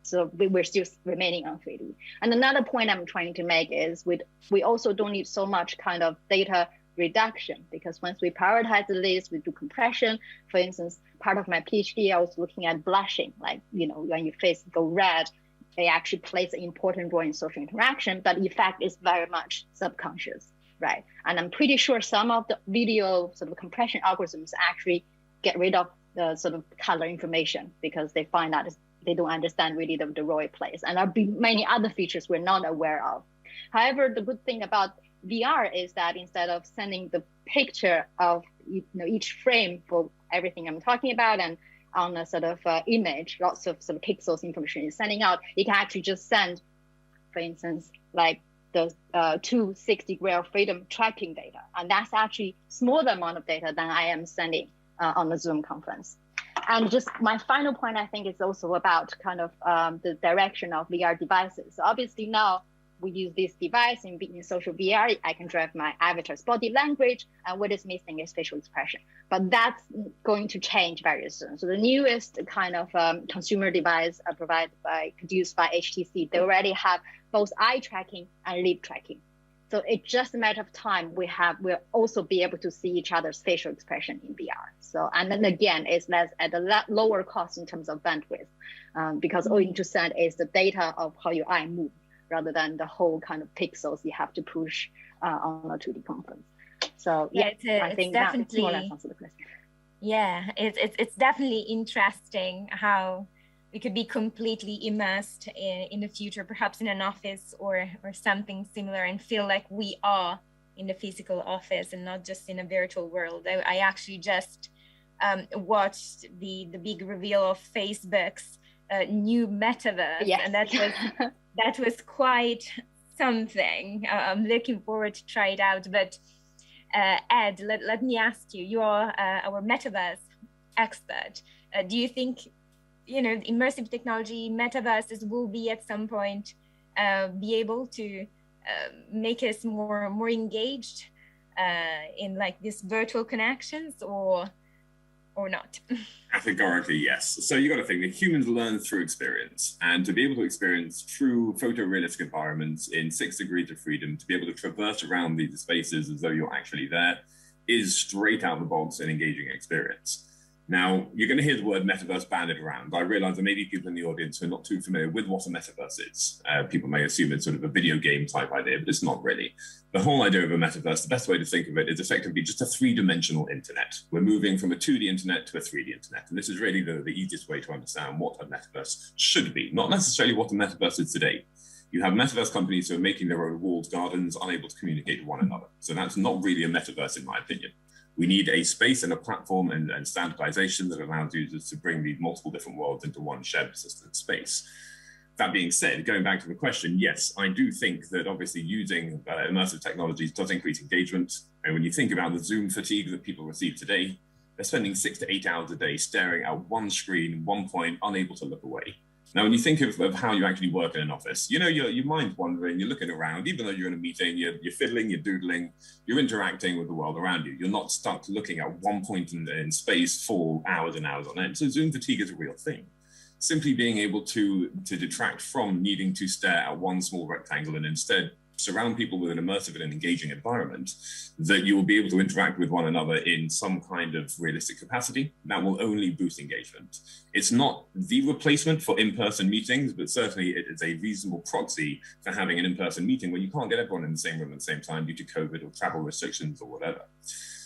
so we're still remaining on 3D. And another point I'm trying to make is we also don't need so much kind of data reduction, because once we prioritize the list, we do compression. For instance, part of my PhD, I was looking at blushing, like, when your face go red, it actually plays an important role in social interaction, but in fact, it's very much subconscious, right? And I'm pretty sure some of the video sort of compression algorithms actually get rid of the sort of color information because they find out they don't understand really the role it plays. And there'll be many other features we're not aware of. However, the good thing about VR is that instead of sending the picture of each frame for everything I'm talking about and on a sort of image, lots of sort of pixels information is sending out, you can actually just send, for instance, like the 260 degree of freedom tracking data. And that's actually smaller amount of data than I am sending on the Zoom conference. And just my final point, I think, is also about kind of the direction of VR devices. So obviously now we use this device in social VR. I can drive my avatar's body language, and what is missing is facial expression. But that's going to change very soon. So the newest kind of consumer device produced by HTC, they already have both eye tracking and lip tracking. So it's just a matter of time we'll also be able to see each other's facial expression in VR. So, and then again, it's less at a lower cost in terms of bandwidth, because all you need to send is the data of how your eye moves rather than the whole kind of pixels you have to push on a 2D conference. So I think that's more or less answer the question. Yeah, it's definitely interesting how we could be completely immersed in the future, perhaps in an office or something similar, and feel like we are in the physical office and not just in a virtual world. I actually just watched the big reveal of Facebook's new metaverse, and that was quite something. I'm looking forward to try it out. But Ed, let me ask you, you are our metaverse expert. Do you think immersive technology, metaverses will be at some point be able to make us more engaged in like these virtual connections, or not? Categorically, yes. So you got to think that humans learn through experience, and to be able to experience true photorealistic environments in 6 degrees of freedom, to be able to traverse around these spaces as though you're actually there, is straight out of the box an engaging experience. Now, you're going to hear the word metaverse bandied around. I realize there may be people in the audience who are not too familiar with what a metaverse is. People may assume it's sort of a video game type idea, but it's not really. The whole idea of a metaverse, the best way to think of it is effectively just a 3-dimensional internet. We're moving from a 2D internet to a 3D internet. And this is really the easiest way to understand what a metaverse should be, not necessarily what a metaverse is today. You have metaverse companies who are making their own walled gardens, unable to communicate with one another. So that's not really a metaverse, in my opinion. We need a space and a platform and standardization that allows users to bring these multiple different worlds into one shared persistent space. That being said, going back to the question, yes, I do think that obviously using immersive technologies does increase engagement. And when you think about the Zoom fatigue that people receive today, they're spending 6 to 8 hours a day staring at one screen, one point, unable to look away. Now, when you think of how you actually work in an office, your mind's wandering, you're looking around, even though you're in a meeting, you're fiddling, you're doodling, you're interacting with the world around you. You're not stuck looking at one point in space for hours and hours on end. So Zoom fatigue is a real thing. Simply being able to detract from needing to stare at one small rectangle and instead surround people with an immersive and engaging environment, that you will be able to interact with one another in some kind of realistic capacity, that will only boost engagement. It's not the replacement for in-person meetings, but certainly it is a reasonable proxy for having an in-person meeting where you can't get everyone in the same room at the same time due to COVID or travel restrictions or whatever.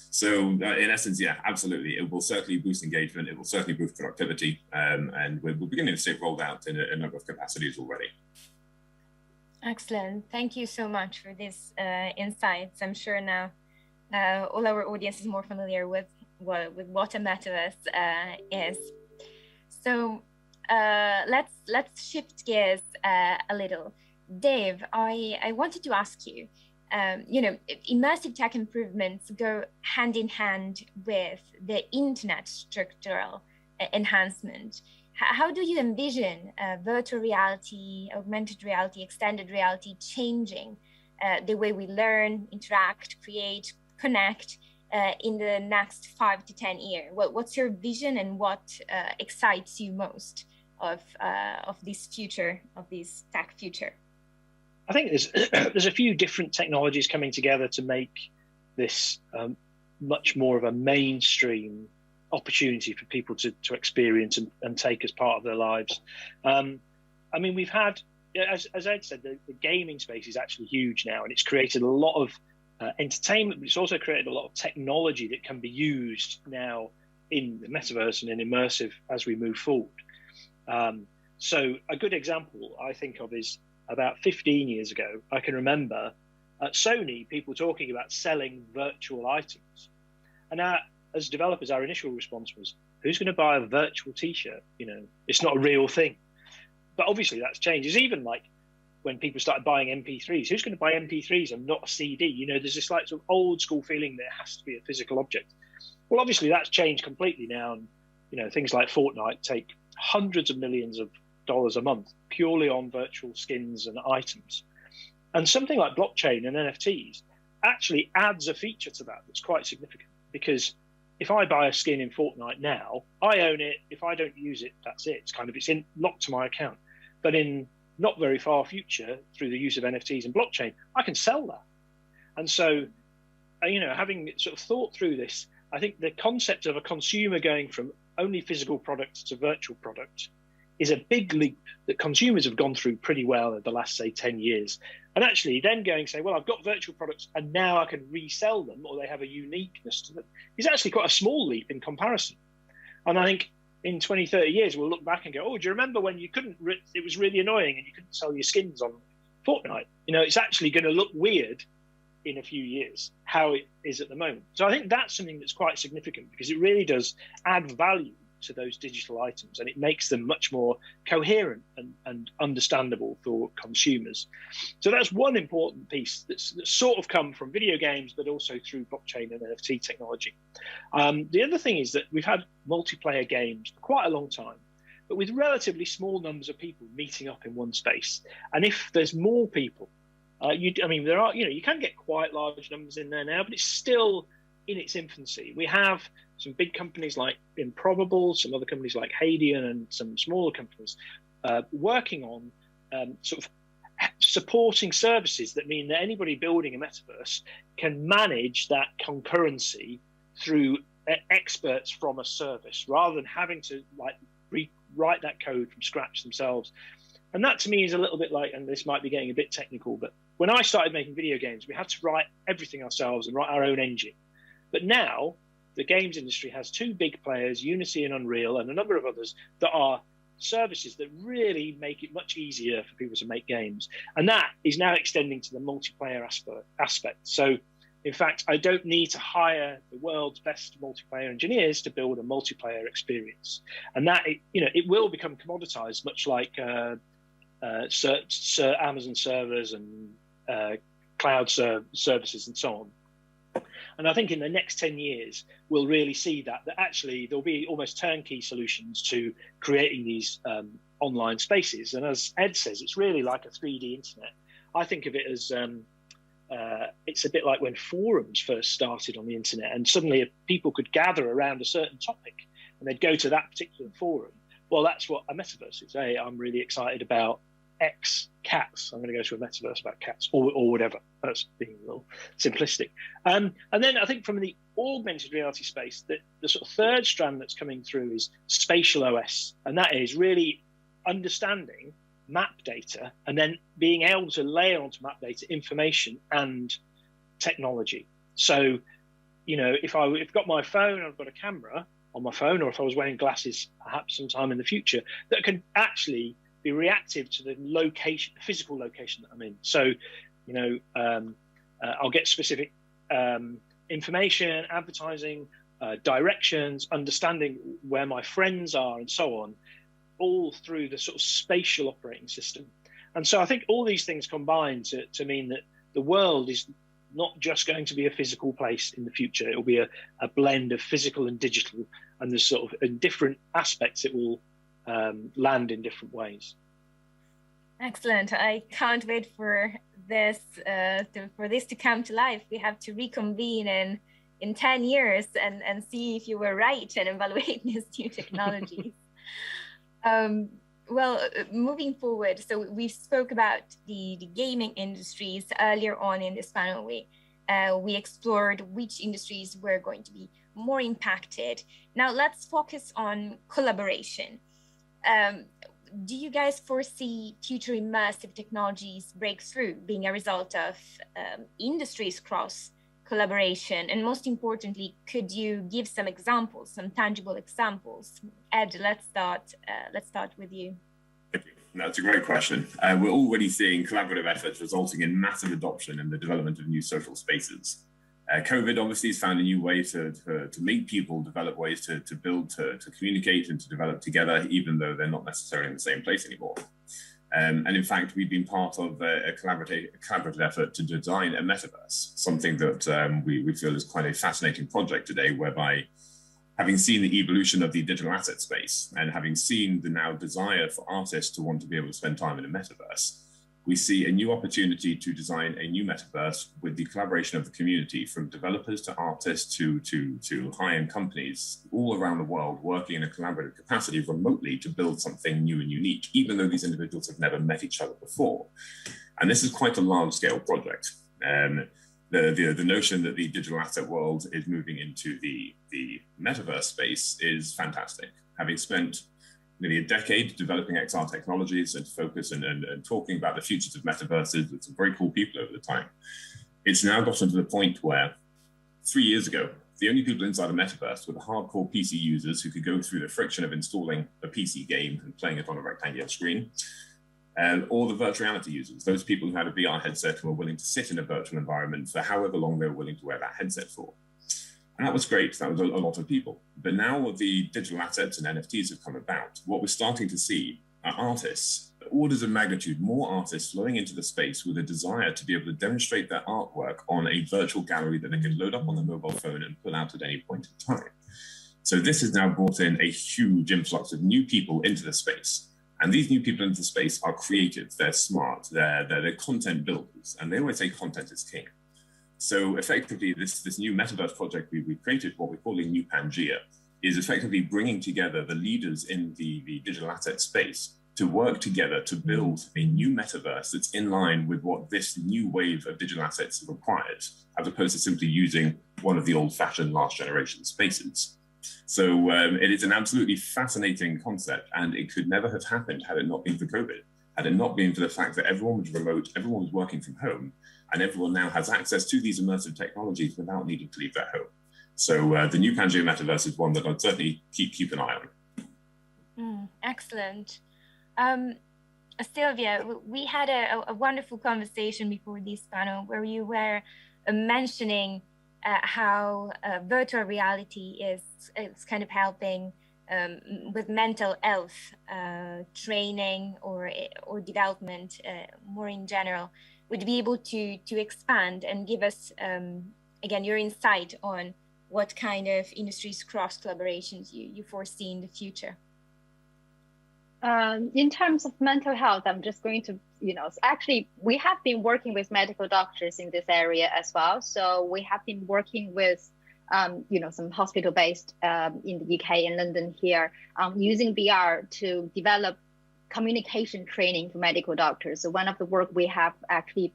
So in essence, yeah, absolutely. It will certainly boost engagement. It will certainly boost productivity. And we're beginning to see it rolled out in a number of capacities already. Excellent. Thank you so much for these insights. I'm sure now all our audience is more familiar with what a metaverse is. So let's shift gears a little. Dave, I wanted to ask you, immersive tech improvements go hand in hand with the internet structural enhancement. How do you envision virtual reality, augmented reality, extended reality changing the way we learn, interact, create, connect in the next 5 to 10 years? What's your vision, and what excites you most of this future, of this tech future? I think there's a few different technologies coming together to make this much more of a mainstream opportunity for people to experience and take as part of their lives. I mean, we've had, as Ed said, the gaming space is actually huge now, and it's created a lot of entertainment, but it's also created a lot of technology that can be used now in the metaverse and in immersive as we move forward. So a good example I think of is about 15 years ago, I can remember at Sony, people talking about selling virtual items. And as developers, our initial response was, who's going to buy a virtual t-shirt? You know, it's not a real thing. But obviously that's changed. It's even like when people started buying MP3s, who's going to buy MP3s and not a CD? You know, there's this like sort of old school feeling that it has to be a physical object. Well, obviously that's changed completely now. And, you know, things like Fortnite take hundreds of millions of dollars a month purely on virtual skins and items. And something like blockchain and NFTs actually adds a feature to that that's quite significant, because if I buy a skin in Fortnite now, I own it. If I don't use it, that's it. It's locked to my account. But in not very far future, through the use of NFTs and blockchain, I can sell that. And so, you know, having sort of thought through this, I think the concept of a consumer going from only physical products to virtual products is a big leap that consumers have gone through pretty well in the last, say, 10 years. And actually then going, say, well, I've got virtual products and now I can resell them, or they have a uniqueness to them, is actually quite a small leap in comparison. And I think in 20, 30 years, we'll look back and go, oh, do you remember when you couldn't, it was really annoying and you couldn't sell your skins on Fortnite? You know, it's actually going to look weird in a few years, how it is at the moment. So I think that's something that's quite significant, because it really does add value to those digital items, and it makes them much more coherent and understandable for consumers. So that's one important piece that's sort of come from video games, but also through blockchain and NFT technology. The other thing is that we've had multiplayer games for quite a long time, but with relatively small numbers of people meeting up in one space. And if there's more people, there are, you know, you can get quite large numbers in there now, but it's still in its infancy. We have some big companies like Improbable, some other companies like Hadian, and some smaller companies working on sort of supporting services that mean that anybody building a metaverse can manage that concurrency through experts from a service, rather than having to like rewrite that code from scratch themselves. And that to me is a little bit like, and this might be getting a bit technical, but when I started making video games, we had to write everything ourselves and write our own engine. But now the games industry has two big players, Unity and Unreal, and a number of others that are services that really make it much easier for people to make games. And that is now extending to the multiplayer aspect. So in fact, I don't need to hire the world's best multiplayer engineers to build a multiplayer experience. And that, it will become commoditized, much like Amazon servers and cloud services and so on. And I think in the next 10 years, we'll really see that actually there'll be almost turnkey solutions to creating these online spaces. And as Ed says, it's really like a 3D internet. I think of it as it's a bit like when forums first started on the internet, and suddenly people could gather around a certain topic and they'd go to that particular forum. Well, that's what a metaverse is. Hey, I'm really excited about X cats. I'm going to go to a metaverse about cats, or whatever. That's being a little simplistic. And then I think from the augmented reality space, the sort of third strand that's coming through is spatial OS, and that is really understanding map data and then being able to layer onto map data information and technology. So, if I've got my phone, I've got a camera on my phone, or if I was wearing glasses, perhaps sometime in the future, that can actually be reactive to the location, the physical location that I'm in. So, I'll get specific information, advertising, directions, understanding where my friends are, and so on, all through the sort of spatial operating system. And so I think all these things combine to mean that the world is not just going to be a physical place in the future. It will be a blend of physical and digital, and there's sort of in different aspects it will land in different ways. Excellent. I can't wait for this to come to life. We have to reconvene and in 10 years and see if you were right and evaluate these new technologies. Well, moving forward, so we spoke about the gaming industries earlier on in this panel. We explored which industries were going to be more impacted. Now let's focus on collaboration. Do you guys foresee future immersive technologies breakthrough being a result of industries cross collaboration? And most importantly, could you give some examples, some tangible examples? Ed, let's start with you. That's a great question. We're already seeing collaborative efforts resulting in massive adoption and the development of new social spaces. COVID obviously has found a new way to make people develop ways to build, to communicate and to develop together, even though they're not necessarily in the same place anymore. And in fact, we've been part of a collaborative effort to design a metaverse, something that we feel is quite a fascinating project today, whereby having seen the evolution of the digital asset space and having seen the now desire for artists to want to be able to spend time in a metaverse, we see a new opportunity to design a new metaverse with the collaboration of the community, from developers to artists to high-end companies all around the world working in a collaborative capacity remotely to build something new and unique, even though these individuals have never met each other before. And this is quite a large-scale project. The notion that the digital asset world is moving into the metaverse space is fantastic. Having spent nearly a decade developing XR technologies and focus and talking about the futures of metaverses with some very cool people over the time, it's now gotten to the point where 3 years ago, the only people inside a metaverse were the hardcore PC users who could go through the friction of installing a PC game and playing it on a rectangular screen, or the virtual reality users, those people who had a VR headset and were willing to sit in a virtual environment for however long they were willing to wear that headset for. And that was great, that was a lot of people. But now the digital assets and NFTs have come about, what we're starting to see are artists, orders of magnitude more artists flowing into the space with a desire to be able to demonstrate their artwork on a virtual gallery that they can load up on their mobile phone and pull out at any point in time. So this has now brought in a huge influx of new people into the space. And these new people into the space are creative, they're smart, they're content builders, and they always say content is king. So effectively, this new metaverse project we've created, what we're calling New Pangea, is effectively bringing together the leaders in the digital asset space to work together to build a new metaverse that's in line with what this new wave of digital assets requires, as opposed to simply using one of the old-fashioned last generation spaces. So it is an absolutely fascinating concept, and it could never have happened had it not been for COVID, had it not been for the fact that everyone was remote, everyone was working from home, and everyone now has access to these immersive technologies without needing to leave their home. So the New Pangea Metaverse is one that I'd certainly keep an eye on. Excellent. Sylvia, we had a wonderful conversation before this panel where you were mentioning how virtual reality is kind of helping with mental health training or development more in general. Would you be able to expand and give us, again, your insight on what kind of industries cross collaborations you foresee in the future? In terms of mental health, I'm just going to, actually, we have been working with medical doctors in this area as well. So we have been working with, some hospital-based in the UK and London here, using VR to develop communication training for medical doctors. So one of the work we have actually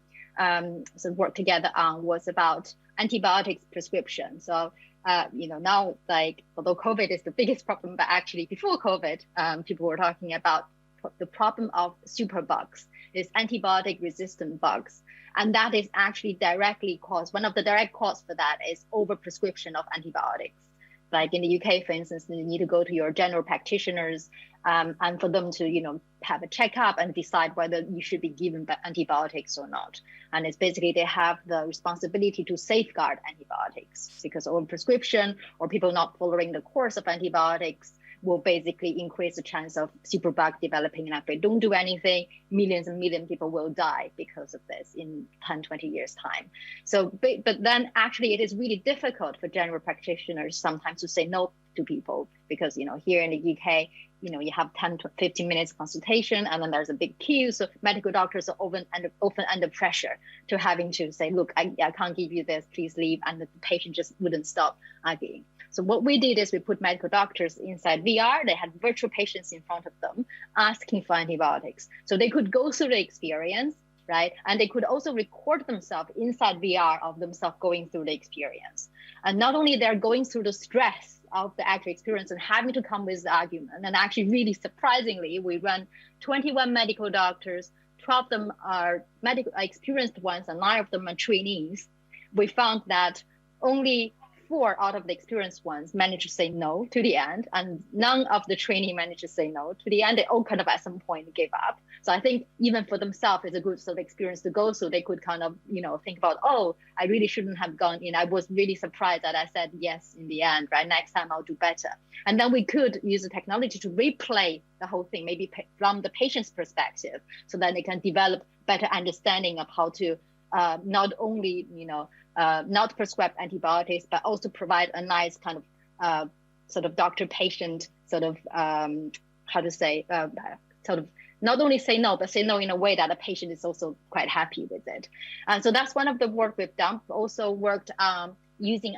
worked together on was about antibiotics prescription. So now, although COVID is the biggest problem, but actually before COVID, people were talking about the problem of superbugs, is antibiotic resistant bugs. And that is actually directly caused, one of the direct causes for that is overprescription of antibiotics. Like in the UK, for instance, you need to go to your general practitioners and for them to, have a checkup and decide whether you should be given antibiotics or not. And it's basically they have the responsibility to safeguard antibiotics, because overprescription or people not following the course of antibiotics will basically increase the chance of superbug developing. And if they don't do anything, millions and millions of people will die because of this in 10, 20 years time. So, but then actually it is really difficult for general practitioners sometimes to say no to people, because, here in the UK, you have 10 to 15 minutes consultation, and then there's a big queue. So medical doctors are often under pressure to having to say, look, I can't give you this, please leave. And the patient just wouldn't stop arguing. So what we did is we put medical doctors inside VR. They had virtual patients in front of them asking for antibiotics. So they could go through the experience, right? And they could also record themselves inside VR of themselves going through the experience. And not only they're going through the stress of the actual experience and having to come with the argument, and actually really surprisingly, we ran 21 medical doctors, 12 of them are medical experienced ones, and 9 of them are trainees. We found that only 4 out of the experienced ones managed to say no to the end, and none of the trainee managed to say no to the end. They all kind of at some point gave up. So I think even for themselves, it's a good sort of experience to go through. They could kind of, think about, oh, I really shouldn't have gone in. I was really surprised that I said yes in the end, right? Next time I'll do better. And then we could use the technology to replay the whole thing, maybe from the patient's perspective, so that they can develop better understanding of how to not only, not prescribe antibiotics, but also provide a nice kind of sort of doctor-patient sort of, sort of not only say no, but say no in a way that the patient is also quite happy with it. And so that's one of the work we've done. Also worked using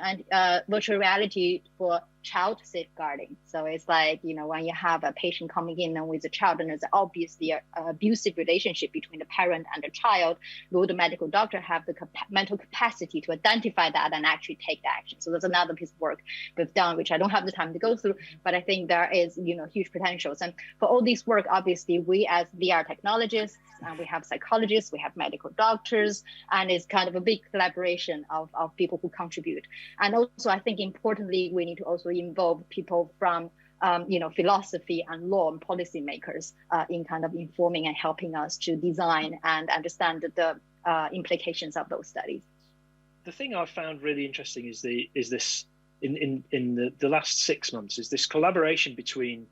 virtual reality for child safeguarding. So it's like, when you have a patient coming in and with a child, and there's obviously an abusive relationship between the parent and the child, will the medical doctor have the mental capacity to identify that and actually take the action? So there's another piece of work we've done, which I don't have the time to go through, but I think there is, huge potentials. And for all this work, obviously, we as VR technologists, and we have psychologists, we have medical doctors, and it's kind of a big collaboration of people who contribute. And also, I think importantly, we need to also involve people from, philosophy and law and policymakers in kind of informing and helping us to design and understand the implications of those studies. The thing I've found really interesting is this in the last 6 months is this collaboration between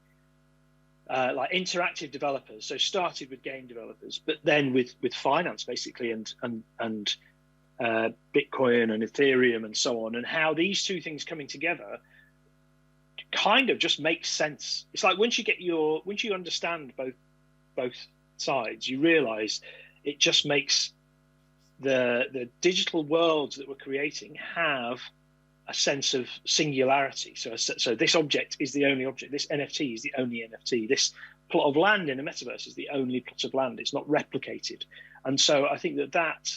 like interactive developers. So started with game developers, but then with finance basically, and Bitcoin and Ethereum and so on, and how these two things coming together kind of just makes sense. It's like once you understand both sides, you realize it just makes the digital worlds that we're creating have a sense of singularity. So this object is the only object. This NFT is the only NFT. This plot of land in a metaverse is the only plot of land. It's not replicated. And so I think that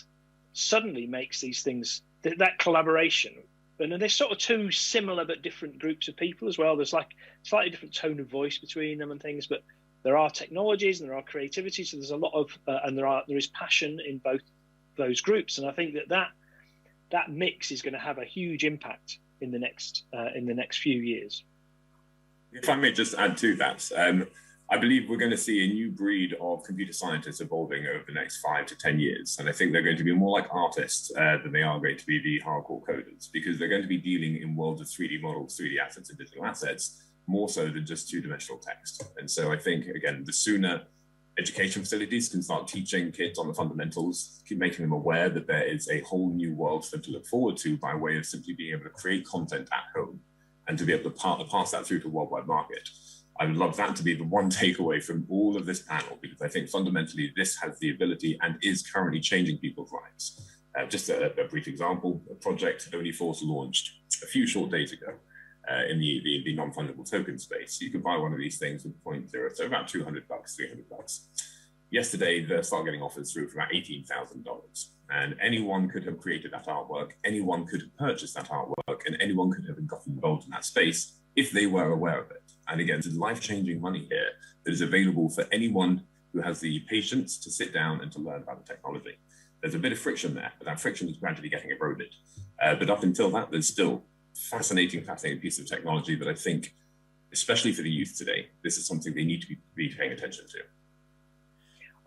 suddenly makes these things, that collaboration, and there's sort of two similar but different groups of people as well. There's like slightly different tone of voice between them and things, but there are technologies and there are creativity. So there's a lot of, and there is passion in both those groups. And I think that mix is going to have a huge impact in the next few years. If I may just add to that, I believe we're going to see a new breed of computer scientists evolving over the next 5 to 10 years. And I think they're going to be more like artists than they are going to be the hardcore coders, because they're going to be dealing in worlds of 3D models, 3D assets, and digital assets, more so than just two-dimensional text. And so I think, again, the sooner education facilities can start teaching kids on the fundamentals, keep making them aware that there is a whole new world for them to look forward to by way of simply being able to create content at home and to be able to pass that through to a worldwide market. I would love that to be the one takeaway from all of this panel, because I think fundamentally this has the ability and is currently changing people's lives. Just a brief example, a project OnlyForce launched a few short days ago in the non-fungible token space. You could buy one of these things with 0.0, so about $200, $300. Yesterday, they started getting offers through for about $18,000. And anyone could have created that artwork, anyone could have purchased that artwork, and anyone could have gotten involved in that space if they were aware of it. And again, there's life-changing money here that is available for anyone who has the patience to sit down and to learn about the technology. There's a bit of friction there, but that friction is gradually getting eroded. But up until that, there's still fascinating piece of technology that I think, especially for the youth today, this is something they need to be paying attention to.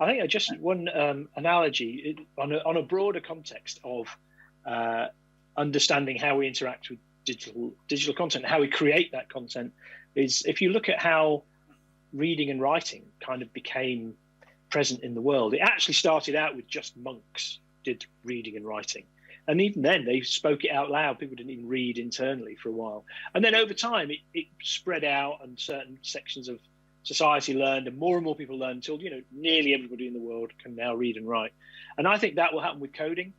I think just one analogy on a broader context of understanding how we interact with digital content, how we create that content, is if you look at how reading and writing kind of became present in the world. It actually started out with just monks did reading and writing. And even then, they spoke it out loud. People didn't even read internally for a while. And then over time, it spread out, and certain sections of society learned, and more people learned until, you know, nearly everybody in the world can now read and write. And I think that will happen with coding,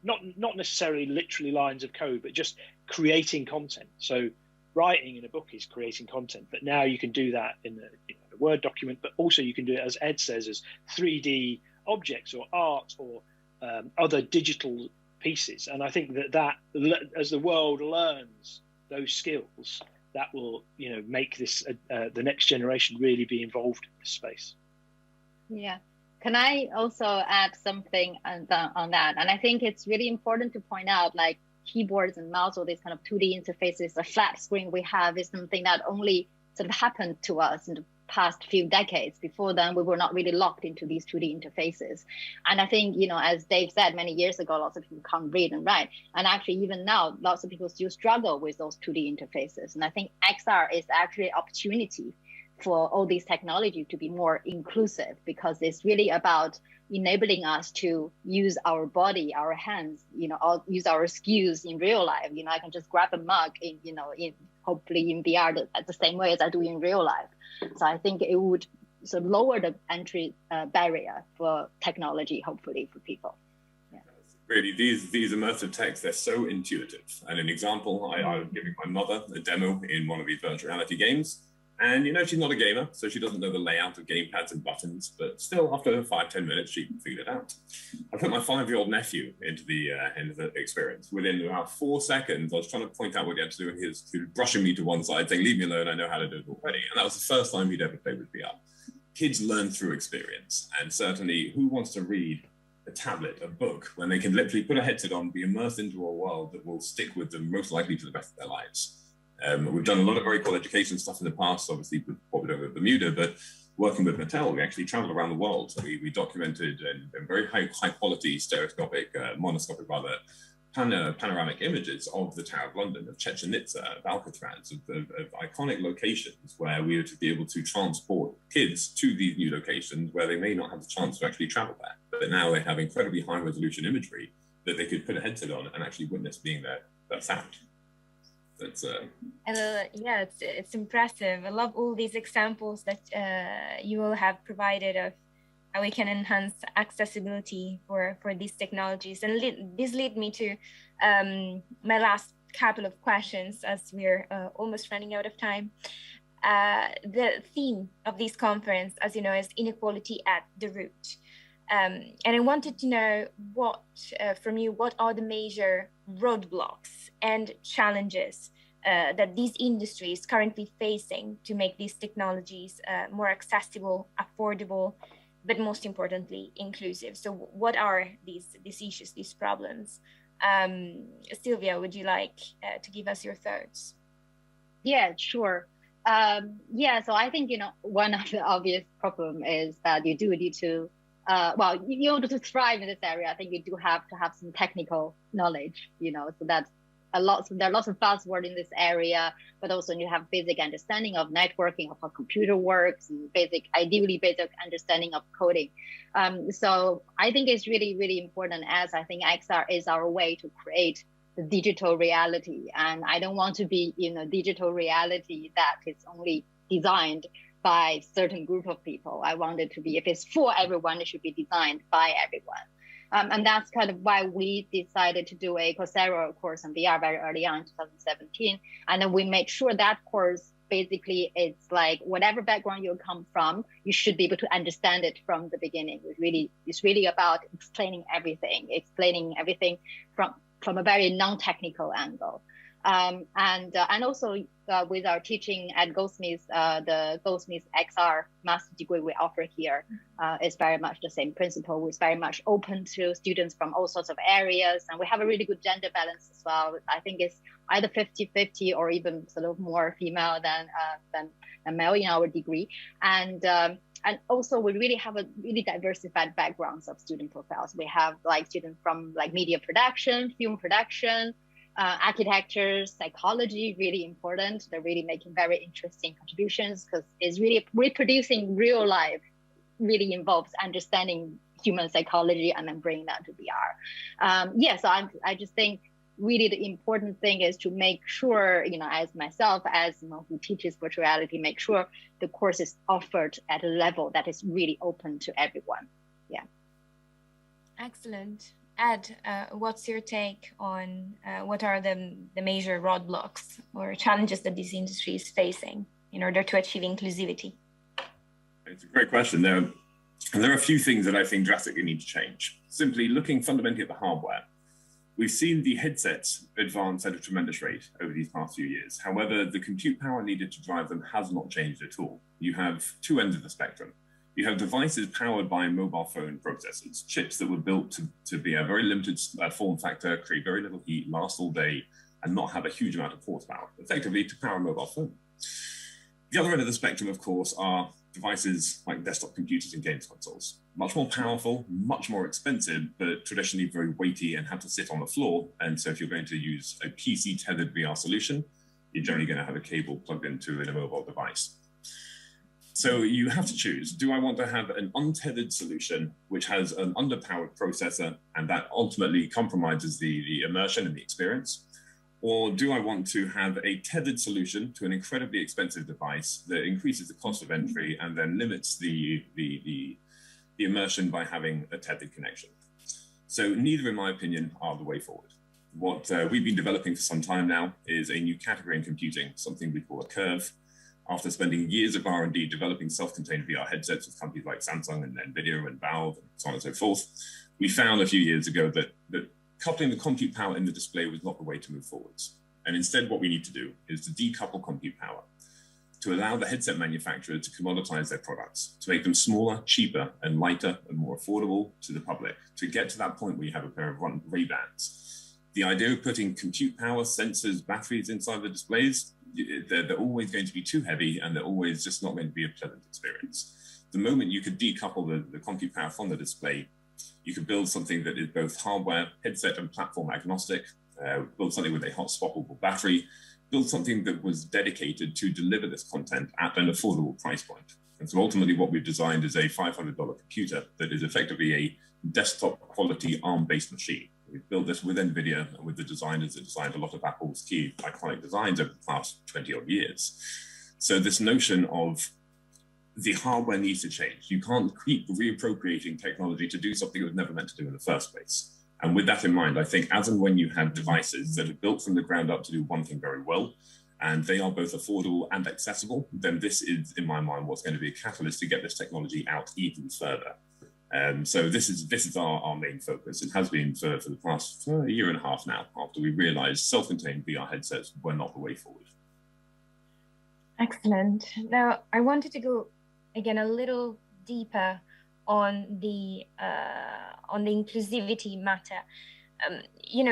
not necessarily literally lines of code, but just creating content. So writing in a book is creating content, but now you can do that in a Word document, but also you can do it, as Ed says, as 3D objects or art or other digital pieces. And I think that as the world learns those skills, that will, you know, make this the next generation really be involved in this space. Yeah. Can I also add something on that? And I think it's really important to point out, like, keyboards and mouse, or these kind of 2D interfaces, a flat screen we have is something that only sort of happened to us in the past few decades. Before then, we were not really locked into these 2D interfaces. And I think, you know, as Dave said, many years ago, lots of people can't read and write. And actually, even now, lots of people still struggle with those 2D interfaces. And I think XR is actually an opportunity for all these technology to be more inclusive, because it's really about enabling us to use our body, our hands, you know, use our skills in real life. You know, I can just grab a mug in, you know, hopefully in VR the same way as I do in real life. So I think it would sort of lower the entry barrier for technology, hopefully, for people. Yeah. Really, these immersive texts, they're so intuitive. And an example, I was giving my mother a demo in one of these virtual reality games. And, you know, she's not a gamer, so she doesn't know the layout of gamepads and buttons, but still, after 5-10 minutes, she figured it out. I put my 5-year-old nephew into the experience. Within about 4 seconds, I was trying to point out what he had to do, and he was brushing me to one side, saying, "Leave me alone, I know how to do it already." And that was the first time he'd ever played with VR. Kids learn through experience, and certainly, who wants to read a tablet, a book, when they can literally put a headset on, be immersed into a world that will stick with them most likely for the rest of their lives? We've done a lot of very cool education stuff in the past, obviously with what we're doing with Bermuda, but working with Mattel, we actually traveled around the world. So we documented in very high quality stereoscopic, monoscopic rather, panoramic images of the Tower of London, of Chichen Itza, of Alcatraz, of iconic locations where we were to be able to transport kids to these new locations where they may not have the chance to actually travel there. But now they have incredibly high resolution imagery that they could put a headset on and actually witness being there, that sound. That's yeah, it's impressive. I love all these examples that you all have provided of how we can enhance accessibility for these technologies. And this lead me to my last couple of questions, as we're almost running out of time. The theme of this conference, as you know, is inequality at the root. And I wanted to know from you, what are the major roadblocks and challenges that these industries currently facing to make these technologies more accessible, affordable, but most importantly, inclusive? So what are these issues, these problems? Sylvia, would you like to give us your thoughts? Yeah, sure. Yeah, so I think, you know, one of the obvious problem is that you do need to well, in order to thrive in this area, I think you do have to have some technical knowledge, you know, so that's there are lots of buzzwords in this area, but also you have basic understanding of networking, of how computer works, and ideally basic understanding of coding. So I think it's really, really important, as I think XR is our way to create the digital reality. And I don't want to be in a digital reality that is only designed by certain group of people. I want it to be, if it's for everyone, it should be designed by everyone. And that's kind of why we decided to do a Coursera course on VR very early on in 2017. And then we made sure that course, basically, it's like whatever background you come from, you should be able to understand it from the beginning. It's really about explaining everything from a very non-technical angle. And also with our teaching at Goldsmiths, the Goldsmiths XR master degree we offer here is very much the same principle. It's very much open to students from all sorts of areas, and we have a really good gender balance as well. I think it's either 50-50 or even sort of more female than male in our degree. And also we really have a really diversified backgrounds of student profiles. We have like students from like media production, film production, architecture, psychology, really important. They're really making very interesting contributions because it's really reproducing real life, really involves understanding human psychology and then bringing that to VR. So I just think really the important thing is to make sure, as myself, as who teaches virtual reality, make sure the course is offered at a level that is really open to everyone. Yeah. Excellent. Ed, what's your take on what are the major roadblocks or challenges that this industry is facing in order to achieve inclusivity? It's a great question. There are a few things that I think drastically need to change. Simply looking fundamentally at the hardware, we've seen the headsets advance at a tremendous rate over these past few years. However, the compute power needed to drive them has not changed at all. You have two ends of the spectrum. You have devices powered by mobile phone processors, chips that were built to be a very limited form factor, create very little heat, last all day, and not have a huge amount of horsepower, effectively to power a mobile phone. The other end of the spectrum, of course, are devices like desktop computers and games consoles. Much more powerful, much more expensive, but traditionally very weighty and have to sit on the floor. And so if you're going to use a PC tethered VR solution, you're generally going to have a cable plugged into a mobile device. So you have to choose, do I want to have an untethered solution which has an underpowered processor and that ultimately compromises the immersion and the experience? Or do I want to have a tethered solution to an incredibly expensive device that increases the cost of entry and then limits the immersion by having a tethered connection? So neither, in my opinion, are the way forward. What we've been developing for some time now is a new category in computing, something we call a curve. After spending years of R&D developing self-contained VR headsets with companies like Samsung and NVIDIA and Valve and so on and so forth, we found a few years ago that coupling the compute power in the display was not the way to move forwards. And instead, what we need to do is to decouple compute power, to allow the headset manufacturer to commoditize their products, to make them smaller, cheaper, and lighter and more affordable to the public, to get to that point where you have a pair of Ray-Bans. The idea of putting compute power, sensors, batteries inside the displays, they're always going to be too heavy and they're always just not going to be a pleasant experience. The moment you could decouple the compute power from the display, you could build something that is both hardware, headset, and platform agnostic, build something with a hot swappable battery, build something that was dedicated to deliver this content at an affordable price point. And so ultimately what we've designed is a $500 computer that is effectively a desktop quality ARM-based machine. We've built this with NVIDIA and with the designers that designed a lot of Apple's key iconic designs over the past 20 odd years. So this notion of the hardware needs to change. You can't keep reappropriating technology to do something it was never meant to do in the first place. And with that in mind, I think as and when you have devices that are built from the ground up to do one thing very well, and they are both affordable and accessible, then this is, in my mind, what's going to be a catalyst to get this technology out even further. So this is our main focus. It has been for the past year and a half now, after we realized self-contained VR headsets were not the way forward. Excellent. Now, I wanted to go again a little deeper on the inclusivity matter.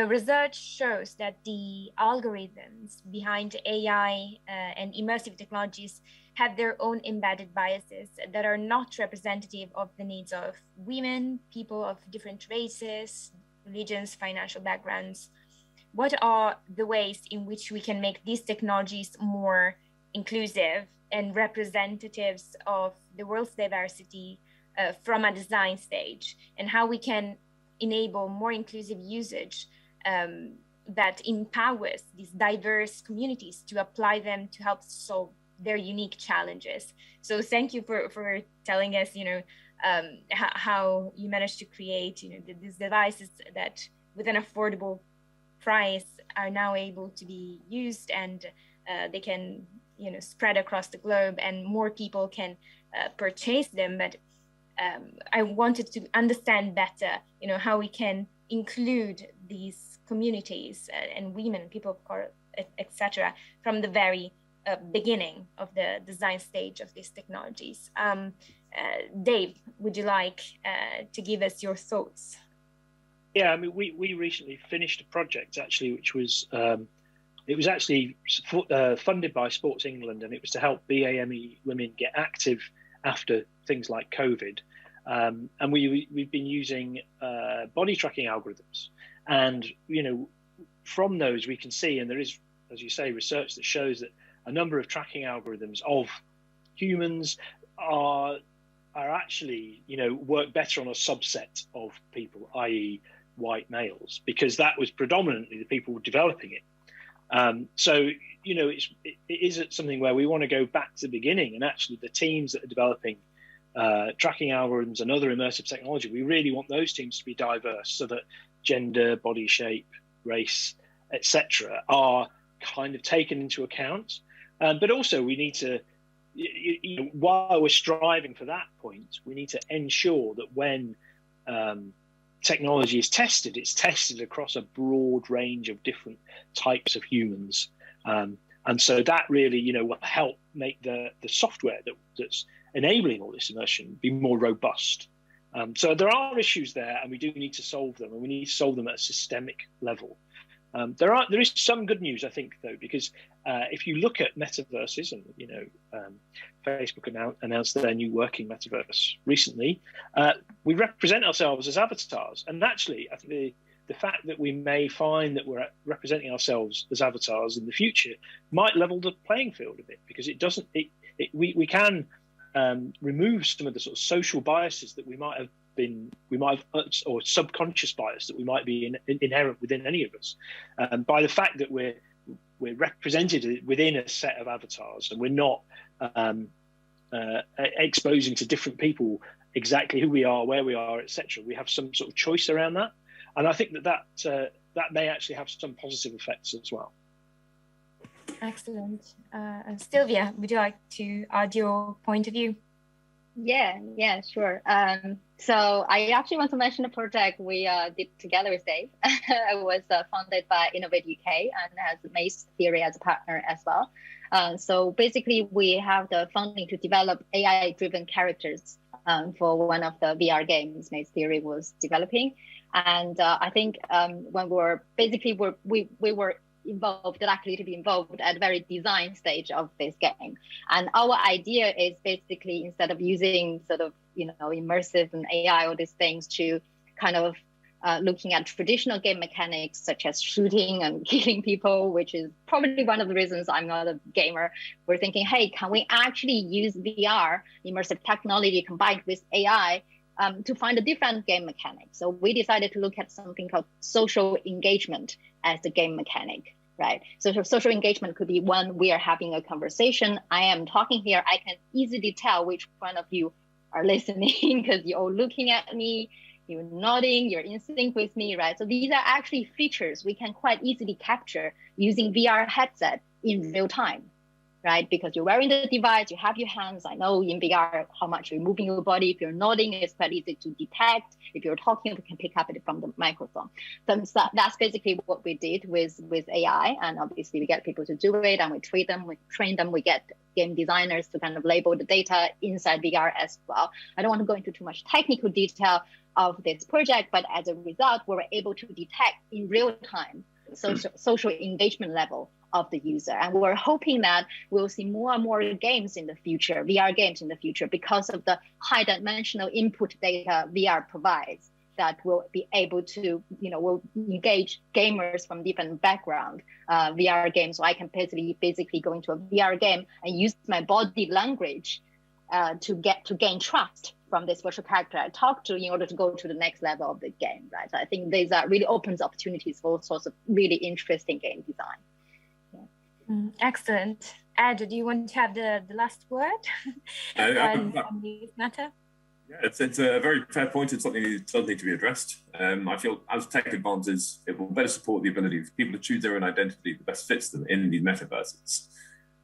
Research shows that the algorithms behind AI and immersive technologies have their own embedded biases that are not representative of the needs of women, people of different races, religions, financial backgrounds. What are the ways in which we can make these technologies more inclusive and representatives of the world's diversity from a design stage, and how we can enable more inclusive usage that empowers these diverse communities to apply them to help solve their unique challenges. So thank you for telling us, how you managed to create, these devices that with an affordable price are now able to be used, and they can, spread across the globe and more people can purchase them. But I wanted to understand better, how we can include these communities and women, people of color, etc., from the very beginning of the design stage of these technologies. Dave, would you like to give us your thoughts? Yeah, I mean, we recently finished a project actually, which was it was actually funded by Sports England, and it was to help BAME women get active after things like COVID. And we've been using body tracking algorithms, and from those we can see, and there is, as you say, research that shows that a number of tracking algorithms of humans are actually work better on a subset of people, i.e. white males, because that was predominantly the people developing it. So, you know, it is something where we want to go back to the beginning, and actually the teams that are developing tracking algorithms and other immersive technology, we really want those teams to be diverse, so that gender, body shape, race, etc., are kind of taken into account. But also we need to, you know, while we're striving for that point, we need to ensure that when technology is tested, it's tested across a broad range of different types of humans. And so that really, you know, will help make the software that's enabling all this immersion be more robust. So there are issues there, and we do need to solve them, and we need to solve them at a systemic level. There is some good news, I think, though, because if you look at metaverses, and you know, Facebook announced their new working metaverse recently, we represent ourselves as avatars, and actually, I think the fact that we may find that we're representing ourselves as avatars in the future might level the playing field a bit, because it doesn't. We can remove some of the sort of social biases that we might have, or subconscious bias that we might be inherent within any of us, by the fact that we're represented within a set of avatars, and we're not exposing to different people exactly who we are, where we are, etc. We have some sort of choice around that, and I think that may actually have some positive effects as well. Excellent. Sylvia, would you like to add your point of view? Yeah, sure. So I actually want to mention a project we did together with Dave. It was funded by Innovate UK and has Maze Theory as a partner as well. So basically, we have the funding to develop AI-driven characters for one of the VR games Maze Theory was developing. And I think when we were likely to be involved at the very design stage of this game. And our idea is basically, instead of using sort of, you know, immersive and AI, all these things, to kind of looking at traditional game mechanics such as shooting and killing people, which is probably one of the reasons I'm not a gamer. We're thinking, hey, can we actually use VR, immersive technology combined with AI, to find a different game mechanic? So we decided to look at something called social engagement as the game mechanic, right? So social engagement could be when we are having a conversation. I am talking here, I can easily tell which one of you are listening because you're all looking at me, you're nodding, you're in sync with me, right? So these are actually features we can quite easily capture using VR headset in real time, right? Because you're wearing the device, you have your hands. I know in VR how much you're moving your body. If you're nodding, it's quite easy to detect. If you're talking, we can pick up it from the microphone. So that's basically what we did with AI. And obviously we get people to do it, and we train them, we get game designers to kind of label the data inside VR as well. I don't want to go into too much technical detail of this project, but as a result, we were able to detect in real time social engagement level of the user. And we're hoping that we'll see more and more games in the future, VR games in the future, because of the high dimensional input data VR provides, that will be able to, you know, will engage gamers from different background, VR games. So I can basically go into a VR game and use my body language to gain trust from this virtual character I talk to in order to go to the next level of the game, right? So I think these really opens opportunities for all sorts of really interesting game design. Excellent. Ed, do you want to have the last word on this matter? Yeah, it's a very fair point. It's something to be addressed. I feel as tech advances, it will better support the ability for people to choose their own identity that best fits them in these metaverses.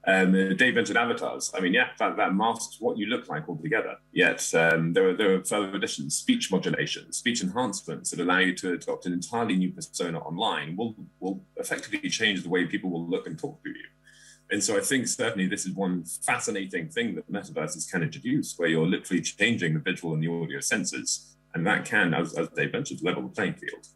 Dave mentioned avatars. I mean, yeah, that masks what you look like altogether. Yet there are further additions: speech modulation, speech enhancements that allow you to adopt an entirely new persona online will effectively change the way people will look and talk to you. And so I think certainly this is one fascinating thing that metaverses can introduce, where you're literally changing the visual and the audio senses, and that can, as Dave mentioned, level the playing field.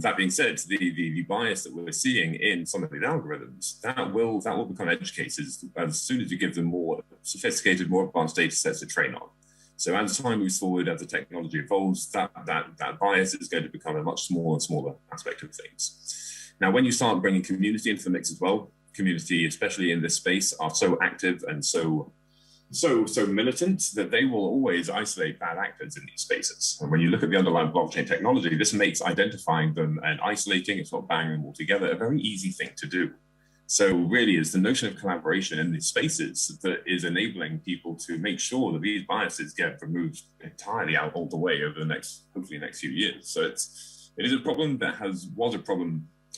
That being said, the bias that we're seeing in some of these algorithms, that will become edge cases as soon as you give them more sophisticated, more advanced data sets to train on. So as time moves forward, as the technology evolves, that bias is going to become a much smaller and smaller aspect of things. Now, when you start bringing community into the mix as well, community, especially in this space, are so active and so so militant that they will always isolate bad actors in these spaces. And when you look at the underlying blockchain technology, this makes identifying them and isolating, if not banging them all together, a very easy thing to do. So really it's the notion of collaboration in these spaces that is enabling people to make sure that these biases get removed entirely out all the way over the hopefully next few years. So it is a problem that was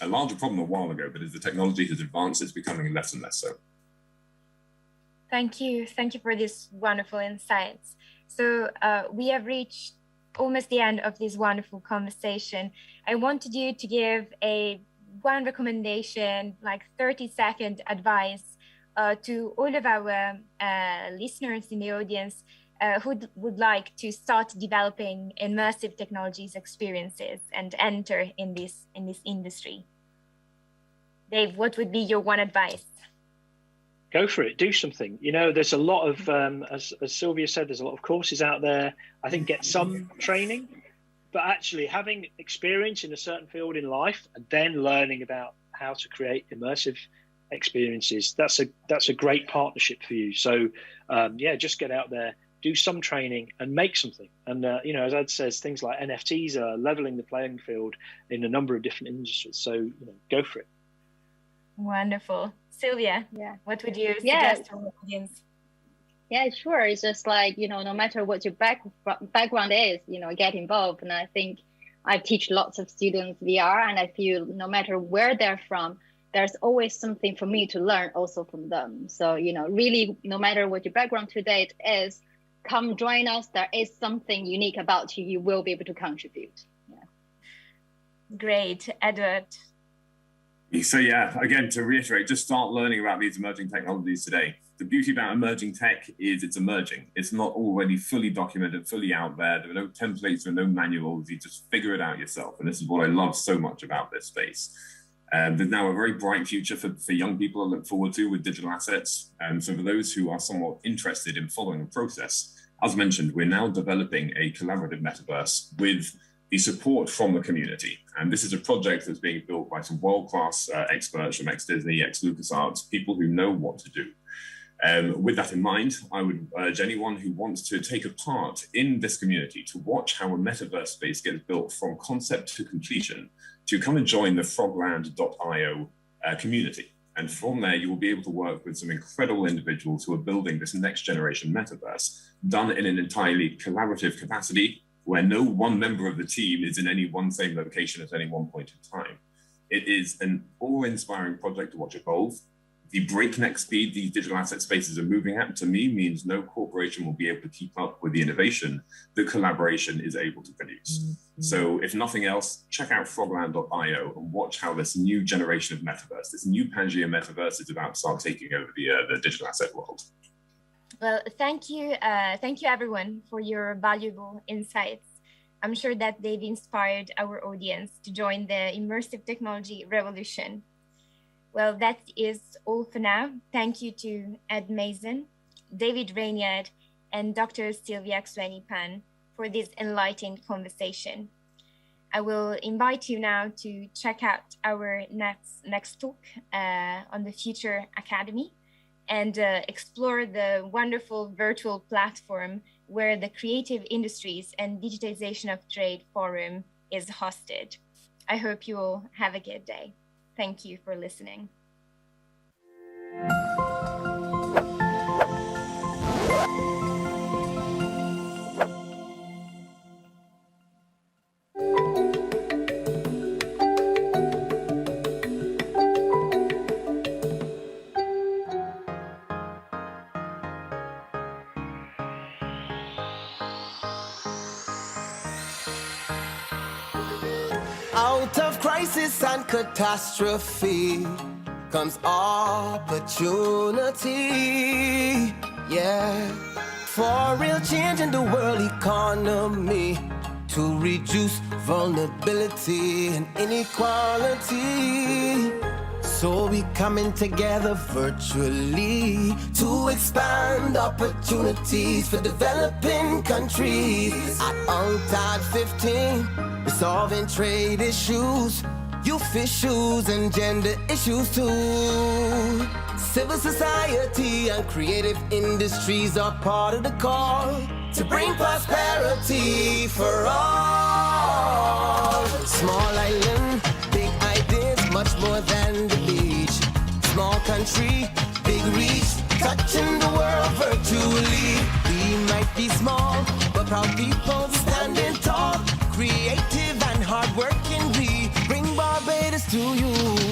a larger problem a while ago, but as the technology has advanced, it's becoming less and less so. Thank you for these wonderful insights. So we have reached almost the end of this wonderful conversation. I wanted you to give one recommendation, like 30-second advice to all of our listeners in the audience who would like to start developing immersive technologies experiences and enter in this industry. Dave, what would be your one advice? Go for it, do something. You know, there's a lot of, as Sylvia said, there's a lot of courses out there. I think get some training, but actually having experience in a certain field in life and then learning about how to create immersive experiences, that's a great partnership for you. So yeah, just get out there, do some training and make something. And you know, as Ed says, things like NFTs are leveling the playing field in a number of different industries. So you know, go for it. Wonderful. Sylvia, what would you suggest to our audience? Yeah, sure. It's just like, you know, no matter what your background is, you know, get involved. And I think I teach lots of students VR, and I feel no matter where they're from, there's always something for me to learn also from them. So, you know, really, no matter what your background to date is, come join us. There is something unique about you. You will be able to contribute. Yeah. Great. Edward. So yeah, again, to reiterate, just start learning about these emerging technologies today. The beauty about emerging tech is it's emerging. It's not already fully documented, fully out there. There are no templates, there are no manuals. You just figure it out yourself. And this is what I love so much about this space. There's now a very bright future for young people to look forward to with digital assets. So for those who are somewhat interested in following the process, as mentioned, we're now developing a collaborative metaverse with the support from the community. And this is a project that's being built by some world-class experts from ex-Disney, ex-LucasArts, people who know what to do. With that in mind, I would urge anyone who wants to take a part in this community to watch how a metaverse space gets built from concept to completion, to come and join the frogland.io community. And from there, you will be able to work with some incredible individuals who are building this next generation metaverse, done in an entirely collaborative capacity, where no one member of the team is in any one same location at any one point in time. It is an awe-inspiring project to watch evolve. The breakneck speed these digital asset spaces are moving at, to me, means no corporation will be able to keep up with the innovation that collaboration is able to produce. So if nothing else, check out frogland.io and watch how this new generation of metaverse, this new Pangea metaverse, is about to start taking over the digital asset world. Well, thank you everyone for your valuable insights. I'm sure that they've inspired our audience to join the immersive technology revolution. Well, that is all for now. Thank you to Ed Mason, David Rainyard, and Dr. Sylvia Xueni-Pan for this enlightening conversation. I will invite you now to check out our next talk on the Future Academy, and explore the wonderful virtual platform where the Creative Industries and Digitization of Trade Forum is hosted. I hope you all have a good day. Thank you for listening. Out of crisis and catastrophe comes opportunity, yeah, for real change in the world economy, to reduce vulnerability and inequality. So we coming together virtually to expand opportunities for developing countries. At UNCTAD 15, we're solving trade issues, youth issues, and gender issues too. Civil society and creative industries are part of the call to bring prosperity for all. Small island, big ideas, much more than the beach. Small country, big reach, touching the world virtually. We might be small, but proud people standing tall. Creative and hardworking, we bring Barbados to you.